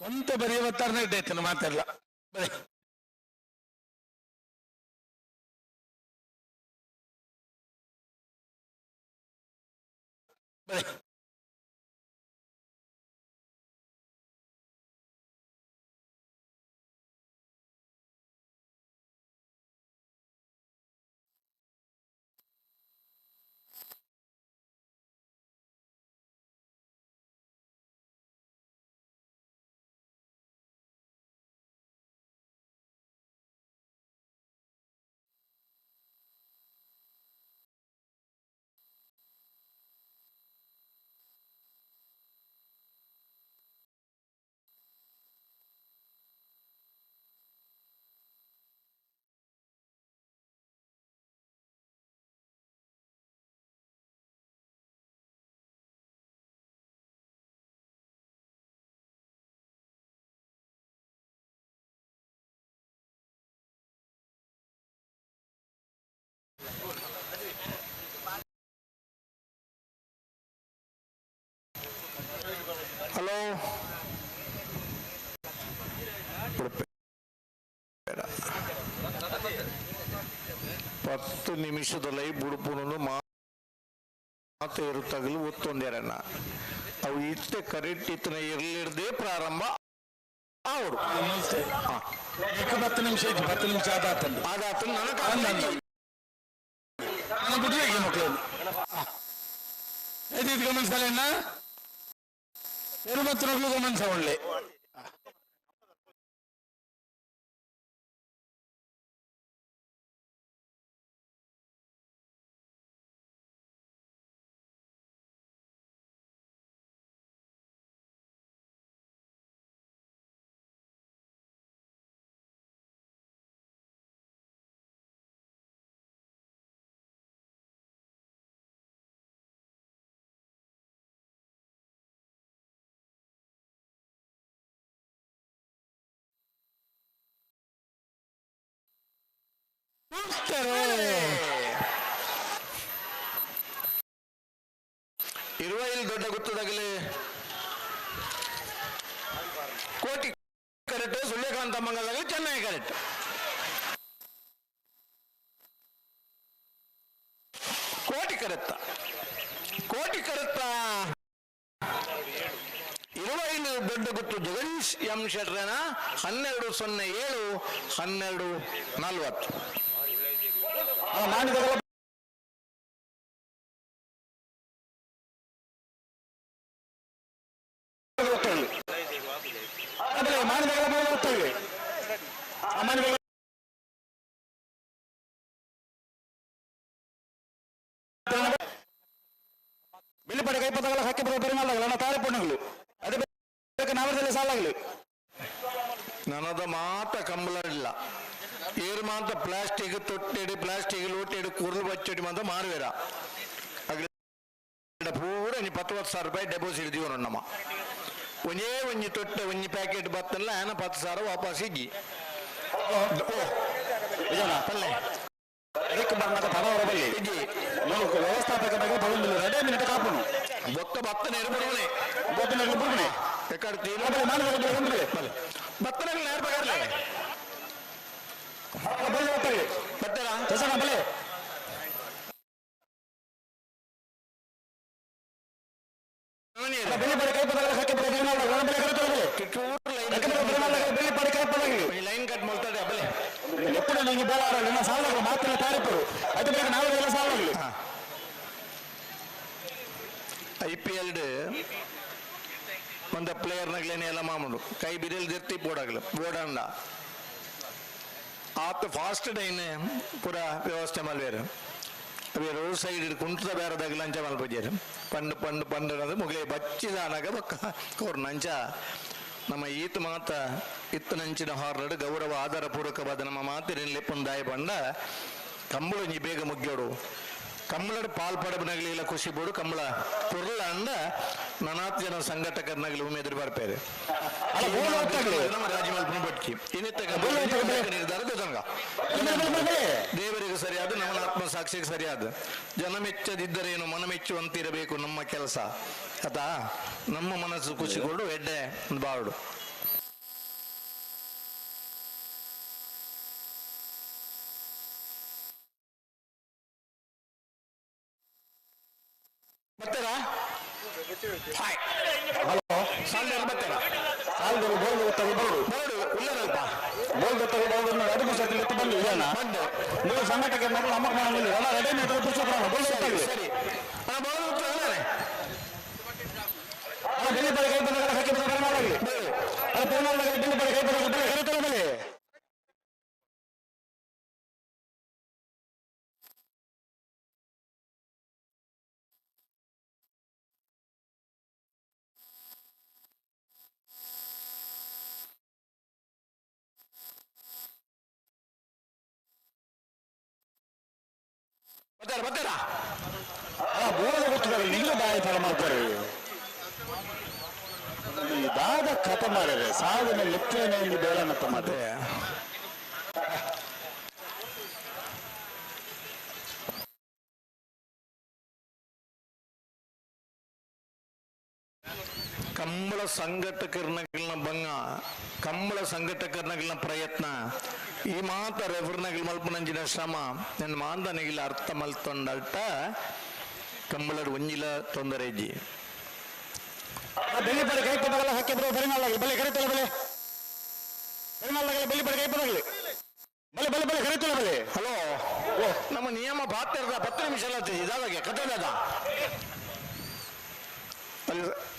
ಒಂತ ಬರೆಯವತ್ತಾರನೇ ಇಡ್ಡೈತನ ಮಾತಾಡಲ್ಲ ಬೆಲೆ ಬೆಲೆ ಹಲೋ, 10 ನಿಮಿಷದಲ್ಲಿ ಬುಡುಪುನೊಂದು ಮಾತು ಇರುತ್ತಾಗಲು ಒತ್ತೊಂದೇರನ್ನ ಅವು ಇಷ್ಟೇ ಕರೆಕ್ಟ್ ಇತ್ತನ ಇರ್ಲಿರ್ದೇ ಪ್ರಾರಂಭ ಅವರು 10 ನಿಮಿಷ ಐತಿ, 10 ನಿಮಿಷ ಆದಾತಲ್ಲಿ ఇది గమనించాలన్నా తిరుమతులు గమనించండి. ಇರುವೈಲ್ ದೊಡ್ಡ ಗುತ್ತದಾಗಲಿ ಕೋಟಿ ಕರೆಕ್ಟ್, ಸೂರ್ಯಕಾಂತ ಮಂಗಲಾಗಲಿ ಚೆನ್ನೈ ಕರೆಕ್ಟ್. ಕೋಟಿ ಕರೆತ್ತ ಇರುವೈಲು ದೊಡ್ಡ ಗುತ್ತು ಜಗದೀಶ್ ಎಂ ಶೆಟ್ರನ 12:07 12:40. ಬೆಳ್ಳಿಪಡೆ ಕೈಪದಗಳ ಹಕ್ಕಿ ಪರಿಮಾಣಗಳ ತಾಳೆ ಪುಣ್ಯಗಳು ಅದೇ ನಾವದಲ್ಲಿ ಸಾಲಾಗಲಿ ನನದ ಮಾತ ಕಂಬಳಿಲ್ಲ ಏರು ಮಾತ ಪ್ಲಾಸ್ಟಿಕ್ ತೊಟ್ಟೆಡು ಪ್ಲಾಸ್ಟಿಕ್ ಲೋಟೆಡು ಕುರ್ಲು ಬಚ್ಚಡಿ ಮಾತ ಮಾರುವೇರ ಪೂರ 10,000 ರೂಪಾಯಿ ಡೆಪಾಸಿಟ್ ದೀವನ ನಮ್ಮ ಒಂದೇ ಒಂಜಿ ತೊಟ್ಟೆ ಒಂಜಿ ಪ್ಯಾಕೆಟ್ ಬತ್ತಲ್ಲ 10,000 ವಾಪಸ್ ಇಗ್ಗಿ ವ್ಯವಸ್ಥಾಪಕ ರೆಡಿ ಮಿನಿಟ್ ಕಾಪುನು ಬೊಕ್ಕ ಬತ್ತನೆ ಬರುವನೆ ಬತ್ತನೆ ನೇರ ಪಗಾರ್ಲೆ ಬತ್ತರಾ ಲೈನ್ ಕಟ್ ಮಾಡ್ತಾರೆ ಅಬಲೆ ಎప్పుడు ನೀವು ಬೇಡ ಸಾಲಾಗಲು ಮಾತ್ರ ತಾರಿಪರು ಅದು ಬೇಕು ನಾವೆಲ್ಲ ಸಾಲಾಗಲಿ. IPL ಒಂದು ಪ್ಲೇಯರ್ ನಗ್ಲೇನೆ ಎಲ್ಲ ಮಾಮೂಲು ಕೈ ಬಿರಿಯಲ್ಲಿ ಜರ್ತಿ ಬೋಡಾಗಲು ಬೋಡಂಡ ಆತ ಫಾಸ್ಟ್ ಡೈನ್ ಪೂರ ವ್ಯವಸ್ಥೆ ಮಲ್ವೇರು ಅವೇ ರೋಡ್ ಸೈಡ್ ಕುಂಟದ ಬೇರದಾಗ ಲಂಚ ಮಲ್ಪಜಾರು ಪಂಡು ಪಂಡು ಪಂಡು ಅನ್ನೋದು ಮುಗಿಲೆ ಬಚ್ಚಿದಾನಾಗ ಬಕ್ಕ ಕೋರ್ ನಂಚ ನಮ್ಮ ಈತ ಮಾತ ಇತ್ತನಂಚಿನ ಹಾರ್ರಡು ಗೌರವ ಆಧಾರ ಪೂರ್ವಕವಾದ ನಮ್ಮ ಮಾತಿನಲ್ಲಿ ಪುಂದಾಯ ಬಂಡ ಕಂಬಳು ಬೇಗ ಮುಗ್ಗೋಡು ಕಮ್ಮಳಡು ಪಾಲ್ಪಡಬನಗಲಿಲ್ಲ ಖುಷಿ ಬೋಡು ಕಂಬಳ ಪುರ್ಲ ಅಂಡ ನನಾತ್ ಜನ ಸಂಘಟಕರನಾಗಲಿ ಉಮೇದರು ಬರ್ಪೇರು ನಮ್ಮ ರಾಜಮಲ್ಪನ ಬಟ್ಕಿ ಇನ್ನಿತ್ತ ನಿರ್ಧಾರ ಜನ ದೇವರಿಗೆ ಸರಿಯಾದ ನಮ್ಮ ಆತ್ಮ ಸಾಕ್ಷಿಗೆ ಸರಿಯಾದ ಜನ ಮೆಚ್ಚದಿದ್ದರೇನು ಮನ ಮೆಚ್ಚುವಂತಿರಬೇಕು ನಮ್ಮ ಕೆಲಸ ಆತಾ ನಮ್ಮ ಮನಸ್ಸು ಖುಷಿಗೊಂಡು ಎಡ್ಡೆ ಬಾಡು ಬರ್ತಾರಾ ಹಲೋ ಸಾಲ್ದಾರ ಬರ್ತಾರಾ ಸಾಲ್ದಾರ ಬೋರ್ಡ್ ತಗೊಳ್ಬೋದು ಬೋರ್ಡ್ ಉಳ್ಳರಲ್ಪ ಬೋರ್ಡ್ ತಗೊಳ್ಬೋದು ಅದಕ್ಕೂ ಸರಿ ಬಂದು ಇದಾನ ಬಂದು ನೀವು ಸಂಘಟಕ ಮಕ್ಕಳು ನಮ್ಮ ಮನೆಯಲ್ಲಿ ಎಲ್ಲ ರೆಡಿ ಮಾಡಿ ಪುಸ್ತಕ ಬೋರ್ಡ್ ಸರಿ ಬೋರ್ಡ್ ಹೋಗ್ತಾರೆ ಬೆಲೆ ಬಳಿ ಕೈ ಬಂದಾಗ ಹಾಕಿ ಬರಲಾಗಲಿ ಅದು ಪೂರ್ಣವಾಗಿ ಬೆಲೆ ಬಳಿ ಕೈ ಬಂದಾಗ ಕರೆತಲ್ಲ ಬೆಲೆ ಬರ್ತಾರ ಬೋರ್ಡ್ ಗೊತ್ತಿದ್ದಾರೆ ನಿಂಗೆ ಬಾಯಿ ತರ ಮಾಡ್ತಾರೆ ದಾದ ಕಥೆ ಮಾಡಿದ್ರೆ ಸಾವಿನ ಲೆಕ್ಕೇನೆ ಬೇಡನತ್ತ ಮಾಡಿದ್ರೆ ಕಂಬಳ ಸಂಘಟಕರನ್ನ ಬಂಗ ಕಂಬಳ ಸಂಘಟಕರನ್ನ ಪ್ರಯತ್ನ ಈ ಮಾತ ರೆಫರ್ನಗಿಲ್ ಮಲ್ಪನಂಜಿನ ಶ್ರಮ ನನ್ನ ಮಾಂದನಿಗಿಲ್ಲ ಅರ್ಥ ಮಲ್ತೊಂಡಲ್ಟ ಕಂಬಳದ ಒಂಜಿಲ ತೊಂದರೆ ಇಜ್ಜಿ ಬೆಳ್ಳಿ ಪಡೆ ಕೈ ಪದಗಳ ಹಾಕಿದ್ರು ಬರಿನಾಳಾಗಲಿ ಬಲೆ ಕರಿತಲ್ಲ ಬಲೆ ಬರಿನಾಳಾಗಲಿ ಬೆಳ್ಳಿ ಪಡೆ ಕೈ ಪದಾಗಲಿ ಬಲೆ ಬಲೆ ಬಲೆ ಕರಿತಲ್ಲ ಬಲೆ. ಹಲೋ ನಮ್ಮ ನಿಯಮ ಬಾತ್ಯರ್ದ 10 ನಿಮಿಷ ಎಲ್ಲ ಇದಾಗೆ ಕಥೆದ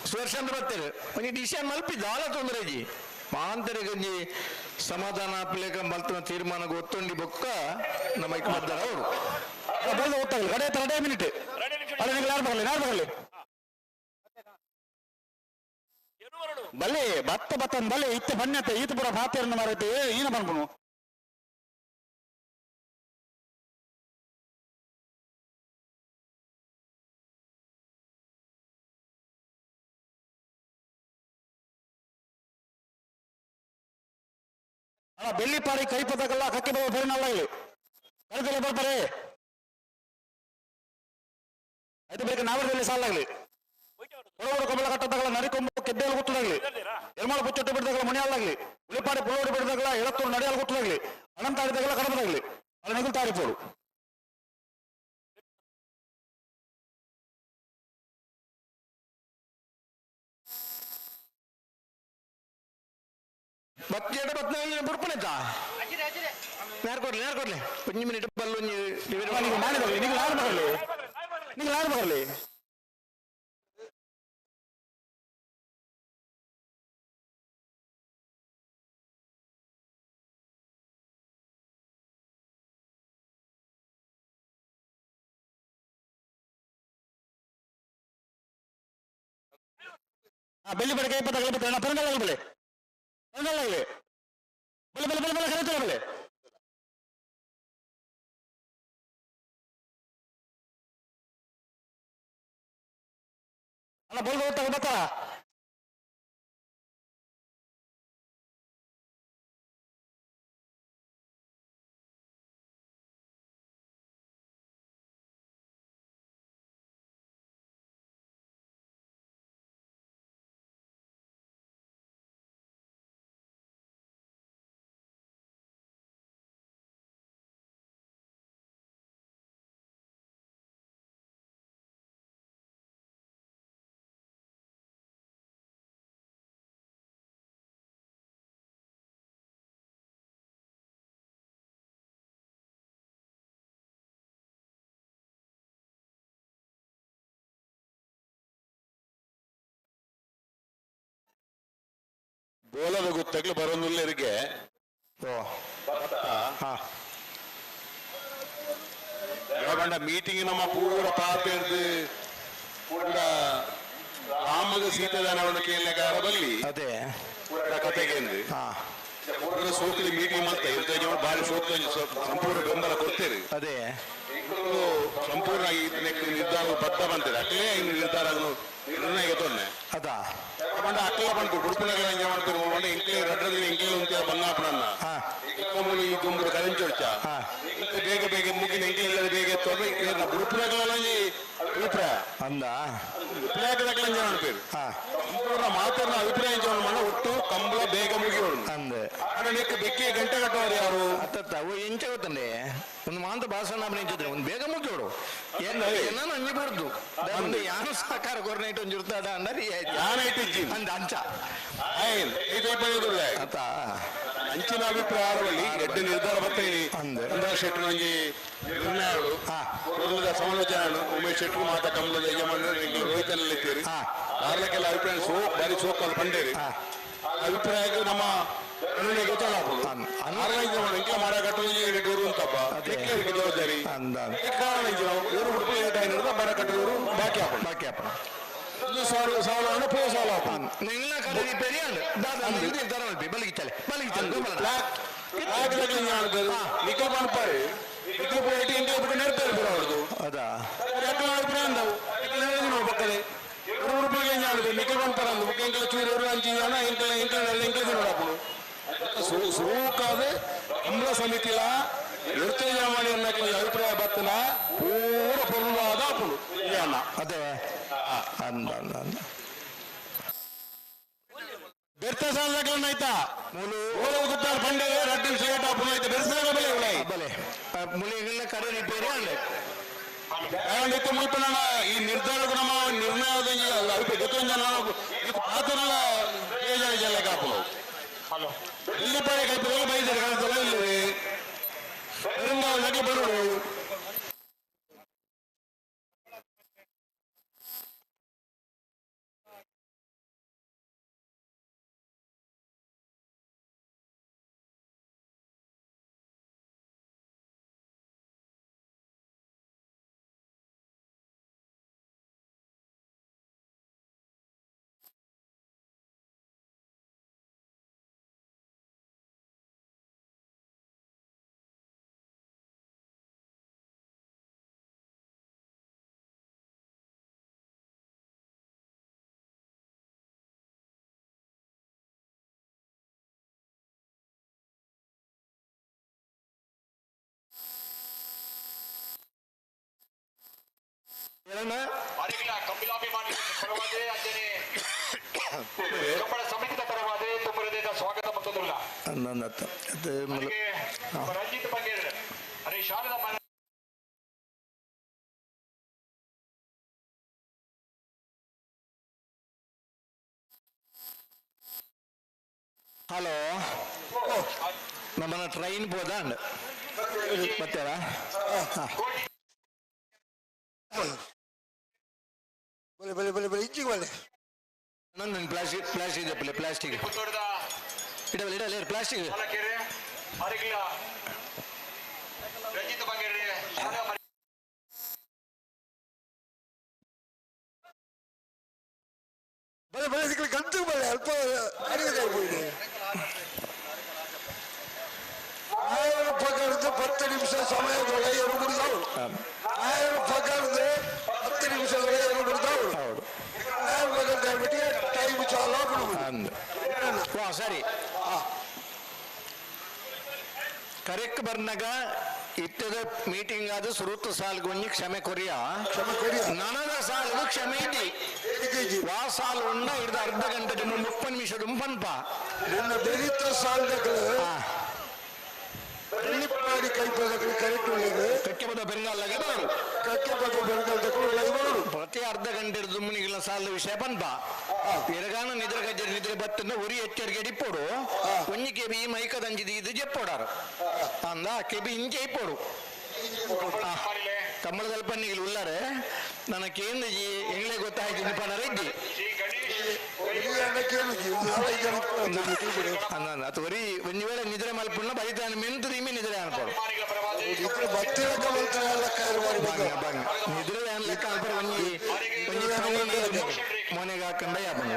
ಸುದರ್ಶನ್ ಬರ್ತಾರೆ ಒಂದು ಡಿಸಿಷನ್ ಮಲ್ಪಿದ್ದ ಆಲ ತೊಂದರೆ ಜಿ ಮಾಂತರಿ ಗಂಜಿ ಸಮಾಧಾನ ಪ್ಲೇಕ ಮಲ್ತನ ತೀರ್ಮಾನ ಒತ್ತೊಂಡಿ ಬೊಕ್ಕ ನಮ್ಮ ಐಕ್ ಮಾಡ್ದಾರ ಅವರು ಬಂದು ಓದ್ತಾಗಲಿ ಕಡೆ 2 ಮಿನಿಟ್ ಅಲ್ಲ ನೀವು ಯಾರು ಬರಲಿ ಬಲ್ಲೆ ಭತ್ತ ಬತ್ತನ್ ಬಲ್ಲೆ ಇತ್ತೆ ಬನ್ಯತೆ ಈತ ಪುರ ಪಾತ್ರೆಯನ್ನು ಮಾರೈತೆ ಈನ ಬಂದ್ಬನು ಬೆಳ್ಳಿ ಪಾಡಿ ಕೈ ಪದಕಲ್ಲ ಕಕ್ಕೆ ಬರುವ ಬೇರೆನಾಳಾಗಲಿ ಕರೆದಲ್ಲ ಬರ್ತಾರೆ ಆಯ್ತು ಬೇಕು ನಾವರಲ್ಲಿ ಸಾಲಾಗಲಿ ಹೊರಗಡೆ ಕಮಲ ಕಟ್ಟದಾಗಲ ನರಿಕೊಂಬು ಕೆದ್ದೆಯಲ್ಲಿ ಗೊತ್ತದಾಗಲಿ ಎಲ್ಮಾಳ ಪುಚ್ಚೊಟ್ಟು ಬಿಡಿದಾಗಲ ಮಣಿಯಾಲಾಗಲಿ ಉಳಿಪಾಡಿ ಪುಳ್ಳೋಡಿ ಬಿಡಿದಾಗಲ ಎಳತ್ತೂರು ನಡೆಯಲು ಗೊತ್ತದಾಗಲಿ ಅನಂತ ಆಡಿದಾಗಲ ಕಡಬದಾಗಲಿ ಅಲ್ಲಿ ನಿಗುಲ್ ತಾರಿಪೋರು ಬತ್ತೆರಡು 14 ಬುರ್ಪನೆತಾ ಯಾರು ಕೊಡ್ಲಿ 1 ಮಿನಿಟ್ ಬಲ್ಲು ನೀವು ಮಾಡಿದಾಗಲಿ ನೀವು ಯಾರು ಬರಲಿ ಬೆಳ್ಳಿ ಬಡೆ ಕೈ ಪದಗಳು ಬಿಟ್ಟರೆ ನಾ ಪೆರಂಡಲಾಗಲಿ ಬಲೆ ಕರೀತಾರೆ ಬಲೆ ಅಲ್ಲ ಬೋಲ್ ಹೋಗ್ತಾ ಬರ್ತಾರ ಬೋಲದ ಗೊತ್ತಾಗ್ಲು ಬರೋದಿಲ್ಲರಿಗೆ ಯಾಕಂಡ ಮೀಟಿಂಗ್ ನಮ್ಮ ಪೂರ ಪಾತೆರ್ದು ಪೂರ ಆಮಗ ಸೀತದಾನವನ್ನು ಕೇಳಲಿಕ್ಕಾರ ಬಲ್ಲಿ ಅದೇ ಪೂರ ಕತೆಗೆ ಪೂರ ಸೋಕಲಿ ಮೀಟಿಂಗ್ ಮಾಡ್ತಾ ಇರ್ತೇವೆ ಬಾರಿ ಸೋಕ ಸಂಪೂರ್ಣ ಬೆಂಬಲ ಕೊಡ್ತೇವೆ ಅದೇ ಸಂಪೂರ್ಣ ನಿರ್ಧಾರ ಬದ್ಧ ಬಂತದೆ ಅಟ್ಲೇ ನಿರ್ಧಾರ ನಿರ್ಣಯ ತೊಂದೆ ಅದಾ ಅಟ್ಲ ಬಂತು ಗುರುಪುನಗಳ ಮಾಡ್ತಾರೆ ಇಂಕ್ಲೆ ರಡ್ರದಲ್ಲಿ ಇಂಕ್ಲೆ ಅಂತ ಬಂಗಾಪುರನ್ನ ಇಂಕಮೂಲಿ ಈ ಗುಂಬುಡು ಕರೆಂಚೊಡ್ಚ ಬೇಗ ಬೇಗ ಮುಗಿನ ಇಂಕ್ಲೆ ಬೇಗ ತೊಂದ್ರೆ ಗುರುಪುನಗಳ ಅಭಿಪ್ರಾಯ ಅಂದ ಅಭಿಪ್ರಾಯಗಳ ಮಾಡ್ತಾರೆ ಸಂಪೂರ್ಣ ಮಾತನ್ನ ಅಭಿಪ್ರಾಯ ಮಾಡ ಒಟ್ಟು ಕಂಬಳ ಬೇಗ ಮುಗಿಯೋಳು ಅಂದೆ ಅದಕ್ಕೆ ಬೆಕ್ಕೆ ಗಂಟೆ ಕಟ್ಟೋರು ಯಾರು ಅತ್ತ ಎಂಚ ಗೊತ್ತಂಡೆ ಒಂದು ಮಾಂತ ಭಾಷಣ ಅಭಿನಯಿಸಿದ್ರೆ ಒಂದು ಬೇಗ ಮುಗಿಯೋಡು ಏನ ಅಂಜಿ ಬರ್ದು ಒಂದು ಯಾನು ಸಾಕಾರ ಕೊರ್ನೈಟ್ ಒಂದು ಇರ್ತಾಡ ಅಂದ್ರೆ ಅಂದ ಅಂಚ ಆತ ಅಂಚಿನ ಅಭಿಪ್ರಾಯದಲ್ಲಿ ಎಡ್ಡ ನಿರ್ಧಾರ ಬರ್ತೀನಿ ಚಂದ್ರ ಶೆಟ್ಟಿ ನಂಗೆ ನಿರ್ಣಯಗಳು ಸಮಾಲೋಚನೆ ಉಮೇಶ್ ಶೆಟ್ಟಿ ಮಾತಾ ಕಮಲದ ಯಜಮಾನ ರೋಹಿತಲ್ಲಿ ಇದ್ದೀರಿ ಯಾರಕ್ಕೆಲ್ಲ ಅಭಿಪ್ರಾಯ ಬಾರಿ ಸೋಕಲ್ ಬಂಡೇರಿ ಅಭಿಪ್ರಾಯಕ್ಕೆ ನಮ್ಮ ಇಂಕ ಮಾರಾಕಟ್ಟಲು ಡೋರು ಅಂತಪ್ಪ ಜವಾಬ್ದಾರಿ ಮರ ಕಟ್ಟದವರು ಬಾಕಿ ಹಾಕೋಣ ಸಾಲ ಪೋ ಸಾಲ ನಿನ್ನ ಕಡೆ ಪೆರಿಯಂಡ್ ಬಲಿಗಿತ್ತಲೆ ನಿಖಿಲ್ ಪಣಪಾರಿ ನಿಖಿಲ್ ಪೋಟಿ ಇಂಕ ನೆಡ್ತಾರೆ ಬಿಡ ಅವ್ರದ್ದು ಅದಾ ಅಭಿಪ್ರಾಯ ಅಂದವು ಪಕ್ಕದೆ ನಿಖಿಲ್ ಪಣಪಾರ ಅಂದು ಚೂರು ಅಂಚಿ ಜನ ಎಂಕ ನೋಡಪ್ಪಳು ಸೂಕಾದ ಕಂಬಳ ಸಮಿತಿಲ ನಿರ್ಚಯ ಮಾಡಿ ಅನ್ನಕ್ಕೆ ಅಭಿಪ್ರಾಯ ಬರ್ತನ ಪೂರ ಪೂರ್ಣವಾದ ಅಪ್ಪಳು ಅನ್ನ ಅದೇ ಅಂದ ಸಾಲ ಆಯ್ತಾ ಮೂಲು ಗುತ್ತಾರು ಪಂಡೆ ರಡ್ಡಿ ಸೇಟ್ ಅಪ್ಪನ ಐತೆ ಬೆರೆಸಿದಾಗ ಬೆಲೆ ಉಳಾಯಿ ಬಲೆ ಮುಳಿಗಳ ಕರೆ ನಿಟ್ಟೇರಿ ಅಲ್ಲೇ ಯಾವಂದಿತ್ತು ಮುಲ್ಪನ ಈ ನಿರ್ಧಾರ ನಮ್ಮ ನಿರ್ಣಯದ ಅಲ್ಪ ಗೊತ್ತೊಂದು ಪಾತ್ರಲ್ಲ ಜಲ್ಲ ಕಾಪು ಇಲ್ಲಿ ಪಡೆ ಕಲ್ಪದಲ್ಲಿ ಬೈದರೆ ಕಾಲದಲ್ಲ ಇಲ್ಲಿ ನಗೆ ಬರೋದು ಅರಿಗಿಲ್ಲ ಕಪಿಲಾಭಿಮಾನಿ ಪರವಾದೆ ಅಂಜನೆ ಕಂಬಳ ಸಮಿತಿಯ ಪರವಾದೆ ತುಂಬರದೇದ ಸ್ವಾಗತ ಮತ್ತೊಂದಿಲ್ಲ ರಂಜಿತ್ ಬಂಗೇರ್ ಅರೆ ಶಾರದಾ ಮನೆ ಹಲೋ ನಮ್ಮನ್ನ ಟ್ರೈನ್ ಬೋದ ಬರ್ತಾರಾ ಬಲೆ ಬಲೆ ಬಲೆ ಬಲೆ ಇಂಚಿಗೆ ಬಲೆ ನನ್ನ ಪ್ಲಾಸ್ಟಿಕ್ ಪ್ಲಾಸ್ಟಿಕ್ ಇದೆ ಪ್ಲಾಸ್ಟಿಕ್ ಪುತ್ತೂರದ ಇಡವಲ್ಲ ಇಡಲ್ಲ ಪ್ಲಾಸ್ಟಿಕ್ ಹೊಲಕೆರೆ ಅರಿಗಿಲ್ಲ ರಂಜಿತ್ ಬಂಗೇರ್ ಶಾರದಾ ಮನೆ ಬಲೆ ಬಲೆ ಸಿಕ್ಕಲಿ ಗಂಟು ಬಲೆ ಅಲ್ಪ ಅಡಿಗೆ ಪಕಡ್ದು 10 ನಿಮಿಷ ಸಮಯದೊಳಗೆ ಎರಡು ಬಿಡ್ತಾವು ಪಕಡ್ದು 10 ನಿಮಿಷದೊಳಗೆ ಎರಡು ಬಿಡ್ತಾವು ಟೈಮ್ ಚಾಲ ಸರಿ ಕರೆಕ್ಟ್ ಬರ್ನಾಗ ಇಟ್ಟದ ಮೀಟಿಂಗ್ ಆದ ಸುರುತ್ತ ಸಾಲ್ಗೊಂಜಿ ಕ್ಷಮೆ ಕೊರಿಯ ನನಗ ಸಾಲು ಕ್ಷಮೆ ಇದ್ದಿ ವಾ ಸಾಲು ಉಣ್ಣ ಹಿಡ್ದು ಅರ್ಧ ಗಂಟೆ 30 ನಿಮಿಷ ಪನ್ಪ ನನ್ನ ಬೆರಿತ ಸಾಲಗಳು ಬೆಳ್ಳಿಪ್ಪಾಡಿ ಕೈಪದಗಳು ಕರೆಕ್ಟ್ ಉಳ್ಳದು ಕಕ್ಕೆಪದ ಬೆಂಗಾಲಾಗೆ ಬರೋರು ಕಕ್ಕೆಪದ ಬೆಂಗಾಲದಕ್ಕೂ ಉಳ್ಳದು ಬರೋರು ಪ್ರತಿ ಅರ್ಧ ಗಂಟೆ ದುಮ್ಮನಿಗಳ ಸಾಲ ವಿಷಯ ಪನ್ಪ ಎರಗಾನ ನಿದ್ರೆ ಗಜ್ಜರಿ ನಿದ್ರೆ ಬತ್ತನ್ನ ಉರಿ ಎಚ್ಚರಿಕೆ ಇಪ್ಪೋಡು ಒಂಜಿ ಕೆಬಿ ಈ ಮೈಕದಂಜಿದ ಇದು ಜೆಪ್ಪೋಡಾರು ಅಂದ ಕೆಬಿ ಇಂಚೆ ಇಪ್ಪೋಡು ಕಮ್ಮಳದಲ್ಲಿ ಪನ್ನಿಗಳು ಉಳ್ಳಾರೆ ನನಗೇನು ಎಂಗ್ಲೇ ಗೊತ್ತಾಯ್ತು ನಿಪನರ ಇದ್ದಿ ಅದು ಒರಿ ಒಂದು ವೇಳೆ ನಿದ್ರೆ ಮಲ್ಪುಣ್ಣ ಬೈತಾನೆ ಮೆಂತು ಇಮಿ ನಿದ್ರೆ ಅನ್ಕೋಡು ನಿದ್ರೆ ಲೆಕ್ಕ ಅನ್ಪಡು ಮೊನೆಗೆ ಹಾಕೊಂಡ ಯಾಪಂಗ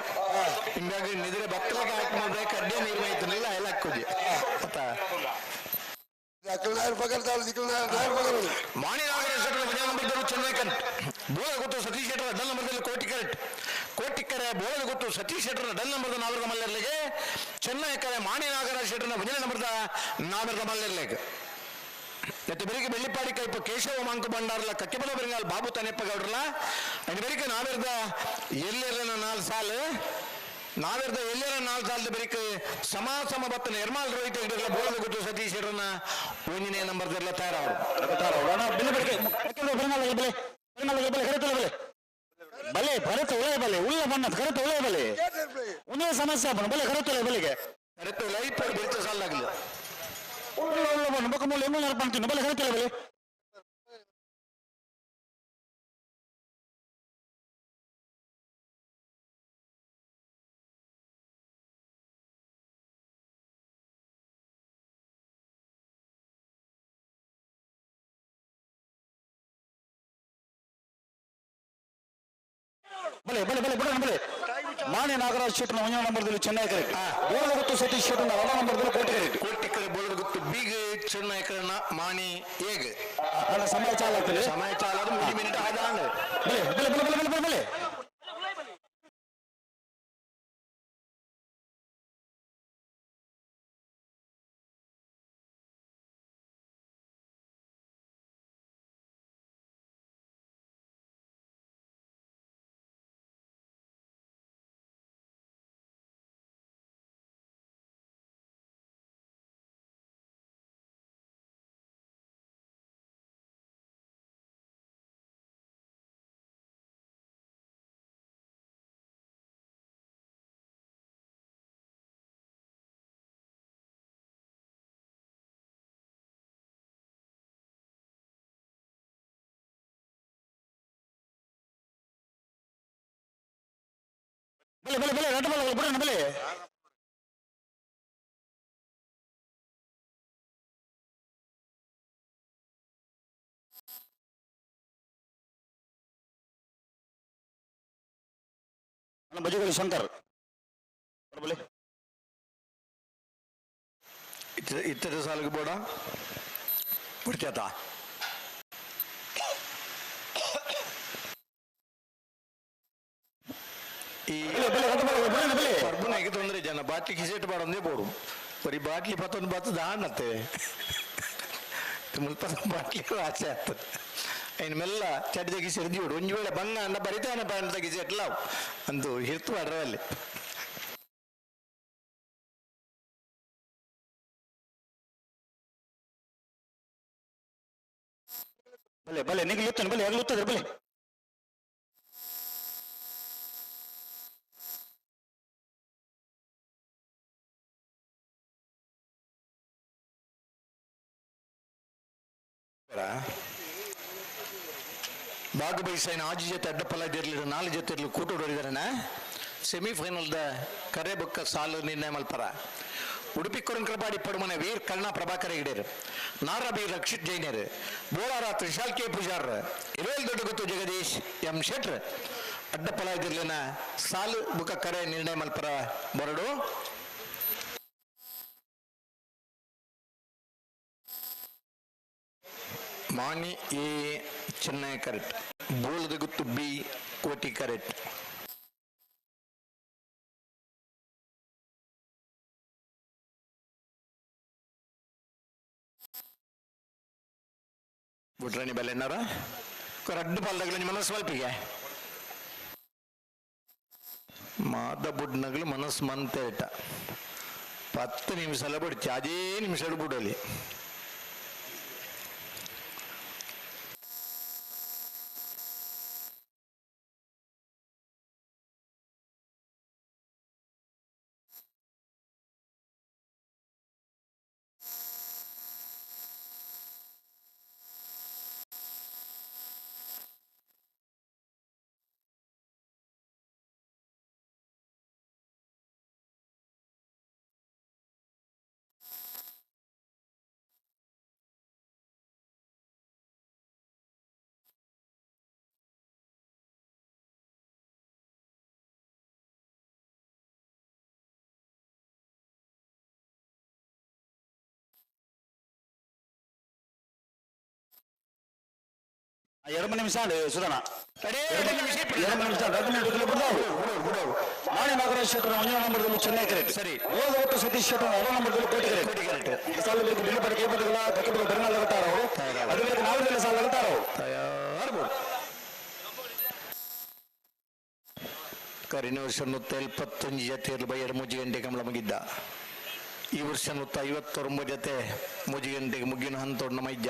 ಹಿಂಗಾಗಿ ನಿದ್ರೆ ಬತ್ತಲಕ್ಕೆ ಹಾಕೊಂಡ್ರೆ ಕಡ್ಡೆ ನೀರು ಮೈತನಿಲ್ಲ ಎಲ್ಲ ಹಾಕೋದಿ ಆಯ್ತಾ ಬೋಳಗುತ್ತು ಸತೀಶ್ ಶೆಟ್ಟರ್ ಡಲ್ ನಂಬರ್ದಲ್ಲಿ ಕೋಟಿಕೆರೆ ಬೋಳಗುತ್ತು ಸತೀಶ್ ಶೆಟ್ಟರ್ ಡಲ್ ನಂಬರ್ದ ನಾಲ್ವರದ ಮಲ್ಲೆರ್ಲೆಗೆ ಚೆನ್ನೈಕೆರೆ ಮಾಣಿ ನಾಗರಾಜ್ ಶೆಟ್ಟರ್ನ ಮುಂದಿನ ನಂಬರ್ದ ನಾಲ್ವರದ ಮಲ್ಲೆರ್ಲೆಗೆ ಮತ್ತೆ ಬೆಳಿಗ್ಗೆ ಬೆಳ್ಳಿಪಾಡಿ ಕೈಪ ಕೇಶವ ಮಾಂಕು ಬಂಡಾರಲ್ಲ ಕಕ್ಕೆಪದ ಬೆಂಗಾಲ್ ಬಾಬು ತನೆಪ್ಪ ಗೌಡ್ರಲ್ಲ ಅದ್ರ ಬೆಳಿಗ್ಗೆ ನಾವೆರ್ದ ಎಲ್ಲೆರನ 4 ಸಾಲು ನಾವೆರ್ದ ಎಲ್ಲರ 4 ಸಾಲದ ಬೆಳಿಗ್ಗೆ ಸಮ ಬತ್ತನ ಎರ್ಮಾಲ್ ರೋಹಿತ ಹಿಡಿಯಲ್ಲ ಬೋಳದ ಗುಟ್ಟು ಸತೀಶ್ ಶೆಟ್ಟರ್ನ ಒಂದನೇ ನಂಬರ್ದೆಲ್ಲ ತಯಾರವರು ಬಲೆ ಭರತ ಉಳೆ ಬಲೆ ಉಳ್ಳ ಬಣ್ಣ ಕರೆತ ಉಳೆ ಬಲೆ ಒಂದೇ ಸಮಸ್ಯೆ ಬಣ್ಣ ಬಲೆ ಕರೆತ ಬಲೆಗೆ ಕರೆತ ಲೈಫ್ ಬೆಳ್ತ ಸಾಲಾಗಲಿ ಉಳ್ಳ ಬಣ್ಣ ಬಕ್ಕ ಮೂಲ ಹೆಂಗ್ ನಡ್ಕೊಂತೀನಿ ಬಲೆ ಕರೆತ ಬಲೆ ಬಲೆ ಬಲೆ ಬಲೆ ಬಿಡೋಣ ಬಲೆ ಮಾಣಿ ನಾಗರಾಜ್ ಶೆಟ್ಟರ್ನ 1ನೇ ನಂಬರ್ದಲ್ಲಿ ಚೆನ್ನೈ ಕರೆಕ್ಟ್ ಬೋಳಗುತ್ತು ಸತೀಶ್ ಶೆಟ್ಟರ್ನ 2ನೇ ನಂಬರ್ದಲ್ಲಿ ಕೋಟಿಕೆರೆ ಬೋಳಗುತ್ತು ಬಿಗ್ ಚೆನ್ನೈ ಕರೆನ ಮಾಣಿ ಹೇಗೆ ಸಮಯ ಚಾಲ ಆಗ್ತದೆ ಸಮಯ ಚಾಲ 3 ಮಿನಿಟ್ ಆದ ಬಲೆ ಬಲೆ ಬಲೆ ಬಲೆ ಬಲೆ ಬಲೆ ಬಲೆ ಬಲೆ ಬಲೆ ರಟ್ಟ ಬಲೆ ಬಿಡೋಣ ಬಲೆ ಬಜುಗಳಿ ಶಂಕರ್ ಬಲೆ ಇತ್ತದ ಸಾಲಿಗೆ ಬೋಡ ಬಿಡ್ತ್ಯಾತ ಈ ಬರ್ಬನಾಗಿ ತೊಂದರೆ ಜನ ಬಾಟ್ಲಿ ಕಿಸೆಟ್ ಬಾಡೊಂದೇ ಬೋಡು ಬರೀ ಬಾಟ್ಲಿ ಪತ್ತೊಂದು ಬತ್ತದ ಆಣತ್ತೆ ಮುಲ್ಪದ ಬಾಟ್ಲಿ ಆಸೆ ಆಗ್ತದೆ ಇನ್ನು ಮೆಲ್ಲ ಚಟ್ ತೆಗಿಸಿ ಹಿಡ್ದು ಬಿಡು ಒಂದು ವೇಳೆ ಬಂಗ ಅಂದ ಬರಿತಾನೆ ಪ್ಯಾಂಟ್ ತೆಗಿಸಿ ಎಟ್ಲ ಅಂದು ಹಿರ್ತು ಅಡ್ರಲ್ಲಿ ಬಲೆ ಬಲೆ ನಿಗ್ಲುತ್ತಾನೆ ಬಲೆ ಆಗ್ಲುತ್ತದೆ ಬಲೆ ಭಾಗವಹಿಸಿನ ಆಜು ಜೊತೆ ಅಡ್ಡಪಲ್ಲ ಇರಲಿಲ್ಲ 4 ಜೊತೆ ಇರಲಿ ಕೂಟೋಡಿದಾರೆ ಸೆಮಿಫೈನಲ್ದ ಕರೆ ಬೊಕ್ಕ ಸಾಲು ನಿರ್ಣಯ ಮಲ್ಪರ ಉಡುಪಿ ಕೊರಂಕರಪಾಡಿ ಪಡುಮನೆ ವೀರ್ ಕರ್ಣ ಪ್ರಭಾಕರ ಹಿಡೇರು ನಾರಬಿ ರಕ್ಷಿತ್ ಜೈನರ್ ಬೋಳಾರ ತ್ರಿಶಾಲ್ ಕೆ ಪೂಜಾರ್ ಇವೇಲ್ ದೊಡ್ಡ ಗೊತ್ತು ಜಗದೀಶ್ ಎಂ ಶೆಟ್ರ್ ಅಡ್ಡಪಲ ಇದಿರ್ಲಿನ ಸಾಲು ಬುಕ್ಕ ಕರೆ ನಿರ್ಣಯ ಮಲ್ಪರ ಬರಡು ಮಾನಿ ಎ ಚೆನ್ನೈ ಕರೆಕ್ಟ್ ಬೋಳದ ಗುತ್ತು ಬಿ ಕೋಟಿ ಕರೆಕ್ಟ್ ಬಿಟ್ರಣಿ ಬೆಲೆನಾರ ರಡ್ಡು ಪಾಲ್ದಾಗಲ ನಿಮ್ಮ ಮನಸ್ಸು ಮಲ್ಪಿಗೆ ಮಾದ ಬುಡ್ನಗಳು ಮನಸ್ಸು ಮಂತೇಟ 10 ನಿಮಿಷ ಬಿಡ್ತಿ ಅದೇ ನಿಮಿಷ ಬಿಡಲಿ ಎರಡು ನಿಮಿಷ ಸುಧಾನ 2 ನಿಮಿಷ ಮಾಣಿ ನಾಗರಾಜ್ ಶೆಟ್ಟರ್ 1 ನಂಬರ್ದಲ್ಲಿ ಚೆನ್ನೈ ಕರೆಕ್ಟ್ ಸರಿ ಹೋದ ಒಟ್ಟು ಸತೀಶ್ ಶೆಟ್ಟರ್ 2 ನಂಬರ್ದಲ್ಲಿ ಕೋಟಿ ಕರೆಕ್ಟ್ ಸಾಲು ಬೇಕು ಬಿಲ್ಲು ಪಡೆ ಕೇಪದಲ್ಲ ಕಕ್ಕಬ ಬೆರನಾಲ್ ಲಗತಾರೋ ಅದು ಬೇಕು ನಾವೆಲ್ಲ ಸಾಲ ಲಗತಾರೋ ತಯಾರು ಕರಿನ ವರ್ಷ 175 ಜೊತೆ ಬೈಯರ್ ಮುಜಿಗಂಟೆ ಕಮಲ ಮುಗಿದ್ದ ಈ ವರ್ಷ 159 ಜೊತೆ ಮುಜಿಗಂಟೆಗೆ ಮುಗಿನ ಹಂತೋಡ್ ನಮ್ಮ ಇಜ್ಜ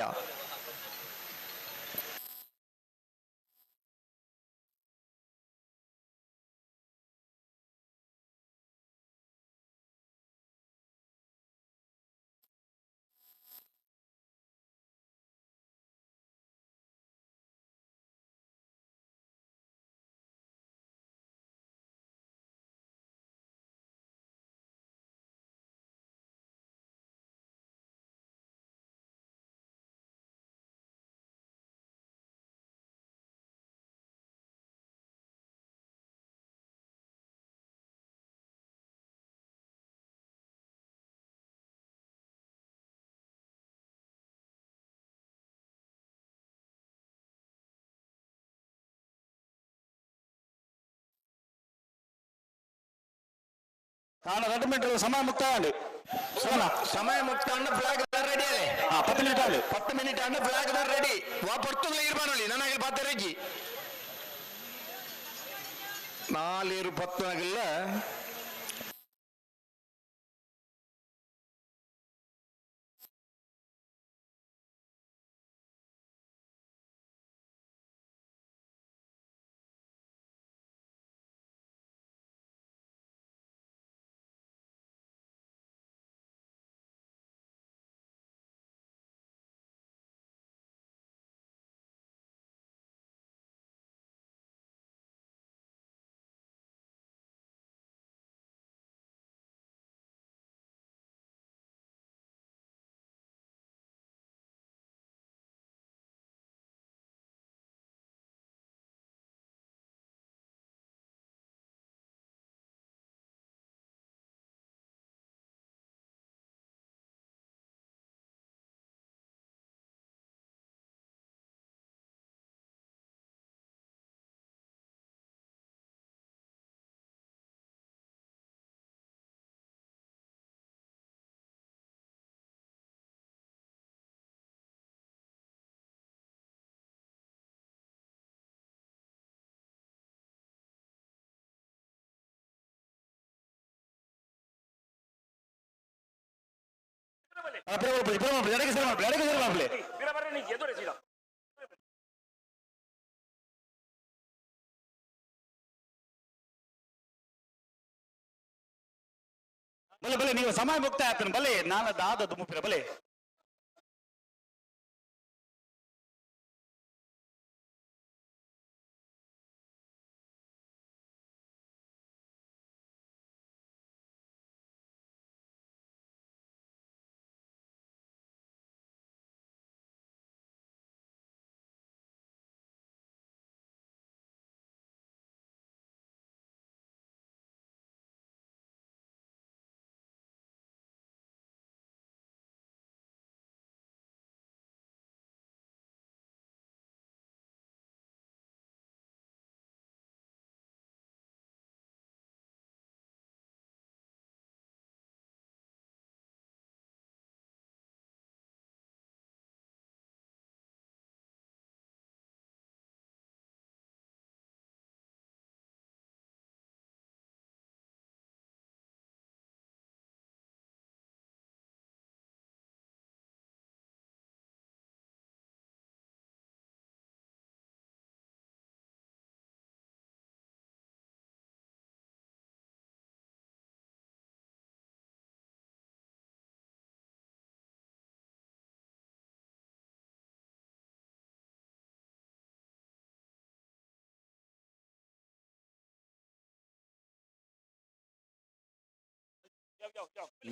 ನಾನು 2 ಮಿನಿಟ್ ಸಮಯ ಮುಕ್ತ ಅಂడి ಸಮಯ ಮುಕ್ತ ಅಣ್ಣ ಫ್ಲಾಗ್ ರೆಡಿ ಅಲ್ಲೇ 10 ಮಿನಿಟ್ ಆಗಿ 10 ಮಿನಿಟ್ ಅಣ್ಣ ಫ್ಲಾಗ್ ರೆಡಿ ವಾ ಪೊರ್ತುಗಳ ಇರ್ಬಾನೊಳ್ಳಿ ನನಗೆ ಪಾತ್ರ ರೆಜಿ 4 10 ಬಲೆ ಬಲೆ ನೀವು ಸಮಯ ಮುಕ್ತಾಯ ಆಗ್ತಾನೆ ಬಲೆ ನಾನ ದಾದ ದುಮ್ಮುಪಿರ ಬಲೆ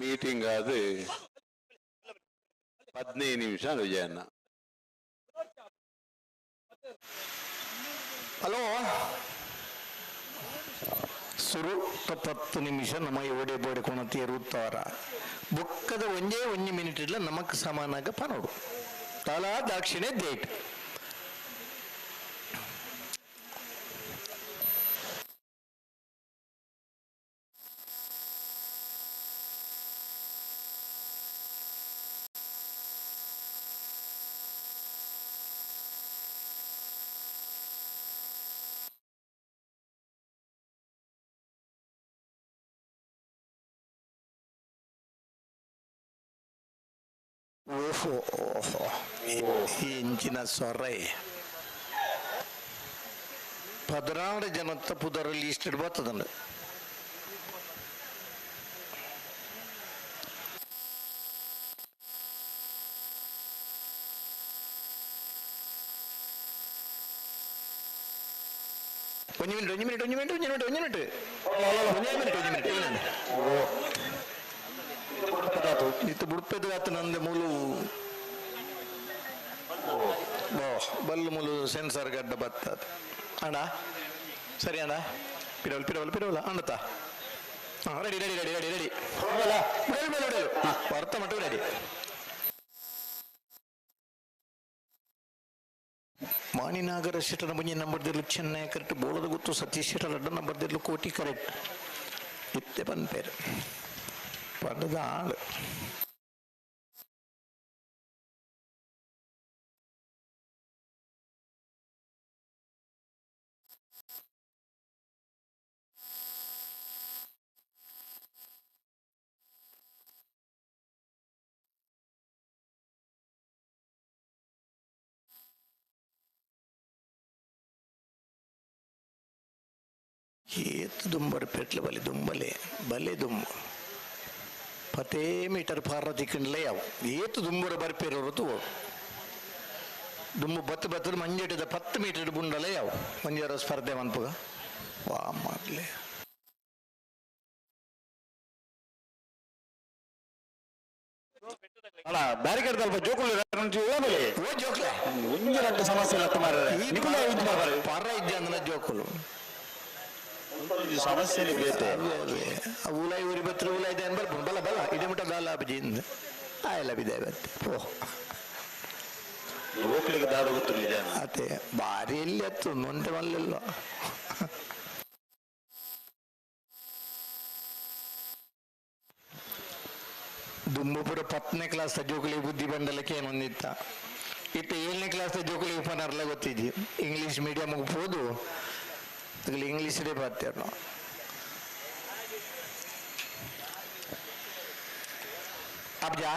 ಮೀಟಿಂಗ್ ಅದು 15 ನಿಮಿಷ ವಿಜಯಣ್ಣ. ಹಲೋ ಸುರು 10 ನಿಮಿಷ ನಮ್ಮ ಓಡೆ ಬೋಡೆ ಕೊಣತಿ ಇರುತ್ತವರ ಬುಕ್ಕದ ಒಂದೇ 1 ಮಿನಿಟ್ ಇಲ್ಲ ನಮಕ್ ಸಮಾನಾಗ ಪನೋಡು ತಲಾ ದಾಕ್ಷಿಣೆ ಡೇಟ್ ಓಹೋ ಓಹೋ ಈ ಇಂಚಿನ ಸೊರ್ರೆ 16 ಜನತ್ತ ಪುದರಲ್ಲಿ ಇಷ್ಟು ಬರ್ತದಲ್ಲ ಒಂದು ಮಿನಿಟ್ ಇತ್ತು ಬುಡ್ಪೆದು ಆತ ನಂದೆ ಮೂಲು ಬಲ್ಲು ಮೂಲು ಸೆನ್ಸರ್ ಗಡ್ಡ ಬತ್ತದ ಅಣ್ಣ ಸರಿ ಅಣ್ಣ ಪಿರವಲ್ ಅಣ್ಣತ ರೆಡಿ ಬರ್ತ ಮಟ್ಟ ರೆಡಿ ಮಾಣಿನಾಗರ ಶೆಟ್ಟನ ಮುಂಜೆ ನಂಬರ್ದಿರ್ಲು ಚೆನ್ನೈ ಕರೆಕ್ಟ್ ಬೋಳದ ಗೊತ್ತು ಸತೀಶ್ ಶೆಟ್ಟರ್ ಅಡ್ಡ ನಂಬರ್ದಿರ್ಲು ಕೋಟಿ ಕರೆಕ್ಟ್ ಇತ್ತೆ ಬಂದ ಪೇರು പണ്ടത് ആള് ಏತು ದುಂಬರ ಪೆಟ್ಲು ಬಲೆ ದುಂಬು 10 ಮೀಟರ್ ಪಾರ ತಿಕ್ಕಂಡ್ಲೇ ಅವು ಏತು ದುಂಬರ ಬರ್ಪೇರವರತು ದುಂಬು ಬತ್ತು ಮಂಜೆಟಿದ 10 ಮೀಟರ್ ಬುಂಡಲೇ ಅವು ಮಂಜರ ಸ್ಪರ್ಧೆ ಮನ್ಪುಗ ವಾ ಮಾಡ್ಲೆ ಅಲ್ಲ ಬ್ಯಾರಿಕೇಡ್ ಸ್ವಲ್ಪ ಜೋಕುಳು ಓ ಜೋಕ್ಲೆ ಒಂಜಿ ಸಮಸ್ಯೆ ಇಲ್ಲ ಪಾರ ಇದ್ದೆ ಅಂದ್ರೆ ಜೋಕುಲು ಸಮಸ್ಯೆ ಉಲಾಯಿ ಊರಿ ಬತ್ರ ಉಲಾಯಿ ಇದೆ ಬರ್ಬೋದು ಬಲ ಇದೇ ಮುಟ್ಟ ದಾಲ ಅಭಿಜಿಂದ ಆಯಲ್ಲ ಬಿದೆ ಬತ್ತೆ ಹೋಗ್ಲಿಕ್ಕೆ ದಾರ ಗೊತ್ತಿಲ್ಲ ಅದೇ ಭಾರಿ ಎಲ್ಲಿ ಹತ್ತು ನೊಂದೆ ಮಲ್ಲೆಲ್ಲ ದುಂಬುಪುರ 10ನೇ ಕ್ಲಾಸ್ ಜೋಕುಳಿ ಬುದ್ಧಿ ಬಂಡಲಕ್ಕೆ ಏನೊಂದಿತ್ತ ಇತ್ತ 7ನೇ ಕ್ಲಾಸ್ ಜೋಕುಳಿ ಪನರ್ಲ ಗೊತ್ತಿದ್ದಿ ಇಂಗ್ಲಿಷ್ ಮೀಡಿಯಂ ಹೋದು ಇಂಗ್ಲಿಷೇ பார்த்தேன் अब जा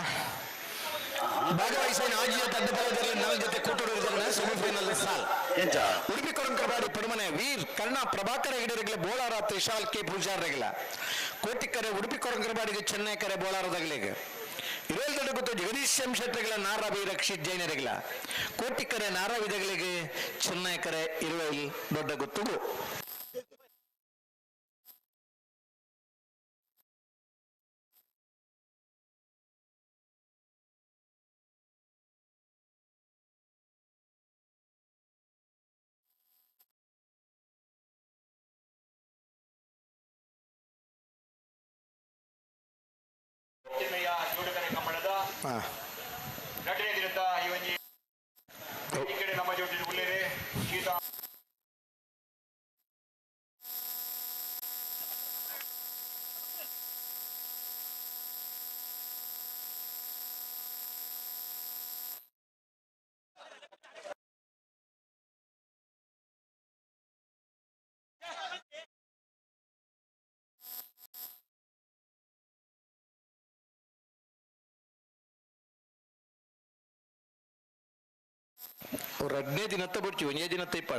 ಭಾಗವಹಿಸಿದ ಆಜಿಯ ತಡ್ಡಬಲದಲ್ಲಿ ನನ್ನ ಜೊತೆ ಕೂಟುವುದನ್ನ ಸೆಮಿಫೈನಲ್ ಸಾಲ್ ಎಂಚ ಉಡುಪಿ ಕೊರಂಕರವಾಡಿ ಪಡುಮನೆ ವೀರ್ ಕರ್ಣ ಪ್ರಭಾಕರ ಹಿಡಿಯರೆಗಲ ಬೋಳಾರ ತ್ರಿಶಾಲ್ ಕೆ ಪೂಜಾರರೆಗಲ ಕೋಟಿಕರೆ ಉಡುಪಿ ಕೊರಂಕರವಾಡಿಗೆ ಚೆನ್ನೈಕರೆ ಬೋಳಾರದಗಳಿಗೆ ಇರೋಲ್ದಡ ಗೊತ್ತು ಜಗದೀಶ್ ಶೆಟ್ರಿಗಳ ನಾರಾವಿ ರಕ್ಷಿತ್ ಜೈನರೆಗಲ ಕೋಟಿಕರೆ ನಾರಾವಿದಗಳಿಗೆ ಚೆನ್ನೈಕರೆ ಇರುವಲ್ ದೊಡ್ಡ ಗೊತ್ತುಗು ಚಿನ್ನಯ್ಯ ಜೋಡುಗನೆ ಕಂಬಳದ ನಟನೆ ದಿನದ ಈ ಒಂಜಿ ಈ ಕಡೆ ನಮ್ಮ ಜೊತೆ ಉಳ್ಳೇರೆ ಶೀತ ரெண்டே தினத்தை படிச்சு ஒரே தினத்தை இப்ப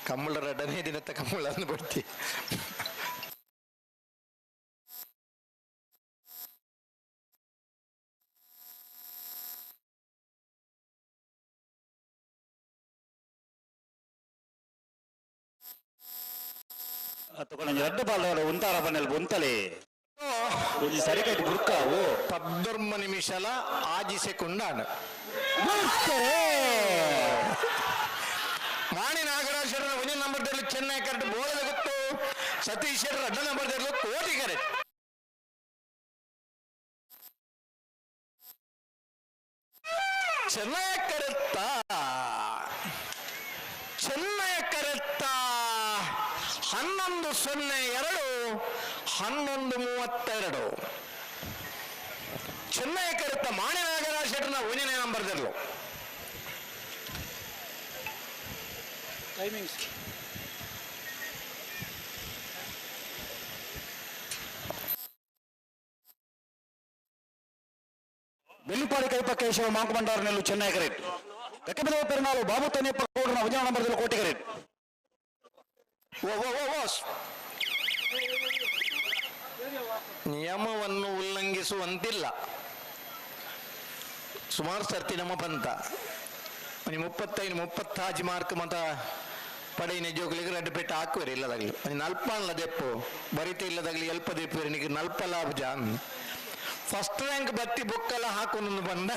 கம்மள ரெண்டனே தினத்தை கம்மளன்னு படிச்சு కొంచెం రెడ్డ బాల ఉంటారా పన్నెలు బొంతలే కొంచెం సరికట్టు బుర్కావు 19 నిమిషాల 5 సెకండాను ಮಾಣಿ ನಾಗರಾಜರ ಒಂದೇ ನಂಬರ್ದಲ್ಲಿ ಚೆನ್ನೈ ಕರೆಕ್ಟ್ ಬೋಳದ ಗೊತ್ತು ಸತೀಶ್ ಅಡ್ಡ ನಂಬರ್ದಲ್ಲಿ ಕೋಟಿ ಕರೆಕ್ಟ್ ಚೆನ್ನೈ ಕರೆಕ್ಟಾ 11:02 11:32 ಚೆನ್ನೈ ಕರೆಕ್ಟ ಮಾಣಿ ನಾಗರಾಜರ ಒಂದನೇ ನಂಬರ್ದಲ್ಲೂ ಟೈಮಿಂಗ್ಸ್ వెల్లిపాడి కైప కేశవ మాంకుమండారు నెల్లు చెన్నై కరెక్ట్ వెక్కపదవ పెరునాలు బాబు తనేప్ప కోడిన ఉదయం నంబర్లో కోటి కరెక్ట్ ನಿಯಮವನ್ನು ಉಲ್ಲಂಘಿಸುವಂತಿಲ್ಲ ಸುಮಾರು ಸರ್ತಿ ನಮ್ಮ ಪಂತ 35 ಮಾರ್ಕ್ ಮತ ಪಡೆಯಿನ ಜೋಗಲಿಗೆ ರೆಡ್ ಪೆಟ್ಟು ಹಾಕುವರಿ ಇಲ್ಲದಾಗ್ಲಿ ನಲ್ಪಲ್ಲ ದೆಪ್ಪು ಬರಿತ ಇಲ್ಲದಾಗ್ಲಿ ಎಲ್ಪ ದೆಪ್ಪು ನಿಮಗೆ ನಲ್ಪ ಲಾಭ ಜಾನ್ ಫಸ್ಟ್ ರ್ಯಾಂಕ್ ಬತ್ತಿ ಬುಕ್ಕೆಲ್ಲ ಹಾಕೊಂಡು ಬಂದ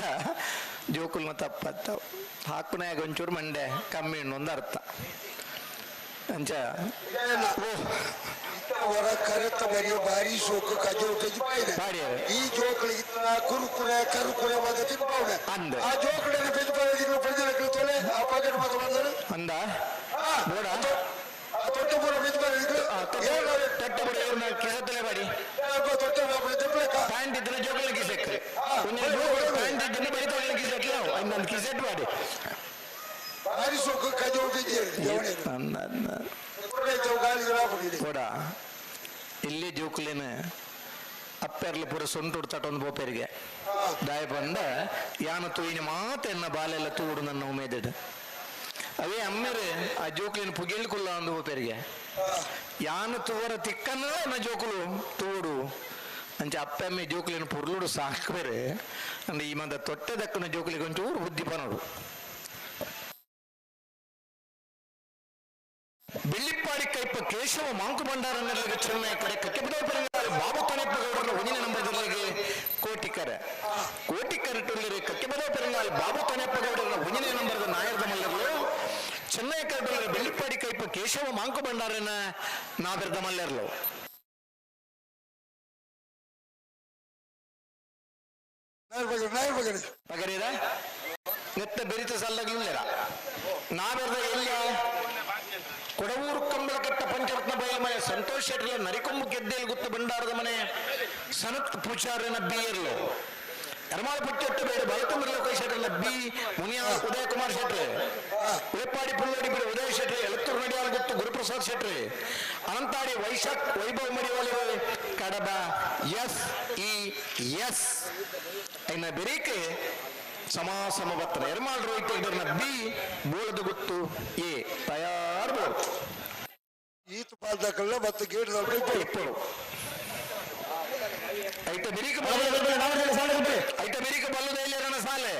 ಜೋಕುಲ್ನ ತಪ್ಪತ್ತ ಹಾಕುನಾಗ ಒಂಚೂರು ಮಂಡೆ ಕಮ್ಮಿ ಒಂದು ಅರ್ಥ ಅಂಚ ಅವರ ಕರೆತ ಬರೆಯೋ ಬಾರಿ ಸೋಕು ಕಜೋ ಈ ಜೋಕಳಿಗೆ ಕುರುಕುರೆ ಕರುಕುರೆ ಬಂದ ತಿನ್ಪವನೆ ಆ ಜೋಕಳನ್ನ ಬೆಜ್ಬಾರದಿಗಳು ಪ್ರಜలకు ತೊಲೆ ಆ ಪಾಕೆಟ್ ಮಾತ್ರ ಬಂದರು ಅಂದ ನೋಡ ತೊಟ್ಟ ಪೂರ ಬೆಜ್ಬಾರದಿಗಳು ತೊಟ್ಟ ಬಡ ಕಿಸತ್ತಲೆ ಬಾಡಿ ತೊಟ್ಟ ಪ್ಯಾಂಟ್ ಇದ್ರೆ ಜೋಕಳ ಕಿಸಕ್ಕೆ ಪ್ಯಾಂಟ್ ಇದ್ರೆ ಬರಿತ ಕಿಸಕ್ಕೆ ಇನ್ನೊಂದು ಕಿಸೆಟ್ ಮಾಡಿ ಬಾರಿ ಸೋಕು ಕಜೋ ಕೂಡ ಇಲ್ಲಿ ಜೋಕುಲೇನ ಅಪ್ಪೆರ್ಲಿ ಪೂರ ಸೊಂಟು ಉಡ್ತಾಟೊಂದು ಬೋಪೆರಿಗೆ ದಾಯ ಬಂದ ಯಾನ ತೂಯಿನ ಮಾತೆನ್ನ ಬಾಲೆಲ್ಲ ತೂಡು ನನ್ನ ಉಮೇದಿಡ್ ಅವೇ ಅಮ್ಮೆರೆ ಆ ಜೋಕುಲಿನ ಪುಗಿಳ್ಕೊಲ್ಲ ಒಂದು ಬೋಪೆರಿಗೆ ಯಾನ ತೂವರ ತಿಕ್ಕನ್ನ ನ ಜೋಕುಲು ತೂಡು ಅಂಚ ಅಪ್ಪಮ್ಮೆ ಜೋಕುಲಿನ ಪುರ್ಲುಡು ಸಾಕ್ಬೇರೆ ಅಂದ್ರೆ ಈ ಮಂದ ತೊಟ್ಟೆ ದಕ್ಕನ ಜೋಕುಲಿಗೆ ಒಂಚೂರು ಬುದ್ಧಿ ಪನೋಡು ಬೆಳ್ಳಿಪ್ಪಾಡಿ ಕೈಪ ಕೇಶವ ಮಾಂಕು ಭಂಡಾರನೆಲ್ಲಗೆ ಚೆನ್ನೈ ಕಡೆ ಕಕ್ಕೆಬದವಪರಂಗಾರು ಬಾಬು ತನೆಪ್ಪಗೌಡರ ಒಂದಿನ ನಂಬರ್ದಲ್ಲಿಗೆ ಕೋಟಿಕರೆ ಟೊಳ್ಳಿರೆ ಕಕ್ಕೆಬದವಪರಂಗಾರು ಬಾಬು ತನೆಪ್ಪಗೌಡರ ಒಂದಿನ ನಂಬರ್ದ ನಾಯರ್ದ ಮಲ್ಲರ್ಲು ಚೆನ್ನೈ ಕಡೆ ಬೆಳ್ಳಿಪ್ಪಾಡಿ ಕೈಪ ಕೇಶವ ಮಾಂಕು ಭಂಡಾರನ ನಾಬೆರ್ದ ಮಲ್ಲರ್ಲು ಪಗರೀರ ನೆತ್ತ ಬೆರಿತ ಸಲ್ಲಗಲಿಲ್ಲ ನಾಬೆರ್ದ ಎಲ್ಲ ಕೊಡವೂರು ಕಂಬಳಕಟ್ಟ ಪಂಚರತ್ನ ಬಯಲಮನೆ ಸಂತೋಷ್ ಶೆಟ್ಟಿ ನರಿಕೊಂಬು ಗೆದ್ದೇಲಿ ಗುತ್ತು ಬಂಡಾರದ ಮನೆ ಸನತ್ ಪೂಜಾರಿನ ಬಿ ಇರ್ಲು ಎರ್ಮಾಳ ಪುಟ್ಟೆಟ್ಟು ಬೇಡ ಬಲತುಂಬ ಲೋಕೇಶ್ ಶೆಟ್ಟಿ ಬಿ ಮುನಿಯಾ ಉದಯ ಕುಮಾರ್ ಶೆಟ್ಟಿ ಉಳಿಪಾಡಿ ಪುಲ್ಲಡಿ ಬಿಡ ಉದಯ ಶೆಟ್ಟಿ ಎಳತ್ತೂರು ನಡಿಯಾಲ್ ಗುತ್ತು ಗುರುಪ್ರಸಾದ್ ಶೆಟ್ಟಿ ಅನಂತಾಡಿ ವೈಶಾಖ್ ವೈಭವ್ ಮಡಿವಾಳಿ ಕಡಬ ಎಸ್ ಇನ್ನ ಬೆರೀಕೆ ಸಮ ಬತ್ತನ ಎರ್ಮಾಳ್ ರೋಹಿತ್ ಹೆಗ್ಡರ್ನ ಬಿ ಬೋಳದ ಗುತ್ತು ಎ ತಯಾರು ಬೋಳು ಈತ ಪಾಲ್ದಾಕಲ್ಲ ಮತ್ತು ಗೇಟ್ ಇಪ್ಪಳು ಐತ ಬೆರೀಕೆ ಐತ ಬೆರೀಕೆ ಬಲ್ಲುದಲ್ಲಿ ರಣ ಸಾಲೆ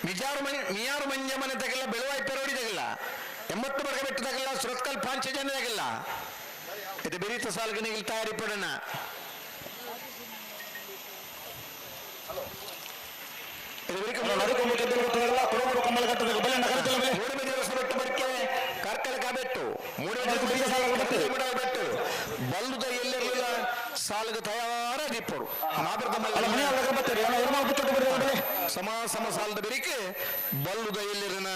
ಮಿಯಾರು ಮಂಜ ಮನೆ ತಗಲ್ಲ ಬೆಳವಾಯಿ ಪೆರೋಡಿ ತಗಲ್ಲ 80 ಬರ್ಗ ಬಿಟ್ಟು ತಗಲ್ಲ ಸುರತ್ಕಲ್ ಪಾಂಚ ಜನ ತಗಲ್ಲ ಇದು ಬೆರೀತ ಸಾಲ್ಗೆ ನಿಗಿಲ್ ತಯಾರಿ ಪಡೋಣ ಬಲ್ಲುದ ಎಲ್ಲೆಲ್ಲ ಸಾಲಗ ತಯಾರಾಗಿಪ್ಪರು ಸಮ ಸಾಲದ ಬೆರಿಕೆ ಬಲ್ಲುದ ಎಲ್ಲಿರನ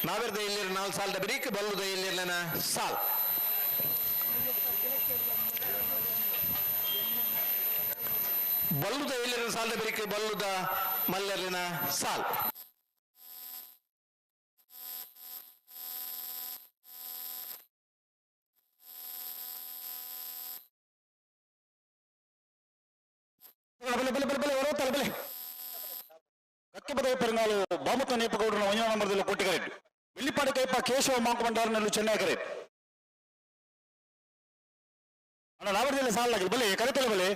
ನಾವೆರ್ದ ಎಲ್ಲಿರ 4 ಸಾಲದ ಬೆರಿಕೆ ಬಲ್ಲುದ ಎಲ್ಲಿರನ ಸಾಲ್ ಬಲ್ಲುದ ಎಲ್ಲಿರನ ಸಾಲದ ಬೆರಿಕೆ ಬಲ್ಲುದ ಮಲ್ಲೆರಿನ ಸಾಲ್ ಕಕ್ಕೆಬದ ಪೆರಂಗಾಲು ಬಾಮುತ್ತ ನೇಪಗೌಡರ 1 ನಂಬರ್ದಲ್ಲಿ ಕೋಟಿಗರೆಡ್ ಬೆಳ್ಳಿಪಾಡಿ ಕೈಪ ಕೇಶವ ಮಾಂಕು ಬಂಡಾರನಲ್ಲೂ ಚೆನ್ನೈ ಕರೆಡ್ ಅಣ್ಣ ನಾವರದಲ್ಲಿ ಸಾಲಾಗಿ ಬಲೆ ಕರೆತಲೆ ಬಲೆ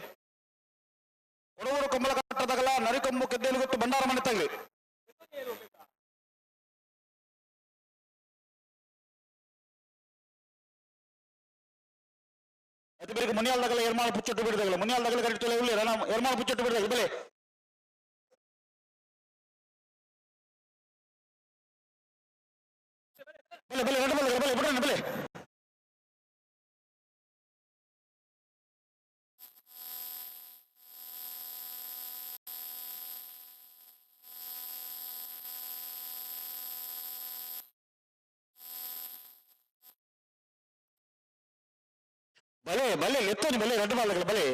ಕೊಡಗೂರು ಕಂಬಳ ಕಟ್ಟದಾಗಲ ನರಿಕೊಂಬು ಕೆದ್ದೇಲು ಗೊತ್ತು ಬಂಡಾರ ಮನೆ ತಗಲಿ ಅತಿ ಬೇಗ ಮುನಿಯಾಲ್ದಾಗಲ ಎರ್ಮಾಳ ಪುಚ್ಚಟ್ಟು ಬಿಡದಾಗಲ ಮುನಿಯಾಲ್ದಾಗಲ ಕರೆಕ್ಟ್ ಇಲ್ಲ ಎರ್ಮಾಳ ಪುಚ್ಚಟ್ಟು ಬಿಡದಾಗಲ ಬಲೆ ಬಲೆ ಬಲೆ ಬಲೆ ಬಲೆ ಬಿಡೋಣ ಬಲೆ ಬಲೆ ಬಲೆ ಎತ್ತೋನಿ ಬಲೆ ರೆಡ್ ಬಾಲ್ಗಳ ಬಲೆ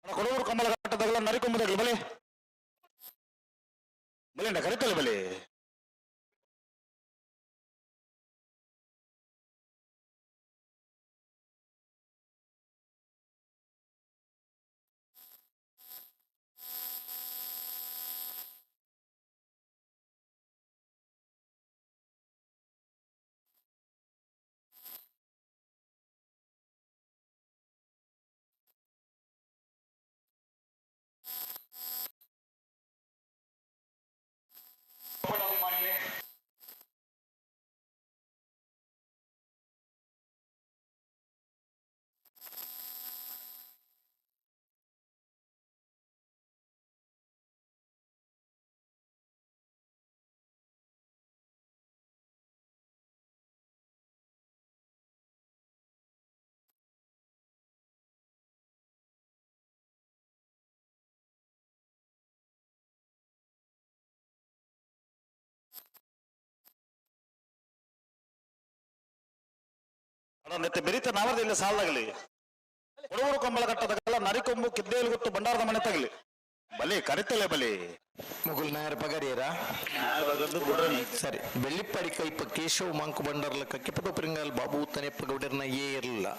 ಕೊಡಗೂರು ಕಂಬಳ ಕಟ್ಟದಾಗಲ ನರಿಕೊಂಬದಾಗಲ ಬಲೆ ಬಲೆ ಕರಿತಲ್ಲ ಬಲೆ ನೆತ್ತೆ ಬೆರಿತ ನಾವರದಲ್ಲಿ ಸಾಲಾಗಲಿ ಕೊಡಗೂರು ಕಂಬಳ ಕಟ್ಟದಾಗಲ ನರಿಕೊಂಬು ಕೆದ್ದೇಲು ಗೊತ್ತು ಬಂಡಾರದ ಮನೆ ತಗಲಿ ಬಲೆ ಕರಿತಲೆ ಬಲೆ ಮುಗುಲ್ ನಾಯರ್ ಪಗರಿಯರ ಸರಿ ಬೆಳ್ಳಿಪ್ಪಾಡಿ ಕೈಪ ಕೇಶವ್ ಮಾಂಕು ಬಂಡರ್ಲ ಕಕ್ಕೆಪದ ಪರಿಂಗಾಲ್ ಬಾಬು ತನೆಪ್ಪ ಗೌಡರ್ನ ಏ ಇರಲಿಲ್ಲ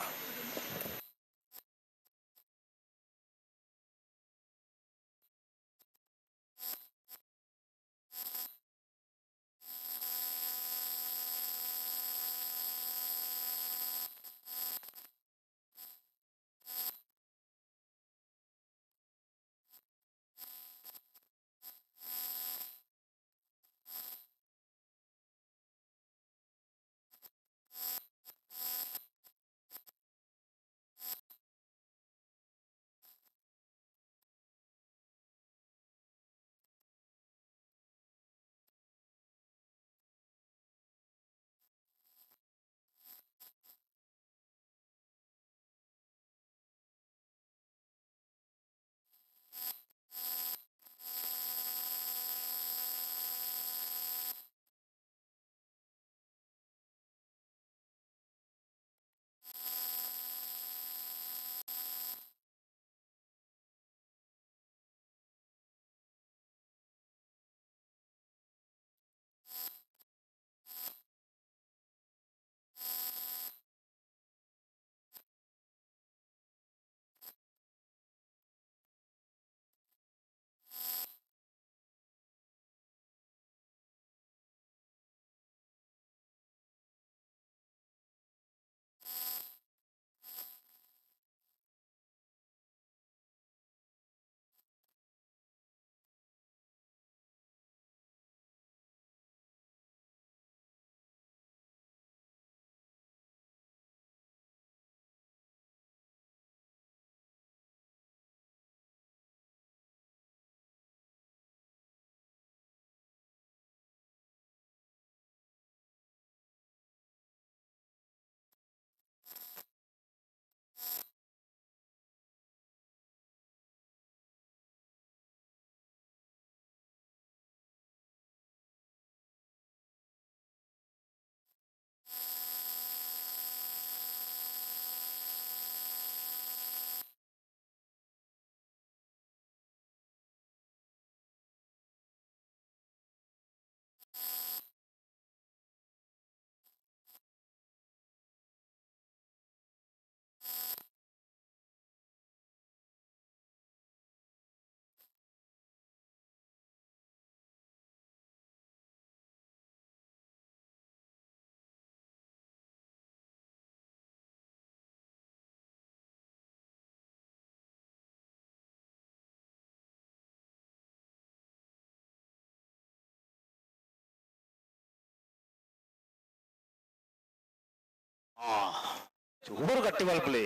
ಊರು ಗಟ್ಟಿ ಬಲ್ಪಲಿ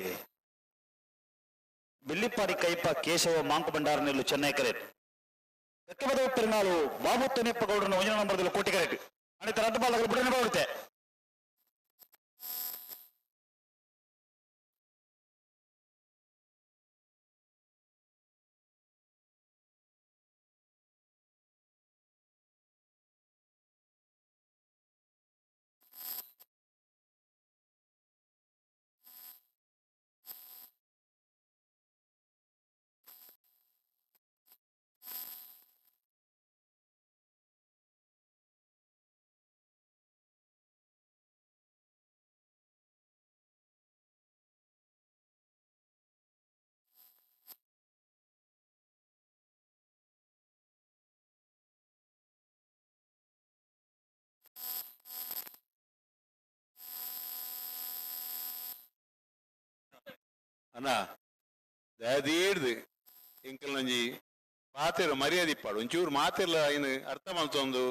ಬಿಲ್ಲಿಪಾಡಿ ಕೈಪ ಕೇಶವ ಮಾಂಕು ಭಂಡಾರ ನೆಲ್ಲು ಚೆನ್ನೈ ಕರೆಟ್ ಕಕ್ಕಬದ ಪೆರುನಾಳು ಬಾಬು ತೊನೆಪ್ಪ ಗೌಡರನ್ನು 1 ನಂಬರ್ದಲ್ಲಿ ಕೋಟಿ ಕರೆಟ್ ಅನಿತ ರದ್ದು ಬಾಲಗಳು ಬಿಡನೆ ಬರುತ್ತೆ ಅಣ್ಣ ದಯದೀರ್ದು ಇಂಕಲ್ ನಂಜಿ ಮಾತಿರ ಮರ್ಯಾದೆ ಇಪ್ಪಾಡು ಒಂಚೂರು ಮಾತಿರ್ಲ ಇನ್ನು ಅರ್ಥ ಮಾಡ್ತೊಂದು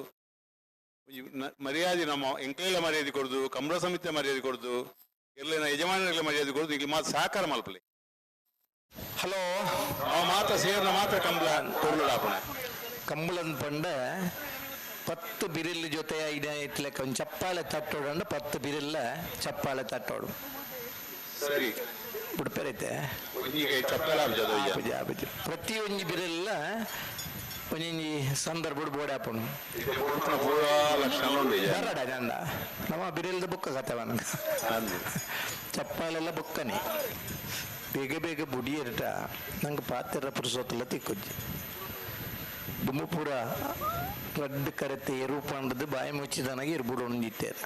ಮರ್ಯಾದೆ ನಮ್ಮ ಎಂಕಲೆಲ್ಲ ಮರ್ಯಾದೆ ಕೊಡುದು ಕಮಲ ಸಮಿತಿ ಮರ್ಯಾದೆ ಕೊಡುದು ಎಲ್ಲ ಯಜಮಾನರೆಲ್ಲ ಮರ್ಯಾದೆ ಕೊಡುದು ಈಗ ಮಾತು ಸಹಕಾರ ಮಲ್ಪಲಿ ಹಲೋ ನಾವು ಮಾತ್ರ ಸೇರ್ನ ಮಾತ್ರ ಕಂಬಳ ಕೊಡ್ಲಾಪಣ ಕಂಬಳನ್ ಪಂಡ 10 ಬಿರಿಲ್ ಜೊತೆ ಇಟ್ಲಕ್ಕ ಒಂದು ಚಪ್ಪಾಳೆ ತಟ್ಟೋಡು 10 ಬಿರಿಲ್ಲ ಚಪ್ಪಾಳೆ ತಟ್ಟೋಡು ಸರಿ ಬಿಡ್ಪೇರೈತೆ ಈಗ ಚಪ್ಪಲ ಪ್ರತಿಯೊಂದು ಬಿರಿಲ್ಲ ಒಂಜಿ ಸಂದರ್ಭ ಬೋಡಾಪಣು ಬರಡ ನಂದ ನಮ್ಮ ಬಿರಿಲ್ದ ಬುಕ್ಕ ಕಥವನ ಚಪ್ಪಾಳೆಲ್ಲ ಬುಕ್ಕನೆ ಬೇಗ ಬೇಗ ಬುಡಿ ಇರಟ ನಂಗೆ ಪಾತ್ರ ಪುರುಸೋತಲ್ಲ ತಿಕ್ಕೊಜ್ಜಿ ದುಮ್ಮು ಪೂರ ರಡ್ಡು ಕರೆತೆ ರೂಪಂಡದು ಬಾಯಿ ಮುಚ್ಚಿದನಾಗಿ ಇರ್ಬಿಡು ಒಂದಿತ್ತೇರು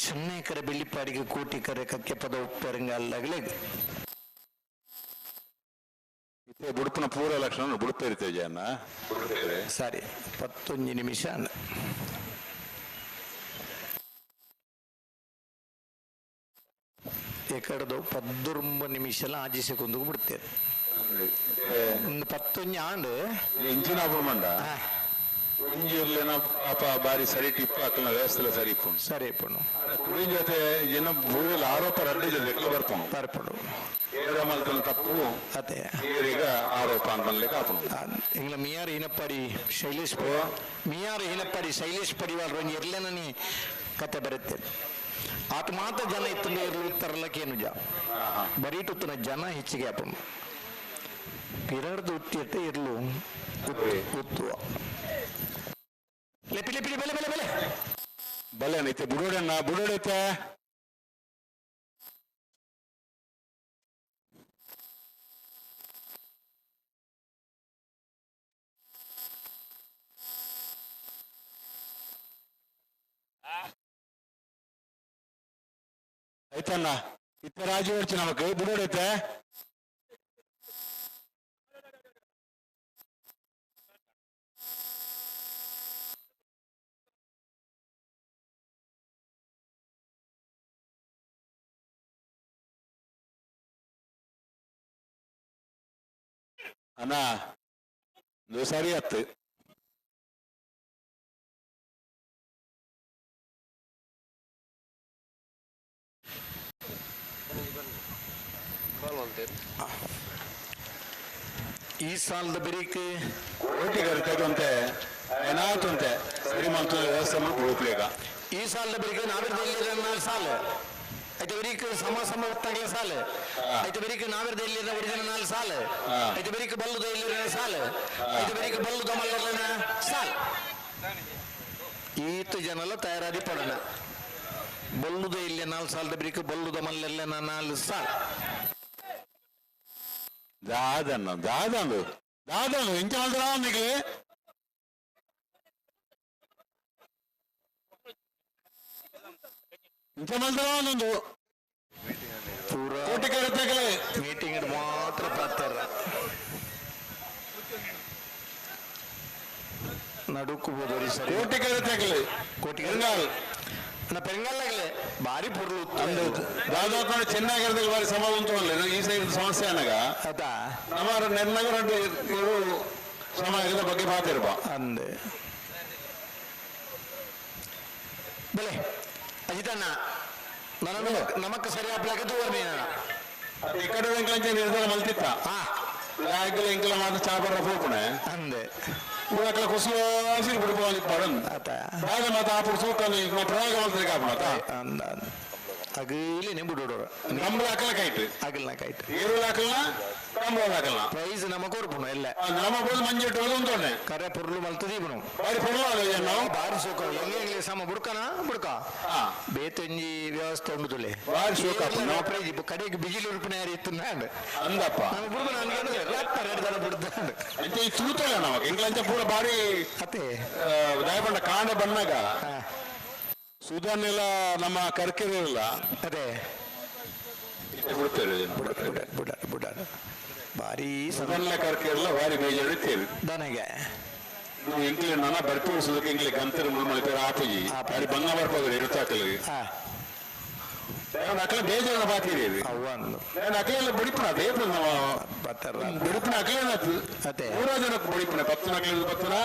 ಚೆನ್ನೈ ಕರೆ ಬೆಳ್ಳಿಪಾಡಿಗೆ ಕೋಟಿ ಕರೆ ಕಕ್ಕೆ ಪದ ಉಪ್ಪರಂಗ ಅಲ್ಲಾಗಲೇ ಬುಡುಪನ ಪೂರ ಲಕ್ಷಣ ಬುಡುಪ ಇರ್ತೇವೆ ಜನ ಸರಿ 11 ನಿಮಿಷ ಎಕಡದು 19 ನಿಮಿಷಲ ಆಜಿಸಿಕೊಂಡು ಬಿಡ್ತೇವೆ ಒಂದು 11 ಆಂಡ್ ಇಂಚಿನ ಅಪಮಂಡ ಇಂಜಿರ್ಲೇನ ಪಾಪ ಬಾರಿ ಸರಿ ಟಿಪ್ ಹಾಕಲ ವ್ಯವಸ್ಥೆ ಸರಿ ಇಪ್ಪುಂಡು ಸರಿ ಇಪ್ಪುಂಡು ಕುಡಿ ಜೊತೆ ಜನ ಭೂಮಿಲ ಆರೋಪ ರಡ್ಡು ಜೊತೆ ಲೆಕ್ಕ ಬರ್ಪುಂಡು ಬರ್ಪುಂಡು ಏರ ಮಲ್ತನ ತಪ್ಪು ಅದೇ ಈಗ ಆರೋಪ ಅಂತ ಲೆಕ್ಕ ಹಾಕೊಂಡು ಇಂಗ್ಲ ಮಿಯಾರ್ ಹಿನಪ್ಪಾಡಿ ಶೈಲೇಶ್ ಪರಿವಾರ ಒಂದು ಇರ್ಲೇನನಿ ಕತೆ ಬರುತ್ತೆ ಆತ ಮಾತ್ರ ಜನ ಇತ್ತಂದು ಇರ್ಲು ತರಲಕ್ಕೇನು ಬರೀಟುತ್ತನ ಜನ ಹೆಚ್ಚಿಗೆ ಹಾಪುಂಡು ಪಿರರ್ದು ಉತ್ತಿಟ್ಟು ಇರ್ಲು ಉತ್ತುವ ಲೆಪಿ ಲೆಪಿ ಬೆಲೆ ಬೆಲೆ ಬೆಲೆ ಬಲೆ ಐತೆ ಬುಡೋಡಣ್ಣ ಬುಡೋಡೈತೆ ಐತಣ್ಣ ಇತ್ತ ರಾಜು ಹೊಡ್ಚು ನಮಕ್ ಬುಡೋಡೈತೆ ಅಣ್ಣ ಸರಿ ಹತ್ತು ಈ ಸಾಲದ ಬೆರೀಕೆ ಕೋಟಿ ಕರಿತಂತೆ ಏನಾಯ್ತಂತೆ ಸರಿ ಮಾಡ್ತು ವ್ಯವಸ್ಥೆ ಮಾಡ್ಬೇಕ ಈ ಸಾಲದ ಬೆರೀಕೆ ನಾವಿರದಲ್ಲಿ 4 ಸಾಲ ಐತೆ ಬೆರೀಕೆ ಸಮ ಒತ್ತಾಗಿನ ಸಾಲ ಐತೆ ಬೆರೀಕೆ ನಾವಿರದಲ್ಲಿ ಒಡಿದಿನ 4 ಸಾಲ ಐತೆ ಬೆರೀಕೆ ಬಲ್ಲುದ ಇಲ್ಲಿನ ಸಾಲ ಐತೆ ಬೆರೀಕೆ ಬಲ್ಲುದ ಮಲ್ಲನ ಸಾಲ ಈತ ಜನಲ ತಯಾರಾಗಿ ಪಡೋಣ ಬಲ್ಲುದ ಇಲ್ಲಿ 4 ಸಾಲದ ಬೆರೀಕೆ ಬಲ್ಲುದ ಮಲ್ಲೆಲ್ಲ 4 ಸಾಲ దాదాను ఇంత మందిరా నీకు ఇంత మందిరా నందు కోటి ಕರೆತಗಲೇ ಮೀಟಿಂಗ್ ಮಾತ್ರ ಪಾತ್ರ ನಡುಕು ಹೋದರಿ ಸರಿ ಕೋಟಿ ಕರೆತಗಲೇ ಕೋಟಿ ಪೆಂಗಾಲ್ ಪೆಂಗಾಲಾಗಲೇ ಭಾರಿ ಪುರ್ಲು దాదాపు చెన్నైగరದಲ್ಲಿ ಬಾರಿ ಸಮಾಧಾನ ಈ ಸೈಡ್ ಸಮಸ್ಯೆ ಅನ್ನಗ ಅದಾ ನಮ್ಮ ನೆನ್ನಗರ ಸಮಾಜದ ಬಗ್ಗೆ ಮಾತಿರ್ಬ ಅಂದೆ ಬಲೆ ಅಜಿತಣ್ಣ ನಾನು ನಮಕ್ ಸರಿ ಹಾಕ್ಲಾಕ ఇక్కడ ఇంట్లో నిర్ధారణ మల్తిత్తా రాయకులు ఇంట్లో మాత్రం చేపల పోకునే అందే ఇప్పుడు అట్లా కుసువాసి పడిపోవాలి పడను బాగా మాత అప్పుడు చూడాలి ప్రయోగ మంత్రి కాబట్టి ಅಗಲಿ ನೆಂಬಿಡೋರು ನಮ್ಮಳ ಅಕ್ಕಲಕಾಯ್ತು ಅಗಲ್ನಾಕಾಯ್ತು ಏಳು ಹಾಕಲ್ಲ ಕಂಬಳ ಹಾಕಲ್ಲ ಪ್ರೈಸ್ ನಮಕ್ ಕೊರ್ಪುನು ಎಲ್ಲ ನಮ್ಮ ಬೋದು ಮಂಜಿಟ್ಟು ಉಂಟೋಣೆ ಕರೆ ಪುರ್ಲು ಮಲ್ತದಿ ಬನು ಬಾರಿ ಪುರ್ಲಾಲ ನಾವು ಬಾರಿ ಸೋಕ ಹೆಂಗೆ ಸಮ ಬುಡ್ಕನ ಬುಡ್ಕ ಬೇತಂಜಿ ವ್ಯವಸ್ಥೆ ಉಂಡುದುಲೆ ಬಾರಿ ಸೋಕ ಪ್ರೈಸ್ ಕಡೆಗೆ ಬಿಜಿಲು ಉರುಪನೆ ಯಾರು ಇತ್ತು ನಾಂಡ್ ಅಂದಪ್ಪ ನಾನು ಬುಡ್ಕ ನಾನು ಎರಡು ಬಿಡ್ದಾಂಡ್ అంటే ఈ చూతలే ನಾವು ఇంట్లో పూర బారి ಅತೆ ದಯಪಂಡ ಕಾಂಡ ಬಣ್ಣಾಗ ಸುಧಾನೆಲ್ಲ ನಮ್ಮ ಕರ್ಕೆರಿಲ್ಲ ಅದೇ ಬಿಡ್ತೇವೆ ಬುಡ ಭಾರಿ ಸುಧಾನೆಲ್ಲ ಕರ್ಕೆರಿಲ್ಲ ಭಾರಿ ಬೇಜಾರು ಇರ್ತೇವೆ ದನಗೆ ನಾವು ಇಂಕ್ಲೆ ನನ್ನ ಬರ್ಪಡಿಸೋದಕ್ಕೆ ಇಂಕ್ಲೆ ಗಂತರ ಮುಳ್ಮಳಿ ಪೇರು ಆಪಿ ಅಲ್ಲಿ ಬಂಗ ಬರ್ಬೋದು ಇರುತ್ತಾಕಲಿ ಅಕ್ಕಲ ಬೇಜಾರ ಬಾಕಿರಿ ಅಕ್ಕಲೆಲ್ಲ ಬುಡಿಪುಣ ಬೇಪ ನಾವು ಬುಡಿಪುಣ ಅಕ್ಕಲೇನತ್ತು ಅದೇ 100 ಜನಕ್ಕೆ ಬುಡಿಪುಣ 10 ನಕಲೇದು ಬರ್ತನ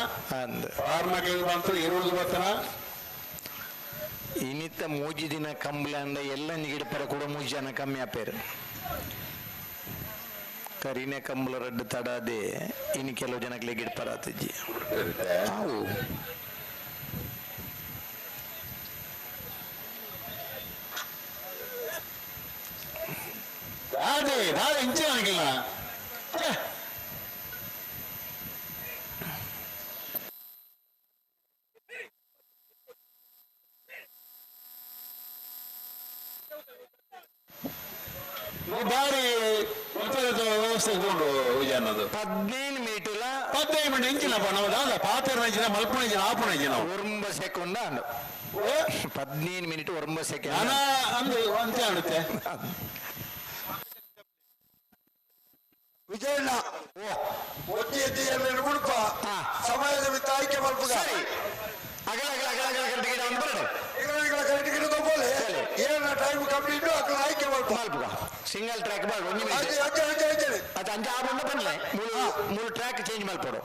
6 ನಕಲೇದು ಬಂತು 20 ಬರ್ತನ ಇನಿತ್ತ ಮೂಜಿ ದಿನ ಕಂಬ್ಲಾಂಡ ಎಲ್ಲ ನಿಗಿಡಪರ ಕೂಡ ಮೂಜಿ ಜನ ಕಮ್ಮಿ ಆಪೇರು ಕರಿನೆ ಕಂಬಳ ರಡ್ಡು ತಡದೆ ಇನ್ನು ಕೆಲವು ಜನಕ್ಕೆ ಗಿಡಪರ ಆತಜ್ಜಿ ಅವು ಅದೇ ನಾಳೆ ಇಂಚೆ ಆಗಿಲ್ಲ ಬಾರಿ ವ್ಯವಸ್ಥೆ ತಗೊಂಡು ಅನ್ನೋದು 15 ಮೀಟರ್ಲ 15 ಮಿನಿಟ್ ಇಂಚಿನಪ್ಪ ನಾವು ದಾದ ಪಾತ್ರ ಇಂಚಿನ ಮಲ್ಪನ ಇಂಚಿನ ಆಪಣ ಇಂಚಿನ 9 ಸೆಕೆಂಡ್ 15 ಮಿನಿಟ್ 9 ಸೆಕೆಂಡ್ ಹಣ ಅಂದು ಅಂತೆ ಆಡುತ್ತೆ ವಿಜಯಣ್ಣ ಒತ್ತಿ ಎತ್ತಿ ಎರಡು ಗುಡುಪ ಸಮಯದ ಬಿತ್ತು ಆಯ್ಕೆ ಮಲ್ಪುಗ ಅಗಲ ಅಗಲ ಅಗಲ ಅಗಲ ಕರೆಕ್ಟ್ ಗಿಡ ಒಂದು ಬರಡೆ ಕರೆಕ್ಟ್ ಗಿಡ ತಗೋಲೆ ಏನ ಟೈಮ್ ಕಂಪ್ಲೀಟ್ ಅಕಲ ಆಯ್ಕೆ ಮಲ್ಪುಗ ಸಿಂಗಲ್ ಟ್ರ್ಯಾಕ್ ಮಾಡು ಒಂದು ಅದು ಅಂಜ ಆಬಂದ ಬನ್ಲೆ ಮೂರು ಟ್ರ್ಯಾಕ್ ಚೇಂಜ್ ಮಾಡ್ಕೊಡು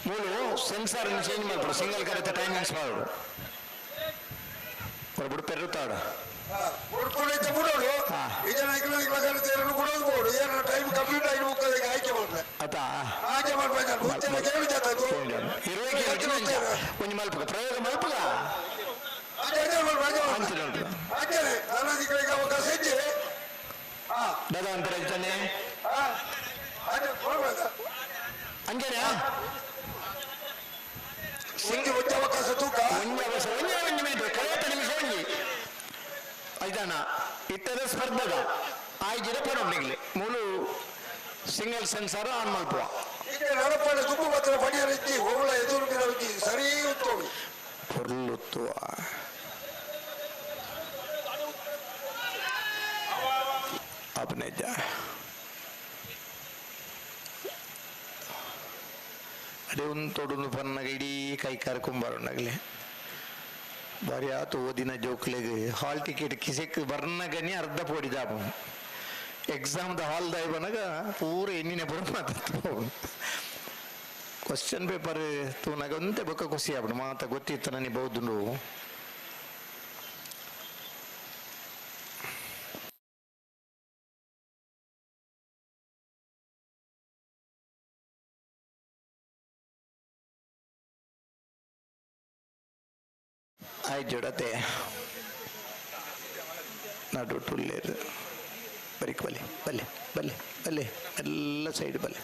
ಮೂರು ಸೆನ್ಸಾರ್ ಚೇಂಜ್ ಮಾಡ್ಕೊಡು ಸಿಂಗಲ್ ಕರೆಕ್ಟ್ ಟೈಮಿಂಗ್ಸ್ ಮಾಡು ಬಿಡು ಪೆರುತ್ತಾಡು ಉಡ್ಕೊಂಡೈತೆ ಬಿಡೋಡು ಇದನ್ನ ಕರೆಕ್ಟ್ ಕೊಡೋದು ಬೋಡು ಏನ ಟೈಮ್ ಕಂಪ್ಲೀಟ್ ಆಗಿ ಹೋಗೋದಕ್ಕೆ ಆಯ್ಕೆ ಮಾಡ್ಲೆ ಆಯ್ತಾ ಆಯ್ಕೆ ಮಾಡ್ಬೇಕು ಕೇಳಿ ಜಾತದು ಒಂದು ಮಲ್ಪುಗ ಪ್ರಯೋಗ ಮಲ್ಪುಗ ಅವಕಾಶ ಹೆಚ್ಚೆ ದಾದಾ ಅಂತಾರೆ ಅಂತಾನೆ ಅಂಜನ ಸಿಂಗಿ ಒಚ್ಚ ಅವಕಾಶ ತೂಕ ಒಂದು ಮಿನಿಟ್ ಕಳೆದ ನಿಮಿಷ ಒಂಜಿ ಐದಣ್ಣ ಇಟ್ಟದ ಸ್ಪರ್ಧದ ಆಯ್ಜಿರ ಪರೊಂಡಿಗ್ಲಿ ಮೂಲು ಸಿಂಗಲ್ ಸೆನ್ಸಾರ್ ಆನ್ ಮಲ್ಪುವ ಈಗ ನಡಪಡ ದುಬ್ಬು ಮಾತ್ರ ಪಡಿಯ ರೀತಿ ಹೋಗಳ ಎದುರು ಸರಿ ಉತ್ತೋಗಿ ಪೊರ್ಲುತ್ತುವ ಅಪನೇಜ ಅದೇ ಒಂದು ತೊಡೊಂದು ಪನ್ನಾಗ ಇಡೀ ಕೈ ಕಾರ್ಕೊಂಬಾರುಂಡಾಗಲಿ ಬಾರಿ ಆತು ಓದಿನ ಜೋಕ್ಲೆಗೆ ಹಾಲ್ ಟಿಕೆಟ್ ಕಿಸೆಕ್ ಬರ್ನಗನಿ ಅರ್ಧ ಪೋಡಿದಾಪ ಎಕ್ಸಾಮ್ದ ಹಾಲ್ದಾಯ್ ಬನಾಗ ಪೂರ ಎಣ್ಣಿನ ಬರೋ ಮಾತಾಡ್ತು ಕ್ವಶನ್ ಪೇಪರ್ ತೂನಾಗ ಒಂದೇ ಬೊಕ್ಕ ಖುಷಿ ಆಗ್ಬಿಡು ಮಾತ ಗೊತ್ತಿತ್ತು ನನಗೆ ಬಹುದು ಆಯ್ತು ಜೋಡತೆ ನಡು ಟುಲ್ಲೇರು ಬರೀಕ್ ಬಲೆ ಬಲ್ಲೆ ಬಲ್ಲೆ ಬಲ್ಲೆ ಎಲ್ಲ ಸೈಡ್ ಬಲ್ಲೆ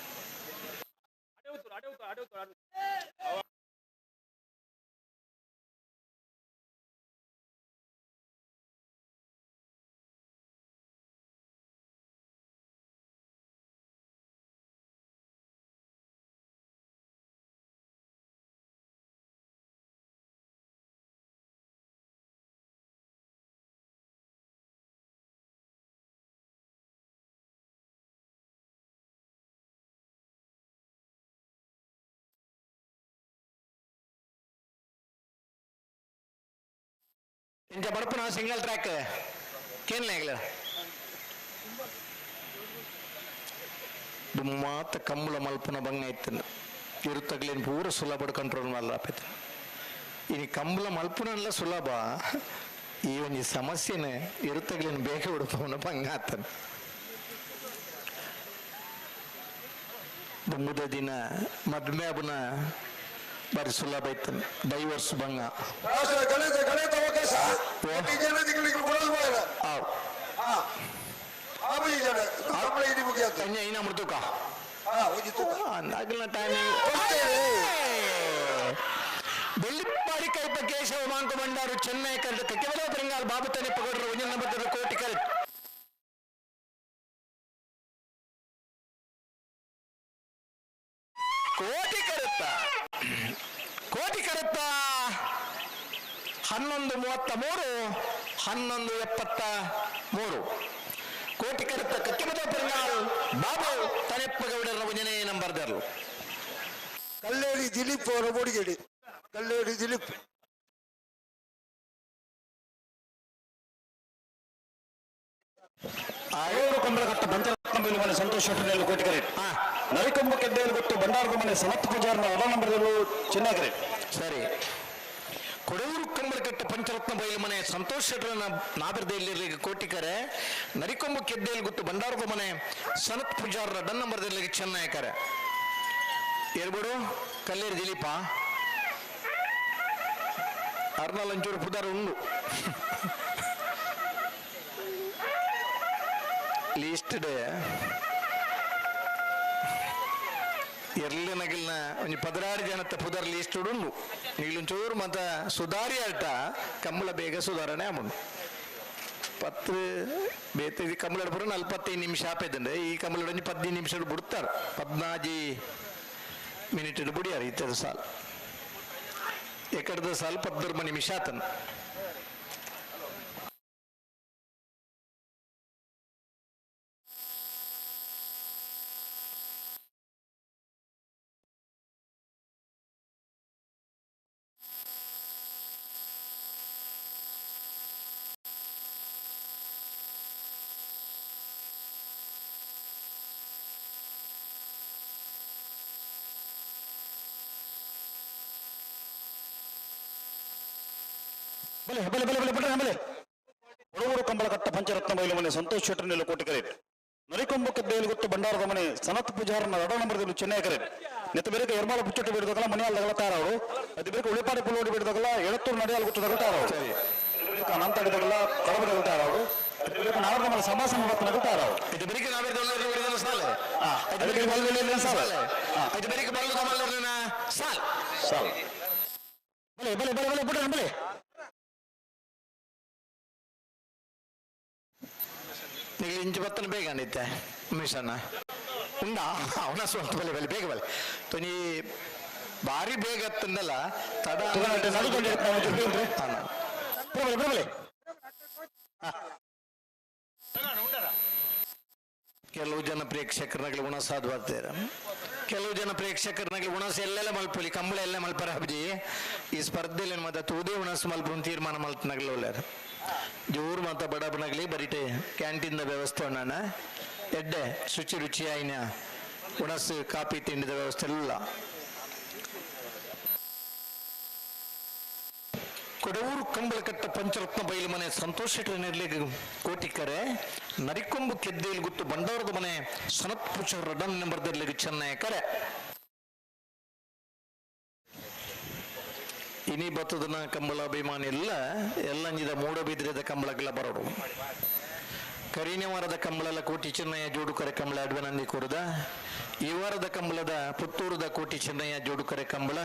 ಇಂಚ ಬಡಪನ ಸಿಂಗಲ್ ಟ್ರ್ಯಾಕ್ ಕೇನ್ಲ ಮಾತ ಕಂಬಳ ಮಲ್ಪನ ಬಂಗ ಇತ್ತು ಇರುತ್ತಗ್ಲೇನು ಪೂರ ಸುಲಭ ಕಂಟ್ರೋಲ್ ಮಾಡಲಾಪೈತೆ ಇನ್ನು ಕಂಬಳ ಮಲ್ಪುನಲ್ಲ ಸುಲಭ ಈ ಒಂದು ಸಮಸ್ಯೆನ ಇರುತ್ತಗ್ಲೇನು ಬೇಗ ಹುಡುಪವನ ಪಂಗಾತನ ದುಮ್ಮದ ದಿನ ಮದ್ಮೆ ಅಬನ ಬಾರಿ ಸುಲಭ ಐತನ ಡೈವರ್ಸ್ ಬಂಗ ಗಣಿತ ಅವಕಾಶ ಇನ್ನ ಮುಡ್ತುಕ ಬೆಳ್ಳಿಪ್ಪಾಡಿ ಕೈಪ ಕೇಶವ ಮಾಂಕು ಬಂಡಾರು ಚೆನ್ನೈ ಕರೆದು ಕಕ್ಕೆವಲ ಪರಿಂಗಾಲ್ ಬಾಬು ತನಿ ಪಗಡ್ರು ಒಂಜನ ಬದ್ದರು ಕೋಟಿ ಕರೆಕ್ಟ್ ಕೋಟಿ ಕರುತ್ತ 11:33 11:73 ಕೋಟಿ ಕರುತ್ತ ಕಕ್ಕೆಮದ ಪೆರುನಾಳ್ ಬಾಬು ತನೆಪ್ಪಗೌಡರ ಒಂಜನೇ ನಂಬರ್ದರ್ಲು ಕಲ್ಲೇರಿ ದಿಲೀಪ್ ಅವರ ಬೋಡಿಗೇಡಿ ಕಲ್ಲೇರಿ ದಿಲೀಪ್ ಕಂಬಳಗಟ್ಟ ಪಂಚರತ್ನ ಬೈಲು ಮನೆ ಸಂತೋಷ್ ಶೆಟ್ಟರ್ ಕೋಟಿ ಕರೆಕ್ಟ್ ನರಿಕೊಂಬ ಕೆದ್ದೆಯಲ್ಲಿ ಗೊತ್ತು ಬಂಡಾರದ ಮನೆ ಸನತ್ ಪೂಜಾರ್ನ ಒಳ ನಂಬರ್ದಲ್ಲೂ ಚೆನ್ನೈ ಕರೆಕ್ಟ್ ಸರಿ ಕೊಡೂರು ಕಂಬಳಕಟ್ಟ ಪಂಚರತ್ನ ಬಯಲು ಮನೆ ಸಂತೋಷ್ ಶೆಟ್ಟರನ ನಾಬರ್ದಲ್ಲಿ ಕೋಟಿಕರೆ ನರಿಕೊಂಬ ಕೆದ್ದೆಯಲ್ಲಿ ಗೊತ್ತು ಬಂಡಾರದ ಮನೆ ಸನತ್ ಪೂಜಾರ ಡನ್ ನಂಬರ್ದಲ್ಲಿ ಚೆನ್ನೈಕರೆ ಏರ್ಬಿಡು ಕಲ್ಲೇರಿ ದಿಲೀಪ ಅರ್ನಾಲಂಚೂರು ಪುದಾರ ಉಂಡು ಲೀಸ್ಟ್ ಡೇ ಎರ್ಲಿನಗಿಲ್ನ ಒಂದು 16 ಜನತ್ತ ಪುದರ್ ಲೀಸ್ಟ್ ಉಂಡು ಈಗಲೊಂಚೂರು ಮತ ಸುಧಾರಿ ಆಟ ಕಂಬಳ ಬೇಗ ಸುಧಾರಣೆ ಆಮುಂಡು 10 ಬೇತ ಕಂಬಳ ಪುರ 45 ನಿಮಿಷ ಆಪೈತಂದ್ರೆ ಈ ಕಂಬಳ 15 ನಿಮಿಷ ಬಿಡ್ತಾರೆ 14 ಮಿನಿಟ್ ಬಿಡಿಯಾರ ಇತ್ತದ ಸಾಲ ಎಕಡದ ಸಾಲ 12 ನಿಮಿಷ ಆತನ ಕೊಡೂರು ಕಂಬಳಕಟ್ಟ ಪಂಚರತ್ನ ಬೈಲು ಮನೆ ಸಂತೋಷ್ ಶೆಟ್ಟರ್ ಕೋಟಿ ಕರೆಕ್ಟ್ ನರಿಕೊಂಬ ಕೆದ್ದೆಯಲ್ಲಿ ಗೊತ್ತು ಬಂಡಾರದ ಮನೆ ಸನತ್ ಪೂಜಾರನ ರಡ ನಂಬರ್ದಲ್ಲಿ ಚೆನ್ನೈ ಕರೆಕ್ಟ್ ನೆತ್ತ ಬೇರೆ ಎರ್ಮಾಳ ಪುಚ್ಚಟ್ಟು ಬಿಡದಾಗಲ್ಲ ಮನೆಯಾಲ್ದಾಗಲ್ಲ ತಾರವರು ಅದು ಬೇರೆ ಉಳಿಪಾಡಿ ಪುಲ್ಲೋಡಿ ಬಿಡದಾಗಲ್ಲ ಎಳತ್ತೂರು ನಡೆಯಾಲ್ ಗೊತ್ತದಾಗಲ್ಲ ತಾರವರು ಅನಂತ ಹಿಡಿದಾಗಲ್ಲ ಕಡಬದಾಗಲ್ಲ ತಾರವರು ನಾವರ್ದ ಮನೆ ಸಮಾಸ ಮಾಡ್ತಾನೆ ತಾರವರು ಇದು ಬರೀಕೆ ನಾವೇ ಸಾಲ ಇದು ಬರೀಕೆ ಬರಲು ಸಾಲ್ ಸಾಲ್ ಬಲೆ ಬಲೆ ಬಲೆ ಬಲೆ ಬಿಡ್ರಿ ಬಲೆ ನೀವು ಇಂಚು ಬತ್ತನ ಬೇಗ ಅಂದಿತ್ತೆ ಮಿಷನ್ನ ಉಂಡ ಅವನ ಸ್ವಂತ ಬಲೆ ಬಲೆ ಬೇಗ ಬಲೆ ತೊನಿ ಭಾರಿ ಬೇಗ ತಂದಲ್ಲ ತಡ ಕೆಲವು ಜನ ಪ್ರೇಕ್ಷಕರನಾಗ್ಲಿ ಉಣಸಾದ್ ಬರ್ತಾರೆ ಕೆಲವು ಜನ ಪ್ರೇಕ್ಷಕರನಾಗ್ಲಿ ಉಣಸ ಎಲ್ಲೆಲ್ಲ ಮಲ್ಪಲಿ ಕಂಬಳ ಎಲ್ಲ ಮಲ್ಪರ ಹಬ್ಜಿ ಈ ಸ್ಪರ್ಧೆಯಲ್ಲಿ ಮತ್ತೆ ತೂದೇ ಉಣಸ್ ಮಲ್ಪು ತೀರ್ಮಾನ ಮಲ್ಪನಾಗ್ಲಿ ಒಳ್ಳೆಯರು ಜೋರು ಮಾತ ಬಡಬನಾಗ್ಲಿ ಬರೀಟೆ ಕ್ಯಾಂಟೀನ್ ವ್ಯವಸ್ಥೆ ಉಂಡ ಎಡ್ಡೆ ಶುಚಿ ರುಚಿಯಾಯಿನ ಉಣಸ್ ಕಾಫಿ ತಿಂಡಿದ ವ್ಯವಸ್ಥೆ ಇಲ್ಲ ಕೊಡೂರು ಕಂಬಳಕಟ್ಟ ಪಂಚರತ್ನ ಬೈಲು ಮನೆ ಸಂತೋಷ್ ಶೆಟ್ಟರ್ ಕೋಟಿಕರೆ ನರಿಕೊಂಬು ಕೆದ್ದೆಯಲ್ಲಿ ಗುತ್ತು ಬಂಡಾರದ ಮನೆ ಸನತ್ ಪೂಜಾರ ರಡನ್ ನಂಬರ್ದಲ್ಲಿ ಚೆನ್ನೈ ಕರೆ ಇನಿ ಬತ್ತದನ ಕಂಬಳ ಅಭಿಮಾನಿ ಎಲ್ಲ ಅಂಜಿದ ಮೂಡಬಿದ್ರದ ಕಂಬಳಗಳ ಬರೋಡು ಕರಿನೆ ವಾರದ ಕಂಬಳದ ಕೋಟಿ ಚೆನ್ನಯ್ಯ ಜೋಡುಕರೆ ಕಂಬಳ ಅಡ್ವನಂದಿ ಕೂರದ ಈ ವಾರದ ಕಂಬಳದ ಪುತ್ತೂರದ ಕೋಟಿ ಚೆನ್ನಯ್ಯ ಜೋಡುಕರೆ ಕಂಬಳ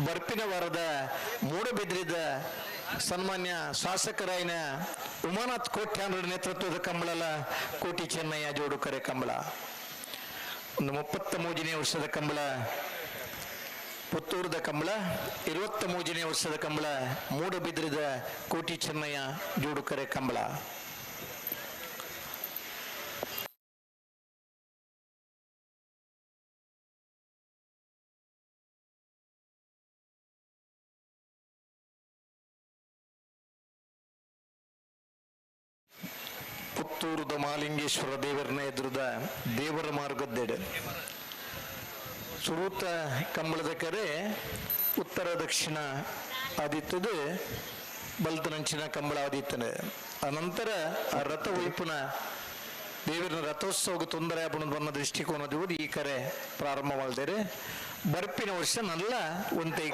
ಬರ್ಪಿನ ವಾರದ ಮೂಡಬಿದ್ರಿದ ಸನ್ಮಾನ್ಯ ಶಾಸಕರಾಯಿನ ಉಮಾನಾಥ್ ಕೋಟ್ಯಾನ್ರ ನೇತೃತ್ವದ ಕಂಬಳಲ ಕೋಟಿ ಚೆನ್ನಯ್ಯ ಜೋಡುಕರೆ ಕಂಬಳ ಒಂದು 33ನೇ ವರ್ಷದ ಕಂಬಳ ಪುತ್ತೂರದ ಕಂಬಳ 23ನೇ ವರ್ಷದ ಕಂಬಳ ಮೂಡಬಿದ್ರಿದ ಕೋಟಿ ಚೆನ್ನಯ್ಯ ಜೋಡುಕರೆ ಕಂಬಳ ಪುತ್ತೂರದ ಮಹಾಲಿಂಗೇಶ್ವರ ದೇವರನ್ನ ಎದುರದ ದೇವರ ಮಾರ್ಗದ್ದೆಡೆ ಸುರೂತ ಕಂಬಳದ ಕರೆ ಉತ್ತರ ದಕ್ಷಿಣ ಆದಿತ್ತದು ಬಲ್ತನಂಚಿನ ಕಂಬಳ ಆದಿತ್ತನೆ ಅನಂತರ ಆ ರಥ ಉಳಿಪುನ ದೇವರ ರಥೋತ್ಸವಕ್ಕೆ ತೊಂದರೆ ಆಪಣದ ಬನ್ನ ದೃಷ್ಟಿಕೋನದ ಈ ಕರೆ ಪ್ರಾರಂಭವಾದರೆ ಬರ್ಪಿನ ವರ್ಷ ನಲ್ಲ ಒಂದೇ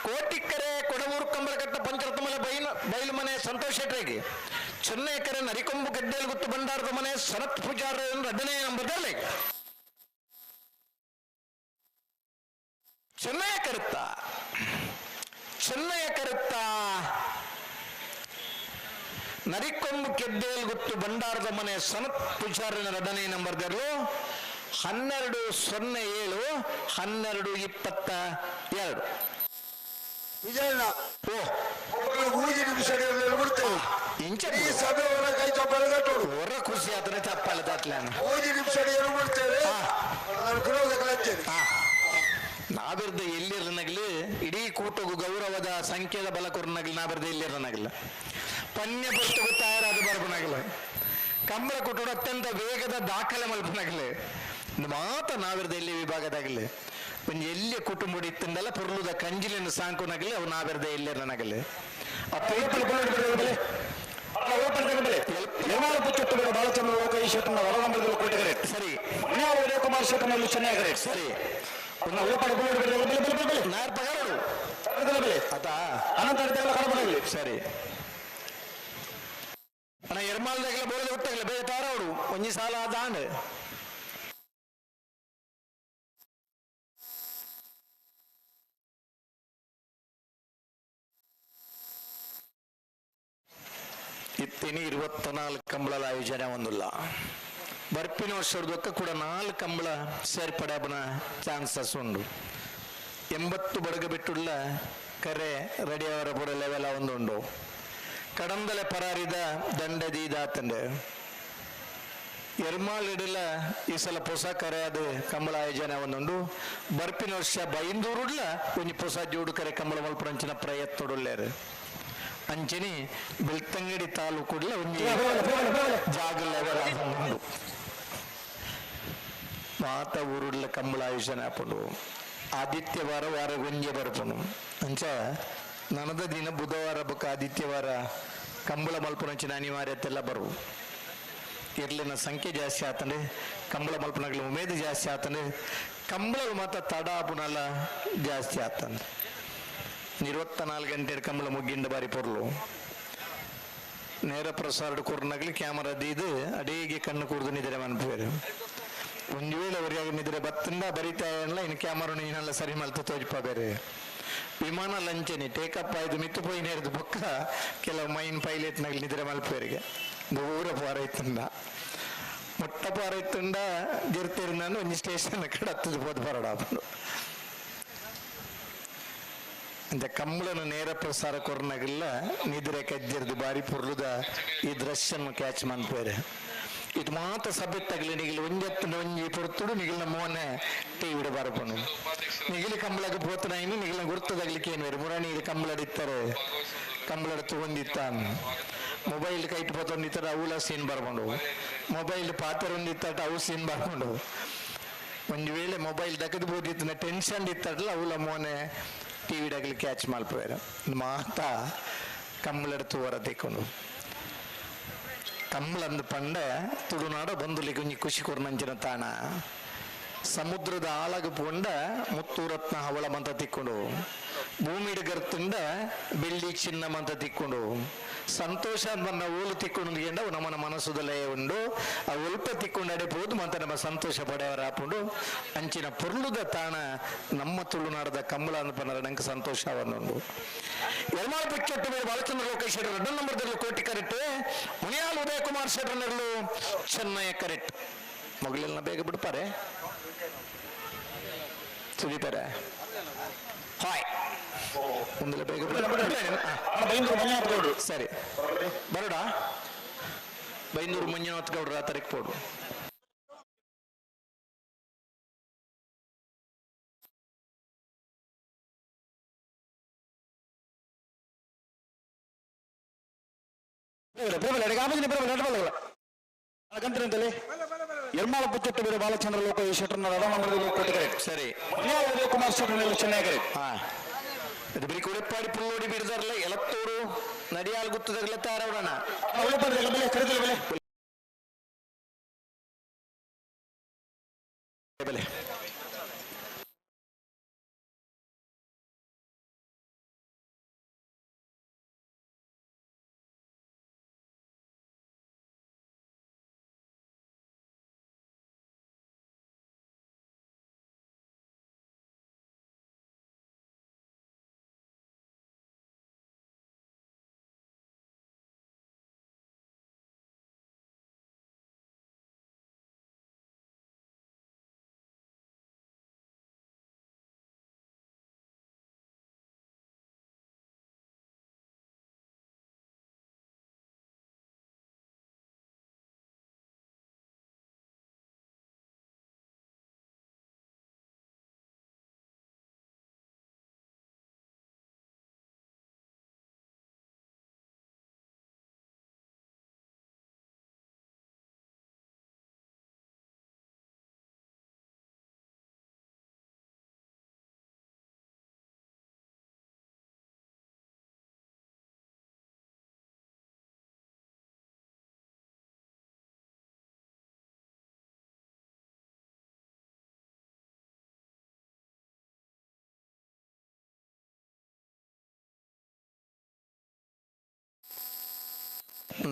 ಕೋಟಿಕ್ಕರೆ ಕೊಡಮೂರು ಕಂಬಳಕಟ್ಟ ಪಂಚರತ್ನಮಲೆ ಬಯಲು ಮನೆ ಸಂತೋಷ್ ಶೆಟ್ರಿಗೆ ಚೆನ್ನೈ ಕರೆ ನರಿಕೊಂಬು ಗಡ್ಡೆಯಲ್ಲಿ ಗುತ್ತು ಬಂಡಾರದ ಮನೆ ಸನತ್ ಪೂಜಾರ 2ನೇ ನಂಬರ್ದಲ್ಲಿ ಚೆನ್ನಯ ಕರುತ್ತ ನರಿಕೊಂಬು ಕೆಡ್ಡೆಯಲ್ಲಿ ಗುತ್ತು ಬಂಡಾರದ ಮನೆ ಸನತ್ ಪೂಜಾರನ 2ನೇ ನಂಬರ್ದಲ್ಲೂ 12/07 12/22 ವಿಜಯಣ್ಣ ಮೂಜಿ ನಿಮಿಷ ಬಿಡ್ತೇವೆ ಇಂಚ ಈ ಸಭೆ ಕೈ ಚಪ್ಪಲ ತಟ್ಟೋಡು ಹೊರ ಖುಷಿ ಆದ್ರೆ ಚಪ್ಪಲ ತಟ್ಲಾನ ಮೂಜಿ ನಿಮಿಷ ಬಿಡ್ತೇವೆ ನಾನು ವಿರೋಧ ಕಲಿತೇನೆ ನಾವಿರ್ದ ಎಲ್ಲಿರನಗ್ಲಿ ಇಡೀ ಕೂಟಗೂ ಗೌರವದ ಸಂಖ್ಯೆದ ಬಲಕೊರ್ನಗ್ಲಿ ನಾವಿರ್ದ ಎಲ್ಲಿರನಗ್ಲ ಪನ್ಯ ಪುಸ್ತಕ ತಯಾರಾದ ಬರ್ಬನಾಗಲ್ಲ ಕಂಬಳ ಕುಟುಂಬ ಅತ್ಯಂತ ವೇಗದ ದಾಖಲೆ ಮಲ್ಪನಾಗಲಿ ಮಾತ ನಾವಿರ್ದ ಎಲ್ಲಿ ವಿಭಾಗದಾಗಲಿ ಒಂದು ಎಲ್ಲಿ ಕುಟುಂಬ ಇತ್ತಂದಲ್ಲ ಪುರ್ಲುದ ಕಂಜಿಲಿನ ಸಾಂಕುನಾಗಲಿ ಅವು ನಾವಿರ್ದ ಎಲ್ಲಿರನಾಗಲಿ ಬಾಲಚಂದ್ರ ಲೋಕೈ ಶೆಟ್ಟನ ಹೊರಗಂಬಳದಲ್ಲಿ ಕೋಟೆಗರೆ ಸರಿ ಉದಯಕುಮಾರ್ ಶೆಟ್ಟನಲ್ಲಿ ಚೆನ್ನಾಗರೆ ಸರಿ ಸರಿ ಅಣ್ಣ ಎರ್ಮಾಲ್ದಾಗಲ ಬೋಳದ ಗೊತ್ತಾಗಲ್ಲ ಬೇರೆ ತಾರವಡು ಒಂಜಿ ಸಾಲ ದಾಂಡ್ ಇತ್ತಿನಿ 24 ಕಂಬಳದ ಆಯೋಜನೆ ಒಂದಿಲ್ಲ ಬರ್ಪಿನ ವರ್ಷದೊಕ್ಕ ಕೂಡ 4 ಕಂಬಳ ಸೇರ್ಪಡೆಬನ ಚಾನ್ಸಸ್ ಉಂಡು 80 ಬಡಗ ಬಿಟ್ಟುಳ್ಳ ಕರೆ ರೆಡಿಯವರ ಪುಡ ಲೆವೆಲ ಒಂದುಂಡು ಕಡಂದಲೆ ಪರಾರಿದ ದಂಡದಿ ದಾತಂಡೆ ಎರ್ಮಾಳಿಡಲ ಈ ಸಲ ಹೊಸ ಕರೆ ಅದು ಕಂಬಳ ಆಯೋಜನೆ ಒಂದುಂಡು ಬರ್ಪಿನ ವರ್ಷ ಬೈಂದೂರುಡ್ಲ ಒಂಜಿ ಹೊಸ ಜೋಡು ಕರೆ ಕಂಬಳ ಮಲ್ಪರಂಚಿನ ಪ್ರಯತ್ನೊಡುಳ್ಳೇರು ಅಂಚನಿ ಬೆಳ್ತಂಗಡಿ ತಾಲೂಕುಡ್ಲ ಒಂಜಿ ಜಾಗ ಲೆವೆಲ್ ಆಗುಂಡು ಮಾತ ಊರುಡ್ಲ ಕಂಬಳ ಆಯೋಜನೆ ಆಪುಂಡು ಆದಿತ್ಯವಾರ ವಾರ ಗೊಂಜೆ ಬರ್ಪುನು ಅಂಚ ನನದ ದಿನ ಬುಧವಾರ ಬೊಕ್ಕ ಆದಿತ್ಯವಾರ ಕಂಬಳ ಮಲ್ಪುನಂಚಿನ ಅನಿವಾರ್ಯತೆ ಎಲ್ಲ ಬರು ಇರ್ಲಿನ ಸಂಖ್ಯೆ ಜಾಸ್ತಿ ಆತಂದ್ರೆ ಕಂಬಳ ಮಲ್ಪನಾಗ್ಲಿ ಉಮೇದು ಜಾಸ್ತಿ ಆತಂದ್ರೆ ಕಂಬಳ ಮಾತ ತಡ ಆಪುನಲ್ಲ ಜಾಸ್ತಿ ಆತಂದ್ರೆ 24 ಗಂಟೆ ಕಂಬಳ ಮುಗ್ಗಿಂದ ಬಾರಿ ಪೊರ್ಲು ನೇರ ಪ್ರಸಾರ ಕೊರ್ನಾಗ್ಲಿ ಕ್ಯಾಮರಾ ದೀದು ಅಡೇಗೆ ಕಣ್ಣು ಕೂರ್ದು ನಿದ್ರೆ ಮನ್ಪೇರು ಒಂದು ವೇಳೆ ಅವರಿಗೆ ನಿದ್ರೆ ಬತ್ತಿಂದ ಬರಿತಾ ಇಲ್ಲ ಇನ್ನು ಕ್ಯಾಮರಾ ನೀನೆಲ್ಲ ಸರಿ ಮಲ್ತು ತೋಜ್ಪ ಬೇರೆ ವಿಮಾನ ಲಂಚನೆ ಟೇಕಪ್ ಆಯ್ದು ಮಿತ್ತು ಪೋಯಿ ನೇರ್ದು ಬೊಕ್ಕ ಕೆಲವು ಮೈನ್ ಪೈಲಟ್ನಾಗ್ಲಿ ನಿದ್ರೆ ಮಲ್ಪೇರಿಗೆ ದೂರ ಪಾರೈತುಂಡ ಮೊಟ್ಟ ಪಾರೈತುಂಡ ಜಿರ್ತಿರ್ ನಾನು ಒಂದು ಸ್ಟೇಷನ್ ಕಡೆ ಹತ್ತದು ಹೋದ್ ಬರಡಾಪು ಅಂತ ಕಂಬಳನ ನೇರ ಪ್ರಸಾರ ಕೊರ್ನಾಗಲ್ಲ ನಿದ್ರೆ ಕಜ್ಜಿರ್ದು ಬಾರಿ ಪುರ್ಲುದ ಈ ದೃಶ್ಯನ್ನು ಕ್ಯಾಚ್ ಮನ್ಪೇರೆ ಇದು ಮಾತ್ರ ಸಭೆತ್ತಾಗಲಿ ನಿಗಿಲು ಒಂಜತ್ತು ಒಂಜಿ ಪೊರ್ತುಡು ನಿಗಿಲ ಮೋನೆ ಟಿವಿಡು ಬರಪನು ನಿಗಿಲಿ ಕಂಬಳಕ್ಕೆ ಪೋತನ ಇನ್ನು ನಿಗಿಲ ಗುರ್ತದಾಗ್ಲಿಕ್ಕೆ ಏನು ಬೇರೆ ಮುರಾಣಿ ಇದು ಕಂಬಳ ಅಡಿತ್ತಾರೆ ಕಂಬಳ ತಗೊಂಡಿತ್ತಾನ ಮೊಬೈಲ್ ಕೈಟ್ ಪೊತ್ತೊಂದಿತ್ತಾರೆ ಅವಳ ಸೀನ್ ಬರ್ಕೊಂಡು ಮೊಬೈಲ್ ಪಾತ್ರ ಒಂದಿತ್ತಾಟ ಅವು ಸೀನ್ ಬರ್ಕೊಂಡು ಒಂದು ವೇಳೆ ಮೊಬೈಲ್ ದಕ್ಕದು ಬೋದಿತ್ತ ಟೆನ್ಷನ್ ಇತ್ತಾಡಲ್ಲ ಅವಳ ಮೋನೆ ಟಿವಿಡಾಗಲಿ ಕ್ಯಾಚ್ ಮಲ್ಪೇರು ಮಾತ ಕಂಬಳಡ್ತು ಹೊರ ತೆಕ್ಕೊಂಡು ಕಂಬಳಂದು ಪಂಡ ತುಳುನಾಡ ಬಂದುಲಿಗೆ ಒಂಜಿ ಖುಷಿ ಕೊರ್ನಂಚಿನ ತಾಣ ಸಮುದ್ರದ ಆಳಗ ಪೋಂಡ ಮುತ್ತೂರತ್ನ ಹವಳ ಮಂತ ತಿಕ್ಕೊಂಡು ಭೂಮಿಡ ಗರ್ತುಂಡ ಬೆಳ್ಳಿ ಚಿನ್ನ ಮಂತ ತಿಕ್ಕೊಂಡು ಸಂತೋಷ ಬಂದ ಓಲು ತಿಕ್ಕೊಂಡು ನಮ್ಮನ ಮನಸ್ಸುದಲೇ ಉಂಡು ಆ ಒಲ್ಪ ತಿಕ್ಕೊಂಡು ಅಡೆಬಹುದು ಮಂತ ನಮ್ಮ ಸಂತೋಷ ಪಡೆಯವರ ಹಾಪುಂಡು ಅಂಚಿನ ಪೊರ್ಲುದ ತಾಣ ನಮ್ಮ ತುಳುನಾಡದ ಕಂಬಳ ಅಂದ ನಂಗೆ ಸಂತೋಷವನ್ನುಂಡು ಎರ್ಮಾಳ ಪಿಚ್ಚೆಟ್ಟು ಮೇಲೆ ಬಾಲಚಂದ್ರ ಲೋಕೇಶ್ 2 ನಂಬರ್ದಲ್ಲಿ ಕೋಟಿ ಕರೆಕ್ಟ್ ಮುನಿಯಾಲ್ ಉದಯಕುಮಾರ್ ಶೆಟ್ಟರ್ನಲ್ಲೂ ಚೆನ್ನೈ ಕರೆಕ್ಟ್ ಮಗಳೆಲ್ಲ ಬೇಗ ಬಿಡ್ತಾರೆ ಸುದೀತಾರೆ ಹಾಯ್ ಒಂದೆಲ್ಲ ಬೇಗ ಸರಿ ಬರೋಡ ಬೈಂದೂರು ಮಂಜುನಾಥ್ ಗೌಡ್ರ ಆ ತಾರೀಕು ಪೋಡು ಗಂಟೆ ಎರ್ಮಾಳ ಪುಚ್ಚಟ್ಟು ಬೇರೆ ಬಾಲಚಂದ್ರ ಲೋಕ ಶೆಟ್ಟರ್ನ ರಡನಂಬರದಲ್ಲಿ ಕೊಟ್ಟಿದ್ದಾರೆ. ಸರಿ ಕುಮಾರ್ ಶೆಟ್ಟರ್ ಚೆನ್ನೈ. ಹಾ ಇದು ಬರೀ ಕುಳಿಪಾಡಿ ಪುಲ್ಲೋಡಿ ಬಿಡದಾರಲ್ಲ ಎಲತ್ತೂರು ನಡಿಯಾಲ್ ಗುತ್ತದಾಗಲ ತಾರವರಣ ಬೆಲೆ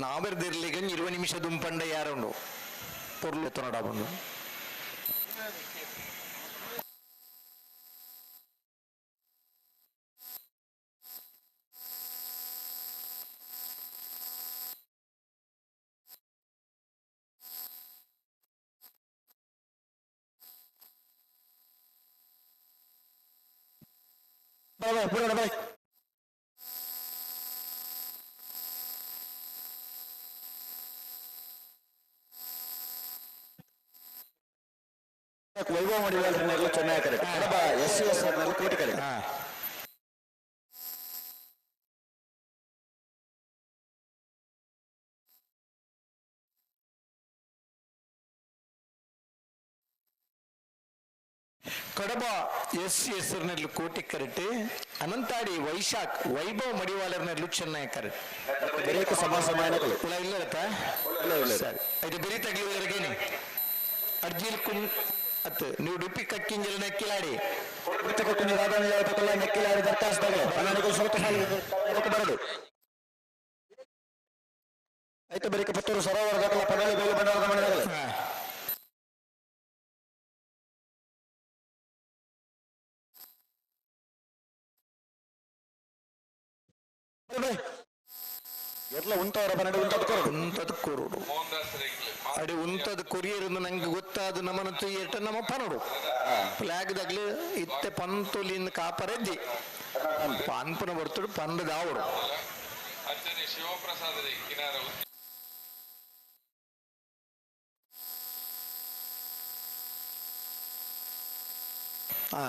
ನಾವೆರ್ದಿರ್ಲಿಗೆ 20 ನಿಮಿಷ ದುಂಪಂಡ ಯಾರುಂಡು ಪೊರ್ಲು ಎತ್ತನಡ ಬಂದು ವೈಭವ ಮಡಿವಾಳರನ್ನೆಲ್ಲ ಚೆನ್ನೈ ಕಡಬ SCS ಕೋಟಿ ಕರೆ. ಕಡಬ SCS ಕೋಟಿ ಕರೆಟ್ ಅನಂತಾಡಿ ವೈಶಾಖ್ ವೈಭವ್ ಮಡಿವಾಳರ್ನೆಲ್ಲು ಚೆನ್ನೈ ಕರೆಟ್ ಬೇರೆ ಸಮಾಸಮಾನಗಳು ಇಲ್ಲರತ್ತ ಸರಿ ಇದು ಬೆರಿ ತಗಲಿಲ್ಲರಿಗೇನೆ ಅರ್ಜಿಲ್ ಕುಂ ಅತ್ ನೀವು ಡಿಪಿ ಕಕ್ಕಿಂಜಲ್ ನೆಕ್ಕಿಲಾಡಿ ನೆಕ್ಕಿಲಾಡಿ ದರ್ಖಾಸ್ತಾಗಲೇ ಬರಡು ಆಯ್ತು ಬರೀ ಪುತ್ತೂರು ಸರೋವರ ದಾಖಲ ಪದಾಳಿ ಬಯಲು ಬಂಡಾರದ ಮನೆಯಾಗಲೇ ಎಲ್ಲ ಉಂಟವರ ಬನ್ನಡೆ ಉಂಟದ ಕೊರೋಡು ಅಡಿ ಉಂಟದ ಕೊರಿಯರ್ ನಂಗೆ ಗೊತ್ತಾದ ನಮ್ಮನತ್ತು ಎಟ್ಟ ನಮ್ಮ ಪನಡು ಫ್ಲಾಗ್ದಾಗ್ಲು ಇತ್ತೆ ಪಂತುಲಿಂದ ಕಾಪರದ್ದಿ ಪನ್ಪನ ಬರ್ತಡು ಪಂಡದ ಆವಡು ಹಾ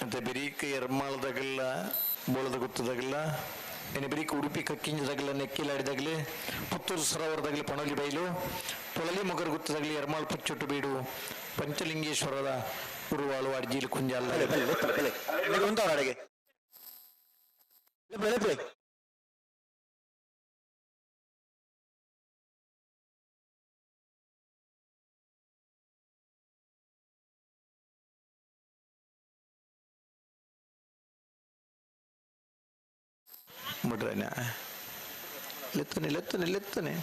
ಮತ್ತೆ ಬೆರೀಕ ಎರ್ಮಾಳದಾಗಲ್ಲ ಬೋಳದ ಗುತ್ತದಾಗಲ್ಲ ಏನೇ ಬೆರೀಕ ಉಡುಪಿ ಕಕ್ಕಿಂಜದಾಗಲ್ಲ ನೆಕ್ಕಿಲಾಡಿದಾಗಲಿ ಪುತ್ತೂರು ಸರೋವರದಾಗಲಿ ಪಣೋಲಿ ಬೈಲು ತೊಳಲಿ ಮೊಗರ ಗುತ್ತದಾಗಲಿ ಎರ್ಮಾಳ್ ಪುಚ್ಚೊಟ್ಟು ಬೀಡು ಪಂಚಲಿಂಗೇಶ್ವರದ ಉರುವಾಳು ಅರ್ಜಿಲಿ ಕುಂಜಾಲ ಅಡಿಗೆ ಬಿಡ್ರನ ಲೆತ್ತನೆ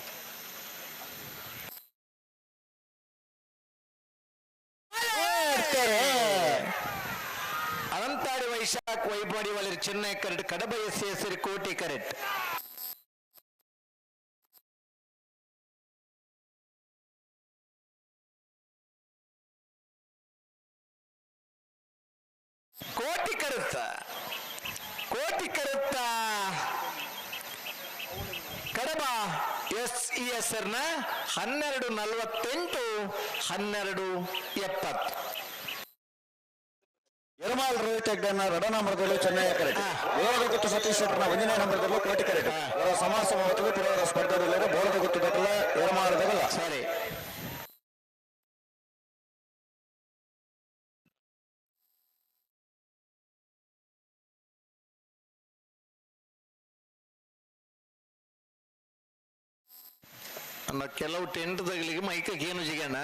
ಅನಂತಾಡಿ ವೈಶಾಖ್ ವೈಭಡಿ ವಲರಿ ಚೆನ್ನೈ ಕರೆಟ್ ಕಡಬ SCS ಕೋಟಿ ಕರೆಟ್ ಕೋಟಿ ಕರೆತ ಕೋಟಿ ಕರೆತ್ತ ಕಡಬ SESRನ 12:48 12:70. ಎರ್ಮಾಳ್ ರೋಹಿತ್ ಹೆಗ್ಡೆನ 2 ನಂಬರ್ದಲ್ಲೂ ಚೆನ್ನೈ ಕರೆಕ್ಟ್. ಬೋಳದ ಗುತ್ತು ಸತೀಶ್ ಶೆಟ್ಟರ್ನ 1ನೇ ನಂಬರ್ದಲ್ಲೂ ಕೋಟಿ ಕರೆಕ್ಟ್. ಇವರ ಸಮಾಸ ಹೊತ್ತಿಗೆ ಪುರವರ ಸ್ಪರ್ಧೆಯಲ್ಲಿ ಬೋಳದ ಗುತ್ತು ದಕ್ಕಲ್ಲ ಎರ್ಮಾಳದಲ್ಲ. ಸರಿ, ಕೆಲವು ಟೆಂಟ್ಗಳಿಗೆ ಮೈಕಕ್ಕೆ ಏನು ಜಿಗಣ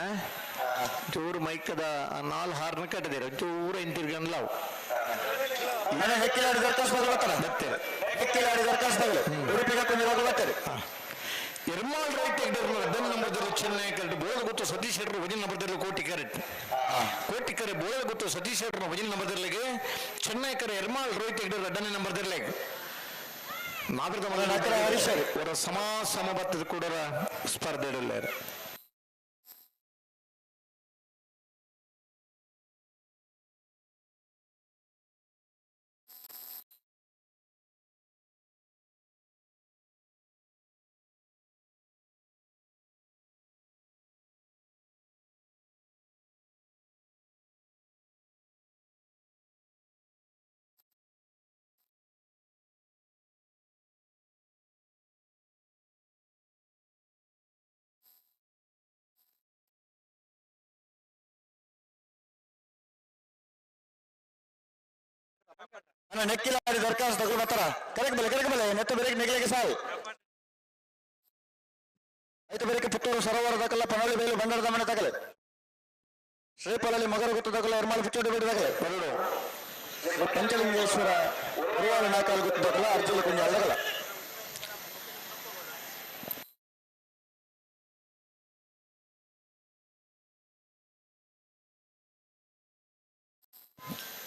ಚೂರು ಮೈಕದ 4 ಹಾರ್ನ ಕಟ್ಟದಿರ ಚೂರು ಹಿಂತಿರ್ಗಂಡ್ಲಾವು ಹೆಕ್ಕಿಲಾಡಿ ದರ್ಕಾಸ್ದಾಗ ಬರ್ತಾರೆ. ಹೆಕ್ಕಿಲಾಡಿ ದರ್ಕಾಸ್ದಾಗ ಉಡುಪಿಗೆ ಕೊಂದಿರುವಾಗ ಬರ್ತಾರೆ. ಎರ್ಮಾಳ್ ರೈಟ್ ಹೆಗ್ಡರ್ನ 2 ನಂಬರ್ದಲ್ಲಿ ಚೆನ್ನೈ ಕರೆಕ್ಟ್. ಬೋಳ ಗೊತ್ತು ಸತೀಶ್ ಶೆಟ್ಟರು 1ನೇ ನಂಬರ್ದಲ್ಲಿ ಕೋಟಿ ಕರೆಕ್ಟ್. ಕೋಟಿ ಕರೆ ಬೋಳ ಗೊತ್ತು ಸತೀಶ್ ಶೆಟ್ಟರು 1ನೇ ನಂಬರ್ದಲ್ಲಿಗೆ ಚೆನ್ನೈ ಕರೆ ಎರ್ಮಾಳ್ ರೋಹಿತ್ ಹೆಗ್ಡರ್ 2ನೇ ನಂಬರ್ದಲ್ಲಿ ನಾಗರದ ಅವರ ಸಮಬದ್ಧ ಕೂಡ ಸ್ಪರ್ಧೆಯಲ್ಲಿ ನೆಕ್ಕಿಲಾಡಿ ದರ್ಕಾಸ್ದಾಗ ಬರ್ತಾರ. ಕರೆಕ್ಟ್ ಬಲೆ ನೆತ್ತ ಬೆರಕೆ ನೆಗಲಿಗೆ ಸಾವು ಐದು ಬೆರಕೆ ಪುತ್ತೂರು ಸರೋವರ ದಕ್ಕಲ್ಲ ಪನೋಳಿ ಬೇಲು ಬಂಡರದ ಮನೆ ತಗಲೆ ಶ್ರೀಪಾಲಲ್ಲಿ ಮಗರ ಗುತ್ತು ತಗಲ ಎರ್ಮಾಳು ಪುಚ್ಚೋಟಿ ಬೇಡಿ ತಗಲೆ ಪಂಚಲಿಂಗೇಶ್ವರ ಉರುವಾಳ ನಾಲ್ಕಾಲು ಗುತ್ತು ತಗಲ ಅರ್ಜುನ ಕುಂಜ ಅಲ್ಲಗಲ್ಲ.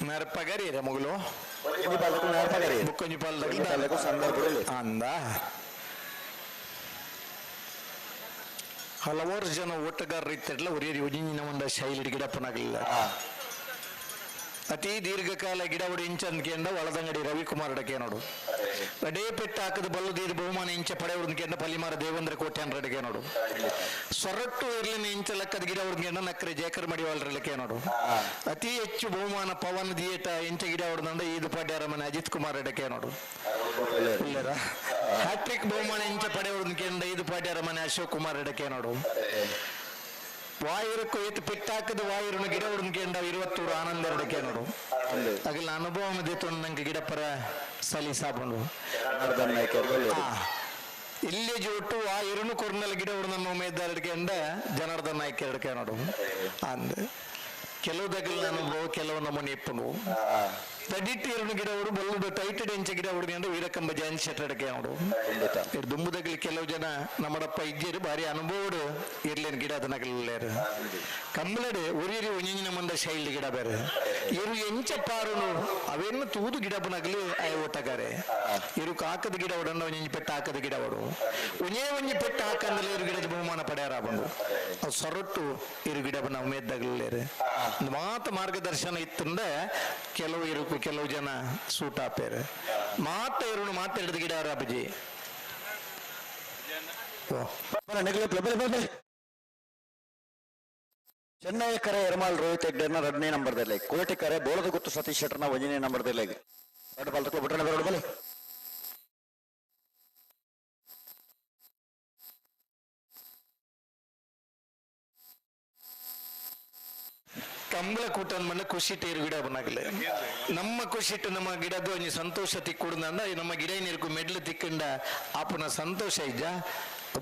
ನೆರಪಗರಿ ಮೊಗಲು ಬುಕ್ಕೊಂಜಿ ಪಾಲದಾಗ ಅಂದ ಹಲವಾರು ಜನ ಓಟಗಾರರು ಇತ್ತಲ್ಲ ಒರಿಯರಿ ಒಜಿನ ಒಂದು ಶೈಲಿ ಗಿಡಪ್ಪನಾಗಲಿಲ್ಲ. ಅತಿ ದೀರ್ಘಕಾಲ ಗಿಡ ಹೊಡಿ ಇಂಚಂದ್ಕೆಂಡ ಒಳದಂಗಡಿ ರವಿಕುಮಾರ್ ಅಡಕೆ ನೋಡು ಅಡೇ ಪೆಟ್ಟ ಹಾಕದ ಬಲ್ಲುದೀರ್ ಬಹುಮಾನ ಇಂಚ ಪಡೆ ಹುಡ್ಕೆಂಡ ಪಲ್ಲಿಮಾರ ದೇವೇಂದ್ರ ಕೋಟ್ಯಾನ್ ಅಡಕೆ ನೋಡು ಸೊರಟ್ಟು ಇರ್ಲಿನ ಇಂಚ ಲೆಕ್ಕದ ಗಿಡ ಹುಡ್ಕೆಂಡ ನಕ್ಕರೆ ಜೇಕರ್ ಮಡಿ ಒಳರಡಕೆ ನೋಡು ಅತಿ ಹೆಚ್ಚು ಬಹುಮಾನ ಪವನ್ ದಿಯೇಟ ಇಂಚ ಗಿಡ ಹೊಡೆದಂಡ ಈದು ಪಾಡ್ಯಾರ ಮನೆ ಅಜಿತ್ ಕುಮಾರ್ ಅಡಕೆ ನೋಡು ಹ್ಯಾಟ್ರಿಕ್ ಬಹುಮಾನ ಇಂಚ ಪಡೆ ಹುಡ್ಕೆಂಡ ಈದು ಪಾಡ್ಯಾರ ಮನೆ ಅಶೋಕ್ ಕುಮಾರ್ ಅಡಕೆ ನೋಡು ವಾಯುರಕ್ಕೂ ಎತ್ತು ಪೆಟ್ಟಾಕದ ವಾಯುರನ್ನು ಗಿಡ ಹುಡ್ಕೆಂಡ 20 ಆನಂದ ಅಡಕೆ ನೋಡು ಅಗಲ ಅನುಭವ ಮಧ್ಯೆ ನಂಗೆ ಗಿಡಪರ ಸಲೀಸಾಬಂಡು ಇಲ್ಲೇ ಜೋಟು ಆ ಇರುನು ಕೊರ್ನಲ್ ಗಿಡ ಹುಡ್ನ ಮೇದ್ದಾರ ಅಡಕೆಂಡ ಜನಾರ್ದನ್ ನಾಯ್ಕ ಅಡಕೆ ನೋಡು ಅಂದ ಕೆಲವು ದಗಲ್ ಅನುಭವ ಕೆಲವು ನಮೂನೆ ಇಪ್ಪನು ತಡಿಟ್ಟು ಎರಡು ಗಿಡ ಹುಡು ಬಲ್ಲುದು ಟೈಟೆಡ್ ಎಂಚ ಗಿಡ ಹುಡುಗಂಡು ವೀರಕಂಬ ಜಯಂತ್ ಶೆಟ್ಟಿ ಅಡಕೆ ನೋಡು ದುಂಬುದಗಲಿ ಕೆಲವು ಜನ ನಮ್ಮಡಪ್ಪ ಇದ್ದೀರಿ ಭಾರಿ ಅನುಭವಡು ಇರ್ಲೇನು ಗಿಡ ಅದನ್ನಗಲ್ಲೇರು ಕಂಬಳಡೆ ಉರಿರಿ ಒಂಜಿನ ಮಂದ ಶೈಲಿ ಗಿಡ ಬೇರೆ ಇರು ಎಂಚ ಪಾರುನು ಅವೇನು ತೂದು ಗಿಡ ಬನಗಲಿ ಆಯ ಓಟಗಾರೆ ಇರು ಕಾಕದ ಗಿಡ ಹೊಡಂಡ ಒಂಜಿ ಪೆಟ್ಟ ಹಾಕದ ಗಿಡ ಹೊಡು ಒಂಜಿ ಪೆಟ್ಟ ಹಾಕಂದ್ರೆ ಇರು ಗಿಡದ ಬಹುಮಾನ ಪಡೆಯಾರ ಬಂದು ಅವು ಸೊರಟ್ಟು ಇರು ಗಿಡ ಬನ ಉಮೇದ್ದಾಗಲೇರು ಮಾತು ಮಾರ್ಗದರ್ಶನ ಇತ್ತಂದ ಕೆಲವು ಇರುಕು ಕೆಲವು ಜನ ಸೂಟ್ ಆಪೇರು ಮಾತಾಡಿದ ಗಿಡ ಅಬ್ಬಜಿ ಚೆನ್ನೈ ಕರೆ ಎರ್ಮಾಳ್ ರೋಹಿತ್ ಹೆಗ್ಡೆನ 2ನೇ ನಂಬರ್ದಲ್ಲಿ ಕೋಟಿ ಕರೆ ಬೋಳದ ಗುತ್ತು ಸತೀಶ್ ಶೆಟ್ಟರ್ನ 1ನೇ ನಂಬರ್ದಲ್ಲಿ ಬಿಟ್ರೆ ಬರೋಡು ಬಲಿ ಕಂಬಳ ಕೂಟನ್ ಮನೆ ಖುಷಿಟ್ಟು ಇರು ಗಿಡ ಬನ್ನಾಗಲೆ ನಮ್ಮ ಖುಷಿಟ್ಟು ನಮ್ಮ ಗಿಡದ್ದು ಒಂಜಿ ಸಂತೋಷ ತಿಕ್ಕುಡ್ದ ನಮ್ಮ ಗಿಡ ನೀರ್ಕು ಮೆಡ್ಲು ತಿಕ್ಕಂಡ ಆಪನ ಸಂತೋಷ ಇಜ್ಜ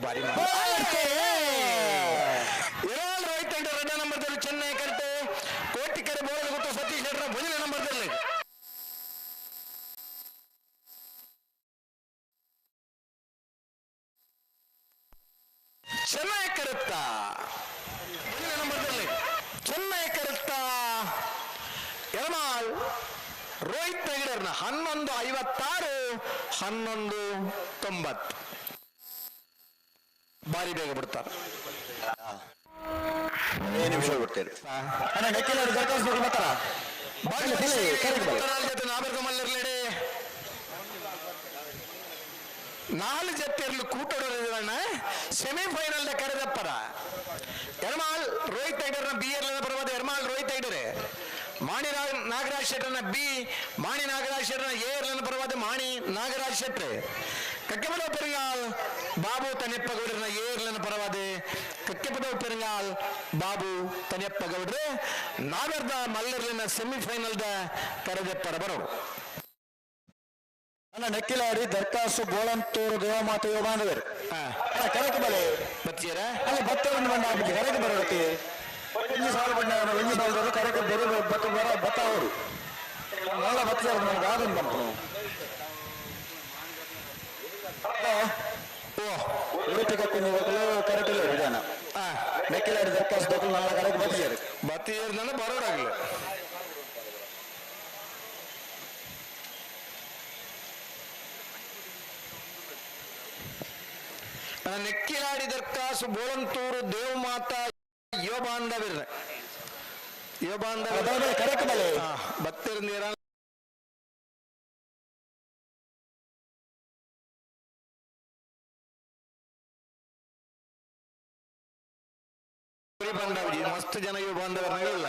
ಬಾರಿ ರೋಹಿತ್ ಹೆಗ್ಡೆ 2ನೇ ನಂಬರ್ದಲ್ಲಿ ಚೆನ್ನೈ ಕರೆಕ್ಟ್ ಕೋಟಿ ಕರೆ ಬೋಳದ ಗುತ್ತು ಸತೀಶ್ ಶೆಟ್ಟರ್ 1ನೇ ನಂಬರ್ದಲ್ಲಿ ಚೆನ್ನೈ ಕರೆಕ್ಟ 1ನೇ ನಂಬರ್ದಲ್ಲಿ ಚೆನ್ನೈ ಕರೆಕ್ಟ ಎರ್ಮಾಳ್ ರೋಹಿತ್ ಹೆಗ್ಡೆರ್ನ 11:56 11:90 ಬಾರಿ ಬೇಗ ಬಿಡ್ತಾರೆ ನಿಮಿಷ ಬಿಡ್ತೇವೆ ಜೊತೆ ನಾಬರ್ಗ ಮಲ್ಲರ್ಲೆಡೆ 4 ಜೊತೆಯಲ್ಲಿ ಕೂಟೋಣ ಸೆಮಿಫೈನಲ್ ಕರೆದಪ್ಪರ ಎರ್ಮಾಲ್ ರೋಹಿತ್ ಐಡರ್ನ ಬಿ ಎರ್ಲನ ಪರವಾದ ಎರ್ಮಾಲ್ ರೋಹಿತ್ ಐಡರ್ ಮಾಣಿ ನಾಗರಾಜ್ ಶೆಟ್ಟರ್ನ ಬಿ ಮಾಣಿ ನಾಗರಾಜ್ ಶೆಟ್ಟರ್ನ ಎ ಎರ್ಲನ ಪರವಾದ ಮಾಣಿ ನಾಗರಾಜ್ ಶೆಟ್ಟರ್ ಕಕ್ಕೆಪದ ಪೆರುಗಾಲ್ ಬಾಬು ತನೆಪ್ಪ ಗೌಡರನ ಎ ಎರ್ಲನ ಪರವಾದ ಕಕ್ಕೆಪದ ಪೆರುಗಾಲ್ ಬಾಬು ತನೆಪ್ಪ ಗೌಡ್ರೆ ನಾಗರದ ಮಲ್ಲರ್ಲಿನ ಸೆಮಿಫೈನಲ್ದ ಕರೆದಪ್ಪರ ಬರೋರು ಅಣ್ಣ ನೆಕ್ಕಿಲಾಡಿ ದರ್ಕಾಸು ಬೋಳಂತೂರು ದೇವಮಾತೆ ಯೋಗಾಂಧವರು ಕರೆಕ್ಟ್ ಬಲೆ ಬತ್ತೀರ ಅಲ್ಲಿ ಭತ್ತವನ್ನು ಬಂದ ಕರೆಕ್ಟ್ ಬರೋಕೆ ಒಂದು ಸಾಲ ಬಂದ ಒಂದು ಸಾಲದವರು ಕರೆಕ್ಟ್ ಬರೋ ಭತ್ತ ಬರ ಭತ್ತ ಅವರು ಎಲ್ಲ ಭತ್ತ ನನಗೆ ಆದನ್ನು ಬಂತು ಉಡುಪಿ ಕಟ್ಟಿನ ಕರೆಕ್ಟ್ ಇಲ್ಲ ವಿಧಾನ ನೆಕ್ಕಿಲಾಡಿ ದರ್ಕಾಸು ದೊಡ್ಡ ನಾಳೆ ಕರೆಕ್ಟ್ ಬತ್ತಿದ್ದಾರೆ ಬತ್ತೀರ್ನ ಬರೋರಾಗಲಿ ನೆಕ್ಕಿಲಾಡಿ ದರ್ಕಾಸು ಬೋಳಂತೂರು ದೇವಮಾತಾ ಯೋಬಾಂಧವಿರ ಯೋಬಾಂಧವ ಕರೆಕ್ಟ್ ಬಲೆ ಬತ್ತಿರ ಬಾಂಧವ್ಜಿ ಮಸ್ತ್ ಜನ ಯುವ ಬಾಂಧವರಲ್ಲ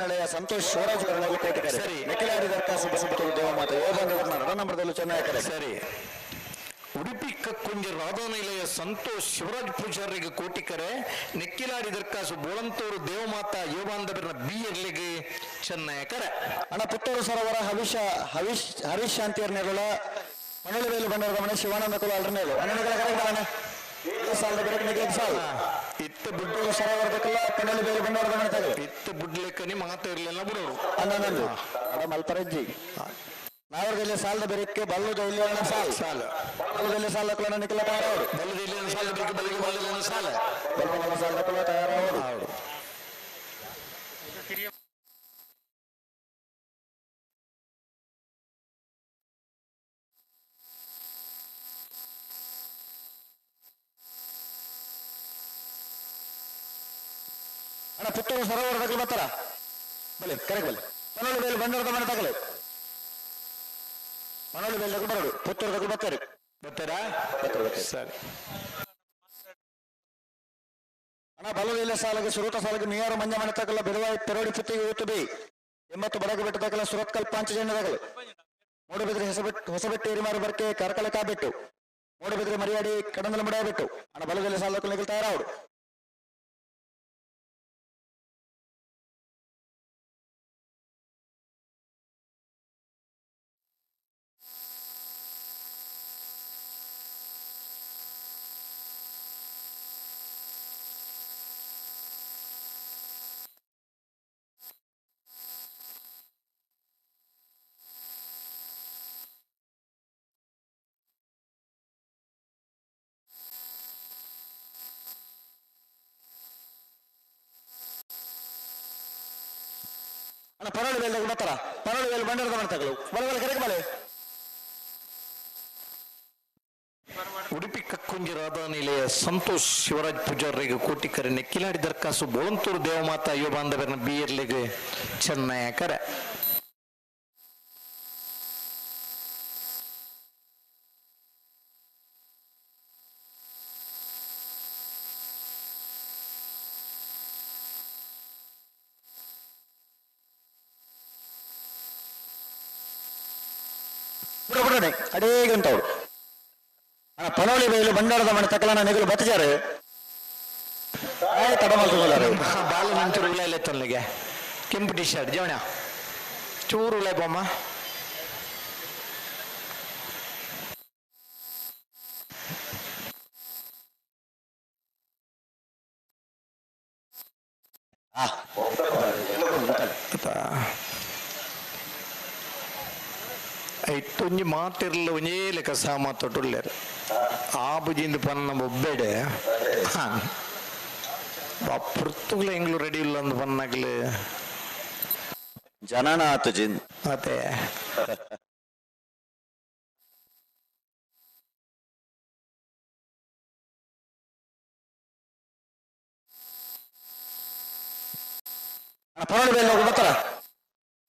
ನೆಲೆಯ ಸಂತೋಷ್ ಶಿವರಾಜ್ ಕೋಟಿಕರೆ ಸರಿ ನೆಕ್ಕಿಲಾಡಿ ದರ್ಕಾಸು ಬಸವಪುರ ದೇವಮಾತೆ ಯೋಬಾಂಧವರನ್ನ ರಣನಂಬರದಲ್ಲೂ ಚೆನ್ನಾಗಿ ಕರೆ ಸರಿ ಉಡುಪಿ ಕಕ್ಕುಂಜ ರಾಧಾನಿಲಯ ಸಂತೋಷ್ ಶಿವರಾಜ್ ಪೂಜಾರಿಗೆ ಕೋಟಿಕರೆ ನೆಕ್ಕಿಲಾಡಿ ದರ್ಕಾಸು ಬೋಳಂತೂರು ದೇವಮಾತಾ ಯೋಬಾಂಧವರನ್ನ ಬಿ ಎರ್ಲಿಗೆ ಚೆನ್ನಯ ಕರೆ ಅಣ್ಣ ಪುತ್ತೂರು ಸರೋವರ ಹರೀಶ್ ಶಾಂತಿಯರ್ ನೆರಳ ಮನೋಳಿವೇಲು ಬಂಡವರ ಗಮನ ಶಿವಾನಂದ ಕುಲ ಅಲ್ರನೇಳು ಅನ್ನಗಳ ಕರೆಕ್ಟ್ ಸಾಲದ ಬೆರಕು ನಿಗದಿ ಸಾಲ ಇತ್ತು ಬಿಟ್ಟು ಪುತ್ತೂರು ಸರೋವರದಕ್ಕೆಲ್ಲ ಪನೋಳಿವೇಲು ಬಂಡವರ ಗಮನ ತಗೋ ಇತ್ತು ಬಿಡ್ಲಿಕ್ಕನಿ ಮಾತಾ ಇರ್ಲಿಲ್ಲ ಬಿಡೋರು ಅನ್ನೊಂದು ಅಡ ಮಲ್ಪರಜ್ಜಿ ನಾವರದಲ್ಲಿ ಸಾಲದ ಬೆರಕ್ಕೆ ಬಲ್ಲುದ ಇಲ್ಲಿ ಸಾಲ ಸಾಲ ಬಲ್ಲದಲ್ಲಿ ಸಾಲ ಕುಲ ನಿಖಿಲ ತಯಾರವರು ಬಲ್ಲದಿಲ್ಲ ಸಾಲ ಬೇಕು ಬಲ್ಲಿಗೆ ಬಲ್ಲದಿಲ್ಲ ಸಾಲ ಬಲ್ಲ ಸಾಲದ ಕುಲ ತಯಾರವರು ಅಣ್ಣ ಪುತ್ತೂರು ಸರೋವರದಲ್ಲಿ ಬರ್ತಾರ ಬಲೆ ಕರೆಕ್ಟ್ ಬಲೆ ಮನೋಳಿ ಬೇಲು ಬಂಡವರದ ಮನೆ ತಗಲೆ ಮನೋಳಿ ಬೇಲ್ ಬರೋಡು ಪುತ್ತೂರದಾಗ ಬರ್ತಾರೆ ಬರ್ತಾರಾ ಸರಿ ಅಣ್ಣ ಬಲವಿಲ್ಲ ಸಾಲಗೆ ಸುರತ ಸಾಲಗೆ ನೀರು ಮಂಜ ಮನೆ ತಗಲ ಬಿಡುವಾಯಿ ಪೆರೋಡಿ ಪುತ್ತಿಗೆ ಊತುಬಿ 80 ಬಡಗ ಬೆಟ್ಟ ತಗಲ ಸುರತ್ಕಲ್ ಪಾಂಚಜನ್ಯ ತಗಲು ಮೂಡಬಿದ್ರೆ ಹೊಸಬೆಟ್ಟು ಏರಿಮಾರು ಬರ್ಕೆ ಕರ್ಕಲ ಕಾಬೆಟ್ಟು ಮೂಡಬಿದ್ರೆ ಮರಿಯಾಡಿ ಕಡಂದಲ ಮಡಿಯಬಿಟ್ಟು ಅಣ್ಣ ಬಲವಿಲ್ಲ ಸಾಲಕ್ಕೆ ನಿಗಲ್ ತಯಾರಾವಡು ಅಣ್ಣ ಪರೋಳಿ ಬೇಲ್ದಾಗ ಬರ್ತಾರ ಪರೋಳಿ ಬೇಲ್ ಬಂಡರದ ಮನೆ ತಗಲು ಬಲ ಕರೆಕ್ಟ್ ಬಲೆ ಉಡುಪಿ ಕಕ್ಕುಂಜ ರಾಧಾನಿಲಯ ಸಂತೋಷ್ ಶಿವರಾಜ್ ಪೂಜಾರಿಗೆ ಕೋಟಿಕರೆ ನೆಕ್ಕಿಲಾಡಿ ದರ್ಕಾಸು ಬೋಳಂತೂರು ದೇವಮಾತಾ ಯೋಬಾಂಧವರನ್ನ ಬಿ ಎರ್ಲಿಗೆ ಚೆನ್ನಯ ಕರೆ ಅಡೇಗೆ ಉಂಟವಳು ಅಣ್ಣ ಪನೋಳಿ ಬೈಲು ಬಂಡಾರದ ಮನೆ ತಕಲನ ನೆಗಲು ಬತ್ತಿದ್ದಾರೆ ತಡ ಮಾಡ್ಕೊಳ್ಳಾರೆ ಬಾಲು ನಂಚೂರು ಉಳ ಇಲ್ಲ ತೊನ್ಲಿಗೆ ಕೆಂಪು ಟಿ ಶರ್ಟ್ ಜವಣ ಚೂರು ಉಳ ಬೊಮ್ಮ ಇತ್ತೊಂಜಿ ಮಾತಿರ್ಲ ಒಂಜೇ ಲೆಕ್ಕ ಸಹ ಮಾತೊಟ್ಟುಳ್ಳೇರು ಆ ಬುಜಿಂದ ಪನ್ನ ಒಬ್ಬೆಡೆ ಪುರ್ತುಗ್ಲ ಎಂಗ್ಲು ರೆಡಿ ಇಲ್ಲ ಅಂದ್ ಪನ್ನಾಗ್ಲು ಜನನ ಆತು ಜಿನ್ ಮತ್ತೆ ಪನೋಳಿ ಬೈಲು ಹೋಗಿ ಬರ್ತಾರ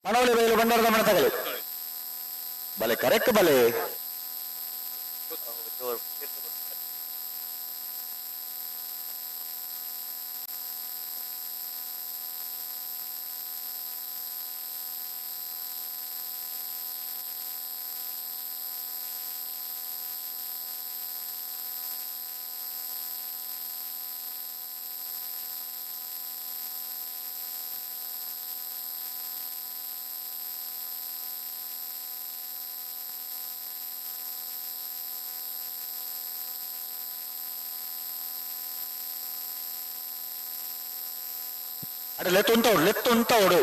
ಪನೋಳಿ ಬೈಲು ಬಂಡಾರದ ಮನೆ ತಗಲಿ ಬಲೆ ಕರೆಕ್ಟ್ ಬಲೆ అడే లెత్తు ఉంటాడు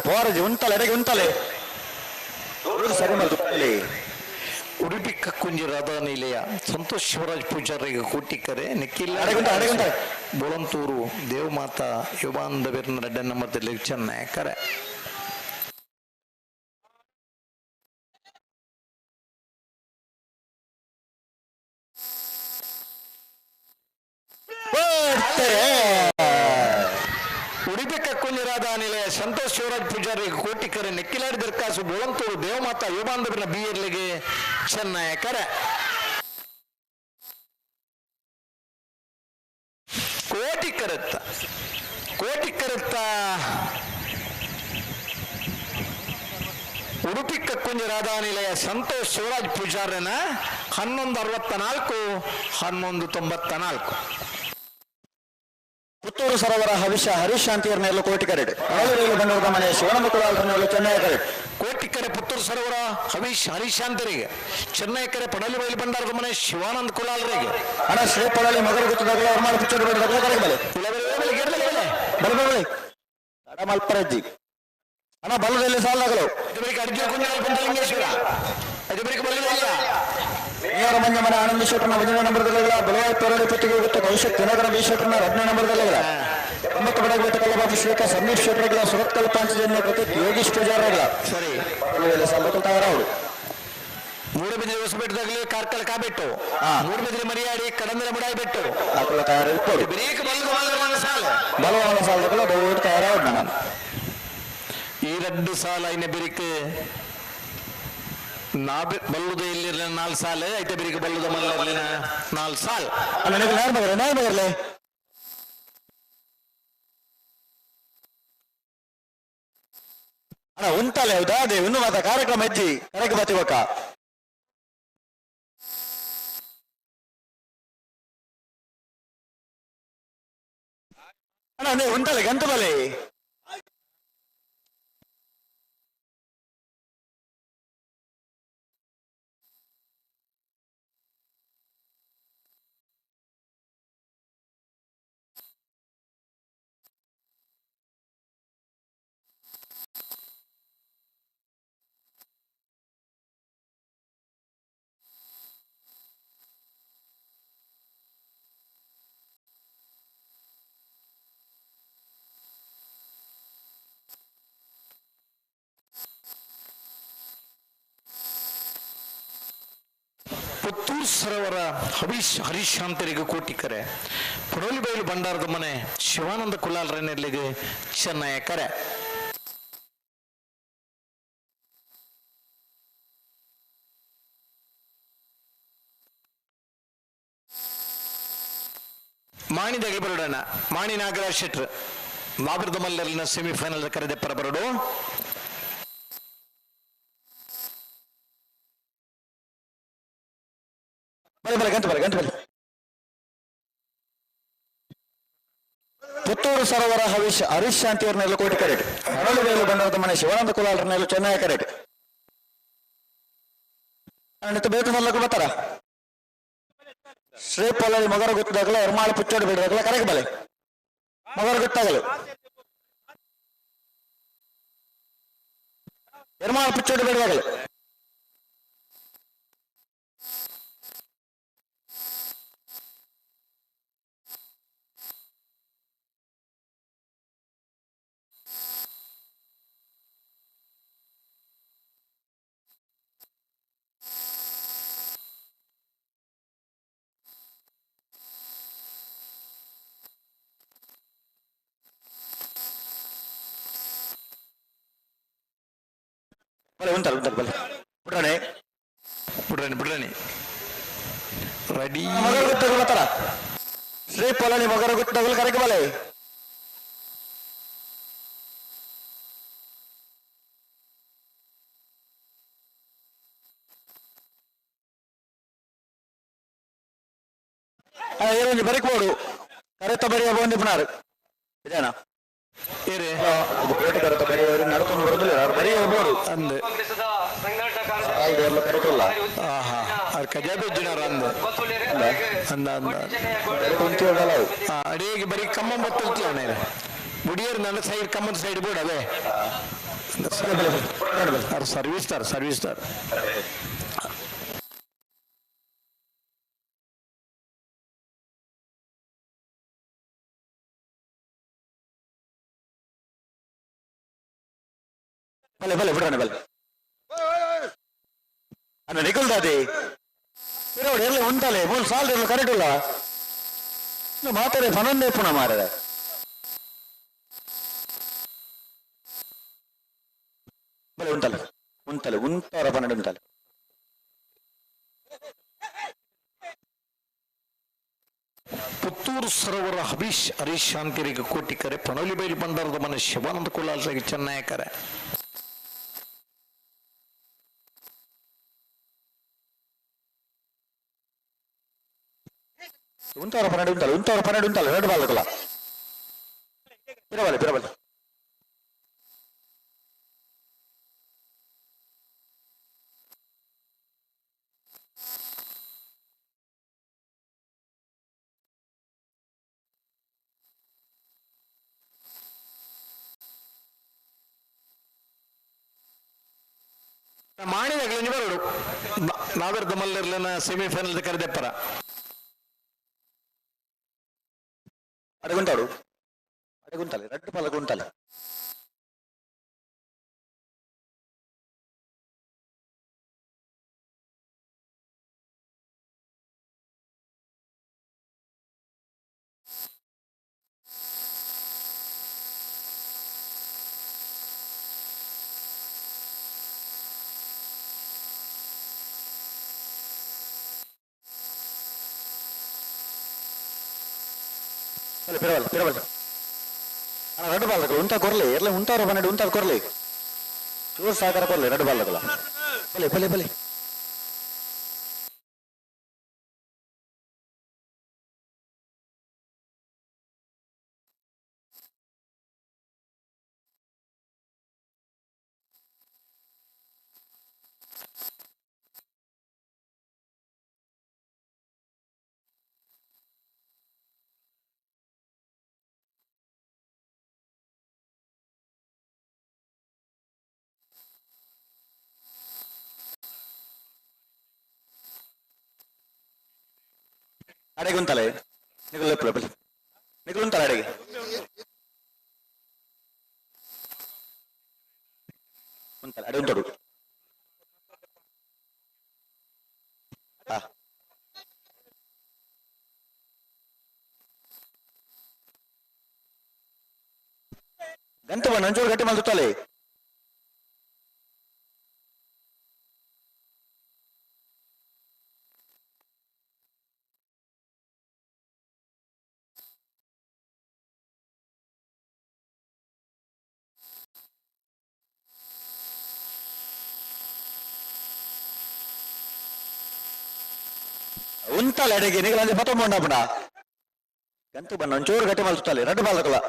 పోరజి ఉంటలే ఎడగి ఉంటలే ಸರಿ ಮಾಡಿ ಉಡುಪಿ ಕಕ್ಕುಂಜಿ ರಾಧಾ ನಿಲಯ ಸಂತೋಷ್ ಶಿವರಾಜ್ ಪೂಜಾರಿಗೆ ಕೂಟಿಕರೆ ನಿಖಿಲ್ ಬೋಳಂತೂರು ದೇವಮಾತಾ ಯುವಾಂದ ಬೆರ್ನ ರೆಡ್ಡ ನಂಬರ್ದಲ್ಲಿ ಚೆನ್ನೈ ಕರೆ ಉಡುಪಿ ಕಕ್ಕುಂಜಿ ರಾಧಾ ನಿಲಯ ಸಂತೋಷ್ ಶಿವರಾಜ್ ಪೂಜಾರಿಗೆ ಕೋಟಿಕರೆ ನೆಕ್ಕಿಲಾಡಿ ದರ್ಕಾಸು ಬೋಳಂತೂರು ದೇವಮಾತಾ ಯುವಾಂದಬಿನ ಬಿಯರ್ಲಿಗೆ ಚೆನ್ನೈ ಕರೆ ಕೋಟಿಕರತ್ತ ಉಡುಪಿ ಕಕ್ಕುಂಜಿ ರಾಧಾ ನಿಲಯ ಸಂತೋಷ್ ಶಿವರಾಜ್ ಪೂಜಾರನ 1164 1194 ಪುತ್ತೂರು ಸರೋವರ ಹರೀಶ್ ಶಾಂತಿಯರ್ನೆಲ್ಲ ಕೋಟಿಕರೆಡ್ ಬಂಡವರದ ಮನೆ ಶಿವಾನಂದ ಕುಲಾಲ್ ಚೆನ್ನೈ ಕರೆಡ್ ಕೋಟಿಕರೆ ಪುತ್ತೂರು ಸರೋವರ ಹರೀಶ್ ಶಾಂತರಿಗೆ ಚೆನ್ನೈ ಕರೆ ಪಡಲಿ ಬೈಲು ಬಂಡಾರದ ಮನೆ ಶಿವಾನಂದ ಕುಲಾಲ್ರಿಗೆ ಹಣ ಶ್ರೀ ಪಡಲಿ ಮಗರು ಗೊತ್ತದಾಗಲೇ ಅವಮಾನ ಪಿಚ್ಚೋಡು ಬೇಡದಾಗಲೇ ಕರೆಗೆ ಬಲೆ ತಡ ಮಲ್ಪರಜ್ಜಿ ಹಣ ಬಲ್ಲದಲ್ಲಿ ಸಾಲಾಗಲು ಅರ್ಜುನ ಕುಂಜಾಲ್ ಪಂಚಲಿಂಗೇಶ್ವರ ಮೇಯರ ಮಂಜ ಮನೆ ಆನಂದ ಶೆಟ್ಟರ್ನ 1ನೇ ನಂಬರ್ದಲ್ಲಿಗಳ ಬಲವಾಯಿ ಪೆರಡಿ ಪುತ್ತಿಗೆ ಗೊತ್ತು ಕೌಶಿಕ್ ದಿನಕರ ಬಿ ಶೆಟ್ಟರ್ನ 2ನೇ ನಂಬರ್ದಲ್ಲಿಗಳ 9 ಬಡಗಬೇಟ ಕಲ್ಲಬಾಜಿ ಶ್ರೀಕ ಸಂದೀಪ್ ಶೆಟ್ಟರ್ಗಳ ಸುರತ್ಕಲ್ ಪಾಂಚಜನ್ಯ ಪ್ರತೀಕ್ ಯೋಗೀಶ್ ಪೂಜಾರಗಳ ಸರಿ ಸಂಬತ್ತು ತಯಾರವರು ಮೂಡಬಿದ್ರಿ ಹೊಸಬೆಟ್ಟದಾಗಲಿ ಕಾರ್ಕಳ ಕಾಬೆಟ್ಟು ಮೂಡಬಿದ್ರಿ ಮರಿಯಾಡಿ ಕಡಂದರ ಮುಡಾಯಿ ಬೆಟ್ಟು ಆಕಳ ತಯಾರಿಟ್ಟು ಬಿರೇಕ ಬಲದ ಸಾಲ ಬಲವಾನ ಸಾಲಗಳ ಬಹು ತಯಾರಾವಡ್ ನಾನು ಈ 2 ಸಾಲ ಇನ್ನ ಬೆರಿಕೆ ಬಲ್ಲುದ ಇಲ್ಲಿರಲಿನ 4 ಸಾಲ ಐತೆ ಬೆರಿಕೆ ಬಲ್ಲುದ ಮಲ್ಲಿರಲಿನ 4 ಸಾಲ ನನಗೆ ನ್ಯಾಯ ಬಗರ್ಲೆ ಅಣ್ಣ ಉಂಟಲ್ಲ ಹೌದಾ ಅದೇ ಇನ್ನು ಮಾತ ಕಾರ್ಯಕ್ರಮ ಹೆಜ್ಜಿ ಕರೆಗೆ ಬತ್ತಿವಕ್ಕ ಅಣ್ಣ ಅದೇ ಉಂಟಲ್ಲ ಗಂಟು ಬಲೆ ಪುತ್ತೂರು ಸರೋವರ ಹರೀಶ್ ಶಾಂತರಿಗೆ ಕೋಟಿಕರೆ ಪಡೋಲಿ ಬೈಲು ಬಂಡಾರದ ಮನೆ ಶಿವಾನಂದ ಕುಲಾಲ್ರನೆಲ್ಲಿಗೆ ಚೆನ್ನೈ ಕರೆ ಮಾಣಿದಾಗಿ ಬರೋಣ ಮಾಣಿ ನಾಗರಾಜ್ ಶೆಟ್ರ್ ಮಾಬರದ ಮಲ್ಲರಿನ ಸೆಮಿಫೈನಲ್ ಕರೆದೆ ಪರಬರಡು ಗಂಟು ಪುತ್ತೂರು ಸರೋವರ ಹರೀಶ್ ಶಾಂತಿಯವ್ರನ್ನೆಲ್ಲ ಕೋಟಿ ಕರೆಟ್ ಅರಳುವೇಲು ಬಂಡವರದ ಮನೆ ಶಿವಾನಂದ ಕುಲಾಲ್ರನ್ನೆಲ್ಲ ಚೆನ್ನೈ ಕರೆಟ್ ಬೇತು ಮಲ್ಲಕ್ಕೂ ಬರ್ತಾರ ಶ್ರೀ ಪೊಲ್ಲರಿ ಮಗರ ಗೊತ್ತಾಗಲ್ಲ ಎರ್ಮಾಳ ಪುಚ್ಚೋಡು ಬಿಡದಾಗಲ್ಲ ಕರೆಗೆ ಬಲೆ ಮಗರ ಗೊತ್ತಾಗಲ್ಲ ಎರ್ಮಾಳ ಪುಚ್ಚೋಡು ಬಿಡದಾಗಲ್ಲ ಉಂಟಲ್ಲ ಉಂಟಲ್ಲ ಬಲ್ಲ ಬಿಡ್ರಾಣೆ ಬಿಡ್ರಾಣಿ ರೆಡಿ ಮಗರ ಗೊತ್ತಾಗಲತ್ತಾರ ಶ್ರೀ ಪೊಲನಿ ಮಗರ ಗೊತ್ತಾಗಲು ಕರೆಗೆ ಬಲೆ ఏమండి బరికిపోడు కరెక్ట్ బరి బాగుంది ఇప్పుడు ఇదేనా ಏರೇ పేట కరెక్ట్ బరి నడుకొని బరుదు బరి పోడు ಅಂದೆ ఐదేళ్ళ కరెక్టుಲ್ಲ ಆಹಾ ಅವ್ರು ಕಜಾಬಿಜ್ಜಿನಾರ ಅಂದೆ ಅಂದ కొంచెం ఉండాలి ಅಡಿಗೆ ಬರೀ ಕಮ್ಮ ಬತ್ತಲ್ತಿಯವನೇ ಮುಡಿಯರ್ ನನ್ನ ಸೈಡ್ ಕಮ್ಮದ ಸೈಡ್ ಬೋರ್ಡ್ ಅದೇ ಅವ್ರು ಸರ್ವಿಸ್ ತಾರ್ భలే భలే బిడ్రాని భలే అన్న నికుల్దాది పిరవడు ఎర్లే ఉంటాలే మూడు సార్లు ఎర్లు కరెక్ట్ ಇಲ್ಲ నువ్వు మాట్లాడే పనండి ఎప్పుడు మారదా భలే ఉంటలే ఉంటారా పన్నెండు ఉంటాలి ಪುತ್ತೂರು ಸರೋವರ ಹರೀಶ್ ಶಾಂತಿರಿಗೆ ಕೋಟಿಕರೆ ಪನೋಲಿ ಬೈಲು ಬಂದರದ ಮನೆ ಶಿವಾನಂದ ಕುಲಾಲ್ರಿಗೆ ಚೆನ್ನಯಕರೆ ఉంటారా పన్నెండు ఉంటాలి రెండు వాళ్ళకులా పిరవాలి మాణిదగ్లని బరుడు నాదర్ దమల్లర్లన సెమీఫైనల్ కరిదెప్పర అడుగుంటాలి రెండు పళ్ళకు ఉంటాలి పిరవాలి రెండు బాళ్ళకు ఉంటా కొరలే ఎట్లా ఉంటారు పన్నెండు ఉంటారు కొరలే చూడు సాగర కొరలే రెండు బాళ్ళకులా భలే అడిగి ఉంటాలే నికులు ఉంటారు అడిగి అడిగి ఉంటాడు గంట నంచోడు గట్టి మలుతాలే ఉంటాలి అడిగి నీకు అది మొత్తం ఉండప్పుడా గంట నంచోడు గట్టి మలుతాలి రెండు బాళ్ళకులా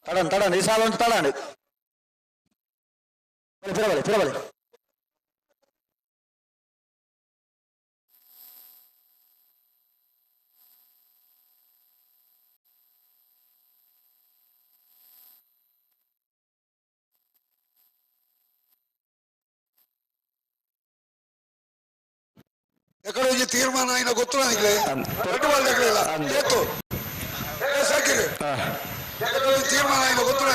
తడండి ఈ సాల నుంచి తడండి పిరవాలి ఎక్కడ నుంచి తీర్మానం అయినా ಗೊತ್ತಿಲ್ಲ రెండు వాళ్ళ దగ్గర ಇಲ್ಲ ಏತು ಸಾಕಿರಿ ఎక్కడ నుంచి తీర్మానం అయినా ಗೊತ್ತಿಲ್ಲ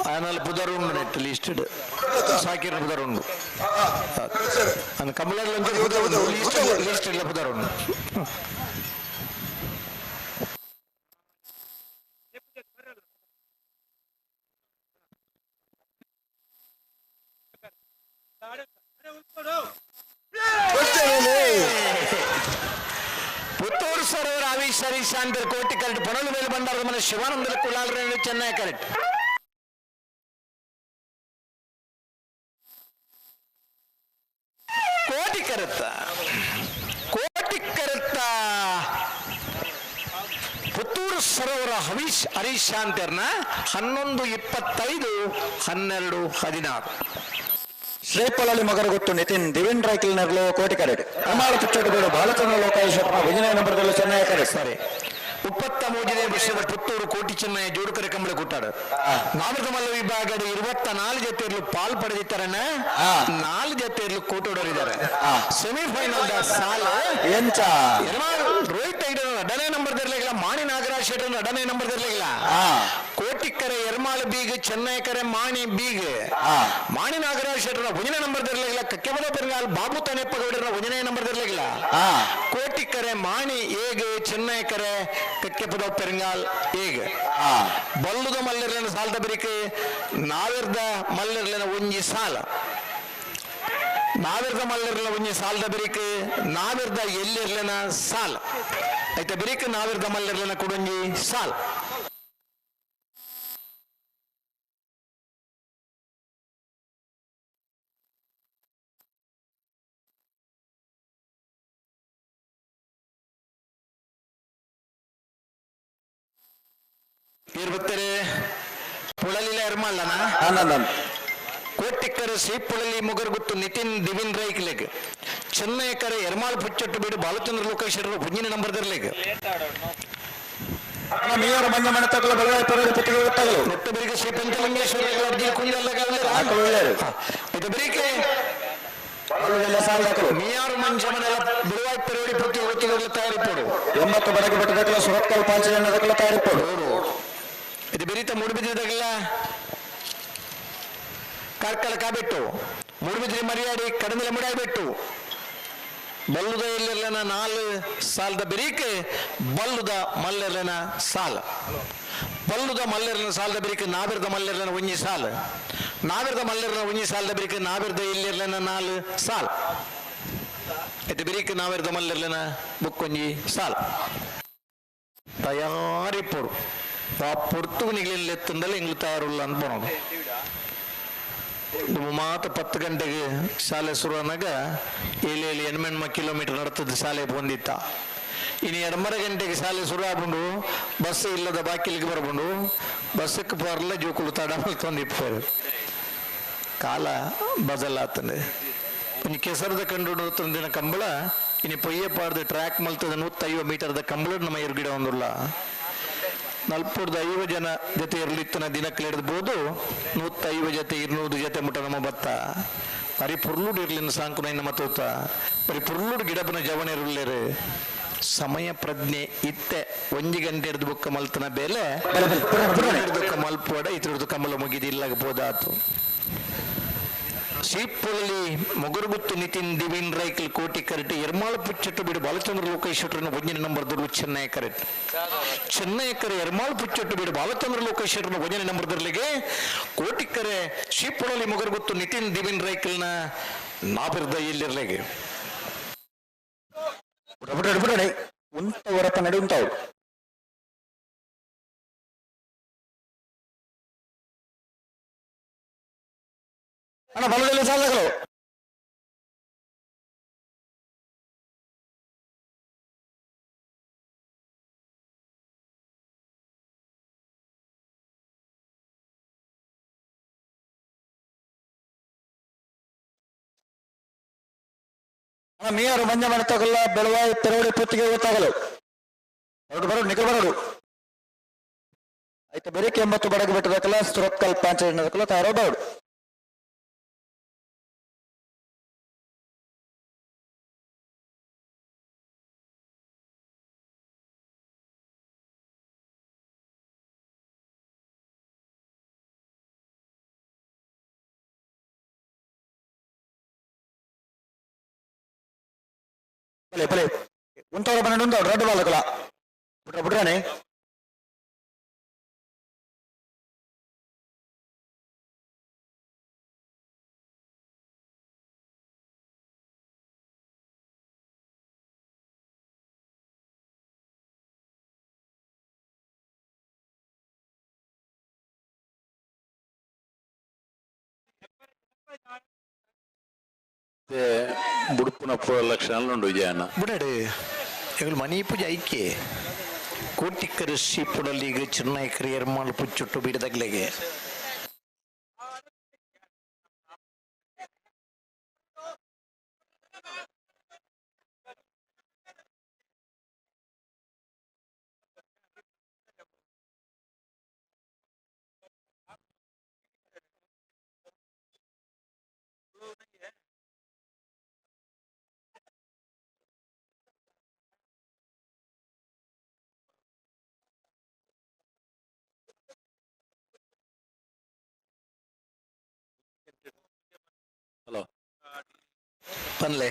ఆయన పుదరుండు నెట్ లిస్టెడ్ సాకిర్ పుదరుండు అందు కమలర్ల లిస్టెడ్ పుదరుండు ಪುತ್ತೂರು ಸರೋವರ ಆವೀಶ್ ಹರೀಶ್ ಅಂತಾರೆ ಕೋಟಿ ಕರೆಕ್ಟ್ ಪೊಣಲು ಮೇಲೆ ಬಂಡಾರದ ಮನೆ ಶಿವಾನಂದರ ಕುಳ್ಳಾಲ್ರೆ ಚೆನ್ನೈ ಕರೆಕ್ಟ್ ಕೋಟಿ ಕರೆತ್ತ ಪುತ್ತೂರು ಸರೋವರ ಹರೀಶ್ ಅಂತೆರ್ನ 11:25 12:16 ಶ್ರೀಪೊಳಲಿ ಮಗರಗುತ್ತು ನಿತಿನ್ ದಿವಿನ್ ರೈಕಲ್ ನೆರಳು ಕೋಟಿ ಕರೆಡ್ ಅಮಾಳ ಪುಚ್ಚಟಬೇಡು ಬಾಲಚಂದ್ರ ಲೋಕಾಯುಷ ವಿಜಯ ನಂಬರ್ದಲ್ಲಿ ಚೆನ್ನೈ ಕರೆಡ್ ಸರಿ 33ನೇ ವರ್ಷದ ಪುತ್ತೂರು ಕೋಟಿ ಚೆನ್ನೈ ಜೋಡುಕರೆ ಕಂಬಳ ಕುಟ್ಟಾಡು ನಾಮೃತ ಮಲ್ಲ ವಿಭಾಗದ 24 ಜೊತೆಯಲ್ಲೂ ಪಾಲ್ ಪಡೆದಿದ್ದಾರನ್ನ 4 ಜೊತೆಯಲ್ಲೂ ಕೋಟೋಡರಿದ್ದಾರೆ ಸೆಮಿಫೈನಲ್ ಸಾಲ ಎಂಚ ರೋಹಿತ್ ಐಡರ್ ಅಡನೇ ನಂಬರ್ ಇರಲಿಲ್ಲ ಮಾಣಿ ನಾಗರಾಜ್ ಶೆಟ್ಟರ್ ಅಡನೇ ನಂಬರ್ ಇರಲಿಲ್ಲ ಕೋಟಿಕ್ಕರೆ ಎರ್ಮಾಳ ಬೀಗ್ ಚೆನ್ನೈಕರೆ ಮಾಣಿ ಬೀಗ್ ಮಾಣಿ ನಾಗರಾಜ್ ಶೆಟ್ಟರ್ ಒಂದನೇ ನಂಬರ್ ಇರಲಿಲ್ಲ ಕಕ್ಕೆಬಲ ಬೆಂಗಾಲ್ ಬಾಬು ತನೆಪ್ಪಗೌಡರ ಒಂದನೇ ನಂಬರ್ ಇರಲಿಲ್ಲ ಕೋಟಿಕ್ಕರೆ ಮಾಣಿ ಏಗ್ ಚೆನ್ನೈಕರೆ ಕಕ್ಕೆಪದ ಪೆರಂಗಾಲ್ ಏಗ್ ಬಲ್ಲುದ ಮಲ್ಲಿರ್ಲಿನ ಸಾಲದ ಬರಿಕೆ ನಾವಿರ್ದ ಮಲ್ಲಿರ್ಲಿನ ಒಂಜಿ ಸಾಲ ನಾವಿರ್ದ ಮಲ್ಲಿರ್ಲಿನ ಒಂಜಿ ಸಾಲದ ಬರಿಕೆ ನಾವಿರ್ದ ಎಲ್ಲಿರ್ಲಿನ ಸಾಲ ಐತೆ ಬರಿಕೆ ನಾವಿರ್ದ ಮಲ್ಲಿರ್ಲಿನ ಕೊಡೊಂಜಿ ಸಾಲ ಬರ್ತಾರೆ ಪುಳಲಿಲ ಎರ್ಮಲ್ಲನ ಕೋಟಿಕ್ಕರೆ ಶ್ರೀಪುಳಲಿ ಮುಗರ್ಗುತ್ತು ನಿತಿನ್ ದಿವಿನ್ ರೈಕ್ಲೆಗ್ ಚೆನ್ನೈಕರೆ ಎರ್ಮಾಳ್ ಪುಚ್ಚಟ್ಟು ಬೀಡು ಬಾಲಚಂದ್ರ ಲೋಕೇಶ್ವರ ಮುಂಜಿನ ನಂಬರ್ ದರ್ಲೆಗ್ ಮೀಯರ ಮಂಜ ಮನೆ ತಕ್ಕಲ ಬೆಳಗಾವಿ ಪರವಾಗಿ ಪುತ್ತಿಗೆ ಗೊತ್ತಾಗಲು ನೆಟ್ಟಬರಿಗೆ ಶ್ರೀ ಪಂಚಲಿಂಗೇಶ್ವರ ಅರ್ಜಿ ಕುಂದಲ್ಲ ಇದು ಬರೀಕೆ ಮೀಯಾರು ಮಂಜಮನೆಲ್ಲ ಬೆಳಗಾವಿ ಪರವಾಗಿ ಪುತ್ತಿಗೆ ಗೊತ್ತಿಗೆ ತಯಾರಿಪೋಡು 80 ಬಡಗಿ ಬೆಟ್ಟದಕ್ಕಲ ಸುರತ್ಕಲ್ ಪಾಂಚಜನ್ಯದಕ್ಕಲ ತಯಾರಿಪೋಡು ಇದು ಬೆರೀತ ಮೂಡುಬಿದ್ರಿದಾಗಲ್ಲ ಕಾರ್ಕಳ ಕಾಬಿಟ್ಟು ಮೂಡುಬಿದ್ರಿ ಮರಿಯಾಡಿ ಕಡಂದಲೆ ಮುಡಾಯ್ಬಿಟ್ಟು ಬಲ್ಲುದ ಇಲ್ಲೆಲ್ಲನ 4 ಸಾಲದ ಬೆರೀಕೆ ಬಲ್ಲುದ ಮಲ್ಲೆರ್ಲನ ಸಾಲ ಬಲ್ಲುದ ಮಲ್ಲೆರ್ಲನ ಸಾಲದ ಬೆರೀಕೆ ನಾವಿರ್ದ ಮಲ್ಲೆರ್ಲನ ಒಂಜಿ ಸಾಲ ನಾವಿರ್ದ ಮಲ್ಲೆರ್ಲನ ಒಂಜಿ ಸಾಲದ ಬೆರೀಕೆ ನಾವಿರ್ದ ಇಲ್ಲಿರ್ಲನ 4 ಸಾಲ ಇದು ಬೆರೀಕೆ ನಾವಿರ್ದ ಮಲ್ಲೆರ್ಲನ ಬುಕ್ಕೊಂಜಿ ಸಾಲ ತಯಾರಿಪ್ಪೋಡು ಆ ಪೊರ್ತು ನಿಗಲಿನ ಎತ್ತಂದಲ್ಲಿ ಎಂಗ್ಲು ತಯಾರುಲ್ಲ ಅಂತ ಬರೋದು ಮಾತ 10 ಗಂಟೆಗೆ ಶಾಲೆ ಶುರು ಆನಾಗ 7 ಕಿಲೋಮೀಟರ್ ನಡ್ತದ ಶಾಲೆ ಬಂದಿತ್ತ ಇನ್ನು 2 ಗಂಟೆಗೆ ಶಾಲೆ ಶುರು ಆಗ್ಬಂಡು ಬಸ್ ಇಲ್ಲದ ಬಾಕಿಲಿಗೆ ಬರ್ಬಂಡು ಬಸ್ಸಕ್ಕೆ ಬರಲ್ಲ ಜೋಕುಲು ತಡ ತಂದಿಪ್ಪಾರು ಕಾಲ ಬದಲಾತಂದೆ ಇನ್ನು ಕೆಸರದ ಕಂಡು ತಂದಿನ ಕಂಬಳ ಇನ್ನು ಪೊಯ್ಯ ಪಾಡ್ದು ಟ್ರ್ಯಾಕ್ ಮಲ್ತದ 150 ಮೀಟರ್ದ ಕಂಬಳ ನಮ್ಮ ಎರ್ಗಿಡ ಒಂದಿಲ್ಲ 450 ಜನ ಜೊತೆ ಇರಲಿತ್ತನ ದಿನಕ್ಕೆ ಹಿಡಿದ್ಬೋದು 150 ಜೊತೆ 200 ಜೊತೆ ಮುಟ್ಟ ನಮ್ಮ ಬತ್ತ ಬರೀ ಪುರ್ಲುಡ್ ಇರ್ಲಿನ ಸಾಂಕು ನಮ್ಮ ತೋತ ಬರೀ ಪುರ್ಲುಡ್ ಗಿಡಬನ ಜವನ ಇರಲೇರು ಸಮಯ ಪ್ರಜ್ಞೆ ಇತ್ತೆ 1 ಗಂಟೆ ಹಿಡಿದು ಬುಕ್ಕ ಮಲ್ತನ ಬೇಲೆ ಹಿಡಿದು ಮಲ್ಪೋಡ ಇತ್ತು ಕಮಲ ಮುಗಿದಿಲ್ಲಾಗಬೋದಾತು ಶ್ರೀಪುಳಲಿ ಮೊಗರುಗುತ್ತು ನಿತಿನ್ ದಿವಿನ್ ರೈಕಲ್ ಕೋಟಿ ಕರೆಕ್ಟ್ ಎರ್ಮಾಳ ಪುಚ್ಚಟ್ಟು ಬಿಡು ಬಾಲಚಂದ್ರ ಲೋಕೇಶ್ವರನ ಒಂದನೇ ನಂಬರ್ ಚೆನ್ನೈ ಕರೆಕ್ಟ್ ಚೆನ್ನೈಕರೆ ಎರ್ಮಾಳ ಪುಚ್ಚಟ್ಟು ಬಿಡು ಬಾಲಚಂದ್ರ ಲೋಕೇಶ್ವರನ ಒಂದನೇ ನಂಬರ್ ದರ್ಲಿಗೆ ಕೋಟಿಕರೆ ಶ್ರೀಪುಳಲಿ ಮೊಗರುಗುತ್ತು ನಿತಿನ್ ದಿವಿನ್ ರೈಕಲ್ನ ನಾಬಿರ್ದ ಇಲ್ಲಿರ್ಲೆಗೆ ಉಂಟವರಪ್ಪ ನಡಿ ಉಂಟಾವು ಅಣ್ಣ ಬಲದಲ್ಲಿ ಸಾಲಗಳು ಮೀಯಾರು ಮಂಜ ಮನೆ ತಗಲ್ಲ ಬೆಳವಾಯಿ ಪೆರವಡಿ ಪುತ್ತಿಗೆ ಗೊತ್ತಾಗಲು ಹೊರಡು ಬರೋಡು ನಿಖಲ್ ಬರೋಡು ಆಯ್ತು ಬೆರಿಕೆ 80 ಬಡಗ ಬೆಟ್ಟದಕ್ಕಲ್ಲ ಸುರತ್ಕಲ್ ಪಾಂಚಜನ್ಯದಕ್ಕಲ್ಲ ತಯಾರೋ ಬಾಡು భలే ఉంటాడు 12 ఉంటాడు రెడ్ వాళ్ళకులా బుడ్రానే ಬುಡುಪುನಪ್ಪುರ ಲಕ್ಷಣ ಉಂಡು ವಿಜಯನ ಬಿಡಡು ಇವರು ಮನಿ ಪೂಜೆ ಐಕೆ ಕೋಟಿಕ್ಕರ ಸೀಪುಡಲ್ಲಿಗೆ ಚಿನ್ನೈಕರ ಎರ್ಮಾಳು ಪುಚ್ಚುಟ್ಟು ಬಿಡದಗ್ಲೆಗೆ ಹಲೋ ಪನ್ಲೆ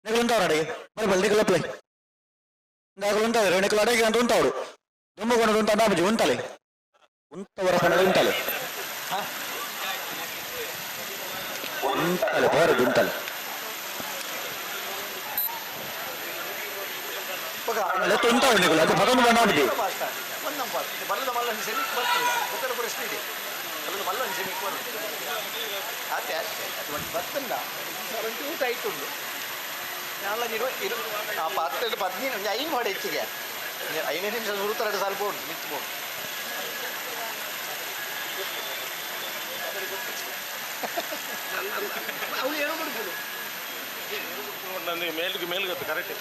నెగలుంటాడు మరి బల్ది కలపలే నెగలుంటాడు రెండు కిలో అంత ఉంటాడు దుమ్ము కొనడు ఉంటాడు అబ్బి ఉంటాలి ఉంతవరకు ఉంటాలి ఉంటాలి పోరు ఉంటాలి లేకపోతే ఉంటాడు నీకు అది పదకొండు పడినది ಟೈಟುಂಡು ನಾಳೆ ನೀರು ಆ ಪಾತ್ರೆ 15 ಐದು ಮಾಡಿ ಹೆಚ್ಚಿಗೆ 5 ನಿಮಿಷ ಸುರುತ್ತಾರೆ ಸ್ವಲ್ಪ ಉಂಟು ನಿಂತ್ಕೊಂಡು ಅವಳು ಏನೋ ಮಾಡ್ಬೋದು ನನಗೆ ಮೇಲ್ಗೆ ಕರೆಕ್ಟ್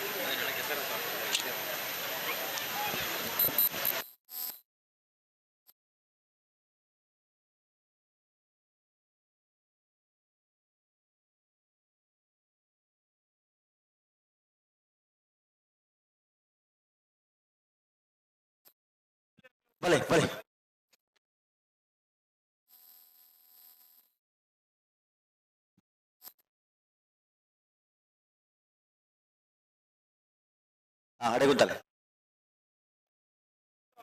ಭಲೆ ಭಲೆ అడుగుతాలే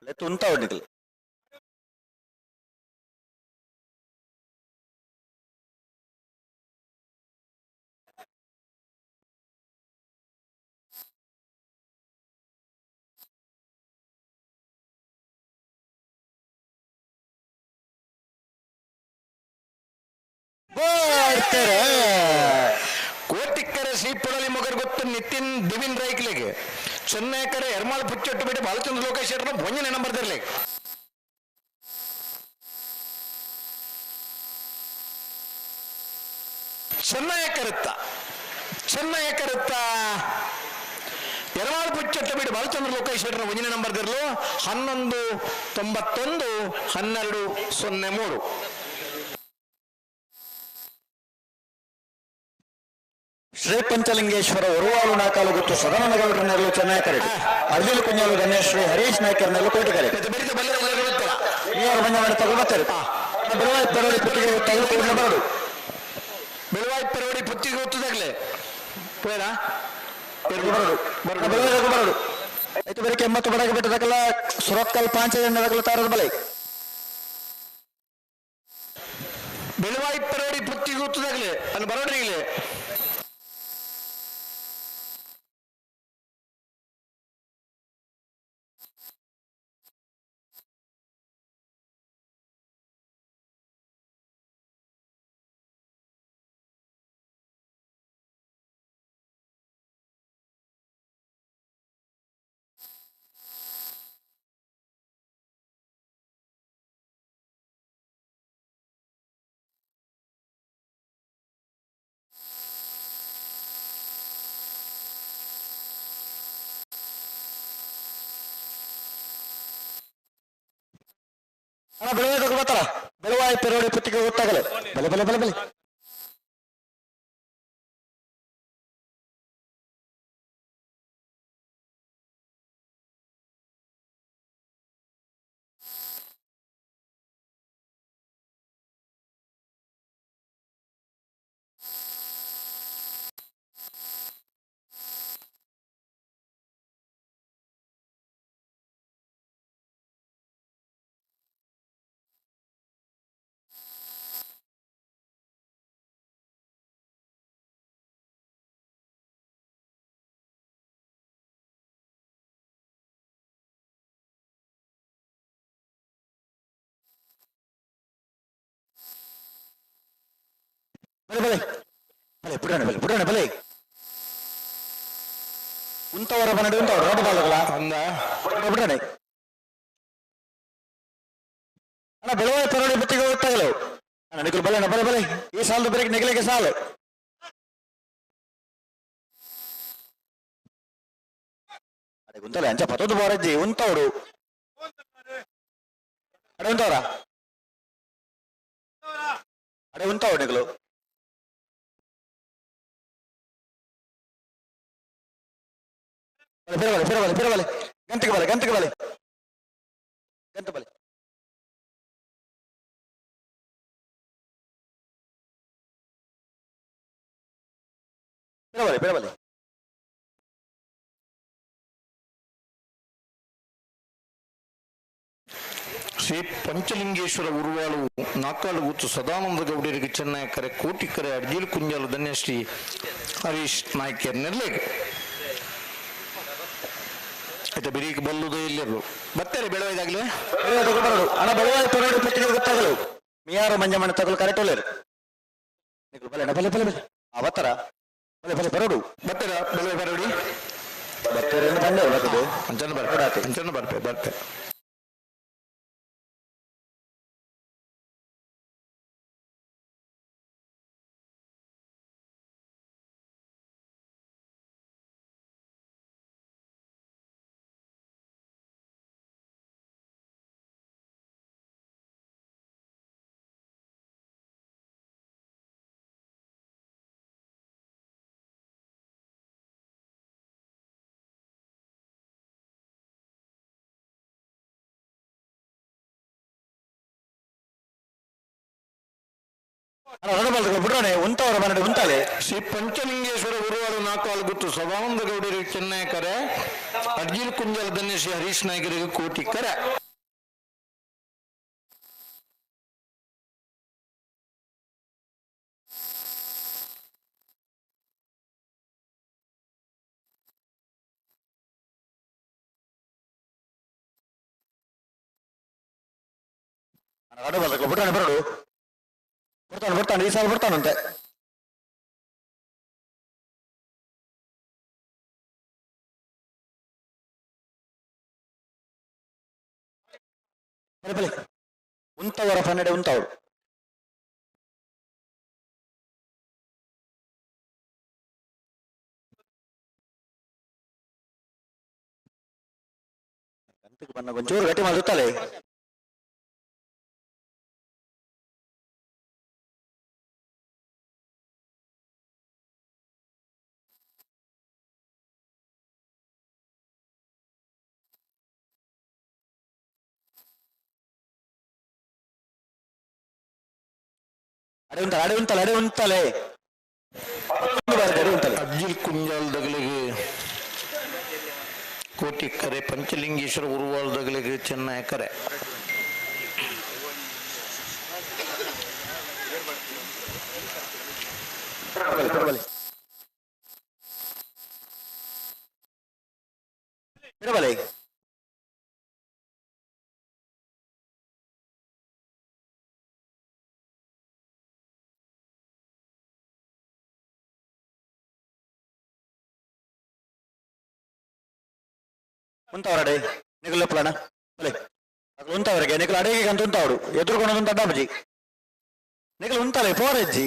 లేకపోతే ఉంటావు నీకు ಕೋಟಿಕ್ಕರ ಶ್ರೀಪುರಲಿ ಮೊಗರ್ ಗೊತ್ತು ನಿತಿನ್ ದಿವಿನ್ ರೈಕ್ಲೆಗೆ ಚೆನ್ನೈಕರ ಎರ್ಮಾಳ್ ಪುಚ್ಚೊಟ್ಟು ಬಿಟ್ಟು ಬಾಲಚಂದ್ರ ಲೋಕೇಶ್ವರನ ಭೊಂಜನೆ ನಂಬರ್ ದರ್ಲೆ ಚೆನ್ನೈಕರುತ್ತ ಎರ್ಮಾಳ್ ಪುಚ್ಚೊಟ್ಟು ಬಿಟ್ಟು ಬಾಲಚಂದ್ರ ಲೋಕೇಶ್ವರನ ಭೊಂಜನೆ ನಂಬರ್ ದರ್ಲು 11911203 ಶ್ರೀ ಪಂಚಲಿಂಗೇಶ್ವರ ಉರುವಾಲು ನಾಕಾಲು ಗೊತ್ತು ಸದಾನಂದಗೌಡರ ನೆರಳು ಚೆನ್ನೈಕರೆ ಅರ್ಜುನ ಕುಂಜಾಲು ಗಣೇಶ್ ಶ್ರೀ ಹರೀಶ್ ನಾಯ್ಕರ ನೆರಳು ಕೋಟಿಕರೆ ತಗೊಳ್ತಾರೆ ಬೆಳವಾಯಿ ಪುತ್ತಿಗೆ ತೆಗೆದುಕೊಂಡು ಬರಡು ಬೆಳವಾಯಿ ಪೆರವಡಿ ಪುತ್ತಿಗೆ ಗೊತ್ತದಾಗ್ಲೆ ಬೇಡ ಬರಡು ಆಯ್ತು ಬೇರೆ ಕೆಮ್ಮತ್ತು ಬಡಗೆ ಬಿಟ್ಟದಕ್ಕಲ್ಲ ಸುರಕ್ಕಲ್ ಪಾಂಚಜನ್ಯದಾಗಲ ತಾರದ ಬಲೆ ಬೆಳವಾಯಿ ಪೆರವಡಿ ಪುತ್ತಿಗೆ ಗೊತ್ತದಾಗ್ಲೆ ಅಲ್ಲಿ ಬರೋಡ್ರಿ ಇಲ್ಲಿ ಬೆಳವಾಯಿ ಬರ್ತಾರ ಬೆಳವಾಯಿ ಪೆರೋಡಿ ಪುತ್ತಿಗೆ ಗೊತ್ತಾಗಲ್ಲ ಬಲೆ ಬಲೆ ಬಲೆ ಬಲೆ ಬಲೆ ಬಲೆ ಬಿಡೋಣ ಬಲೆ ಉಂತವರ ಬನ್ನಡೆ ಉಂತವರು ರೋಡ್ ಬಾಲಕಲ ಅಂದ ಬಿಡೋಣ ಅಣ್ಣ ಬೆಳವಾಯಿ ಪರಡಿ ಬುತ್ತಿಗೆ ಗೊತ್ತಾಗಲು ಅಣ್ಣ ನಿಖಿಲ್ ಬಲೆ ಬಲೆ ಬಲೆ ಈ ಸಾಲದ ಬ್ರೇಕ್ ನಿಖಿಲಿಗೆ ಸಾಲು ಅಡೆ ಗುಂತಲೆ ಅಂಚ ಪತ್ತೊಂದು ಬಾರಜ್ಜಿ ಉಂತವಡು ಅಡೆ ಉಂತವರ ಅಡೆ ಉಂತವಡು ನಿಖಲು ಬಲೆ ಗಂಟೆಗೆ ಬಲೆ ಗಂಟೆ ಬಲೆ ಬಿಡಬಲೆ ಶ್ರೀ ಪಂಚಲಿಂಗೇಶ್ವರ ಉರುವಾಳು ನಾಕಾಲು ಗುತ್ತು ಸದಾನಂದ ಗೌಡರಿಗೆ ಚೆನ್ನೈಕರೆ ಕೋಟಿಕರೆ ಅಡ್ಜೀಲ್ ಕುಂಜಾಲು ಧನ್ಯಶ್ರೀ ಹರೀಶ್ ನಾಯ್ಕರ್ ನಿರ್ಲೇಖ ಆಯ್ತಾ ಬಿರಿಕ್ ಬಲ್ಲುದೇ ಇಲ್ಲಿರು ಬರ್ತಾರೆ ಬೆಳವಾಯ್ದಾಗ್ಲೇ ಅಣ್ಣ ಬೆಳವಾಯಿ ಪರಡಿ ಪಟ್ಟಿಗೆ ಗೊತ್ತಾಗಲು ಮಿಯಾರು ಮಂಜಮ್ಮನ ತಗಲು ಕರೆಕ್ಟ್ ಒಳ್ಳೆರು ಬಲೆ ಬಲೆ ಬಲೆ ಬಲೆ ಅವತ್ತರ ಬಲೆ ಬಲೆ ಬರೋಡು ಬರ್ತೀರಾ ಬೆಳವಾಯಿ ಪರಡಿ ಬರ್ತಾರೆ ಬಂದೆ ಬರ್ತದೆ ಅಂಚನ ಬರ್ತೆ ಬಿಡೋಣ ಉಂತವರ ಮನೆ ಉಂತಾಲೆ ಶ್ರೀ ಪಂಚಲಿಂಗೇಶ್ವರ ಉರುವಾಳು ನಾಕಾಲು ಗುತ್ತು ಸದಾನಂದ ಗೌಡರಿಗೆ ಚೆನ್ನೈಕರೆ ಅಡ್ಜೀಲ್ ಕುಂಜಾಲ ಧನ್ಯಶ್ರೀ ಹರೀಶ್ ನಾಯ್ಕರಿಗೆ ಕೋಟಿಕರೆ ಬಿಡೋಣ ಬರೋಡು ಬರ್ತಾನೆ ಈ ಸಾಲ ಬರ್ತಾನಂತೆ ಬಲೆ ಬಲೆ ಉಂತವರ ಪನ್ನಡೆ ಉಂತವಳು ಗಂಟೆಗೆ ಬನ್ನ ಒಂಚೂರು ಗಟ್ಟಿ ಮಾಡುತ್ತಲೇ ಅಡೆ ಉಂತಲೆ ಅಡ್ಜೀಲ್ ಕುಂಜಾಲ್ ದಗಲಿಗೆ ಕೋಟಿಕರೆ ಪಂಚಲಿಂಗೇಶ್ವರ ಉರುವಾಳು ದಗಲಿಗೆ ಚೆನ್ನೈಕರೆ ಬಿಡಬಲೆ ಉಂತವರಡೆ ನಿಖಲ್ ಪ್ಲಾನ ಬಲೆ ಉಂತವರಿಗೆ ನಿಖಲ್ ಅಡಿಗೆ ಅಂತ ಉಂತವಡು ಎದುರುಗೊಂಡು ಅಡ್ಡಾಬಜಿ ನಿಖಲ್ ಉಂತಲೆ ಪೋರಜ್ಜಿ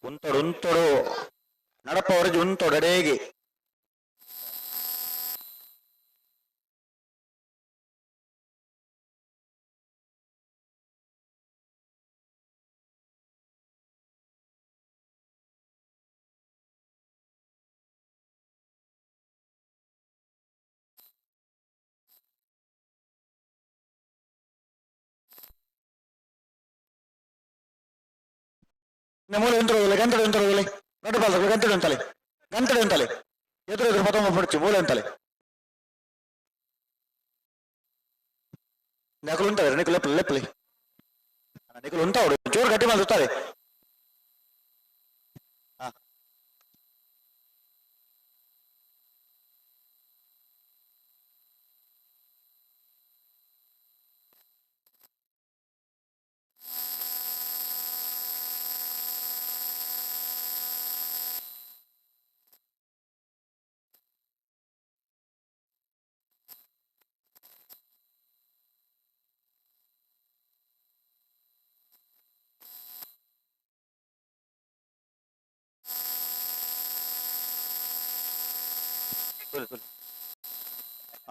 ಉಂತೊಡು ನಡಪ ಹೊರಜಿ ಉಂತೊಡಡೆಗೆ ಮೂಲೆ ಎಂತಲೆ ಗಂಟೆ ಎಂತಲೆ ನೋಡು ಬಾಲ ಗಂಟೆ ಎಂತಲೆ ಎದುರು ಪತೊಂಬ ಪಡಿಚು ಮೂಲೆ ಎಂತಲೆ ನೆಕಲು ಉಂಟಾವೆ ನೆಕಲು ಲೆಪ್ಪಲಿ ನೆಕಲು ಉಂಟಾವು ಜೋರು ಗಟ್ಟಿ ಮಾಡ್ತಾರೆ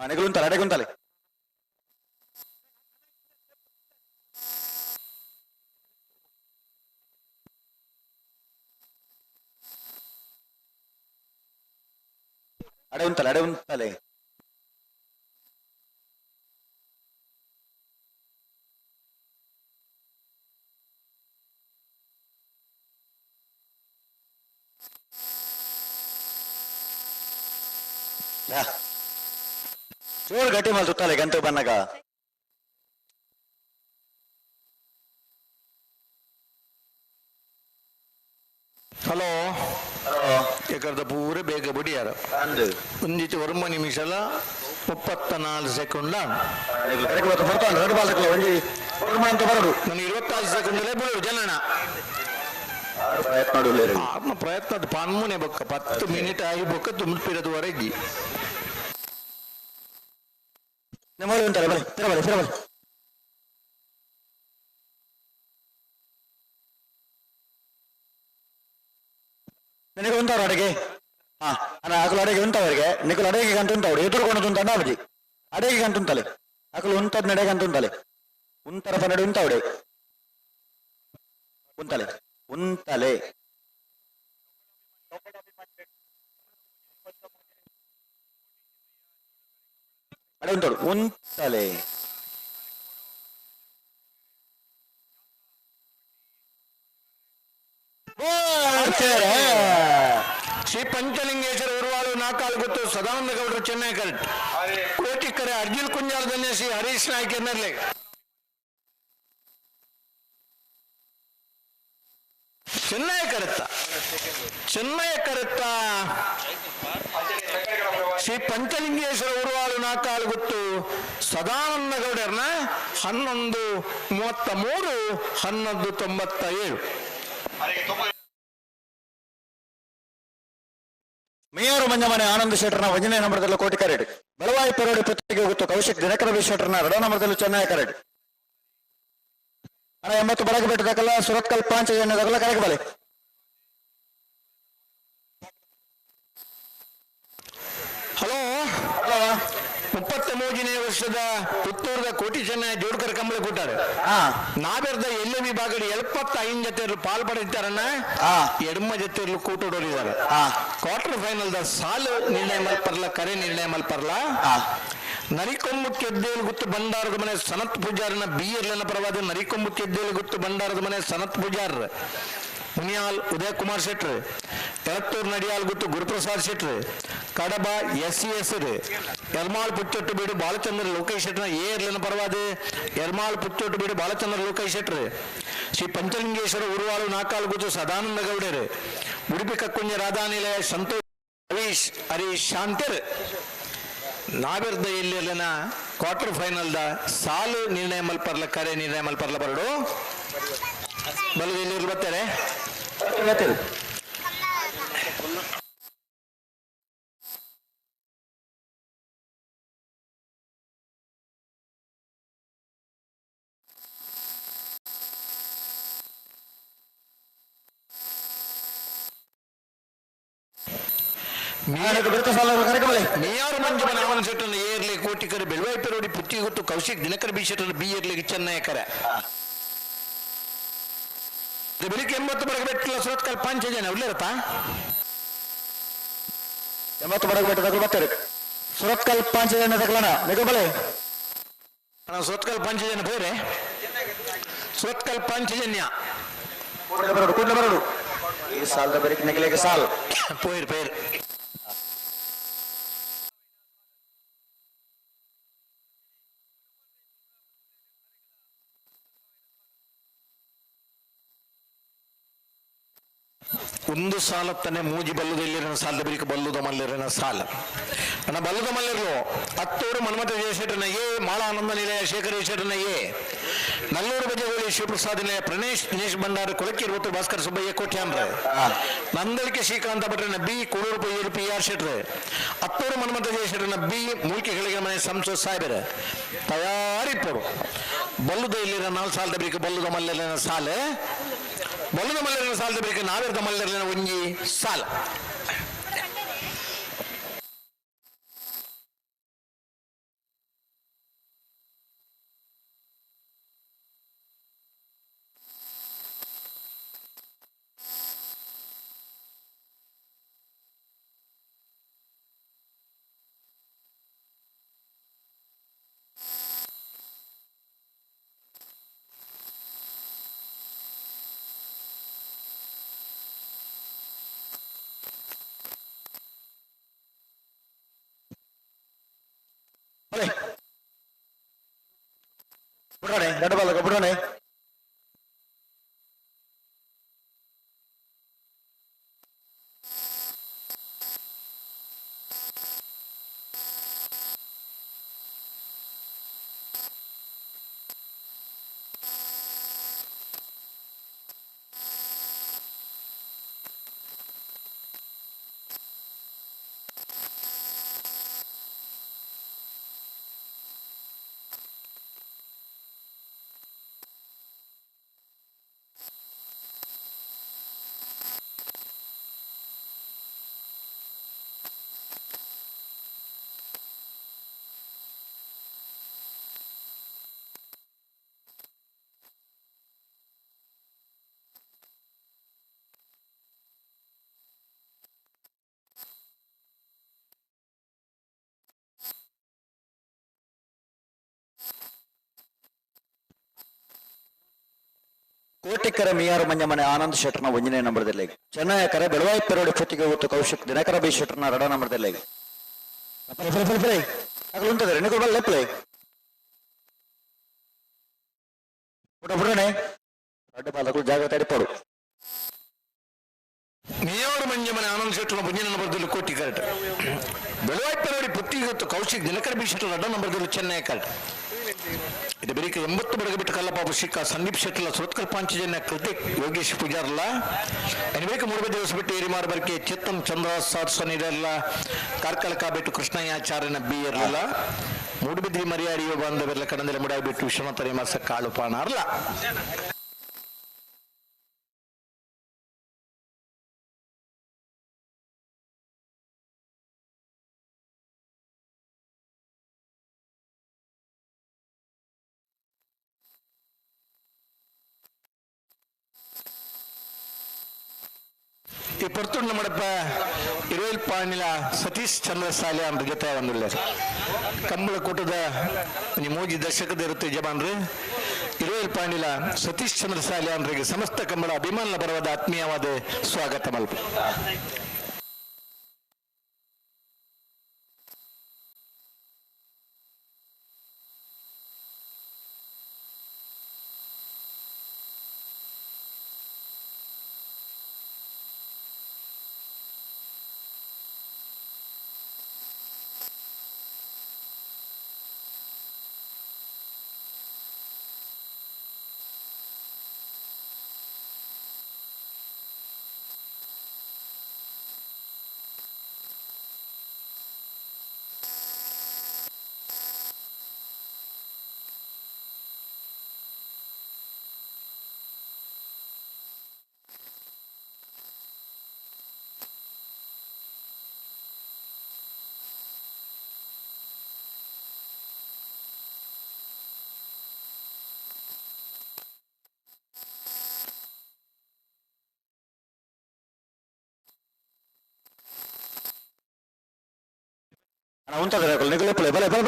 అడగుంటాలి అడగుంటాలి అడగుంటాలి అడగుంటాలి చూడు గట్టి మళ్ళీ చుట్టాలి గంట పన్నాక ಹಲೋ ಎಕರ್ದ ಪೂರ ಬೇಗ ಬಿಡಿಯಾರ ಒಂದಿತ್ತು 1 ನಿಮಿಷಲ 34 ಸೆಕೆಂಡ್ ನಾನು 25 ಸೆಕೆಂಡ್ಲೇ ಬಿಡು ಜನನ ಪ್ರಯತ್ನ ಪನ್ಮುನೆ ಬೊಕ್ಕ 10 ಮಿನಿಟ್ ಆಗಿ ಬೊಕ್ಕ ತುಂಬಿರದುವರೆಗೆ ನೆಮ್ಮದಿ ಉಂಟಲ್ಲ ಬನ್ನಿ ತಿರಬಲಿ ನಿನಗೆ ಉಂಟವ್ರು ಅಡಿಗೆ ಅಕಲು ಅಡಿಗೆ ಉಂಟವರಿಗೆ ನಿಕಲು ಅಡಿಗೆ ಗಂಟು ಉಂಟವ್ರು ಎದುರುಕೊಂಡು ಉಂಟ ಅಣ್ಣಾಬಜಿ ಅಡಿಗೆ ಗಂಟು ಉಂಟಲೆ ಅಕಲು ಉಂಟದ ನಡೆ ಗಂಟು ಉಂಟಲೆ ಉಂಟರ ಪನ್ನಡೆ ಉಂಟವಡೆ ಉಂಟಲೆ ಅಡೆ ಉಂಟೋಡು ಉಂಟಲೆ ಶ್ರೀ ಪಂಚಲಿಂಗೇಶ್ವರ ಉರುವಾಳು ನಾಕಾಲು ಗೊತ್ತು ಸದಾನಂದ ಗೌಡರು ಚೆನ್ನೈ ಕರೆಕ್ಟ್ ಕೋಟಿಕರೆ ಅರ್ಜುನ್ ಕುಂಜಾಲ ಧನ್ಯಸಿ ಹರೀಶ್ ನಾಯ್ಕ ಎನ್ನರ್ಲೆ ಚೆನ್ನೈ ಕರೆತ್ತ ಶ್ರೀ ಪಂಚಲಿಂಗೇಶ್ವರ ಉರುವಾಳು ನಾಕಾಲು ಗೊತ್ತು ಸದಾನಂದ ಗೌಡರ್ನ 11:33 11:97 ಮೇಯರು ಮಂಜಮನೆ ಆನಂದ್ ಶೆಟ್ಟರ್ನ 1ನೇ ನಂಬರ್ದಲ್ಲಿ ಕೋಟಿ ಕರೆಡ್ ಬೆಳವಾಯಿ ಪೆರೋಡಿ ಪುತ್ತಿಗೆ ಹೋಗುತ್ತು ಕೌಶಿಕ್ ದಿನಕರ ಬಿ ಶೆಟ್ಟರ್ನ 2ನೇ ನಂಬರ್ದಲ್ಲಿ ಚೆನ್ನೈ ಕರೆಡ್ ಅಣ್ಣ 80 ಬರಗೆ ಬಿಟ್ಟದಕ್ಕಲ್ಲ ಸುರತ್ಕಲ್ 5 ಎನ್ನದಕ್ಕಲ್ಲ ಕರೆಗೆ ಬಲೆ ಹಲೋ 33ನೇ ವರ್ಷದ ಪುತ್ತೂರದ ಕೋಟಿ ಚೆನ್ನೈ ಜೋಡ್ಕರ್ ಕಂಬಳಿ ಕೊಟ್ಟಾರೆ ನಾವೆರ್ದ ಎಲ್ಲೆ ವಿಭಾಗದ 75 ಜೊತೆಯರು ಪಾಲ್ಪಡಿದ್ದಾರನ್ನ ಎಡಮ ಜೊತೆಯರು ಕೂಟೋಡಿದ್ದಾರೆ ಕ್ವಾರ್ಟರ್ ಫೈನಲ್ ದ ಸಾಲು ನಿರ್ಣಯ ಮಲ್ಪರ್ಲ ಕರೆ ನಿರ್ಣಯ ಮಲ್ಪರ್ಲ ನರಿಕೊಂಬು ಕೆದ್ದೇಲು ಗುತ್ತು ಬಂಡಾರದ ಮನೆ ಸನತ್ ಪೂಜಾರನ ಬಿಎರ್ಲನ ಪರವಾದ ನರಿಕೊಂಬು ಕೆದ್ದೇಲು ಗುತ್ತು ಬಂಡಾರದ ಮನೆ ಸನತ್ ಪೂಜಾರ್ ಮುನಿಯಾಲ್ ಉದಯ ಕುಮಾರ್ ಶೆಟ್ರ್ ಎಳತ್ತೂರು ನಡಿಯಾಲ್ ಗುತ್ತು ಗುರುಪ್ರಸಾದ್ ಶೆಟ್ರ್ ಕಡಬ SCS ಎರ್ಮಾಳ್ ಪುಚ್ಚೊಟ್ಟು ಬೀಡು ಬಾಲಚಂದ್ರ ಲೋಕೇಶ್ ಶೆಟ್ರ ಏರ್ಲಿನ ಪರವಾದ ಎರ್ಮಾಳ್ ಪುಚ್ಚೊಟ್ಟು ಬೀಡು ಬಾಲಚಂದ್ರ ಲೋಕೇಶ್ ಶೆಟ್ರ್ ಶ್ರೀ ಪಂಚಲಿಂಗೇಶ್ವರ ಉರುವಾಳು ನಾಕಾಲು ಗುತ್ತು ಸದಾನಂದ ಗೌಡರ್ ಉಡುಪಿ ಕಕ್ಕುಂಜ ರಾಧಾನಿಲಯ ಸಂತೋಷ್ ಹರೀಶ್ ಶಾಂತರ್ ನಾವೆರ್ದ ಎಲ್ಲಿನ ಕ್ವಾರ್ಟರ್ ಫೈನಲ್ ದ ಸಾಲು ನಿರ್ಣಯ ಮಲ್ಪರ್ಲ ಕರೆ ನಿರ್ಣಯ ಮಲ್ಪರ್ಲ ಬರಡು ಬಲದಲ್ಲಿ ಬರ್ತಾರೆ ಮೇಯಾರು ಮಂಜುಮನ ಅವನ ಶೆಟ್ಟನ್ನು ಏರ್ಲಿ ಕೋಟಿಕರೆ ಬೆಳವಾಯಿ ಪೆರೋಡಿ ಪುತ್ತಿ ಗೊತ್ತು ಕೌಶಿಕ್ ದಿನಕರ ಬಿ ಶೆಟ್ಟನ್ನು ಬಿ ಏರ್ಲಿ ಚೆನ್ನೈ ಕರೆ ಬೆಳಿಗ್ಗೆ 80 ಬರಗೆ ಬೆಟ್ಟಿಲ್ಲ ಸುರತ್ಕಲ್ 5 ಜನ ಉಳ್ಳೇರತ್ತಾ 80 ಬರಗೆ ಬೆಟ್ಟದಾಗ ಬರ್ತಾರೆ ಸುರತ್ಕಲ್ 5 ಜನ ತಗೊಳ್ಳೋಣ ಬೇಗ ಸುರತ್ಕಲ್ 5 ಜನ ಬೇರೆ ಸುರತ್ಕಲ್ 5 ಜನ್ಯ ಕೂಡಲೇ ಬರೋಡು ಈ ಸಾಲದ ಬರೀಕ್ ನಿಗಲಿಗೆ ಸಾಲ್ ಪೋಯಿರ್ ಪೇರ್ ಒಂದು ಸಾಲ ತಾನೆ ಮೂಜಿ ಬಲ್ಲುದಲ್ಲಿನ ಸಾಲದ ಬಳಿಕ ಬಲ್ಲುದ ಮಲ್ಲಿರನ ಸಾಲ ನನ್ನ ಬಲ್ಲುದ ಮಲ್ಲಿರು ಹತ್ತೂರು ಮನ್ಮಥ ಜಯಶೇಖರನಯ್ಯೇ ಮಾಳ ಆನಂದ ನಿಲಯ ಶೇಖರೇಶ್ವರನಯ್ಯೇ ನಲ್ಲೂರು ಬಜೆಗೋಳಿ ಶಿವಪ್ರಸಾದ್ ನಿಲಯ ಪ್ರಣೇಶ್ ಭಂಡಾರ ಕೊಳಕಿ 20 ಭಾಸ್ಕರ ಸುಬ್ಬಯ್ಯ ಕೋಟ್ಯಾನ್ರ ನಂದಳಿಕೆ ಶ್ರೀಕಾಂತ ಭಟ್ರನ ಬಿ ಕೋಡೂರು ಪಯ್ಯೂರು PR ಶೆಟ್ರೆ ಹತ್ತೂರು ಮನ್ಮಥ ಜಯಶೇಖರನ ಬಿ ಮೂಲ್ಕೆಗಳಿಗೆ ಮನೆ ಸಂಸೋ ಸಾಹೇಬರ ತಯಾರಿಪ್ಪರು ಬಲ್ಲುದ ಇಲ್ಲಿನ 4 ಸಾಲದ ಬಳಿಕ ಬಲ್ಲುದ ಮಲ್ಲಿರನ ಸಾಲ ಬಲ್ಲುದ ಮಲ್ಲಿರನ ಸಾಲದ ಬಳಿಕ ನಾವಿರದ ಮಲ್ಲಿರನ ಒಂಜಿ ಸಾಲ ಬಿಡೋಣ ದೊಡ್ಡ ಬಾಲಕ ಬಿಡೋಣ ಕೋಟಿಕರ ಮಿಯಾರು ಮಂಜಮನೆ ಆನಂದ್ ಶೆಟ್ಟರ್ನ 1ನೇ ನಂಬರ್ದಲ್ಲಿ ಚೆನ್ನೈಕರ ಬೆಳವಾಯಿ ಪೆರೋಡಿ ಪುತ್ತಿಗೆ ಹೊತ್ತು ಕೌಶಿಕ್ ದಿನಕರ ಬಿ ಶೆಟ್ಟರ್ನ 2ನೇ ನಂಬರ್ದಲ್ಲಿ ಅಗಲುಂಟದೆ ರೆಣಿಗಳು ಬಲ್ಲ ಪ್ಲೇ ಬಿಡೋಣೆ ದೊಡ್ಡ ಬಾಲಕರು ಜಾಗ್ರತೆ ಅಡಿಪಾಡು ಮಿಯಾರು ಮಂಜಮನೆ ಆನಂದ್ ಶೆಟ್ಟರ್ನ 1ನೇ ನಂಬರ್ದಲ್ಲಿ ಕೋಟಿ ಕರೆಕ್ಟ್ ಬೆಳವಾಯಿ ಪೆರೋಡಿ ಪುತ್ತಿಗೆ ಹೊತ್ತು ಕೌಶಿಕ್ ದಿನಕರ ಬಿ ಶೆಟ್ಟರ್ 2ನೇ ನಂಬರ್ದಲ್ಲಿ ಚೆನ್ನೈ ಕರೆಕ್ಟ್ ಇದು ಬರೀಕ 80 ಬಡಗಬಿಟ್ಟು ಕಲ್ಲಪ್ಪ ಶಿಕ್ಕ ಸಂದೀಪ್ ಶೆಟ್ಟರ್ಲ ಸುರತ್ಕಲ್ ಪಾಂಚಜನ್ಯ ಕೃತಿಕ್ ಯೋಗೇಶ್ ಪೂಜಾರ್ಲ ಅನಿಬೇಕ 3 ದಿವಸ ಬಿಟ್ಟು ಏರಿಮಾರ್ ಬರ್ಕೆ ಚೇತನ್ ಚಂದ್ರ ಸಾರ್ಸನಿರಲ್ಲ ಕಾರ್ಕಳಕ ಬಿಟ್ಟು ಕೃಷ್ಣಯ್ಯಾಚಾರ್ಯನ ಬಿ ಇರಲಿಲ್ಲ ಮೂಡುಬಿದ್ರಿ ಮರಿಯಾಡಿಯೋ ಬಾಂಧವೆಲ್ಲ ಕಡಂದೆಲ್ಲ ಮುಡಾಯಿ ಬಿಟ್ಟು ವಿಶ್ವನಾಥ ರೇಮಾಸ ಕಾಳು ಪಾಣ ಅರ್ಲ ಈ ಪರ್ತುಂಡ ಮಡಪ 20 ಪಾಣಿಲ ಸತೀಶ್ ಚಂದ್ರ ಸಾಲೆ ಅಂತ ಜೊತೆ ಒಂದಿಲ್ಲ ಕಂಬಳ ಕೂಟದ ಮೂಜಿ ದರ್ಶಕದ ಇರುತ್ತೆ ಜಮಾನ್ರಿ 20 ಪಾಣಿಲ ಸತೀಶ್ ಚಂದ್ರ ಸಾಲೆ ಅಂದ್ರಿಗೆ ಸಮಸ್ತ ಕಂಬಳ ಅಭಿಮಾನ ಪರವಾದ ಆತ್ಮೀಯವಾದ ಸ್ವಾಗತ ಮಲ್ಪ ఉంటది నిగులు బలే బలే బలే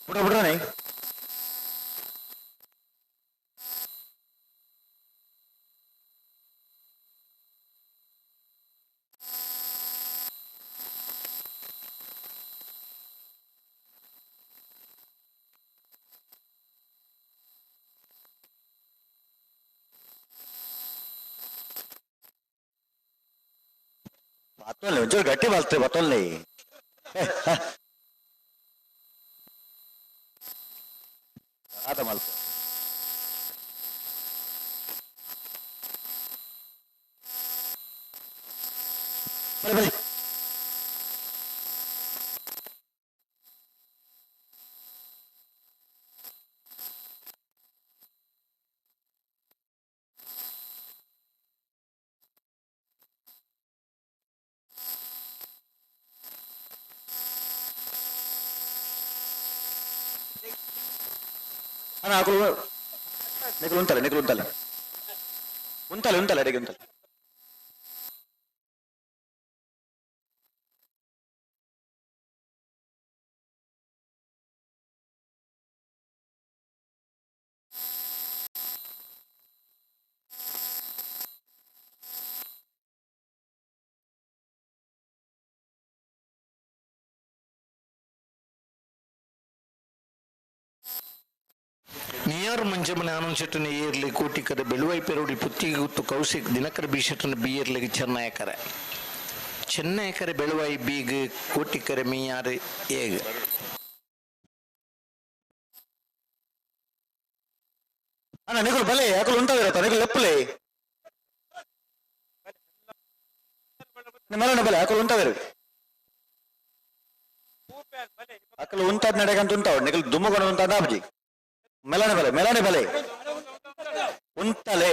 బలే బిడ్డనే ಬತ್ತೊಲ್ಲೆ ಒಂಚೂರು ಗಟ್ಟಿ ಬಲ್ತೆ ಬತ್ತೊಲ್ಲೆ ಆತ ಮಲ್ಪ ಬರಿ అన్న ఆకులు నీకులు ఉంటాలి ఉంచాలి అడిగి ఉంచాలి ನಿಯಾರ್ ಮಂಜಮ್ಮನ ಆನಂದ್ ಶೆಟ್ಟನ ಏರ್ಲಿ ಕೋಟಿಕರ ಬೆಳುವೈ ಪೆರೋಡಿ ಪುತ್ತಿಗೆ ಗುತ್ತು ಕೌಶಿಕ್ ದಿನಕರ ಬಿ ಶೆಟ್ಟನ ಬಿ ಏರ್ಲಿಗೆ ಚೆನ್ನೈಕರ ಬೆಳುವೈ ಬೀಗ್ ಕೋಟಿಕರ ಮೀಯಾರ್ ಏಗ್ అన్న నీకులు భలే ఆకులు ఉంటుంది కదా నీకులు లెప్పులే మెలానే భలే ఆకులు ఉంటుంది ఆకులు ఉంటుంది నడగంత ఉంటావు నీకులు దుమ్ము కొని ఉంటుంది ఆపజీ మెలానే భలే ఉంటలే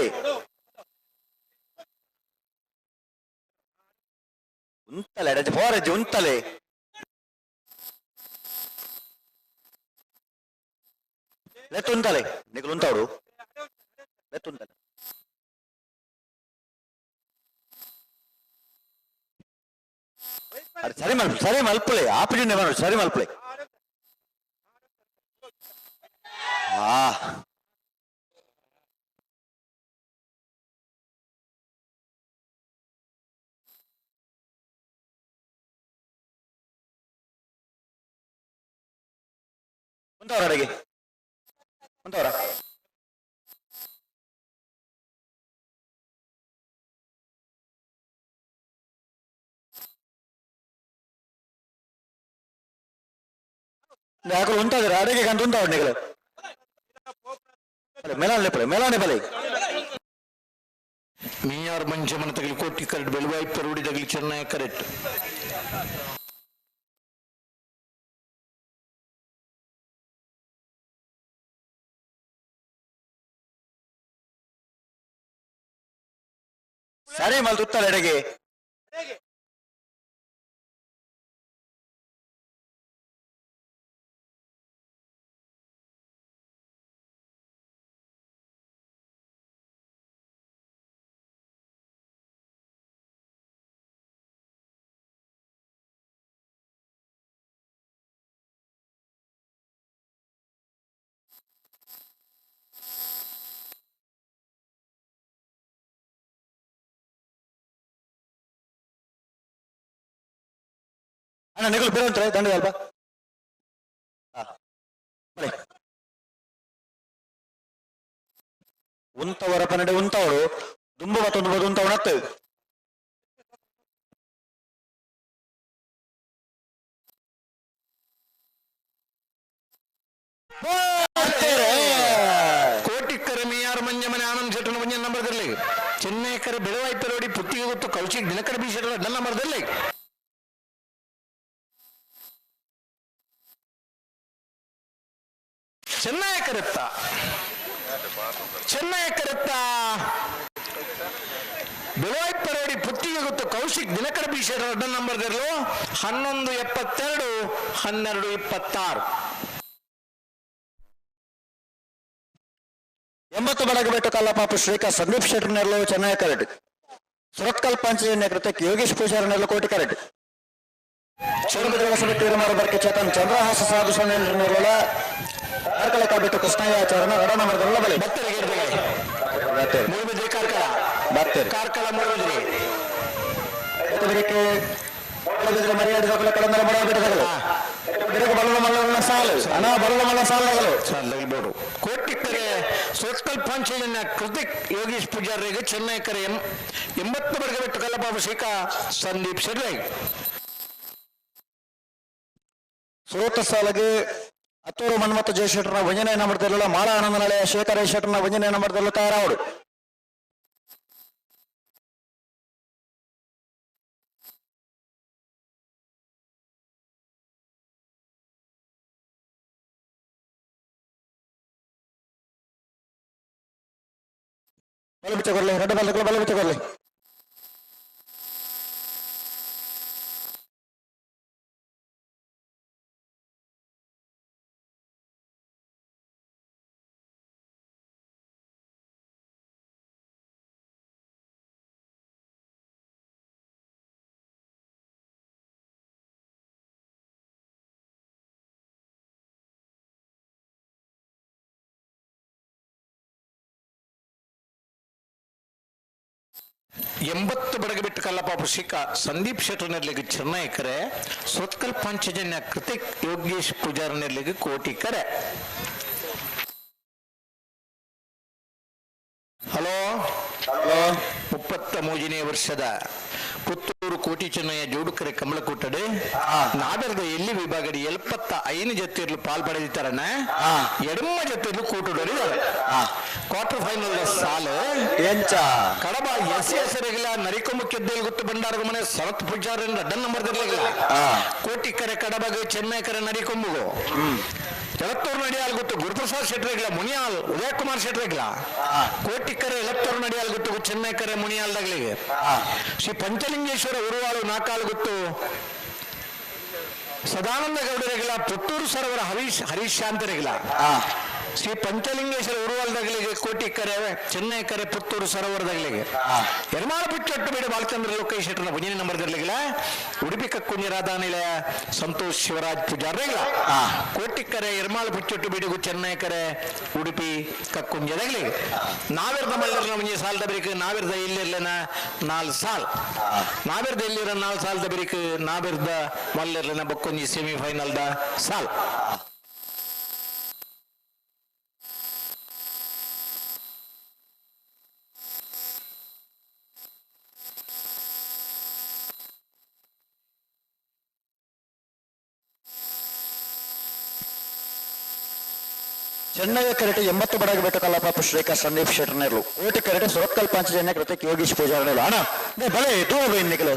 అడచి పోరజ్జి ఉంటలే లెత్తుంటలే నీకులు ఉంటాడు లెత్తుంటలే అది సరే మలుపులే ఆపిడి సరే మలుపులే ఉంటావరా అడిగి ఉంటావరా ఆకులు ఉంటుంది అడిగి గంట ఉంటావు నీకు మెలానే భలే ಮೀಯಾರ್ ಮಂಜಮ್ಮನ ತಗಲಿ ಕೋಟಿ ಕರೆಕ್ಟ್ ಬೆಳುವೈ ಪೆರೋಡಿ ತಗಲಿ ಚೆನ್ನೈ ಕರೆಕ್ಟ್ సరే మళ్ళీ తుత్తాడు ఎడగి అన్న నీకులు పేరు ఉంటాయి దండ కలప ఉంతవర పన్నెండు ఉంటాడు దుంబ తొందర ఉంటావు నత్తు ಕೋಟಿಕ್ಕರ ಮೀಯಾರ್ ಮಂಜಮ್ಮನ ಆನಂದ್ ಶೆಟ್ಟನ ಒಂಜ ನಂಬರ್ದಲ್ಲಿ ಚೆನ್ನೈಕರ ಬೆಳುವೈ ಪೆರೋಡಿ ಪುತ್ತಿಗೆ ಗೊತ್ತು ಕೌಶಿಕ್ ದಿನಕರ ಬಿ ಶೆಟ್ಟನ ನನ್ನ ನಂಬರ್ದಲ್ಲಿ ಚೆನ್ನೈಕರತ್ತ ಬೆಳುವೈ ಪೆರೋಡಿ ಪುತ್ತಿಗೆ ಗೊತ್ತು ಕೌಶಿಕ್ ದಿನಕರ ಬಿ ಶೆಟ್ಟನ ಅಡ್ಡ ನಂಬರ್ದಲ್ಲೂ 1172 1226 80 బడగబెట్టు కల్లపాపు శ్రీకాంత్ సందీప్ శెట్టి నెరలో చెన్నై కరెక్ట్ సురత్కల్ పంచజన్య కృతక్ ಯೋಗೇಶ್ ಪೂಜಾರಿ ನೆರಳು ಕೋಟಿ ಕರೆಕ್ಟ್ ಚೋರಬೆಟ್ಟು ವೀರಮಾರಬರ್ಕೆ ಚೇತನ್ ಚಂದ್ರಹಾಸ ಸಾಧು ಸ್ವಾಮಿ ನೆರಳ ಕಾರ್ಕಳ ಕಾಬಿಟ್ಟು ಕೃಷ್ಣಯ್ಯಾಚಾರನ ರಡ ನಂಬರ್ದಲ್ಲ ಬಲೆ ಕಾರ್ಕಳ ಮೂಡುವುದ್ರಿ ಮರ್ಯಾದೆ ಕಡಂದರ ಮಾಡಬಿಟ್ಟದಾಗಲ್ಲ ಬಲದ ಮಲ್ಲನ ಸಾಲು ಹಣ ಬಲದ ಮಲ್ಲ ಸಾಲಾಗಲು ಕೋಟಿಕ್ಕರೆ ಸುರತ್ಕಲ್ ಪಂಚಾಯತ್ನ ಕೃತಿಕ್ ಯೋಗೀಶ್ ಪೂಜಾರಿಗೆ ಚೆನ್ನೈ ಕರೆ 80 ವರ್ಗ ಬಿಟ್ಟು ಕಲ್ಲಪಾಭಿಷೇಕ ಸಂದೀಪ್ ಶೆಟ್ಟಿ. ಸುರತ ಸಾಲಗೆ ಹತ್ತೂರು ಮನ್ಮಥ ಜಯಶೆಟ್ಟರ್ನ 1ನೇ ನಂಬರ್ದಲ್ಲ ಮಾಳ ಆನಂದ ನಳೆಯ ಶೇಖರ ಶೆಟ್ಟರ್ನ 1ನೇ ನಂಬರ್ದಲ್ಲೂ ತಯಾರಾವಡು. ಬಲ ಬಿಚ್ಚಕೊರ್ಲಿ, ರೆಡ್ ಬಾಲ್ ಬಲ ಬಿಚ್ಚಕೊರ್ಲಿ. ಎಂಬತ್ತು ಬಡಗ ಬಿಟ್ಟು ಕಲ್ಲಪಾಭಿಷೇಕ ಸಂದೀಪ್ ಶೆಟ್ಟಿ ನೆರಲಿಗೆ ಚೆನ್ನೈ ಕರೆ. ಸುರತ್ಕಲ್ ಪಂಚಜನ್ಯ ಕೃತಿಕ್ ಯೋಗೇಶ್ ಪೂಜಾರ್ ನೆರಲಿಗೆ ಕೋಟಿ ಕರೆ. ಹಲೋ 33ನೇ ವರ್ಷದ ಪುತ್ತೂರು ಕೋಟಿ ಚೆನ್ನಯ್ಯ ಜೋಡುಕರೆ ಕಮಲಕೂಟಡೆ ನಾಡರದ ಎಲ್ಲಿ ವಿಭಾಗದ 75 ಜೊತೆಯಲ್ಲೂ ಪಾಲ್ಪಡೆದಿದ್ದಾರಣ್ಣ. ಎಡಮ ಜೊತೆಯಲ್ಲೂ ಕೂಟುಡರಿದ್ದಾರೆ. ಕ್ವಾರ್ಟರ್ ಫೈನಲ್ ಸಾಲು ಕಡಬ ಎಸ್ ರೆಗಿಲ ನರಿಕೊಮ್ಮಕ್ಕೆದ್ದೇಲಿ ಗುತ್ತು ಬಂಡಾರದ ಮನೆ ಶರತ್ ಪೂಜಾರ ಅಡ್ಡ ನಂಬರ್ ದಿರ್ಲಿಲ್ಲ. ಕೋಟಿ ಕರೆ ಕಡಬಗೆ ಚೆನ್ನೈ ಕರೆ ನರಿಕೊಂಬುಗು ಎಳತ್ತೂರು ನಡಿಯಾಲ್ ಗೊತ್ತು ಗುರುಪ್ರಸಾದ್ ಶೆಟ್ರಿಗಳ ಮುನಿಯಾಲ್ ಉದಯಕುಮಾರ್ ಶೆಟ್ರಿಗಳ. ಕೋಟಿಕರೆ ಎಳತ್ತೂರು ನಡಿಯಾಲ್ ಗೊತ್ತು ಚೆನ್ನೈ ಕರೆ ಮುನಿಯಾಲ್ದಾಗ್ಲಿಗೆ. ಶ್ರೀ ಪಂಚಲಿಂಗೇಶ್ವರ ಉರುವಾಳು ನಾಕಾಲ್ ಗೊತ್ತು ಸದಾನಂದ ಗೌಡರಿಗಳ ಪುತ್ತೂರು ಸರೋವರ ಹರೀಶ್ ಶಾಂತರಿಗಳ. ಶ್ರೀ ಪಂಚಲಿಂಗೇಶ್ವರ ಉರುವಾಲ್ದಾಗ್ಲಿಗೆ ಕೋಟಿ ಕರೆ ಚೆನ್ನೈ ಕರೆ ಪುತ್ತೂರು ಸರೋವರದಾಗ್ಲಿಗೆ. ಯರಮಾಳ ಬಿಚ್ಚಟ್ಟು ಬೇಡ ಬಾಲಚಂದ್ರ ಲೋಕೇಶ್ ಶೆಟ್ಟರ್ನ 1ನೇ ನಂಬರ್ ದಿರ್ಲಿಗಿಲ್ಲ. ಉಡುಪಿ ಕಕ್ಕುಂಜಿ ರಾಧಾನಿಲಯ ಸಂತೋಷ್ ಶಿವರಾಜ್ ಪೂಜಾರ್ರಿಗಳ. ಕೋಟಿ ಕರೆ ಯರಮಾಳ ಬಿಚ್ಚಟ್ಟು ಬಿಡುಗು ಚೆನ್ನೈ ಕರೆ ಉಡುಪಿ ಕಕ್ಕುಂಜದಾಗ್ಲಿಗೆ. ನಾವಿರ್ದ ಮಲ್ಲರ್ನ ಮುಂಜೆ ಸಾಲದ ಬರೀಕ್ ನಾವಿರ್ದ ಇಲ್ಲಿರ್ಲನ 4 ಸಾಲ್ ನಾವಿರ್ದ ಇಲ್ಲಿರ 4 ಸಾಲದ ಬರೀಕ್ ನಾವಿರ್ದ ಮಲ್ಲರ್ಲನ ಬಕ್ಕೊಂಜಿ ಸೆಮಿಫೈನಲ್ದ ಸಾಲ್. ಚೆನ್ನೈ ಕರೆಟ್ 80 ಬಡಗ ಬಿಟ್ಟು ಕಲ್ಲಪಾಭಿಷೇಕ ಸಂದೀಪ್ ಶೆಟ್ಟಿ ನೆರಲು. ಕೋಟಿ ಕರೆಟ್ ಸುರತ್ಕಲ್ ಪಂಚಜನ್ಯ ಕೃತಿಕ್ ಯೋಗೀಶ್ ಪೂಜಾರ ನೆರಲು. ಅಣ್ಣ ಬಲೆ ದೂರ ನಿಖಲು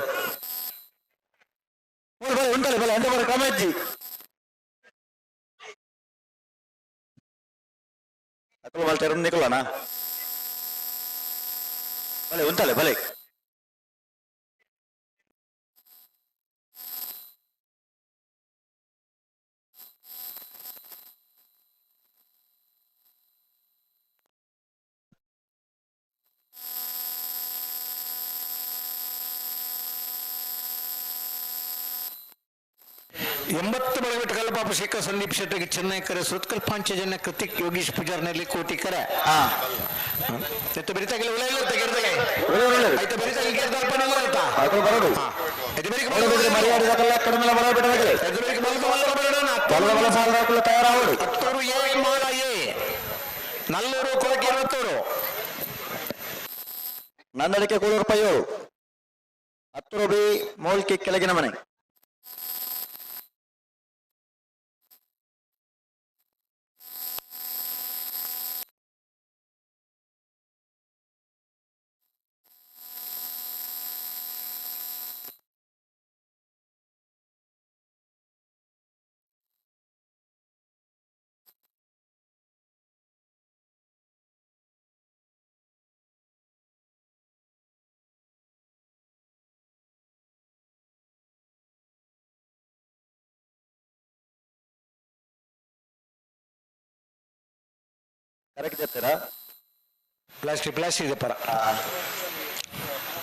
ಉಂಟಲ್ಲ ಬಲೆ ಎಂತ ಬರ ಕಾಮಜ್ಜಿ ಅಕಲ್ ಬಾಲ್ತಾರ ನಿಖಲು ಅಣ್ಣ ಬಲೆ ಉಂಟಲ್ಲ ಬಲೆ. ಎಂಬತ್ತು ಬಡಬಿಟ್ಟು ಕಲ್ಲಪಾಭಿಷೇಕ ಸಂದೀಪ್ ಶೆಟ್ಟಿಗೆ ಚೆನ್ನೈ ಕರೆ ಸುರತ್ಕಲ್ ಪಂಚಜನ್ಯ ಕೃತಿಕ್ ಯೋಗೀಶ್ ಪೂಜಾರ್ನಲ್ಲಿ ಕೋಟಿ ಕರೆ. ಬೆರಿತಾಗಿಲ್ಲ ಉಳಿಯಲ್ಲ ತೆಗೆರ್ದಾಗೆ ಆಯ್ತು ಬೆರಿತಾಗಿ ಗೆರ್ದಾರ್ಪಣೆ ಇಲ್ಲತ್ತ ಅದು ಬರೋದು ಮರ್ಯಾದೆ ಕಡಿಮೆ ಬರಬಿಡಬೇಕು. ತಯಾರಾಗೋದು Hattur A ಮಾಳ A Nallur ಕೊಳಕೆ 20. ನನ್ನಡಿಕೆ ₹7 10 B ಮೌಲ್ಕೆ ಕೆಳಗಿನ ಮನೆ. ಕರೆಕ್ಟ್ చెప్తారా? ಪ್ಲಾಸ್ಟಿಕ್ ಇದೆ ಪರ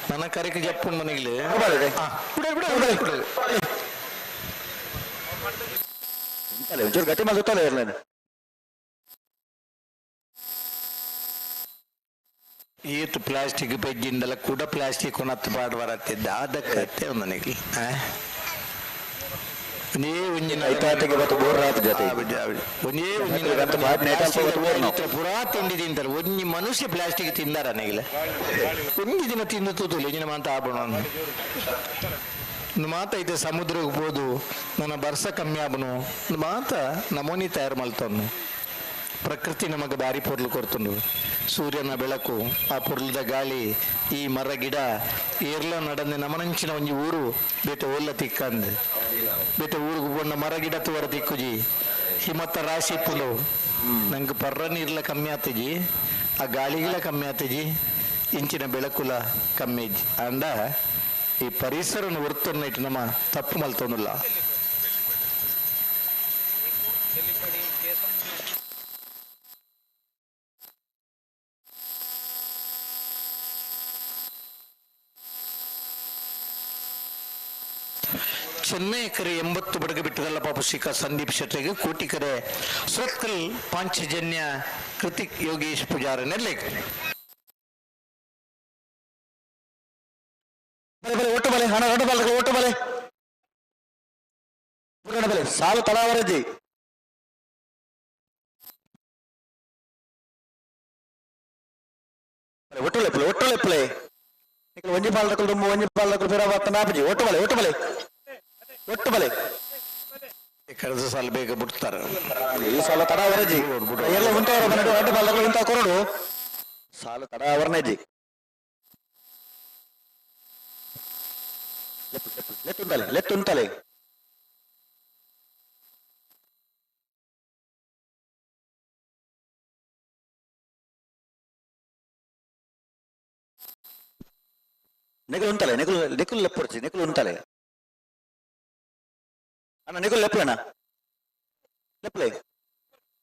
ನನ್ನ ಕರೆಕ್ಟ್ చెప్పండి మనకి ಒಂಚೂರು ಗಟ್ಟಿ ಮಾತಾಡ್ತಾನೆ ಇರ್ಲೇನೆ. ಈತು ಪ್ಲಾಸ್ಟಿಕ್ ಪೆಜ್ಜಿಂದಲ್ಲ ಕೂಡ ಪ್ಲಾಸ್ಟಿಕ್ ಒನತ್ತು ಪಾಡು ಬರತ್ತಿದ್ದ ಅದಕ್ಕೆ ನನಗೆ ಒಂದೇ ಒಂಜಿನ ಐತಾತಿಗೆ ಇವತ್ತು ಬೋರ್ ರಾತ್ ಜೊತೆ ಒಂದೇ ಇವತ್ತು ಬಾಟ್ ನೇಟ್ ಅಲ್ಪ ಇವತ್ತು ಬೋರ್ ನಾವು. ಪುರಾ ತಿಂಡಿ ತಿಂತಾರೆ ಒಂಜಿ ಮನುಷ್ಯ ಪ್ಲಾಸ್ಟಿಕ್ ತಿಂದಾರ ನೆಗಲ ಒಂಜಿ ದಿನ ತಿಂದು ತೂತುಲು ಇಂಜಿನ ಮಾತ ಆಪಣ ಮಾತ ಐತೆ ಸಮುದ್ರಕ್ಕೆ ಹೋದು ನನ್ನ ಬರ್ಸ ಕಮ್ಮಿ ಆಪನು ಮಾತ ನಮೂನಿ ತಯಾರು ಮಲ್ತನ್ನು ಪ್ರಕೃತಿ ನಮಗೆ ಬಾರಿ ಪೊರ್ಲು ಕೊಡ್ತುಂಡು ಸೂರ್ಯನ ಬೆಳಕು ಆ ಪೊರ್ಲದ ಗಾಳಿ ಈ ಮರ ಗಿಡ ಏರ್ಲ ನಡಂದೆ ನಮನಂಚಿನ ಒಂಜಿ ಊರು ಬೇತೆ ಒಲ್ಲ ತಿಕ್ಕಂದು ಬೇತೆ ಊರಿಗೆ ಬಂದ ಮರ ಗಿಡ ತೂವರ ತಿಕ್ಕುಜಿ ಹಿಮತ್ತ ರಾಶಿ ಇಪ್ಪುಂಡು ನಂಗೆ ಪರ್ರ ನೀರ್ಲ ಕಮ್ಮಿ ಆತಜಿ ಆ ಗಾಳಿಗಿಲ ಕಮ್ಮಿ ಆತಜಿ ಇಂಚಿನ ಬೆಳಕುಲ ಕಮ್ಮಿ ಅಂಡ ಈ ಪರಿಸರನ ಹೊರ್ತನ್ನ ಇಟ್ಟು ನಮ್ಮ ತಪ್ಪು ಮಲ್ತೊಂದಿಲ್ಲ. ಚೆನ್ನೈ ಎಕರೆ 80 ಬಡಗ ಬಿಟ್ಟದಲ್ಲ ಪಾಪ ಶ್ರೀಕಾ ಸಂದೀಪ್ ಶೆಟ್ಟಿಗೆ ಕೋಟಿಕರೆ ಸುರತ್ಕಲ್ ಪಾಂಚಜನ್ಯ ಕೃತಿಕ್ ಯೋಗೇಶ್ ಪೂಜಾರ ನೆರ್ಲೇಕ್ ಒಟ್ಟು ಬಲೆ ಹಣ ಎರಡು ಬಾಲಗಳು ಒಟ್ಟು ಬಲೆ ಬಲೆ ಸಾಲು ತಡಾವರಜಿ ಒಟ್ಟು ಲೆಪ್ಪಲೆ ಒಟ್ಟು ಲೆಪ್ಪಲೆ ಒಂಜಿ ಬಾಲಕಲು ತುಂಬ ಒಂಜಿ ಬಾಲಕಲು ಫಿರಾವತ್ತ ನಾಪಜಿ ಒಟ್ಟು ಬಲೆ ಒಟ್ಟು ಬಲೆ ಒಟ್ಟು ಬಲೆ ಕಳೆದ ಸಾಲ ಬೇಗ ಬಿಡ್ತಾರೆ ಈ ಸಾಲ ತಡಾವರಜಿ ಎಲ್ಲ ಉಂಟವರ ಮನೆ ಎರಡು ಬಾಲಕಲು ಇಂತ ಕೊರಡು ಸಾಲು ತಡಾವರನೆಜಿ ಲೆತ್ತುಂಟಲೆ ಲೆತ್ತುಂಟಲೆ నెగులు ఉంటలే నెగులు నెక్కులు లెప్పొచ్చి నెక్కులు ఉంటలే అన్న నెగులు లెప్పులేనా లెప్పులే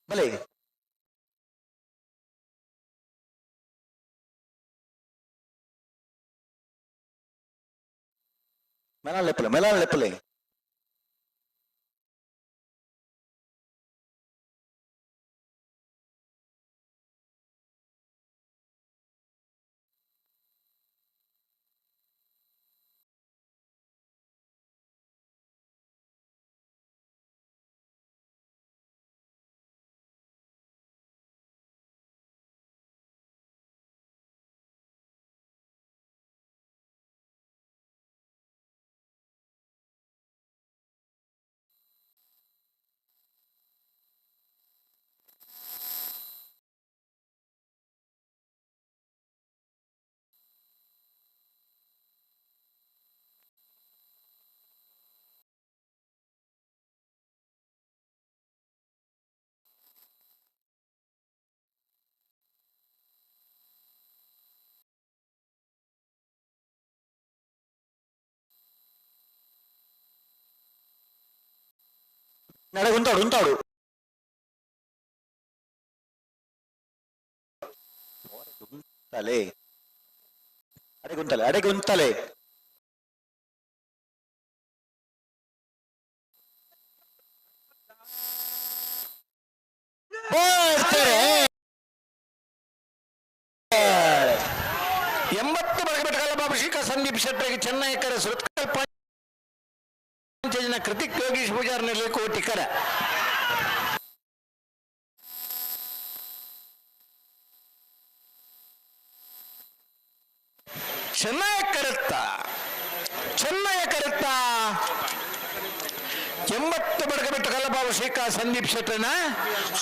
భలే మెలాన్ లెప్పులే ఉంటాడు ఉంటాడు గుంతలే అడే గుంతలే ಬಾಬು ಶ್ರೀಕಾ ಸಂದೀಪ್ ಶೆಟ್ಟಿಗೆ ಚೆನ್ನೈ ಎಕರೆ ಸುರತ್ಕಲ್ ಪಾಂಚಜನ್ಯ ಕೃತಿಕ್ ಯೋಗೇಶ್ ಪೂಜಾರನಲ್ಲಿ ಕೋಟಿಕರ ಚೆನ್ನೈ ಕರುತ್ತ 80 ಬಡಗ ಬಿಟ್ಟು ಕಲ್ಲಬಾಬು ಶ್ರೀಕಾ ಸಂದೀಪ್ ಶೆಟ್ಟನ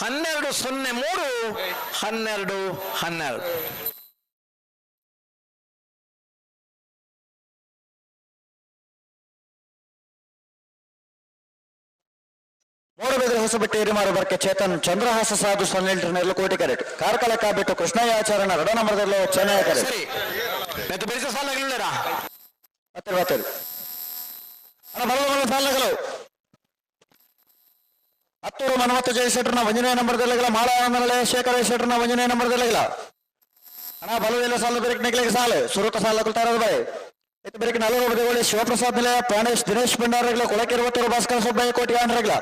12-03-12-12 ಮೂಡಬಿದ್ರೆ ಹೊಸಬೆಟ್ಟ ಹಿರಿಮಾರು ಬರ್ಕೆ ಚೇತನ್ ಚಂದ್ರಹಾಸ ಸಾಧು ಸೊನ್ನೆಲ್ಟರ್ನೆಲ್ಲ ಕೋಟಿ ಕ್ಯಾರೆಟ್ ಕಾರ್ಕಳಕ ಬಿಟ್ಟು ಕೃಷ್ಣಯ್ಯಾಚಾರ್ಯನ ರಡ ನಂಬರ್ದಲ್ಲೋ ಚೆನ್ನೈ ಕ್ಯಾರೆಟ್ ಸರಿ ಬೆತ್ತ ಬೆರಿಸ ಸಾಲಗಳಿಲ್ಲರಾ ಬತ್ತರು ಅಣ್ಣ ಬಲದ ಸಾಲಗಳು ಹತ್ತೂರು ಮನ್ಮತ್ತ ಜಯಶೆಟ್ಟರ್ನ ವಂಜನೆಯ ನಂಬರ್ದಲ್ಲಿಗಳ ಮಾಳಾನಂದನಳೆ ಶೇಖರ ಶೆಟ್ಟರ್ನ ವಂಜನೆಯ ನಂಬರ್ದಲ್ಲಿಗಳ ಅಣ್ಣ ಬಲವೆಲ್ಲ ಸಾಲ ಬೆರಕ್ ನೆಗ್ಲಿಗೆ ಸಾಲು ಸುರತ ಸಾಲ ಕುಲ್ತಾರದ ಬಾಯಿ ಇತ್ತು ಬೆರಕ್ ನಲ್ಲೂರು ಬದಿಗೋಳಿ ಶಿವಪ್ರಸಾದ್ ನಿಲಯ ಪ್ರಾಣೇಶ್ ದಿನೇಶ್ ಭಂಡಾರಗಳ ಕೊಳಕ್ಕೆ 20 ಭಾಸ್ಕರ ಸುಬ್ಬಯ್ಯ ಕೋಟಿ ಆಂಡ್ರಗಳ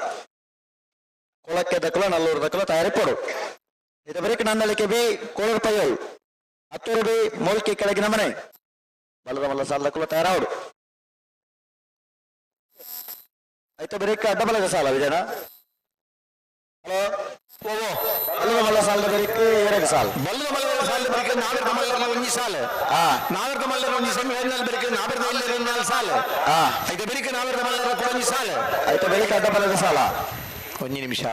ಕೊಳಕ್ಕೆ ದಕ್ಕಲ ನಲ್ಲೂರು ದಕ್ಕಲ ತಯಾರಿಪಡು ಇದು ಬೆರಕ್ ನನ್ನಳಿಕೆ ಬಿ ಕೋಳೂರು ಪಯ್ಯಲ್ ಹತ್ತೂರು ಬಿ ಮೂಲ್ಕಿ ಕೆಳಗಿನ ಮನೆ ಬಲದ ಮಲ್ಲ ಸಾಲ ದಕ್ಕಲ ತಯಾರಾವಡು ಐತೆ ಬೆರಿಕ ಅಡ್ಡಬಲದ ಸಾಲ ವಿಜಯನ ಹಲೋ ಬಲ್ಲದ ಮಲ್ಲ ಸಾಲದ ಬೆರಿಕೆ ಎರಗ ಸಾಲ ಬಲ್ಲದ ಮಲ್ಲದ ಸಾಲದ ಬೆರಿಕೆ ನಾಗರದ ಮಲ್ಲರ ಒಂಜಿ ಸಾಲ ನಾಗರದ ಮಲ್ಲರ ಒಂಜಿ ಸೆಮಿ ಫೈನಲ್ ಬೆರಿಕೆ ನಾಗರದ ಇಲ್ಲರ ನಾಲ್ ಸಾಲ ಐತೆ ಬೆರಿಕೆ ನಾಗರದ ಮಲ್ಲರ ಒಂಜಿ ಸಾಲ ಐತೆ ಬೆರಿಕೆ ಅಡ್ಡಬಲದ ಸಾಲ ಒಂಜಿ ನಿಮಿಷ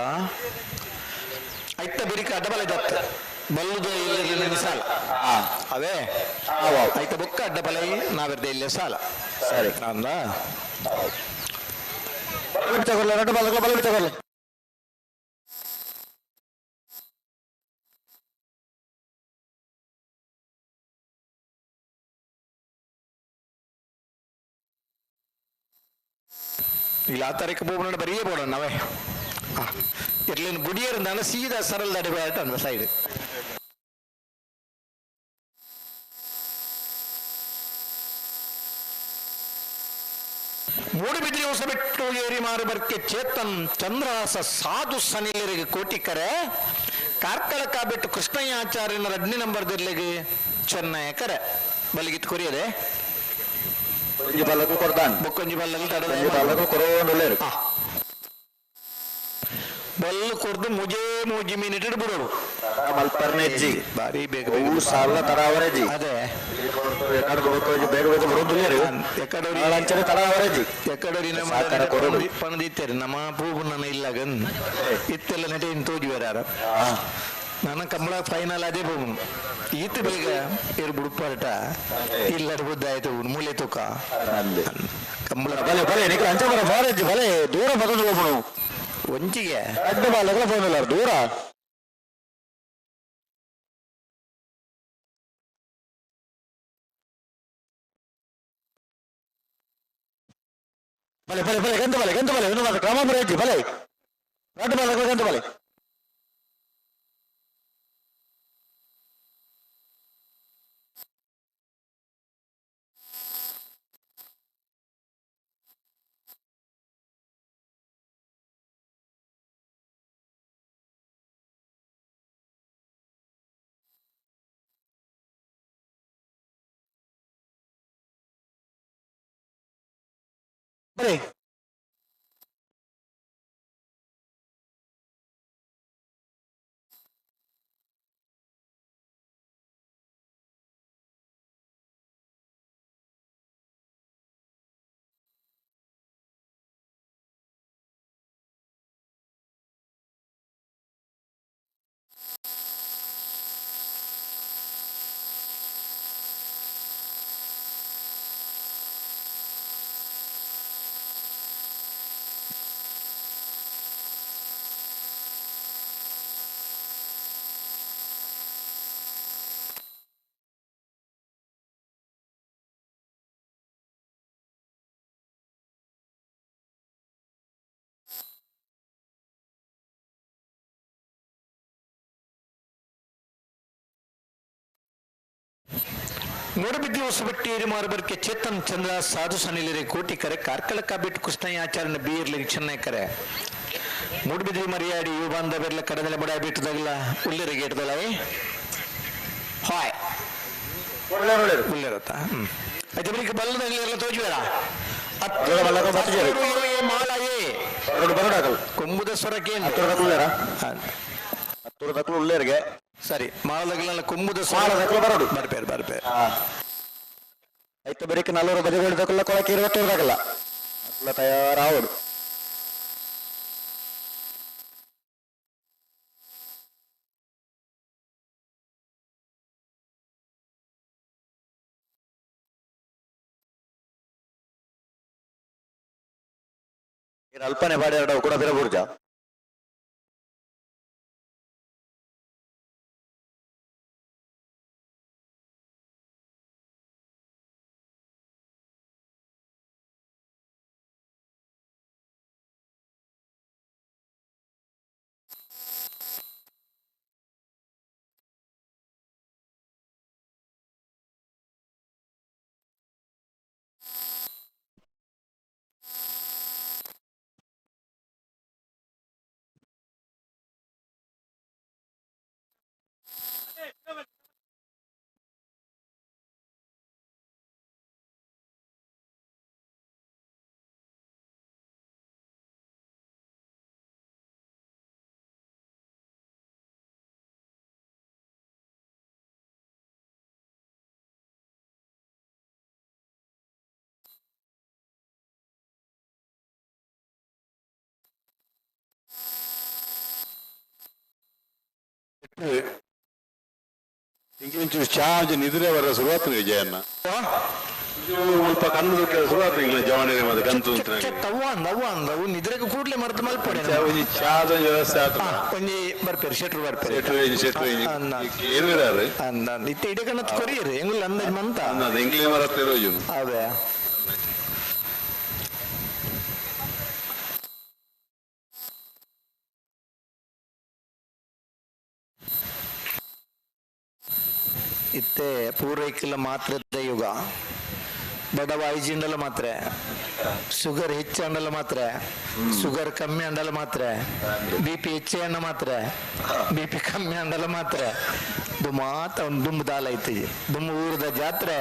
ಐತ ಬೆರಿಕೆ ಅಡ್ಡಬಲದ ಬಲ್ಲುದ ಇಲ್ಲರ ಸಾಲ ಅವೇ ಐತ ಬೊಕ್ಕ ಅಡ್ಡಬಲೈ ನಾಗರದ ಇಲ್ಲ ಸಾಲ ಸರಿ ಅಂದ ತಗೊಳ್ಳ ಅಡ್ಡಬಲಗಳ ಬಲ ತಗೊಳ್ಳ ಇಲ್ಲ ಆ ತಾರೀಕು போகணும் பெரிய போடணும் நவே எட்லின் குடியே இருந்தாலும் சீதா சரல் தடவையாட்டு அந்த சைடு ಮೂಡುಬಿದ್ರಿ ಹೊಸಬೆಟ್ಟು ಏರಿ ಮಾರುಬರ್ಕೆ ಚೇತನ್ ಚಂದ್ರಹಾಸ ಸಾಧು ಸನಿಲರಿಗೆ ಕೋಟಿಕರೆ ಕಾರ್ಕಳ ಕಾಬಿಟ್ಟು ಕೃಷ್ಣಯ್ಯ ಆಚಾರ್ಯನ 2 ನಂಬರ್ದಲ್ಲಿಗೆ ಚೆನ್ನೈ ಕರೆ ಬಲಿಗಿತ್ತು ಕೊರಿಯದೆ ಒಂಜಿ ಬಲ್ಲಗೂ ಕೊಡ್ತಾನೆ ಬೊಕ್ಕೊಂಜಿ ಬಲ್ಲಲ್ಲಿ ತಡದ ಬಲ್ಲಗೂ ಕೊರೋಂಡುಲ್ಲೇರು ಬಲ್ಲು ಕೊಡ್ದು ಮುಜೆ ಮಿನಿಟ್ ಬಿಡೋರು ಮಲ್ಪರ್ನೆಜ್ಜಿ ಬಾರಿ ಬೇಗ ಸಾಲ ತರಾವರೆಜಿ ಅದೇ ಬೇಗ ಬೇಗ ಬರೋದಿಲ್ಲೇರು ಲಂಚನೆ ತರಾವರೆಜಿ ಎಕಡೋರಿ ಪಣದಿತ್ತೇರಿ ನಮ್ಮ ಪೂಪು ನನ್ನ ಇಲ್ಲಗನ್ ಇತ್ತೆಲ್ಲ ನಟೆ ಇನ್ ತೋಜಿ ಬೇರಾರ ನನ್ನ ಕಂಬಳ ಫೈನಲ್ ಅದೇ ಹೋಗುನು ಈತ ಬೇಗ ಇರು ಬುಡುಪಾರಟ ಇಲ್ಲರ ಬುದ್ದಾಯ್ತು ಮೂಲೆ ತೂಕ ಕಂಬಳ ಬಲೆ ಬಲೆ ನಿಖಿಲ ಅಂಚ ಬರ ಬಾರಜ್ಜಿ ಬಲೆ ದೂರ ಬದಲು ಹೋಗೋಣ ಒಂಚಿಗೆ ಅಡ್ಡ ಬಾಲಗಳ ಹೋಗಲ್ಲ ದೂರ ಬಲೆ ಬಲೆ ಬಲೆ ಗಂತ ಬಲೆ ಇನ್ನು ಮಾತ್ರ ಕ್ರಮ ಬರೆಯಜ್ಜಿ ಬಲೆ ಅಡ್ಡ ಬಾಲಗಳ ಗಂತ ಬಲೆ ಬಲೆ ಮೂಡುಬಿದ್ರಿ ಹೊಸಬೆಟ್ಟೇರಿ ಮಾರುಬರ್ಕೆ ಚೇತನ್ ಚಂದ್ರ ಸಾಧು ಸನಿಲರೆ ಕೋಟಿಕರೆ ಕಾರ್ಕಳ ಕಾಬಿಟ್ಟು ಕೃಷ್ಣಯ್ಯ ಆಚಾರ್ಯನ ಬೀರ್ಲಿಗೆ ಚೆನ್ನೈ ಕರೆ ಮೂಡುಬಿದ್ರಿ ಮರಿಯಾಡಿ ಇವು ಬಂದ ಬೆರ್ಲ ಕಡದಲೆ ಬಡ ಬಿಟ್ಟದಾಗಲ್ಲ ಉಳ್ಳೆರಿಗೆ ಇಡ್ದಲ್ಲ ಹಾಯ್ ಉಳ್ಳೆರತ್ತ అయితే మీకు బల్ల దగ్గర తోచివేరా మాలయే ಕೊಂಬುದ ಸ್ವರಕ್ಕೆ ಉಳ್ಳೇರಿಗೆ ಸರಿ ಮಾಲದಗಲ ಕೊಂಬುದ ಬರೋಡು ಬರ್ಪೇರು అయితే ಬರೀಕ 40 ಬದಿಗಳು ತಗೊಳ್ಳ ಕೊಳಕ್ಕೆ 20 ತಗೊಳ್ಳ ತಯಾರಾವಡು ಅಲ್ಪನೆ ಬಾಡಿ ಕೂಡ ಬೇರೆ ಬುರ್ಜ ಇಂಚು ಚಾ ನಿದ್ರೆ ಬರ ಶುರುವಾತು ವಿಜಯನ್ನ ಸ್ವಲ್ಪ ಕಣ್ಣು ಶುರುವಾತು ಜವಾನಿ ಮತ್ತೆ ಗಂತು ನವ್ವು ನಿದ್ರೆಗೆ ಕೂಡ್ಲೆ ಮರ್ತು ಮಲ್ಪಡೆ ಚಾದ ವ್ಯವಸ್ಥೆ ಆತ ಒಂಜಿ ಬರ್ಪೇರು ಶೆಟ್ರು ಬರ್ಪೇರು ಏನಿದ್ದಾರೆ ಇತ್ತೆ ಇಡಕನ್ನ ಕೊರಿಯರು ಎಂಗುಲ್ಲ ಅಂದ ಮಂತ ಎಂಗ್ಲಿ ಮರತ್ತಿರೋ ಅದೇ ಇತ್ತೆ ಪೂರೈಕೆಲ್ಲ ಮಾತ್ರದ ಯುಗ ಬಡವ ಐಜಿಂಡಲ್ಲ ಮಾತ್ರ ಶುಗರ್ ಹೆಚ್ಚು ಅಂಡಲ್ಲ ಮಾತ್ರ ಶುಗರ್ ಕಮ್ಮಿ ಅಂಡಲ್ಲ ಮಾತ್ರ BP ಹೆಚ್ಚು ಅಣ್ಣ ಮಾತ್ರ BP ಕಮ್ಮಿ ಅಂಡಲ್ಲ ಮಾತ್ರ ಮಾತ ಒಂದು ದುಂಬು ದಾಲ ಐತಿ ದುಂಬು ಊರದ ಜಾತ್ರೆ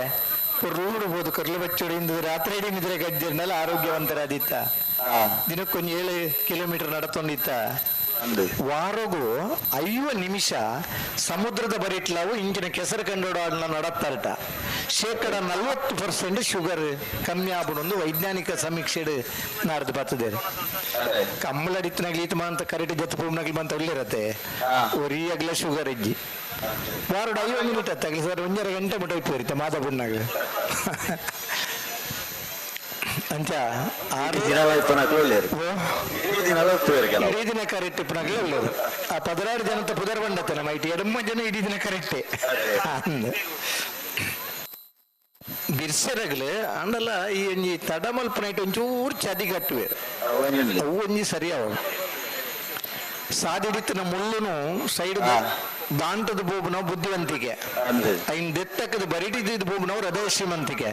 ರೂಢ ಬೋದು ಕರ್ಲು ಬಚ್ಚೋಡಿಂದ ರಾತ್ರಿ ಇಡೀ ನಿದ್ರೆ ಗಜ್ಜೆಲ್ಲ ಆರೋಗ್ಯವಂತರಾದಿತ್ತ ದಿನಕ್ಕೊಂದು 7 ಕಿಲೋಮೀಟರ್ ನಡತೊಂದಿತ್ತ ವಾರಗೂ 5 ನಿಮಿಷ ಸಮುದ್ರದ ಬರಿಟ್ಲಾವು ಇಂಚಿನ ಕೆಸರು ಕಂಡೋಡನ್ನ ನಡತ್ತಾರಟ 40% ಶುಗರ್ ಕಮ್ಮಿ ಆಗುಣೊಂದು ವೈಜ್ಞಾನಿಕ ಸಮೀಕ್ಷೆ ನಾಡ್ದು ಬರ್ತದೆ ಕಮ್ಮಲಡಿತ್ನಾಗ್ಲಿ ಈತ ಅಂತ ಕರೆಕ್ಟ್ ಜೊತೆ ಪೂರ್ಣಾಗ್ಲಿ ಬಂತ ಒಳ್ಳಿರತ್ತೆ ಒರಿಯಾಗ್ಲ ಶುಗರ್ ಇಜ್ಜಿ ವಾರಡು 5 ಮಿನಿಟ್ ಹತ್ತಾಗ್ಲಿ ಸರ್ 1.5 ಗಂಟೆ ಮುಟ್ಟ ಇಪ್ಪರಿತ ಮಾದಪುಣ್ಣಾಗ್ಲಿ ಅಂಚ ಇಡೀ ದಿನ ಕರೆಕ್ಟ್ ಇಪ್ಪನಾಗ್ಲೇ ಒಳ್ಳೆಯದು ಆ 16 ಜನತ ಪುದರ್ ಬಂಡತ್ತೆ ನಮ್ಮ ಐಟಿ 2 ಜನ ಇಡೀ ದಿನ ಕರೆಕ್ಟೇ ಬಿರ್ಸೆರಗ್ಲು ಅಂಡಲ್ಲ ಈ ಒಂಜಿ ತಡ ಮಲ್ಪನೈಟ್ ಒಂಚೂರು ಚದಿ ಕಟ್ಟುವೆ ಅವು ಒಂಜಿ ಸರಿಯಾವ ಸಾದಿಡಿತ್ತಿನ ಮುಳ್ಳುನು ಸೈಡ್ ದಾಂಟದ ಬೋಬುನವು ಬುದ್ಧಿವಂತಿಕೆ ಐನ್ ದೆತ್ತಕ್ಕದ ಬರಿಟಿದ್ದು ಬೋಬುನವು ಹೃದಯ ಶ್ರೀಮಂತಿಕೆ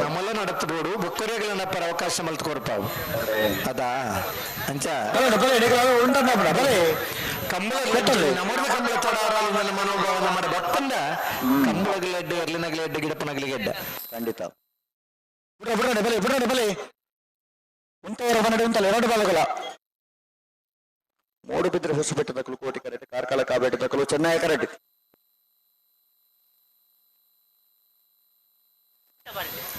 ನಮ್ಮಲ್ಲ ನಡತ್ರೋಡು ಬೊಕ್ಕರೆಗಳ ನಪ್ಪರ ಅವಕಾಶ ಮಲ್ತ್ ಕೊರ್ಪಾವು ಅದಾ ಅಂಚ ಕಂಬಳ ನಮ್ಮದ ಕಂಬಳ ತಡಾರಾಲು ನನ್ನ ಮನೋಭಾವ ನಮ್ಮ ಭಕ್ತಂಡ ಕಂಬಳಗಳೆಡ್ಡೆ ಎರ್ಲಿನಗಳೆಡ್ಡೆ ಗಿಡಪನಗಲಿಗೆಡ್ಡ ಖಂಡಿತ ಬಲೆ ಉಂಟವರ ಮನಡೆ ಉಂಟಲ್ಲ 2 ಬಾಲಗಳ ಮೂಡುಬಿದ್ರೆ ಹೊಸಬೆಟ್ಟದಕ್ಕಲು ಕೋಟಿ ಕರೆಟ್ ಕಾರ್ಕಳ ಕಾಬೇಟದಕ್ಕಲು ಚೆನ್ನೈ ಕರೆಟ್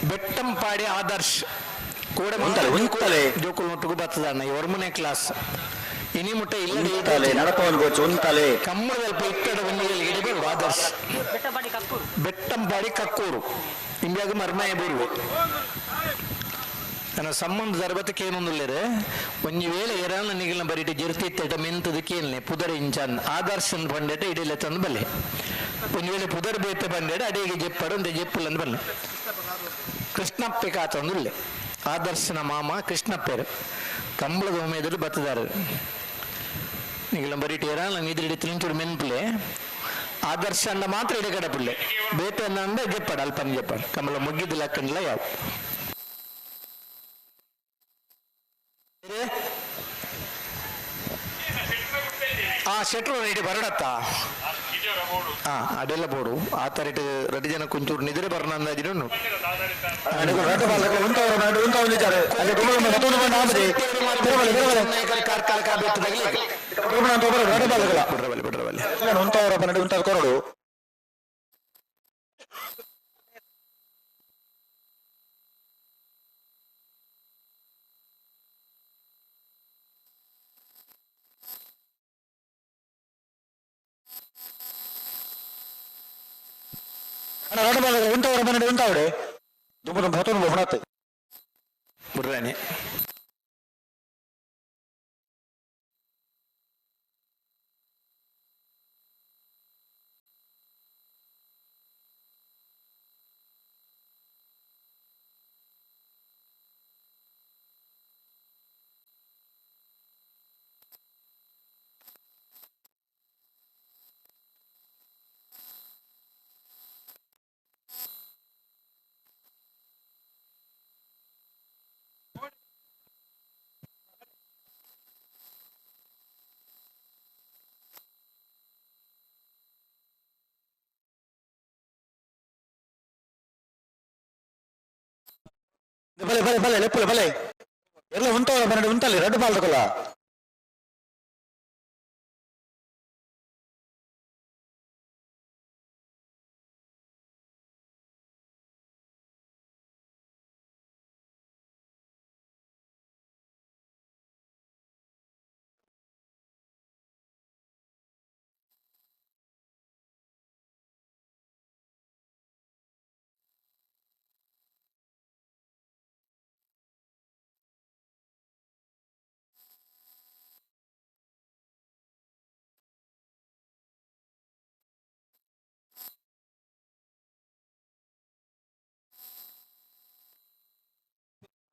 ಬೆಟ್ಟಂಪಾಡಿ ಆದರ್ಶ್ ಕೂಡ ಜೋಕುಲ್ ಮುಟ್ಟುಗು ಬರ್ತದಣ್ಣ 2 ಕ್ಲಾಸ್ ಇನಿ ಮುಟ್ಟ ಇಲ್ಲ ನಡಪವನ್ ಗೋಚು ಉಂಟಲೆ ಕಮ್ಮಳದಲ್ಪ ಇಟ್ಟಡ ಬಂದಿಗೆ ಇಡಬೇಕು ಆದರ್ಶ್ ಬೆಟ್ಟಂಪಾಡಿ ಕಕ್ಕೂರು ಇಂಡಿಯಾಗ ಮರ್ಮಯ ಬರುವೆ ನನ್ನ ಸಂಬಂಧ ದರ್ಬತಕ್ಕೆ ಏನೊಂದುಳ್ಳೇರೆ ಒಂಜಿ ವೇಳೆ ಎರಾನ ನಿಗಿಲ್ನ ಬರಿಟಿ ಜರ್ತಿತ್ತೇಟ ಮೆಂತದಕ್ಕೆ ಏನ್ಲೆ ಪುದರ್ ಇಂಚಾನ್ ಆದರ್ಶನ್ ಬಂಡೇಟ ಇಡೀಲೆ ತಂದು ಬಲ್ಲೆ ಒಂಜಿ ವೇಳೆ ಪುದರ್ ಬೇತೆ ಬಂಡೇಟ ಅಡಿಗೆ ಜೆಪ್ಪಡು ಅಂತ ಜೆಪ್ಪುಲ್ಲಂದು ಬಲ್ಲೆ ಕೃಷ್ಣಪ್ಪೆ ಕಾತೊಂದುಲ್ಲೆ ಆದರ್ಶನ ಮಾಮ ಕೃಷ್ಣಪ್ಪೇರು ಕಂಬಳದ ಒಮ್ಮೆದಲ್ಲಿ ಬತ್ತದಾರರು ನಿಗಿಲ್ನ ಬರಿಟಿ ಎರಾನ ನಿದ್ರಿಡಿ ತಿಂಚೂರು ಮೆನ್ಪುಲೆ ಆದರ್ಶ ಅಂಡ ಮಾತ್ರ ಇಡೆ ಕಡಪುಲ್ಲೆ ಬೇತೆ ಅಂದ ಜೆಪ್ಪಡು ಅಲ್ಪನ್ ಜೆಪ್ಪಡು ಕಂಬಳ ಮುಗ್ಗಿದ್ದು ಲೆಕ್ಕಂಡ್ಲ ಯಾವ ಶೆಟ್ರು ರೆಡಿ ಬರಡತ್ತ ಅದೆಲ್ಲ ಬೋಡು ಆ ತರ 2 ಜನ ಕುಂಚೂರು ನಿದ್ರೆ ಬರೋಣ ಅಂದಾಜಿನು ಕಾರ್ಕಾಲ ಕೊರಡು ಉಂಟವರ ಮನೆ ಉಂಟಾವಡೆ ದುಂಬನ ಭತನ ಬಹುಣತ್ತೆ ಬುರ್ರಾನೆ ಬಲೆ ಲೆಪ್ಪಲೆ ಬಲೆ ಎಲ್ಲ ಉಂಟವರ ಮನೆ ಉಂಟಲ್ಲಿ 2 ಬಾಲ್ದಕೊಲ್ಲ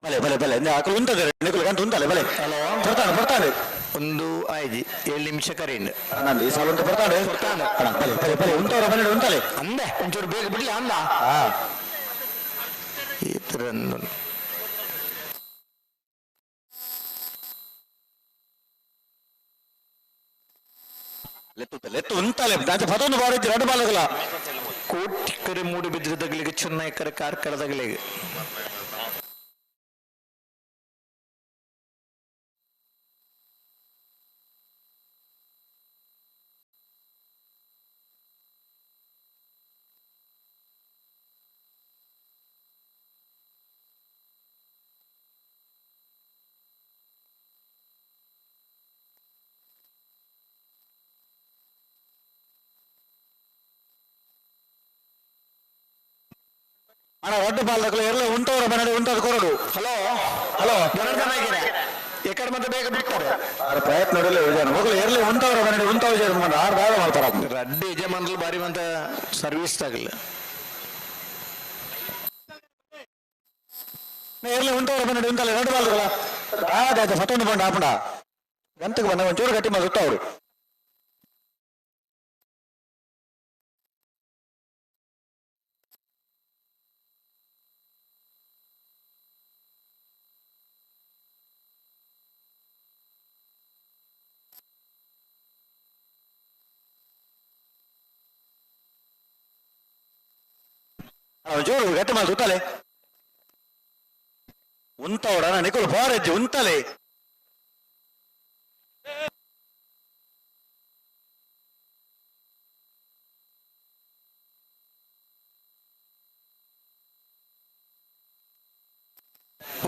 ಬಲೆ ಬಲೆ ಬಲೆ ಅಕಲು ಉಂಟದೆ ನಿಕುಲು ಗಂಟು ಉಂಟಲ್ಲ ಬಲೆ ಹಲೋ ಬರ್ತಾನೆ ಬರ್ತಾನೆ ಒಂದು 7 ನಿಮಿಷ ಕರೆಯಿಂದ ನಂದು ಈ ಸಾಲ ಉಂಟು ಬರ್ತಾನೆ ಅಣ್ಣ ಬಲೆ ಬಲೆ ಬಲೆ ಉಂಟವರ ಮನೆ ಉಂಟಲೆ ಅಂದೆ ಒಂಚೂರು ಬೇಗ ಬಿಡ್ಲಿ ಅಂದ ಈ ತರ ಲೆತ್ತು ಉಂಟಲೆ ದಾಚೆ ಪದೊಂದು ಬಾರಿದ್ದು ಎರಡು ಬಾಲಗಲ ಕೋಟಿಕರೆ ಮೂಡುಬಿದ್ರೆ ತಗಲಿಗೆ ಚೆನ್ನೈಕರ ಕಾರ್ಕಳ ತಗಲಿಗೆ ಅಣ್ಣ ಒಡ್ಡು ಬಾಲಕಲು ಎಲ್ಲ ಉಂಟವರ ಮನೆ ಉಂಟದು ಕೊರಡು ಹಲೋ ಹಲೋ ಚೆನ್ನಾಗಿದೆ ಈ ಕಡೆ ಮತ್ತೆ ಬೇಗ ಬಿಡ್ತಾರೆ ಪ್ರಯತ್ನ ನೋಡಲಿ ಮಗಳು ಎರ್ಲಿ ಉಂಟವರ ಮನೆ ಉಂಟವ ಆರು ಬೇಡ ಮಾಡ್ತಾರ ರಡ್ಡಿ ಯಜಮಾನ್ರು ಬಾರಿ ಮಂತ ಸರ್ವಿಸ್ ತಗಲ್ಲ ಎರ್ಲಿ ಉಂಟವರ ಮನೆ ಉಂಟಲ್ಲ ಎರಡು ಬಾಲಗಳ ಆದಾಯ್ತು ಮತ್ತೊಂದು ಬಂಡ ಆಪಣ ಗಂಟಗೆ ಬಂದ ಒಂಚೂರು ಗಟ್ಟಿ ಮಾಡಿ ಅವರು ಜೋರು ಗಟ್ಟಿ ಮಾಡಿ ಸುತ್ತಲೆ ಉಂಟವಡ ನಿಕುಲು ಬಾರಜ್ಜಿ ಉಂಟಲೆ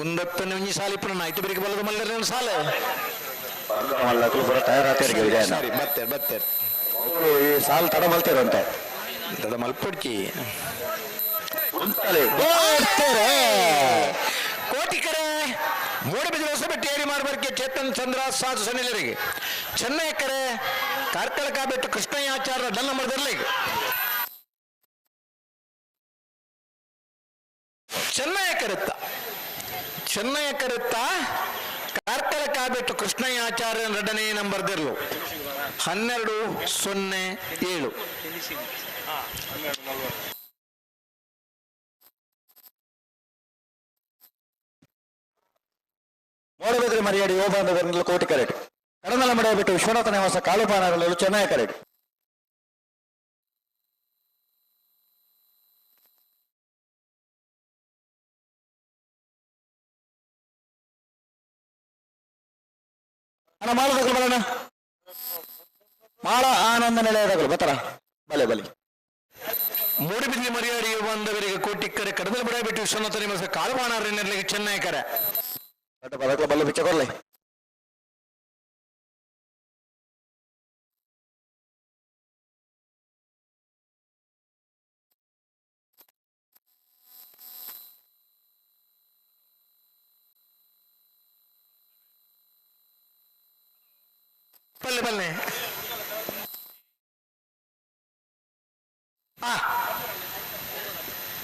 ಒಂದತ್ತನೇ ಒಂಜಿ ಸಾಲಿ ಪುನಃ ಐತು ಬೆರಿಗೆ ಬಲ್ಲದ ಮಲ್ಲರ ಸಾಲ ಮಲ್ಲಕಲು ಪುರ ತಯಾರಾತಿರ್ಗೆ ಸರಿ ಬತ್ತೇರ್ ಬತ್ತೇರ್ ಈ ಸಾಲು ತಡ ಮಲ್ತೇರು ಅಂತ ದಡ ಮಲ್ಪಡ್ಕಿ ಉಂಟಲೆ ಕೋಟಿಕರೆ ಮೂಡಬಿದ್ರೆ ಹೊಸಬೆಟ್ಟಿ ಏರಿ ಮಾಡಬರ್ಕೆ ಚೇತನ್ ಚಂದ್ರ ಸಾಧು ಸನಿಲರಿಗೆ ಚೆನ್ನೈಕರೆ ಕಾರ್ಕಳ ಕಾಬೆಟ್ಟು ಕೃಷ್ಣಯ್ಯಾಚಾರ್ಯ ಡಲ್ ನಂಬರ್ ದರ್ಲಿಗೆ ಚೆನ್ನೈಕರೆತ್ತ ಕಾರ್ಕಳ ಕಾಬೆಟ್ಟು ಕೃಷ್ಣಯ್ಯಾಚಾರ್ಯ ಎರಡನೇ ನಂಬರ್ ದರ್ಲು 1207 ಮೋಡಬೆದ್ರೆ ಮರಿಯಾಡಿ ಓಬಾಂಧವರನ್ನೆಲ್ಲ ಕೋಟಿ ಕರೆಟ್ ಕಡನಲ ಮಡೆಯಬಿಟ್ಟು ವಿಶ್ವನಾಥ ನಿವಾಸ ಕಾಳುಪಾನಗಳೆಲ್ಲೂ ಚೆನ್ನಾಗಿ ಕರೆಟ್ ಅಣ್ಣ ಮಾಲದಗಳು ಬರೋಣ ಮಾಳ ಆನಂದ ನಿಲಯದಗಳು ಬತ್ತರ ಬಲೆ ಬಲಿ ಮೂಡುಬಿದ್ಲಿ ಮರಿಯಾಡಿ ಬಂದವರಿಗೆ ಕೋಟಿಕ್ಕರೆ ಕಡದಲ ಬಡೆಯಬಿಟ್ಟು ವಿಶ್ವನಾಥ ನಿವಾಸ ಕಾಳುಪಾನಗಳೆಲ್ಲರಿಗೆ ಚೆನ್ನೈಕರೆ ಪದಕಲ ಬಲ್ಲ ಬಿಚ್ಚ ಕೊರ್ಲೆ ಬಲ್ಲೆ ಬಲ್ಲೆ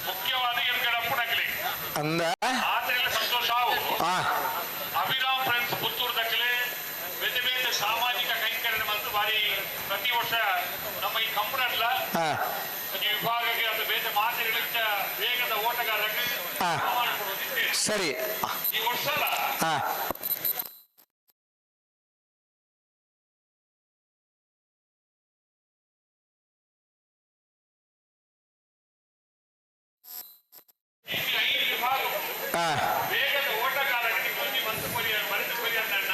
ಮುಖ್ಯವಾದ ಎರಡು ಅಪ್ಪಣೆಗಳು ಅಂದ ಆತರೆಲ್ಲ ಸಂತೋಷ ಅಭಿರಾಮ್ ಫ್ರೆಂಡ್ಸ್ ಪುತ್ತೂರು ದಕ್ಕಲೆ ಬೇರೆ ಬೇರೆ ಸಾಮಾಜಿಕ ಕೈಂಕರ್ಯ ಮತ್ತು ಬಾರಿ ಪ್ರತಿ ವರ್ಷ ನಮ್ಮ ಈ ಕಂಪನಲ್ಲ ಈ ವಿಭಾಗಕ್ಕೆ ಅದು ಬೇರೆ ಮಾತೆಗಳಿಂದ ವೇಗದ ಓಟಗಾರರಿಗೆ ಸನ್ಮಾನ ಕೊಡೋದಿದೆ ಸರಿ ಈ ವರ್ಷ ವೇಗದ ಓಟಗಾರರಿಗೆ ಒಂಜಿ ಮರೆತು ಪರಿಯನ್ನ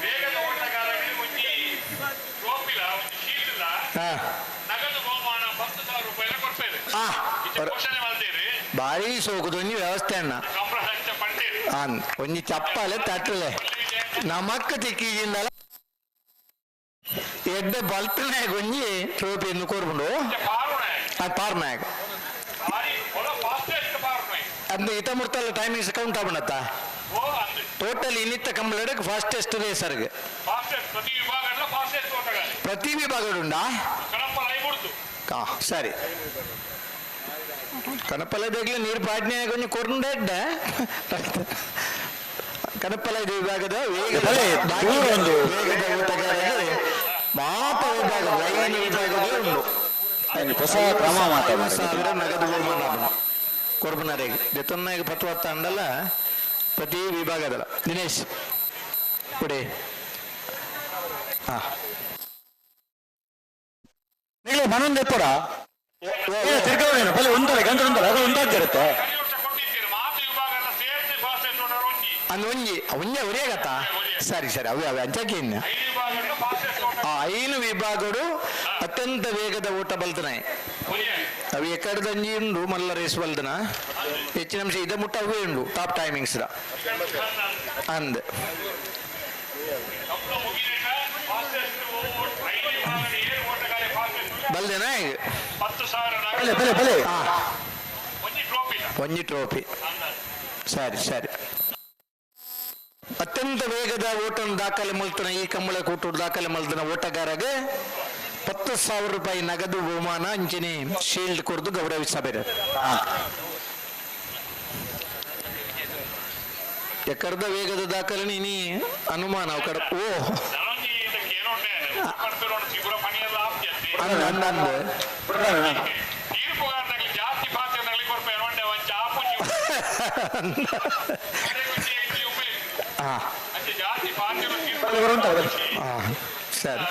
ವೇಗದ ಓಟಗಾರರಿಗೆ ಒಂಜಿ ಟ್ರೋಫಿಲ ಒಂದು ಶೀಲ್ಡ್ಲ ನಗದು ಬಹುಮಾನ 10,000 ರೂಪಾಯಿ ಕೊಡ್ತೇವೆ ಘೋಷಣೆ ಮಾಡ್ತೇವೆ ಭಾರಿ ಸೋಕುದೊಂಜಿ ವ್ಯವಸ್ಥೆ ಅಣ್ಣ ಕಂಪ್ರಹಂಚ ಪಂಡೇರು ಒಂಜಿ ಚಪ್ಪಲೆ ತಟ್ಟಲೆ ನಮಕ್ಕ ತಿಕ್ಕಿಜಿಂದಲ ಎಡ್ಡೆ ಬಲ್ಪನಾಯಕ ಒಂಜಿ ಟ್ರೋಫಿಯನ್ನು ಕೋರ್ಕೊಂಡು ಅದು ಪಾರ್ನಾಯಕ ಅಂದ್ರೆ ಇತ ಮುರ್ತಲ್ಲ ಟೈಮಿಂಗ್ಸ್ ಕೌಂಟ್ ಆಗ್ಬಿಡತ್ತ ಟೋಟಲ್ ಇನ್ನಿತ್ತ ಕಂಬಳಕ್ಕೆ ಫಾಸ್ಟೆಸ್ಟ್ ರೇಸರ್ಗೆ ಪ್ರತಿ ವಿಭಾಗ ಉಂಟಾ ಸರಿ ಕನಪಲದಾಗಲೇ ನೀರು ಪಾಟ್ನೆ ಕೊಂಚ ಕೊರ್ಂಡೆಡ್ಡ ಕನಪಲದ ವಿಭಾಗದ ವೇಗದ ಓಟಗಾರರಿಗೆ ಮಾತ್ರ ವಿಭಾಗ ಲೈನ್ ವಿಭಾಗದಲ್ಲಿ ಉಂಟು ಹೊಸ ಕ್ರಮ ಮಾತಾಡ 1000 ನಗದು ಬಹುಮಾನ ಕೊರ್ಬನರಿಗೆ ಜೊತೆನಾಗ 10 ಅಂಡಲ್ಲ ಪ್ರತಿ ವಿಭಾಗದಲ್ಲ ದಿನೇಶ್ ಕೊಡಿ ನೀವು ಮನೊಂದು ಎಪ್ಪಡ ತಿರ್ಗವನೇನು ಬಲೆ ಒಂದಲ್ಲ ಗಂಟೆ ಒಂದಲ್ಲ ಅದು ಒಂದಾಗ್ತಿರುತ್ತೆ ಒಂಜಿ ಒರಿಯಾಗತ್ತ ಸರಿ ಅವೇ ಅಂಚಕ್ಕೆ ಇನ್ನು ಐನು ವಿಭಾಗಡು ಅತ್ಯಂತ ವೇಗದ ಓಟ ಬಲ್ತನ ಅವು ಎಕಡ್ದಂಜಿ ಉಂಡು ಮಲ್ಲ ರೇಸ್ ಬಲ್ತನ ಹೆಚ್ಚಿನ ಅಂಶ ಇದ ಮುಟ್ಟ ಅವೇ ಉಂಡು ಟಾಪ್ ಟೈಮಿಂಗ್ಸ್ ಅಂದ್ ಬಲ್ದೇನ ಒಂಜಿ ಟ್ರೋಫಿ ಸರಿ ಅತ್ಯಂತ ವೇಗದ ಓಟವನ್ನು ದಾಖಲೆ ಮಲ್ತನ ಈ ಕಂಬಳ ಕೂಟು ದಾಖಲೆ ಮಲ್ತನ ಓಟಗಾರಗೆ 10,000 ರೂಪಾಯಿ ನಗದು ಬಹುಮಾನ ಅಂಚನೆ ಶೀಲ್ಡ್ ಕೊಡ್ದು ಗೌರವಿಸಬೇಡ ಎಕರ್ದ ವೇಗದ ದಾಖಲೆ ನೀ ಅನುಮಾನ ಅವ್ ಕಡೆ ಸರಿ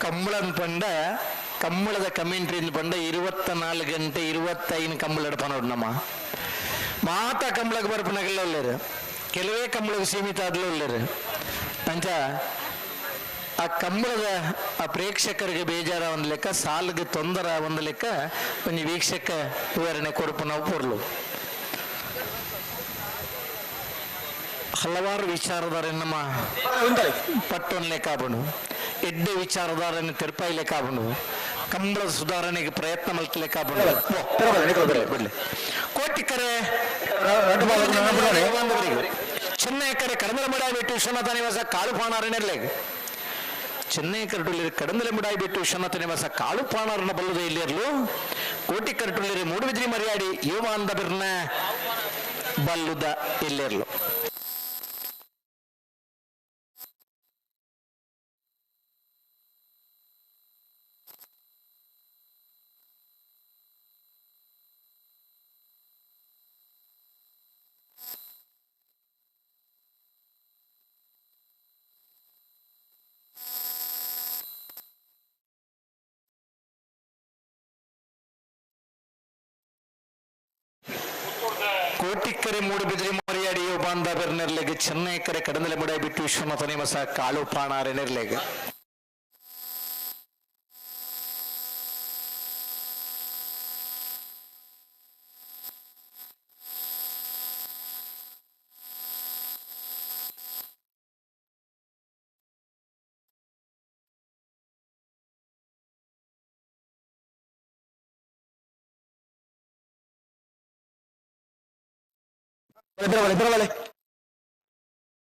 ಕಂಬಳನ್ ಪಂಡ ಕಂಬಳದ ಕಮೆಂಟ್ರಿ ಪಂಡ 24 ಗಂಟೆ 25 ಕಂಬಳ ಪನೋಡು ನಮ್ಮ ಮಾತ ಕಂಬಳಕ್ಕೆ ಬರ್ಪನಾಗೆಲ್ಲ ಒಳ್ಳೆರು ಕೆಲವೇ ಕಂಬಳಕ್ಕೆ ಸೀಮಿತ ಆದ್ಲೂ ಒಳ್ಳೆರು ಅಂಚ ಆ ಕಂಬಳದ ಆ ಪ್ರೇಕ್ಷಕರಿಗೆ ಬೇಜಾರ ಒಂದು ಲೆಕ್ಕ ಸಾಲಿಗೆ ತೊಂದರೆ ಒಂದು ಲೆಕ್ಕ ಒಂದು ವೀಕ್ಷಕ ವಿವರಣೆ ಕೊರಪು ನಾವು ಕೊರ್ಲು ಹಲವಾರು ವಿಚಾರಧಾರೆ ನಮ್ಮ ಪಟ್ಟೊಂದು ಲೆಕ್ಕ ಆಗ್ಬೋದು ಎಡ್ಡೆ ವಿಚಾರಧಾರನ್ನು ತೆರಪಾಯಿ ಲೆಕ್ಕ ಆಗ್ಬೋದು ಕಂಬಳದ ಸುಧಾರಣೆಗೆ ಪ್ರಯತ್ನ ಮಲ್ತ ಲೆಕ್ಕ ಆಗ್ಬೋದು ಕೋಟಿಕರೆ ಚೆನ್ನೈ ಕರೆ ಕಡಮಲ ಮಡ ಬಿಟ್ಟು ವಿಶ್ವನಾಥ ನಿವಾಸ ಕಾಳು ಪಾಣಾರನೆರ್ಲೆಗೆ ಚೆನ್ನೈ ಕರಟುಳ್ಳಿರಿ ಕಡಂದಲೆ ಮುಡಾಯಿ ಬಿಟ್ಟು ವಿಶ್ವನಾಥ ನಿವಾಸ ಕಾಳು ಪಾಣಾರನ ಬಲ್ಲುದ ಇಲ್ಲಿರಲು ಕೋಟಿ ಕರಟುಳ್ಳಿರಿ ಮೂಡುಬಿದ್ರಿ ಮರಿಯಾಡಿ ಯುವಾಂದ ಬಿರ್ನ ಬಲ್ಲುದ ಇಲ್ಲಿರಲು ಕೋಟಿಕರೆ ಮೂಡುಬಿದ್ರಿ ಮರಿಯಾಡಿ ಬಾಂಧ ಬೆರ್ನೆರ್ಲೆಗೆ ಚೆನ್ನೈ ಕರೆ ಕಡಂದಲೆ ಮುಡಾಯಿ ಬಿಟ್ಟು ವಿಶ್ವನಾಥ ನಿವಾಸ ಕಾಳು ಪಾಣಾರೆನೆರ್ಲೆಗೆ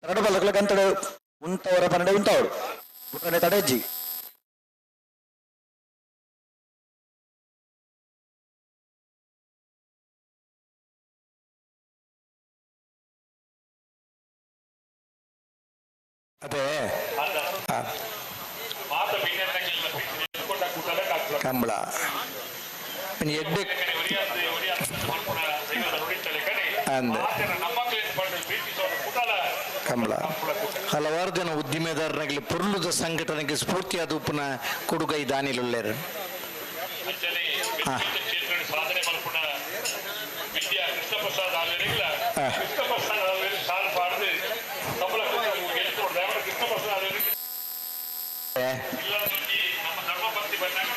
ತರಡು ಗಂಟೆ ಉಂಟವರ ಪನ್ನಡೆ ಉಂಟವಳು ಉಂಟನೆ ತಡೆಜ್ಜಿ ಅದೇ ಕಂಬಳ ಎಡ್ಡೆ ಅಂದ ಕಂಬಳ ಹಲವಾರು ಜನ ಉದ್ದಿಮೆದಾರರಾಗಲಿ ಪೊರ್ಲುದ ಸಂಘಟನೆಗೆ ಸ್ಫೂರ್ತಿಯಾದ ಉಪ್ಪನ ಕೊಡುಗೈ ದಾನಿಲುಳ್ಳೇರು ಸಾಧನೆ ಮಲ್ಪುಣ ವಿದ್ಯಾ ಕೃಷ್ಣ ಪ್ರಸಾದ್ ಕೃಷ್ಣ ಪ್ರಸಾದ್ ಸಾಲ್ ಪಾಡ್ದು ಕಮಲ ಕೃಷ್ಣ ಪ್ರಸಾದ್ ನಮ್ಮ ಧರ್ಮಪಂಥಿ ಬಂದಾಗ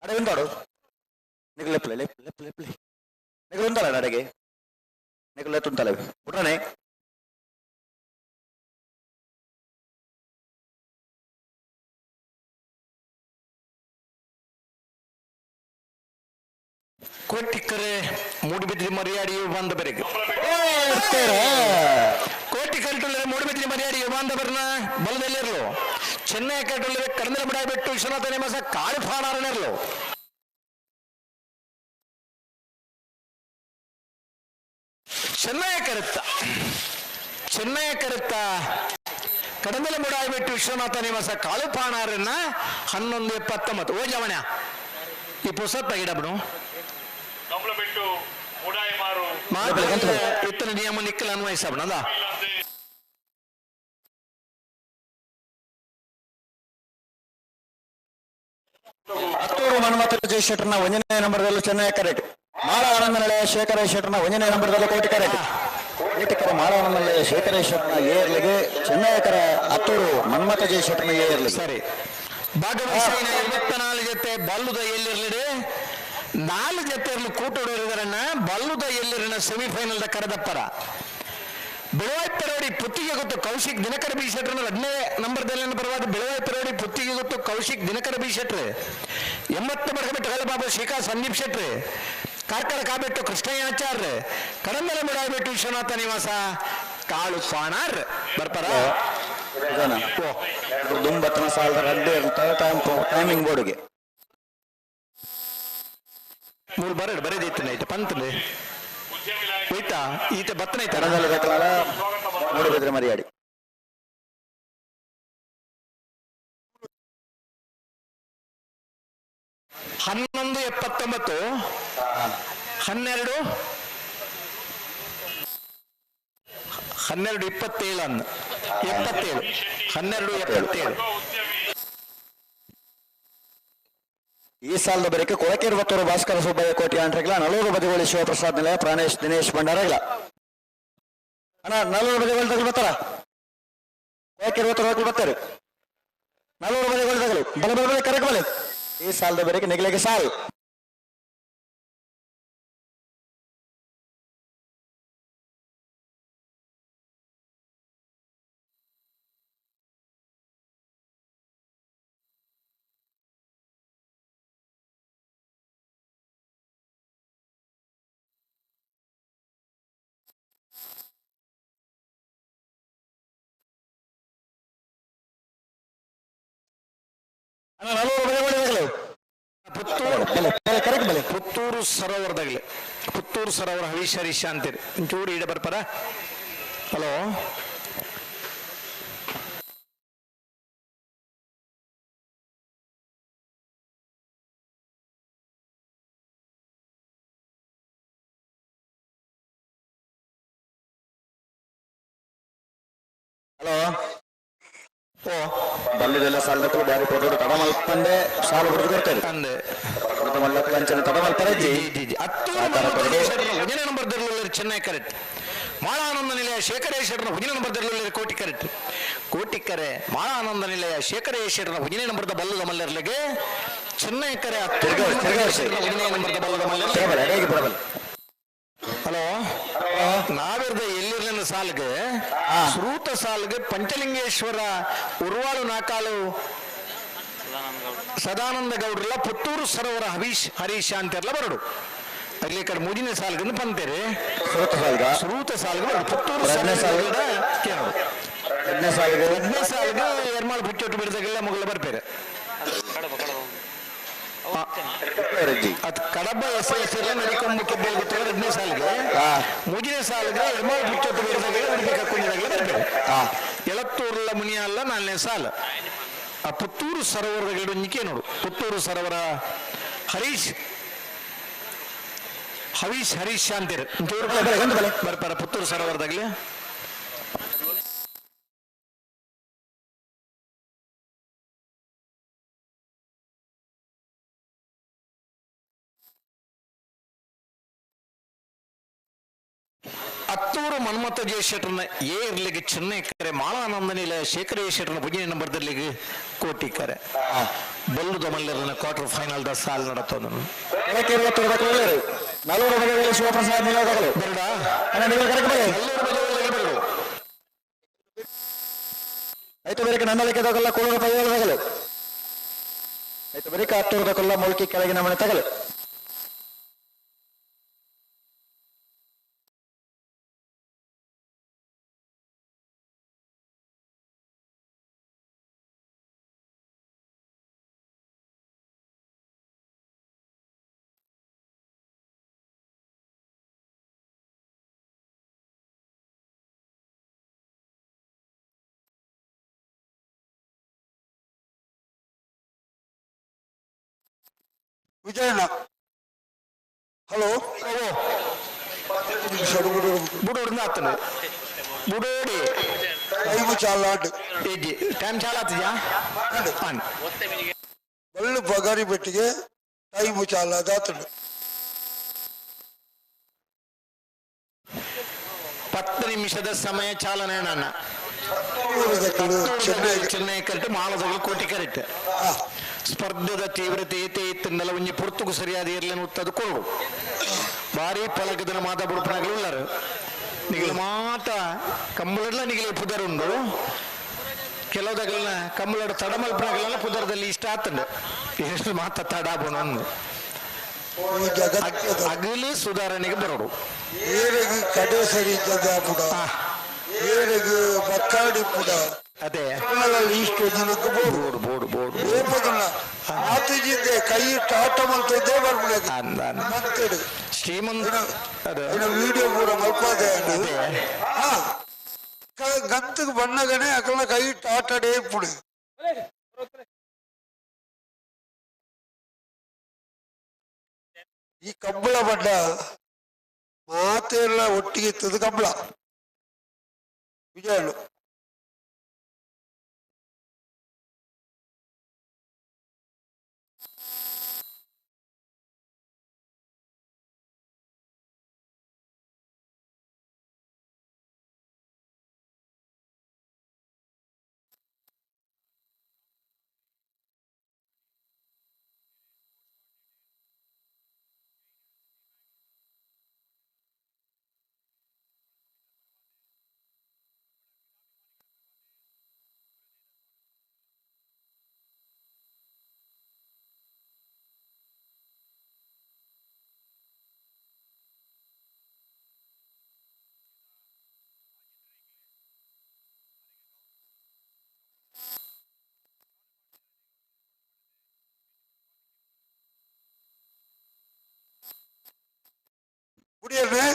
ಅಡೆ ಉಂಟಾಡು ನಿಗಲು ಲೆಪ್ಲೆ ಲೆಪ್ ಲೆಪ್ ಲೆಪ್ಲೆ ನಿಗಲು ಉಂಟಲ್ಲ ನಡೆಗೆ ನಿಗಲು ಎತ್ತುಂಟಲ್ಲ ಬಿಟ್ರನೆ ಕೋಟಿಕರೆ ಮೂಡುಬಿದ್ರಿ ಮರಿಯಾಡಿ ಬಂದ ಬೆರೆಗೆ ಕೋಟಿಕರೆ ಮೂಡುಬಿದ್ರಿ ಮರಿಯಾಡಿ ಬಂದ ಬರ್ನ ಬಲದಲ್ಲಿರಲು ಚೆನ್ನೈ ಕಟ್ಟಲು ಕಡಂದಲ ಬಿಡಾಬಿಟ್ಟು ವಿಶ್ವನಾಥ ನೇಮಸ ಕಾಳು ಫಾಣಾರನಿರಲು ಚೆನ್ನೈ ಕರುತ್ತ ಕಡಂದಲ ಬಿಡಾಬಿಟ್ಟು ವಿಶ್ವನಾಥ ನೇಮಸ ಕಾಳು ಫಾಣಾರನ್ನ 11:19 ಓ ಜವಣ್ಯ ಈ ಪುಸ್ತಕ ತೆಗಿಡಬನು ಕಂಪ್ಲಮೆಂಟು ಉಡಾಯ ಮಾರು ಇತ್ತನ ನಿಯಮ ನಿಕ್ಕಲ ಅನ್ವಯಿಸಬನದ ಹತ್ತೂರು ಮನ್ಮಥ ಜಯಶೆಟ್ಟರ್ನ 1ನೇ ನಂಬರ್ದಲ್ಲೂ ಚೆನ್ನೈ ಕರೆಟ್ ಮಾಳ ಆನಂದ ನಿಲಯ ಶೇಖರ ಶೆಟ್ಟರ್ನ 1ನೇ ನಂಬರ್ದಲ್ಲೂ ಕೋಟಿ ಕರೆಟ್ ಕೋಟಿಕರೆ ಮಾಳ ಆನಂದ ನಿಲಯ ಶೇಖರ ಶೆಟ್ಟರ್ನ ಏರ್ಲಿಗೆ ಚೆನ್ನೈಕರ ಹತ್ತೂರು ಮನ್ಮಥ ಜಯಶೆಟ್ಟರ್ನ ಏರ್ಲಿ ಸರಿ ಭಾಗವಹಿಸಿನ 24 ಜೊತೆ ಬಲ್ಲುದ ಎಲ್ಲಿರ್ಲಿಡೆ 4 ಜೊತೆಯಲ್ಲಿ ಕೂಟೋಡಿರನ್ನ ಬಲ್ಲುದ ಎಲ್ಲಿರನ semifinal the ಕರೆದಪ್ಪರ Belvai Perodi Puttigottu Kaushik Dinakara B ಶೆಟ್ರನ 2ನೇ ನಂಬರ್ದಲ್ಲಿ ಬರುವಾಗ ಬೆಳವಾಯಿ ಪೆರೋಡಿ ಪುತ್ತಿಗೆ ಗೊತ್ತು ಕೌಶಿಕ್ ದಿನಕರ ಬಿ ಶೆಟ್ರೆ 80 ಬಡಗಬಿಟ್ಟು ಕಲಬಾಬು ಶಿಖಾ ಸಂದೀಪ್ ಶೆಟ್ರೆ ಕಾರ್ಕಳ ಕಾಬಿಟ್ಟು ಕೃಷ್ಣಯ್ಯಾಚಾರ್ಯ ಕಡಂಬಲ ಬಿಡಾಬಿಟ್ಟು ವಿಶ್ವನಾಥ ನಿವಾಸ ಕಾಳು ಪಾಣಾರ್ ಬರ್ತಾರ 9 ಸಾಲದ ಅಡ್ಡೆ ಟೈಮಿಂಗ್ ಬೋರ್ಡ್ಗೆ 3 ಬರಡು ಬರೆದಿತ್ತು ನೈಟ್ ಪಂತಲೆ ಹೋಯ್ತಾ ಈತ ಬತ್ತನೈತ ಮೂಡುಬಿದ್ರೆ ಮರಿಯಾಡಿ 11:79 12:27 ಅನ್ನು 12:77 ಈ ಸಾಲದ ಬಳಿಕ ಕೊಳಕೇರು ಬತ್ತೂರು ಭಾಸ್ಕರ ಸುಬ್ಬಯ್ಯ ಕೋಟಿ ಆಂಟ್ರಿಗ್ಲ ನಲ್ಲೂರು ಬದಿಗೋಳಿ ಶಿವಪ್ರಸಾದ್ ನಿಲಯ ಪ್ರಾಣೇಶ್ ದಿನೇಶ್ ಭಂಡಾರಗ್ಲ ಅಣ್ಣ ನಲ್ಲೂರು ಬದಿಗೋಳಿ ತಗಲು ಬರ್ತಾರ ಕೊಳಕೇರು ಬತ್ತೂರು ಬರ್ತಾರೆ ನಲ್ಲೂರು ಬದಿಗೋಳಿ ತಗಲು ಬಲ ಕರೆಕ್ಟ್ ಬಲೆ ಈ ಸಾಲದ ಬಳಿಕ ನಿಗಲಿಗೆ ಸಾಲ್ ಪುತ್ತೂರು ಸರೋವರದಾಗಲಿ ಪುತ್ತೂರು ಸರೋವರ ಹರೀಶ್ ಅಂತೀರಿ ಒಂಚೂರು ಈಡ ಬರ್ಪಾರ ಹಲೋ ಹಲೋ ಓ ಬಲ್ಲಿದೆಲ್ಲ ಸಾಲದಕ್ಕೂ ಬಾರಿ ಕೊಡೋದು ತಡ ಮಲ್ಪಂದೆ ಸಾಲು ಹೊಡೆದು ಬರ್ತಾರೆ ಅಂದೆ ಮಲ್ಲಕ್ಕಂಚನ ತಡ ಮಲ್ತಾರೆ ನಂಬರ್ ಚೆನ್ನೈ ಕರೆಕ್ಟ್ ಮಾಳಾನಂದ ನಿಲಯ ಶೇಖರೇಶ್ವರನ 1ನೇ ನಂಬರ್ದಲ್ಲಿ ಕೋಟಿ ಕರೆಕ್ಟ್ ಕೋಟಿಕರೆ ಮಾಳಾನಂದ ನಿಲಯ ಶೇಖರೇಶ್ವರನ 1ನೇ ನಂಬರ್ದ ಬಲ್ಲದ ಮಲ್ಲರ್ಲಿಗೆ ಚೆನ್ನೈ ಕರೆ 1ನೇ ನಂಬರ್ದ ಬಲ್ಲದ ಮಲ್ಲರ್ ಹಲೋ ನಾವಿರ್ದ ಎಲ್ಲಿರ್ಲಿನ ಸಾಲ್ಗೆ ಶ್ರೂತ ಸಾಲ್ಗೆ ಪಂಚಲಿಂಗೇಶ್ವರ ಉರ್ವಾಳು ನಾಕಾಲು ಸದಾನಂದ ಗೌಡ್ರಲ್ಲ ಪುತ್ತೂರು ಸರೋವರ ಹರೀಶ್ ಅಂತೆಲ್ಲ ಬರಡು ಅಲ್ಲಿ ಈ ಕಡೆ ಮುದಿನ ಸಾಲ್ಗನ್ನು ಪಂತೇರಿ ಶ್ರೂತ ಸಾಲ್ಗೆ ಪುತ್ತೂರು ಎರಡನೇ ಸಾಲ್ಗೆ ಎರ್ಮಾಳು ಬಿಟ್ಟು ಬಿಡದಾಗೆಲ್ಲ ಮೊಗಲ ಬರ್ಬೇರೆ ಅದು ಕಡಬ ಎಸ್ ನಡಿಕೊಂಬ ಕೆಬ್ಬಲ್ ಗೊತ್ತಾಗ 2ನೇ ಸಾಲಿಗೆ ಮುಜಿನ ಸಾಲಿಗೆ ಎರ್ಮಾಳು ಬಿಟ್ಟು ಬಿಡದಾಗೆಲ್ಲ ಉಡುಪಿ ಕರ್ಕೊಂಡಿದ್ದಾಗಲೇ ಬರ್ಬೇರೆ ಎಳತ್ತೂರ್ಲ ಮುನಿಯಲ್ಲ 4ನೇ ಸಾಲ ಆ ಪುತ್ತೂರು ಸರೋವರದ ನಿಕೆ ನೋಡು ಪುತ್ತೂರು ಸರೋವರ ಹರೀಶ್ ಅಂತೀರಿ ಬರ್ಪಾರ ಪುತ್ತೂರು ಸರೋವರದಾಗಲಿ ಹತ್ತೂರು ಮನ್ಮಥ ಜಯಶೆಟ್ಟರ್ನ ಏರ್ಲಿಗೆ ಚೆನ್ನೈ ಕರೆ ಮಾಳಾನಂದ ನಿಲಯ ಶೇಖರೇಶ್ವರನ 1ನೇ ನಂಬರ್ದಲ್ಲಿ ಕೋಟಿ ಕರೆ ಬಲ್ಲುದ ಮಲ್ಲರನ್ನ ಕ್ವಾರ್ಟರ್ ಫೈನಲ್ ದ ಸಾಲ್ ನಡತೋದು ನಲ್ಲೂರು ಬಗೆಗಳ ಶಿವಪ್ರಸಾದ್ ನಿಲೋದಗಳು ಬೇಡ ಆಯ್ತು ಬೇರೆ ನನ್ನ ಲೆಕ್ಕದಾಗಲ್ಲ ಕೋಳೂರು ಪೈಗಳದಾಗಲು ಆಯ್ತು ಬರೀ ಹತ್ತೂರದಕ್ಕೆಲ್ಲ ಮೊಳಕೆ ಕೆಳಗಿನ ಮನೆ ತಗಲು ವಿಜಯಣ್ಣ ಹಲೋ బుడోడు అతను బుడోడి టైము చాలా టైం చాలా అవుతుందా బళ్ళు బగారి పెట్టిಗೆ టైము చాలా దాతుడు 10 ನಿಮಿಷದ ಸಮಯ ಚಾಲನೆ ನನ್ನ ಚೆನ್ನೈ ಕರೆಕ್ಟ್ ಮಾಲದಗಳು ಕೋಟಿ ಕರೆಕ್ಟ್ ಸ್ಪರ್ಧದ ತೀವ್ರತೆ ಏತೆ ಇತ್ತಂದಲ್ಲ ಒಂಜಿ ಪುರ್ತುಕು ಸರಿಯಾದ ಇರ್ಲೇನು ತದ್ಕೊಳ್ಳು ಭಾರಿ ಪಲಕದನ ಮಾತಾ ಬುಡುಪನಗಳು ಉಳ್ಳಾರು ನಿಗಲು ಮಾತ ಕಂಬಳಲ್ಲ ನಿಗಲಿ ಪುದರುಂಡು ಕೆಲವುದಗಲ್ನ ಕಂಬಳದ ತಡಮಲ್ಪನಗಳೆಲ್ಲ ಪುದರದಲ್ಲಿ ಇಷ್ಟ ಆತಂಡು ಎಷ್ಟು ಮಾತ ತಡಾಬೋಣ ಅಂದು ಅಗಲಿ ಸುಧಾರಣೆಗೆ ಬರೋಡು ಏರೆಗೆ ಕಡೆ ಸರಿ ಪುಡ ಏರೆಗೆ ಬಕ್ಕಾಡಿ ಪುಡ ಅದೇ ಇಷ್ಟು ಜನಕ್ಕೆ ಬೋರ್ಡು ಬೋರ್ಡು ಬೋರ್ಡು ಆತಿಜಿದ್ದೆ ಕೈ ಟಾಟ ಮಲ್ತದ್ದೇ ಬರ್ಬಿಡ ಶ್ರೀಮಂತ ವಿಡಿಯೋ ಪೂರ ಮಲ್ಪದೆ ಗಂತಕ್ಕೆ ಬಣ್ಣಗನೆ ಅಕಲ್ನ ಕೈ ಟಾಟಡೇ ಪುಡಿ ಈ ಕಂಬಳ ಬಡ್ಡ ಮಾತೆಲ್ಲ ಒಟ್ಟಿಗೆ ಇತ್ತದು ಕಂಬಳ ವಿಜಯಳು ಕುಡಿಯಲ್ವೇ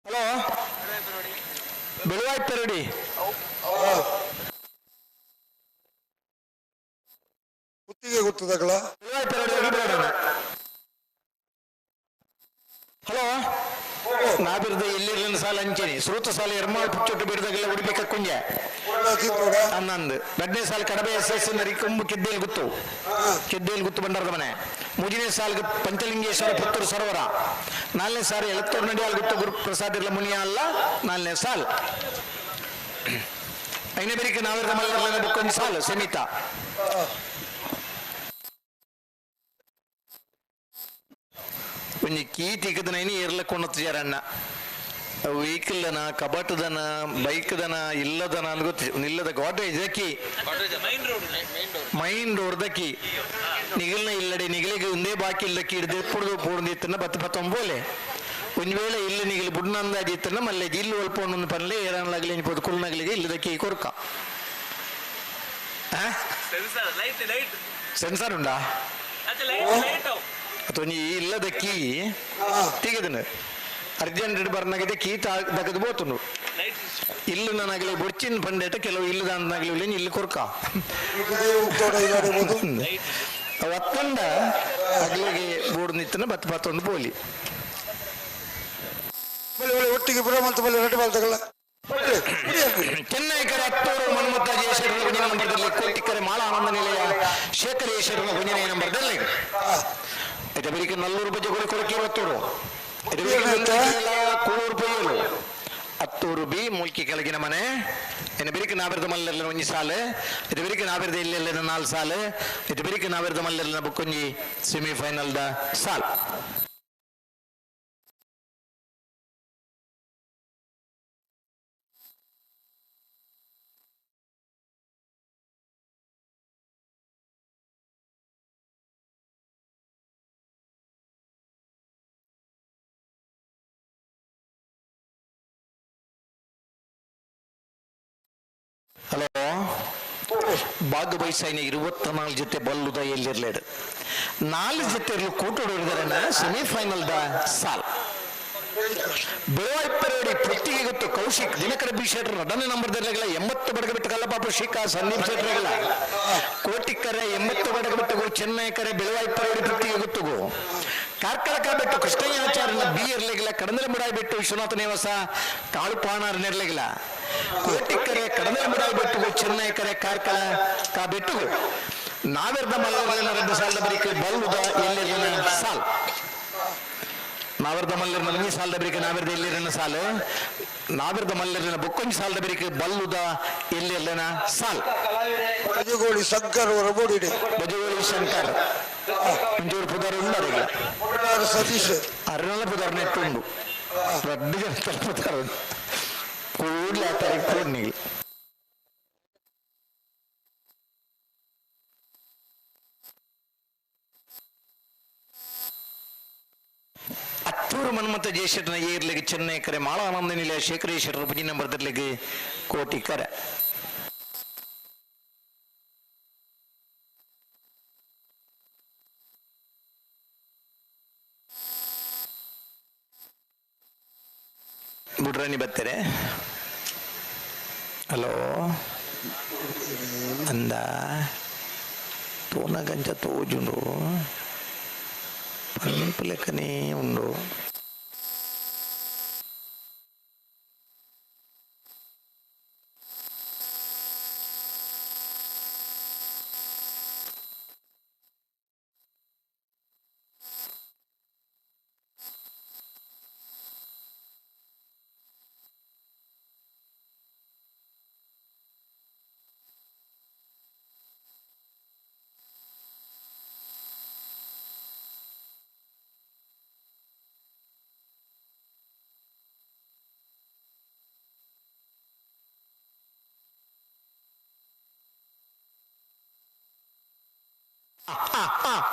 ಹಲೋ ಬೆಳವಾಯ್ತು ರೆಡಿ ಕುತ್ತಿಗೆ ಗೊತ್ತದಕ್ಕಳ ಹಲೋ ನಾಬಿರ್ದ ಎಲ್ಲಿರ್ಲಿನ ಸಾಲ ಹಂಚೇನಿ ಶ್ರೋತ ಸಾಲ ಎರ್ಮಾಳ್ ಪುಚ್ಚೊಟ್ಟು ಬಿಡದಾಗೆಲ್ಲ ಉಡಿಬೇಕ ಕುಂಜ ಹನ್ನೊಂದು ಬೆಡ್ನೇ ಸಾಲ ಕಡಬೆ ಎಸ್ ಕೊಂಬು ಕೆದ್ದೇಲಿ ಗುತ್ತು ಬಂಡಾರದ ಮನೆ ಮೂಜನೇ ಸಾಲ್ಗೆ ಪಂಚಲಿಂಗೇಶ್ವರ ಪುತ್ತೂರು ಸರೋವರ ನಾಲ್ನೇ ಸಾರಿ ಎಳತ್ತೂರು ನಡಿಯಾಲ್ ಗುತ್ತು ಗುರು ಪ್ರಸಾದ್ ಇರ್ಲ ಮುನಿಯ ಅಲ್ಲ ನಾಲ್ನೇ ಸಾಲ್ ಐನೇ ಬೇರಿಕೆ ನಾವಿರ್ದ ಮಲ್ಲರ್ಲನ ಬುಕ್ಕೊಂದು ಸಾಲು ಸಮಿತ కొంచెం కీ తిక్కదనైనా ఏర్లకొన్నది జరన్న వెహికల్ దన కబట్ దన బైక్ దన ఇల్లదన అని ಗೊತ್ತು ಇಲ್ಲದ ಗಾಡ್ರೇಜ್ ದಕ್ಕಿ ಮೈನ್ ರೋಡ್ ದಕ್ಕಿ ನಿಗಲ್ನ ಇಲ್ಲಡೆ ನಿಗಲಿಗೆ ಒಂದೇ ಬಾಕಿ ಇಲ್ಲಕ್ಕಿ ಹಿಡ್ದು ಎಪ್ಪುಡ್ದು ಪೂರ್ದಿತ್ತನ್ನ 10-19 ಒಂದು ವೇಳೆ ಇಲ್ಲಿ ನಿಗಲಿ ಬುಡ್ನಂದಾಜಿ ಇತ್ತನ್ನ ಮಲ್ಲೆ ಜಿಲ್ಲು ಒಲ್ಪ ಒಂದೊಂದು ಪನ್ಲೆ ಏರನ್ಲಾಗಲಿ ಅನ್ಬೋದು ಕುಲ್ನಗಲಿಗೆ ಇಲ್ಲದಕ್ಕಿ ಕೊರ್ಕ ಸೆನ್ಸರ್ ಉಂಡಾ ಅಥವಾ ನೀ ಇಲ್ಲದಕ್ಕಿ ತೆಗೆದನು ಅರ್ಜೆಂಟ್ ಬರ್ನಾಗಿದೆ ಕೀತ ದಗದು ಬೋತುಂಡು ಇಲ್ಲು ನನಗಲಿ ಬೊಚ್ಚಿನ ಪಂಡೇಟ ಕೆಲವು ಇಲ್ಲದ ಅಂದಾಗಲಿ ಇಲ್ಲಿ ಕೊರ್ಕ ಒತ್ತಂಡ ಅಗ್ಲಿಗೆ ಬೋರ್ಡ್ ನಿತ್ತನ ಬತ್ ಬತ್ತೊಂದು ಪೋಲಿ ಒಟ್ಟಿಗೆ ಬುಡಮಂತ ಬಲ್ಲಿ ರೆಡಿ ಮಾಡ್ತಾಗಲ್ಲ ಚೆನ್ನೈ ಕರೆ ಹತ್ತೂರು ಮನ್ಮತ್ತ ಜಯೇಶ್ವರನ ಗುಂಜಿನ ನಂಬರ್ದಲ್ಲಿ ಕೋಟಿಕರೆ ಮಾಳ ಆನಂದ ನಿಲಯ ಶೇಖರೇಶ್ವರನ ಗುಂಜಿನ ನಂಬರ್ದಲ್ಲಿ ಇದು ಬರೀಕೆ ನಲ್ಲೂರು ಬಜೆಗಳು ಕೊರಕೆ ಇವತ್ತೂರು ಕೂಳೂರು ಪೊಯ್ಯಲು ಹತ್ತೂರು ಬಿ ಮೂಲ್ಕಿ ಕೆಳಗಿನ ಮನೆ ಇನ್ನು ಬರೀಕೆ ನಾವಿರದ ಮಲ್ಲೆಲ್ಲ ಒಂಜಿ ಸಾಲು ಇದು ಬರೀಕೆ ನಾವಿರದ ಇಲ್ಲೆಲ್ಲ 4 ಸಾಲು ಇದು ಬರೀಕೆ ನಾವಿರದ ಮಲ್ಲೆಲ್ಲ ಬುಕ್ಕೊಂಜಿ ಸೆಮಿಫೈನಲ್ದ ಸಾಲ್ ಹಲೋ ಭಾಗವಹಿಸೈನ 24 ಜೊತೆ ಬಲ್ಲುದ ಎಲ್ಲಿರ್ಲೇಡು 4 ಜೊತೆ ಕೂಟೋಡಿದಾರೆ ಸೆಮಿಫೈನಲ್ದ ಸಾಲ್ ಬೆಳವಾಯಿಪ್ಪರೇಡಿ ಪ್ರತಿಗೆ ಗೊತ್ತು ಕೌಶಿಕ್ ದಿನಕರ ಬಿ ಶೆಟ್ರ್ 2ನೇ ನಂಬರ್ದಲ್ಲ 80 ಬಡಗ ಬಿಟ್ಟು ಕಲ್ಲಪಾಪ ಶಿಖಾ ಸಂದೀಪ್ ಶೆಟ್ರಲ್ಲ ಕೋಟಿಕರೆ 80 ಬಡಗ ಬಿಟ್ಟುಗು ಚೆನ್ನೈ ಕರೆ ಬೆಳವಾಯಿಪ್ಪರೇಡಿ ಪ್ರತಿಗೆ ಗೊತ್ತುಗು ಕಾರ್ಕಳಕ ಬಿಟ್ಟು ಕೃಷ್ಣಯ್ಯಾಚಾರ್ಯನ ಬಿ ಇರ್ಲಿಗಿಲ್ಲ ಕಡಂದಲೆ ಮುಡಾಯಿ ಬಿಟ್ಟು ವಿಶ್ವನಾಥ ನೇವಸ ಕಾಳು ಪಾಣಾರ್ ನೆರ್ಲಿಗಿಲ್ಲ ಕೋಟಿಕರೆ ಕಡಂದಲೆ ಮುಡಾಯಿ ಬಿಟ್ಟುಗು ಚೆನ್ನೈ ಕರೆ ಕಾರ್ಕಳ ಕಾ ಬಿಟ್ಟುಗು ನಾವೆರ್ದ ಮಲ್ಲರ್ನ 2 ಸಾಲದ ಬರೀಕೆ ಬಲ್ಲುದ ಎಲ್ಲಿನ ಸಾಲ್ ನಾವಿರ್ದ ಮಲ್ಲರ್ನ 2 ಸಾಲದ ಬರೀಕೆ ನಾವಿರ್ದ ಎಲ್ಲಿರನ ಸಾಲು ನಾವಿರ್ದ ಮಲ್ಲರ್ನ ಬೊಕ್ಕೊಂಜಿ ಸಾಲದ ಬರೀಕೆ ಬಲ್ಲುದ ಎಲ್ಲಿರ್ಲಿನ ಸಾಲ್ ಬಜಗೋಳಿ ಶಂಕರ್ ಅವರ ಬೋಡಿಡೆ ಬಜಗೋಳಿ ಶಂಕರ್ ಒಂಚೂರು ಪುದಾರ ಉಂಡಾರಿಲ್ಲ ಸತೀಶ್ ಅರ್ನಲ ಪುದಾರ ನೆಟ್ಟುಂಡು 2 ಜನ ಪುದಾರ ಕೂಡ್ಲೆ ಆ ತಾರೀಕು ಕೂಡ್ನಿಗೆ ಹತ್ತೂರು ಮನ್ಮತ್ತ ಜಯಶೆಟ್ರನ ಏರ್ಲಿಗೆ ಚೆನ್ನೈ ಕರೆ ಮಾಳ ಆನಂದ ನಿಲಯ ಶೇಖರೇಶ್ವರರ ಬುಜಿ ನಂಬರ್ದಲ್ಲಿಗೆ ಕೋಟಿ ಕರೆ ಬುಡ್ರಾಣಿ ಬತ್ತಾರೆ ಹಲೋ ಅಂದ ತೋನಗಂಜ ತೋಜುಂಡು ಪನ್ಪು ಲೆಕ್ಕನೇ ಉಂಡು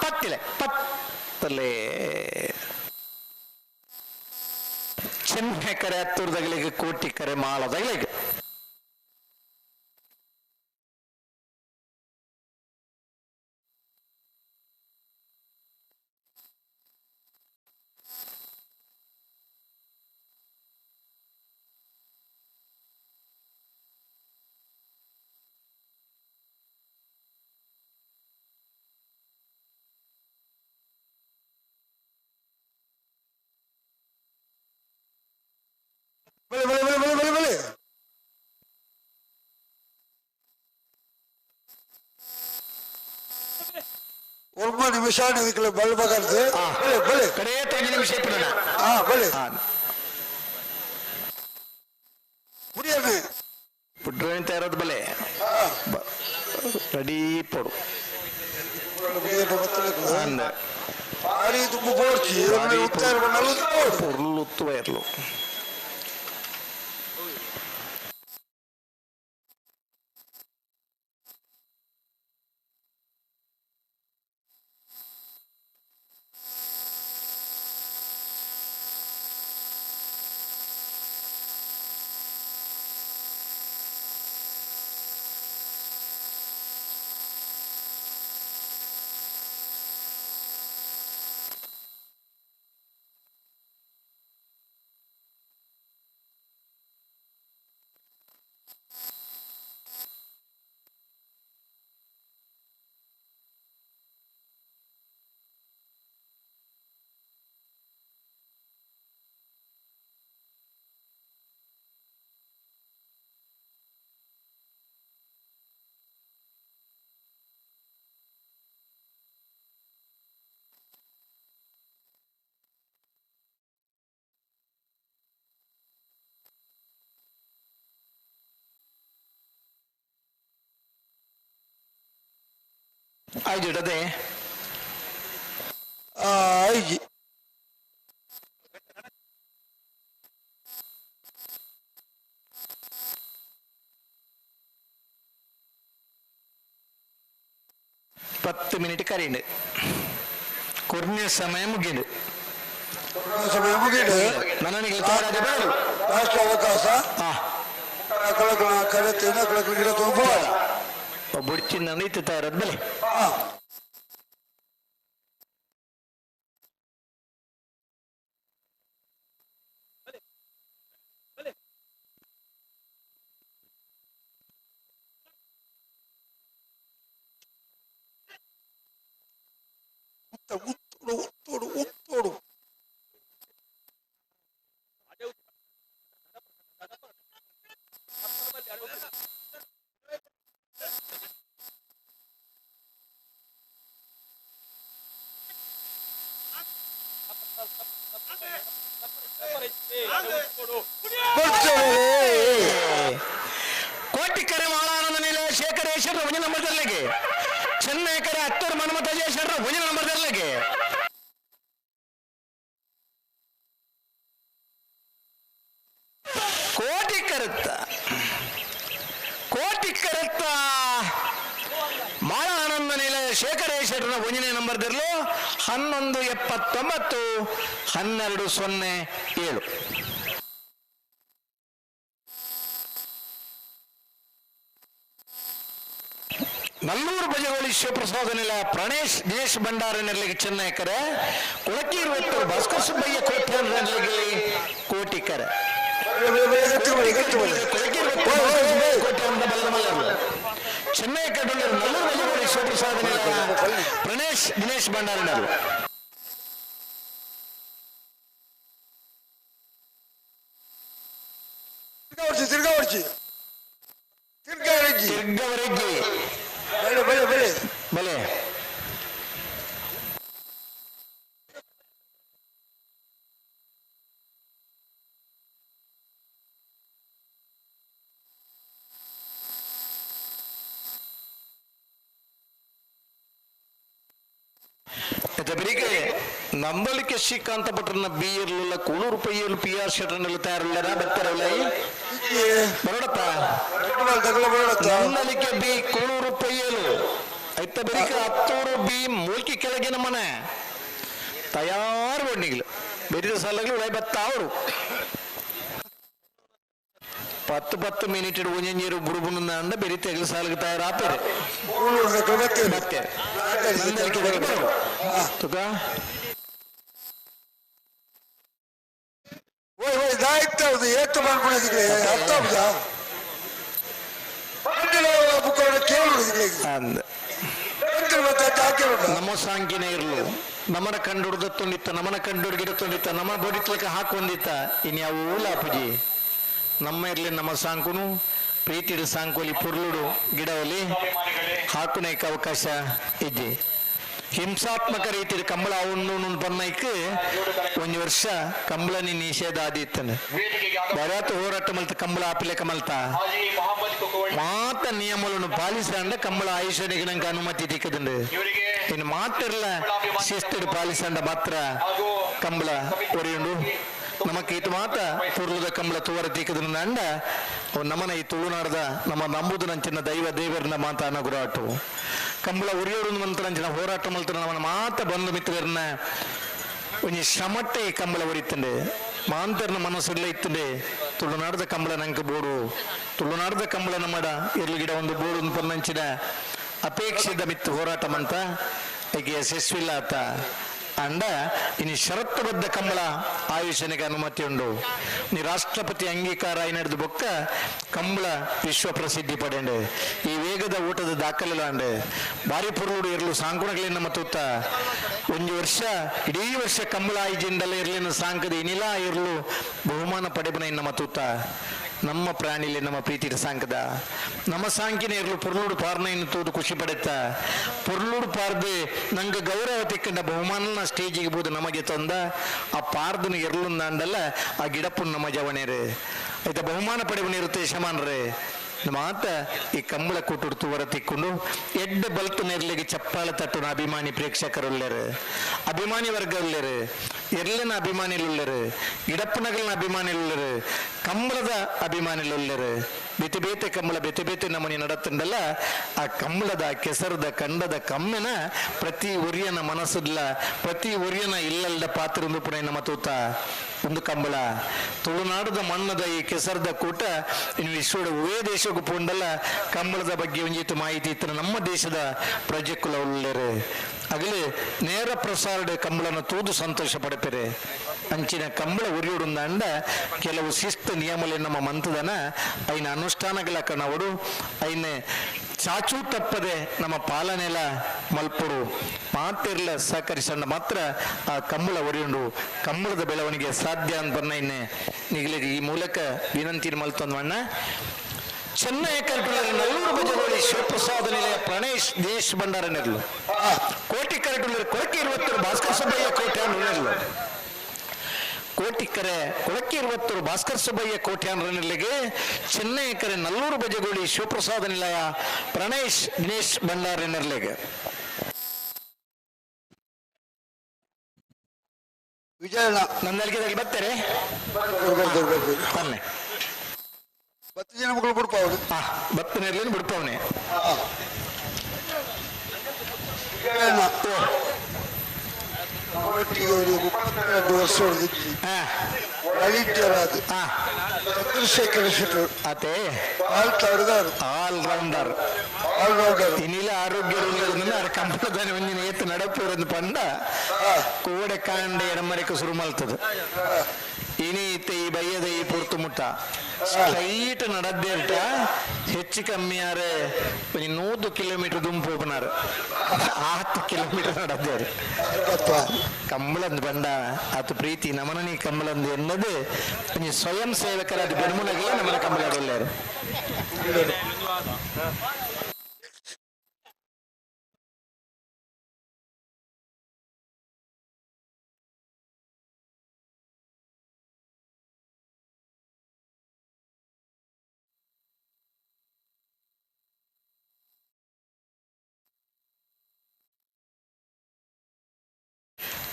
ಪತ್ತಿಲೆ ಪತ್ತಲೆ ಚೆನ್ನೈ ಕರೆ ಹತ್ತೂರದಗಳಿಗೆ ಕೋಟಿ ಕರೆ ಮಾಳದಗಳಿಗೆ ಬಲೆ ಬಲೆ ಬಲೆ ಬಲೆ ಬಲೆ ಬಲೆ ಒಬ್ಬ ನಿಮಿಷ ಇದಕ್ಕೆ ಬಲ್ಬೇಕಾದ್ರೆ ಬಲೆ ಬಲೆ ಕಡೆ 5 ನಿಮಿಷ ಬಲೆ ಕುಡಿಯನೆ ಪುಡ್ರ ಅಂತ ಇರೋದು ಬಲೆ ರೆಡಿ ಪಡು ಅಂದ ಭಾರಿ ತುಂಬ ಬೋರ್ಚಿ ಪೊರ್ಲುತ್ತು ವೈರ್ಲು ಆಯ್ತು ಇಡದೆ ಐಜಿ പത്ത് മിനിറ്റ് കറിയുണ്ട് കുറഞ്ഞ സമയം മുಗಿയുണ്ട് ಸಮಯ ಮುಗಿದು ನನಗೆ ತೋರಾದ ಬೇಡ ಲಾಸ್ಟ್ ಅವಕಾಶ ಕರೆಕ್ಟ್ ಗಿಡ ತುಂಬ ಬುಡ್ಚಿನ ಇತ್ತು ತಯಾರದ್ ಬೆಲೆ ಉತ್ತೋಡು ಕೋಟಿಕರೆ ಮಾಳಾನಂದ ನಿಲಯ ಶೇಖರೇಶ್ವರ ಒಂಜ ನಂಬರ್ದಲ್ಲಿಗೆ ಚೆನ್ನೈಕರ ಹತ್ತೂರು ಮನ್ಮಥ ಜಯೇಶ್ವರ ಒಂಜ ನಂಬರ್ದಲ್ಲಿಗೆ ಕೋಟಿಕರುತ್ತ ಮಾಳ ಆನಂದ ನಿಲಯ ಶೇಖರೇಶ್ವರನ ಒಂಜನೇ ನಂಬರ್ದಲ್ಲೂ 1179 1207 ನಲ್ಲೂರು ಬಜಗೋಳಿ ಶಿವಪ್ರಸಾದ ನಿಲಯ ಪ್ರಣೇಶ್ ದಿನೇಶ್ ಭಂಡಾರ ನೆರಳಿಗೆ ಚೆನ್ನೈಕರ ಕೊಳಕೀರು ಒಟ್ಟರು ಭಾಸ್ಕರ್ ಸುಬ್ಬಯ್ಯ ಕೋಟೆ ನೆರಳಿಗೆ ಕೋಟಿಕರ ಕೋಟೆ ಅಂತ ಬಲ್ಲಮಲ್ಲ ಚೆನ್ನೈ ಕಡೂರು ನಲ್ಲೂರು ಬಜಗೋಳಿ ಶಿವಪ್ರಸಾದ ನಿಲಯ ಪ್ರಣೇಶ್ ದಿನೇಶ್ ಭಂಡಾರ ನೆರಳು ತಿರ್ಗಾವರ್ಜಿ ಬಲೆ ಬರೀಗೆ ನಂಬಳಿಕೆ ಶ್ರೀಕಾಂತ ಭಟ್ರನ್ನ ಬಿಯರ್ಲ ಕೂಳೂರು ಪೈಯಲು ಪಿ ಆರ್ ಶೆಟ್ರನ್ನೆಲ್ಲ ತಯಾರಿಲ್ಲ ಬರ್ತಾರಲ್ಲ ಬರೋಡಪ್ಪ ನಂಬಳಿಕೆ ಬಿ ಕೂಳೂರು ಪೈಯಲು ಐತ ಬರೀಕೆ ಹತ್ತೂರು ಬಿ ಮೂಲ್ಕಿ ಕೆಳಗಿನ ಮನೆ ತಯಾರು ಬಣ್ಣಿಗಳು ಬೆರಿದ ಸಾಲಗಳು ಉಡಾಯಿ ಬತ್ತ ಅವರು 10 ಮಿನಿಟ್ ಒಂಜೀರು ಬುಡುಬುನ ಅಂದ ಬೆರಿ ತೆಗಲು ಸಾಲಿಗೆ ತಯಾರಾಪೇರೆ ಮತ್ತೆ ತುಕ ಏತ್ತು ಮಾಡ್ಕೊಂಡಿದ್ದೆ ನಮ್ಮ ಸಾಂಕಿನ ಇರ್ಲು ನಮ್ಮನ ಕಂಡುಡ್ದ ತೊಂದಿತ್ತ ನಮ್ಮನ ಕಂಡುಡ್ಗಿಡ ತೊಂದಿತ್ತ ನಮ್ಮ ಬಡಿತ್ಲಕ್ಕೆ ಹಾಕೊಂದಿತ್ತ ಇನ್ಯಾವ ಲಾಪುಜಿ ನಮ್ಮ ಇರ್ಲಿ ನಮ್ಮ ಸಾಂಕುನು ಪ್ರೀತಿಡು ಸಾಂಕೋಲಿ ಪುರ್ಲುಡು ಗಿಡವಲ್ಲಿ ಹಾಕುನೈಕ ಅವಕಾಶ ಇದ್ದೆ ಹಿಂಸಾತ್ಮಕ ರೀತಿಯ ಕಂಬಳ ಅವನು ಬನ್ನೈಕ್ ಒಂದು ವರ್ಷ ಕಂಬಳನಿ ನಿಷೇಧ ಆದಿತ್ತನೆ ಬರಾತ ಹೋರಾಟ ಮಲ್ತ ಕಂಬಳ ಆಪಿಲೆಕ ಮಲ್ತ ಮಾತ ನಿಯಮಗಳನ್ನು ಪಾಲಿಸಂಡ ಕಂಬಳ ಆಯುಷನಿಗೆ ನಂಗೆ ಅನುಮತಿ ದಿಕ್ಕದಂಡು ಇನ್ನು ಮಾತಿರ್ಲ ಶಿಸ್ತು ಪಾಲಿಸಂಡ ಮಾತ್ರ ಕಂಬಳ ಒರೆಯುಂಡು ನಮಕ್ಕೆ ಇದು ಮಾತ ಪೂರ್ವದ ಕಂಬಳ ತೋರ ತೀಕದ್ರಿಂದ ಅಂಡ ನಮ್ಮನ ಈ ತುಳುನಾಡದ ನಮ್ಮ ನಂಬುದು ನಂಚಿನ ದೈವ ದೇವರನ್ನ ಮಾತ ಅನಗುರಾಟು ಕಂಬಳ ಉರಿಯೋಡು ಮಂತ್ರ ನಂಚಿನ ಹೋರಾಟ ಮಲ್ತ ನಮ್ಮನ ಮಾತ ಬಂಧು ಮಿತ್ರರನ್ನ ಒಂಜಿ ಶ್ರಮಟ್ಟೆ ಈ ಕಂಬಳ ಉರಿತಂಡೆ ಮಾಂತರ್ನ ಮನಸ್ಸೆಲ್ಲ ಇತ್ತಂಡೆ ತುಳುನಾಡದ ಕಂಬಳ ನಂಗೆ ಬೋಡು ತುಳುನಾಡದ ಕಂಬಳ ನಮ್ಮಡ ಇರ್ಲಿ ಗಿಡ ಒಂದು ಬೋಡು ಪನ್ನಂಚಿನ ಅಪೇಕ್ಷಿತ ಮಿತ್ತು ಹೋರಾಟ ಮಂತ ಈಗ ಯಶಸ್ವಿಲ್ಲ ಆತ ಅಂಡ ಇನ್ನು ಷರತ್ತುಬದ್ಧ ಕಂಬಳ ಆಯುಷನಿಗೆ ಅನುಮತಿ ಉಂಡು ನೀ ರಾಷ್ಟ್ರಪತಿ ಅಂಗೀಕಾರ ನಡೆದು ಬೊಕ್ಕ ಕಂಬಳ ವಿಶ್ವ ಪ್ರಸಿದ್ಧಿ ಪಡೆಂಡೆ ಈ ವೇಗದ ಓಟದ ದಾಖಲೆಲ್ಲ ಅಂಡೆ ಬಾರಿ ಪುರುಳು ಇರಲು ಸಾಂಕುಣಗಳಿಂದ ಮತ್ತೂತ ಒಂದು ವರ್ಷ ಇಡೀ ವರ್ಷ ಕಂಬಳ ಆಯ್ಜಿಂದಲೇ ಇರ್ಲಿನ ಸಾಂಕದ ಇನಿಲ ಇರಲು ಬಹುಮಾನ ಪಡೆಬನ ಇನ್ನ ಮತ್ತೂತ ನಮ್ಮ ಪ್ರಾಣಿಲಿ ನಮ್ಮ ಪ್ರೀತಿಯ ಸಾಂಕದ ನಮ್ಮ ಸಾಂಕಿನ ಇರಲು ಪುರ್ಲೂಡು ಪಾರ್ನ ಇನ್ನು ತೋದು ಖುಷಿ ಪಡೆತ್ತ ಪುರ್ಲೂಡು ಪಾರ್ದೆ ನಂಗೆ ಗೌರವ ತಿಕ್ಕಂಡ ಬಹುಮಾನ ಸ್ಟೇಜಿಗೆ ಬೋದು ನಮಗೆ ತಂದ ಆ ಪಾರ್ದನ ಇರಲು ಅಂದಲ್ಲ ಆ ಗಿಡಪ್ಪು ನಮ್ಮ ಜವನೇರೆ ಆಯ್ತಾ ಬಹುಮಾನ ಪಡೆವನಿರುತ್ತೆ ಶಮಾನ್ರೆ ಮಾತ ಈ ಕಂಬಳ ಕೂಟುಡ್ತು ಹೊರತಿಕ್ಕೊಂಡು ಎಡ್ಡ ಬಲ್ತು ನೆರ್ಲಿಗೆ ಚಪ್ಪಾಳ ತಟ್ಟುನ ಅಭಿಮಾನಿ ಪ್ರೇಕ್ಷಕರುಳ್ಳರು, ಅಭಿಮಾನಿ ವರ್ಗ ಉಳ್ಳರು, ಎರ್ಲಿನ ಅಭಿಮಾನಿలుಳ್ಳರು, ಇಡಪ್ಪನಗಲಿನ ಅಭಿಮಾನಿలుಳ್ಳರು, ಕಂಬಳದ ಅಭಿಮಾನಿలుಳ್ಳರು. ಬೇತೆ ಬೇತೆ ಕಂಬಳ ಬೇತೆ ಬೇತೆ ನಮೂನಿ ನಡತ್ತಂಡಲ್ಲ. ಆ ಕಂಬಳದ ಕೆಸರದ ಕಂಡದ ಕಮ್ಮೆನ ಪ್ರತಿ ಒರಿಯನ ಮನಸ್ಸಲ್ಲ, ಪ್ರತಿ ಒರಿಯನ ಇಲ್ಲಲ್ದ ಪಾತ್ರ ಪುಣ ನಮ್ಮ ತೂತ ಒಂದು ಕಂಬಳ ತುಳುನಾಡದ ಮಣ್ಣದ ಈ ಕೆಸರದ ಕೂಟ ಇನ್ನು ವಿಶ್ವದ ಉವೇ ದೇಶಕ್ಕೂ ಪೋಂಡಲ್ಲ. ಕಂಬಳದ ಬಗ್ಗೆ ಒಂಜಿತ್ತು ಮಾಹಿತಿ ಇತ್ತು ನಮ್ಮ ದೇಶದ ಪ್ರಜೆಕುಲ ಉಳ್ಳರು ಆಗಲಿ ನೇರ ಪ್ರಸಾರ ಕಂಬಳನ ತೂದು ಸಂತೋಷ ಪಡಪೆರೆ. ಅಂಚಿನ ಕಂಬಳ ಉರಿಯುಡುಂದ ಅಂಡ ಕೆಲವು ಶಿಸ್ತು ನಿಯಮಲೆ ನಮ್ಮ ಮಂತದನ ಐನ ಅನುಷ್ಠಾನಗಳ ಕಣವಡು ಐನ ಚಾಚೂ ತಪ್ಪದೆ ನಮ್ಮ ಪಾಲನೆಲ ಮಲ್ಪಡು ಮಾತಿರ್ಲ ಸಹಕರಿಸಂಡ ಮಾತ್ರ ಆ ಕಂಬಳ ಒರಿಯುಂಡು ಕಂಬಳದ ಬೆಳವಣಿಗೆ ಸಾಧ್ಯ ಅಂತ ಬನ್ನ ಇನ್ನೆ ನಿಗಲಿಗೆ ಈ ಮೂಲಕ ವಿನಂತಿ ಮಲ್ತೊಂದಣ್ಣ. ಚೆನ್ನೈ ಕರ್ಕುಲರ ನಲ್ಲೂರು ಬಜಗೋಳಿ ಶಿವಪ್ರಸಾದ ನಿಲಯ ಪ್ರಣೇಶ್ ದೇಶ್ ಭಂಡಾರ ನೆರಳು ಕೋಟಿ ಕರಟುಲರು ಕೊಳಕೆ 20 ಭಾಸ್ಕರ್ ಸುಬ್ಬಯ್ಯ ಕೋಟ್ಯಾನ್ ನೆರಳು ಕೋಟಿಕರೆ ಕೊಳಕೆ 20 ಭಾಸ್ಕರ್ ಸುಬ್ಬಯ್ಯ ಕೋಟ್ಯಾನ್ ನೆರಳಿಗೆ ಚೆನ್ನೈ ಕರೆ ನಲ್ಲೂರು ಬಜಗೋಳಿ ಶಿವಪ್ರಸಾದ ನಿಲಯ ಪ್ರಣೇಶ್ ದಿನೇಶ್ ಭಂಡಾರ ನೆರಳಿಗೆ ವಿಜಯಣ್ಣ ನನ್ನಲ್ಲಿಗೆ ಬರ್ತಾರೆ. ಬನ್ನಿ 10 ಜನ ಮಕ್ಕಳು ಬಿಡ್ಪಾವ್ರಿ. 10 ನೆರಳಿನ ಬಿಡ್ಪಾವನೆ. ವಿಜಯಣ್ಣ ಒಟ್ಟಿಗೆ 32 ವರ್ಷ ಹೊಡೆದಿದ್ವಿ. ವೈದ್ಯರಾದ ಚಂದ್ರಶೇಖರ ಶೆಟ್ಟರು ಅದೇ ಆಲ್ರೌಂಡರ್ ಇನ್ನಿಲ್ಲ ಆರೋಗ್ಯ ಕಂಪಳದಾನೆ ಒಂದಿನ ಏತು ನಡಪುರನ್ನು ಪಂಡ ಕೂಡೆ ಕಾಂಡೆ ಎಡಮರೆಕ ಶುರು ಮಲ್ತದ ಇನೀತೆ ಈ ಬಯ್ಯದ ಈ ಪೂರ್ತು ಮುಟ್ಟ ಸ್ಟ್ರೈಟ್ ನಡದ್ದೇರ್ಟ ಹೆಚ್ಚು ಕಮ್ಮಿ ಯಾರೆ 100 ಕಿಲೋಮೀಟರ್ ದುಂಪು ಹೋಗ್ನಾರು 10 ಕಿಲೋಮೀಟರ್ ನಡದ್ದೇರು ಕಂಬಳಂದು ಬಂಡ ಆತು ಪ್ರೀತಿ ನಮನ ನೀ ಕಂಬಳಂದು ಎನ್ನದು ಸ್ವಯಂ ಸೇವಕರ ಅದು ಬೆನ್ಮುನಗೆ ನಮ್ಮನ ಕಂಬಳ ಒಳ್ಳೆಯರು.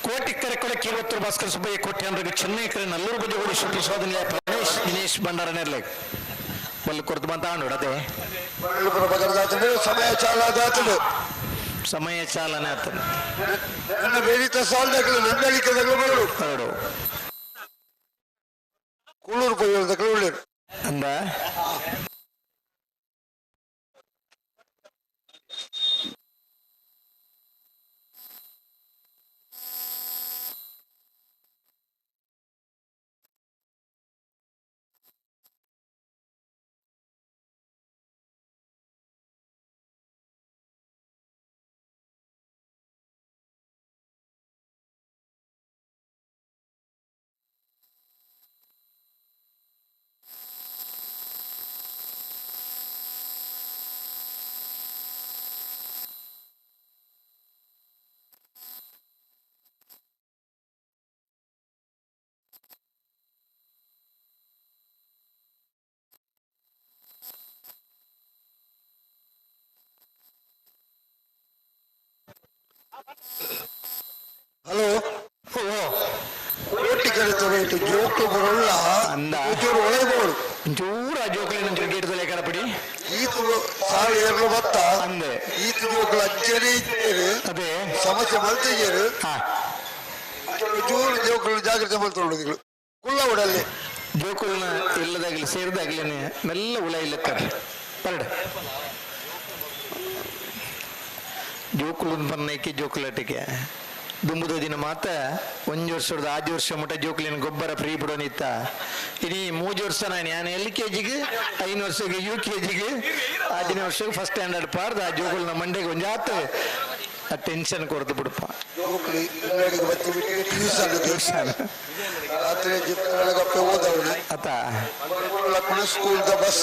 ಕೋಟಿಕರೆ ಕೊಳಕೆ 20 ಭಾಸ್ಕರ್ ಸುಬ್ಬಯ್ಯ ಕೋಟ್ಯಾನ್ರಿಗೆ ಚೆನ್ನೈ ಕರೆ ನಲ್ಲೂರು ಬಜಗೋಳಿ ಶಿವಪ್ರಸಾದ ನಿಲಯ ಪ್ರಣೇಶ್ ದಿನೇಶ್ ಭಂಡಾರ ನೆರಳೆ ಒಳ್ಳೆ ಕೊರತು ಬಂತ ನೋಡದೆ ಸಮಯ ಚಾಲನೆ ಆಗ್ತದೆ. ನನ್ನ ಬೇರಿತ ಸಾಲದಾಗಲು ನಂದಳಿಕೆದಾಗಲು ಬರಡು ಕೂಳೂರು ಪೈದಾಗಲು ಒಳ್ಳೆಯರು ಅಂದ ಹಲೋ ಕೋಟಿ ಕರೆತೋರು ಜೋಕು ಬರೋಲ್ಲ ಅಂದ ಒಳಗೋಳು ಚೂರ ಜೋಕಲಿನ ಕ್ರಿಕೆಟ್ದಲ್ಲೇ ಕಡಪಡಿ ಈತು ಸಾಲು ಏರ್ಲು ಬತ್ತ ಅಂದೆ ಈತು ಜೋಕುಲು ಅಜ್ಜನೇ ಇದ್ದೇರು ಅದೇ ಸಮಸ್ಯೆ ಮಲ್ತಿದ್ದೇರು ಚೂರು ಜೋಕುಲು ಜಾಗ್ರತೆ ಮಲ್ತೊಂಡು ಕುಲ್ಲ ಉಡಲ್ಲಿ ಜೋಕುಲ್ನ ಇಲ್ಲದಾಗಲಿ ಸೇರಿದಾಗಲೇ ಮೆಲ್ಲ ಉಳ ಇಲ್ಲಕ್ಕ ಪರಡ ಜೋಕುಲನ್ ಬನ್ನೈಕೆ ಜೋಕುಲಟಿಗೆ ದುಂಬುದ ದಿನ ಮಾತ 1 ವರ್ಷದ 5 ವರ್ಷ ಮುಟ ಜೋಕುಲಿನ ಗೊಬ್ಬರ ಫ್ರೀ ಬಿಡೋನಿತ್ತ ಇನಿ 3 ವರ್ಷ ನಾನು LKG 5 ವರ್ಷಕ್ಕೆ UKG 5 ವರ್ಷಕ್ಕೆ ಫಸ್ಟ್ ಸ್ಟ್ಯಾಂಡರ್ಡ್ ಪಾರ್ದ ಆ ಜೋಕುಲ್ನ ಮಂಡೆಗೆ ಒಂಜಾತ ಆ ಟೆನ್ಷನ್ ಕೊಡ್ತು ಬಿಡಪ್ಪ ಜೋಕುಲಿ ಎಲ್ಲರಿಗೆ ಬತ್ತಿ ಬಿಟ್ಟು ಟ್ಯೂಷನ್ ರಾತ್ರಿ ಜಿಪ್ಪಳಗಪ್ಪೆ ಓದವಳು ಅತ್ತ ಪುನಃ ಸ್ಕೂಲ್ದ ಬಸ್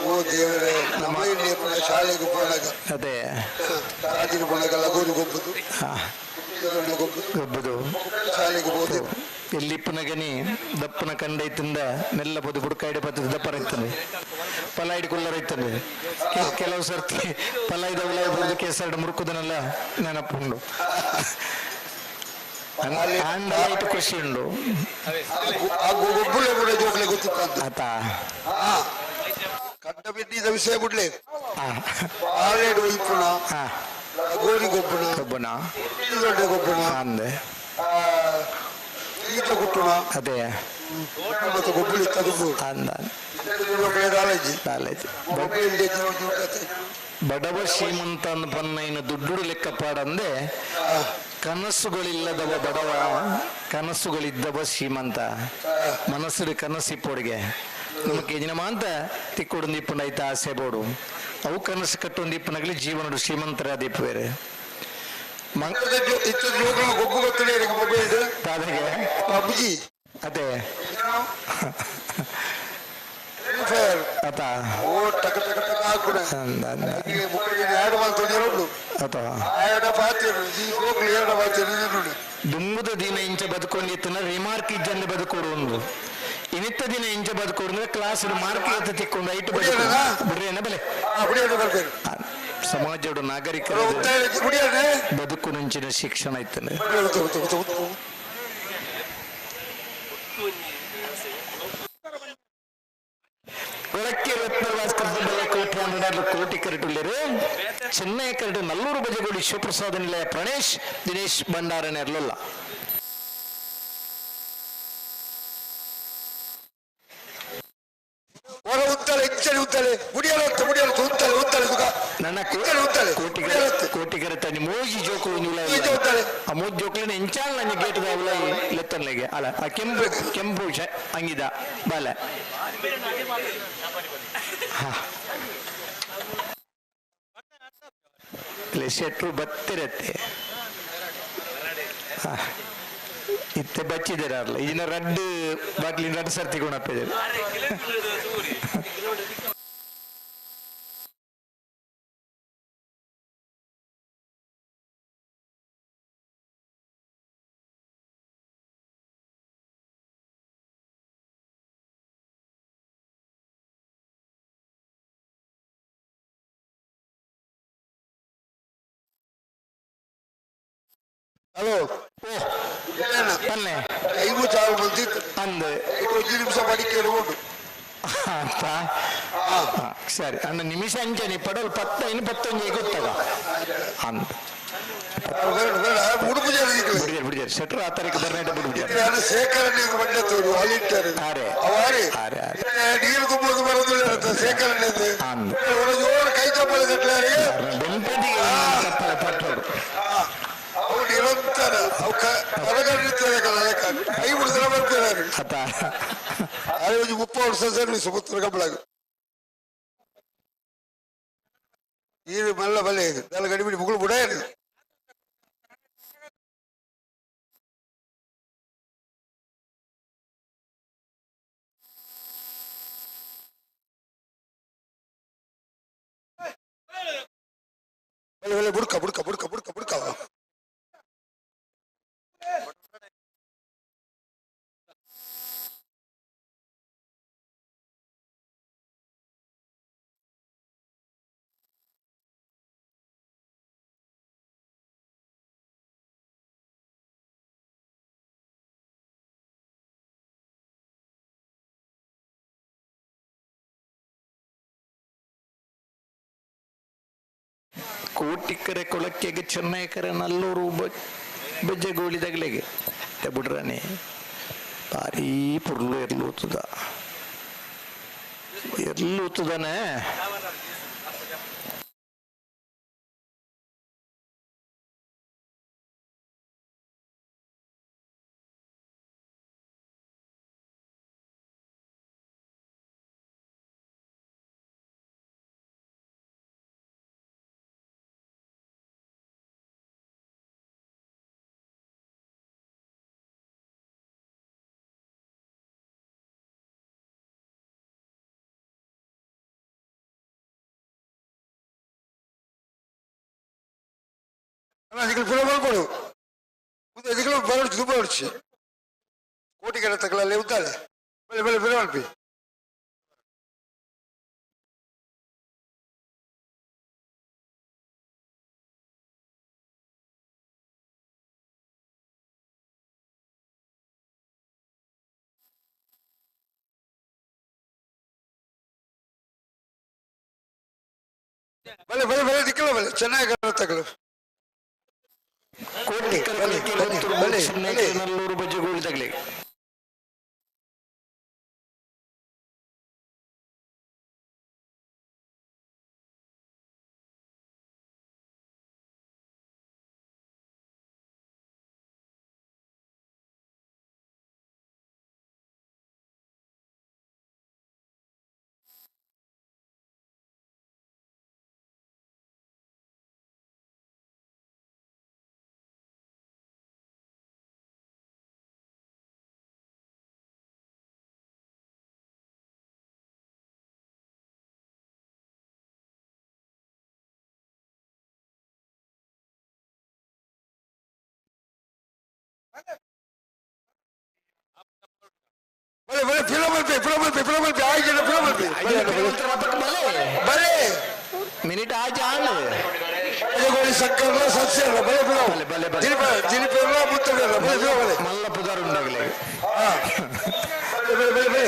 ಓ ದೇವರೇ ನಮ್ಮ ಇಲ್ಲಿ ಪುನಃ ಶಾಲೆಗೆ ಪೋನಾಗ ಅದೇ ಕಾಜಿನ ಪೋನಾಗ ಲಗೋರಿ ಗೊಬ್ಬದು ಗೊಬ್ಬದು ಶಾಲೆಗೆ ಹೋದೆ ಎಲ್ಲಿ ಪುನಗನಿ ದಪ್ಪನ ಕಂಡೈತಿಂದ ಮೆಲ್ಲ ಬದು ಬುಡಕಾಯ್ಡೆ ಪತ್ತದ ದಪ್ಪರ ಇರ್ತದೆ ಪಲ ಹಿಡ್ಕೊಳ್ಳ ರೈತಂದ್ರೆ ಕೆಲವು ಸರ್ತಿ ಪಲ ಇದ್ದಾಗಲ ಕೇಸರಡು ಮುರುಕುದನ್ನೆಲ್ಲ ನೆನಪುಂಡು ಅಂಡಲೈಟ್ ಖುಷಿ ಉಂಡು ಗೊಬ್ಬುಲೆ ಕೂಡ ಜೋಗ್ಲೆ ಗೊತ್ತಿತ್ತು ಆತ ಕಡ್ಡ ಬಿದ್ದಿದ್ದ ವಿಷಯ ಬಿಡ್ಲೆ ಆಲೇಡು ಇಪ್ಪುಣ ಗೋರಿ ಗೊಬ್ಬಣ ಒಬ್ಬನ ದೊಡ್ಡ ಗೊಬ್ಬಣ ಅಂದೆ ಈತ ಕುಟ್ಟುಣ ಅದೇ ಮತ್ತೆ ಗೊಬ್ಬಳ ತದುಬು ಅಂದ ಕಾಲೇಜಿ ಬಡವ ಶ್ರೀಮಂತ ಪನ್ನೈನ ದುಡ್ಡು ಲೆಕ್ಕಪಾಡಂದೆ ಕನಸುಗಳಿಲ್ಲದವ ಬಡವ ಕನಸುಗಳಿದ್ದವ ಶ್ರೀಮಂತ ಮನಸ್ಸು ಕನಸಿಪ್ಪೊಡಿಗೆ ನಮಗೆ ಯಜನಮ ಅಂತ ತಿಕ್ಕೊಡೊಂದಿಪ್ಪುಂಡು ಐತ ಆಸೆ ಬೋಡು ಅವು ಕನಸು ಕಟ್ಟೊಂದಿಪ್ಪುನಗಲಿ ಜೀವನಡು ಶ್ರೀಮಂತರ ದೀಪವೇರೆ ಗೊಬ್ಬು ಗೊತ್ತಿಲ್ಲ ಅಬ್ಬುಜಿ ಅದೇ ಆತ ಓ ಟಕ ಟಕ ಟಕ ಹಾಕುಡ ಎರಡು ಮಾತು ದುಂಬುದ ದಿನ ಇಂಚ ಬದುಕೊಂಡಿತ್ತನ ರಿಮಾರ್ಕ್ ಇಜ್ಜಲ್ಲಿ ಬದುಕೋಡು ಒಂದು ಇನಿತ್ತ ದಿನ ಇಂಚ ಬದುಕೋಡು ಕ್ಲಾಸ್ ಮಾರ್ಕ್ ಎತ್ತ ತಿಕ್ಕೊಂಡು ಐಟು ಬಿಡ್ರೇನ ಬೆಲೆ ಸಮಾಜದ ನಾಗರಿಕರ ಬದುಕು ನಂಚಿನ ಶಿಕ್ಷಣ ಐತನೆ ಕೊಳಕ್ಕೆ ಕೋಟಿ ಕರಟುಳ್ಳರು ಚೆನ್ನೈ ಕರಟು ನಲ್ಲೂರು ಬಜೆಗೋಡಿ ಶಿವಪ್ರಸಾದ ನಿಲಯ ಪ್ರಣೇಶ್ ದಿನೇಶ್ ಭಂಡಾರನೆ ಇರಲಿಲ್ಲ ನನ್ನ ಕೋಟಿಗರ ತನಿ ಮೋಜಿ ಜೋಕುಳು ಆ ಮೋಜಿ ಜೋಕುಲಿನ ಎಂಚಾಲ್ ನನ್ನ ಗೇಟ್ ಲೆತ್ತನ್ಲೆಗೆ ಅಲ್ಲ ಆ ಕೆಂಪು ಹಂಗಿದ ಬಾಲ ಶೆಟ್ರು ಬತ್ತಿರತ್ತೆ ಇತ್ತೆ ಬಚ್ಚಿದಾರಲ್ಲ ಇದನ್ನ ರಡ್ಡು ಬಾಟ್ಲಿನ ರಡ್ಡು ಸರ್ತಿ ಗುಣಪ್ಪಿದ್ದಾರೆ ಹಲೋ ಬನ್ನೆ 5,000 ಬಂದಿತ್ತು ಅಂದು 5 ನಿಮಿಷ ಮಾಡಿಕೆ ಇರ್ಬೋದು ಅಂತ ಸರಿ ಅನ್ನ ನಿಮಿಷ ಅಂಚನೆ ಪಡೋಲ್ 10-15 ಗೊತ್ತಾಗ ಅಂತ ಬಿಡಿದಾರೆ ಶೆಟ್ರು ಆ ತಾರೀಕು ಬರ್ನೇಟ ಬಿಡ್ಬಿಡ್ತಾರೆ ಸೇಕರಣೆ ಬಂದತ್ತವರು ವಾಲಿಂಟರ್ ನೀರು ತುಂಬುವುದು ಬರೋದಿಲ್ಲ ಸೇಕರಣೆ ಕೈ ಚಪ್ಪಲ ಕಟ್ಟಲಾರೆ ಪಟ್ಟೋಡು ಅವು ನಿರಂತರ ಹೊರಗಡೆ ಕೈ ಬಿಡಿದ್ರೆ ಬರ್ತಾರೆ ಅದೇ 30 ವರ್ಷ ಸರ್ವಿಸ್ ಪುತ್ರ ಕಬ್ಬಳಾಗ ನೀರು ಮೆಲ್ಲ ಬಲೆ ಇದು ಎಲ್ಲ ಗಡಿಬಿಡಿ ಮುಗುಳು ಬುಡ ಏನು ಬುಡ್ಕ ಬುಡ್ಕ ಬುಡ್ಕ ಬುಡ್ಕ ಬುಡ್ಕ ಕೋಟಿಕರೆ ಕೊಳಕೆಗೆ ಚೆನ್ನೈಕರೆ ನಲ್ಲೂರು ಬಜ್ಜೆಗೋಳಿದಾಗಲೆಗೆ ಬಿಡ್ರಾನೆ ಭಾರಿ ಪುರ್ಲು ಎರ್ಲೂತದಾನೆ కొడు దిగులు బరడు దుబ్బడిచి కోటికర తగల లేవుతాలే వెళ్ళి వెళ్ళి పిలవల్పి ಬಲೆ ಬಲೆ ಬಲೆ ದಿಕ್ಕಲ್ಲ ಬಲೆ ಚೆನ್ನಾಗಿ ತಗಲು ಕೋಟಿಕೆರೆ ನಲ್ಲೂರು ಬಜ್ಜೆಗೂಳಿ ತಗಲಿ. ಬಲೆ ಬಲೆ ಫಿಲಮಲ್ಪಿ ಆಯ್ಕೆ ಫಿಲಮಲ್ಪಿ ಬಲೆ ಮಿನಿಟ್ ಆಚೆ ಆಳು ಬಲೆಗೋಳಿ ಸಕ್ಕರ್ಲ ಸಸ್ಯ ಬಲೆ ಫಿಲಮ್ ಜಿಲಿಪಿ ಮುತ್ತಲ್ಲ ಬಲೆ ಫಿಲಮ್ ಬಲೆ ಮಲ್ಲ ಪುದಾರ್ ಉಂಡಾಗಲಿ. ಬಲೆ ಬಲೆ ಬಲೆ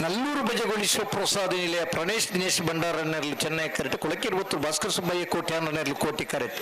ನಲ್ಲೂರು ಬಜೆಗೋಳಿ ಶಿವಪ್ರಸಾದ ನಿಲಯ ಪ್ರಣೇಶ್ ದಿನೇಶ್ ಭಂಡಾರನೆರಲು ಚೆನ್ನೈ ಕರೆಟ್ ಕೊಳಕಿರುವತ್ತು ಭಾಸ್ಕರ್ ಸುಬ್ಬಯ್ಯ ಕೋಟ್ಯಾನನೆರಲು ಕೋಟಿ ಕರೆಟ್.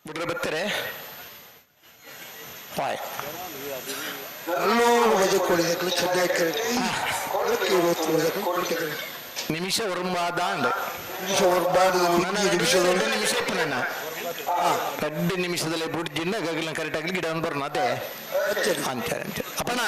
ಬಿಡ್ರೆ ಬರ್ತಾರೆ ಬಾಯ್. ನಲ್ಲೂರು ಬಜೆಗೋಳಿ ಚೆನ್ನೈ ಕರೆಟ್ ನಿಮಿಷ ಒರಂಬಾದಾಂಡ್ ನಿಮಿಷ ನಿಮಿಷದಲ್ಲಿ ನಿಮಿಷ ಇಪ್ಪನ 2 ನಿಮಿಷದಲ್ಲಿ ಬುಡ್ಜಿಂದ ಗಗಲ ಕರೆಕ್ಟ್ ಆಗಲಿ ಗಿಡ ಬರ್ನ ಅದೇ ಅಂತಾರೆ ಅಪ್ಪಣ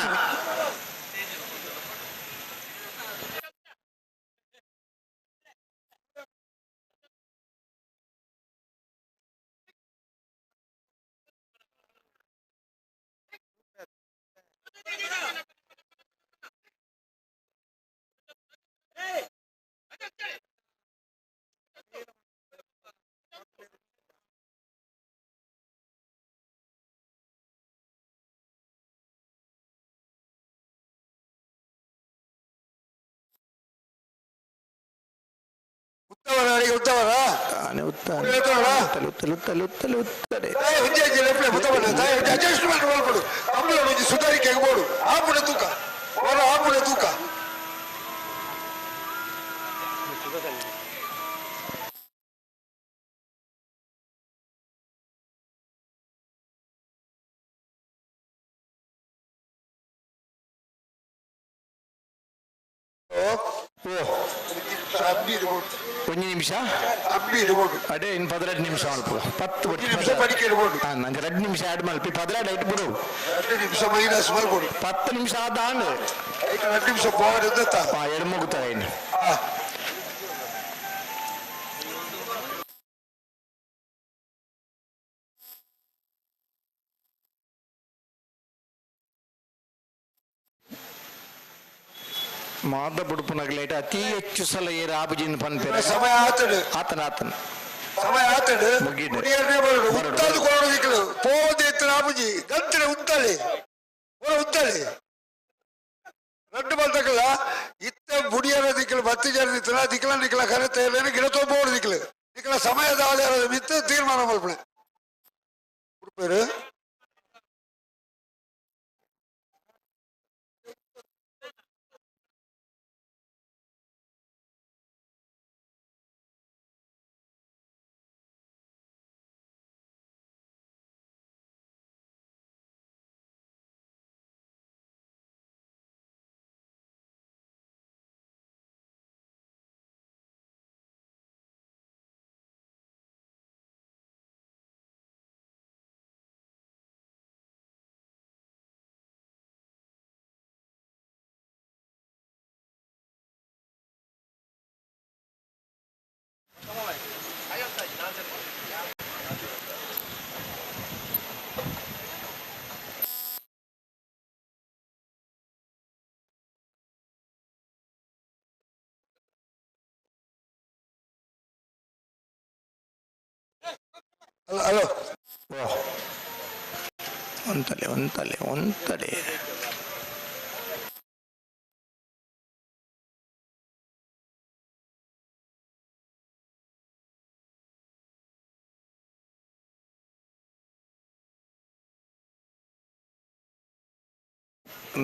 ಸುಧಾರಿಕೆ ಆಗ್ಬೋದು ಆಪುಣ ತೂಕ ಆಪುಣ ತೂಕ ಒಂದು ನಿಮಿಷ ಅದೇ ಇನ್ನು 12 ನಿಮಿಷ ಅಲ್ಪ 10 ನಿಮಿಷ ಪಡಿಕೆ ಇಡ್ಬೋದು ನಂಗೆ 2 ನಿಮಿಷ ಆಡ್ ಮಲ್ಪಿ 12 ಐಟ್ ಬಿಡು 2 ನಿಮಿಷ ಮೈನಸ್ ಮಾಡ್ಬೋದು 10 ನಿಮಿಷ ಆದಾಂಡ್ 2 ನಿಮಿಷ ಬೋರ್ಡ್ ಇದ್ದತ್ತ ಎಡ್ ಮುಗುತ್ತಾರೆ ಇನ್ನು ಮಾದ ಬುಡುಪು ನಗಲೇಟ ಅತಿ ಹೆಚ್ಚು ಸಲ ಏರ ಆಬುಜಿನ ಪನ್ಪೇರ ಸಮಯ ಆತಡು ಆತನ ಸಮಯ ಆತಡು ಉತ್ತಾದು ಕೊಡೋದಿಕ್ಕಲು ಪೋದೆ ಎತ್ತಿನ ಆಬುಜಿ ಗಂಟೆ ಉತ್ತಳೆ ಉತ್ತಳೆ ரெண்டு பந்தக்கல இத்த முடியாத திக்கல 10 ஜன நிக்கல திக்கல நிக்கல கரெக்ட் இல்லைன்னு ಗಿಡತೋ ಬೋರ್ಡ್ ದಿಕ್ಕಲು ದಿಕ್ಕಲ ಸಮಯದ ಆಧಾರದ ಮಿತ್ತ ತೀರ್ಮಾನ ಮಾಡ್ಬಿಡೆ ಅಲ್ಲ ಹಲೋ ಒಂತಲೆ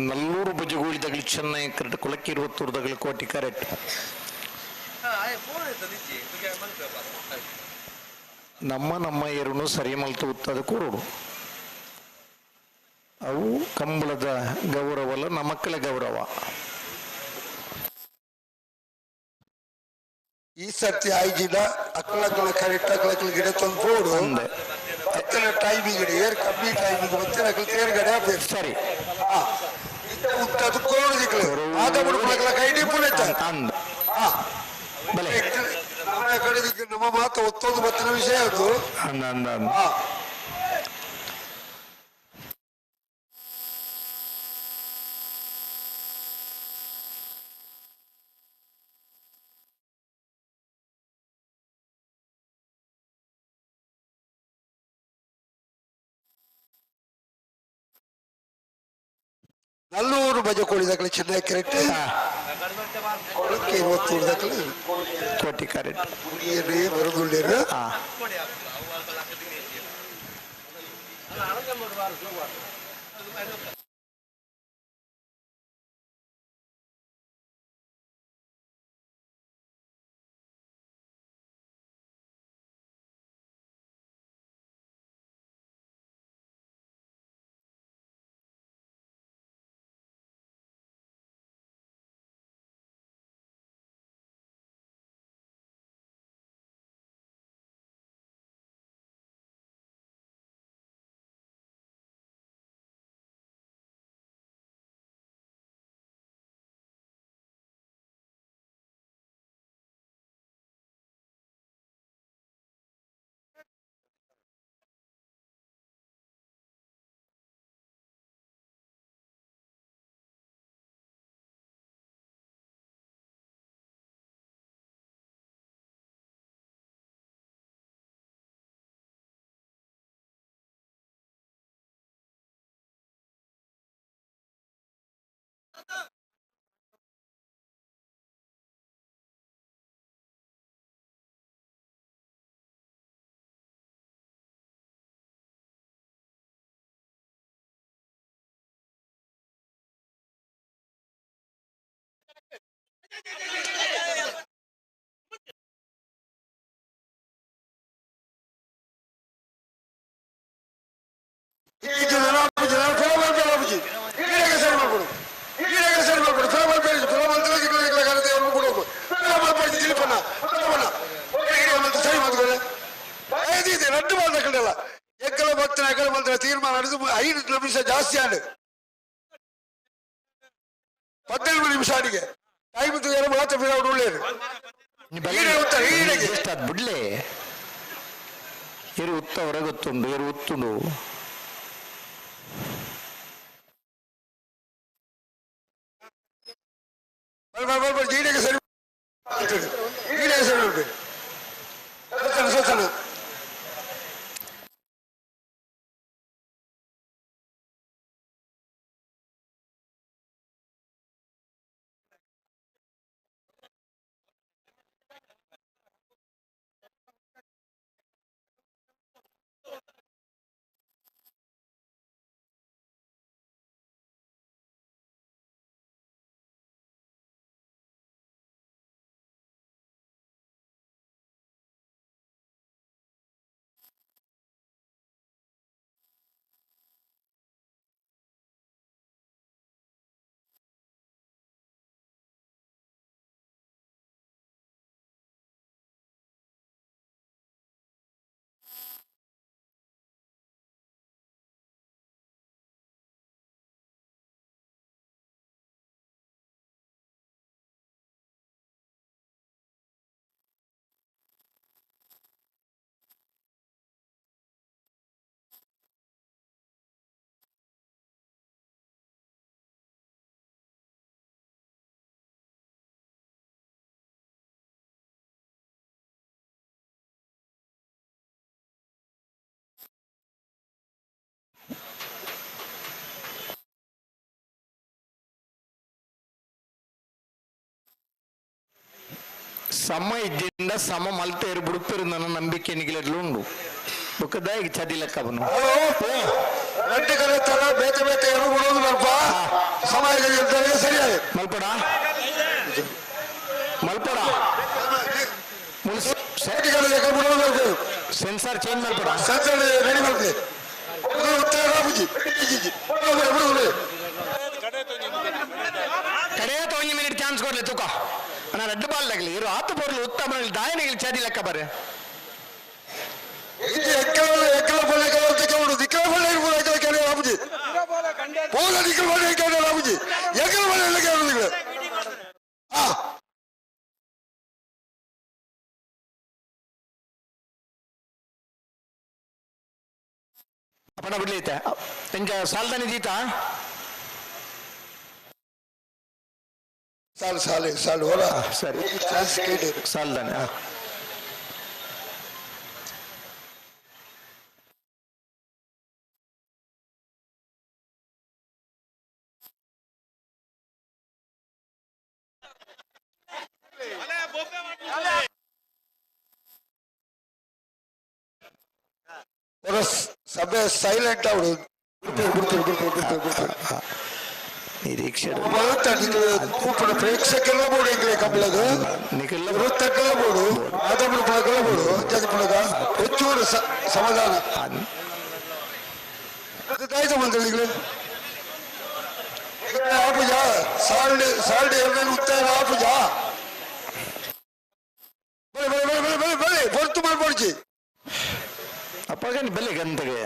ನಲ್ಲೂರು ಬಜಗೋಳಿದಾಗಲಿ ಚೆನ್ನೈ ಕರೆಕ್ಟ್ ಕೊಳಕ್ಕೆ 20 ಕೋಟಿ ಕರೆಕ್ಟ್ ನಮ್ಮ ಏರುನು ಸರಿ ಮಲ್ತು ಉತ್ತದ ಕೂರುಡು ಅವು ಕಂಬಳದ ಗೌರವಲ್ಲ ನಮ್ಮಕ್ಕಳ ಗೌರವ ಈ ಸರ್ತಿ ಆಯ್ಜಿದ ಅಕ್ಕಳಕ್ಕಳ ಕರೆಕ್ಟ್ ಅಕ್ಕಳಕ್ಕಳ ಗಿಡ ತಂದು ಪೋಡು ಅತ್ತನ ಟೈಮಿಂಗ್ ಏರ್ ಕಮ್ಮಿ ಟೈಮಿಂಗ್ ಮತ್ತೆ ಅಕ್ಕಳ ತೇರ್ ಗಡೆ ಹಾಕ್ಬೇಕು ಸರಿ ಉತ್ತದ ಕೋಡು ದಿಕ್ಕಲು ಆದ ಬಿಡ್ಬೇಕಲ್ಲ ಕೈ ಡಿಪ್ಪುನೈತ ಅಂದ ಬಲೆ ನಮ್ಮ ಕಡೆ ದಿಕ್ಕ ನಮ್ಮ ಮಾತು ಒತ್ತೊಂದು ಮತ್ತಿನ ವಿಷಯ ಅದು ಅಂದ ನಲ್ಲೂರು ಬಜೆ ಕೋಳಿದಾಗಲಿ ಚೆನ್ನಾಗಿ ಕರೆಕ್ಟ್ ಕೊಳಕ್ಕೆ 20 ಕೋಟಿ ಕರೆಕ್ಟ್ ಬರುದುಳ್ಳೇರು ತೀರ್ಮಾನ 5 ನಿಮಿಷ ಜಾಸ್ತಿ ಆಡು 17 ನಿಮಿಷ ಅಡಿಗೆ ಟೈಮ್ ಮಾತ್ರ ಬಿಡೋದು ಒಳ್ಳೆಯದು ಬಿಡ್ಲೆ ಎರು ಉತ್ತ ಹೊರಗೊತ್ತುಂಡು ಎರು ಉತ್ತುಂಡು ಜೀಡಿಗೆ ಸರಿ ಜೀಡಿಗೆ ಸರಿ ಹೋಗ್ಬೇಕು ಸ್ವಚ್ಛನ ಸಮ ಇದ್ದಿಂದ ಸಮ ಮಲ್ತೇರು ಬಿಡುತ್ತೇರು ನನ್ನ ನಂಬಿಕೆ ನಿಗಲೆಲ್ಲ ಉಂಡು ಬುಕ್ಕದ ಈಗ ಚದಿ ಲೆಕ್ಕ ಬನ್ನು ரெண்டு கருத்தால பேச்ச பேச்ச எவ்வளவு ಬರ್ಪಾ ಸಮಾಜದಲ್ಲಿ ಸರಿಯಾಗಿ ಮಲ್ಪಡ ಮಲ್ಪಡ ಸೆನ್ಸಾರ್ ಚೇಂಜ್ ಮಲ್ಪಡ ಸೆನ್ಸಾರ್ ರೆಡಿ ಮಾಡ್ತೀವಿ ಕಡೆಯ 1 ಮಿನಿಟ್ ಚಾನ್ಸ್ ಕೊಡ್ಲಿ ತೂಕ ಅಣ್ಣ ರೆಡ್ ಬಾಲ್ ಆಗಲಿ ಇರೋ ಆತು ಬರ್ಲು ಉತ್ತಮ ದಾಯನಿಗೆ ಚದಿ ಲೆಕ್ಕ ಬರ್ರಿ ಅಪ್ಪಣ ಬಿಡ್ಲೈತೆ ಎಂಜ ಸಾಲ್ದಾನಿ ಜೀತಾ ಸಾಲು ಹೊರ ಸರಿ ಸಾಲ್ದಾನೆ ಸಭೆ ಸೈಲೆಂಟ್ ಅವಳು ನಿರೀಕ್ಷೆ కూర్చున్న ప్రేక్షకుల కూడా ఇంకా కబలదు వృత్తకల కూడా అదముడు పగల కూడా చదువుగా వచ్చూడు సమాధానం అది దైత మంత్రులు ఆపుజా సాల్డ్ ఎవరైనా ఉత్తర ఆపుజా ಬಲೆ ಹೊರತು ಮಾಡ್ಕೊಡ್ಚಿ ಅಪ್ಪಗನಿ ಬೆಲೆ ಗಂಟೆಗೆ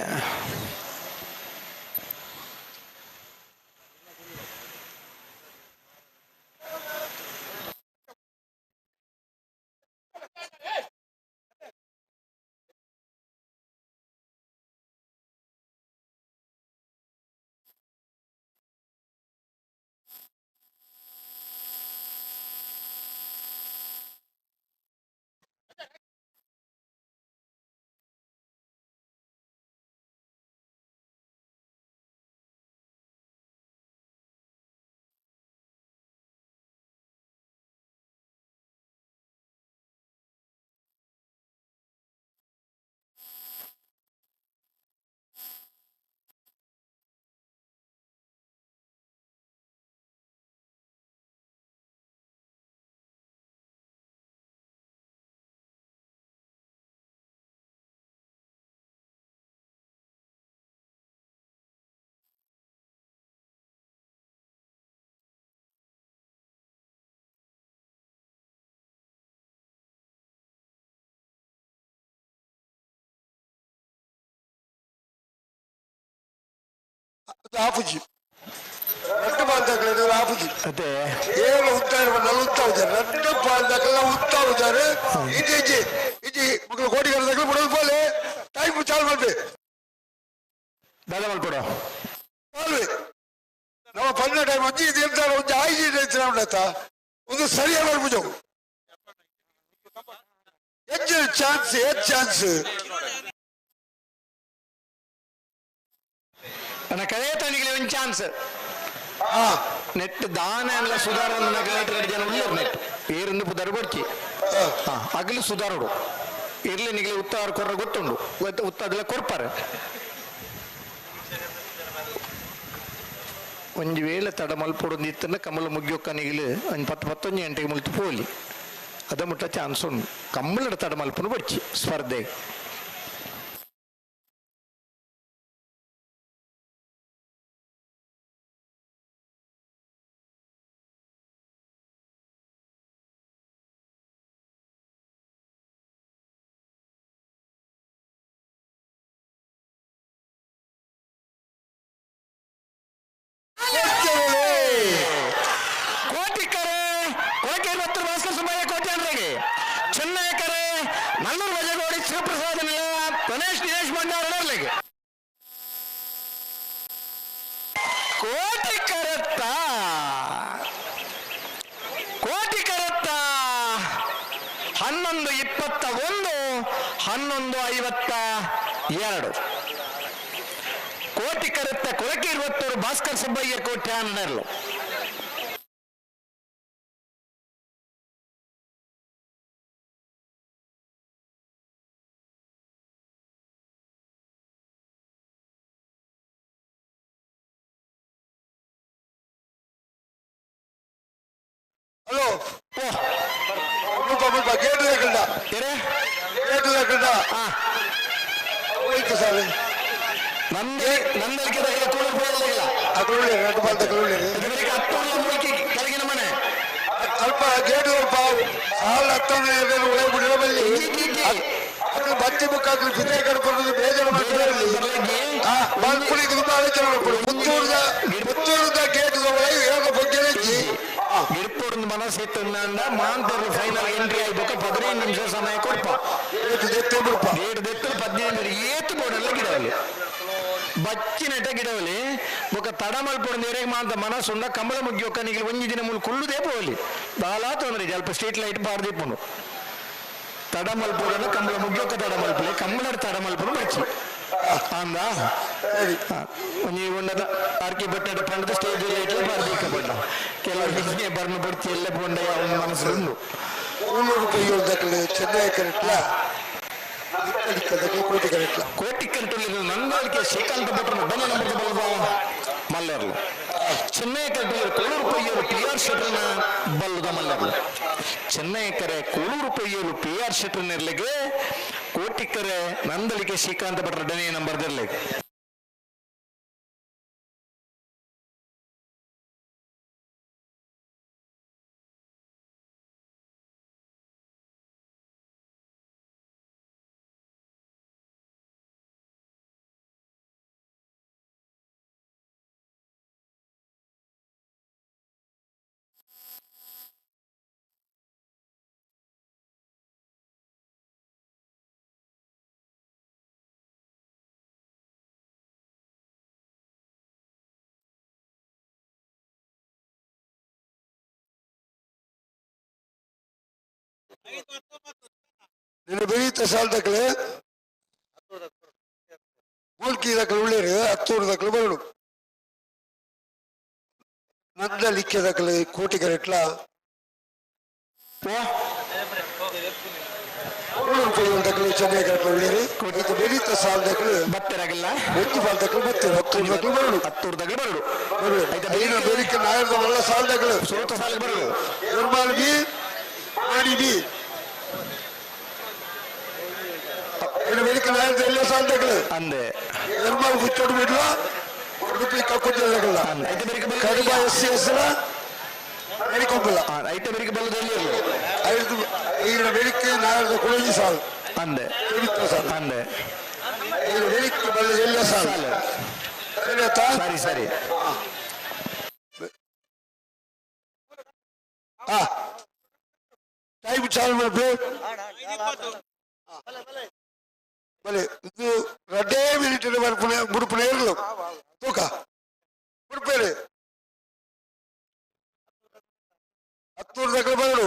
ಆಪುಜಿ ರಟ್ಟು ಬಾಂಧಗಳು ಆಪುಜಿ ಅದೇ ಏನು ಉತ್ತರ ನಲುತ್ತಾ ಇದ್ದಾರೆ ರಟ್ಟು ಬಾಂಧಗಳ ಉತ್ತಾ ಇದ್ದಾರೆ ಇಜಿ ಇಜಿ ಮಕ್ಕಳು ಕೋಟಿಗಾರಗಳು ಬಿಡೋದು ಬೋಲೆ ಟೈಮ್ ಚಾಲು ಮಾಡ್ಬೇ ದಾದ ಮಲ್ಪಡ ಅಲ್ವೇ ನಮ್ಮ ಪನ್ನ ಟೈಮ್ ಅಜ್ಜಿ ಇದು ಹೇಳ್ತಾರೆ ಒಂದು ಆಯ್ಜಿ ಉಂಡತ್ತ ಒಂದು ಸರಿಯಾಗಿ ಮಾಡ್ಬುಜು ಹೆಚ್ಚು ಚಾನ್ಸ್ ನನ್ನ ಕಳೆಯ ತಣಿಗೆ ಒಂದು ಚಾನ್ಸ್ ನೆಟ್ ದಾನ ಎಲ್ಲ ಸುಧಾರಣೆ ನಗಲೇಟ್ ಜನ ಉಳ್ಳರು ನೆಟ್ ಏರಿಂದ ಪುದರ್ ಕೊಡ್ಚಿ ಅಗಲು ಸುಧಾರಡು ಇರ್ಲಿ ನಿಗಲಿ ಉತ್ತಾರ ಕೊರ್ರ ಗೊತ್ತುಂಡು ಉತ್ತಾಗಲ ಕೊರ್ಪಾರೆ ಒಂಜಿ ವೇಳೆ ತಡ ಮಲ್ಪೊಡು ಇತ್ತನ್ನ ಕಮಲ ಮುಗಿಯೊಕ್ಕ ನಿಗಿಲು ಒಂದು 10-11 ಗಂಟೆಗೆ ಮುಲ್ತು ಪೋಲಿ ಅದ ಮುಟ್ಟ ಚಾನ್ಸ್ ಉಂಡು ಕಮ್ಮಲಡ ತಡ ಮಲ್ಪನು ಬಡ್ಚಿ ಸ್ಪರ್ಧೆ ಕೋಟಿಕರೆ ಕೊಳಕೆ 20 ಭಾಸ್ಕರ್ ಸುಬ್ಬಯ್ಯ ಕೋಟಿ ಅಂದ್ರೆಗೆ ಚೆನ್ನೈಕರೆ ನಲ್ಲೂರು ವಜಗೋಡಿ ಶಿವಪ್ರಸಾದ ನಿಲಯ ಗಣೇಶ್ ದಿನೇಶ್ ಮಂಡಾರರಿಗೆ ಕೋಟಿಕರತ್ತ 11:21 11:52 ಕೋಟಿಕರತ್ತ ಕೊಳಕೆ 20 ಭಾಸ್ಕರ್ ಸುಬ್ಬಯ್ಯ ಕೋಟೆ ಅನ್ನರ್ಲು ಗೇಟ್ ಲೆಕ್ಕಂಡ ಗೇಟ್ ಲೆಕ್ಕಂಡ ಹೋಯ್ತು ಸರ್ ನಂದಲಿಕೆ ಅಕರುಳ್ಳಿ ಎರಡು ಬಾಲ್ ತಗೊಳ್ಳಿ ಕೆಳಗಿನ ಮನೆ ಅಲ್ಪ ಗೇಟ್ ಸ್ವಲ್ಪ ಸಾಲ ಹತ್ತೊಂದು ಒಳ್ಳೆ ಬಿಡಬಲ್ಲಿ ಅದ್ರ ಬಚ್ಚಿ ಬುಕ್ ಹಾಕಿ ಬಿದ್ದೆ ಕಡ್ಕೊಂಡು ಬೇಜಾರು ಮಾಡ್ಕೊಳ್ಳಿ ಬಾಲ್ಪುಳಿ ತುಂಬಾ ಆಲೋಚನೆ ಮಾಡ್ಕೊಳ್ಳಿ ಪುತ್ತೂರದ ಗೇಟ್ ಹೇಳೋ ಬಗ್ಗೆ ಗಿಡ್ಪುಡ್ ಮನಸ್ಸಿತ್ತು ಮಾಂತರ್ಲು ಫೈನಲ್ ಎಂಟ್ರಿ ಆಯ್ಬೇಕು 15 ನಿಮಿಷ ಸಮಯ ಕೊಡ್ಪ ಗೇಟ್ ದೆತ್ತು 15 ಏತು ಬೋರ್ಡೆಲ್ಲ ಗಿಡವಲ್ಲಿ ಬಚ್ಚಿನಟ ಗಿಡವಲ್ಲಿ ఒక ತಡ ಮಲ್ಪೊಡ ನೇರೆಗೆ ಮಾಂತ ಮನಸ್ಸುಂಡ ಕಂಬಳ ಮುಗ್ಗಿ ಒಕ್ಕನಿಗೆ ಒಂಜಿ ದಿನ ಮುಲ್ ಕುಳ್ಳುದೇ ಪೋಲಿ ಬಾಲಾ ತೊಂದ್ರೆ ಸ್ವಲ್ಪ ಸ್ಟ್ರೀಟ್ ಲೈಟ್ ಬಾರ್ದಿಪ್ಪುನು ತಡ ಮಲ್ಪೊಡನ್ನು ಕಂಬಳ ಮುಗ್ಗಿ ಒಕ್ಕ ತಡ ಮಲ್ಪಲೆ ಕಂಬಳ ತಡ ಮಲ್ಪೊಡು ಬಚ್ಚಿ ಅಂದ ಒಂಜಿ ಉಂಡದ ಆರ್ಕಿ ಬಟ್ಟೆ ಪಂಡದ ಸ್ಟೇಜ್ ಲೈಟ್ ಬಾರ್ದಿಕ್ಕಪಡ್ಡ ಕೆಲವು ಬರ್ನ ಬಡ್ತಿ ಎಲ್ಲ ಪೊಂಡ ಮನಸ್ಸು ಉಂಡು 300 ರೂಪಾಯಿ ದಕ್ಕಲೆ ಚೆನ್ನೈ ಕರೆಕ್ಟ್ಲ ಕೋಟಿ ಕರೆಕ್ಟ್ ನಂದಲಿಕೆ ಶ್ರೀಕಾಂತ ಭಟ್ರು ಮೊದಲ ನಂಬರ್ ಬಲ್ಲದ ಮಲ್ಲರ್ಲು ಚೆನ್ನೈ ಕರೆಕ್ಟ್ ಕೋಳೂರು ಪಯ್ಯರು PR ಶೆಟ್ರನ ಬಲ್ಲದ ಮಲ್ಲರ್ಲು ಚೆನ್ನೈ ಕರೆ ಕೋಳೂರು ಪಯ್ಯರು PR ಶೆಟ್ರನಿರ್ಲಿಗೆ ಕೋಟಿಕರೆ ನಂದಲಿಕೆ ಶ್ರೀಕಾಂತ ಭಟ್ರ ಡನೇ ನಂಬರ್ ದರ್ಲಿಗೆ ನಿನ್ನ ಬೆಳೀತ ಸಾಲ ದಕ್ಕಲೆ ಮೂಲ್ಕಿ ದಕ್ಕಲು ಉಳ್ಳೇರು 10 ದಕ್ಕಲು ಬರಡು ನಂದ ಲಿಕ್ಕೆ ದಕ್ಕಲೆ ಕೋಟಿ ಕರೆಕ್ಟ್ಲ 300 ರೂಪಾಯಿ ದಕ್ಕಲೆ ಚೆನ್ನೈ ಕರೆಕ್ಟ್ ಉಳ್ಳೇರು ಬೆಳೀತ ಸಾಲ ದಕ್ಕಲು ಬತ್ತರಾಗಿಲ್ಲ ಒಂದು ಬಾಲ್ ದಕ್ಕಲು ಬತ್ತೆ 10 ದಕ್ಕಲು ಬರಡು 10 ದಕ್ಕಲು ಬರಡು ಐನ ಬೇಡಿಕೆ ನಾಯರ್ದ ಒಳ್ಳೆ ಸಾಲ ದಕ್ಕಲು ಸೋತ ಸಾಲಿಗೆ ಬರಡು ನಿರ್ಮಾಲ್ ಬಿ ಮಾಡಿ ಬಿ ಬೇಡಿಕೆ ನಾಯರ್ದ ಎಲ್ಲ ಸಾಲ ದಕ್ಕಲು ಅಂದೆ ನಿರ್ಮಾಲ್ ಹುಚ್ಚೋಡು ಬಿಡ್ಲ ಉಡುಪಿ ಕಕ್ಕುತ್ತಿಲ್ಲ ಕಡುಬ SCS ಬೇಡಿಕೊಂಬಿಲ್ಲ ಐಟ ಬೇಡಿಕೆ ಬಲ್ಲದಲ್ಲಿ ಈಗಿನ ಬೇಡಿಕೆ ನಾಯರ್ದ ಕುಳಂಜಿ ಸಾಲು ಅಂದೆ ಸಾಲು ಅಂದೆ ಈಗ ಬೇಡಿಕೆ ಬಲ್ಲದ ಎಲ್ಲ ಸಾಲು ಸರಿ ಸರಿ ಟೈಮ್ ಚಾಲು ಮಾಡ್ಬೇಕು ಬಲೆ ಇದು 2 ಮಿನಿಟ್ ಬುಡುಪುಣೆ ಇರಲು ತೂಕ ಬುಡುಪೇರೆ 10 ದಕ್ಕಲು ಬರಡು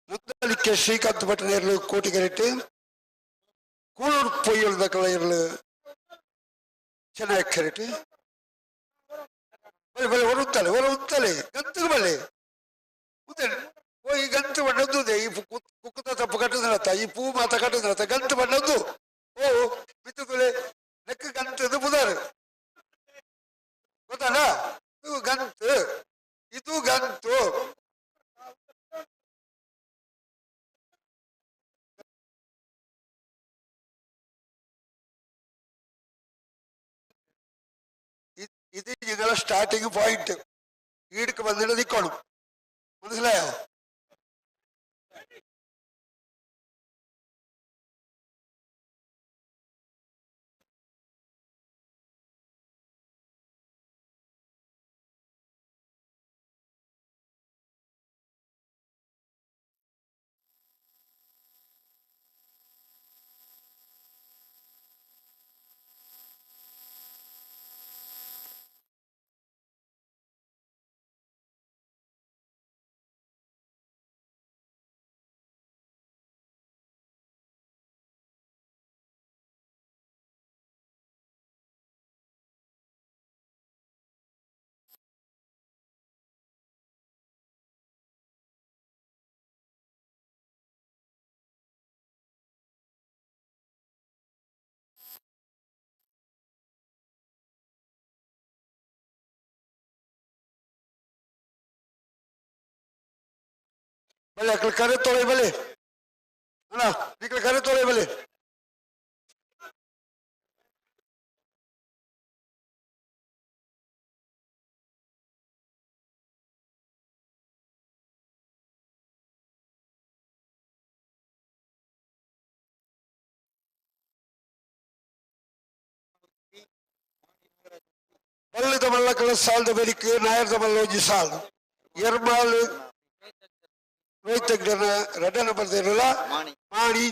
ಮುದ್ದಲಿಕ್ಕೆ ಶ್ರೀಕಾಂತ್ ಭಟ್ನ ಇರಲು ಕೋಟಿ ಕರೆಕ್ಟ್ ಕೂಳೂರು ಪೊಯ್ಯಲ್ ದಕ್ಕಲ ಇರಲು ಚೆನ್ನಾಗಿ ಕರೆಕ್ಟ್ ಬಲೆ ಬಲೆ ಹೊರುತ್ತಲೆ ಗಂತಗೆ ಬಲೆ ಈ ಗಂತು ಬಣ್ಣದ್ದು ಈ ಕುಕ್ಕುತ್ತ ತಪ್ಪು ಕಟ್ಟದ ಈ ಪೂ ಮಾತ ಕಟ್ಟದ ಗಂತು ಬಣ್ಣದ್ದು ಓ ಮಿತ್ತುಲೆ ಲೆಕ್ಕ ಗಂತದ್ದು ಬುಧಾರು ಗೊತ್ತಾನ ಗಂತು ഇന്നലെ സ്റ്റാർട്ടിങ് പോയിന്റ് ഈടുക്ക് വന്നിട്ട് നിൽക്കണം മനസ്സിലായോ भले करे तोड़े भले है ना निकल करे तोड़े भले बल्ले तो बल्ला कल साल तो मेरी के नायर तो बल्लो जी साल यरमाल रेड नंबर माणी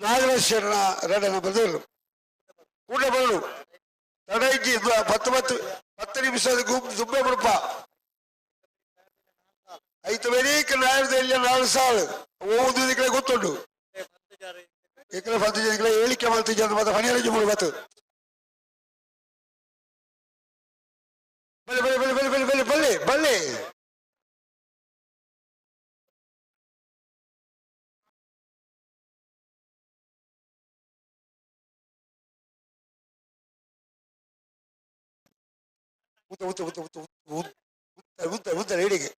नागरेश्वर रेड नंबर कूटे बल्लू तड़की 10 निमिष दुब्बे मुड़प ऐत मेरी नायर 4 साल ओदू इकड़े गुर्तुंडु इकड़े 10 इकड़े ಹೇಳಿಕೆ ಮಾಡ್ತಿದ್ದೆ ಮತ್ತೆ 12 ಮೂರು ಬತ್ತು ಬಲ್ಲೆ ಬಲ್ಲೆ ಬಲ್ಲೆ ಬಲ್ಲೆ ಬಲ್ಲೆ ಬಲ್ಲೆ ಬಲ್ಲೆ ಉತ್ತ ರೇಡಿಗೆ